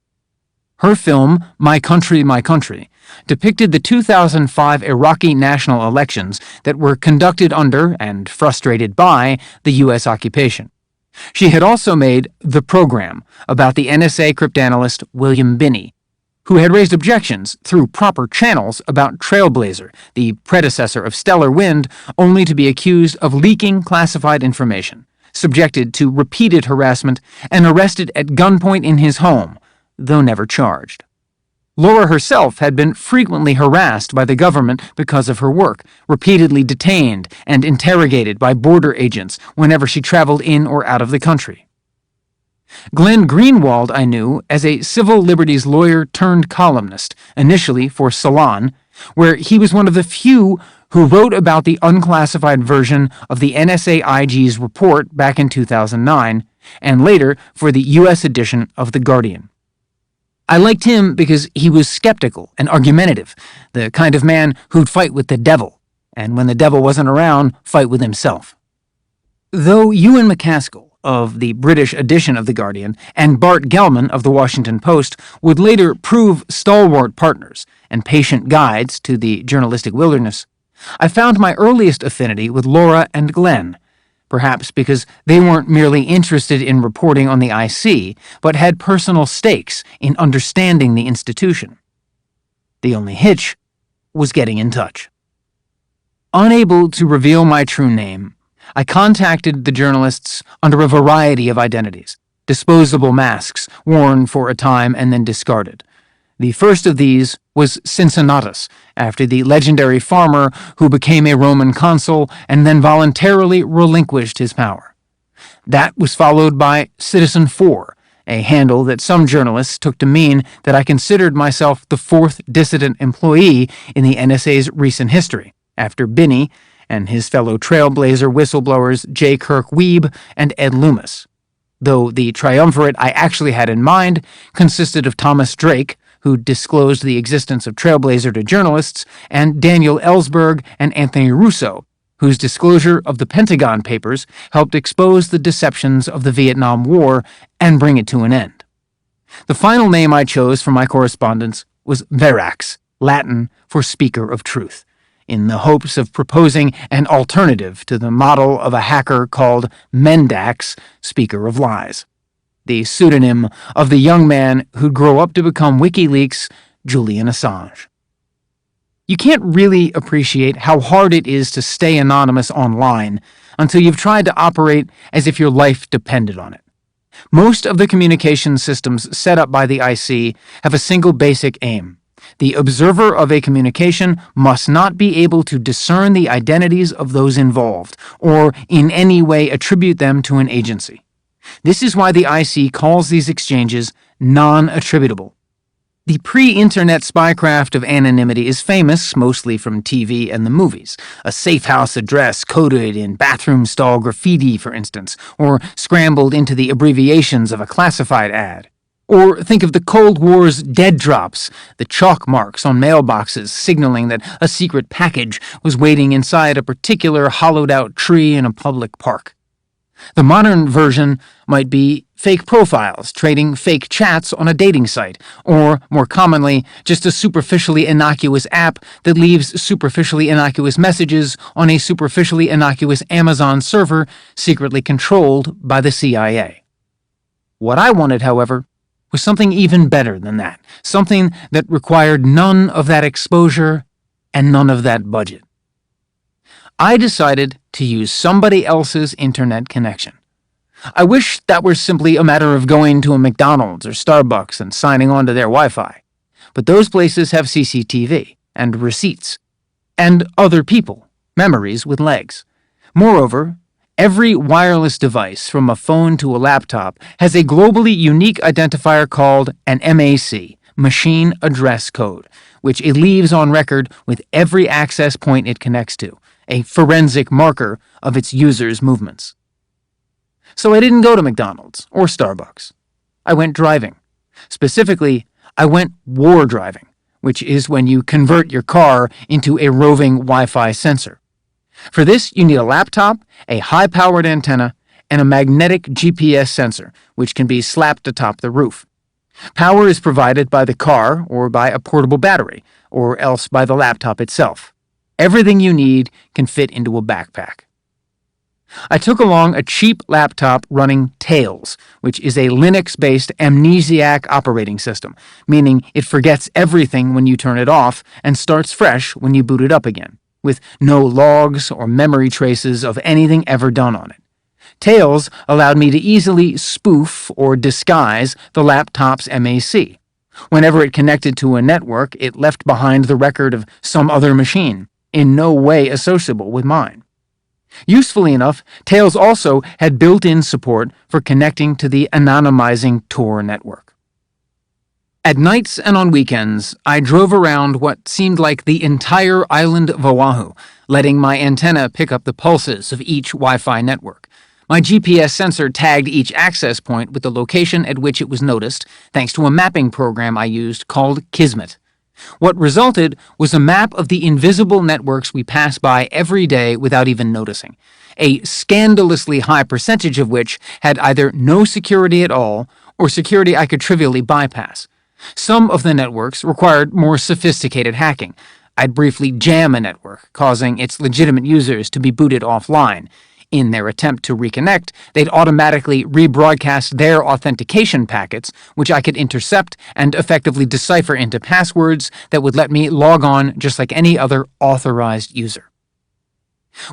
Her film, My Country, My Country, depicted the 2005 Iraqi national elections that were conducted under, and frustrated by, the U.S. occupation. She had also made The Program, about the NSA cryptanalyst William Binney, who had raised objections through proper channels about Trailblazer, the predecessor of Stellar Wind, only to be accused of leaking classified information, subjected to repeated harassment, and arrested at gunpoint in his home, though never charged. Laura herself had been frequently harassed by the government because of her work, repeatedly detained and interrogated by border agents whenever she traveled in or out of the country. Glenn Greenwald I knew as a civil liberties lawyer turned columnist, initially for Salon, where he was one of the few who wrote about the unclassified version of the NSA IG's report back in 2009, and later for the U.S. edition of The Guardian. I liked him because he was skeptical and argumentative, the kind of man who'd fight with the devil, and when the devil wasn't around, fight with himself. Though Ewan MacAskill, of the British edition of The Guardian, and Bart Gellman of The Washington Post would later prove stalwart partners and patient guides to the journalistic wilderness, I found my earliest affinity with Laura and Glenn, perhaps because they weren't merely interested in reporting on the IC, but had personal stakes in understanding the institution. The only hitch was getting in touch. Unable to reveal my true name, I contacted the journalists under a variety of identities, disposable masks worn for a time and then discarded. The first of these was Cincinnatus, after the legendary farmer who became a Roman consul and then voluntarily relinquished his power. That was followed by Citizen 4, a handle that some journalists took to mean that I considered myself the fourth dissident employee in the NSA's recent history, after Binney and his fellow Trailblazer whistleblowers J. Kirk Wiebe and Ed Loomis, though the triumvirate I actually had in mind consisted of Thomas Drake, who disclosed the existence of Trailblazer to journalists, and Daniel Ellsberg and Anthony Russo, whose disclosure of the Pentagon Papers helped expose the deceptions of the Vietnam War and bring it to an end. The final name I chose for my correspondence was Verax, Latin for Speaker of Truth, in the hopes of proposing an alternative to the model of a hacker called Mendax, Speaker of Lies, the pseudonym of the young man who'd grow up to become WikiLeaks' Julian Assange. You can't really appreciate how hard it is to stay anonymous online until you've tried to operate as if your life depended on it. Most of the communication systems set up by the IC have a single basic aim. The observer of a communication must not be able to discern the identities of those involved, or in any way attribute them to an agency. This is why the IC calls these exchanges non-attributable. The pre-internet spycraft of anonymity is famous mostly from TV and the movies. A safe house address coded in bathroom stall graffiti, for instance, or scrambled into the abbreviations of a classified ad. Or think of the Cold War's dead drops, the chalk marks on mailboxes signaling that a secret package was waiting inside a particular hollowed-out tree in a public park. The modern version might be fake profiles trading fake chats on a dating site, or, more commonly, just a superficially innocuous app that leaves superficially innocuous messages on a superficially innocuous Amazon server secretly controlled by the CIA. What I wanted, however, was something even better than that, something that required none of that exposure and none of that budget. I decided to use somebody else's internet connection. I wish that were simply a matter of going to a McDonald's or Starbucks and signing on to their Wi-Fi. But those places have CCTV and receipts and other people, memories with legs. Moreover, every wireless device, from a phone to a laptop, has a globally unique identifier called an MAC, Machine Address Code, which it leaves on record with every access point it connects to, a forensic marker of its users' movements. So I didn't go to McDonald's or Starbucks. I went driving. Specifically, I went war driving, which is when you convert your car into a roving Wi-Fi sensor. For this, you need a laptop, a high-powered antenna, and a magnetic GPS sensor, which can be slapped atop the roof. Power is provided by the car or by a portable battery, or else by the laptop itself. Everything you need can fit into a backpack. I took along a cheap laptop running Tails, which is a Linux-based amnesiac operating system, meaning it forgets everything when you turn it off and starts fresh when you boot it up again, with no logs or memory traces of anything ever done on it. Tails allowed me to easily spoof or disguise the laptop's MAC. Whenever it connected to a network, it left behind the record of some other machine, in no way associable with mine. Usefully enough, Tails also had built-in support for connecting to the anonymizing Tor network. At nights and on weekends, I drove around what seemed like the entire island of Oahu, letting my antenna pick up the pulses of each Wi-Fi network. My GPS sensor tagged each access point with the location at which it was noticed, thanks to a mapping program I used called Kismet. What resulted was a map of the invisible networks we pass by every day without even noticing, a scandalously high percentage of which had either no security at all or security I could trivially bypass. Some of the networks required more sophisticated hacking. I'd briefly jam a network, causing its legitimate users to be booted offline. In their attempt to reconnect, they'd automatically rebroadcast their authentication packets, which I could intercept and effectively decipher into passwords that would let me log on just like any other authorized user.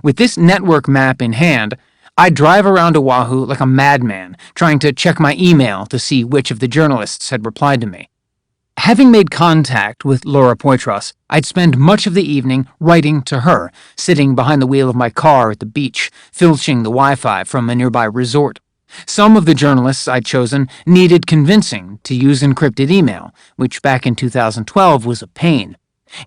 With this network map in hand, I'd drive around Oahu like a madman, trying to check my email to see which of the journalists had replied to me. Having made contact with Laura Poitras, I'd spend much of the evening writing to her, sitting behind the wheel of my car at the beach, filching the Wi-Fi from a nearby resort. Some of the journalists I'd chosen needed convincing to use encrypted email, which back in 2012 was a pain.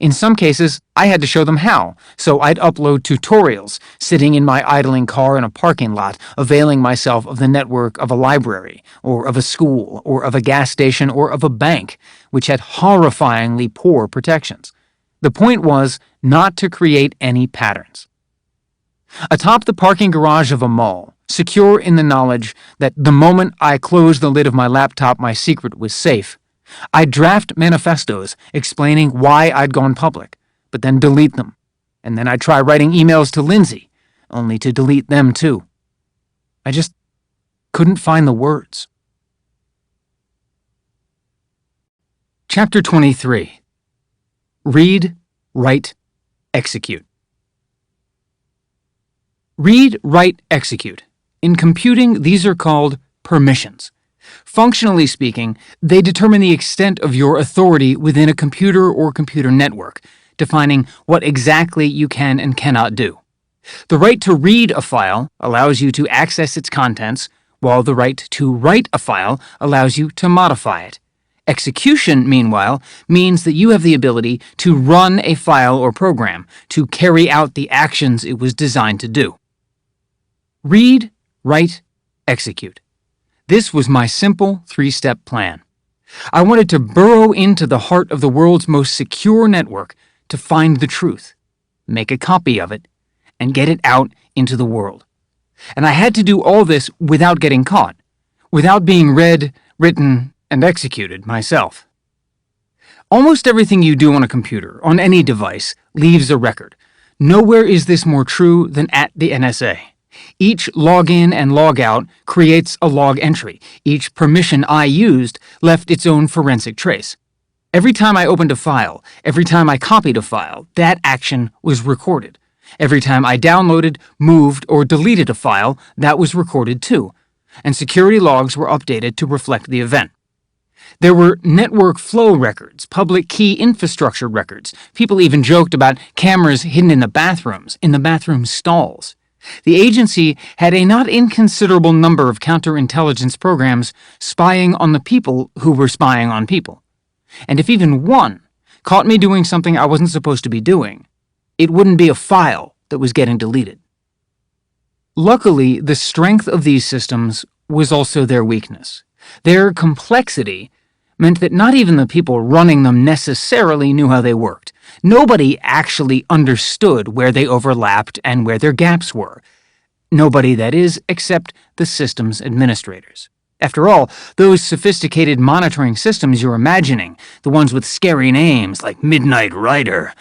In some cases, I had to show them how, so I'd upload tutorials, sitting in my idling car in a parking lot, availing myself of the network of a library, or of a school, or of a gas station, or of a bank, which had horrifyingly poor protections. The point was not to create any patterns. Atop the parking garage of a mall, secure in the knowledge that the moment I closed the lid of my laptop my secret was safe, I'd draft manifestos explaining why I'd gone public, but then delete them. And then I'd try writing emails to Lindsay, only to delete them too. I just couldn't find the words. Chapter 23. Read, Write, Execute. Read, write, execute. In computing, these are called permissions. Functionally speaking, they determine the extent of your authority within a computer or computer network, defining what exactly you can and cannot do. The right to read a file allows you to access its contents, while the right to write a file allows you to modify it. Execution, meanwhile, means that you have the ability to run a file or program, to carry out the actions it was designed to do. Read, write, execute. This was my simple three-step plan. I wanted to burrow into the heart of the world's most secure network to find the truth, make a copy of it, and get it out into the world. And I had to do all this without getting caught, without being read, written, and executed myself. Almost everything you do on a computer, on any device, leaves a record. Nowhere is this more true than at the NSA. Each login and logout creates a log entry. Each permission I used left its own forensic trace. Every time I opened a file, every time I copied a file, that action was recorded. Every time I downloaded, moved, or deleted a file, that was recorded too. And security logs were updated to reflect the event. There were network flow records, public key infrastructure records. People even joked about cameras hidden in the bathroom stalls. The agency had a not inconsiderable number of counterintelligence programs spying on the people who were spying on people. And if even one caught me doing something I wasn't supposed to be doing, it wouldn't be a file that was getting deleted. Luckily, the strength of these systems was also their weakness. Their complexity meant that not even the people running them necessarily knew how they worked. Nobody actually understood where they overlapped and where their gaps were. Nobody, that is, except the system's administrators. After all, those sophisticated monitoring systems you're imagining, the ones with scary names like Midnight Rider,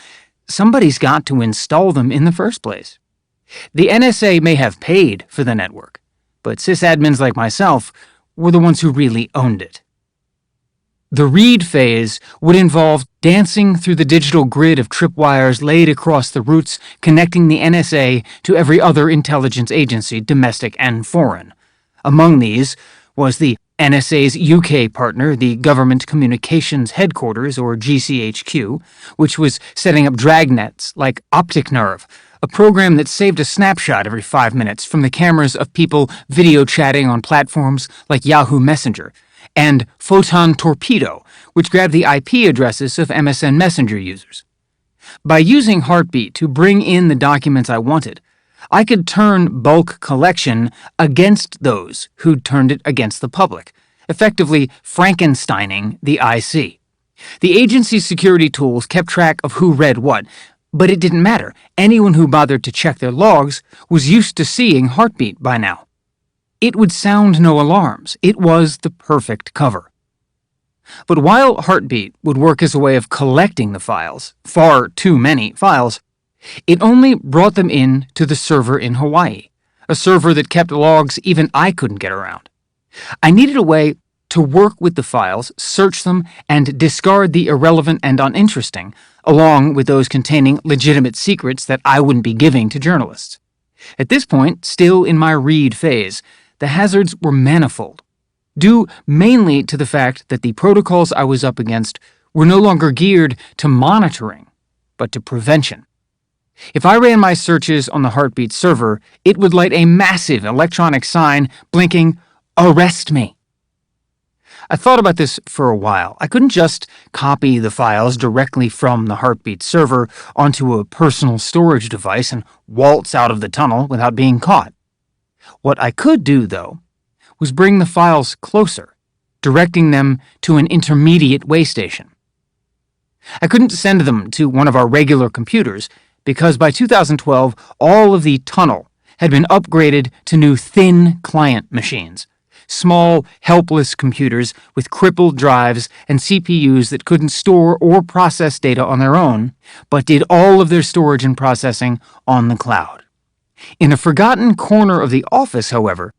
somebody's got to install them in the first place. The NSA may have paid for the network, but sysadmins like myself were the ones who really owned it. The read phase would involve dancing through the digital grid of tripwires laid across the routes connecting the NSA to every other intelligence agency, domestic and foreign. Among these was the NSA's UK partner, the Government Communications Headquarters, or GCHQ, which was setting up dragnets like Optic Nerve, a program that saved a snapshot every 5 minutes from the cameras of people video chatting on platforms like Yahoo Messenger, and Photon Torpedo, which grabbed the IP addresses of MSN Messenger users. By using Heartbeat to bring in the documents I wanted, I could turn bulk collection against those who'd turned it against the public, effectively Frankensteining the IC. The agency's security tools kept track of who read what, but it didn't matter. Anyone who bothered to check their logs was used to seeing Heartbeat by now. It would sound no alarms. It was the perfect cover. But while Heartbeat would work as a way of collecting the files, far too many files, it only brought them in to the server in Hawaii, a server that kept logs even I couldn't get around. I needed a way to work with the files, search them, and discard the irrelevant and uninteresting, along with those containing legitimate secrets that I wouldn't be giving to journalists. At this point, still in my read phase, the hazards were manifold, due mainly to the fact that the protocols I was up against were no longer geared to monitoring, but to prevention. If I ran my searches on the Heartbeat server, it would light a massive electronic sign blinking, "Arrest me." I thought about this for a while. I couldn't just copy the files directly from the Heartbeat server onto a personal storage device and waltz out of the tunnel without being caught. What I could do, though, was bring the files closer, directing them to an intermediate way station. I couldn't send them to one of our regular computers because by 2012, all of the tunnel had been upgraded to new thin client machines, small, helpless computers with crippled drives and CPUs that couldn't store or process data on their own, but did all of their storage and processing on the cloud. In a forgotten corner of the office, however,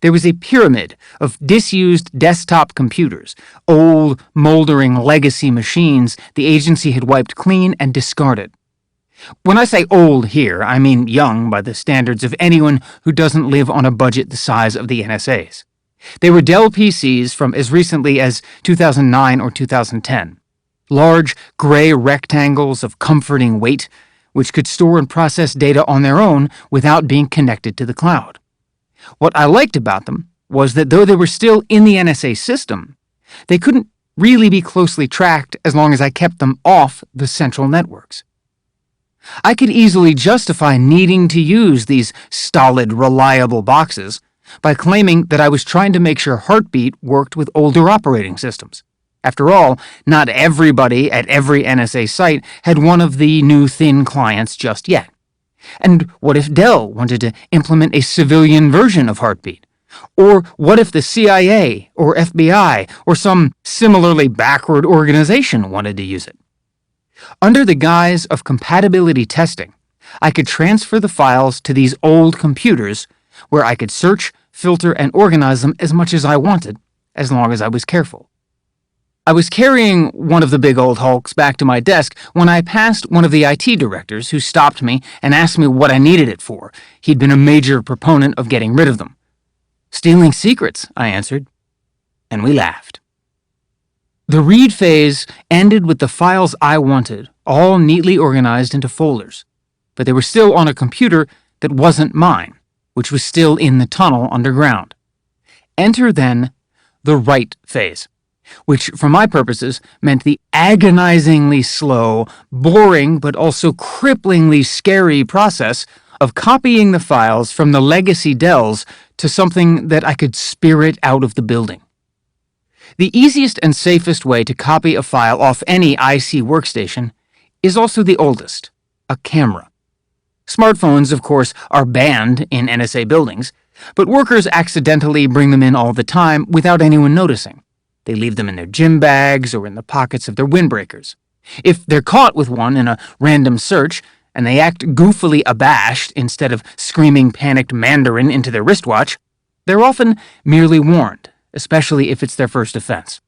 there was a pyramid of disused desktop computers, old, moldering legacy machines the agency had wiped clean and discarded. When I say old here, I mean young by the standards of anyone who doesn't live on a budget the size of the NSA's. They were Dell PCs from as recently as 2009 or 2010. Large, gray rectangles of comforting weight, which could store and process data on their own without being connected to the cloud. What I liked about them was that though they were still in the NSA system, they couldn't really be closely tracked as long as I kept them off the central networks. I could easily justify needing to use these stolid, reliable boxes by claiming that I was trying to make sure Heartbeat worked with older operating systems. After all, not everybody at every NSA site had one of the new thin clients just yet. And what if Dell wanted to implement a civilian version of Heartbeat? Or what if the CIA or FBI or some similarly backward organization wanted to use it? Under the guise of compatibility testing, I could transfer the files to these old computers where I could search, filter, and organize them as much as I wanted, as long as I was careful. I was carrying one of the big old hulks back to my desk when I passed one of the IT directors who stopped me and asked me what I needed it for. He'd been a major proponent of getting rid of them. "Stealing secrets," I answered, and we laughed. The read phase ended with the files I wanted, all neatly organized into folders, but they were still on a computer that wasn't mine, which was still in the tunnel underground. Enter, then, the write phase, which, for my purposes, meant the agonizingly slow, boring, but also cripplingly scary process of copying the files from the legacy Dells to something that I could spirit out of the building. The easiest and safest way to copy a file off any IC workstation is also the oldest, a camera. Smartphones, of course, are banned in NSA buildings, but workers accidentally bring them in all the time without anyone noticing. They leave them in their gym bags or in the pockets of their windbreakers. If they're caught with one in a random search, and they act goofily abashed instead of screaming panicked Mandarin into their wristwatch, they're often merely warned, especially if it's their first offense.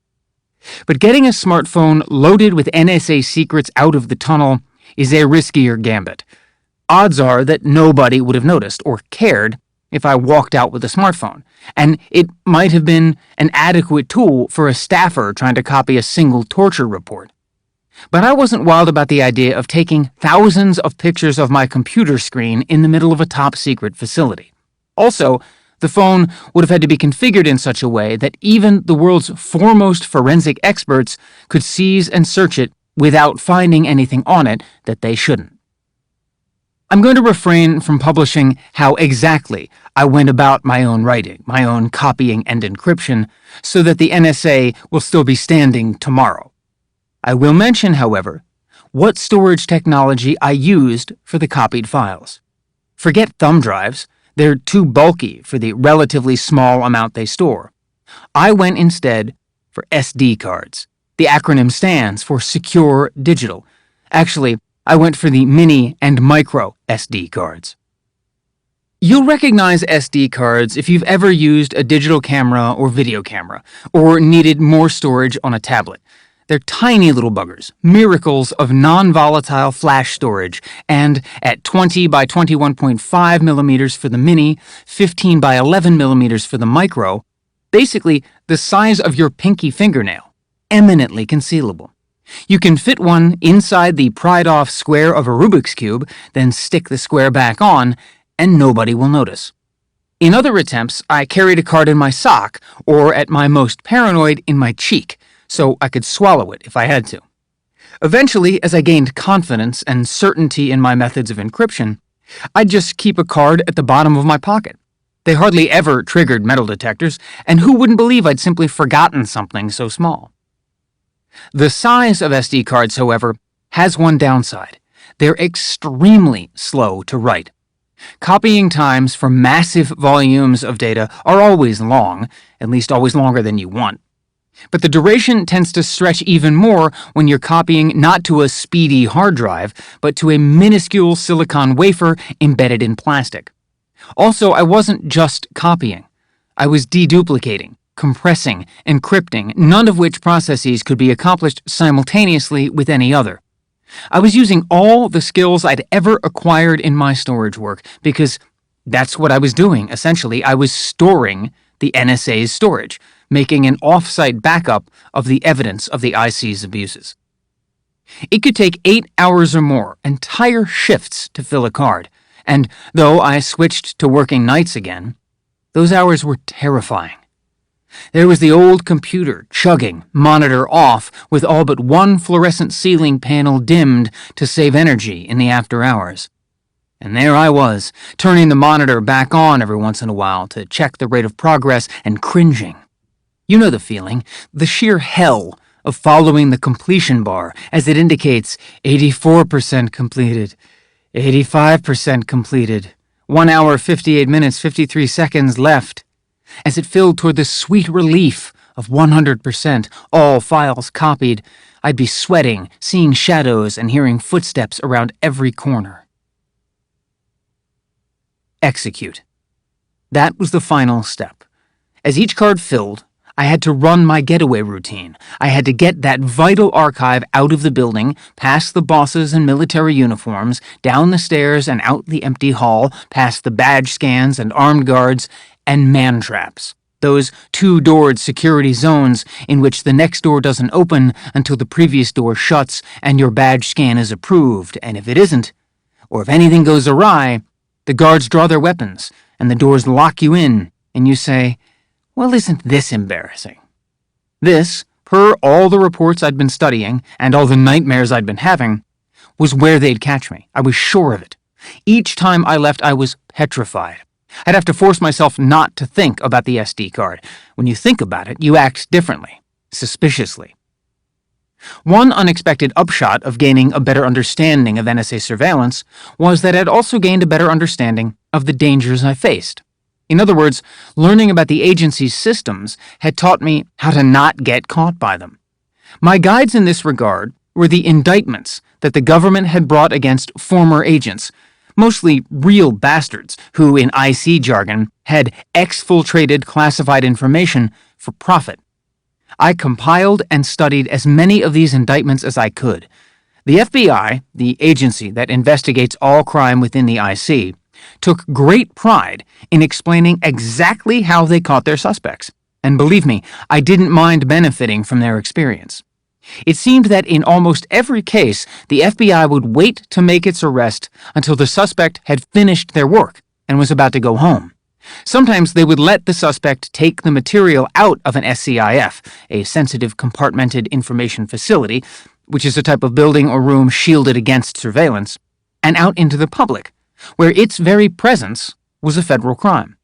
But getting a smartphone loaded with NSA secrets out of the tunnel is a riskier gambit. Odds are that nobody would have noticed or cared if I walked out with a smartphone, and it might have been an adequate tool for a staffer trying to copy a single torture report. But I wasn't wild about the idea of taking thousands of pictures of my computer screen in the middle of a top-secret facility. Also, the phone would have had to be configured in such a way that even the world's foremost forensic experts could seize and search it without finding anything on it that they shouldn't. I'm going to refrain from publishing how exactly I went about my own writing, my own copying and encryption, so that the NSA will still be standing tomorrow. I will mention, however, what storage technology I used for the copied files. Forget thumb drives. They're too bulky for the relatively small amount they store. I went instead for SD cards. The acronym stands for Secure Digital. Actually, I went for the mini and micro SD cards. You'll recognize SD cards if you've ever used a digital camera or video camera, or needed more storage on a tablet. They're tiny little buggers, miracles of non-volatile flash storage, and at 20 by 21.5 millimeters for the mini, 15 by 11 millimeters for the micro, basically the size of your pinky fingernail, eminently concealable. You can fit one inside the pried-off square of a Rubik's Cube, then stick the square back on, and nobody will notice. In other attempts, I carried a card in my sock, or at my most paranoid, in my cheek, so I could swallow it if I had to. Eventually, as I gained confidence and certainty in my methods of encryption, I'd just keep a card at the bottom of my pocket. They hardly ever triggered metal detectors, and who wouldn't believe I'd simply forgotten something so small? The size of SD cards, however, has one downside. They're extremely slow to write. Copying times for massive volumes of data are always long, at least always longer than you want. But the duration tends to stretch even more when you're copying not to a speedy hard drive, but to a minuscule silicon wafer embedded in plastic. Also, I wasn't just copying. I was deduplicating, compressing, encrypting, none of which processes could be accomplished simultaneously with any other. I was using all the skills I'd ever acquired in my storage work, because that's what I was doing, essentially. I was storing the NSA's storage, making an off-site backup of the evidence of the IC's abuses. It could take 8 hours or more, entire shifts, to fill a card, and though I switched to working nights again, those hours were terrifying. There was the old computer, chugging, monitor off, with all but one fluorescent ceiling panel dimmed to save energy in the after hours. And there I was, turning the monitor back on every once in a while to check the rate of progress and cringing. You know the feeling, the sheer hell of following the completion bar as it indicates 84% completed, 85% completed, 1 hour, 58 minutes, 53 seconds left, as it filled toward the sweet relief of 100%, all files copied. I'd be sweating, seeing shadows, and hearing footsteps around every corner. Execute. That was the final step. As each card filled, I had to run my getaway routine. I had to get that vital archive out of the building, past the bosses in military uniforms, down the stairs and out the empty hall, past the badge scans and armed guards, and man traps. Those two-doored security zones in which the next door doesn't open until the previous door shuts and your badge scan is approved, and if it isn't, or if anything goes awry, the guards draw their weapons, and the doors lock you in, and you say, "Well, isn't this embarrassing?" This, per all the reports I'd been studying and all the nightmares I'd been having, was where they'd catch me. I was sure of it. Each time I left, I was petrified. I'd have to force myself not to think about the SD card. When you think about it, you act differently, suspiciously. One unexpected upshot of gaining a better understanding of NSA surveillance was that I'd also gained a better understanding of the dangers I faced. In other words, learning about the agency's systems had taught me how to not get caught by them. My guides in this regard were the indictments that the government had brought against former agents, mostly real bastards who, in IC jargon, had exfiltrated classified information for profit. I compiled and studied as many of these indictments as I could. The FBI, the agency that investigates all crime within the IC, took great pride in explaining exactly how they caught their suspects. And believe me, I didn't mind benefiting from their experience. It seemed that in almost every case, the FBI would wait to make its arrest until the suspect had finished their work and was about to go home. Sometimes they would let the suspect take the material out of an SCIF, a sensitive compartmented information facility, which is a type of building or room shielded against surveillance, and out into the public, where its very presence was a federal crime.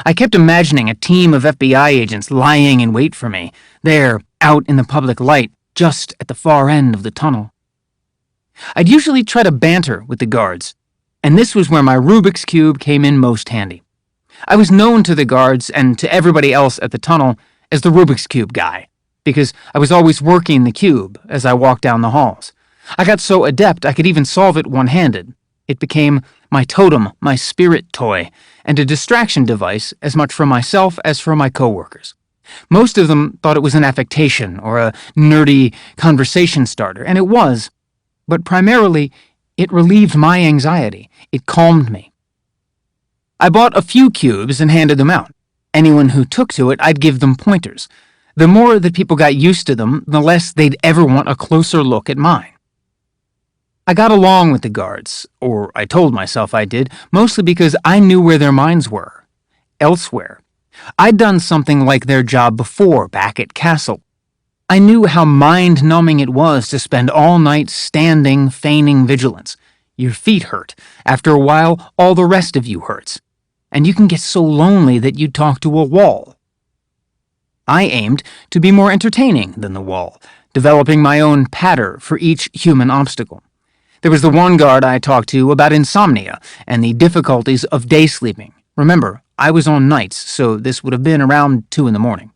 I kept imagining a team of FBI agents lying in wait for me, there, out in the public light, just at the far end of the tunnel. I'd usually try to banter with the guards, and this was where my Rubik's Cube came in most handy. I was known to the guards and to everybody else at the tunnel as the Rubik's Cube guy, because I was always working the cube as I walked down the halls. I got so adept I could even solve it one-handed. It became my totem, my spirit toy, and a distraction device as much for myself as for my coworkers. Most of them thought it was an affectation or a nerdy conversation starter, and it was, but primarily it relieved my anxiety. It calmed me. I bought a few cubes and handed them out. Anyone who took to it, I'd give them pointers. The more that people got used to them, the less they'd ever want a closer look at mine. I got along with the guards, or I told myself I did, mostly because I knew where their minds were. Elsewhere. I'd done something like their job before, back at Castle. I knew how mind-numbing it was to spend all night standing, feigning vigilance. Your feet hurt. After a while, all the rest of you hurts. And you can get so lonely that you talk to a wall. I aimed to be more entertaining than the wall, developing my own patter for each human obstacle. There was the one guard I talked to about insomnia and the difficulties of day sleeping. Remember, I was on nights, so this would have been around 2 a.m.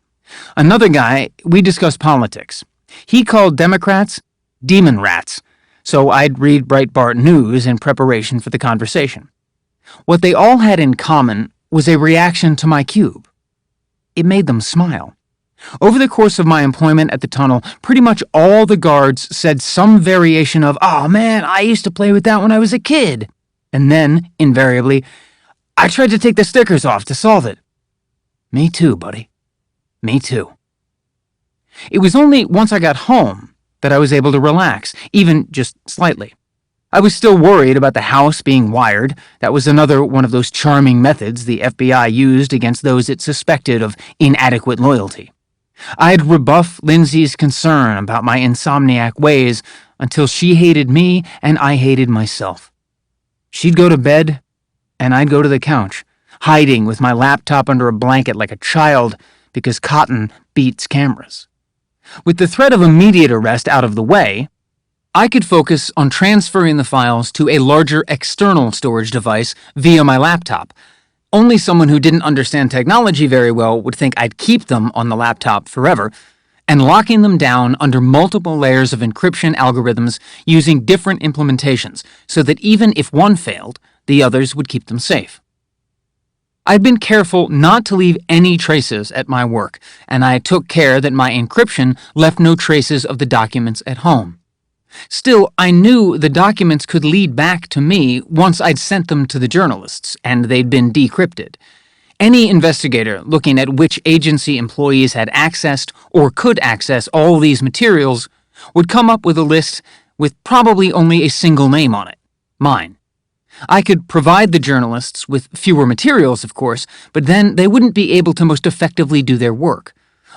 Another guy, we discussed politics. He called Democrats demon rats, so I'd read Breitbart News in preparation for the conversation. What they all had in common was a reaction to my cube. It made them smile. Over the course of my employment at the tunnel, pretty much all the guards said some variation of, "Oh man, I used to play with that when I was a kid." And then, invariably, "I tried to take the stickers off to solve it." Me too, buddy. Me too. It was only once I got home that I was able to relax, even just slightly. I was still worried about the house being wired. That was another one of those charming methods the FBI used against those it suspected of inadequate loyalty. I'd rebuff Lindsay's concern about my insomniac ways until she hated me and I hated myself. She'd go to bed, and I'd go to the couch, hiding with my laptop under a blanket like a child because cotton beats cameras. With the threat of immediate arrest out of the way, I could focus on transferring the files to a larger external storage device via my laptop. Only someone who didn't understand technology very well would think I'd keep them on the laptop forever, and locking them down under multiple layers of encryption algorithms using different implementations so that even if one failed, the others would keep them safe. I'd been careful not to leave any traces at my work, and I took care that my encryption left no traces of the documents at home. Still, I knew the documents could lead back to me once I'd sent them to the journalists, and they'd been decrypted. Any investigator looking at which agency employees had accessed or could access all these materials would come up with a list with probably only a single name on it: mine. I could provide the journalists with fewer materials, of course, but then they wouldn't be able to most effectively do their work.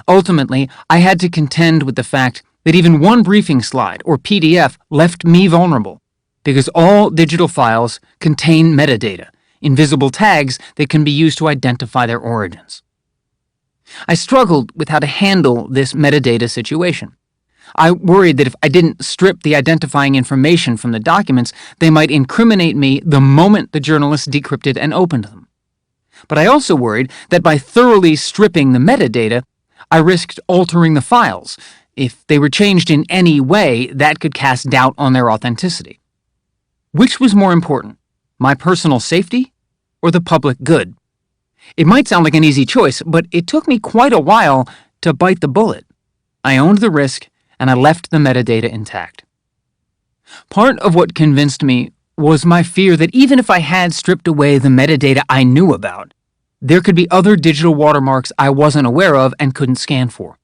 Ultimately, I had to contend with the fact that even one briefing slide or PDF left me vulnerable, because all digital files contain metadata, invisible tags that can be used to identify their origins. I struggled with how to handle this metadata situation. I worried that if I didn't strip the identifying information from the documents, they might incriminate me the moment the journalists decrypted and opened them. But I also worried that by thoroughly stripping the metadata, I risked altering the files. If they were changed in any way, that could cast doubt on their authenticity. Which was more important, my personal safety or the public good? It might sound like an easy choice, but it took me quite a while to bite the bullet. I owned the risk, and I left the metadata intact. Part of what convinced me was my fear that even if I had stripped away the metadata I knew about, there could be other digital watermarks I wasn't aware of and couldn't scan for.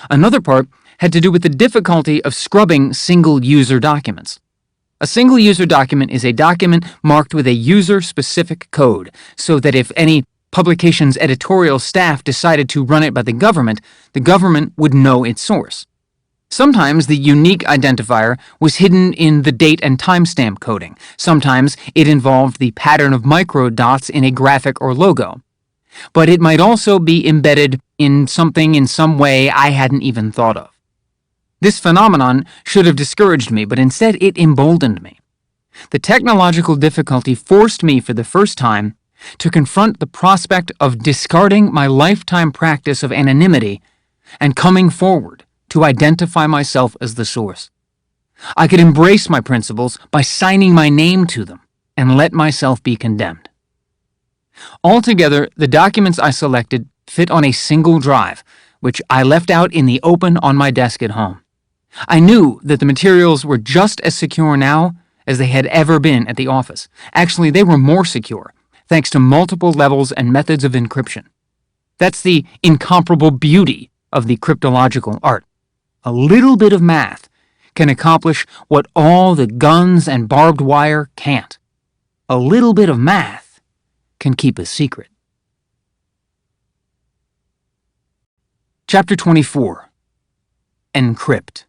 Another part had to do with the difficulty of scrubbing single-user documents. A single-user document is a document marked with a user-specific code, so that if any publication's editorial staff decided to run it by the government would know its source. Sometimes the unique identifier was hidden in the date and timestamp coding. Sometimes it involved the pattern of microdots in a graphic or logo. But it might also be embedded in something in some way I hadn't even thought of. This phenomenon should have discouraged me, but instead it emboldened me. The technological difficulty forced me for the first time to confront the prospect of discarding my lifetime practice of anonymity and coming forward to identify myself as the source. I could embrace my principles by signing my name to them and let myself be condemned. Altogether, the documents I selected fit on a single drive, which I left out in the open on my desk at home. I knew that the materials were just as secure now as they had ever been at the office. Actually, they were more secure, thanks to multiple levels and methods of encryption. That's the incomparable beauty of the cryptological art. A little bit of math can accomplish what all the guns and barbed wire can't. A little bit of math can keep a secret. Chapter 24. Encrypt.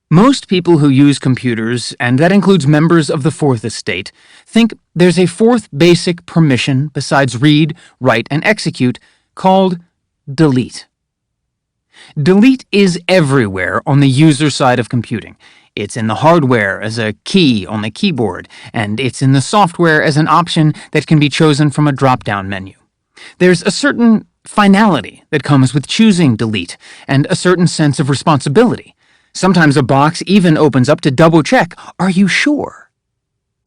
Most people who use computers, and that includes members of the Fourth Estate, think there's a fourth basic permission besides read, write, and execute called delete. Delete is everywhere on the user side of computing. It's in the hardware as a key on the keyboard, and it's in the software as an option that can be chosen from a drop-down menu. There's a certain finality that comes with choosing delete, and a certain sense of responsibility. Sometimes a box even opens up to double-check, are you sure?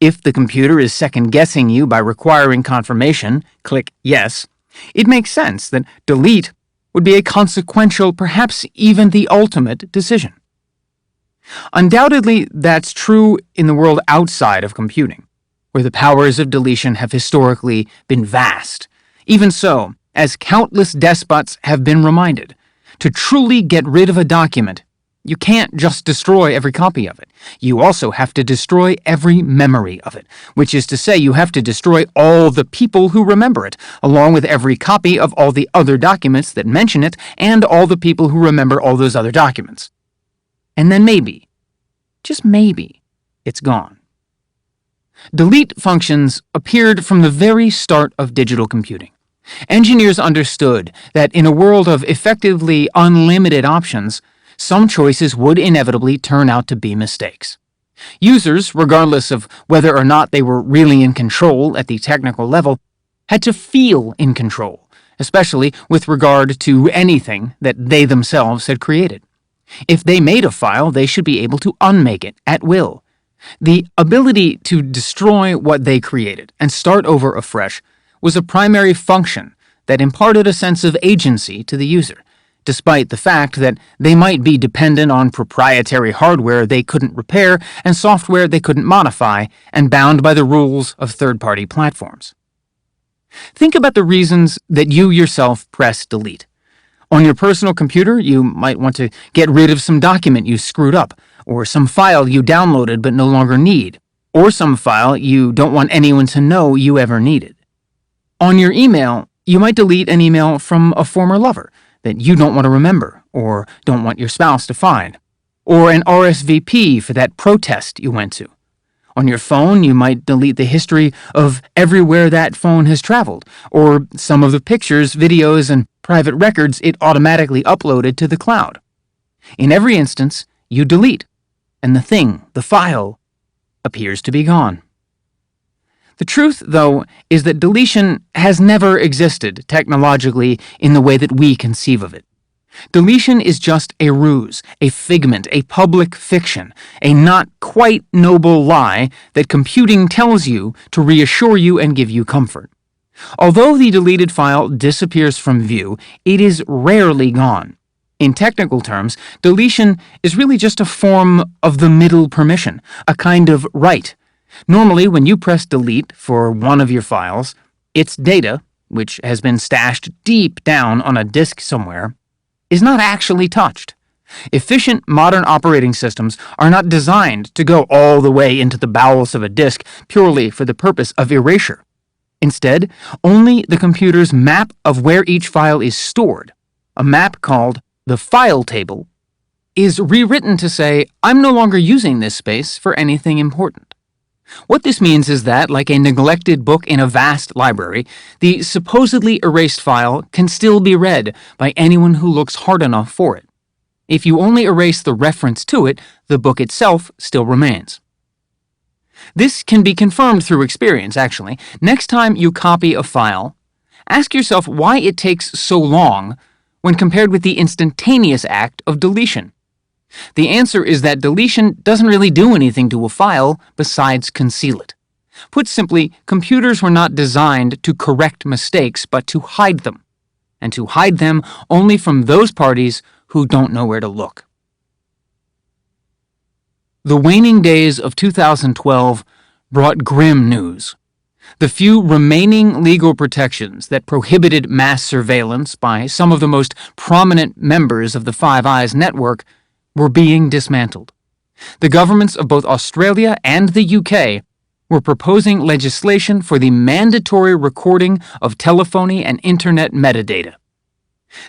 If the computer is second-guessing you by requiring confirmation, click yes. It makes sense that delete would be a consequential, perhaps even the ultimate decision. Undoubtedly, that's true in the world outside of computing, where the powers of deletion have historically been vast. Even so, as countless despots have been reminded, to truly get rid of a document, you can't just destroy every copy of it. You also have to destroy every memory of it, which is to say you have to destroy all the people who remember it, along with every copy of all the other documents that mention it, and all the people who remember all those other documents. And then maybe, just maybe, it's gone. Delete functions appeared from the very start of digital computing. Engineers understood that in a world of effectively unlimited options, some choices would inevitably turn out to be mistakes. Users, regardless of whether or not they were really in control at the technical level, had to feel in control, especially with regard to anything that they themselves had created. If they made a file, they should be able to unmake it at will. The ability to destroy what they created and start over afresh was a primary function that imparted a sense of agency to the user, despite the fact that they might be dependent on proprietary hardware they couldn't repair and software they couldn't modify, and bound by the rules of third-party platforms. Think about the reasons that you yourself press delete. On your personal computer, you might want to get rid of some document you screwed up, or some file you downloaded but no longer need, or some file you don't want anyone to know you ever needed. On your email, you might delete an email from a former lover that you don't want to remember or don't want your spouse to find, or an RSVP for that protest you went to. On your phone, you might delete the history of everywhere that phone has traveled, or some of the pictures, videos, and private records it automatically uploaded to the cloud. In every instance, you delete, and the thing, the file, appears to be gone. The truth, though, is that deletion has never existed technologically in the way that we conceive of it. Deletion is just a ruse, a figment, a public fiction, a not quite noble lie that computing tells you to reassure you and give you comfort. Although the deleted file disappears from view, it is rarely gone. In technical terms, deletion is really just a form of the middle permission, a kind of right. Normally, when you press delete for one of your files, its data, which has been stashed deep down on a disk somewhere, is not actually touched. Efficient modern operating systems are not designed to go all the way into the bowels of a disk purely for the purpose of erasure. Instead, only the computer's map of where each file is stored, a map called the file table, is rewritten to say, I'm no longer using this space for anything important. What this means is that, like a neglected book in a vast library, the supposedly erased file can still be read by anyone who looks hard enough for it. If you only erase the reference to it, the book itself still remains. This can be confirmed through experience, actually. Next time you copy a file, ask yourself why it takes so long when compared with the instantaneous act of deletion. The answer is that deletion doesn't really do anything to a file besides conceal it. Put simply, computers were not designed to correct mistakes, but to hide them, and to hide them only from those parties who don't know where to look. The waning days of 2012 brought grim news. The few remaining legal protections that prohibited mass surveillance by some of the most prominent members of the Five Eyes network were being dismantled. The governments of both Australia and the UK were proposing legislation for the mandatory recording of telephony and internet metadata.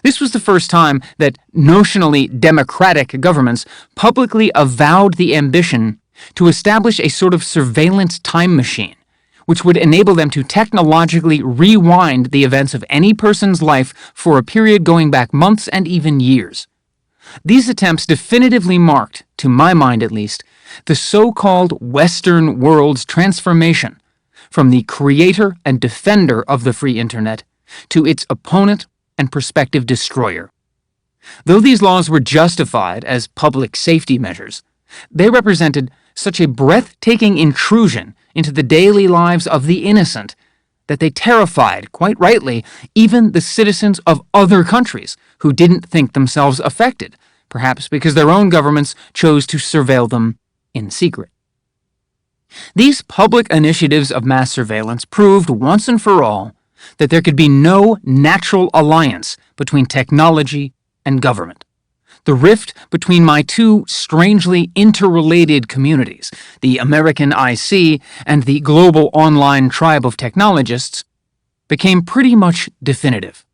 This was the first time that notionally democratic governments publicly avowed the ambition to establish a sort of surveillance time machine, which would enable them to technologically rewind the events of any person's life for a period going back months and even years. These attempts definitively marked, to my mind at least, the so-called Western world's transformation from the creator and defender of the free internet to its opponent and prospective destroyer. Though these laws were justified as public safety measures, they represented such a breathtaking intrusion into the daily lives of the innocent that they terrified, quite rightly, even the citizens of other countries who didn't think themselves affected, perhaps because their own governments chose to surveil them in secret. These public initiatives of mass surveillance proved once and for all that there could be no natural alliance between technology and government. The rift between my two strangely interrelated communities, the American IC and the global online tribe of technologists, became pretty much definitive.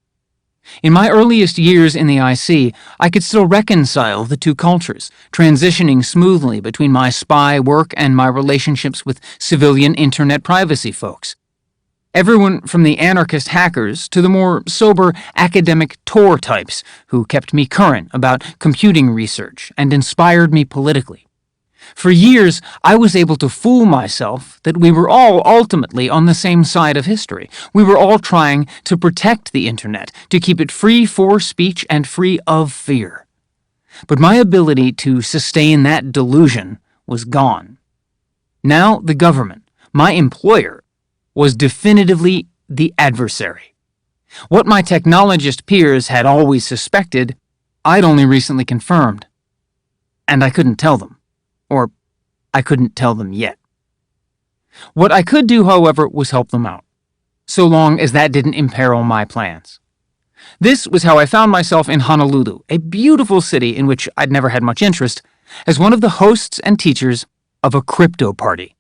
In my earliest years in the IC, I could still reconcile the two cultures, transitioning smoothly between my spy work and my relationships with civilian internet privacy folks. Everyone from the anarchist hackers to the more sober academic Tor types who kept me current about computing research and inspired me politically. For years, I was able to fool myself that we were all ultimately on the same side of history. We were all trying to protect the internet, to keep it free for speech and free of fear. But my ability to sustain that delusion was gone. Now the government, my employer, was definitively the adversary. What my technologist peers had always suspected, I'd only recently confirmed. And I couldn't tell them. Or I couldn't tell them yet. What I could do, however, was help them out, so long as that didn't imperil my plans. This was how I found myself in Honolulu, a beautiful city in which I'd never had much interest, as one of the hosts and teachers of a crypto party.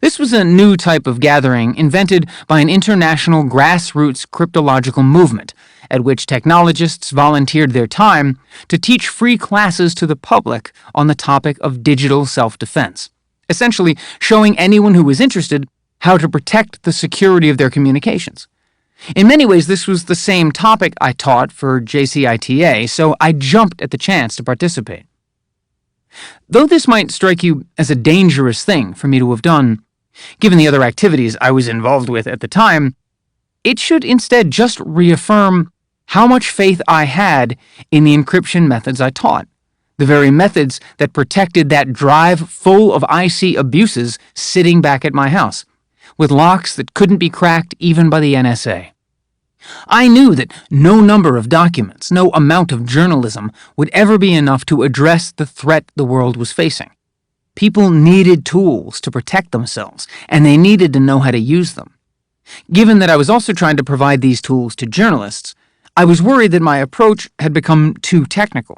This was a new type of gathering invented by an international grassroots cryptological movement, at which technologists volunteered their time to teach free classes to the public on the topic of digital self-defense, essentially showing anyone who was interested how to protect the security of their communications. In many ways, this was the same topic I taught for JCITA, so I jumped at the chance to participate. Though this might strike you as a dangerous thing for me to have done, given the other activities I was involved with at the time, it should instead just reaffirm how much faith I had in the encryption methods I taught, the very methods that protected that drive full of IC abuses sitting back at my house, with locks that couldn't be cracked even by the NSA. I knew that no number of documents, no amount of journalism would ever be enough to address the threat the world was facing. People needed tools to protect themselves, and they needed to know how to use them. Given that I was also trying to provide these tools to journalists, I was worried that my approach had become too technical.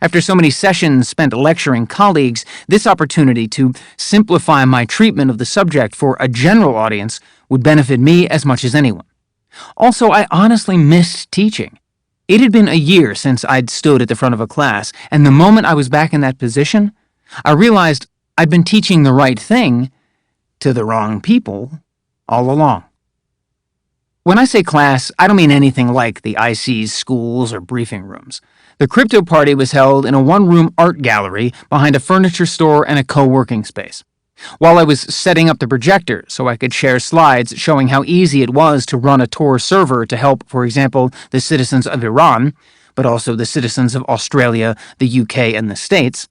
After so many sessions spent lecturing colleagues, this opportunity to simplify my treatment of the subject for a general audience would benefit me as much as anyone. Also, I honestly missed teaching. It had been a year since I'd stood at the front of a class, and the moment I was back in that position, I realized I'd been teaching the right thing to the wrong people all along. When I say class, I don't mean anything like the IC's schools or briefing rooms. The crypto party was held in a one-room art gallery behind a furniture store and a co-working space. While I was setting up the projector so I could share slides showing how easy it was to run a Tor server to help, for example, the citizens of Iran, but also the citizens of Australia, the UK, and the States,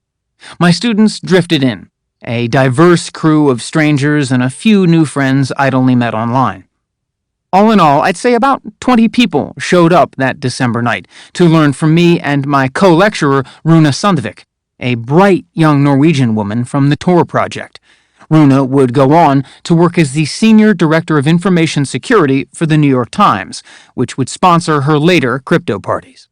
my students drifted in, a diverse crew of strangers and a few new friends I'd only met online. All in all, I'd say about 20 people showed up that December night to learn from me and my co-lecturer, Runa Sandvik, a bright young Norwegian woman from the Tor project. Runa would go on to work as the Senior Director of Information Security for the New York Times, which would sponsor her later crypto parties.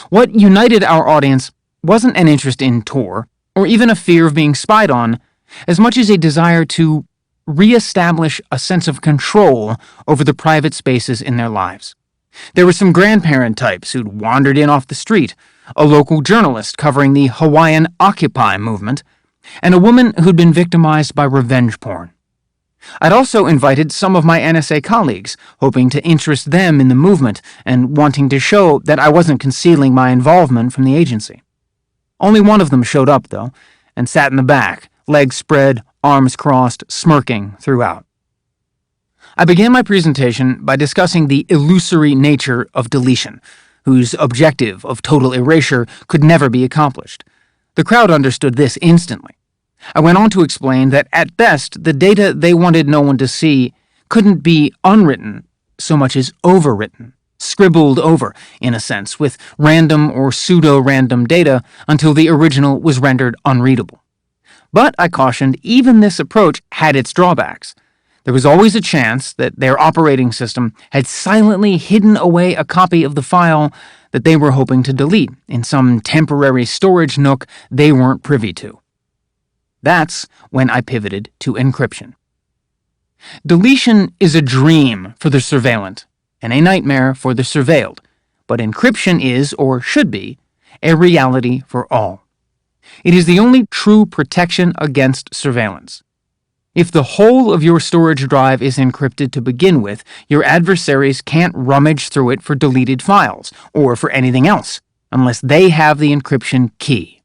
What united our audience wasn't an interest in Tor, or even a fear of being spied on, as much as a desire to re-establish a sense of control over the private spaces in their lives. There were some grandparent types who'd wandered in off the street, a local journalist covering the Hawaiian Occupy movement, and a woman who'd been victimized by revenge porn. I'd also invited some of my NSA colleagues, hoping to interest them in the movement and wanting to show that I wasn't concealing my involvement from the agency. Only one of them showed up, though, and sat in the back, legs spread, arms crossed, smirking throughout. I began my presentation by discussing the illusory nature of deletion, whose objective of total erasure could never be accomplished. The crowd understood this instantly. I went on to explain that at best, the data they wanted no one to see couldn't be unwritten so much as overwritten, scribbled over, in a sense, with random or pseudo-random data until the original was rendered unreadable. But, I cautioned, even this approach had its drawbacks. There was always a chance that their operating system had silently hidden away a copy of the file that they were hoping to delete in some temporary storage nook they weren't privy to. That's when I pivoted to encryption. Deletion is a dream for the surveillant and a nightmare for the surveilled, but encryption is, or should be, a reality for all. It is the only true protection against surveillance. If the whole of your storage drive is encrypted to begin with, your adversaries can't rummage through it for deleted files or for anything else, unless they have the encryption key.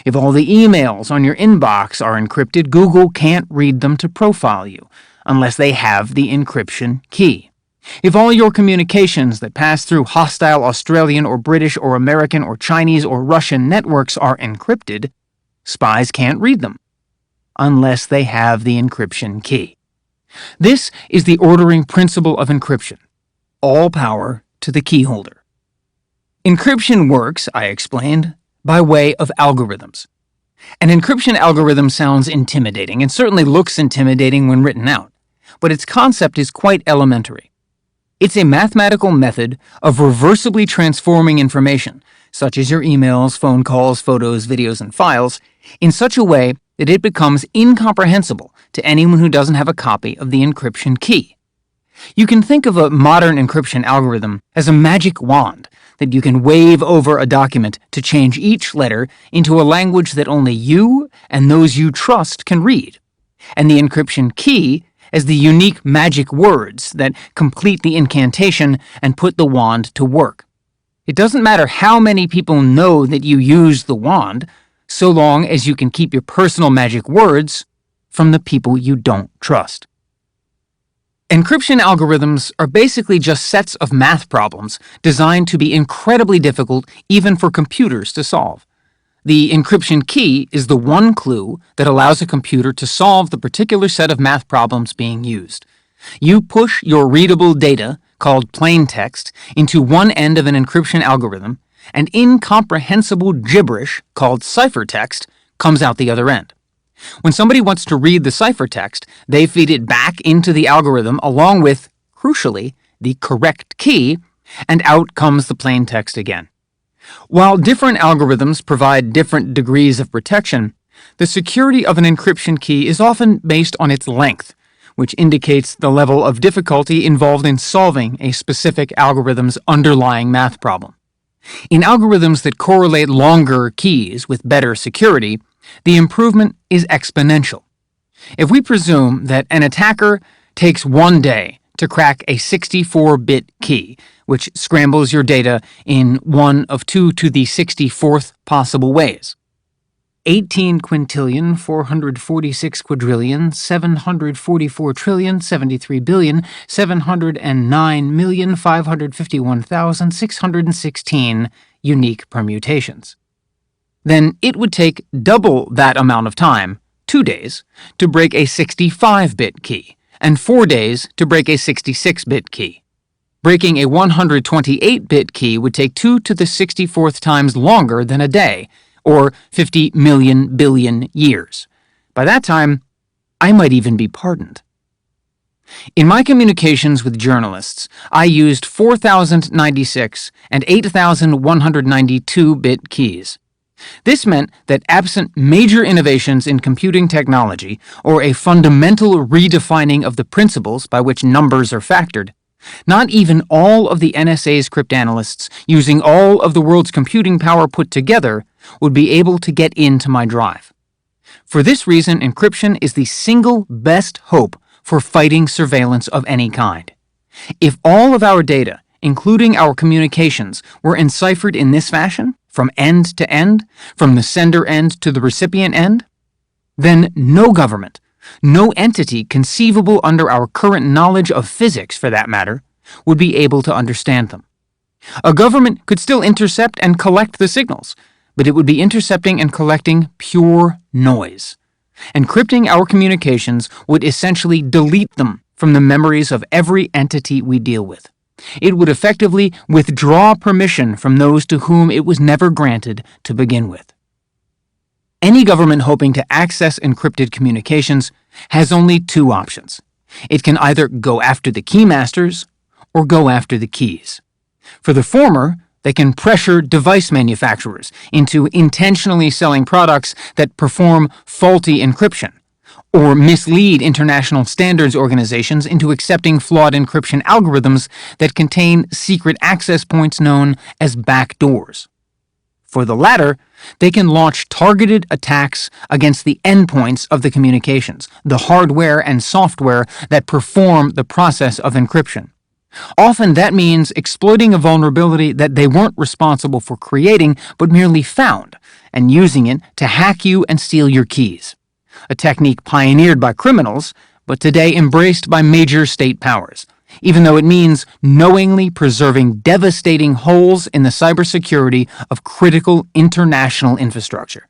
If all the emails on your inbox are encrypted, Google can't read them to profile you, unless they have the encryption key. If all your communications that pass through hostile Australian or British or American or Chinese or Russian networks are encrypted, spies can't read them, unless they have the encryption key. This is the ordering principle of encryption. All power to the key holder. Encryption works, I explained, by way of algorithms. An encryption algorithm sounds intimidating and certainly looks intimidating when written out, but its concept is quite elementary. It's a mathematical method of reversibly transforming information, such as your emails, phone calls, photos, videos, and files, in such a way that it becomes incomprehensible to anyone who doesn't have a copy of the encryption key. You can think of a modern encryption algorithm as a magic wand that you can wave over a document to change each letter into a language that only you and those you trust can read, and the encryption key as the unique magic words that complete the incantation and put the wand to work. It doesn't matter how many people know that you use the wand, so long as you can keep your personal magic words from the people you don't trust. Encryption algorithms are basically just sets of math problems designed to be incredibly difficult even for computers to solve. The encryption key is the one clue that allows a computer to solve the particular set of math problems being used. You push your readable data, called plain text, into one end of an encryption algorithm, and incomprehensible gibberish, called ciphertext, comes out the other end. When somebody wants to read the ciphertext, they feed it back into the algorithm along with, crucially, the correct key, and out comes the plain text again. While different algorithms provide different degrees of protection, the security of an encryption key is often based on its length, which indicates the level of difficulty involved in solving a specific algorithm's underlying math problem. In algorithms that correlate longer keys with better security, the improvement is exponential. If we presume that an attacker takes 1 day to crack a 64-bit key, which scrambles your data in one of 2 to the 64th possible ways, 18 quintillion, 446 quadrillion, 744 trillion, 73 billion, 709,551,616 unique permutations. Then it would take double that amount of time, 2 days, to break a 65-bit key, and 4 days to break a 66-bit key. Breaking a 128-bit key would take 2 to the 64th times longer than a day, or 50 million billion years. By that time, I might even be pardoned. In my communications with journalists, I used 4096 and 8192-bit keys. This meant that absent major innovations in computing technology or a fundamental redefining of the principles by which numbers are factored, not even all of the NSA's cryptanalysts using all of the world's computing power put together would be able to get into my drive. For this reason, encryption is the single best hope for fighting surveillance of any kind. If all of our data, including our communications, were enciphered in this fashion, from end to end, from the sender end to the recipient end, then no government, no entity conceivable under our current knowledge of physics, for that matter, would be able to understand them. A government could still intercept and collect the signals, but it would be intercepting and collecting pure noise. Encrypting our communications would essentially delete them from the memories of every entity we deal with. It would effectively withdraw permission from those to whom it was never granted to begin with. Any government hoping to access encrypted communications has only 2 options. It can either go after the keymasters or go after the keys. For the former, they can pressure device manufacturers into intentionally selling products that perform faulty encryption, or mislead international standards organizations into accepting flawed encryption algorithms that contain secret access points known as backdoors. For the latter, they can launch targeted attacks against the endpoints of the communications, the hardware and software that perform the process of encryption. Often that means exploiting a vulnerability that they weren't responsible for creating, but merely found, and using it to hack you and steal your keys. A technique pioneered by criminals, but today embraced by major state powers, even though it means knowingly preserving devastating holes in the cybersecurity of critical international infrastructure.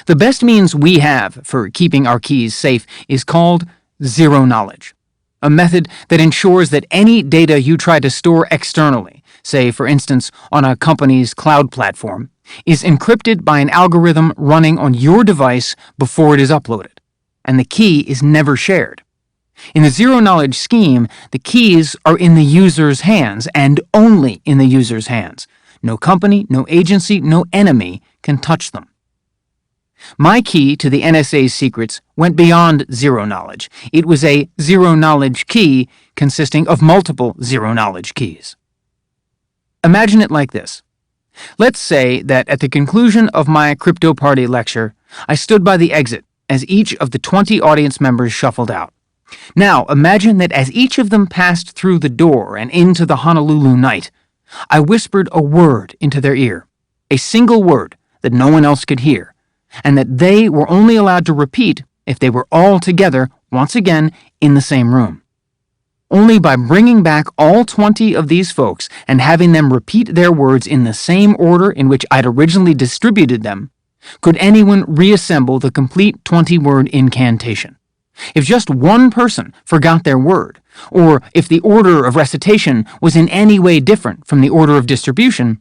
The best means we have for keeping our keys safe is called zero knowledge, a method that ensures that any data you try to store externally, say for instance on a company's cloud platform, is encrypted by an algorithm running on your device before it is uploaded, and the key is never shared. In the zero-knowledge scheme, the keys are in the user's hands and only in the user's hands. No company, no agency, no enemy can touch them. My key to the NSA's secrets went beyond zero-knowledge. It was a zero-knowledge key consisting of multiple zero-knowledge keys. Imagine it like this. Let's say that at the conclusion of my crypto party lecture, I stood by the exit as each of the 20 audience members shuffled out. Now, imagine that as each of them passed through the door and into the Honolulu night, I whispered a word into their ear, a single word that no one else could hear, and that they were only allowed to repeat if they were all together, once again, in the same room. Only by bringing back all 20 of these folks and having them repeat their words in the same order in which I'd originally distributed them, could anyone reassemble the complete 20-word incantation. If just one person forgot their word, or if the order of recitation was in any way different from the order of distribution,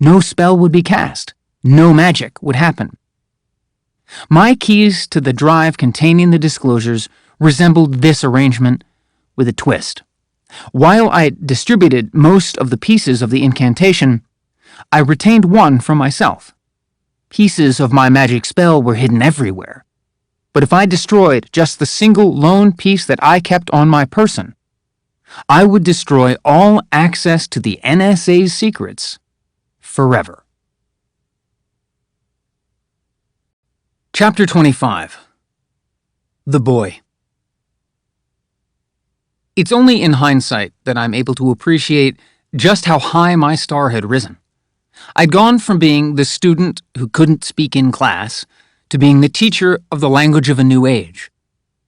no spell would be cast, no magic would happen. My keys to the drive containing the disclosures resembled this arrangement with a twist. While I distributed most of the pieces of the incantation, I retained one for myself. Pieces of my magic spell were hidden everywhere. But if I destroyed just the single lone piece that I kept on my person, I would destroy all access to the NSA's secrets forever. Chapter 25. The Boy. It's only in hindsight that I'm able to appreciate just how high my star had risen. I'd gone from being the student who couldn't speak in class to being the teacher of the language of a new age.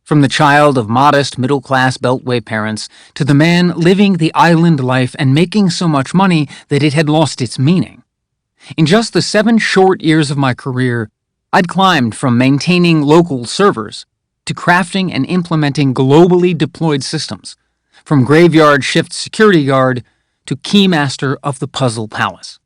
From the child of modest middle-class Beltway parents to the man living the island life and making so much money that it had lost its meaning. In just the 7 short years of my career, I'd climbed from maintaining local servers to crafting and implementing globally deployed systems, from graveyard shift security guard to keymaster of the Puzzle Palace.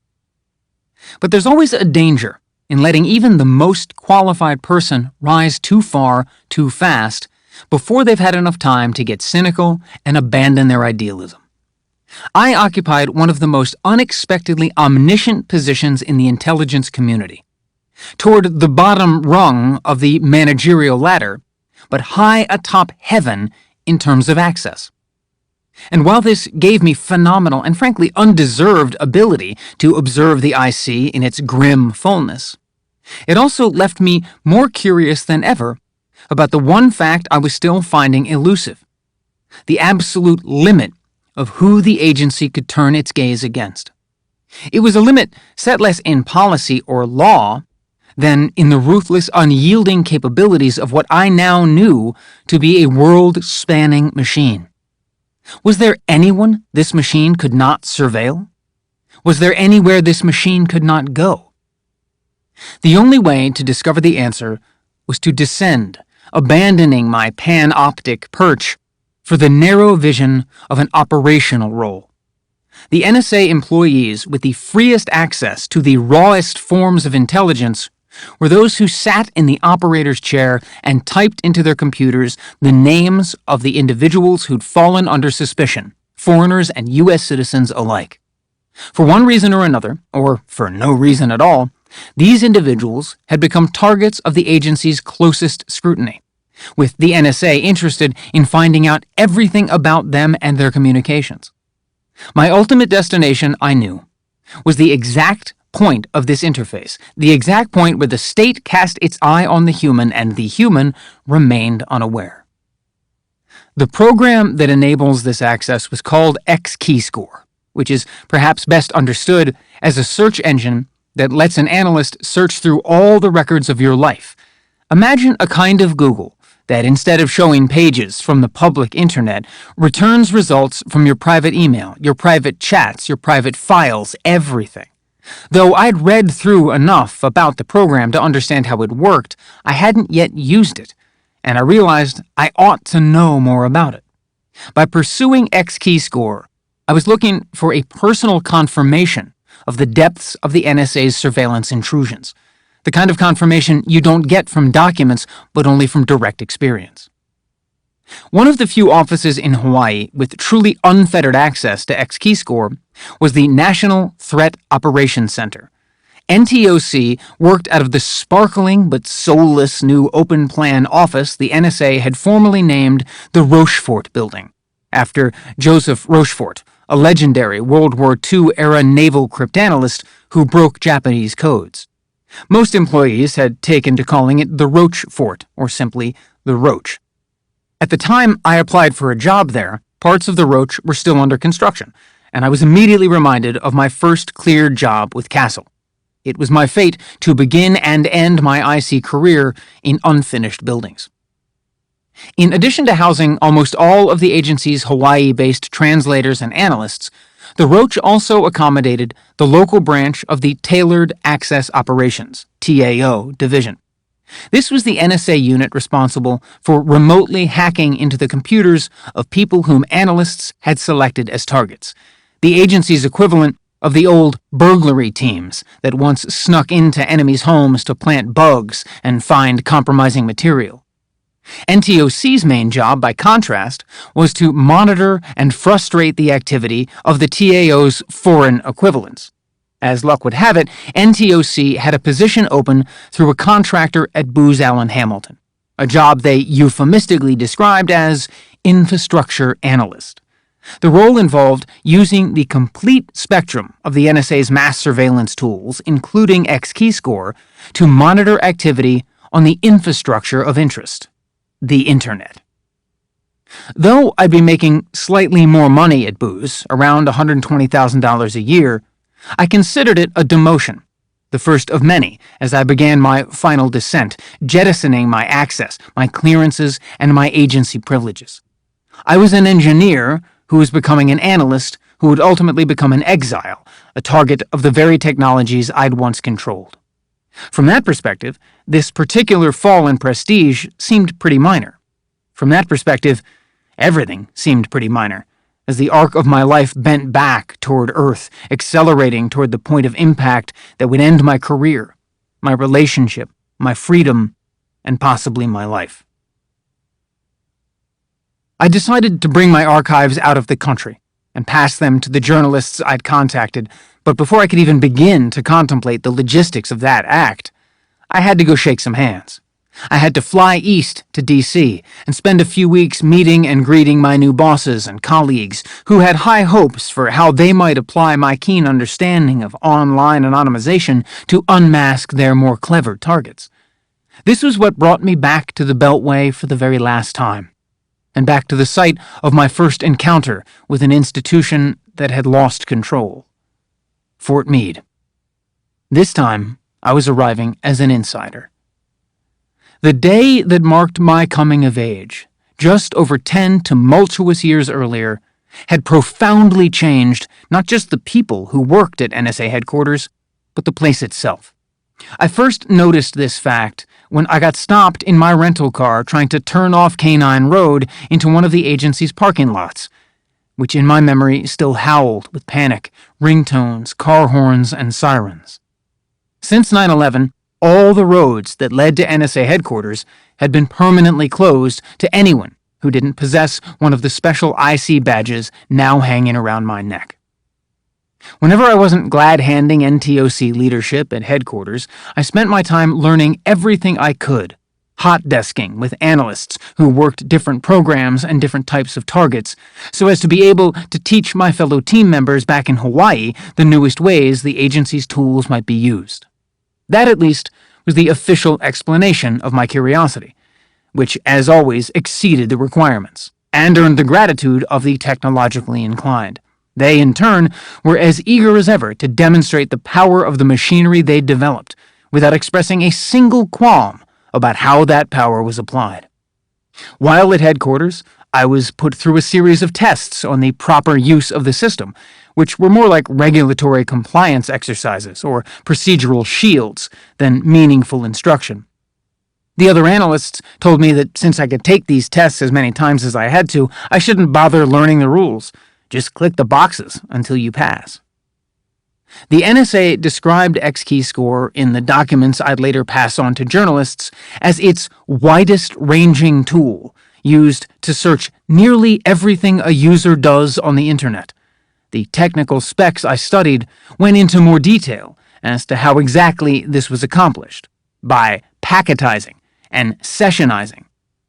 But there's always a danger in letting even the most qualified person rise too far, too fast, before they've had enough time to get cynical and abandon their idealism. I occupied one of the most unexpectedly omniscient positions in the intelligence community, toward the bottom rung of the managerial ladder, but high atop heaven in terms of access. And while this gave me phenomenal and frankly undeserved ability to observe the IC in its grim fullness, it also left me more curious than ever about the one fact I was still finding elusive: the absolute limit of who the agency could turn its gaze against. It was a limit set less in policy or law than in the ruthless, unyielding capabilities of what I now knew to be a world-spanning machine. Was there anyone this machine could not surveil? Was there anywhere this machine could not go? The only way to discover the answer was to descend, abandoning my panoptic perch for the narrow vision of an operational role. The NSA employees with the freest access to the rawest forms of intelligence were those who sat in the operator's chair and typed into their computers the names of the individuals who'd fallen under suspicion, foreigners and U.S. citizens alike. For one reason or another, or for no reason at all, these individuals had become targets of the agency's closest scrutiny, with the NSA interested in finding out everything about them and their communications. My ultimate destination, I knew, was the exact point of this interface, the exact point where the state cast its eye on the human and the human remained unaware. The program that enables this access was called X-keyscore, which is perhaps best understood as a search engine that lets an analyst search through all the records of your life. Imagine a kind of Google that, instead of showing pages from the public internet, returns results from your private email, your private chats, your private files, everything. Though I'd read through enough about the program to understand how it worked, I hadn't yet used it, and I realized I ought to know more about it. By pursuing X-keyscore, I was looking for a personal confirmation of the depths of the NSA's surveillance intrusions, the kind of confirmation you don't get from documents, but only from direct experience. One of the few offices in Hawaii with truly unfettered access to X-keyscore was the National Threat Operations Center. NTOC worked out of the sparkling but soulless new open-plan office the NSA had formerly named the Rochefort Building, after Joseph Rochefort, a legendary World War II-era naval cryptanalyst who broke Japanese codes. Most employees had taken to calling it the Roach Fort, or simply the Roach. At the time I applied for a job there, parts of the Roach were still under construction, and I was immediately reminded of my first cleared job with Castle. It was my fate to begin and end my IC career in unfinished buildings. In addition to housing almost all of the agency's Hawaii-based translators and analysts, the Roach also accommodated the local branch of the Tailored Access Operations, TAO, division. This was the NSA unit responsible for remotely hacking into the computers of people whom analysts had selected as targets, the agency's equivalent of the old burglary teams that once snuck into enemies' homes to plant bugs and find compromising material. NTOC's main job, by contrast, was to monitor and frustrate the activity of the TAO's foreign equivalents. As luck would have it, NTOC had a position open through a contractor at Booz Allen Hamilton, a job they euphemistically described as infrastructure analyst. The role involved using the complete spectrum of the NSA's mass surveillance tools, including X-keyscore, to monitor activity on the infrastructure of interest, the Internet. Though I'd be making slightly more money at Booz, around $120,000 a year, I considered it a demotion, the first of many, as I began my final descent, jettisoning my access, my clearances, and my agency privileges. I was an engineer who was becoming an analyst who would ultimately become an exile, a target of the very technologies I'd once controlled. From that perspective, this particular fall in prestige seemed pretty minor. From that perspective, everything seemed pretty minor, as the arc of my life bent back toward Earth, accelerating toward the point of impact that would end my career, my relationship, my freedom, and possibly my life. I decided to bring my archives out of the country and pass them to the journalists I'd contacted, but before I could even begin to contemplate the logistics of that act, I had to go shake some hands. I had to fly east to D.C. and spend a few weeks meeting and greeting my new bosses and colleagues who had high hopes for how they might apply my keen understanding of online anonymization to unmask their more clever targets. This was what brought me back to the Beltway for the very last time, and back to the site of my first encounter with an institution that had lost control. Fort Meade. This time, I was arriving as an insider. The day that marked my coming of age, just over 10 tumultuous years earlier, had profoundly changed not just the people who worked at NSA headquarters, but the place itself. I first noticed this fact when I got stopped in my rental car trying to turn off Canine Road into one of the agency's parking lots, which in my memory still howled with panic, ringtones, car horns, and sirens. Since 9/11, all the roads that led to NSA headquarters had been permanently closed to anyone who didn't possess one of the special IC badges now hanging around my neck. Whenever I wasn't glad-handing NTOC leadership at headquarters, I spent my time learning everything I could hot-desking with analysts who worked different programs and different types of targets, so as to be able to teach my fellow team members back in Hawaii the newest ways the agency's tools might be used. That, at least, was the official explanation of my curiosity, which, as always, exceeded the requirements, and earned the gratitude of the technologically inclined. They, in turn, were as eager as ever to demonstrate the power of the machinery they'd developed, without expressing a single qualm about how that power was applied. While at headquarters, I was put through a series of tests on the proper use of the system, which were more like regulatory compliance exercises or procedural shields than meaningful instruction. The other analysts told me that since I could take these tests as many times as I had to, I shouldn't bother learning the rules. Just click the boxes until you pass. The NSA described X-Keyscore in the documents I'd later pass on to journalists as its widest-ranging tool, used to search nearly everything a user does on the Internet. The technical specs I studied went into more detail as to how exactly this was accomplished, by packetizing and sessionizing,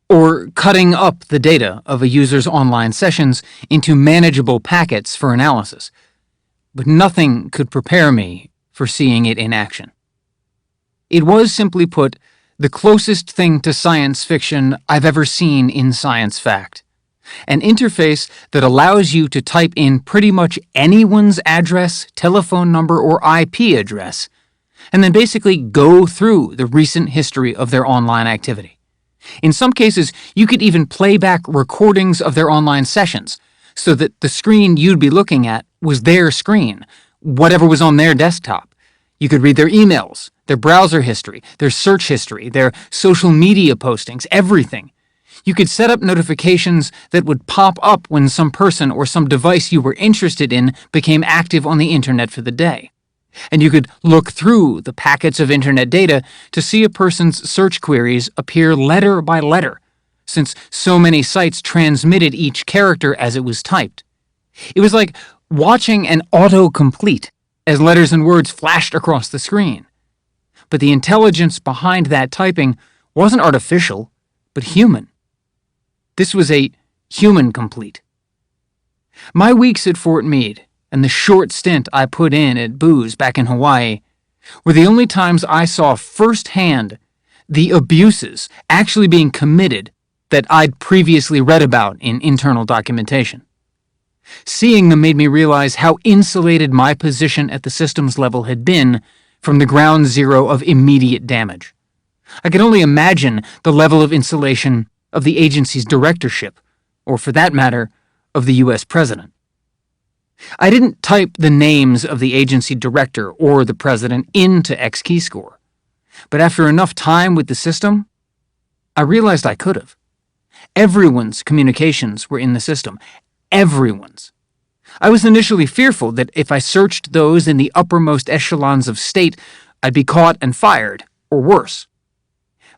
or cutting up the data of a user's online sessions into manageable packets for analysis. But nothing could prepare me for seeing it in action. It was, simply put, the closest thing to science fiction I've ever seen in science fact. An interface that allows you to type in pretty much anyone's address, telephone number, or IP address, and then basically go through the recent history of their online activity. In some cases, you could even play back recordings of their online sessions, so that the screen you'd be looking at was their screen, whatever was on their desktop. You could read their emails, their browser history, their search history, their social media postings, everything. You could set up notifications that would pop up when some person or some device you were interested in became active on the Internet for the day. And you could look through the packets of Internet data to see a person's search queries appear letter by letter, since so many sites transmitted each character as it was typed. It was like watching an autocomplete as letters and words flashed across the screen. But the intelligence behind that typing wasn't artificial, but human. This was a human complete. My weeks at Fort Meade and the short stint I put in at Booz back in Hawaii were the only times I saw firsthand the abuses actually being committed that I'd previously read about in internal documentation. Seeing them made me realize how insulated my position at the systems level had been from the ground zero of immediate damage. I could only imagine the level of insulation of the agency's directorship, or for that matter, of the U.S. president. I didn't type the names of the agency director or the president into X-Keyscore, but after enough time with the system, I realized I could have. Everyone's communications were in the system. Everyone's. I was initially fearful that if I searched those in the uppermost echelons of state, I'd be caught and fired, or worse.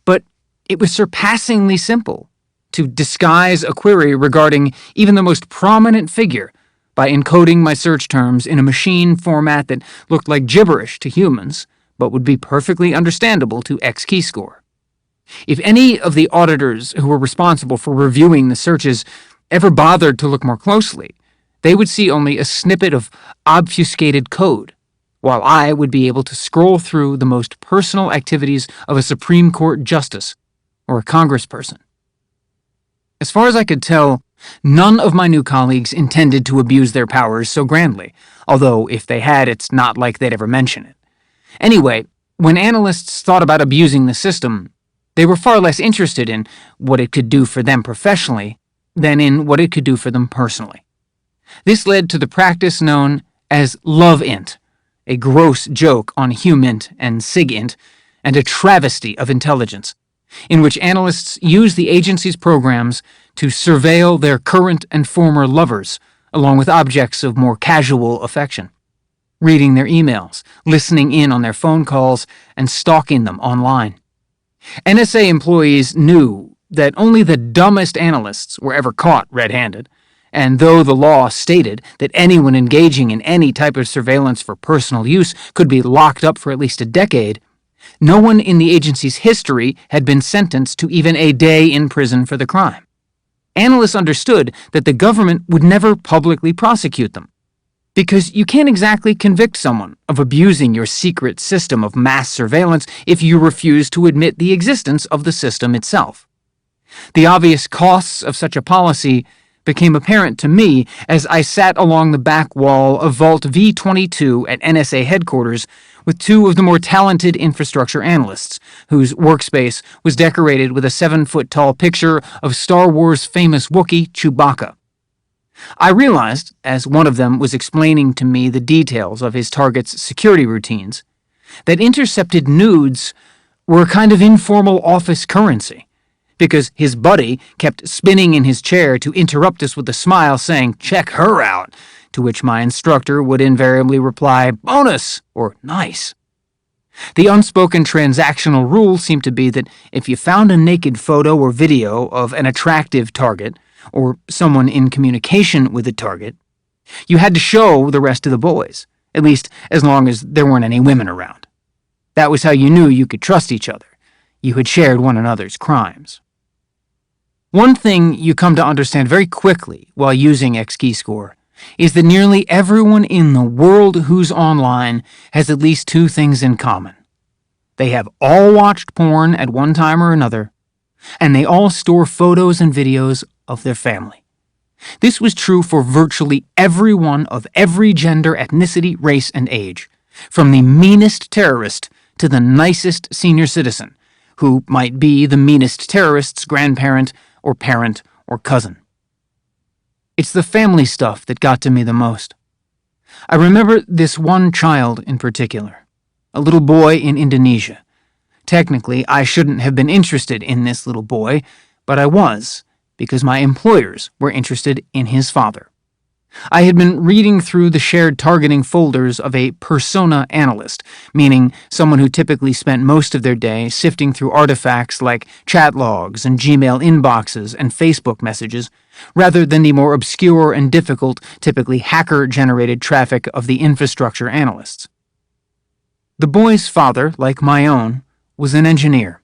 But it was surpassingly simple to disguise a query regarding even the most prominent figure by encoding my search terms in a machine format that looked like gibberish to humans, but would be perfectly understandable to X-Keyscore. If any of the auditors who were responsible for reviewing the searches ever bothered to look more closely, they would see only a snippet of obfuscated code, while I would be able to scroll through the most personal activities of a Supreme Court justice or a congressperson. As far as I could tell, none of my new colleagues intended to abuse their powers so grandly, although if they had, it's not like they'd ever mention it. Anyway, when analysts thought about abusing the system, they were far less interested in what it could do for them professionally than in what it could do for them personally. This led to the practice known as love-int, a gross joke on HumInt and SigInt, and a travesty of intelligence, in which analysts use the agency's programs to surveil their current and former lovers, along with objects of more casual affection, reading their emails, listening in on their phone calls, and stalking them online. NSA employees knew that only the dumbest analysts were ever caught red-handed, and though the law stated that anyone engaging in any type of surveillance for personal use could be locked up for at least a decade, No one in the agency's history had been sentenced to even a day in prison for the crime. Analysts understood that the government would never publicly prosecute them, because you can't exactly convict someone of abusing your secret system of mass surveillance if you refuse to admit the existence of the system itself. The obvious costs of such a policy became apparent to me as I sat along the back wall of Vault V22 at NSA headquarters with two of the more talented infrastructure analysts, whose workspace was decorated with a 7-foot-tall picture of Star Wars famous Wookiee Chewbacca. I realized, as one of them was explaining to me the details of his target's security routines, that intercepted nudes were a kind of informal office currency, because his buddy kept spinning in his chair to interrupt us with a smile saying, "Check her out," to which my instructor would invariably reply, "Bonus," or "Nice." The unspoken transactional rule seemed to be that if you found a naked photo or video of an attractive target, or someone in communication with the target, you had to show the rest of the boys, at least as long as there weren't any women around. That was how you knew you could trust each other. You had shared one another's crimes. One thing you come to understand very quickly while using Xkeyscore is that nearly everyone in the world who's online has at least two things in common. They have all watched porn at one time or another, and they all store photos and videos of their family. This was true for virtually everyone of every gender, ethnicity, race, and age, from the meanest terrorist to the nicest senior citizen, who might be the meanest terrorist's grandparent or parent or cousin. It's the family stuff that got to me the most. I remember this one child in particular, a little boy in Indonesia. Technically, I shouldn't have been interested in this little boy, but I was, because my employers were interested in his father. I had been reading through the shared targeting folders of a persona analyst, meaning someone who typically spent most of their day sifting through artifacts like chat logs and Gmail inboxes and Facebook messages, rather than the more obscure and difficult, typically hacker-generated traffic of the infrastructure analysts. The boy's father, like my own, was an engineer.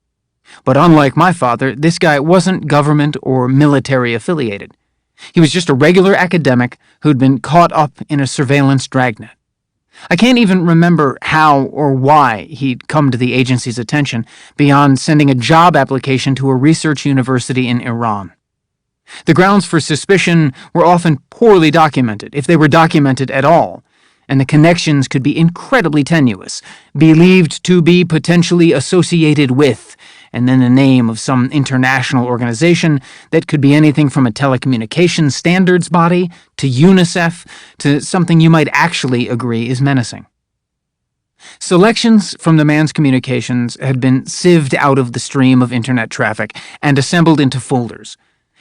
But unlike my father, this guy wasn't government or military affiliated. He was just a regular academic who'd been caught up in a surveillance dragnet. I can't even remember how or why he'd come to the agency's attention beyond sending a job application to a research university in Iran. The grounds for suspicion were often poorly documented, if they were documented at all, and the connections could be incredibly tenuous, believed to be potentially associated with, and then the name of some international organization that could be anything from a telecommunications standards body to UNICEF to something you might actually agree is menacing. Selections from the man's communications had been sieved out of the stream of internet traffic and assembled into folders.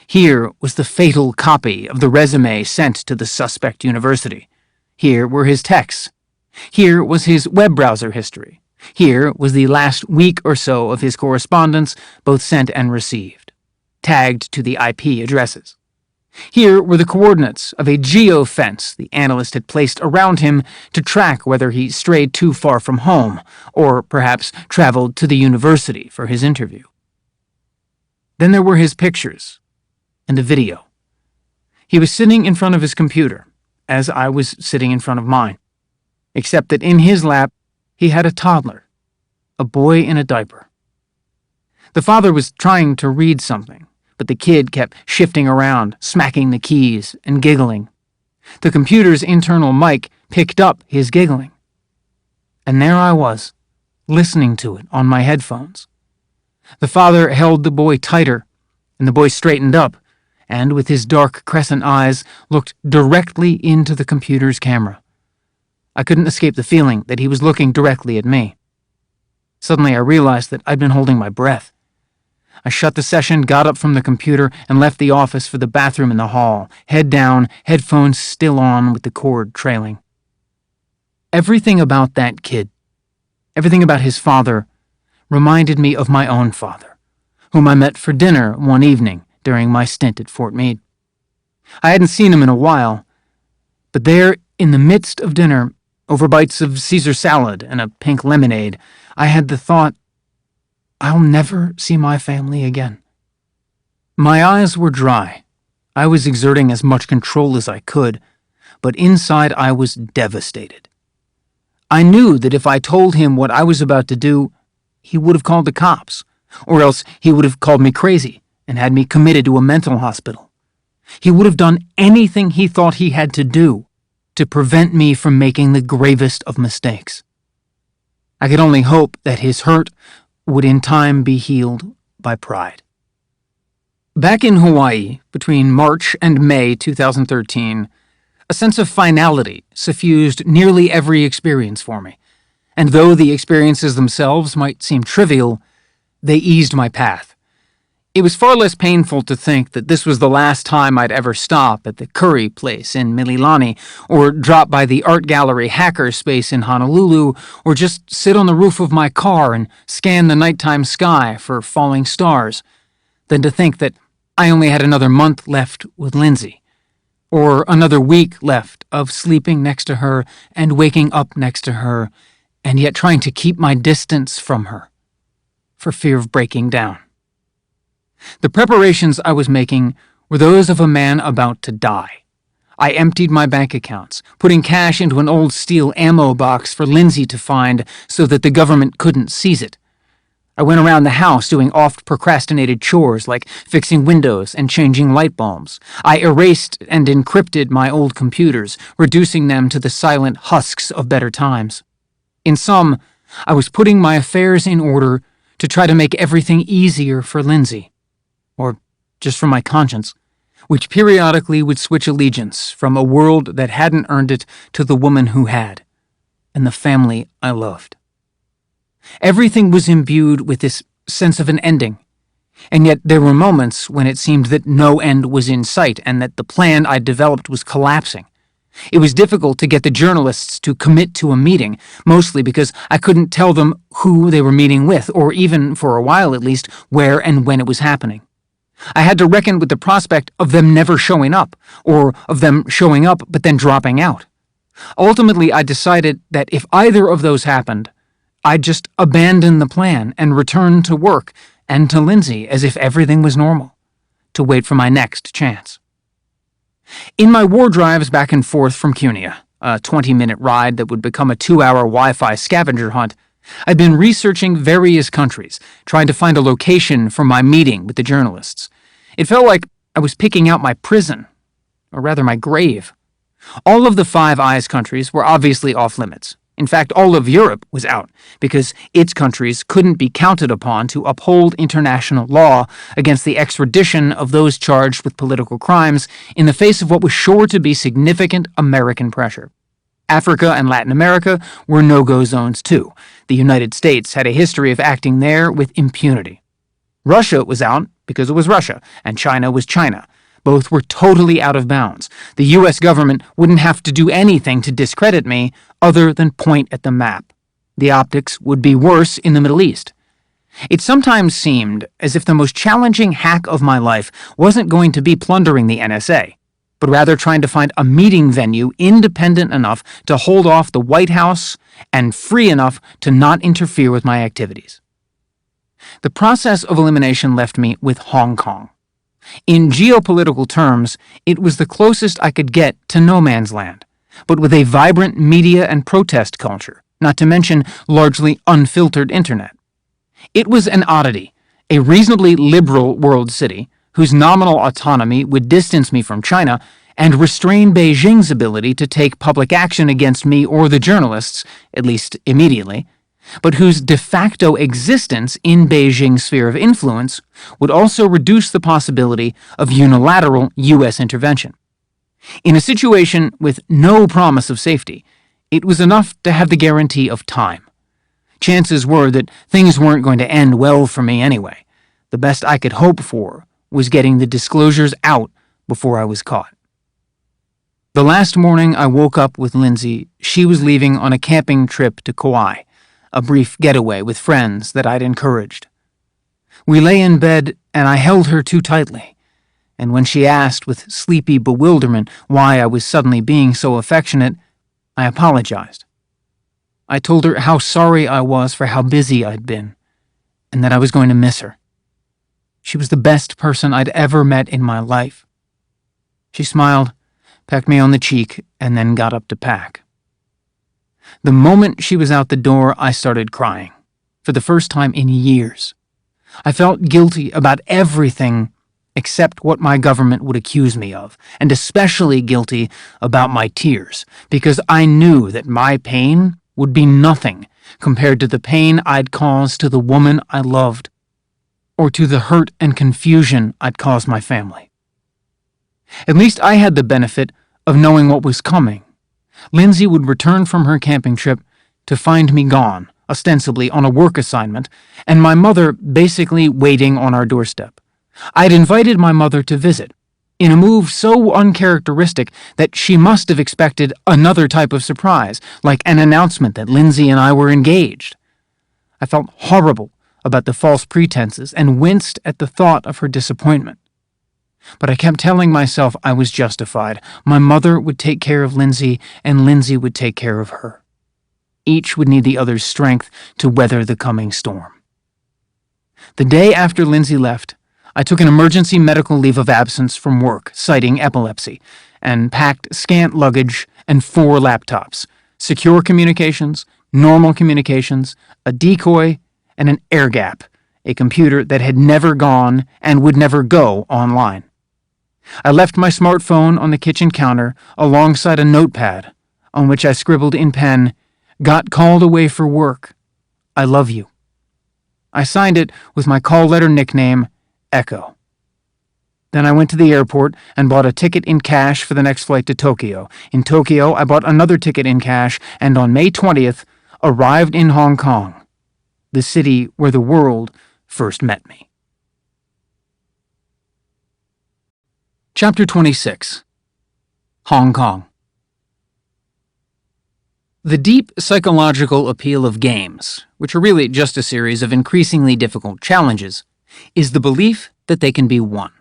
Here was the fatal copy of the resume sent to the suspect university. Here were his texts. Here was his web browser history. Here was the last week or so of his correspondence, both sent and received, tagged to the IP addresses. Here were the coordinates of a geofence the analyst had placed around him to track whether he strayed too far from home, or perhaps traveled to the university for his interview. Then there were his pictures and a video. He was sitting in front of his computer, as I was sitting in front of mine, except that in his lap he had a toddler, a boy in a diaper. The father was trying to read something, but the kid kept shifting around, smacking the keys and giggling. The computer's internal mic picked up his giggling. And there I was, listening to it on my headphones. The father held the boy tighter, and the boy straightened up, and with his dark crescent eyes looked directly into the computer's camera. I couldn't escape the feeling that he was looking directly at me. Suddenly I realized that I'd been holding my breath. I shut the session, got up from the computer, and left the office for the bathroom in the hall, head down, headphones still on with the cord trailing. Everything about that kid, everything about his father, reminded me of my own father, whom I met for dinner one evening during my stint at Fort Meade. I hadn't seen him in a while, but there, in the midst of dinner, over bites of Caesar salad and a pink lemonade, I had the thought I'll never see my family again. My eyes were dry. I was exerting as much control as I could, but inside I was devastated. I knew that if I told him what I was about to do, he would have called the cops, or else he would have called me crazy and had me committed to a mental hospital. He would have done anything he thought he had to do to prevent me from making the gravest of mistakes. I could only hope that his hurt would in time be healed by pride. Back in Hawaii, between March and May 2013, a sense of finality suffused nearly every experience for me, and though the experiences themselves might seem trivial, they eased my path. It was far less painful to think that this was the last time I'd ever stop at the curry place in Mililani, or drop by the art gallery hacker space in Honolulu, or just sit on the roof of my car and scan the nighttime sky for falling stars, than to think that I only had another month left with Lindsay, or another week left of sleeping next to her and waking up next to her, and yet trying to keep my distance from her, for fear of breaking down. The preparations I was making were those of a man about to die. I emptied my bank accounts, putting cash into an old steel ammo box for Lindsay to find so that the government couldn't seize it. I went around the house doing oft-procrastinated chores like fixing windows and changing light bulbs. I erased and encrypted my old computers, reducing them to the silent husks of better times. In sum, I was putting my affairs in order to try to make everything easier for Lindsay. Or just for my conscience, which periodically would switch allegiance from a world that hadn't earned it to the woman who had, and the family I loved. Everything was imbued with this sense of an ending, and yet there were moments when it seemed that no end was in sight and that the plan I'd developed was collapsing. It was difficult to get the journalists to commit to a meeting, mostly because I couldn't tell them who they were meeting with, or even, for a while at least, where and when it was happening. I had to reckon with the prospect of them never showing up, or of them showing up but then dropping out. Ultimately, I decided that if either of those happened, I'd just abandon the plan and return to work and to Lindsay as if everything was normal, to wait for my next chance. In my war drives back and forth from Cunea, a 20-minute ride that would become a 2-hour Wi-Fi scavenger hunt, I'd been researching various countries, trying to find a location for my meeting with the journalists. It felt like I was picking out my prison, or rather my grave. All of the Five Eyes countries were obviously off-limits. In fact, all of Europe was out, because its countries couldn't be counted upon to uphold international law against the extradition of those charged with political crimes in the face of what was sure to be significant American pressure. Africa and Latin America were no-go zones too. The United States had a history of acting there with impunity. Russia was out because it was Russia, and China was China. Both were totally out of bounds. The U.S. government wouldn't have to do anything to discredit me other than point at the map. The optics would be worse in the Middle East. It sometimes seemed as if the most challenging hack of my life wasn't going to be plundering the NSA, but rather trying to find a meeting venue independent enough to hold off the White House and free enough to not interfere with my activities. The process of elimination left me with Hong Kong. In geopolitical terms, it was the closest I could get to no man's land, but with a vibrant media and protest culture, not to mention largely unfiltered internet. It was an oddity, a reasonably liberal world city, whose nominal autonomy would distance me from China and restrain Beijing's ability to take public action against me or the journalists, at least immediately, but whose de facto existence in Beijing's sphere of influence would also reduce the possibility of unilateral U.S. intervention. In a situation with no promise of safety, it was enough to have the guarantee of time. Chances were that things weren't going to end well for me anyway. The best I could hope for was getting the disclosures out before I was caught. The last morning I woke up with Lindsay, she was leaving on a camping trip to Kauai, a brief getaway with friends that I'd encouraged. We lay in bed and I held her too tightly, and when she asked with sleepy bewilderment why I was suddenly being so affectionate, I apologized. I told her how sorry I was for how busy I'd been, and that I was going to miss her. She was the best person I'd ever met in my life. She smiled, pecked me on the cheek, and then got up to pack. The moment she was out the door, I started crying, for the first time in years. I felt guilty about everything except what my government would accuse me of, and especially guilty about my tears, because I knew that my pain would be nothing compared to the pain I'd caused to the woman I loved, or to the hurt and confusion I'd caused my family. At least I had the benefit of knowing what was coming. Lindsay would return from her camping trip to find me gone, ostensibly on a work assignment, and my mother basically waiting on our doorstep. I'd invited my mother to visit, in a move so uncharacteristic that she must have expected another type of surprise, like an announcement that Lindsay and I were engaged. I felt horrible about the false pretenses and winced at the thought of her disappointment. But I kept telling myself I was justified. My mother would take care of Lindsay, and Lindsay would take care of her. Each would need the other's strength to weather the coming storm. The day after Lindsay left, I took an emergency medical leave of absence from work, citing epilepsy, and packed scant luggage and 4 laptops, secure communications, normal communications, a decoy, and an air gap, a computer that had never gone and would never go online. I left my smartphone on the kitchen counter alongside a notepad on which I scribbled in pen, "Got called away for work. I love you." I signed it with my call letter nickname, Echo. Then I went to the airport and bought a ticket in cash for the next flight to Tokyo. In Tokyo, I bought another ticket in cash, and on May 20th, arrived in Hong Kong, the city where the world first met me. Chapter 26. Hong Kong. The deep psychological appeal of games, which are really just a series of increasingly difficult challenges, is the belief that they can be won.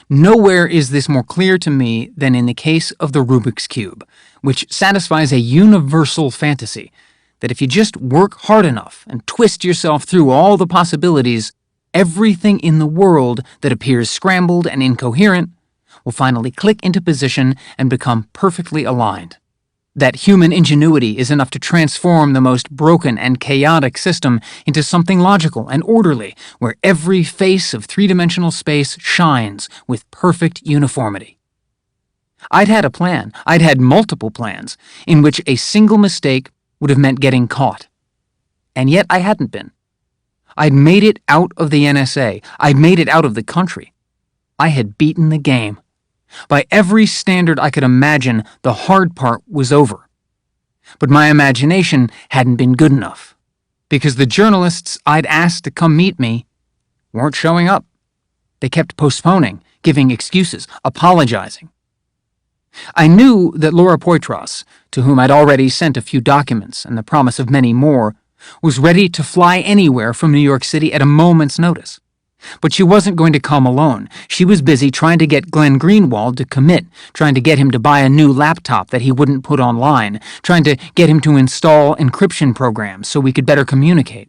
Nowhere is this more clear to me than in the case of the Rubik's Cube, which satisfies a universal fantasy that if you just work hard enough and twist yourself through all the possibilities, everything in the world that appears scrambled and incoherent will finally click into position and become perfectly aligned. That human ingenuity is enough to transform the most broken and chaotic system into something logical and orderly, where every face of three-dimensional space shines with perfect uniformity. I'd had a plan, I'd had multiple plans, in which a single mistake would have meant getting caught. And yet I hadn't been. I'd made it out of the NSA. I'd made it out of the country. I had beaten the game. By every standard I could imagine, the hard part was over. But my imagination hadn't been good enough, because the journalists I'd asked to come meet me weren't showing up. They kept postponing, giving excuses, apologizing. I knew that Laura Poitras, to whom I'd already sent a few documents and the promise of many more, was ready to fly anywhere from New York City at a moment's notice. But she wasn't going to come alone. She was busy trying to get Glenn Greenwald to commit, trying to get him to buy a new laptop that he wouldn't put online, trying to get him to install encryption programs so we could better communicate.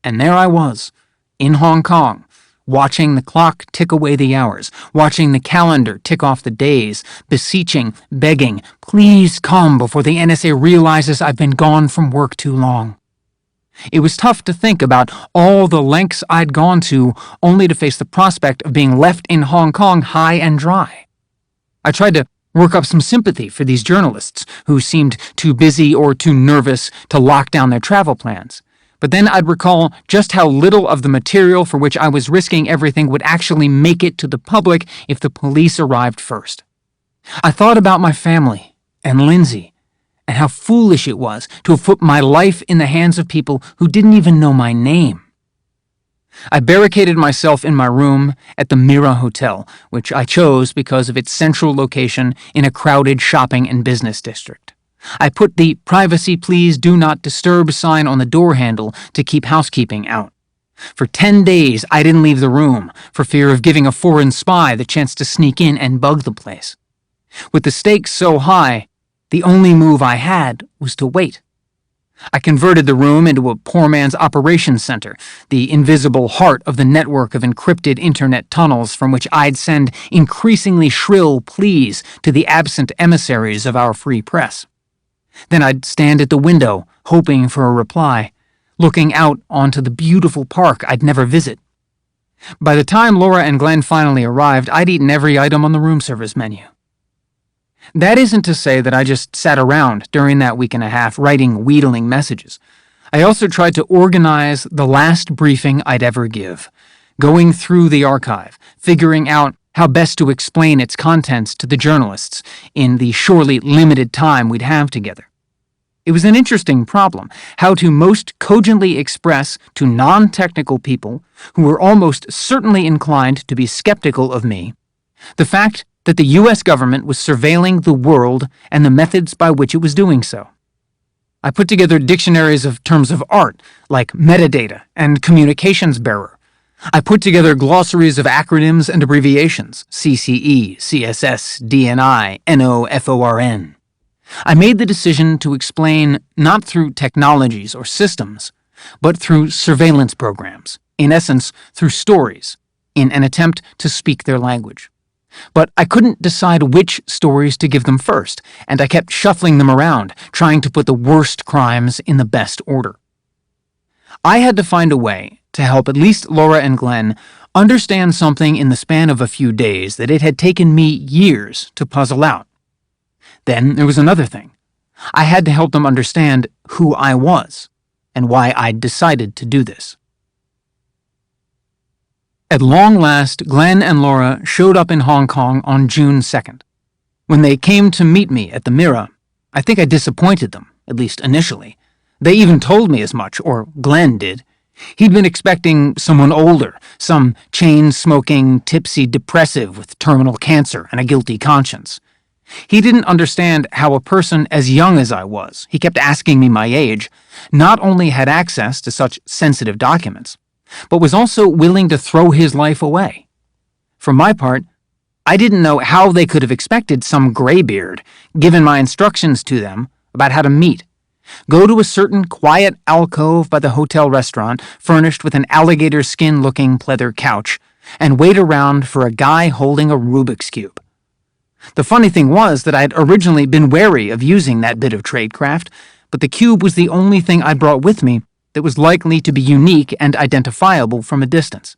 And there I was, in Hong Kong, watching the clock tick away the hours, watching the calendar tick off the days, beseeching, begging, "Please come before the NSA realizes I've been gone from work too long." It was tough to think about all the lengths I'd gone to only to face the prospect of being left in Hong Kong high and dry. I tried to work up some sympathy for these journalists who seemed too busy or too nervous to lock down their travel plans. But then I'd recall just how little of the material for which I was risking everything would actually make it to the public if the police arrived first. I thought about my family and Lindsay, and how foolish it was to have put my life in the hands of people who didn't even know my name. I barricaded myself in my room at the Mira Hotel, which I chose because of its central location in a crowded shopping and business district. I put the "Privacy Please Do Not Disturb" sign on the door handle to keep housekeeping out. For 10 days, I didn't leave the room, for fear of giving a foreign spy the chance to sneak in and bug the place. With the stakes so high, the only move I had was to wait. I converted the room into a poor man's operations center, the invisible heart of the network of encrypted internet tunnels from which I'd send increasingly shrill pleas to the absent emissaries of our free press. Then I'd stand at the window, hoping for a reply, looking out onto the beautiful park I'd never visit. By the time Laura and Glenn finally arrived, I'd eaten every item on the room service menu. That isn't to say that I just sat around during that week and a half writing wheedling messages. I also tried to organize the last briefing I'd ever give, going through the archive, figuring out how best to explain its contents to the journalists in the surely limited time we'd have together. It was an interesting problem, how to most cogently express to non-technical people who were almost certainly inclined to be skeptical of me the fact that the U.S. government was surveilling the world and the methods by which it was doing so. I put together dictionaries of terms of art, like metadata and communications bearer. I put together glossaries of acronyms and abbreviations, CCE, CSS, DNI, NOFORN. I made the decision to explain not through technologies or systems, but through surveillance programs, in essence, through stories, in an attempt to speak their language. But I couldn't decide which stories to give them first, and I kept shuffling them around, trying to put the worst crimes in the best order. I had to find a way to help at least Laura and Glenn understand something in the span of a few days that it had taken me years to puzzle out. Then there was another thing. I had to help them understand who I was, and why I'd decided to do this. At long last, Glenn and Laura showed up in Hong Kong on June 2nd. When they came to meet me at the Mirror, I think I disappointed them, at least initially. They even told me as much, or Glenn did. He'd been expecting someone older, some chain-smoking, tipsy depressive with terminal cancer and a guilty conscience. He didn't understand how a person as young as I was, he kept asking me my age, not only had access to such sensitive documents, but was also willing to throw his life away. For my part, I didn't know how they could have expected some graybeard, given my instructions to them about how to meet. Go to a certain quiet alcove by the hotel restaurant, furnished with an alligator skin-looking pleather couch, and wait around for a guy holding a Rubik's Cube. The funny thing was that I'd originally been wary of using that bit of tradecraft, but the cube was the only thing I brought with me that was likely to be unique and identifiable from a distance.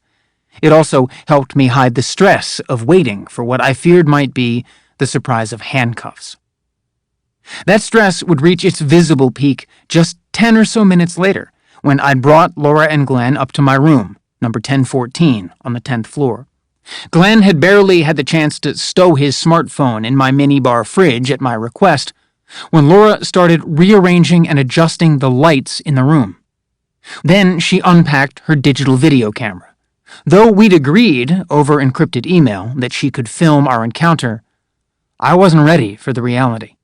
It also helped me hide the stress of waiting for what I feared might be the surprise of handcuffs. That stress would reach its visible peak just 10 or so minutes later, when I'd brought Laura and Glenn up to my room, number 1014, on the 10th floor. Glenn had barely had the chance to stow his smartphone in my minibar fridge at my request, when Laura started rearranging and adjusting the lights in the room. Then she unpacked her digital video camera. Though we'd agreed, over encrypted email, that she could film our encounter, I wasn't ready for the reality.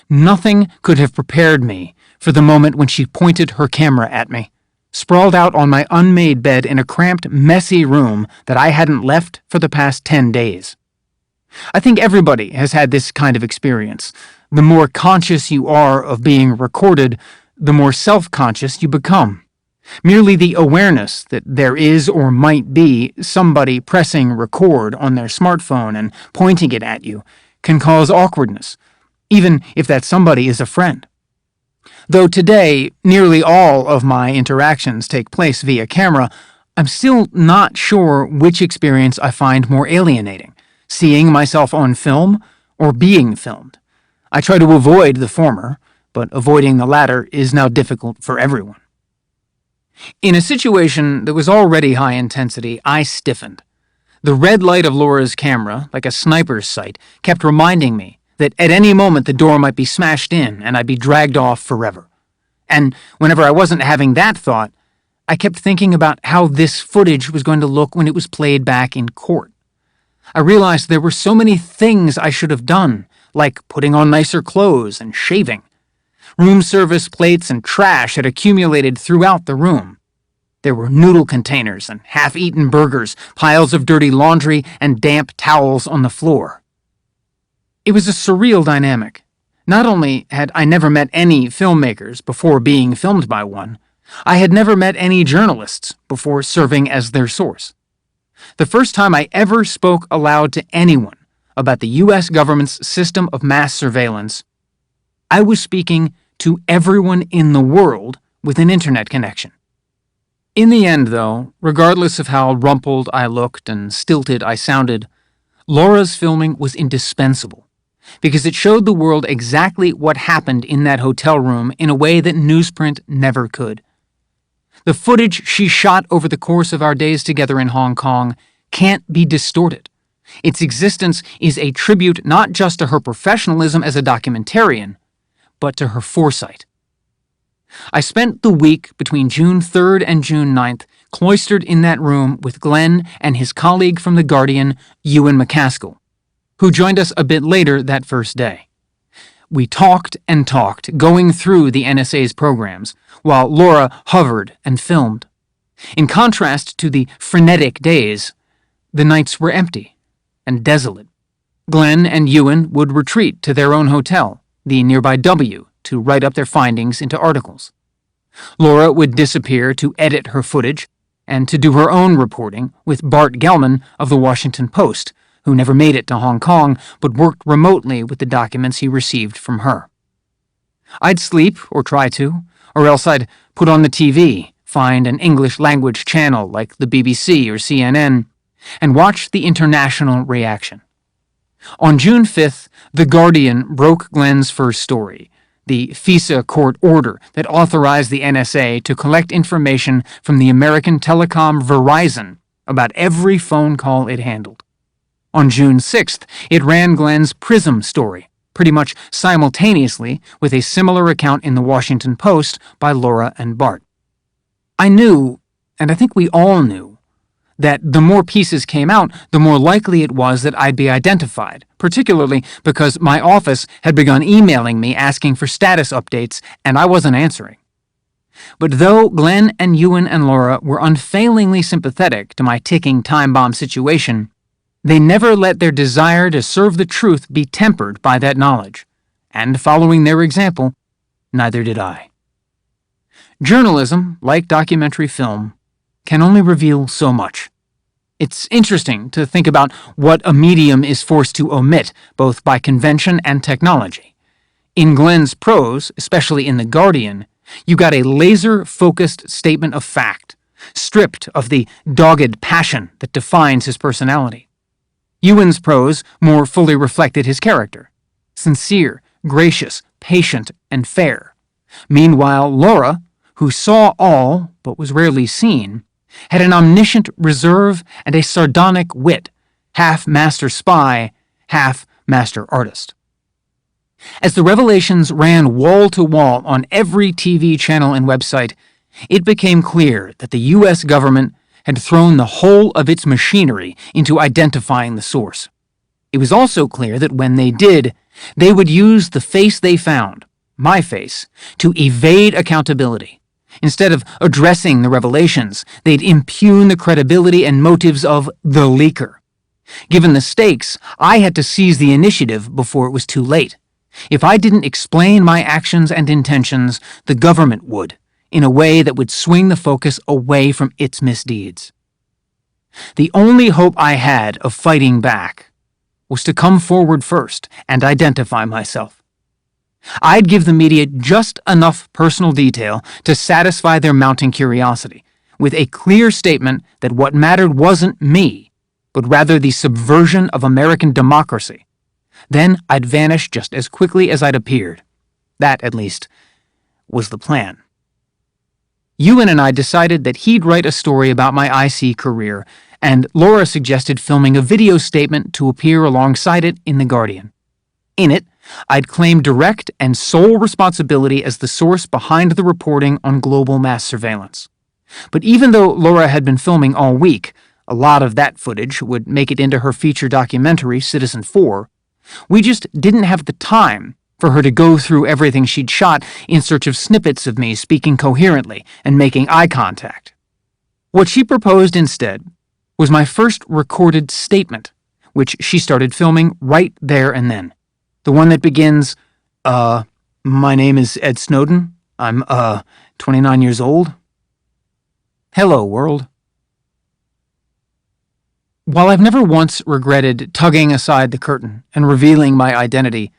Nothing could have prepared me for the moment when she pointed her camera at me, sprawled out on my unmade bed in a cramped, messy room that I hadn't left for the past 10 days. I think everybody has had this kind of experience. The more conscious you are of being recorded, the more self-conscious you become. Merely the awareness that there is or might be somebody pressing record on their smartphone and pointing it at you can cause awkwardness, even if that somebody is a friend. Though today, nearly all of my interactions take place via camera, I'm still not sure which experience I find more alienating, seeing myself on film or being filmed. I try to avoid the former, but avoiding the latter is now difficult for everyone. In a situation that was already high intensity, I stiffened. The red light of Laura's camera, like a sniper's sight, kept reminding me that at any moment the door might be smashed in and I'd be dragged off forever. And whenever I wasn't having that thought, I kept thinking about how this footage was going to look when it was played back in court. I realized there were so many things I should have done, like putting on nicer clothes and shaving. Room service plates and trash had accumulated throughout the room. There were noodle containers and half-eaten burgers, piles of dirty laundry, and damp towels on the floor. It was a surreal dynamic. Not only had I never met any filmmakers before being filmed by one, I had never met any journalists before serving as their source. The first time I ever spoke aloud to anyone about the U.S. government's system of mass surveillance, I was speaking to everyone in the world with an internet connection. In the end, though, regardless of how rumpled I looked and stilted I sounded, Laura's filming was indispensable because it showed the world exactly what happened in that hotel room in a way that newsprint never could. The footage she shot over the course of our days together in Hong Kong can't be distorted. Its existence is a tribute not just to her professionalism as a documentarian, but to her foresight. I spent the week between June 3rd and June 9th cloistered in that room with Glenn and his colleague from The Guardian, Ewan MacAskill, who joined us a bit later that first day. We talked and talked, going through the NSA's programs, while Laura hovered and filmed. In contrast to the frenetic days, the nights were empty and desolate. Glenn and Ewan would retreat to their own hotel, the nearby W, to write up their findings into articles. Laura would disappear to edit her footage and to do her own reporting with Bart Gellman of The Washington Post, who never made it to Hong Kong but worked remotely with the documents he received from her. I'd sleep, or try to, or else I'd put on the TV, find an English-language channel like the BBC or CNN, and watch the international reaction. On June 5th, The Guardian broke Glenn's first story, the FISA court order that authorized the NSA to collect information from the American telecom Verizon about every phone call it handled. On June 6th, it ran Glenn's PRISM story, pretty much simultaneously with a similar account in The Washington Post by Laura and Bart. I knew, and I think we all knew, that the more pieces came out, the more likely it was that I'd be identified, particularly because my office had begun emailing me asking for status updates, and I wasn't answering. But though Glenn and Ewan and Laura were unfailingly sympathetic to my ticking time bomb situation, they never let their desire to serve the truth be tempered by that knowledge, and following their example, neither did I. Journalism, like documentary film, can only reveal so much. It's interesting to think about what a medium is forced to omit, both by convention and technology. In Glenn's prose, especially in The Guardian, you got a laser-focused statement of fact, stripped of the dogged passion that defines his personality. Ewan's prose more fully reflected his character, sincere, gracious, patient, and fair. Meanwhile, Laura, who saw all but was rarely seen, had an omniscient reserve and a sardonic wit, half master spy, half master artist. As the revelations ran wall to wall on every TV channel and website, it became clear that the U.S. government had thrown the whole of its machinery into identifying the source. It was also clear that when they did, they would use the face they found, my face, to evade accountability. Instead of addressing the revelations, they'd impugn the credibility and motives of the leaker. Given the stakes, I had to seize the initiative before it was too late. If I didn't explain my actions and intentions, the government would, in a way that would swing the focus away from its misdeeds. The only hope I had of fighting back was to come forward first and identify myself. I'd give the media just enough personal detail to satisfy their mounting curiosity, with a clear statement that what mattered wasn't me, but rather the subversion of American democracy. Then I'd vanish just as quickly as I'd appeared. That, at least, was the plan. Ewan and I decided that he'd write a story about my IC career, and Laura suggested filming a video statement to appear alongside it in The Guardian. In it, I'd claim direct and sole responsibility as the source behind the reporting on global mass surveillance. But even though Laura had been filming all week, a lot of that footage would make it into her feature documentary, Citizen 4, we just didn't have the time for her to go through everything she'd shot in search of snippets of me speaking coherently and making eye contact. What she proposed instead was my first recorded statement, which she started filming right there and then. The one that begins, My name is Ed Snowden. I'm, 29 years old. Hello, world. While I've never once regretted tugging aside the curtain and revealing my identity,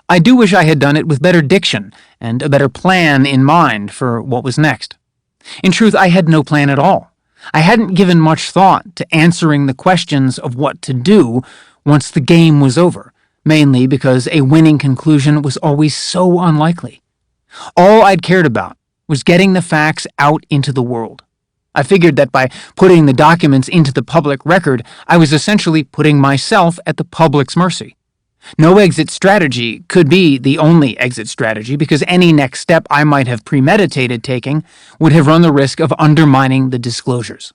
I do wish I had done it with better diction and a better plan in mind for what was next. In truth, I had no plan at all. I hadn't given much thought to answering the questions of what to do once the game was over, mainly because a winning conclusion was always so unlikely. All I'd cared about was getting the facts out into the world. I figured that by putting the documents into the public record, I was essentially putting myself at the public's mercy. No exit strategy could be the only exit strategy because any next step I might have premeditated taking would have run the risk of undermining the disclosures.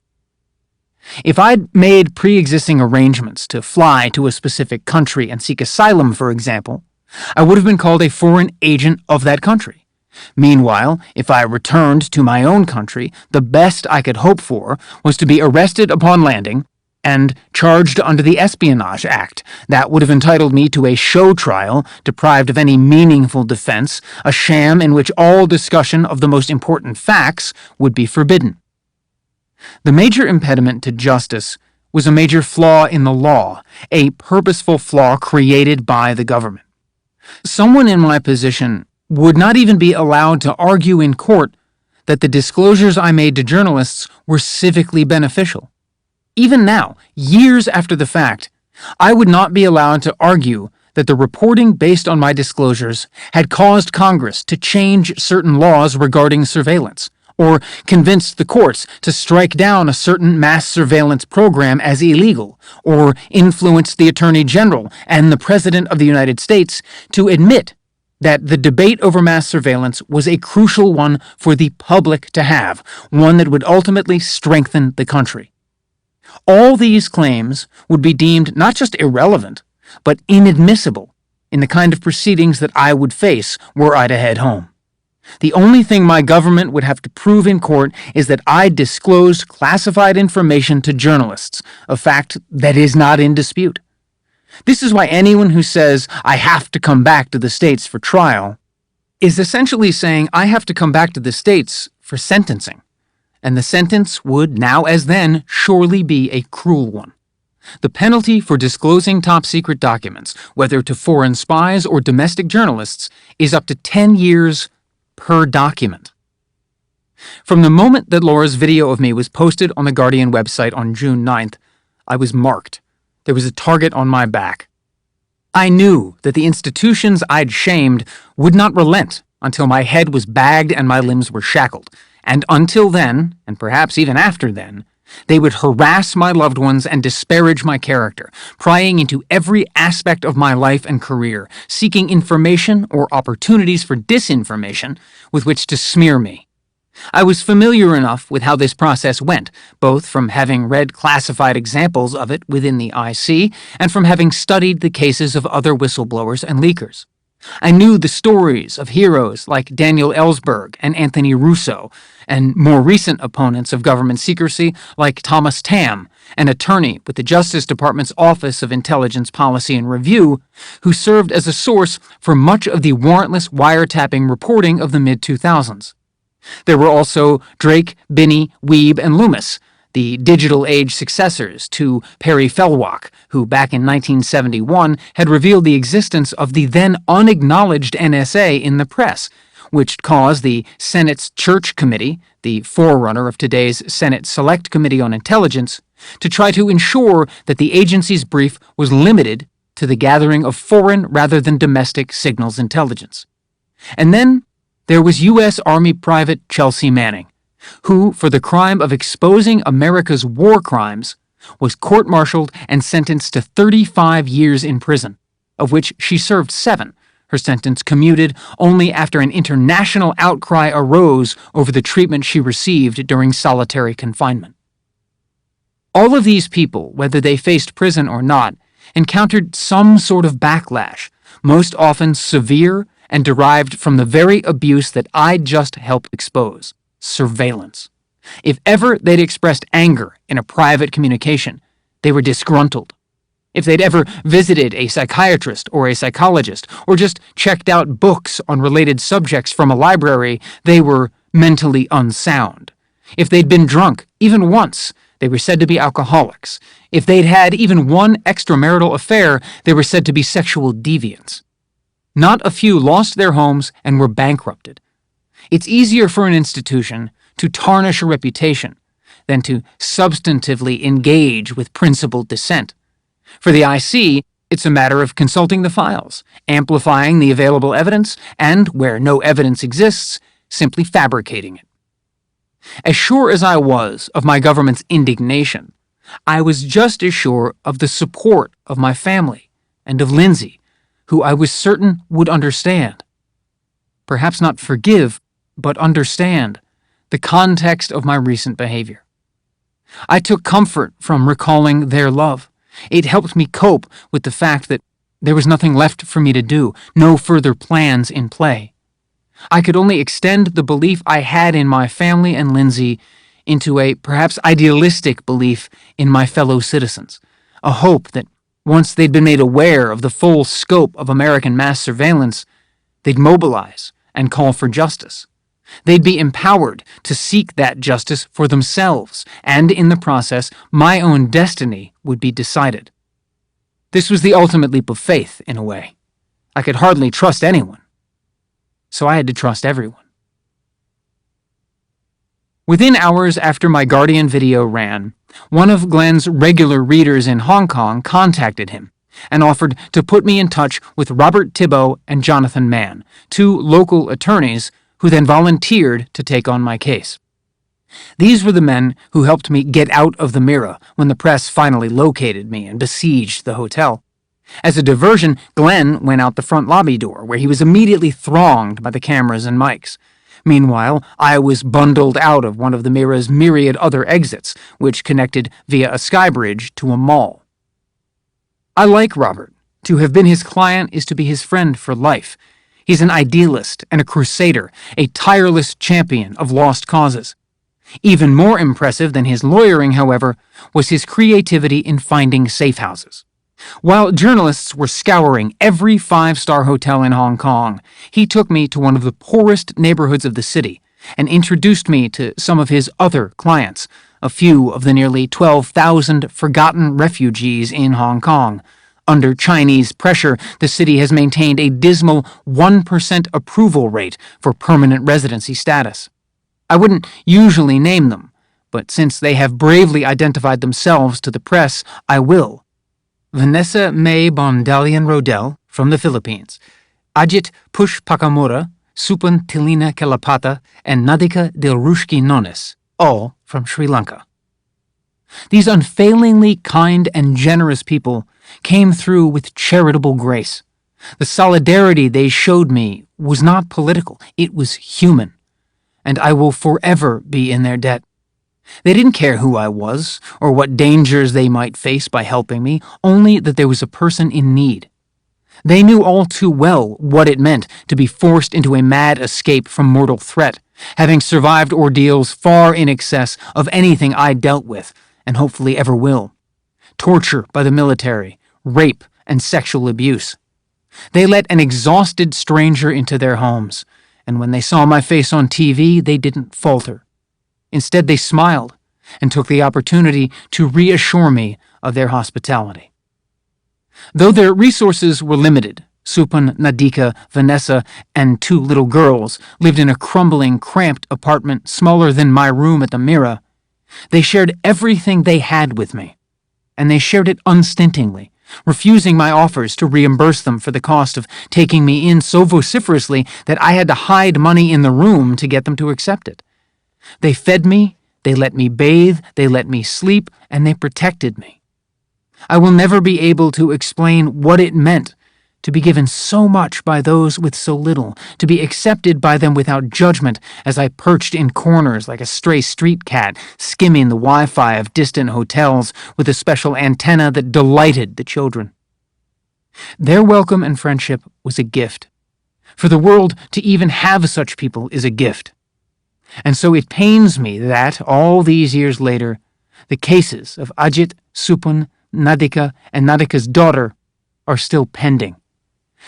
If I'd made pre-existing arrangements to fly to a specific country and seek asylum, for example, I would have been called a foreign agent of that country. Meanwhile, if I returned to my own country, the best I could hope for was to be arrested upon landing and charged under the Espionage Act. That would have entitled me to a show trial, deprived of any meaningful defense, a sham in which all discussion of the most important facts would be forbidden. The major impediment to justice was a major flaw in the law, a purposeful flaw created by the government. Someone in my position would not even be allowed to argue in court that the disclosures I made to journalists were civically beneficial. Even now, years after the fact, I would not be allowed to argue that the reporting based on my disclosures had caused Congress to change certain laws regarding surveillance, or convinced the courts to strike down a certain mass surveillance program as illegal, or influenced the Attorney General and the President of the United States to admit that the debate over mass surveillance was a crucial one for the public to have, one that would ultimately strengthen the country. All these claims would be deemed not just irrelevant, but inadmissible in the kind of proceedings that I would face were I to head home. The only thing my government would have to prove in court is that I disclosed classified information to journalists, a fact that is not in dispute. This is why anyone who says, I have to come back to the States for trial, is essentially saying I have to come back to the States for sentencing. And the sentence would, now as then, surely be a cruel one. The penalty for disclosing top-secret documents, whether to foreign spies or domestic journalists, is up to 10 years per document. From the moment that Laura's video of me was posted on the Guardian website on June 9th, I was marked. There was a target on my back. I knew that the institutions I'd shamed would not relent until my head was bagged and my limbs were shackled. And until then, and perhaps even after then, they would harass my loved ones and disparage my character, prying into every aspect of my life and career, seeking information or opportunities for disinformation with which to smear me. I was familiar enough with how this process went, both from having read classified examples of it within the IC and from having studied the cases of other whistleblowers and leakers. I knew the stories of heroes like Daniel Ellsberg and Anthony Russo, and more recent opponents of government secrecy like Thomas Tam, an attorney with the Justice Department's Office of Intelligence Policy and Review, who served as a source for much of the warrantless wiretapping reporting of the mid-2000s. There were also Drake, Binney, Weeb, and Loomis, the digital age successors to Perry Felwak, who back in 1971 had revealed the existence of the then unacknowledged NSA in the press, which caused the Senate's Church Committee, the forerunner of today's Senate Select Committee on Intelligence, to try to ensure that the agency's brief was limited to the gathering of foreign rather than domestic signals intelligence. And then there was U.S. Army Private Chelsea Manning, who, for the crime of exposing America's war crimes, was court-martialed and sentenced to 35 years in prison, of which she served 7, her sentence commuted only after an international outcry arose over the treatment she received during solitary confinement. All of these people, whether they faced prison or not, encountered some sort of backlash, most often severe and derived from the very abuse that I'd just helped expose: surveillance. If ever they'd expressed anger in a private communication, they were disgruntled. If they'd ever visited a psychiatrist or a psychologist, or just checked out books on related subjects from a library, they were mentally unsound. If they'd been drunk, even once, they were said to be alcoholics. If they'd had even one extramarital affair, they were said to be sexual deviants. Not a few lost their homes and were bankrupted. It's easier for an institution to tarnish a reputation than to substantively engage with principled dissent. For the IC, it's a matter of consulting the files, amplifying the available evidence, and, where no evidence exists, simply fabricating it. As sure as I was of my government's indignation, I was just as sure of the support of my family and of Lindsay, who I was certain would understand. Perhaps not forgive, but understand the context of my recent behavior. I took comfort from recalling their love. It helped me cope with the fact that there was nothing left for me to do, no further plans in play. I could only extend the belief I had in my family and Lindsay into a perhaps idealistic belief in my fellow citizens, a hope that once they'd been made aware of the full scope of American mass surveillance, they'd mobilize and call for justice. They'd be empowered to seek that justice for themselves, and in the process, my own destiny would be decided. This was the ultimate leap of faith, in a way. I could hardly trust anyone, so I had to trust everyone. Within hours after my Guardian video ran, one of Glenn's regular readers in Hong Kong contacted him and offered to put me in touch with Robert Thibault and Jonathan Mann, two local attorneys who then volunteered to take on my case. These were the men who helped me get out of the mirror when the press finally located me and besieged the hotel. As a diversion, Glenn went out the front lobby door, where he was immediately thronged by the cameras and mics. Meanwhile, I was bundled out of one of the mirror's myriad other exits, which connected via a sky bridge to a mall. I like Robert. To have been his client is to be his friend for life. He's an idealist and a crusader, a tireless champion of lost causes. Even more impressive than his lawyering, however, was his creativity in finding safe houses. While journalists were scouring every five-star hotel in Hong Kong, he took me to one of the poorest neighborhoods of the city and introduced me to some of his other clients, a few of the nearly 12,000 forgotten refugees in Hong Kong. Under Chinese pressure, the city has maintained a dismal 1% approval rate for permanent residency status. I wouldn't usually name them, but since they have bravely identified themselves to the press, I will. Vanessa May Bondalian Rodel, from the Philippines, Ajit Pushpakamura, Supan Tilina Kalapata, and Nadika Dilrushki Nones, all from Sri Lanka. These unfailingly kind and generous people came through with charitable grace. The solidarity they showed me was not political, it was human, and I will forever be in their debt. They didn't care who I was, or what dangers they might face by helping me, only that there was a person in need. They knew all too well what it meant to be forced into a mad escape from mortal threat, having survived ordeals far in excess of anything I dealt with, and hopefully ever will. Torture by the military, rape, and sexual abuse. They let an exhausted stranger into their homes, and when they saw my face on TV, they didn't falter. Instead, they smiled and took the opportunity to reassure me of their hospitality. Though their resources were limited, Supan, Nadika, Vanessa, and two little girls lived in a crumbling, cramped apartment smaller than my room at the Mira. They shared everything they had with me, and they shared it unstintingly, refusing my offers to reimburse them for the cost of taking me in so vociferously that I had to hide money in the room to get them to accept it. They fed me, they let me bathe, they let me sleep, and they protected me. I will never be able to explain what it meant to be given so much by those with so little, to be accepted by them without judgment as I perched in corners like a stray street cat, skimming the Wi-Fi of distant hotels with a special antenna that delighted the children. Their welcome and friendship was a gift. For the world to even have such people is a gift. And so it pains me that, all these years later, the cases of Ajit, Supan, Nadika, and Nadika's daughter are still pending.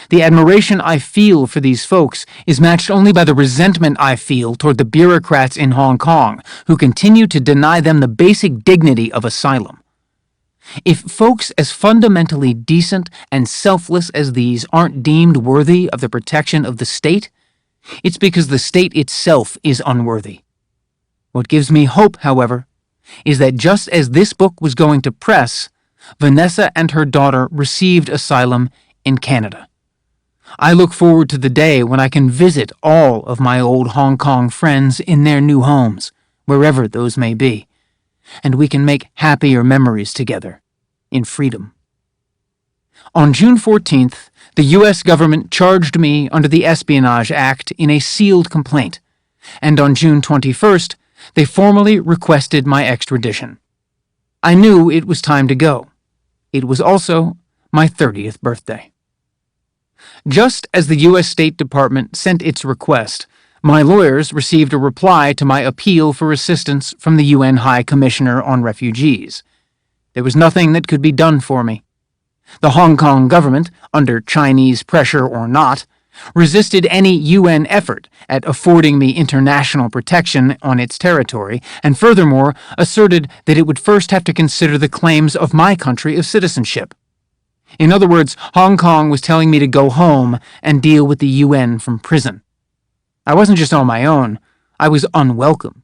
The admiration I feel for these folks is matched only by the resentment I feel toward the bureaucrats in Hong Kong who continue to deny them the basic dignity of asylum. If folks as fundamentally decent and selfless as these aren't deemed worthy of the protection of the state, it's because the state itself is unworthy. What gives me hope, however, is that just as this book was going to press, Vanessa and her daughter received asylum in Canada. I look forward to the day when I can visit all of my old Hong Kong friends in their new homes, wherever those may be, and we can make happier memories together, in freedom. On June 14th, the U.S. government charged me under the Espionage Act in a sealed complaint, and on June 21st, they formally requested my extradition. I knew it was time to go. It was also my 30th birthday. Just as the U.S. State Department sent its request, my lawyers received a reply to my appeal for assistance from the UN High Commissioner on Refugees. There was nothing that could be done for me. The Hong Kong government, under Chinese pressure or not, resisted any UN effort at affording me international protection on its territory, and furthermore asserted that it would first have to consider the claims of my country of citizenship. In other words, Hong Kong was telling me to go home and deal with the UN from prison. I wasn't just on my own, I was unwelcome.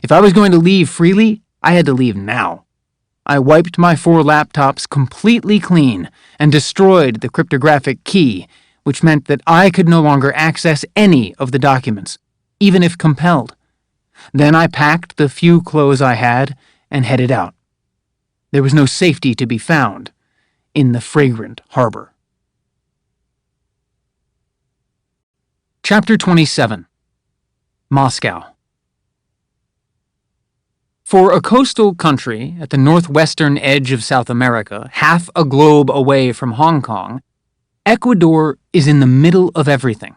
If I was going to leave freely, I had to leave now. I wiped my 4 laptops completely clean and destroyed the cryptographic key, which meant that I could no longer access any of the documents, even if compelled. Then I packed the few clothes I had and headed out. There was no safety to be found in the fragrant harbor. Chapter 27. Moscow. For a coastal country at the northwestern edge of South America, half a globe away from Hong Kong, Ecuador is in the middle of everything.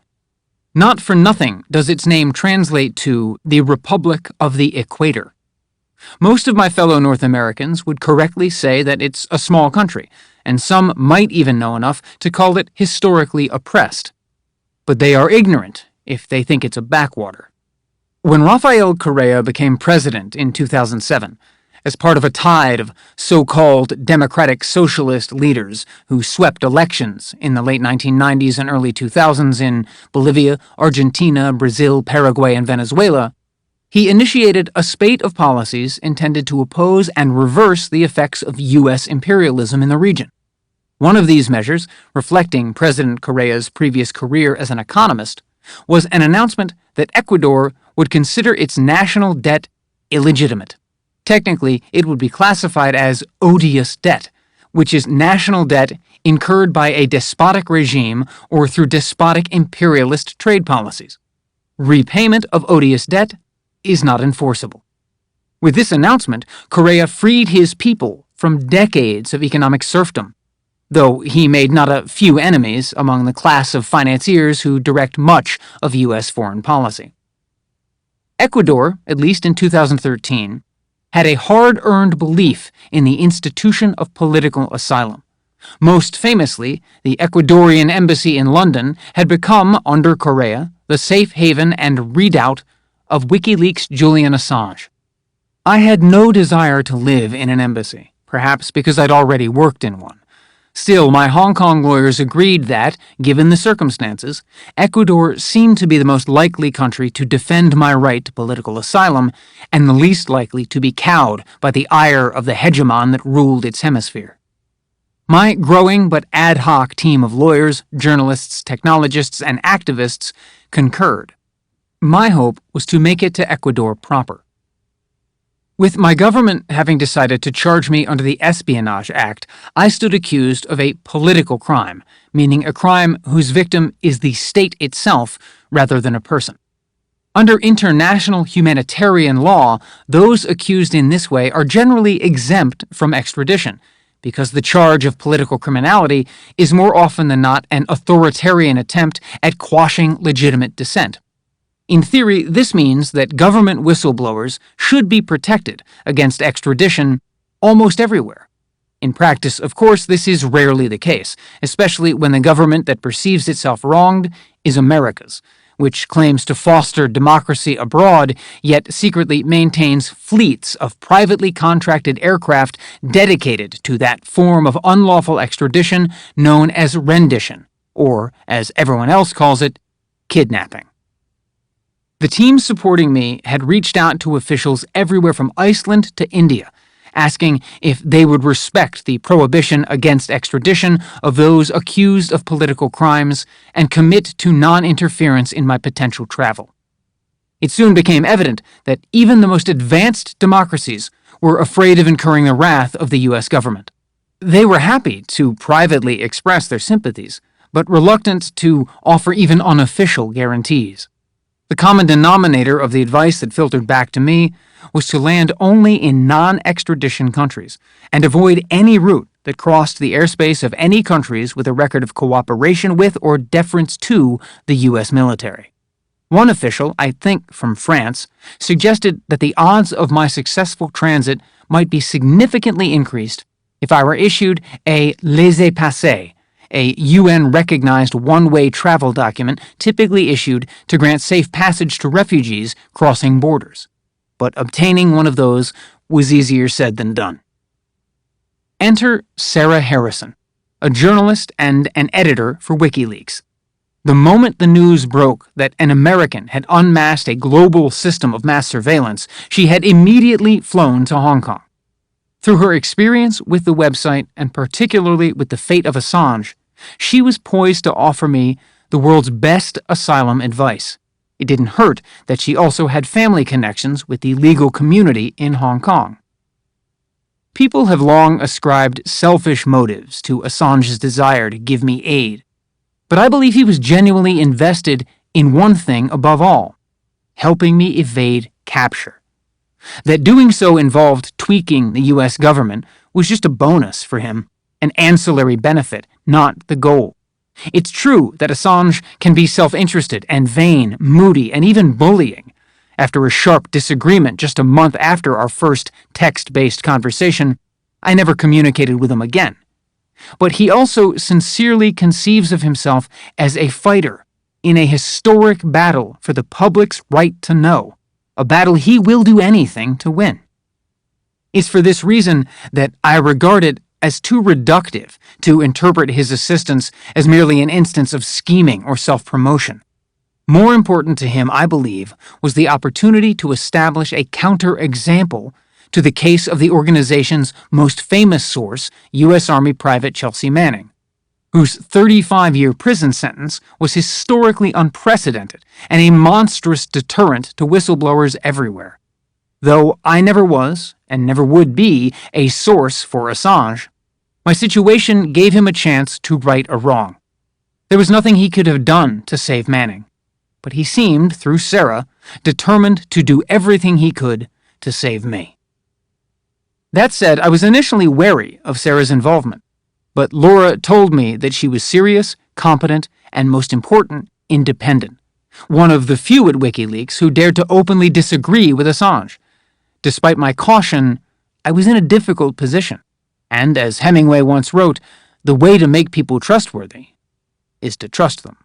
Not for nothing does its name translate to the Republic of the Equator. Most of my fellow North Americans would correctly say that it's a small country, and some might even know enough to call it historically oppressed. But they are ignorant if they think it's a backwater. When Rafael Correa became president in 2007, as part of a tide of so-called democratic socialist leaders who swept elections in the late 1990s and early 2000s in Bolivia, Argentina, Brazil, Paraguay, and Venezuela, he initiated a spate of policies intended to oppose and reverse the effects of U.S. imperialism in the region. One of these measures, reflecting President Correa's previous career as an economist, was an announcement that Ecuador would consider its national debt illegitimate. Technically, it would be classified as odious debt, which is national debt incurred by a despotic regime or through despotic imperialist trade policies. Repayment of odious debt is not enforceable. With this announcement, Correa freed his people from decades of economic serfdom, though he made not a few enemies among the class of financiers who direct much of U.S. foreign policy. Ecuador, at least in 2013, had a hard-earned belief in the institution of political asylum. Most famously, the Ecuadorian embassy in London had become, under Correa, the safe haven and redoubt of WikiLeaks' Julian Assange. I had no desire to live in an embassy, perhaps because I'd already worked in one. Still, my Hong Kong lawyers agreed that, given the circumstances, Ecuador seemed to be the most likely country to defend my right to political asylum and the least likely to be cowed by the ire of the hegemon that ruled its hemisphere. My growing but ad hoc team of lawyers, journalists, technologists, and activists concurred. My hope was to make it to Ecuador proper. With my government having decided to charge me under the Espionage Act, I stood accused of a political crime, meaning a crime whose victim is the state itself rather than a person. Under international humanitarian law, those accused in this way are generally exempt from extradition, because the charge of political criminality is more often than not an authoritarian attempt at quashing legitimate dissent. In theory, this means that government whistleblowers should be protected against extradition almost everywhere. In practice, of course, this is rarely the case, especially when the government that perceives itself wronged is America's, which claims to foster democracy abroad, yet secretly maintains fleets of privately contracted aircraft dedicated to that form of unlawful extradition known as rendition, or, as everyone else calls it, kidnapping. The team supporting me had reached out to officials everywhere from Iceland to India, asking if they would respect the prohibition against extradition of those accused of political crimes and commit to non-interference in my potential travel. It soon became evident that even the most advanced democracies were afraid of incurring the wrath of the U.S. government. They were happy to privately express their sympathies, but reluctant to offer even unofficial guarantees. The common denominator of the advice that filtered back to me was to land only in non-extradition countries and avoid any route that crossed the airspace of any countries with a record of cooperation with or deference to the U.S. military. One official, I think from France, suggested that the odds of my successful transit might be significantly increased if I were issued a laissez-passer, a UN-recognized one-way travel document typically issued to grant safe passage to refugees crossing borders. But obtaining one of those was easier said than done. Enter Sarah Harrison, a journalist and an editor for WikiLeaks. The moment the news broke that an American had unmasked a global system of mass surveillance, she had immediately flown to Hong Kong. Through her experience with the website, and particularly with the fate of Assange, she was poised to offer me the world's best asylum advice. It didn't hurt that she also had family connections with the legal community in Hong Kong. People have long ascribed selfish motives to Assange's desire to give me aid, but I believe he was genuinely invested in one thing above all: helping me evade capture. That doing so involved tweaking the U.S. government was just a bonus for him, an ancillary benefit, not the goal. It's true that Assange can be self-interested and vain, moody, and even bullying. After a sharp disagreement just a month after our first text-based conversation, I never communicated with him again. But he also sincerely conceives of himself as a fighter in a historic battle for the public's right to know, a battle he will do anything to win. It's for this reason that I regard it as too reductive to interpret his assistance as merely an instance of scheming or self-promotion. More important to him, I believe, was the opportunity to establish a counter-example to the case of the organization's most famous source, U.S. Army Private Chelsea Manning, whose 35-year prison sentence was historically unprecedented and a monstrous deterrent to whistleblowers everywhere. Though I never was, and never would be, a source for Assange, my situation gave him a chance to right a wrong. There was nothing he could have done to save Manning, but he seemed, through Sarah, determined to do everything he could to save me. That said, I was initially wary of Sarah's involvement, but Laura told me that she was serious, competent, and most important, independent. One of the few at WikiLeaks who dared to openly disagree with Assange. Despite my caution, I was in a difficult position, and as Hemingway once wrote, the way to make people trustworthy is to trust them.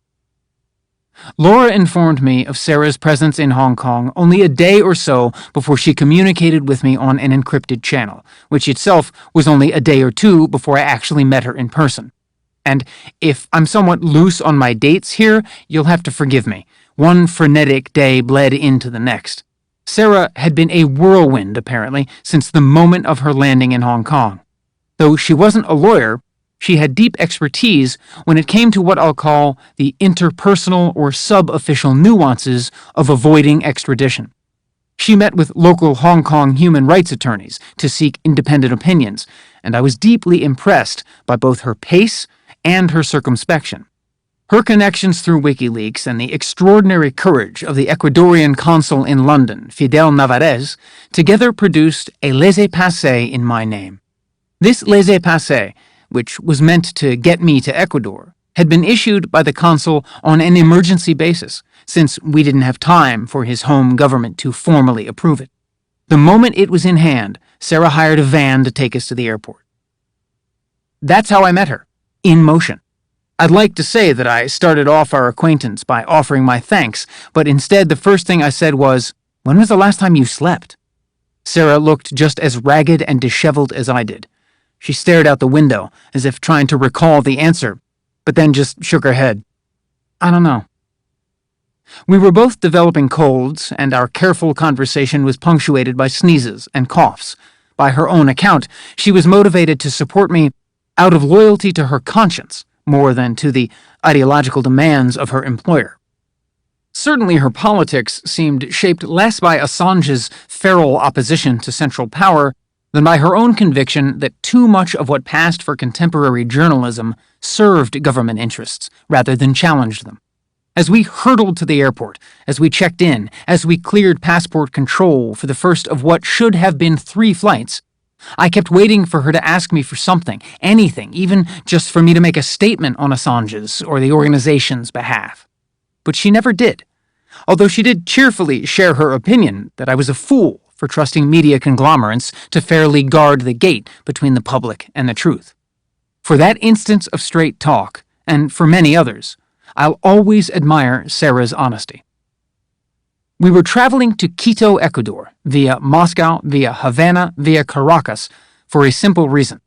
Laura informed me of Sarah's presence in Hong Kong only a day or so before she communicated with me on an encrypted channel, which itself was only a day or two before I actually met her in person. And if I'm somewhat loose on my dates here, you'll have to forgive me. One frenetic day bled into the next. Sarah had been a whirlwind, apparently, since the moment of her landing in Hong Kong. Though she wasn't a lawyer, she had deep expertise when it came to what I'll call the interpersonal or sub-official nuances of avoiding extradition. She met with local Hong Kong human rights attorneys to seek independent opinions, and I was deeply impressed by both her pace and her circumspection. Her connections through WikiLeaks and the extraordinary courage of the Ecuadorian consul in London, Fidel Navarez, together produced a laissez-passer in my name. This laissez-passer, which was meant to get me to Ecuador, had been issued by the consul on an emergency basis, since we didn't have time for his home government to formally approve it. The moment it was in hand, Sarah hired a van to take us to the airport. That's how I met her, in motion. I'd like to say that I started off our acquaintance by offering my thanks, but instead the first thing I said was, "When was the last time you slept?" Sarah looked just as ragged and disheveled as I did. She stared out the window, as if trying to recall the answer, but then just shook her head. "I don't know." We were both developing colds, and our careful conversation was punctuated by sneezes and coughs. By her own account, she was motivated to support me out of loyalty to her conscience, more than to the ideological demands of her employer. Certainly her politics seemed shaped less by Assange's feral opposition to central power than by her own conviction that too much of what passed for contemporary journalism served government interests rather than challenged them. As we hurtled to the airport, as we checked in, as we cleared passport control for the first of what should have been 3 flights, I kept waiting for her to ask me for something, anything, even just for me to make a statement on Assange's or the organization's behalf. But she never did, although she did cheerfully share her opinion that I was a fool for trusting media conglomerates to fairly guard the gate between the public and the truth. For that instance of straight talk, and for many others, I'll always admire Sarah's honesty. We were traveling to Quito, Ecuador, via Moscow, via Havana, via Caracas, for a simple reason.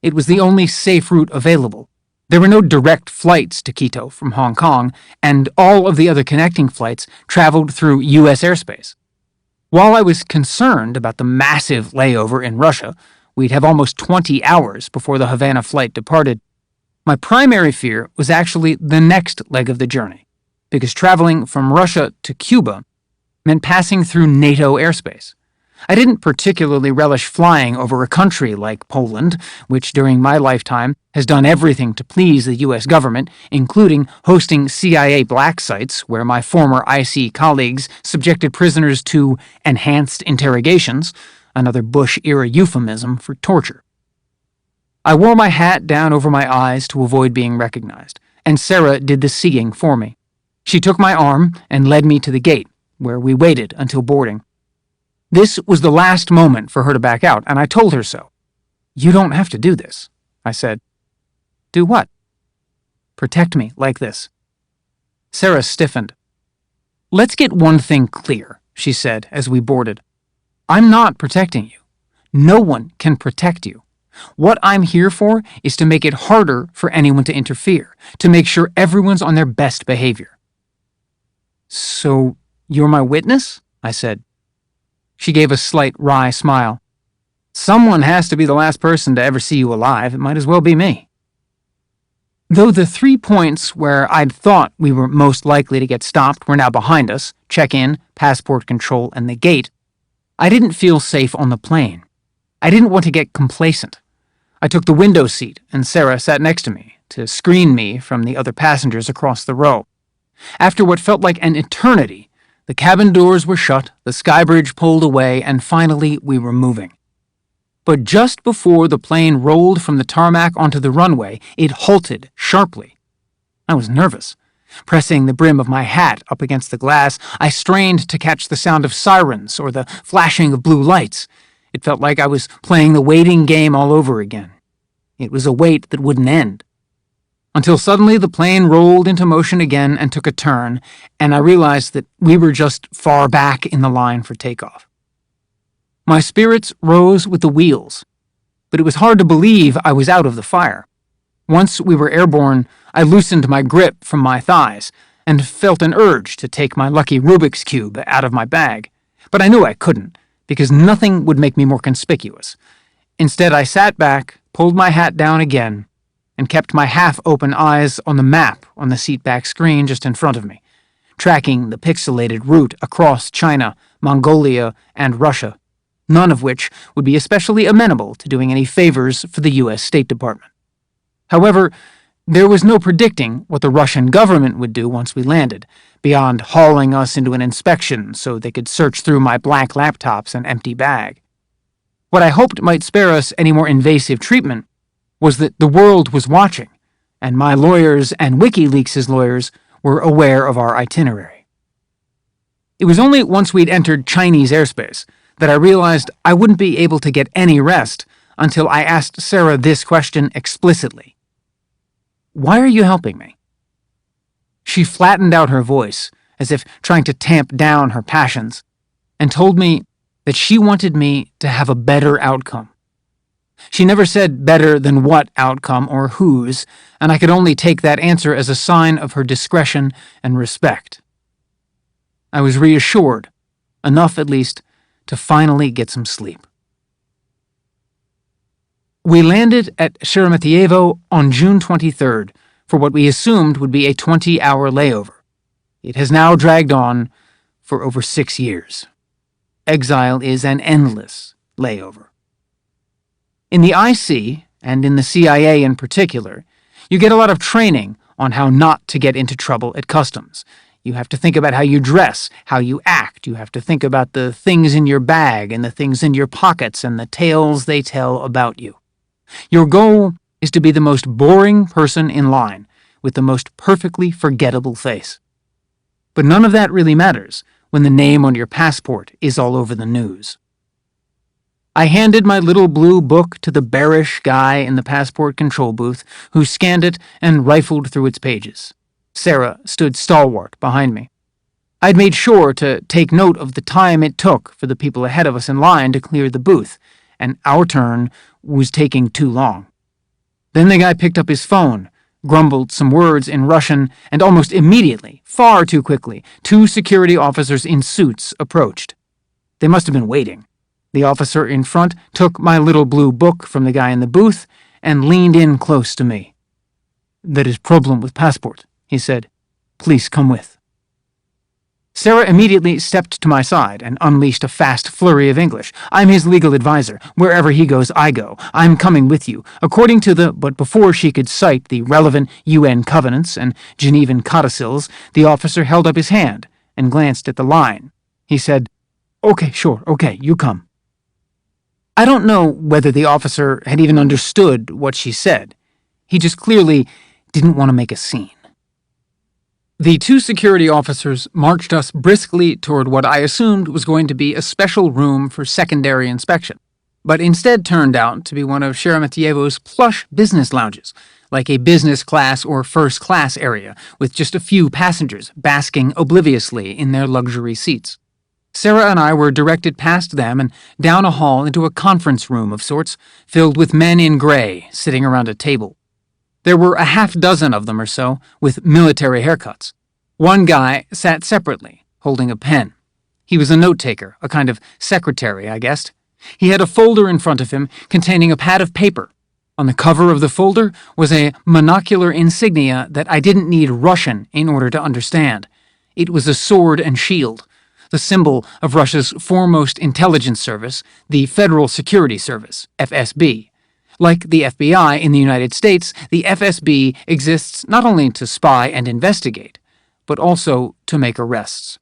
It was the only safe route available. There were no direct flights to Quito from Hong Kong, and all of the other connecting flights traveled through U.S. airspace. While I was concerned about the massive layover in Russia, we'd have almost 20 hours before the Havana flight departed, my primary fear was actually the next leg of the journey, because traveling from Russia to Cuba meant passing through NATO airspace. I didn't particularly relish flying over a country like Poland, which during my lifetime has done everything to please the U.S. government, including hosting CIA black sites where my former IC colleagues subjected prisoners to enhanced interrogations, another Bush-era euphemism for torture. I wore my hat down over my eyes to avoid being recognized, and Sarah did the seeing for me. She took my arm and led me to the gate, where we waited until boarding. This was the last moment for her to back out, and I told her so. "You don't have to do this," I said. "Do what?" "Protect me like this." Sarah stiffened. "Let's get one thing clear," she said as we boarded. "I'm not protecting you. No one can protect you. What I'm here for is to make it harder for anyone to interfere, to make sure everyone's on their best behavior." "So you're my witness?" I said. She gave a slight wry smile. "Someone has to be the last person to ever see you alive. It might as well be me." Though the 3 points where I'd thought we were most likely to get stopped were now behind us, check-in, passport control, and the gate, I didn't feel safe on the plane. I didn't want to get complacent. I took the window seat, and Sarah sat next to me to screen me from the other passengers across the row. After what felt like an eternity, the cabin doors were shut, the skybridge pulled away, and finally we were moving. But just before the plane rolled from the tarmac onto the runway, it halted sharply. I was nervous. Pressing the brim of my hat up against the glass, I strained to catch the sound of sirens or the flashing of blue lights. It felt like I was playing the waiting game all over again. It was a wait that wouldn't end. Until suddenly the plane rolled into motion again and took a turn, and I realized that we were just far back in the line for takeoff. My spirits rose with the wheels, but it was hard to believe I was out of the fire. Once we were airborne, I loosened my grip from my thighs and felt an urge to take my lucky Rubik's Cube out of my bag, but I knew I couldn't, because nothing would make me more conspicuous. Instead, I sat back, pulled my hat down again, and kept my half-open eyes on the map on the seatback screen just in front of me, tracking the pixelated route across China, Mongolia, and Russia, none of which would be especially amenable to doing any favors for the U.S. State Department. However, there was no predicting what the Russian government would do once we landed, beyond hauling us into an inspection so they could search through my black laptops and empty bag. What I hoped might spare us any more invasive treatment was that the world was watching, and my lawyers and WikiLeaks' lawyers were aware of our itinerary. It was only once we'd entered Chinese airspace that I realized I wouldn't be able to get any rest until I asked Sarah this question explicitly. "Why are you helping me?" She flattened out her voice, as if trying to tamp down her passions, and told me that she wanted me to have a better outcome. She never said better than what outcome or whose, and I could only take that answer as a sign of her discretion and respect. I was reassured, enough at least, to finally get some sleep. We landed at Sheremetyevo on June 23rd for what we assumed would be a 20-hour layover. It has now dragged on for over 6 years. Exile is an endless layover. In the IC, and in the CIA in particular, you get a lot of training on how not to get into trouble at customs. You have to think about how you dress, how you act. You have to think about the things in your bag and the things in your pockets and the tales they tell about you. Your goal is to be the most boring person in line with the most perfectly forgettable face. But none of that really matters when the name on your passport is all over the news. I handed my little blue book to the bearish guy in the passport control booth, who scanned it and rifled through its pages. Sarah stood stalwart behind me. I'd made sure to take note of the time it took for the people ahead of us in line to clear the booth, and our turn was taking too long. Then the guy picked up his phone, grumbled some words in Russian, and almost immediately, far too quickly, 2 security officers in suits approached. They must have been waiting. The officer in front took my little blue book from the guy in the booth and leaned in close to me. "There is problem with passport," he said. "Please come with." Sarah immediately stepped to my side and unleashed a fast flurry of English. "I'm his legal advisor. Wherever he goes, I go. I'm coming with you." According to the... But before she could cite the relevant UN covenants and Genevan codicils, the officer held up his hand and glanced at the line. He said, "Okay, sure, okay, you come." I don't know whether the officer had even understood what she said. He just clearly didn't want to make a scene. The 2 security officers marched us briskly toward what I assumed was going to be a special room for secondary inspection, but instead turned out to be one of Sheremetyevo's plush business lounges, like a business class or first class area, with just a few passengers basking obliviously in their luxury seats. Sarah and I were directed past them and down a hall into a conference room of sorts, filled with men in gray sitting around a table. There were a half-dozen of them or so, with military haircuts. One guy sat separately, holding a pen. He was a note-taker, a kind of secretary, I guessed. He had a folder in front of him containing a pad of paper. On the cover of the folder was a monocular insignia that I didn't need Russian in order to understand. It was a sword and shield, the symbol of Russia's foremost intelligence service, the Federal Security Service, FSB. Like the FBI in the United States, the FSB exists not only to spy and investigate, but also to make arrests.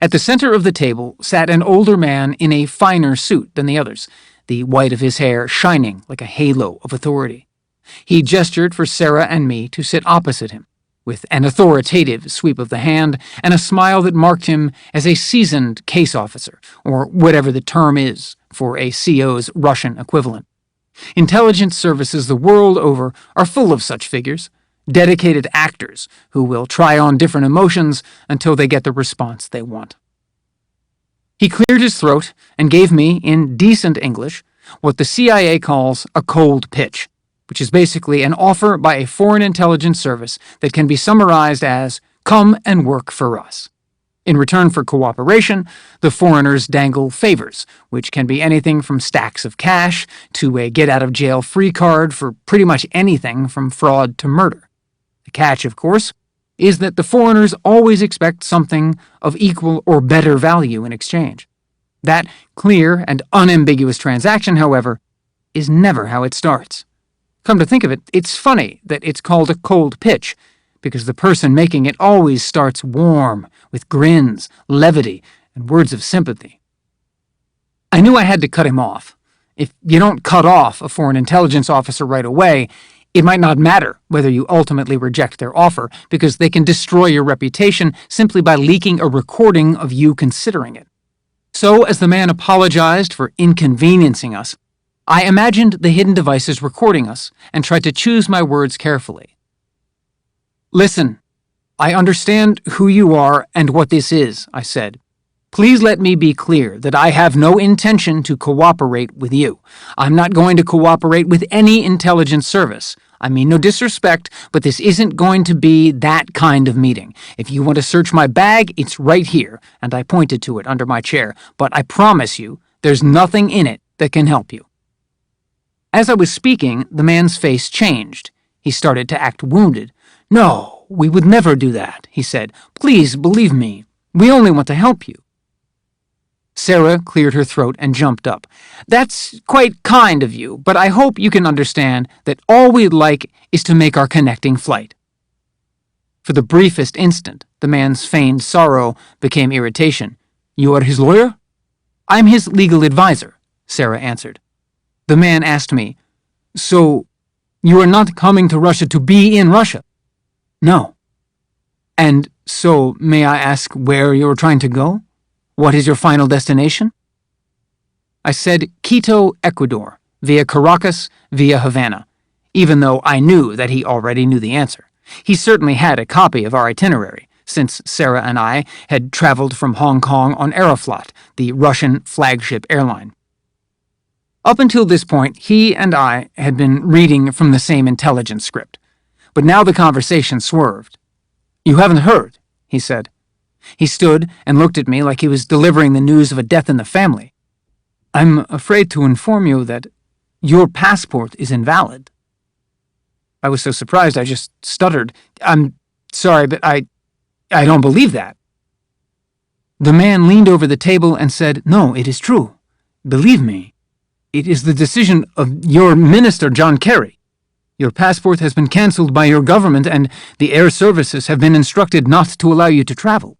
At the center of the table sat an older man in a finer suit than the others, the white of his hair shining like a halo of authority. He gestured for Sarah and me to sit opposite him, with an authoritative sweep of the hand and a smile that marked him as a seasoned case officer, or whatever the term is for a CO's Russian equivalent. Intelligence services the world over are full of such figures, dedicated actors who will try on different emotions until they get the response they want. He cleared his throat and gave me, in decent English, what the CIA calls a cold pitch, which is basically an offer by a foreign intelligence service that can be summarized as, "Come and work for us." In return for cooperation, the foreigners dangle favors, which can be anything from stacks of cash to a get-out-of-jail-free card for pretty much anything from fraud to murder. The catch, of course, is that the foreigners always expect something of equal or better value in exchange. That clear and unambiguous transaction, however, is never how it starts. Come to think of it, it's funny that it's called a cold pitch, because the person making it always starts warm, with grins, levity, and words of sympathy. I knew I had to cut him off. If you don't cut off a foreign intelligence officer right away, it might not matter whether you ultimately reject their offer, because they can destroy your reputation simply by leaking a recording of you considering it. So, as the man apologized for inconveniencing us, I imagined the hidden devices recording us and tried to choose my words carefully. "Listen, I understand who you are and what this is," I said. "Please let me be clear that I have no intention to cooperate with you. I'm not going to cooperate with any intelligence service. I mean no disrespect, but this isn't going to be that kind of meeting. If you want to search my bag, it's right here," and I pointed to it under my chair, "but I promise you, there's nothing in it that can help you." As I was speaking, the man's face changed. He started to act wounded. "No, we would never do that," he said. "Please believe me. We only want to help you." Sarah cleared her throat and jumped up. "That's quite kind of you, but I hope you can understand that all we'd like is to make our connecting flight." For the briefest instant, the man's feigned sorrow became irritation. "You are his lawyer?" "I'm his legal advisor," Sarah answered. The man asked me, "So, you are not coming to Russia to be in Russia?" "No." "And so, may I ask where you're trying to go? What is your final destination?" I said Quito, Ecuador, via Caracas, via Havana, even though I knew that he already knew the answer. He certainly had a copy of our itinerary, since Sarah and I had traveled from Hong Kong on Aeroflot, the Russian flagship airline. Up until this point, he and I had been reading from the same intelligence script, but now the conversation swerved. "You haven't heard," he said. He stood and looked at me like he was delivering the news of a death in the family. "I'm afraid to inform you that your passport is invalid." I was so surprised I just stuttered. "I'm sorry, but I don't believe that." The man leaned over the table and said, "No, it is true. Believe me. It is the decision of your minister, John Kerry. Your passport has been cancelled by your government and the air services have been instructed not to allow you to travel."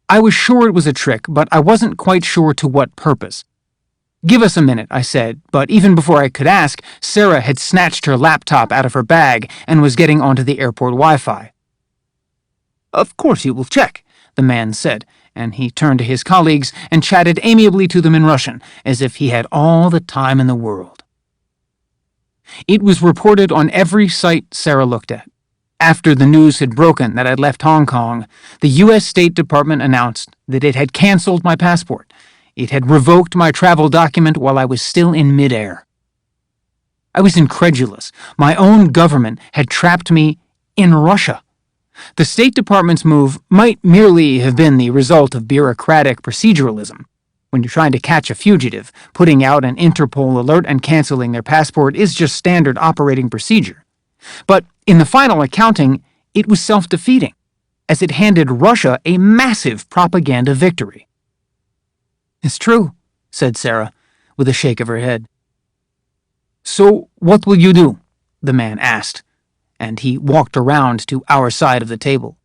I was sure it was a trick, but I wasn't quite sure to what purpose. "Give us a minute," I said, but even before I could ask, Sarah had snatched her laptop out of her bag and was getting onto the airport Wi-Fi. "Of course you will check," the man said, and he turned to his colleagues and chatted amiably to them in Russian, as if he had all the time in the world. It was reported on every site Sarah looked at. After the news had broken that I'd left Hong Kong, the U.S. State Department announced that it had canceled my passport. It had revoked my travel document while I was still in midair. I was incredulous. My own government had trapped me in Russia. The State Department's move might merely have been the result of bureaucratic proceduralism. When you're trying to catch a fugitive, putting out an Interpol alert and canceling their passport is just standard operating procedure. But in the final accounting, it was self-defeating, as it handed Russia a massive propaganda victory. "It's true," said Sarah, with a shake of her head. "So what will you do?" the man asked, and he walked around to our side of the table.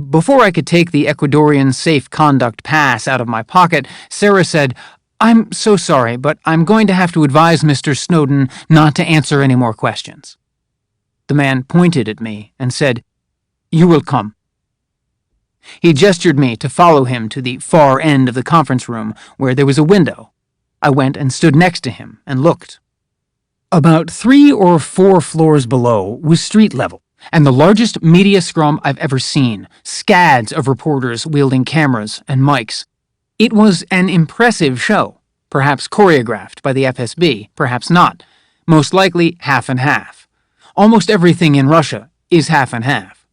Before I could take the Ecuadorian safe conduct pass out of my pocket, Sarah said, "I'm so sorry, but I'm going to have to advise Mr. Snowden not to answer any more questions." The man pointed at me and said, "You will come." He gestured me to follow him to the far end of the conference room where there was a window. I went and stood next to him and looked. About 3 or 4 floors below was street level, and the largest media scrum I've ever seen, scads of reporters wielding cameras and mics. It was an impressive show, perhaps choreographed by the FSB, perhaps not, most likely half and half. Almost everything in Russia is half and half.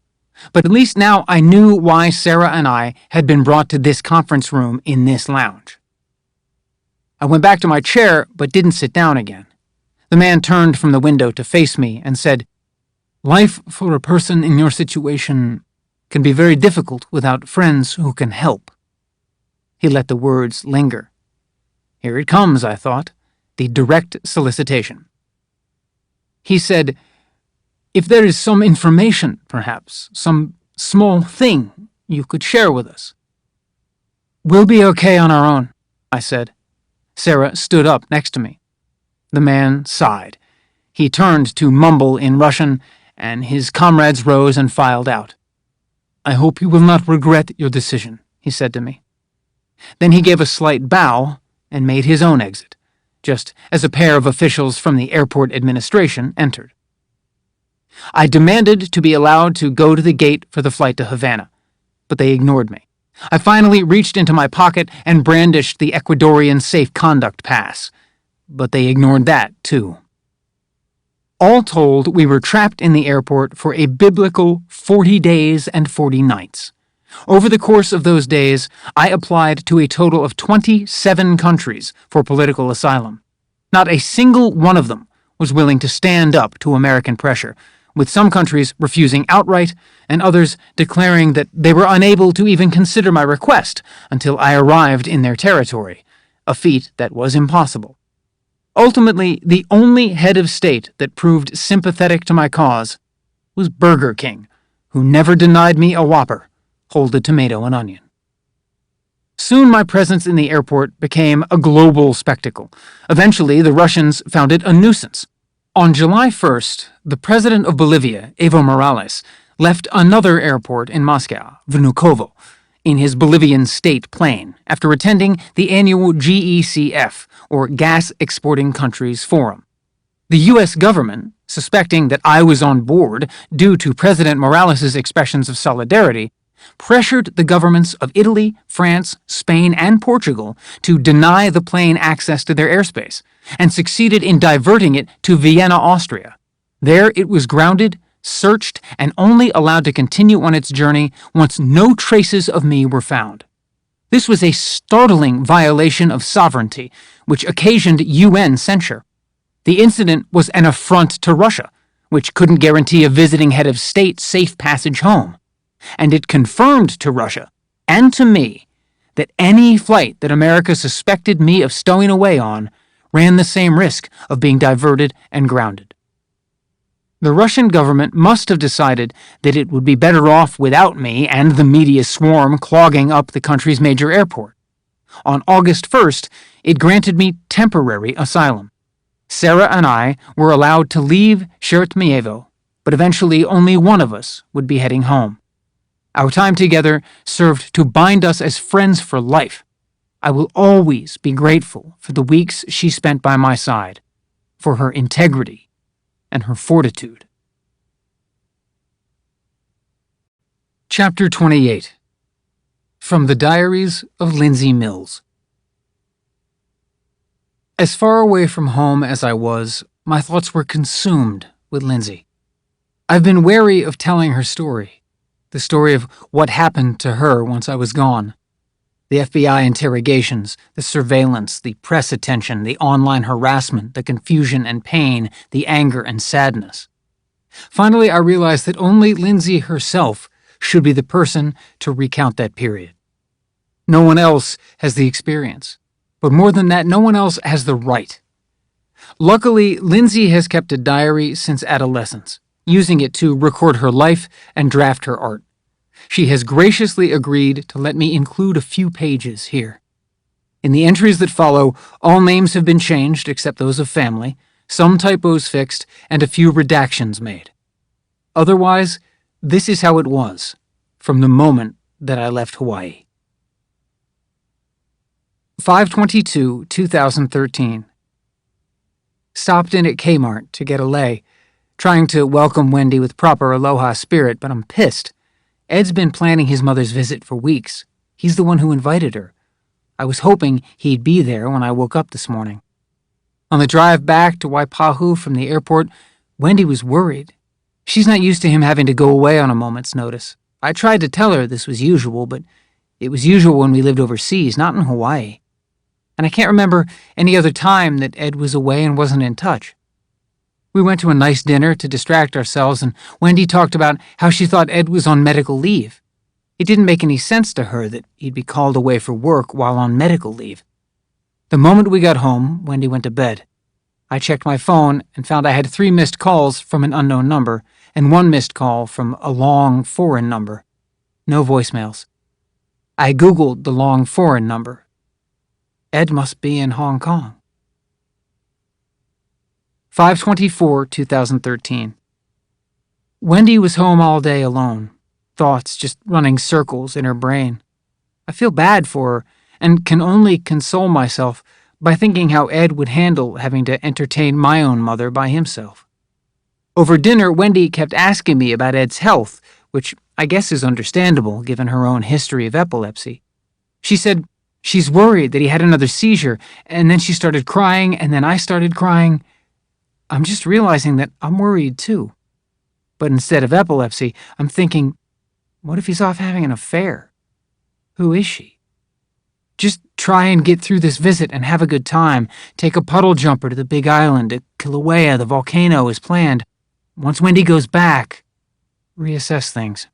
But at least now I knew why Sarah and I had been brought to this conference room in this lounge. I went back to my chair, but didn't sit down again. The man turned from the window to face me and said, "Life for a person in your situation can be very difficult without friends who can help." He let the words linger. Here it comes, I thought, the direct solicitation. He said, "If there is some information, perhaps, some small thing you could share with us." "We'll be okay on our own," I said. Sarah stood up next to me. The man sighed. He turned to mumble in Russian, and his comrades rose and filed out. "I hope you will not regret your decision," he said to me. Then he gave a slight bow and made his own exit, just as a pair of officials from the airport administration entered. I demanded to be allowed to go to the gate for the flight to Havana, but they ignored me. I finally reached into my pocket and brandished the Ecuadorian safe conduct pass, but they ignored that, too. All told, we were trapped in the airport for a biblical 40 days and 40 nights. Over the course of those days, I applied to a total of 27 countries for political asylum. Not a single one of them was willing to stand up to American pressure, with some countries refusing outright and others declaring that they were unable to even consider my request until I arrived in their territory, a feat that was impossible. Ultimately, the only head of state that proved sympathetic to my cause was Burger King, who never denied me a Whopper, hold a tomato and onion. Soon my presence in the airport became a global spectacle. Eventually, the Russians found it a nuisance. On July 1st, the president of Bolivia, Evo Morales, left another airport in Moscow, Vnukovo, in his Bolivian state plane after attending the annual GECF, or Gas Exporting Countries Forum. The U.S. government, suspecting that I was on board due to President Morales' expressions of solidarity, pressured the governments of Italy, France, Spain, and Portugal to deny the plane access to their airspace, and succeeded in diverting it to Vienna, Austria. There it was grounded, searched, and only allowed to continue on its journey once no traces of me were found. This was a startling violation of sovereignty, which occasioned UN censure. The incident was an affront to Russia, which couldn't guarantee a visiting head of state safe passage home. And it confirmed to Russia, and to me, that any flight that America suspected me of stowing away on ran the same risk of being diverted and grounded. The Russian government must have decided that it would be better off without me and the media swarm clogging up the country's major airport. On August 1st, it granted me temporary asylum. Sarah and I were allowed to leave Chirpsky, but eventually only one of us would be heading home. Our time together served to bind us as friends for life. I will always be grateful for the weeks she spent by my side, for her integrity and her fortitude. Chapter 28. From the Diaries of Lindsay Mills. As far away from home as I was, my thoughts were consumed with Lindsay. I've been wary of telling her story, the story of what happened to her once I was gone. The FBI interrogations, the surveillance, the press attention, the online harassment, the confusion and pain, the anger and sadness. Finally, I realized that only Lindsay herself should be the person to recount that period. No one else has the experience. But more than that, no one else has the right. Luckily, Lindsay has kept a diary since adolescence, using it to record her life and draft her art. She has graciously agreed to let me include a few pages here. In the entries that follow, all names have been changed except those of family, some typos fixed, and a few redactions made. Otherwise, this is how it was, from the moment that I left Hawaii. 5/22/2013. Stopped in at Kmart to get a lei, trying to welcome Wendy with proper aloha spirit, but I'm pissed. Ed's been planning his mother's visit for weeks. He's the one who invited her. I was hoping he'd be there when I woke up this morning. On the drive back to Waipahu from the airport, Wendy was worried. She's not used to him having to go away on a moment's notice. I tried to tell her this was usual, but it was usual when we lived overseas, not in Hawaii. And I can't remember any other time that Ed was away and wasn't in touch. We went to a nice dinner to distract ourselves, and Wendy talked about how she thought Ed was on medical leave. It didn't make any sense to her that he'd be called away for work while on medical leave. The moment we got home, Wendy went to bed. I checked my phone and found I had 3 missed calls from an unknown number and 1 missed call from a long foreign number. No voicemails. I Googled the long foreign number. Ed must be in Hong Kong. 5/24/2013. Wendy was home all day alone, thoughts just running circles in her brain. I feel bad for her and can only console myself by thinking how Ed would handle having to entertain my own mother by himself. Over dinner, Wendy kept asking me about Ed's health, which I guess is understandable given her own history of epilepsy. She said she's worried that he had another seizure, and then she started crying, and then I started crying. I'm just realizing that I'm worried too. But instead of epilepsy, I'm thinking, what if he's off having an affair? Who is she? Just try and get through this visit and have a good time. Take a puddle jumper to the big island at Kilauea, the volcano, as planned. Once Wendy goes back, reassess things.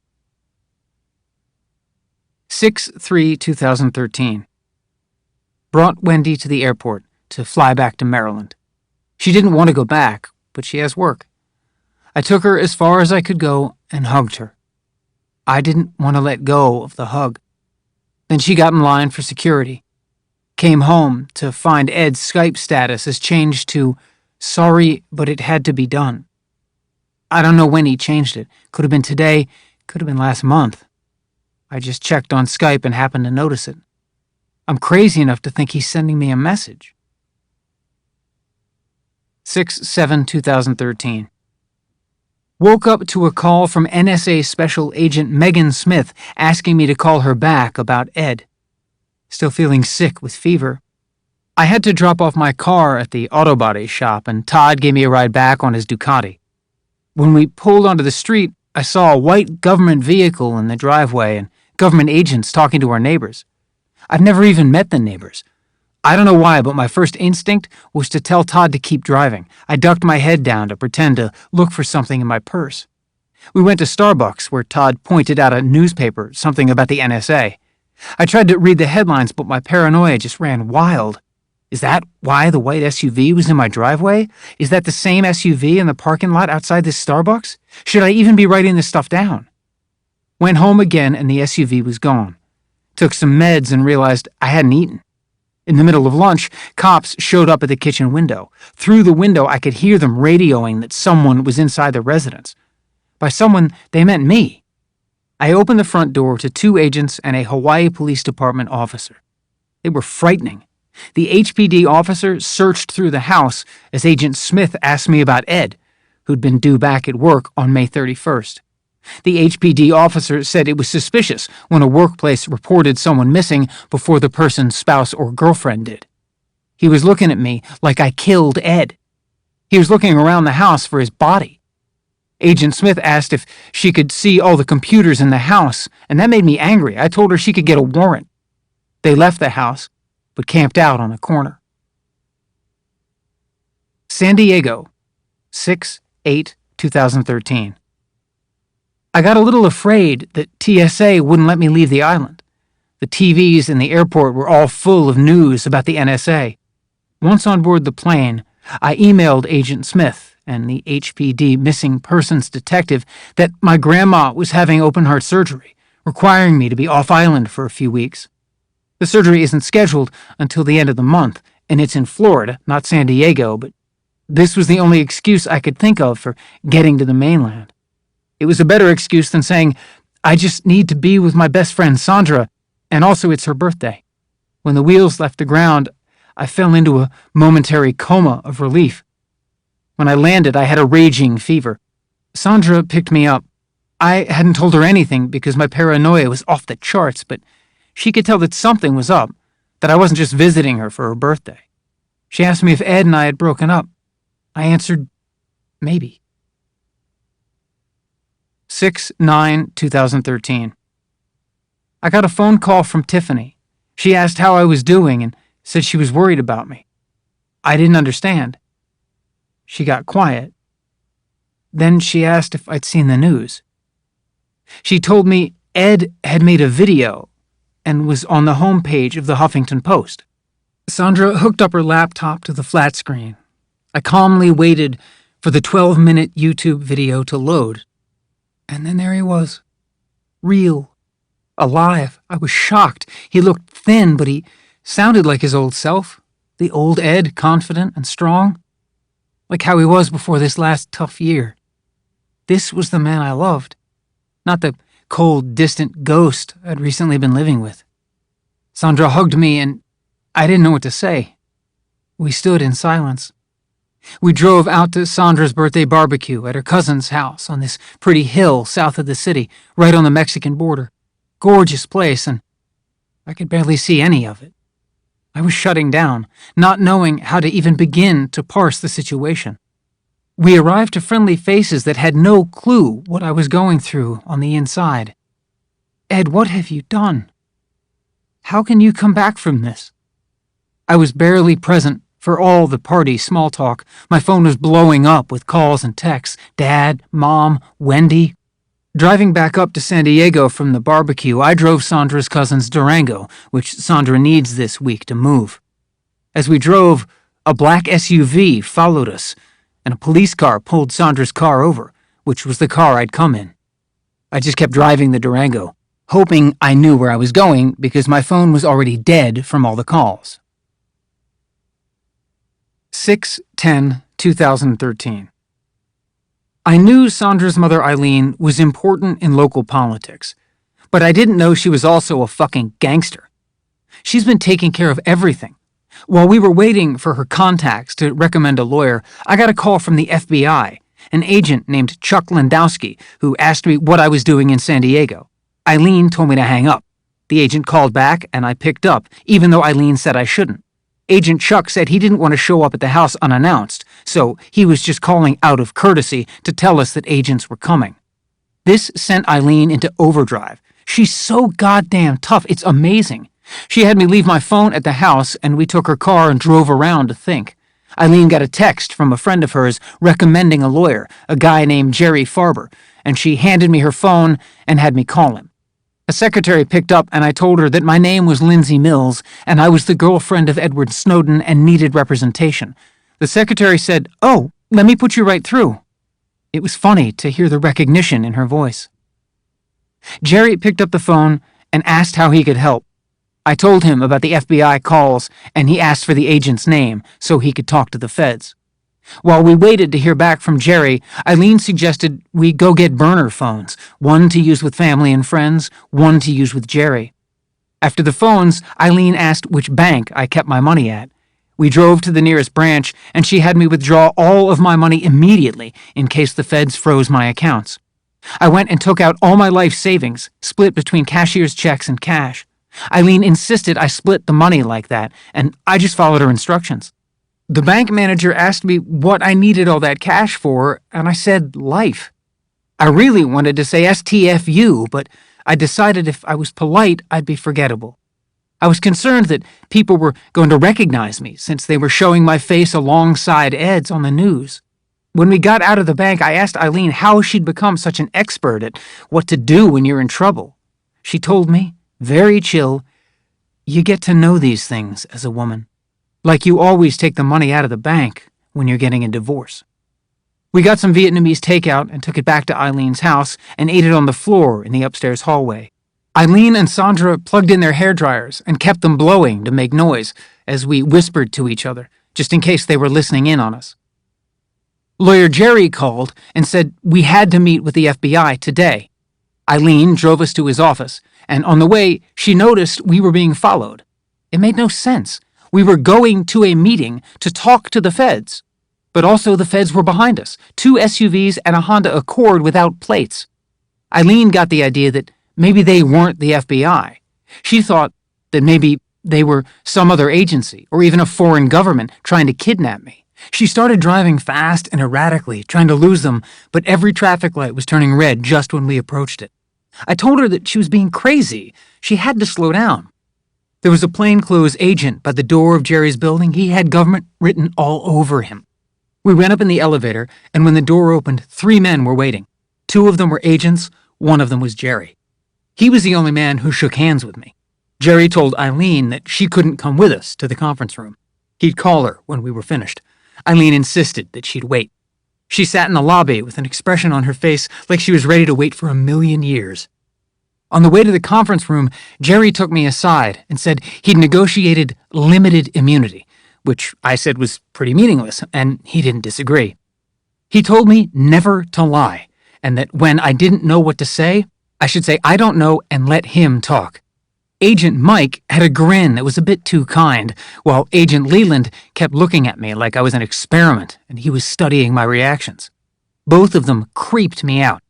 6/3/2013. Brought Wendy to the airport to fly back to Maryland. She didn't want to go back, but she has work. I took her as far as I could go and hugged her. I didn't want to let go of the hug. Then she got in line for security. Came home to find Ed's Skype status has changed to, sorry, but it had to be done. I don't know when he changed it. Could have been today, could have been last month. I just checked on Skype and happened to notice it. I'm crazy enough to think he's sending me a message. 6/7/2013. Woke up to a call from NSA Special Agent Megan Smith asking me to call her back about Ed. Still feeling sick with fever. I had to drop off my car at the auto body shop, and Todd gave me a ride back on his Ducati. When we pulled onto the street, I saw a white government vehicle in the driveway and government agents talking to our neighbors. I've never even met the neighbors. I don't know why, but my first instinct was to tell Todd to keep driving. I ducked my head down to pretend to look for something in my purse. We went to Starbucks, where Todd pointed out a newspaper, something about the NSA. I tried to read the headlines, but my paranoia just ran wild. Is that why the white SUV was in my driveway? Is that the same SUV in the parking lot outside this Starbucks? Should I even be writing this stuff down? Went home again and the SUV was gone. Took some meds and realized I hadn't eaten. In the middle of lunch, cops showed up at the kitchen window. Through the window, I could hear them radioing that someone was inside the residence. By someone, they meant me. I opened the front door to 2 agents and a Hawaii Police Department officer. They were frightening. The HPD officer searched through the house as Agent Smith asked me about Ed, who'd been due back at work on May 31st. The HPD officer said it was suspicious when a workplace reported someone missing before the person's spouse or girlfriend did. He was looking at me like I killed Ed. He was looking around the house for his body. Agent Smith asked if she could see all the computers in the house, and that made me angry. I told her she could get a warrant. They left the house, but camped out on a corner. San Diego, 6/8/2013. I got a little afraid that TSA wouldn't let me leave the island. The TVs in the airport were all full of news about the NSA. Once on board the plane, I emailed Agent Smith and the HPD missing persons detective that my grandma was having open-heart surgery, requiring me to be off-island for a few weeks. The surgery isn't scheduled until the end of the month, and it's in Florida, not San Diego, but this was the only excuse I could think of for getting to the mainland. It was a better excuse than saying, I just need to be with my best friend Sandra, and also it's her birthday. When the wheels left the ground, I fell into a momentary coma of relief. When I landed, I had a raging fever. Sandra picked me up. I hadn't told her anything because my paranoia was off the charts, but she could tell that something was up, that I wasn't just visiting her for her birthday. She asked me if Ed and I had broken up. I answered, maybe. 6/9/2013. I got a phone call from Tiffany. She asked how I was doing and said she was worried about me. I didn't understand. She got quiet. Then she asked if I'd seen the news. She told me Ed had made a video and was on the homepage of the Huffington Post. Sandra hooked up her laptop to the flat screen. I calmly waited for the 12-minute YouTube video to load. And then there he was. Real. Alive. I was shocked. He looked thin, but he sounded like his old self. The old Ed, confident and strong. Like how he was before this last tough year. This was the man I loved. Not the cold, distant ghost I'd recently been living with. Sandra hugged me, and I didn't know what to say. We stood in silence. We drove out to Sandra's birthday barbecue at her cousin's house on this pretty hill south of the city, right on the Mexican border. Gorgeous place, and I could barely see any of it. I was shutting down, not knowing how to even begin to parse the situation. We arrived to friendly faces that had no clue what I was going through on the inside. Ed, what have you done? How can you come back from this? I was barely present for all the party small talk. My phone was blowing up with calls and texts. Dad, Mom, Wendy. Driving back up to San Diego from the barbecue, I drove Sandra's cousin's Durango, which Sandra needs this week to move. As we drove, a black SUV followed us, and a police car pulled Sandra's car over, which was the car I'd come in. I just kept driving the Durango, hoping I knew where I was going because my phone was already dead from all the calls. 6/10/2013. I knew Sandra's mother Eileen was important in local politics, but I didn't know she was also a fucking gangster. She's been taking care of everything. While we were waiting for her contacts to recommend a lawyer, I got a call from the FBI, an agent named Chuck Landowski, who asked me what I was doing in San Diego. Eileen told me to hang up. The agent called back, and I picked up, even though Eileen said I shouldn't. Agent Chuck said he didn't want to show up at the house unannounced, so he was just calling out of courtesy to tell us that agents were coming. This sent Eileen into overdrive. She's so goddamn tough, it's amazing. She had me leave my phone at the house, and we took her car and drove around to think. Eileen got a text from a friend of hers recommending a lawyer, a guy named Jerry Farber, and she handed me her phone and had me call him. A secretary picked up, and I told her that my name was Lindsay Mills, and I was the girlfriend of Edward Snowden and needed representation. The secretary said, "Oh, let me put you right through." It was funny to hear the recognition in her voice. Jerry picked up the phone and asked how he could help. I told him about the FBI calls, and he asked for the agent's name so he could talk to the feds. While we waited to hear back from Jerry, Eileen suggested we go get burner phones, one to use with family and friends, one to use with Jerry. After the phones, Eileen asked which bank I kept my money at. We drove to the nearest branch, and she had me withdraw all of my money immediately in case the feds froze my accounts. I went and took out all my life savings, split between cashier's checks and cash. Eileen insisted I split the money like that, and I just followed her instructions. The bank manager asked me what I needed all that cash for, and I said life. I really wanted to say STFU, but I decided if I was polite, I'd be forgettable. I was concerned that people were going to recognize me since they were showing my face alongside Ed's on the news. When we got out of the bank, I asked Eileen how she'd become such an expert at what to do when you're in trouble. She told me, very chill, "You get to know these things as a woman. Like you always take the money out of the bank when you're getting a divorce." We got some Vietnamese takeout and took it back to Eileen's house and ate it on the floor in the upstairs hallway. Eileen and Sandra plugged in their hairdryers and kept them blowing to make noise as we whispered to each other, just in case they were listening in on us. Lawyer Jerry called and said we had to meet with the FBI today. Eileen drove us to his office, and on the way, she noticed we were being followed. It made no sense. We were going to a meeting to talk to the feds, but also the feds were behind us, 2 SUVs and a Honda Accord without plates. Eileen got the idea that maybe they weren't the FBI. She thought that maybe they were some other agency or even a foreign government trying to kidnap me. She started driving fast and erratically, trying to lose them, but every traffic light was turning red just when we approached it. I told her that she was being crazy. She had to slow down. There was a plainclothes agent by the door of Jerry's building. He had government written all over him. We went up in the elevator, and when the door opened, 3 men were waiting. 2 of them were agents, 1 of them was Jerry. He was the only man who shook hands with me. Jerry told Eileen that she couldn't come with us to the conference room. He'd call her when we were finished. Eileen insisted that she'd wait. She sat in the lobby with an expression on her face like she was ready to wait for 1,000,000 years. On the way to the conference room, Jerry took me aside and said he'd negotiated limited immunity, which I said was pretty meaningless, and he didn't disagree. He told me never to lie, and that when I didn't know what to say, I should say I don't know and let him talk. Agent Mike had a grin that was a bit too kind, while Agent Leland kept looking at me like I was an experiment and he was studying my reactions. Both of them creeped me out.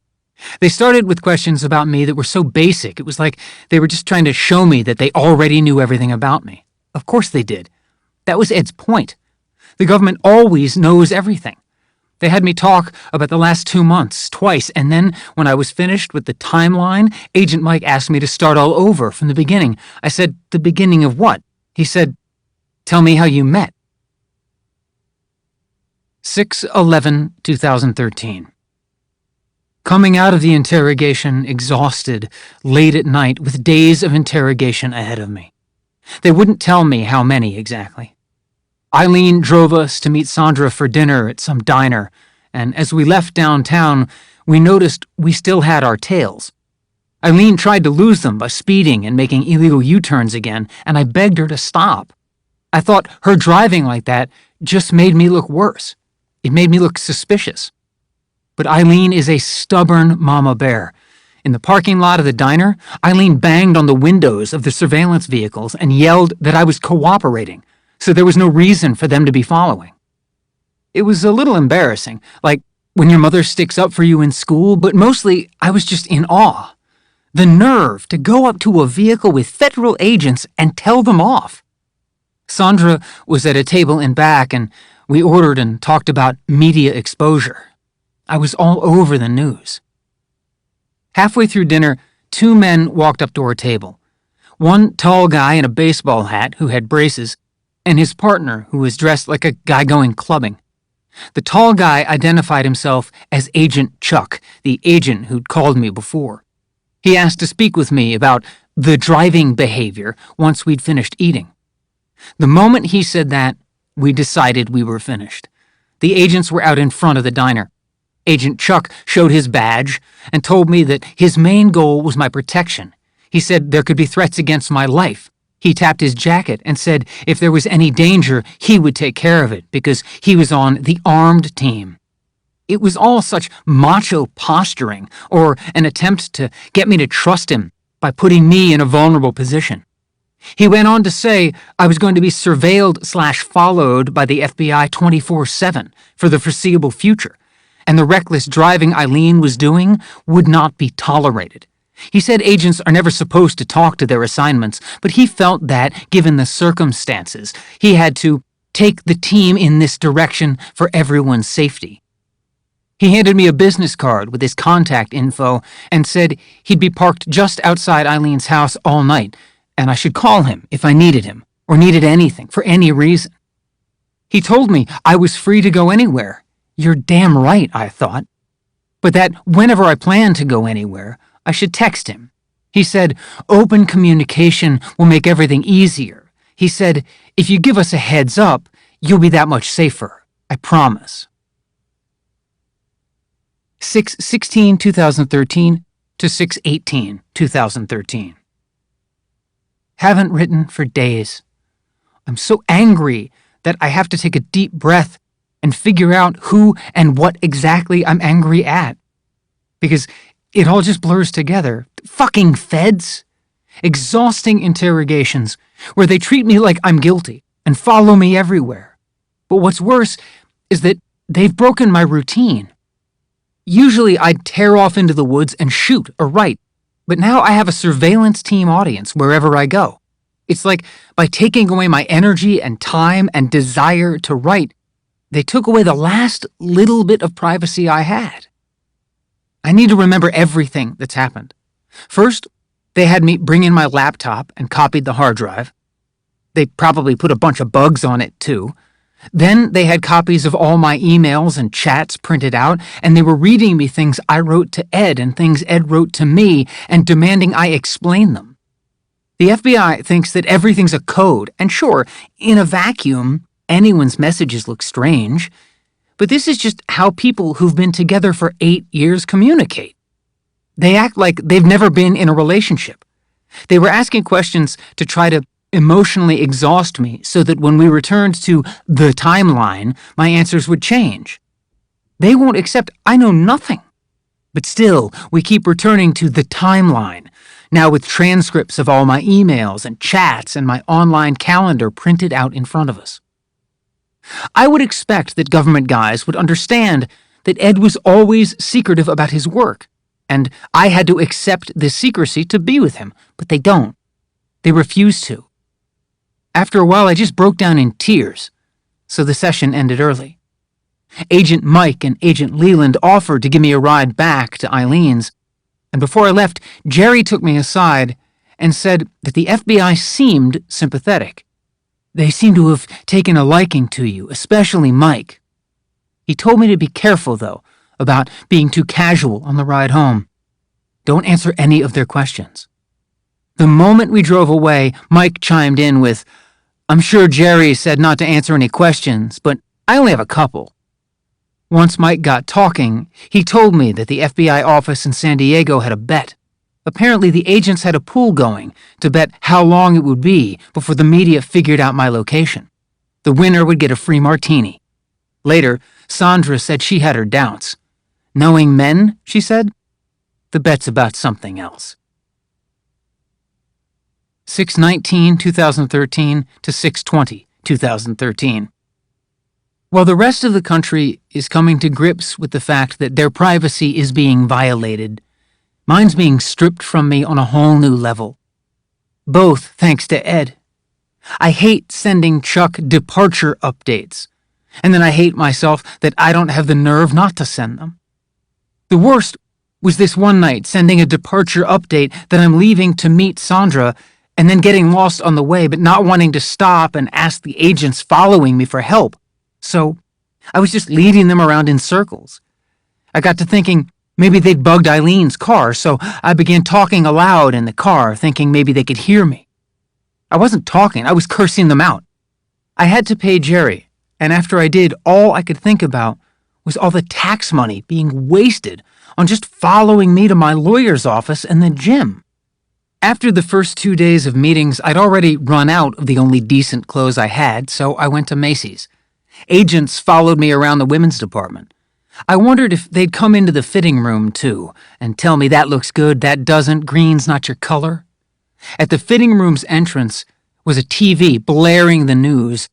They started with questions about me that were so basic, it was like they were just trying to show me that they already knew everything about me. Of course they did. That was Ed's point. The government always knows everything. They had me talk about the last 2 months, twice, and then, when I was finished with the timeline, Agent Mike asked me to start all over from the beginning. I said, the beginning of what? He said, tell me how you met. 6/11/2013. Coming out of the interrogation exhausted, late at night, with days of interrogation ahead of me. They wouldn't tell me how many exactly. Eileen drove us to meet Sandra for dinner at some diner, and as we left downtown, we noticed we still had our tails. Eileen tried to lose them by speeding and making illegal U-turns again, and I begged her to stop. I thought her driving like that just made me look worse. It made me look suspicious. But Eileen is a stubborn mama bear. In the parking lot of the diner, Eileen banged on the windows of the surveillance vehicles and yelled that I was cooperating, so there was no reason for them to be following. It was a little embarrassing, like when your mother sticks up for you in school, but mostly I was just in awe. The nerve to go up to a vehicle with federal agents and tell them off. Sandra was at a table in back, and we ordered and talked about media exposure. I was all over the news. Halfway through dinner, 2 men walked up to our table. One tall guy in a baseball hat who had braces, and his partner who was dressed like a guy going clubbing. The tall guy identified himself as Agent Chuck, the agent who'd called me before. He asked to speak with me about the driving behavior once we'd finished eating. The moment he said that, we decided we were finished. The agents were out in front of the diner. Agent Chuck showed his badge and told me that his main goal was my protection. He said there could be threats against my life. He tapped his jacket and said if there was any danger, he would take care of it because he was on the armed team. It was all such macho posturing, or an attempt to get me to trust him by putting me in a vulnerable position. He went on to say I was going to be surveilled/followed by the FBI 24/7 for the foreseeable future, and the reckless driving Eileen was doing would not be tolerated. He said agents are never supposed to talk to their assignments, but he felt that, given the circumstances, he had to take the team in this direction for everyone's safety. He handed me a business card with his contact info and said he'd be parked just outside Eileen's house all night, and I should call him if I needed him, or needed anything, for any reason. He told me I was free to go anywhere. You're damn right, I thought. But that whenever I planned to go anywhere, I should text him. He said, open communication will make everything easier. He said, if you give us a heads up, you'll be that much safer. I promise. 6/16/2013 to 6/18/2013. Haven't written for days. I'm so angry that I have to take a deep breath and figure out who and what exactly I'm angry at. Because it all just blurs together. Fucking feds. Exhausting interrogations where they treat me like I'm guilty and follow me everywhere. But what's worse is that they've broken my routine. Usually I'd tear off into the woods and shoot or write, but now I have a surveillance team audience wherever I go. It's like by taking away my energy and time and desire to write, they took away the last little bit of privacy I had. I need to remember everything that's happened. First, they had me bring in my laptop and copied the hard drive. They probably put a bunch of bugs on it, too. Then they had copies of all my emails and chats printed out, and they were reading me things I wrote to Ed and things Ed wrote to me and demanding I explain them. The FBI thinks that everything's a code, and sure, in a vacuum, anyone's messages look strange. But this is just how people who've been together for 8 years communicate. They act like they've never been in a relationship. They were asking questions to try to emotionally exhaust me so that when we returned to the timeline, my answers would change. They won't accept I know nothing. But still, we keep returning to the timeline, now with transcripts of all my emails and chats and my online calendar printed out in front of us. I would expect that government guys would understand that Ed was always secretive about his work, and I had to accept this secrecy to be with him, but they don't. They refuse to. After a while, I just broke down in tears, so the session ended early. Agent Mike and Agent Leland offered to give me a ride back to Eileen's, and before I left, Jerry took me aside and said that the FBI seemed sympathetic. They seem to have taken a liking to you, especially Mike. He told me to be careful, though, about being too casual on the ride home. Don't answer any of their questions. The moment we drove away, Mike chimed in with, "I'm sure Jerry said not to answer any questions, but I only have a couple." Once Mike got talking, he told me that the FBI office in San Diego had a bet. Apparently, the agents had a pool going to bet how long it would be before the media figured out my location. The winner would get a free martini. Later, Sandra said she had her doubts. Knowing men, she said, the bet's about something else. 6/19/2013 to 6/20/2013. While the rest of the country is coming to grips with the fact that their privacy is being violated, mine's being stripped from me on a whole new level. Both thanks to Ed. I hate sending Chuck departure updates, and then I hate myself that I don't have the nerve not to send them. The worst was this one night sending a departure update that I'm leaving to meet Sandra and then getting lost on the way but not wanting to stop and ask the agents following me for help. So I was just leading them around in circles. I got to thinking maybe they'd bugged Eileen's car, so I began talking aloud in the car, thinking maybe they could hear me. I wasn't talking, I was cursing them out. I had to pay Jerry, and after I did, all I could think about was all the tax money being wasted on just following me to my lawyer's office and the gym. After the first 2 days of meetings, I'd already run out of the only decent clothes I had, so I went to Macy's. Agents followed me around the women's department. I wondered if they'd come into the fitting room, too, and tell me that looks good, that doesn't, green's not your color. At the fitting room's entrance was a TV blaring the news,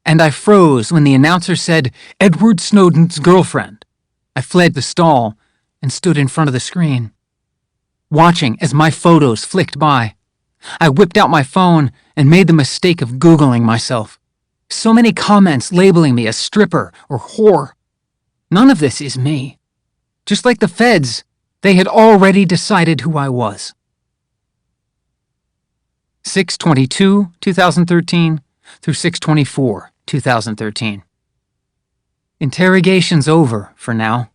and I froze when the announcer said, "Edward Snowden's girlfriend." I fled the stall and stood in front of the screen, watching as my photos flicked by. I whipped out my phone and made the mistake of Googling myself. So many comments labeling me a stripper or whore. None of this is me. Just like the feds, they had already decided who I was. 6/22/2013 through 6/24/2013. Interrogation's over for now,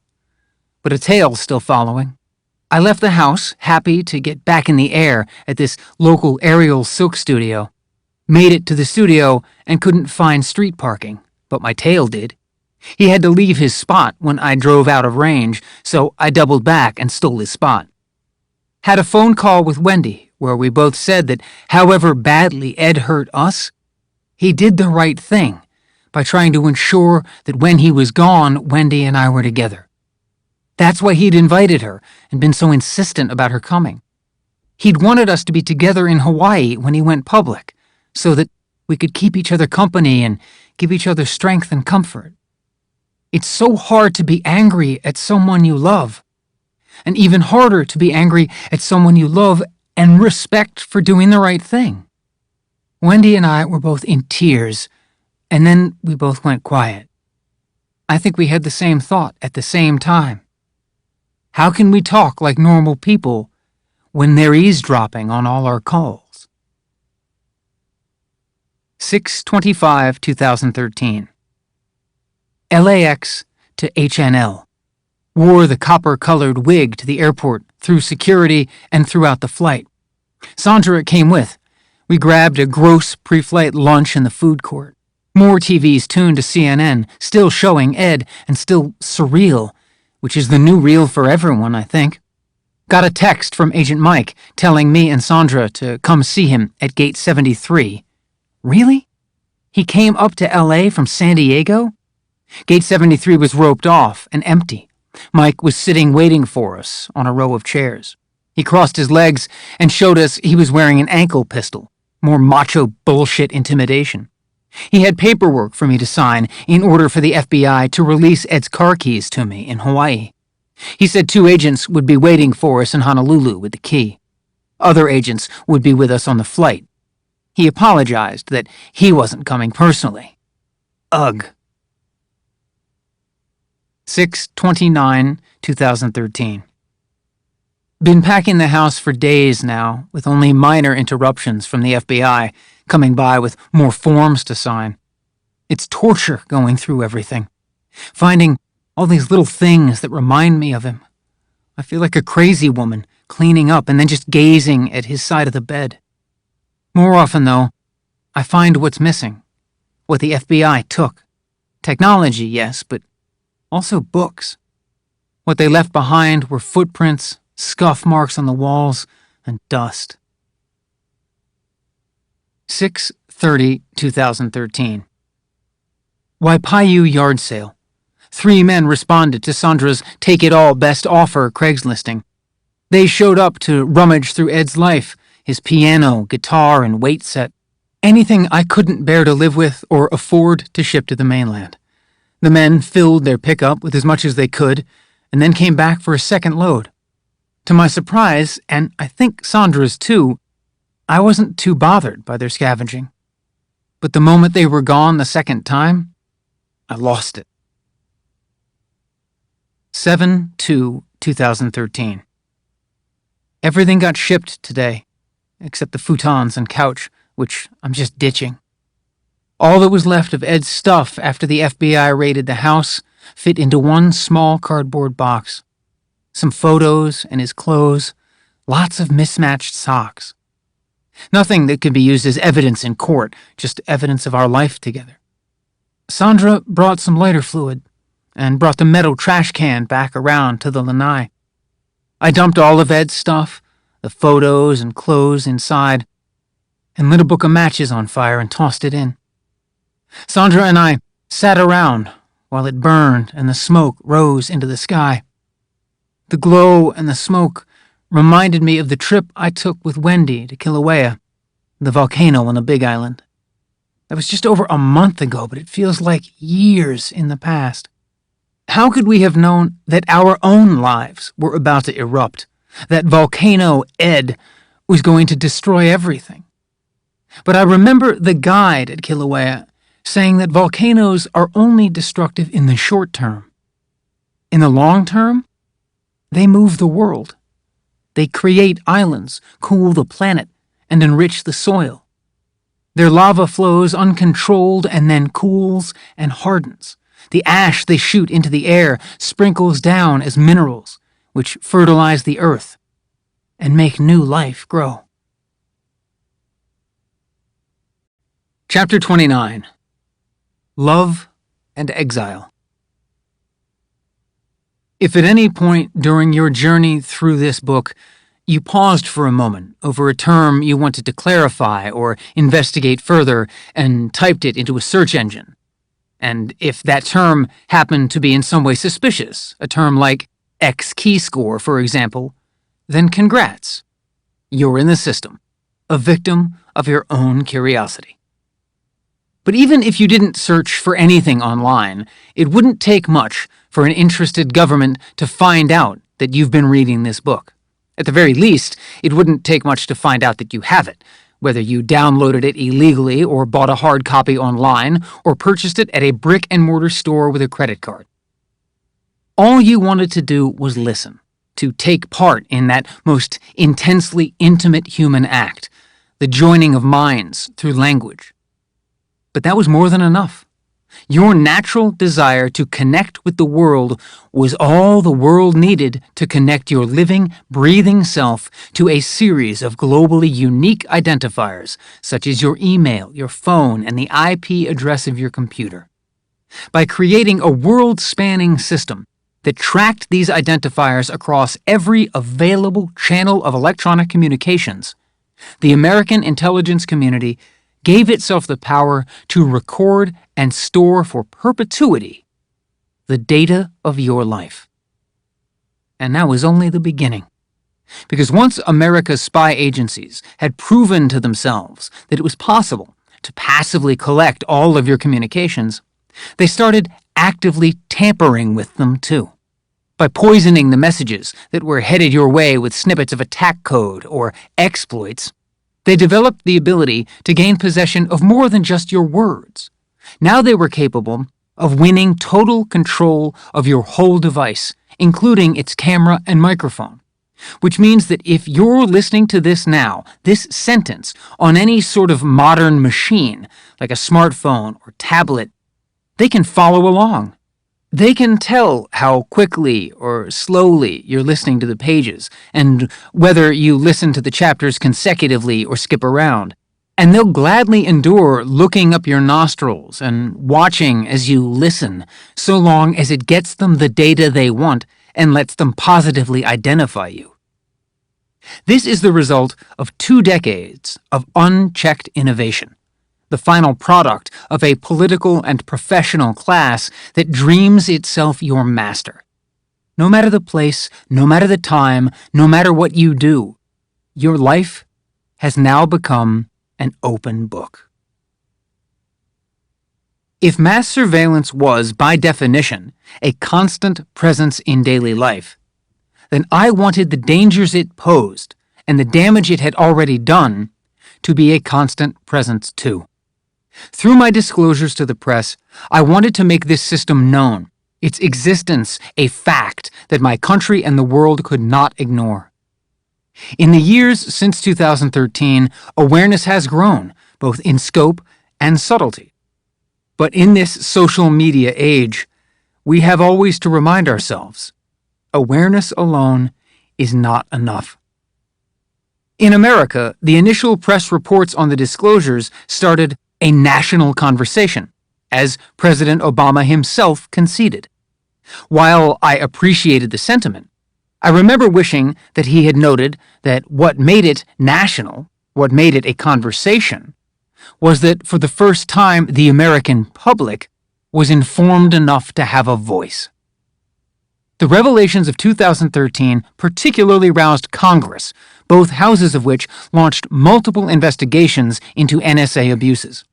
but a tale's still following. I left the house, happy to get back in the air at this local aerial silk studio. Made it to the studio and couldn't find street parking, but my tail did. He had to leave his spot when I drove out of range, so I doubled back and stole his spot. Had a phone call with Wendy, where we both said that however badly Ed hurt us, he did the right thing by trying to ensure that when he was gone, Wendy and I were together. That's why he'd invited her and been so insistent about her coming. He'd wanted us to be together in Hawaii when he went public, so that we could keep each other company and give each other strength and comfort. It's so hard to be angry at someone you love, and even harder to be angry at someone you love and respect for doing the right thing. Wendy and I were both in tears, and then we both went quiet. I think we had the same thought at the same time. How can we talk like normal people when they're eavesdropping on all our calls? 6/25/2013. LAX to HNL. Wore the copper-colored wig to the airport, through security, and throughout the flight. Sandra came with. We grabbed a gross pre-flight lunch in the food court. More TVs tuned to CNN, still showing Ed, and still surreal, which is the new real for everyone, I think. Got a text from Agent Mike telling me and Sandra to come see him at Gate 73. Really? He came up to LA from San Diego? Gate 73 was roped off and empty. Mike was sitting waiting for us on a row of chairs. He crossed his legs and showed us he was wearing an ankle pistol, more macho bullshit intimidation. He had paperwork for me to sign in order for the FBI to release Ed's car keys to me in Hawaii. He said 2 agents would be waiting for us in Honolulu with the key. Other agents would be with us on the flight. He apologized that he wasn't coming personally. Ugh. 6/29/2013. Been packing the house for days now, with only minor interruptions from the FBI coming by with more forms to sign. It's torture going through everything, finding all these little things that remind me of him. I feel like a crazy woman cleaning up and then just gazing at his side of the bed. More often, though, I find what's missing, what the FBI took. Technology, yes, but also books. What they left behind were footprints, scuff marks on the walls, and dust. 6/30/2013. Waipahu yard sale. 3 men responded to Sandra's take-it-all best offer Craigslisting. They showed up to rummage through Ed's life, his piano, guitar, and weight set. Anything I couldn't bear to live with or afford to ship to the mainland. The men filled their pickup with as much as they could, and then came back for a second load. To my surprise, and I think Sandra's too, I wasn't too bothered by their scavenging. But the moment they were gone the second time, I lost it. 7/2/2013. Everything got shipped today, except the futons and couch, which I'm just ditching. All that was left of Ed's stuff after the FBI raided the house fit into one small cardboard box. Some photos and his clothes, lots of mismatched socks. Nothing that could be used as evidence in court, just evidence of our life together. Sandra brought some lighter fluid and brought the metal trash can back around to the lanai. I dumped all of Ed's stuff, the photos and clothes inside, and lit a book of matches on fire and tossed it in. Sandra and I sat around while it burned and the smoke rose into the sky. The glow and the smoke reminded me of the trip I took with Wendy to Kilauea, the volcano on the Big Island. That was just over a month ago, but it feels like years in the past. How could we have known that our own lives were about to erupt, that volcano Ed was going to destroy everything? But I remember the guide at Kilauea saying that volcanoes are only destructive in the short term. In the long term, they move the world. They create islands, cool the planet, and enrich the soil. Their lava flows uncontrolled and then cools and hardens. The ash they shoot into the air sprinkles down as minerals, which fertilize the earth and make new life grow. Chapter 29. Love and Exile. If at any point during your journey through this book you paused for a moment over a term you wanted to clarify or investigate further and typed it into a search engine, and if that term happened to be in some way suspicious, a term like X key score, for example, then congrats. You're in the system, a victim of your own curiosity. But even if you didn't search for anything online, it wouldn't take much for an interested government to find out that you've been reading this book. At the very least, it wouldn't take much to find out that you have it, whether you downloaded it illegally or bought a hard copy online or purchased it at a brick-and-mortar store with a credit card. All you wanted to do was listen, to take part in that most intensely intimate human act, the joining of minds through language. But that was more than enough. Your natural desire to connect with the world was all the world needed to connect your living, breathing self to a series of globally unique identifiers, such as your email, your phone, and the IP address of your computer. By creating a world-spanning system that tracked these identifiers across every available channel of electronic communications, the American intelligence community gave itself the power to record and store for perpetuity the data of your life. And that was only the beginning. Because once America's spy agencies had proven to themselves that it was possible to passively collect all of your communications, they started actively tampering with them too. By poisoning the messages that were headed your way with snippets of attack code or exploits, they developed the ability to gain possession of more than just your words. Now they were capable of winning total control of your whole device, including its camera and microphone. Which means that if you're listening to this now, this sentence, on any sort of modern machine, like a smartphone or tablet, they can follow along. They can tell how quickly or slowly you're listening to the pages, and whether you listen to the chapters consecutively or skip around. And they'll gladly endure looking up your nostrils and watching as you listen, so long as it gets them the data they want and lets them positively identify you. This is the result of 2 decades of unchecked innovation, the final product of a political and professional class that dreams itself your master. No matter the place, no matter the time, no matter what you do, your life has now become an open book. If mass surveillance was, by definition, a constant presence in daily life, then I wanted the dangers it posed and the damage it had already done to be a constant presence too. Through my disclosures to the press, I wanted to make this system known, its existence a fact that my country and the world could not ignore. In the years since 2013, awareness has grown, both in scope and subtlety. But in this social media age, we have always to remind ourselves, awareness alone is not enough. In America, the initial press reports on the disclosures started a national conversation, as President Obama himself conceded. While I appreciated the sentiment, I remember wishing that he had noted that what made it national, what made it a conversation, was that for the first time the American public was informed enough to have a voice. The revelations of 2013 particularly roused Congress, both houses of which launched multiple investigations into NSA abuses.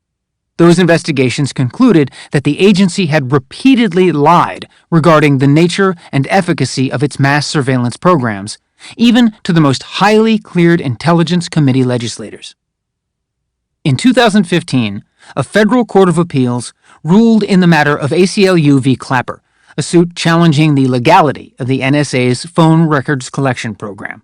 Those investigations concluded that the agency had repeatedly lied regarding the nature and efficacy of its mass surveillance programs, even to the most highly cleared Intelligence Committee legislators. In 2015, a federal court of appeals ruled in the matter of ACLU v. Clapper, a suit challenging the legality of the NSA's phone records collection program.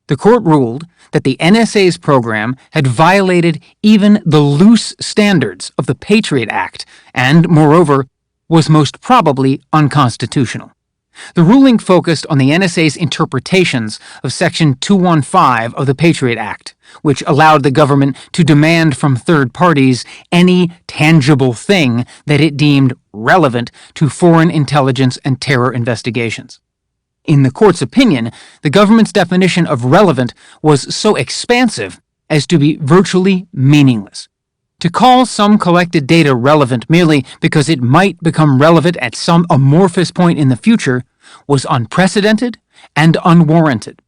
The court ruled that the NSA's program had violated even the loose standards of the Patriot Act and, moreover, was most probably unconstitutional. The ruling focused on the NSA's interpretations of Section 215 of the Patriot Act, which allowed the government to demand from third parties any tangible thing that it deemed relevant to foreign intelligence and terror investigations. In the court's opinion, the government's definition of relevant was so expansive as to be virtually meaningless. To call some collected data relevant merely because it might become relevant at some amorphous point in the future was unprecedented and unwarranted.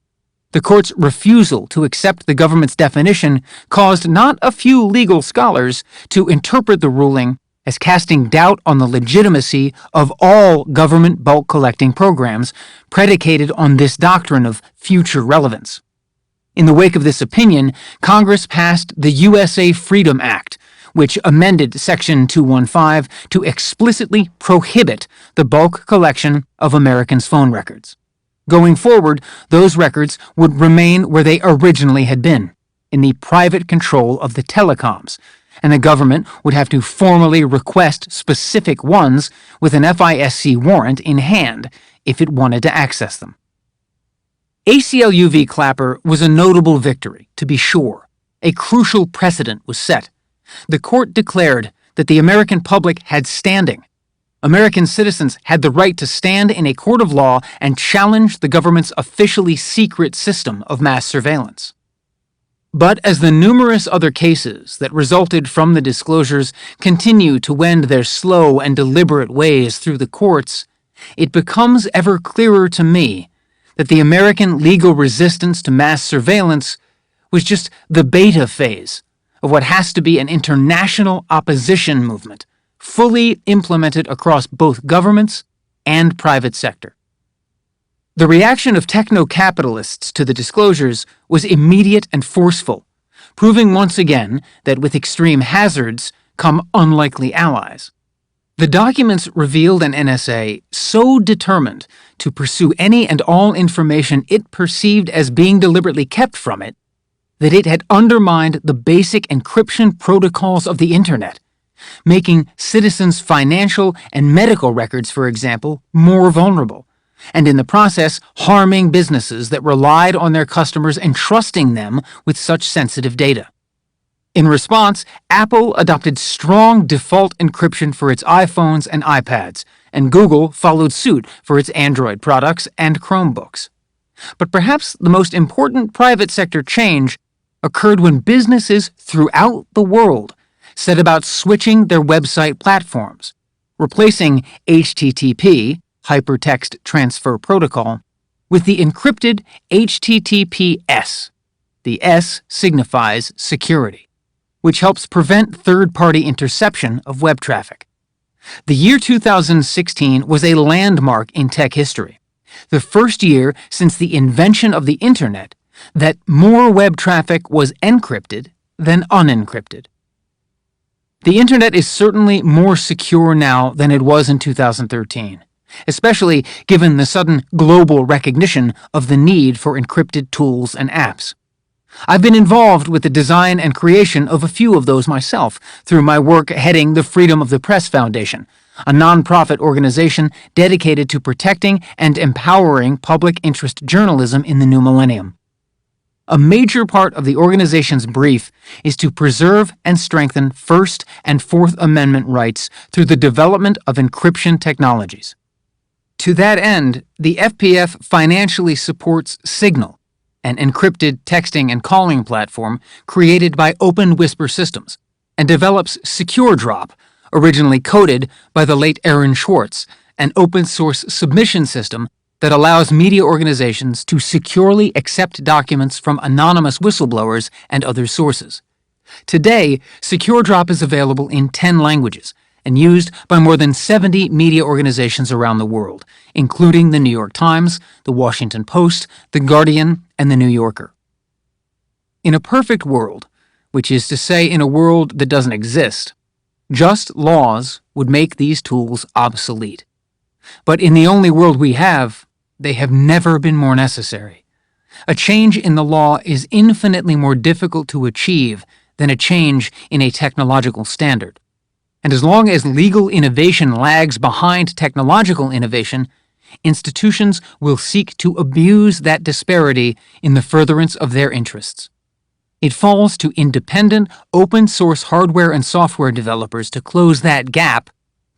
The court's refusal to accept the government's definition caused not a few legal scholars to interpret the ruling as casting doubt on the legitimacy of all government bulk collecting programs predicated on this doctrine of future relevance. In the wake of this opinion, Congress passed the USA Freedom Act, which amended Section 215 to explicitly prohibit the bulk collection of Americans' phone records. Going forward, those records would remain where they originally had been, in the private control of the telecoms, and the government would have to formally request specific ones with an FISC warrant in hand if it wanted to access them. ACLU v. Clapper was a notable victory, to be sure. A crucial precedent was set. The court declared that the American public had standing. American citizens had the right to stand in a court of law and challenge the government's officially secret system of mass surveillance. But as the numerous other cases that resulted from the disclosures continue to wend their slow and deliberate ways through the courts, it becomes ever clearer to me that the American legal resistance to mass surveillance was just the beta phase of what has to be an international opposition movement, fully implemented across both governments and private sector. The reaction of techno-capitalists to the disclosures was immediate and forceful, proving once again that with extreme hazards come unlikely allies. The documents revealed an NSA so determined to pursue any and all information it perceived as being deliberately kept from it that it had undermined the basic encryption protocols of the Internet, making citizens' financial and medical records, for example, more vulnerable, and in the process harming businesses that relied on their customers entrusting them with such sensitive data. In response, Apple adopted strong default encryption for its iPhones and iPads, and Google followed suit for its Android products and Chromebooks. But perhaps the most important private sector change occurred when businesses throughout the world set about switching their website platforms, replacing HTTP, Hypertext Transfer Protocol, with the encrypted HTTPS. The S signifies security, which helps prevent third-party interception of web traffic. The year 2016 was a landmark in tech history, the first year since the invention of the Internet that more web traffic was encrypted than unencrypted. The Internet is certainly more secure now than it was in 2013, especially given the sudden global recognition of the need for encrypted tools and apps. I've been involved with the design and creation of a few of those myself through my work heading the Freedom of the Press Foundation, a nonprofit organization dedicated to protecting and empowering public interest journalism in the new millennium. A major part of the organization's brief is to preserve and strengthen First and Fourth Amendment rights through the development of encryption technologies. To that end, the FPF financially supports Signal, an encrypted texting and calling platform created by Open Whisper Systems, and develops SecureDrop, originally coded by the late Aaron Swartz, an open-source submission system that allows media organizations to securely accept documents from anonymous whistleblowers and other sources. Today, SecureDrop is available in 10 languages and used by more than 70 media organizations around the world, including the New York Times, the Washington Post, the Guardian, and the New Yorker. In a perfect world, which is to say in a world that doesn't exist, just laws would make these tools obsolete. But in the only world we have, they have never been more necessary. A change in the law is infinitely more difficult to achieve than a change in a technological standard. And as long as legal innovation lags behind technological innovation, institutions will seek to abuse that disparity in the furtherance of their interests. It falls to independent, open-source hardware and software developers to close that gap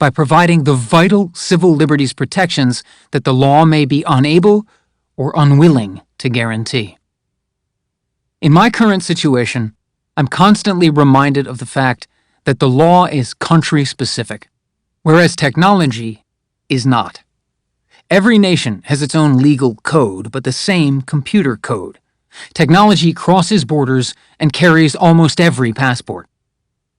by providing the vital civil liberties protections that the law may be unable or unwilling to guarantee. In my current situation, I'm constantly reminded of the fact that the law is country-specific, whereas technology is not. Every nation has its own legal code, but the same computer code. Technology crosses borders and carries almost every passport.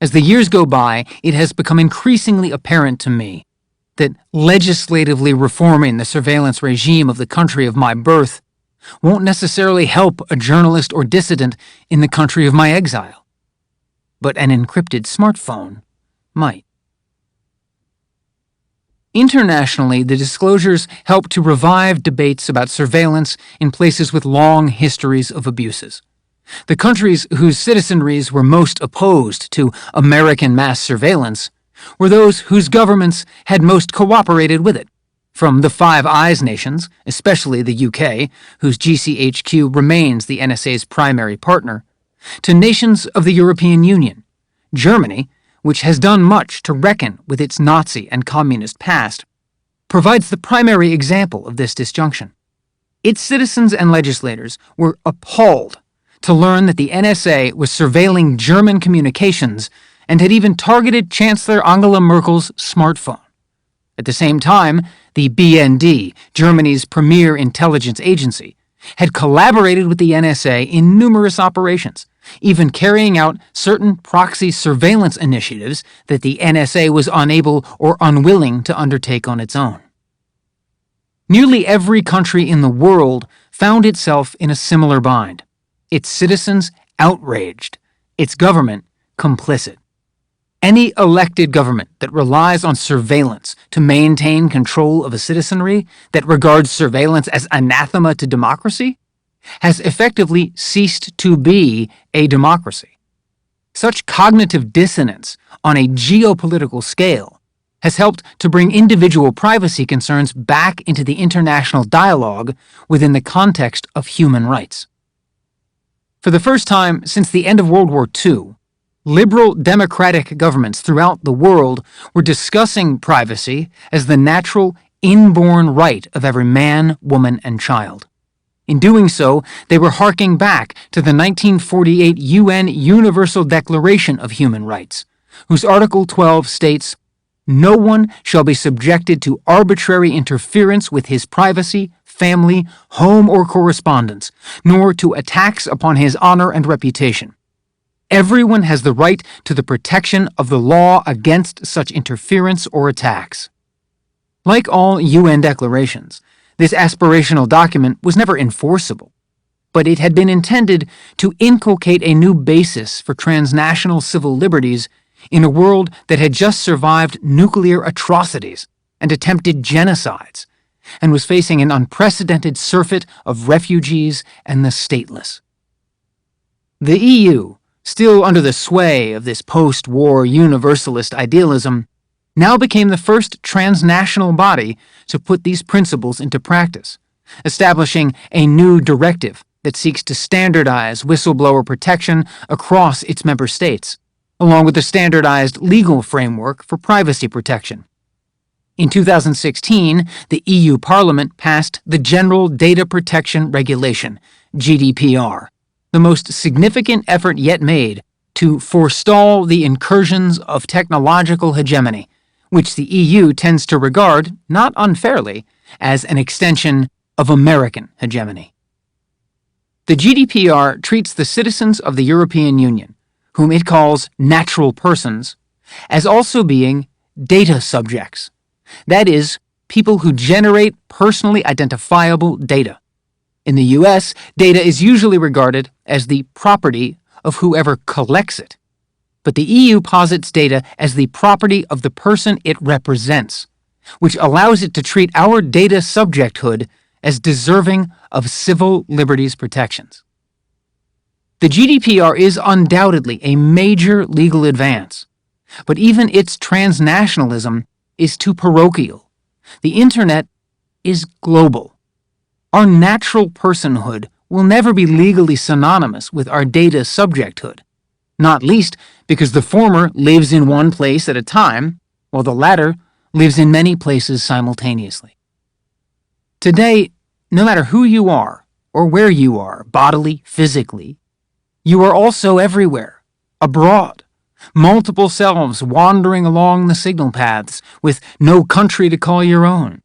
As the years go by, it has become increasingly apparent to me that legislatively reforming the surveillance regime of the country of my birth won't necessarily help a journalist or dissident in the country of my exile. But an encrypted smartphone might. Internationally, the disclosures help to revive debates about surveillance in places with long histories of abuses. The countries whose citizenries were most opposed to American mass surveillance were those whose governments had most cooperated with it, from the Five Eyes nations, especially the UK, whose GCHQ remains the NSA's primary partner, to nations of the European Union. Germany, which has done much to reckon with its Nazi and communist past, provides the primary example of this disjunction. Its citizens and legislators were appalled to learn that the NSA was surveilling German communications and had even targeted Chancellor Angela Merkel's smartphone. At the same time, the BND, Germany's premier intelligence agency, had collaborated with the NSA in numerous operations, even carrying out certain proxy surveillance initiatives that the NSA was unable or unwilling to undertake on its own. Nearly every country in the world found itself in a similar bind, its citizens outraged, its government complicit. Any elected government that relies on surveillance to maintain control of a citizenry, that regards surveillance as anathema to democracy, has effectively ceased to be a democracy. Such cognitive dissonance on a geopolitical scale has helped to bring individual privacy concerns back into the international dialogue within the context of human rights. For the first time since the end of World War II, liberal democratic governments throughout the world were discussing privacy as the natural, inborn right of every man, woman, and child. In doing so, they were harking back to the 1948 UN Universal Declaration of Human Rights, whose Article 12 states, "No one shall be subjected to arbitrary interference with his privacy, family, home, or correspondence, nor to attacks upon his honor and reputation. Everyone has the right to the protection of the law against such interference or attacks." Like all UN declarations, this aspirational document was never enforceable, but it had been intended to inculcate a new basis for transnational civil liberties in a world that had just survived nuclear atrocities and attempted genocides, and was facing an unprecedented surfeit of refugees and the stateless. The EU, still under the sway of this post-war universalist idealism, now became the first transnational body to put these principles into practice, establishing a new directive that seeks to standardize whistleblower protection across its member states, along with a standardized legal framework for privacy protection. In 2016, the EU Parliament passed the General Data Protection Regulation, GDPR, the most significant effort yet made to forestall the incursions of technological hegemony, which the EU tends to regard, not unfairly, as an extension of American hegemony. The GDPR treats the citizens of the European Union, whom it calls natural persons, as also being data subjects. That is, people who generate personally identifiable data. In the US, data is usually regarded as the property of whoever collects it, but the EU posits data as the property of the person it represents, which allows it to treat our data subjecthood as deserving of civil liberties protections. The GDPR is undoubtedly a major legal advance, but even its transnationalism is too parochial. The Internet is global. Our natural personhood will never be legally synonymous with our data subjecthood, not least because the former lives in one place at a time, while the latter lives in many places simultaneously. Today, no matter who you are or where you are, bodily, physically, you are also everywhere, abroad, multiple selves wandering along the signal paths with no country to call your own,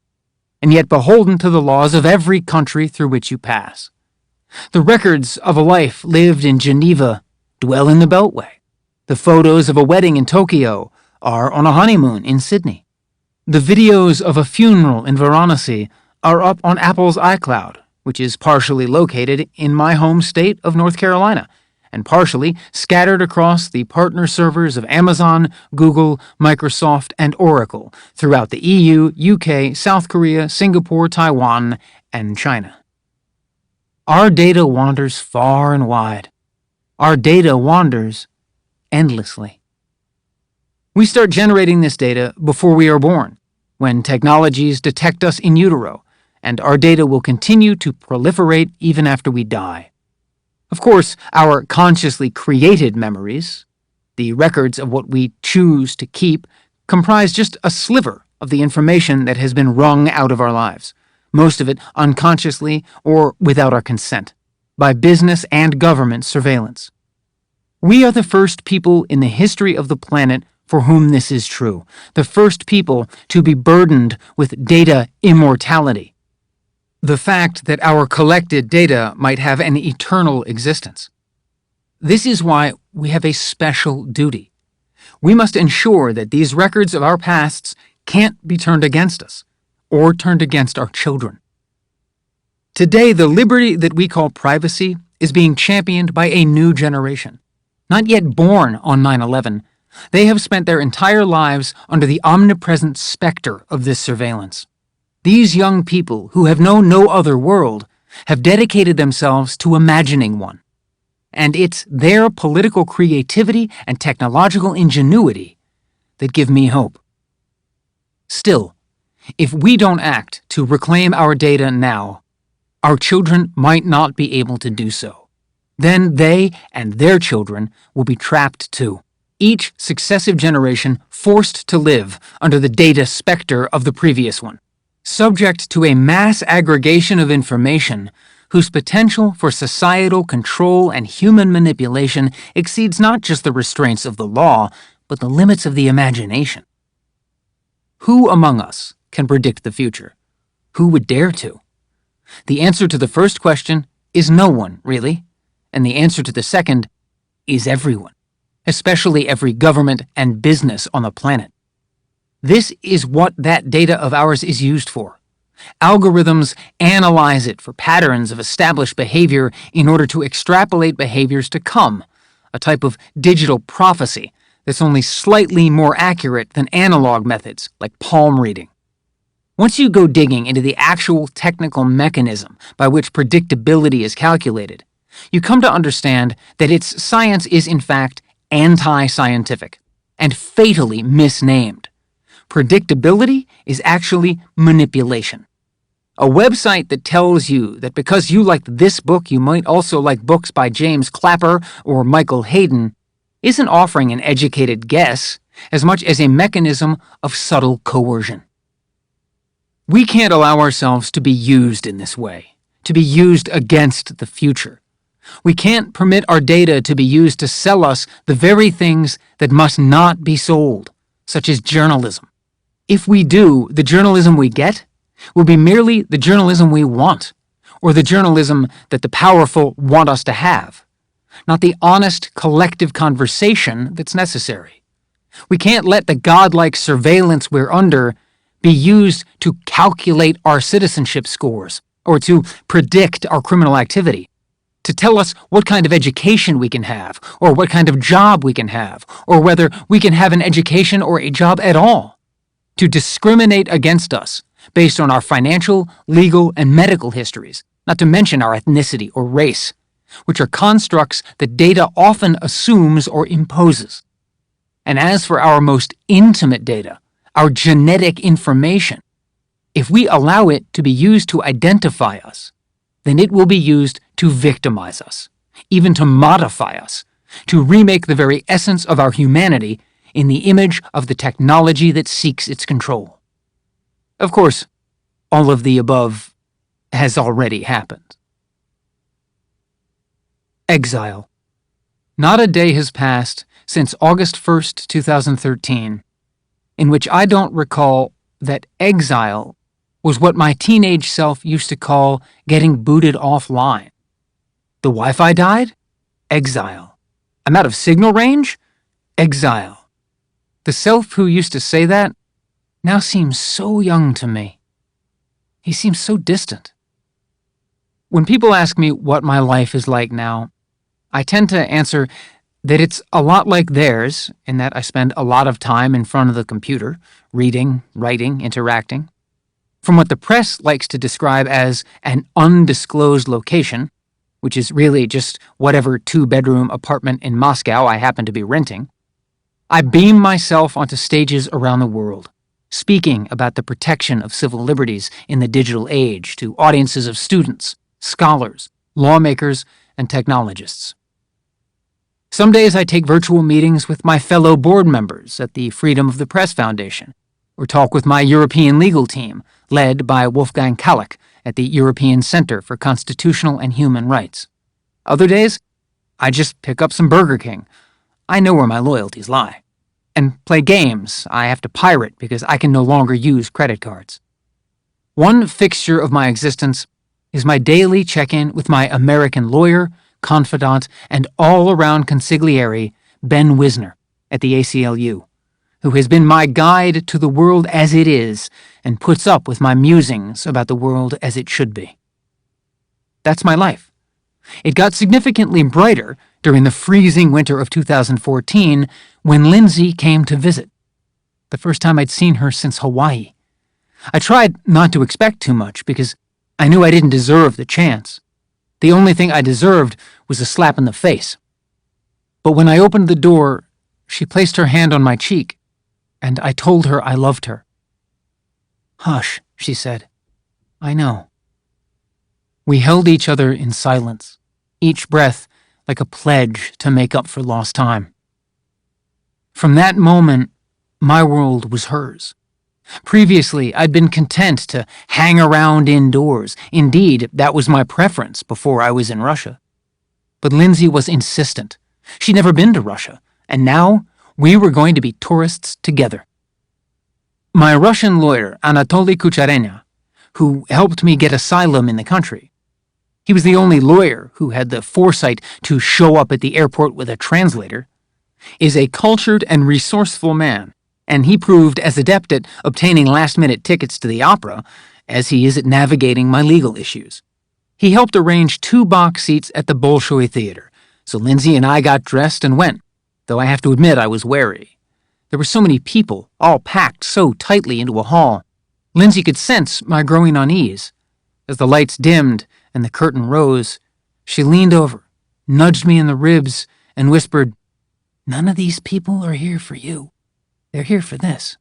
and yet beholden to the laws of every country through which you pass. The records of a life lived in Geneva dwell in the Beltway. The photos of a wedding in Tokyo are on a honeymoon in Sydney. The videos of a funeral in Varanasi are up on Apple's iCloud, which is partially located in my home state of North Carolina, and partially scattered across the partner servers of Amazon, Google, Microsoft, and Oracle throughout the EU, UK, South Korea, Singapore, Taiwan, and China. Our data wanders far and wide. Our data wanders endlessly. We start generating this data before we are born, when technologies detect us in utero, and our data will continue to proliferate even after we die. Of course, our consciously created memories, the records of what we choose to keep, comprise just a sliver of the information that has been wrung out of our lives, most of it unconsciously or without our consent, by business and government surveillance. We are the first people in the history of the planet for whom this is true, the first people to be burdened with data immortality. The fact that our collected data might have an eternal existence. This is why we have a special duty. We must ensure that these records of our pasts can't be turned against us, or turned against our children. Today, the liberty that we call privacy is being championed by a new generation. Not yet born on 9/11, they have spent their entire lives under the omnipresent specter of this surveillance. These young people, who have known no other world, have dedicated themselves to imagining one. And it's their political creativity and technological ingenuity that give me hope. Still, if we don't act to reclaim our data now, our children might not be able to do so. Then they and their children will be trapped too, each successive generation forced to live under the data specter of the previous one, subject to a mass aggregation of information whose potential for societal control and human manipulation exceeds not just the restraints of the law, but the limits of the imagination. Who among us can predict the future? Who would dare to? The answer to the first question is no one, really, and the answer to the second is everyone, especially every government and business on the planet. This is what that data of ours is used for. Algorithms analyze it for patterns of established behavior in order to extrapolate behaviors to come, a type of digital prophecy that's only slightly more accurate than analog methods like palm reading. Once you go digging into the actual technical mechanism by which predictability is calculated, you come to understand that its science is in fact anti-scientific and fatally misnamed. Predictability is actually manipulation. A website that tells you that because you liked this book, you might also like books by James Clapper or Michael Hayden isn't offering an educated guess as much as a mechanism of subtle coercion. We can't allow ourselves to be used in this way, to be used against the future. We can't permit our data to be used to sell us the very things that must not be sold, such as journalism. If we do, the journalism we get will be merely the journalism we want, or the journalism that the powerful want us to have, not the honest collective conversation that's necessary. We can't let the godlike surveillance we're under be used to calculate our citizenship scores, or to predict our criminal activity, to tell us what kind of education we can have, or what kind of job we can have, or whether we can have an education or a job at all, to discriminate against us based on our financial, legal, and medical histories, not to mention our ethnicity or race, which are constructs that data often assumes or imposes. And as for our most intimate data, our genetic information, if we allow it to be used to identify us, then it will be used to victimize us, even to modify us, to remake the very essence of our humanity in the image of the technology that seeks its control. Of course, all of the above has already happened. Exile. Not a day has passed since August 1st, 2013, in which I don't recall that exile was what my teenage self used to call getting booted offline. The Wi-Fi died? Exile. I'm out of signal range? Exile. The self who used to say that now seems so young to me. He seems so distant. When people ask me what my life is like now, I tend to answer that it's a lot like theirs, in that I spend a lot of time in front of the computer, reading, writing, interacting. From what the press likes to describe as an undisclosed location, which is really just whatever two-bedroom apartment in Moscow I happen to be renting, I beam myself onto stages around the world, speaking about the protection of civil liberties in the digital age to audiences of students, scholars, lawmakers, and technologists. Some days I take virtual meetings with my fellow board members at the Freedom of the Press Foundation, or talk with my European legal team, led by Wolfgang Kalleck at the European Center for Constitutional and Human Rights. Other days, I just pick up some Burger King. I know where my loyalties lie. and play games I have to pirate because I can no longer use credit cards. One fixture of my existence is my daily check-in with my American lawyer, confidant, and all-around consigliere, Ben Wisner, at the ACLU, who has been my guide to the world as it is and puts up with my musings about the world as it should be. That's my life. It got significantly brighter during the freezing winter of 2014 when Lindsay came to visit. The first time I'd seen her since Hawaii. I tried not to expect too much because I knew I didn't deserve the chance. The only thing I deserved was a slap in the face. But when I opened the door, she placed her hand on my cheek, and I told her I loved her. "Hush," she said. "I know." We held each other in silence, each breath like a pledge to make up for lost time. From that moment, my world was hers. Previously, I'd been content to hang around indoors. Indeed, that was my preference before I was in Russia. But Lindsay was insistent. She'd never been to Russia, and now we were going to be tourists together. My Russian lawyer, Anatoly Kucharenya, who helped me get asylum in the country, he was the only lawyer who had the foresight to show up at the airport with a translator, is a cultured and resourceful man, and he proved as adept at obtaining last-minute tickets to the opera as he is at navigating my legal issues. He helped arrange 2 box seats at the Bolshoi Theater, so Lindsay and I got dressed and went, though I have to admit I was wary. There were so many people, all packed so tightly into a hall. Lindsay could sense my growing unease. As the lights dimmed and the curtain rose, she leaned over, nudged me in the ribs, and whispered, "None of these people are here for you. They're here for this."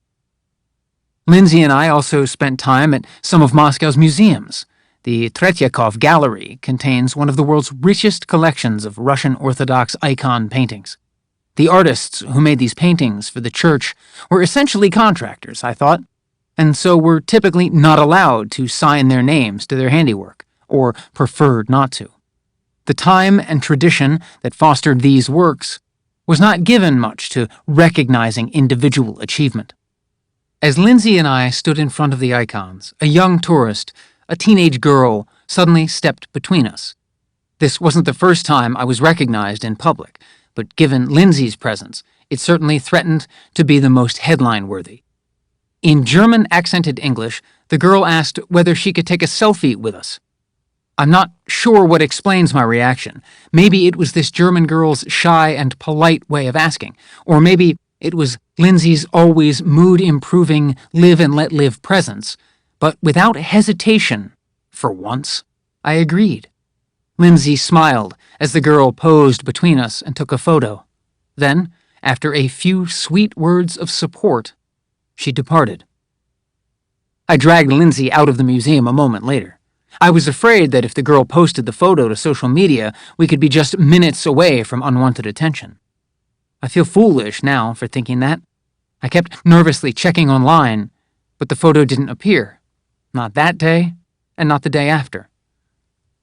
Lindsay and I also spent time at some of Moscow's museums. The Tretyakov Gallery contains one of the world's richest collections of Russian Orthodox icon paintings. The artists who made these paintings for the church were essentially contractors, I thought, and so were typically not allowed to sign their names to their handiwork, or preferred not to. The time and tradition that fostered these works was not given much to recognizing individual achievement. As Lindsay and I stood in front of the icons, a young tourist, a teenage girl, suddenly stepped between us. This wasn't the first time I was recognized in public, but given Lindsay's presence, it certainly threatened to be the most headline-worthy. In German-accented English, the girl asked whether she could take a selfie with us. I'm not sure what explains my reaction. Maybe it was this German girl's shy and polite way of asking, or maybe it was Lindsay's always mood-improving, live-and-let-live presence. But without hesitation, for once, I agreed. Lindsay smiled as the girl posed between us and took a photo. Then, after a few sweet words of support, she departed. I dragged Lindsay out of the museum a moment later. I was afraid that if the girl posted the photo to social media, we could be just minutes away from unwanted attention. I feel foolish now for thinking that. I kept nervously checking online, but the photo didn't appear. Not that day, and not the day after.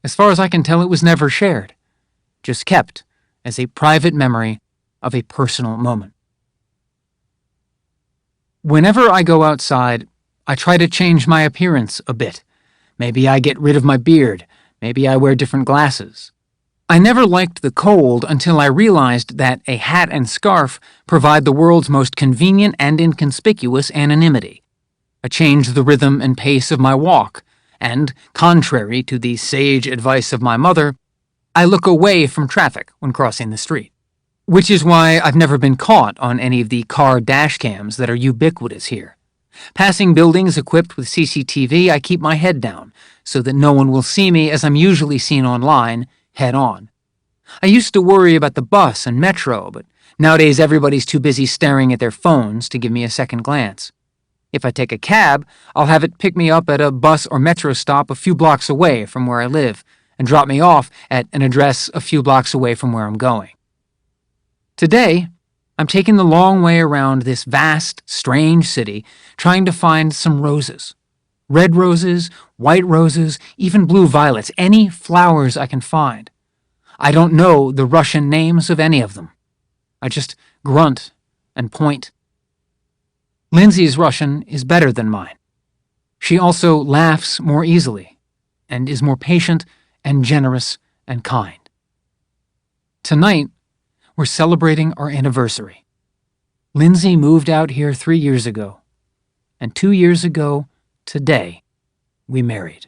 As far as I can tell, it was never shared, just kept as a private memory of a personal moment. Whenever I go outside, I try to change my appearance a bit. Maybe I get rid of my beard. Maybe I wear different glasses. I never liked the cold until I realized that a hat and scarf provide the world's most convenient and inconspicuous anonymity. I changed the rhythm and pace of my walk, and, contrary to the sage advice of my mother, I look away from traffic when crossing the street. Which is why I've never been caught on any of the car dash cams that are ubiquitous here. Passing buildings equipped with CCTV, I keep my head down, so that no one will see me as I'm usually seen online, head on. I used to worry about the bus and metro, but nowadays everybody's too busy staring at their phones to give me a second glance. If I take a cab, I'll have it pick me up at a bus or metro stop a few blocks away from where I live, and drop me off at an address a few blocks away from where I'm going. Today, I'm taking the long way around this vast, strange city, trying to find some roses. Red roses, white roses, even blue violets, any flowers I can find. I don't know the Russian names of any of them. I just grunt and point Lindsay's Russian is better than mine. She also laughs more easily and is more patient and generous and kind. Tonight, we're celebrating our anniversary. Lindsay moved out here 3 years ago, and 2 years ago, today, we married.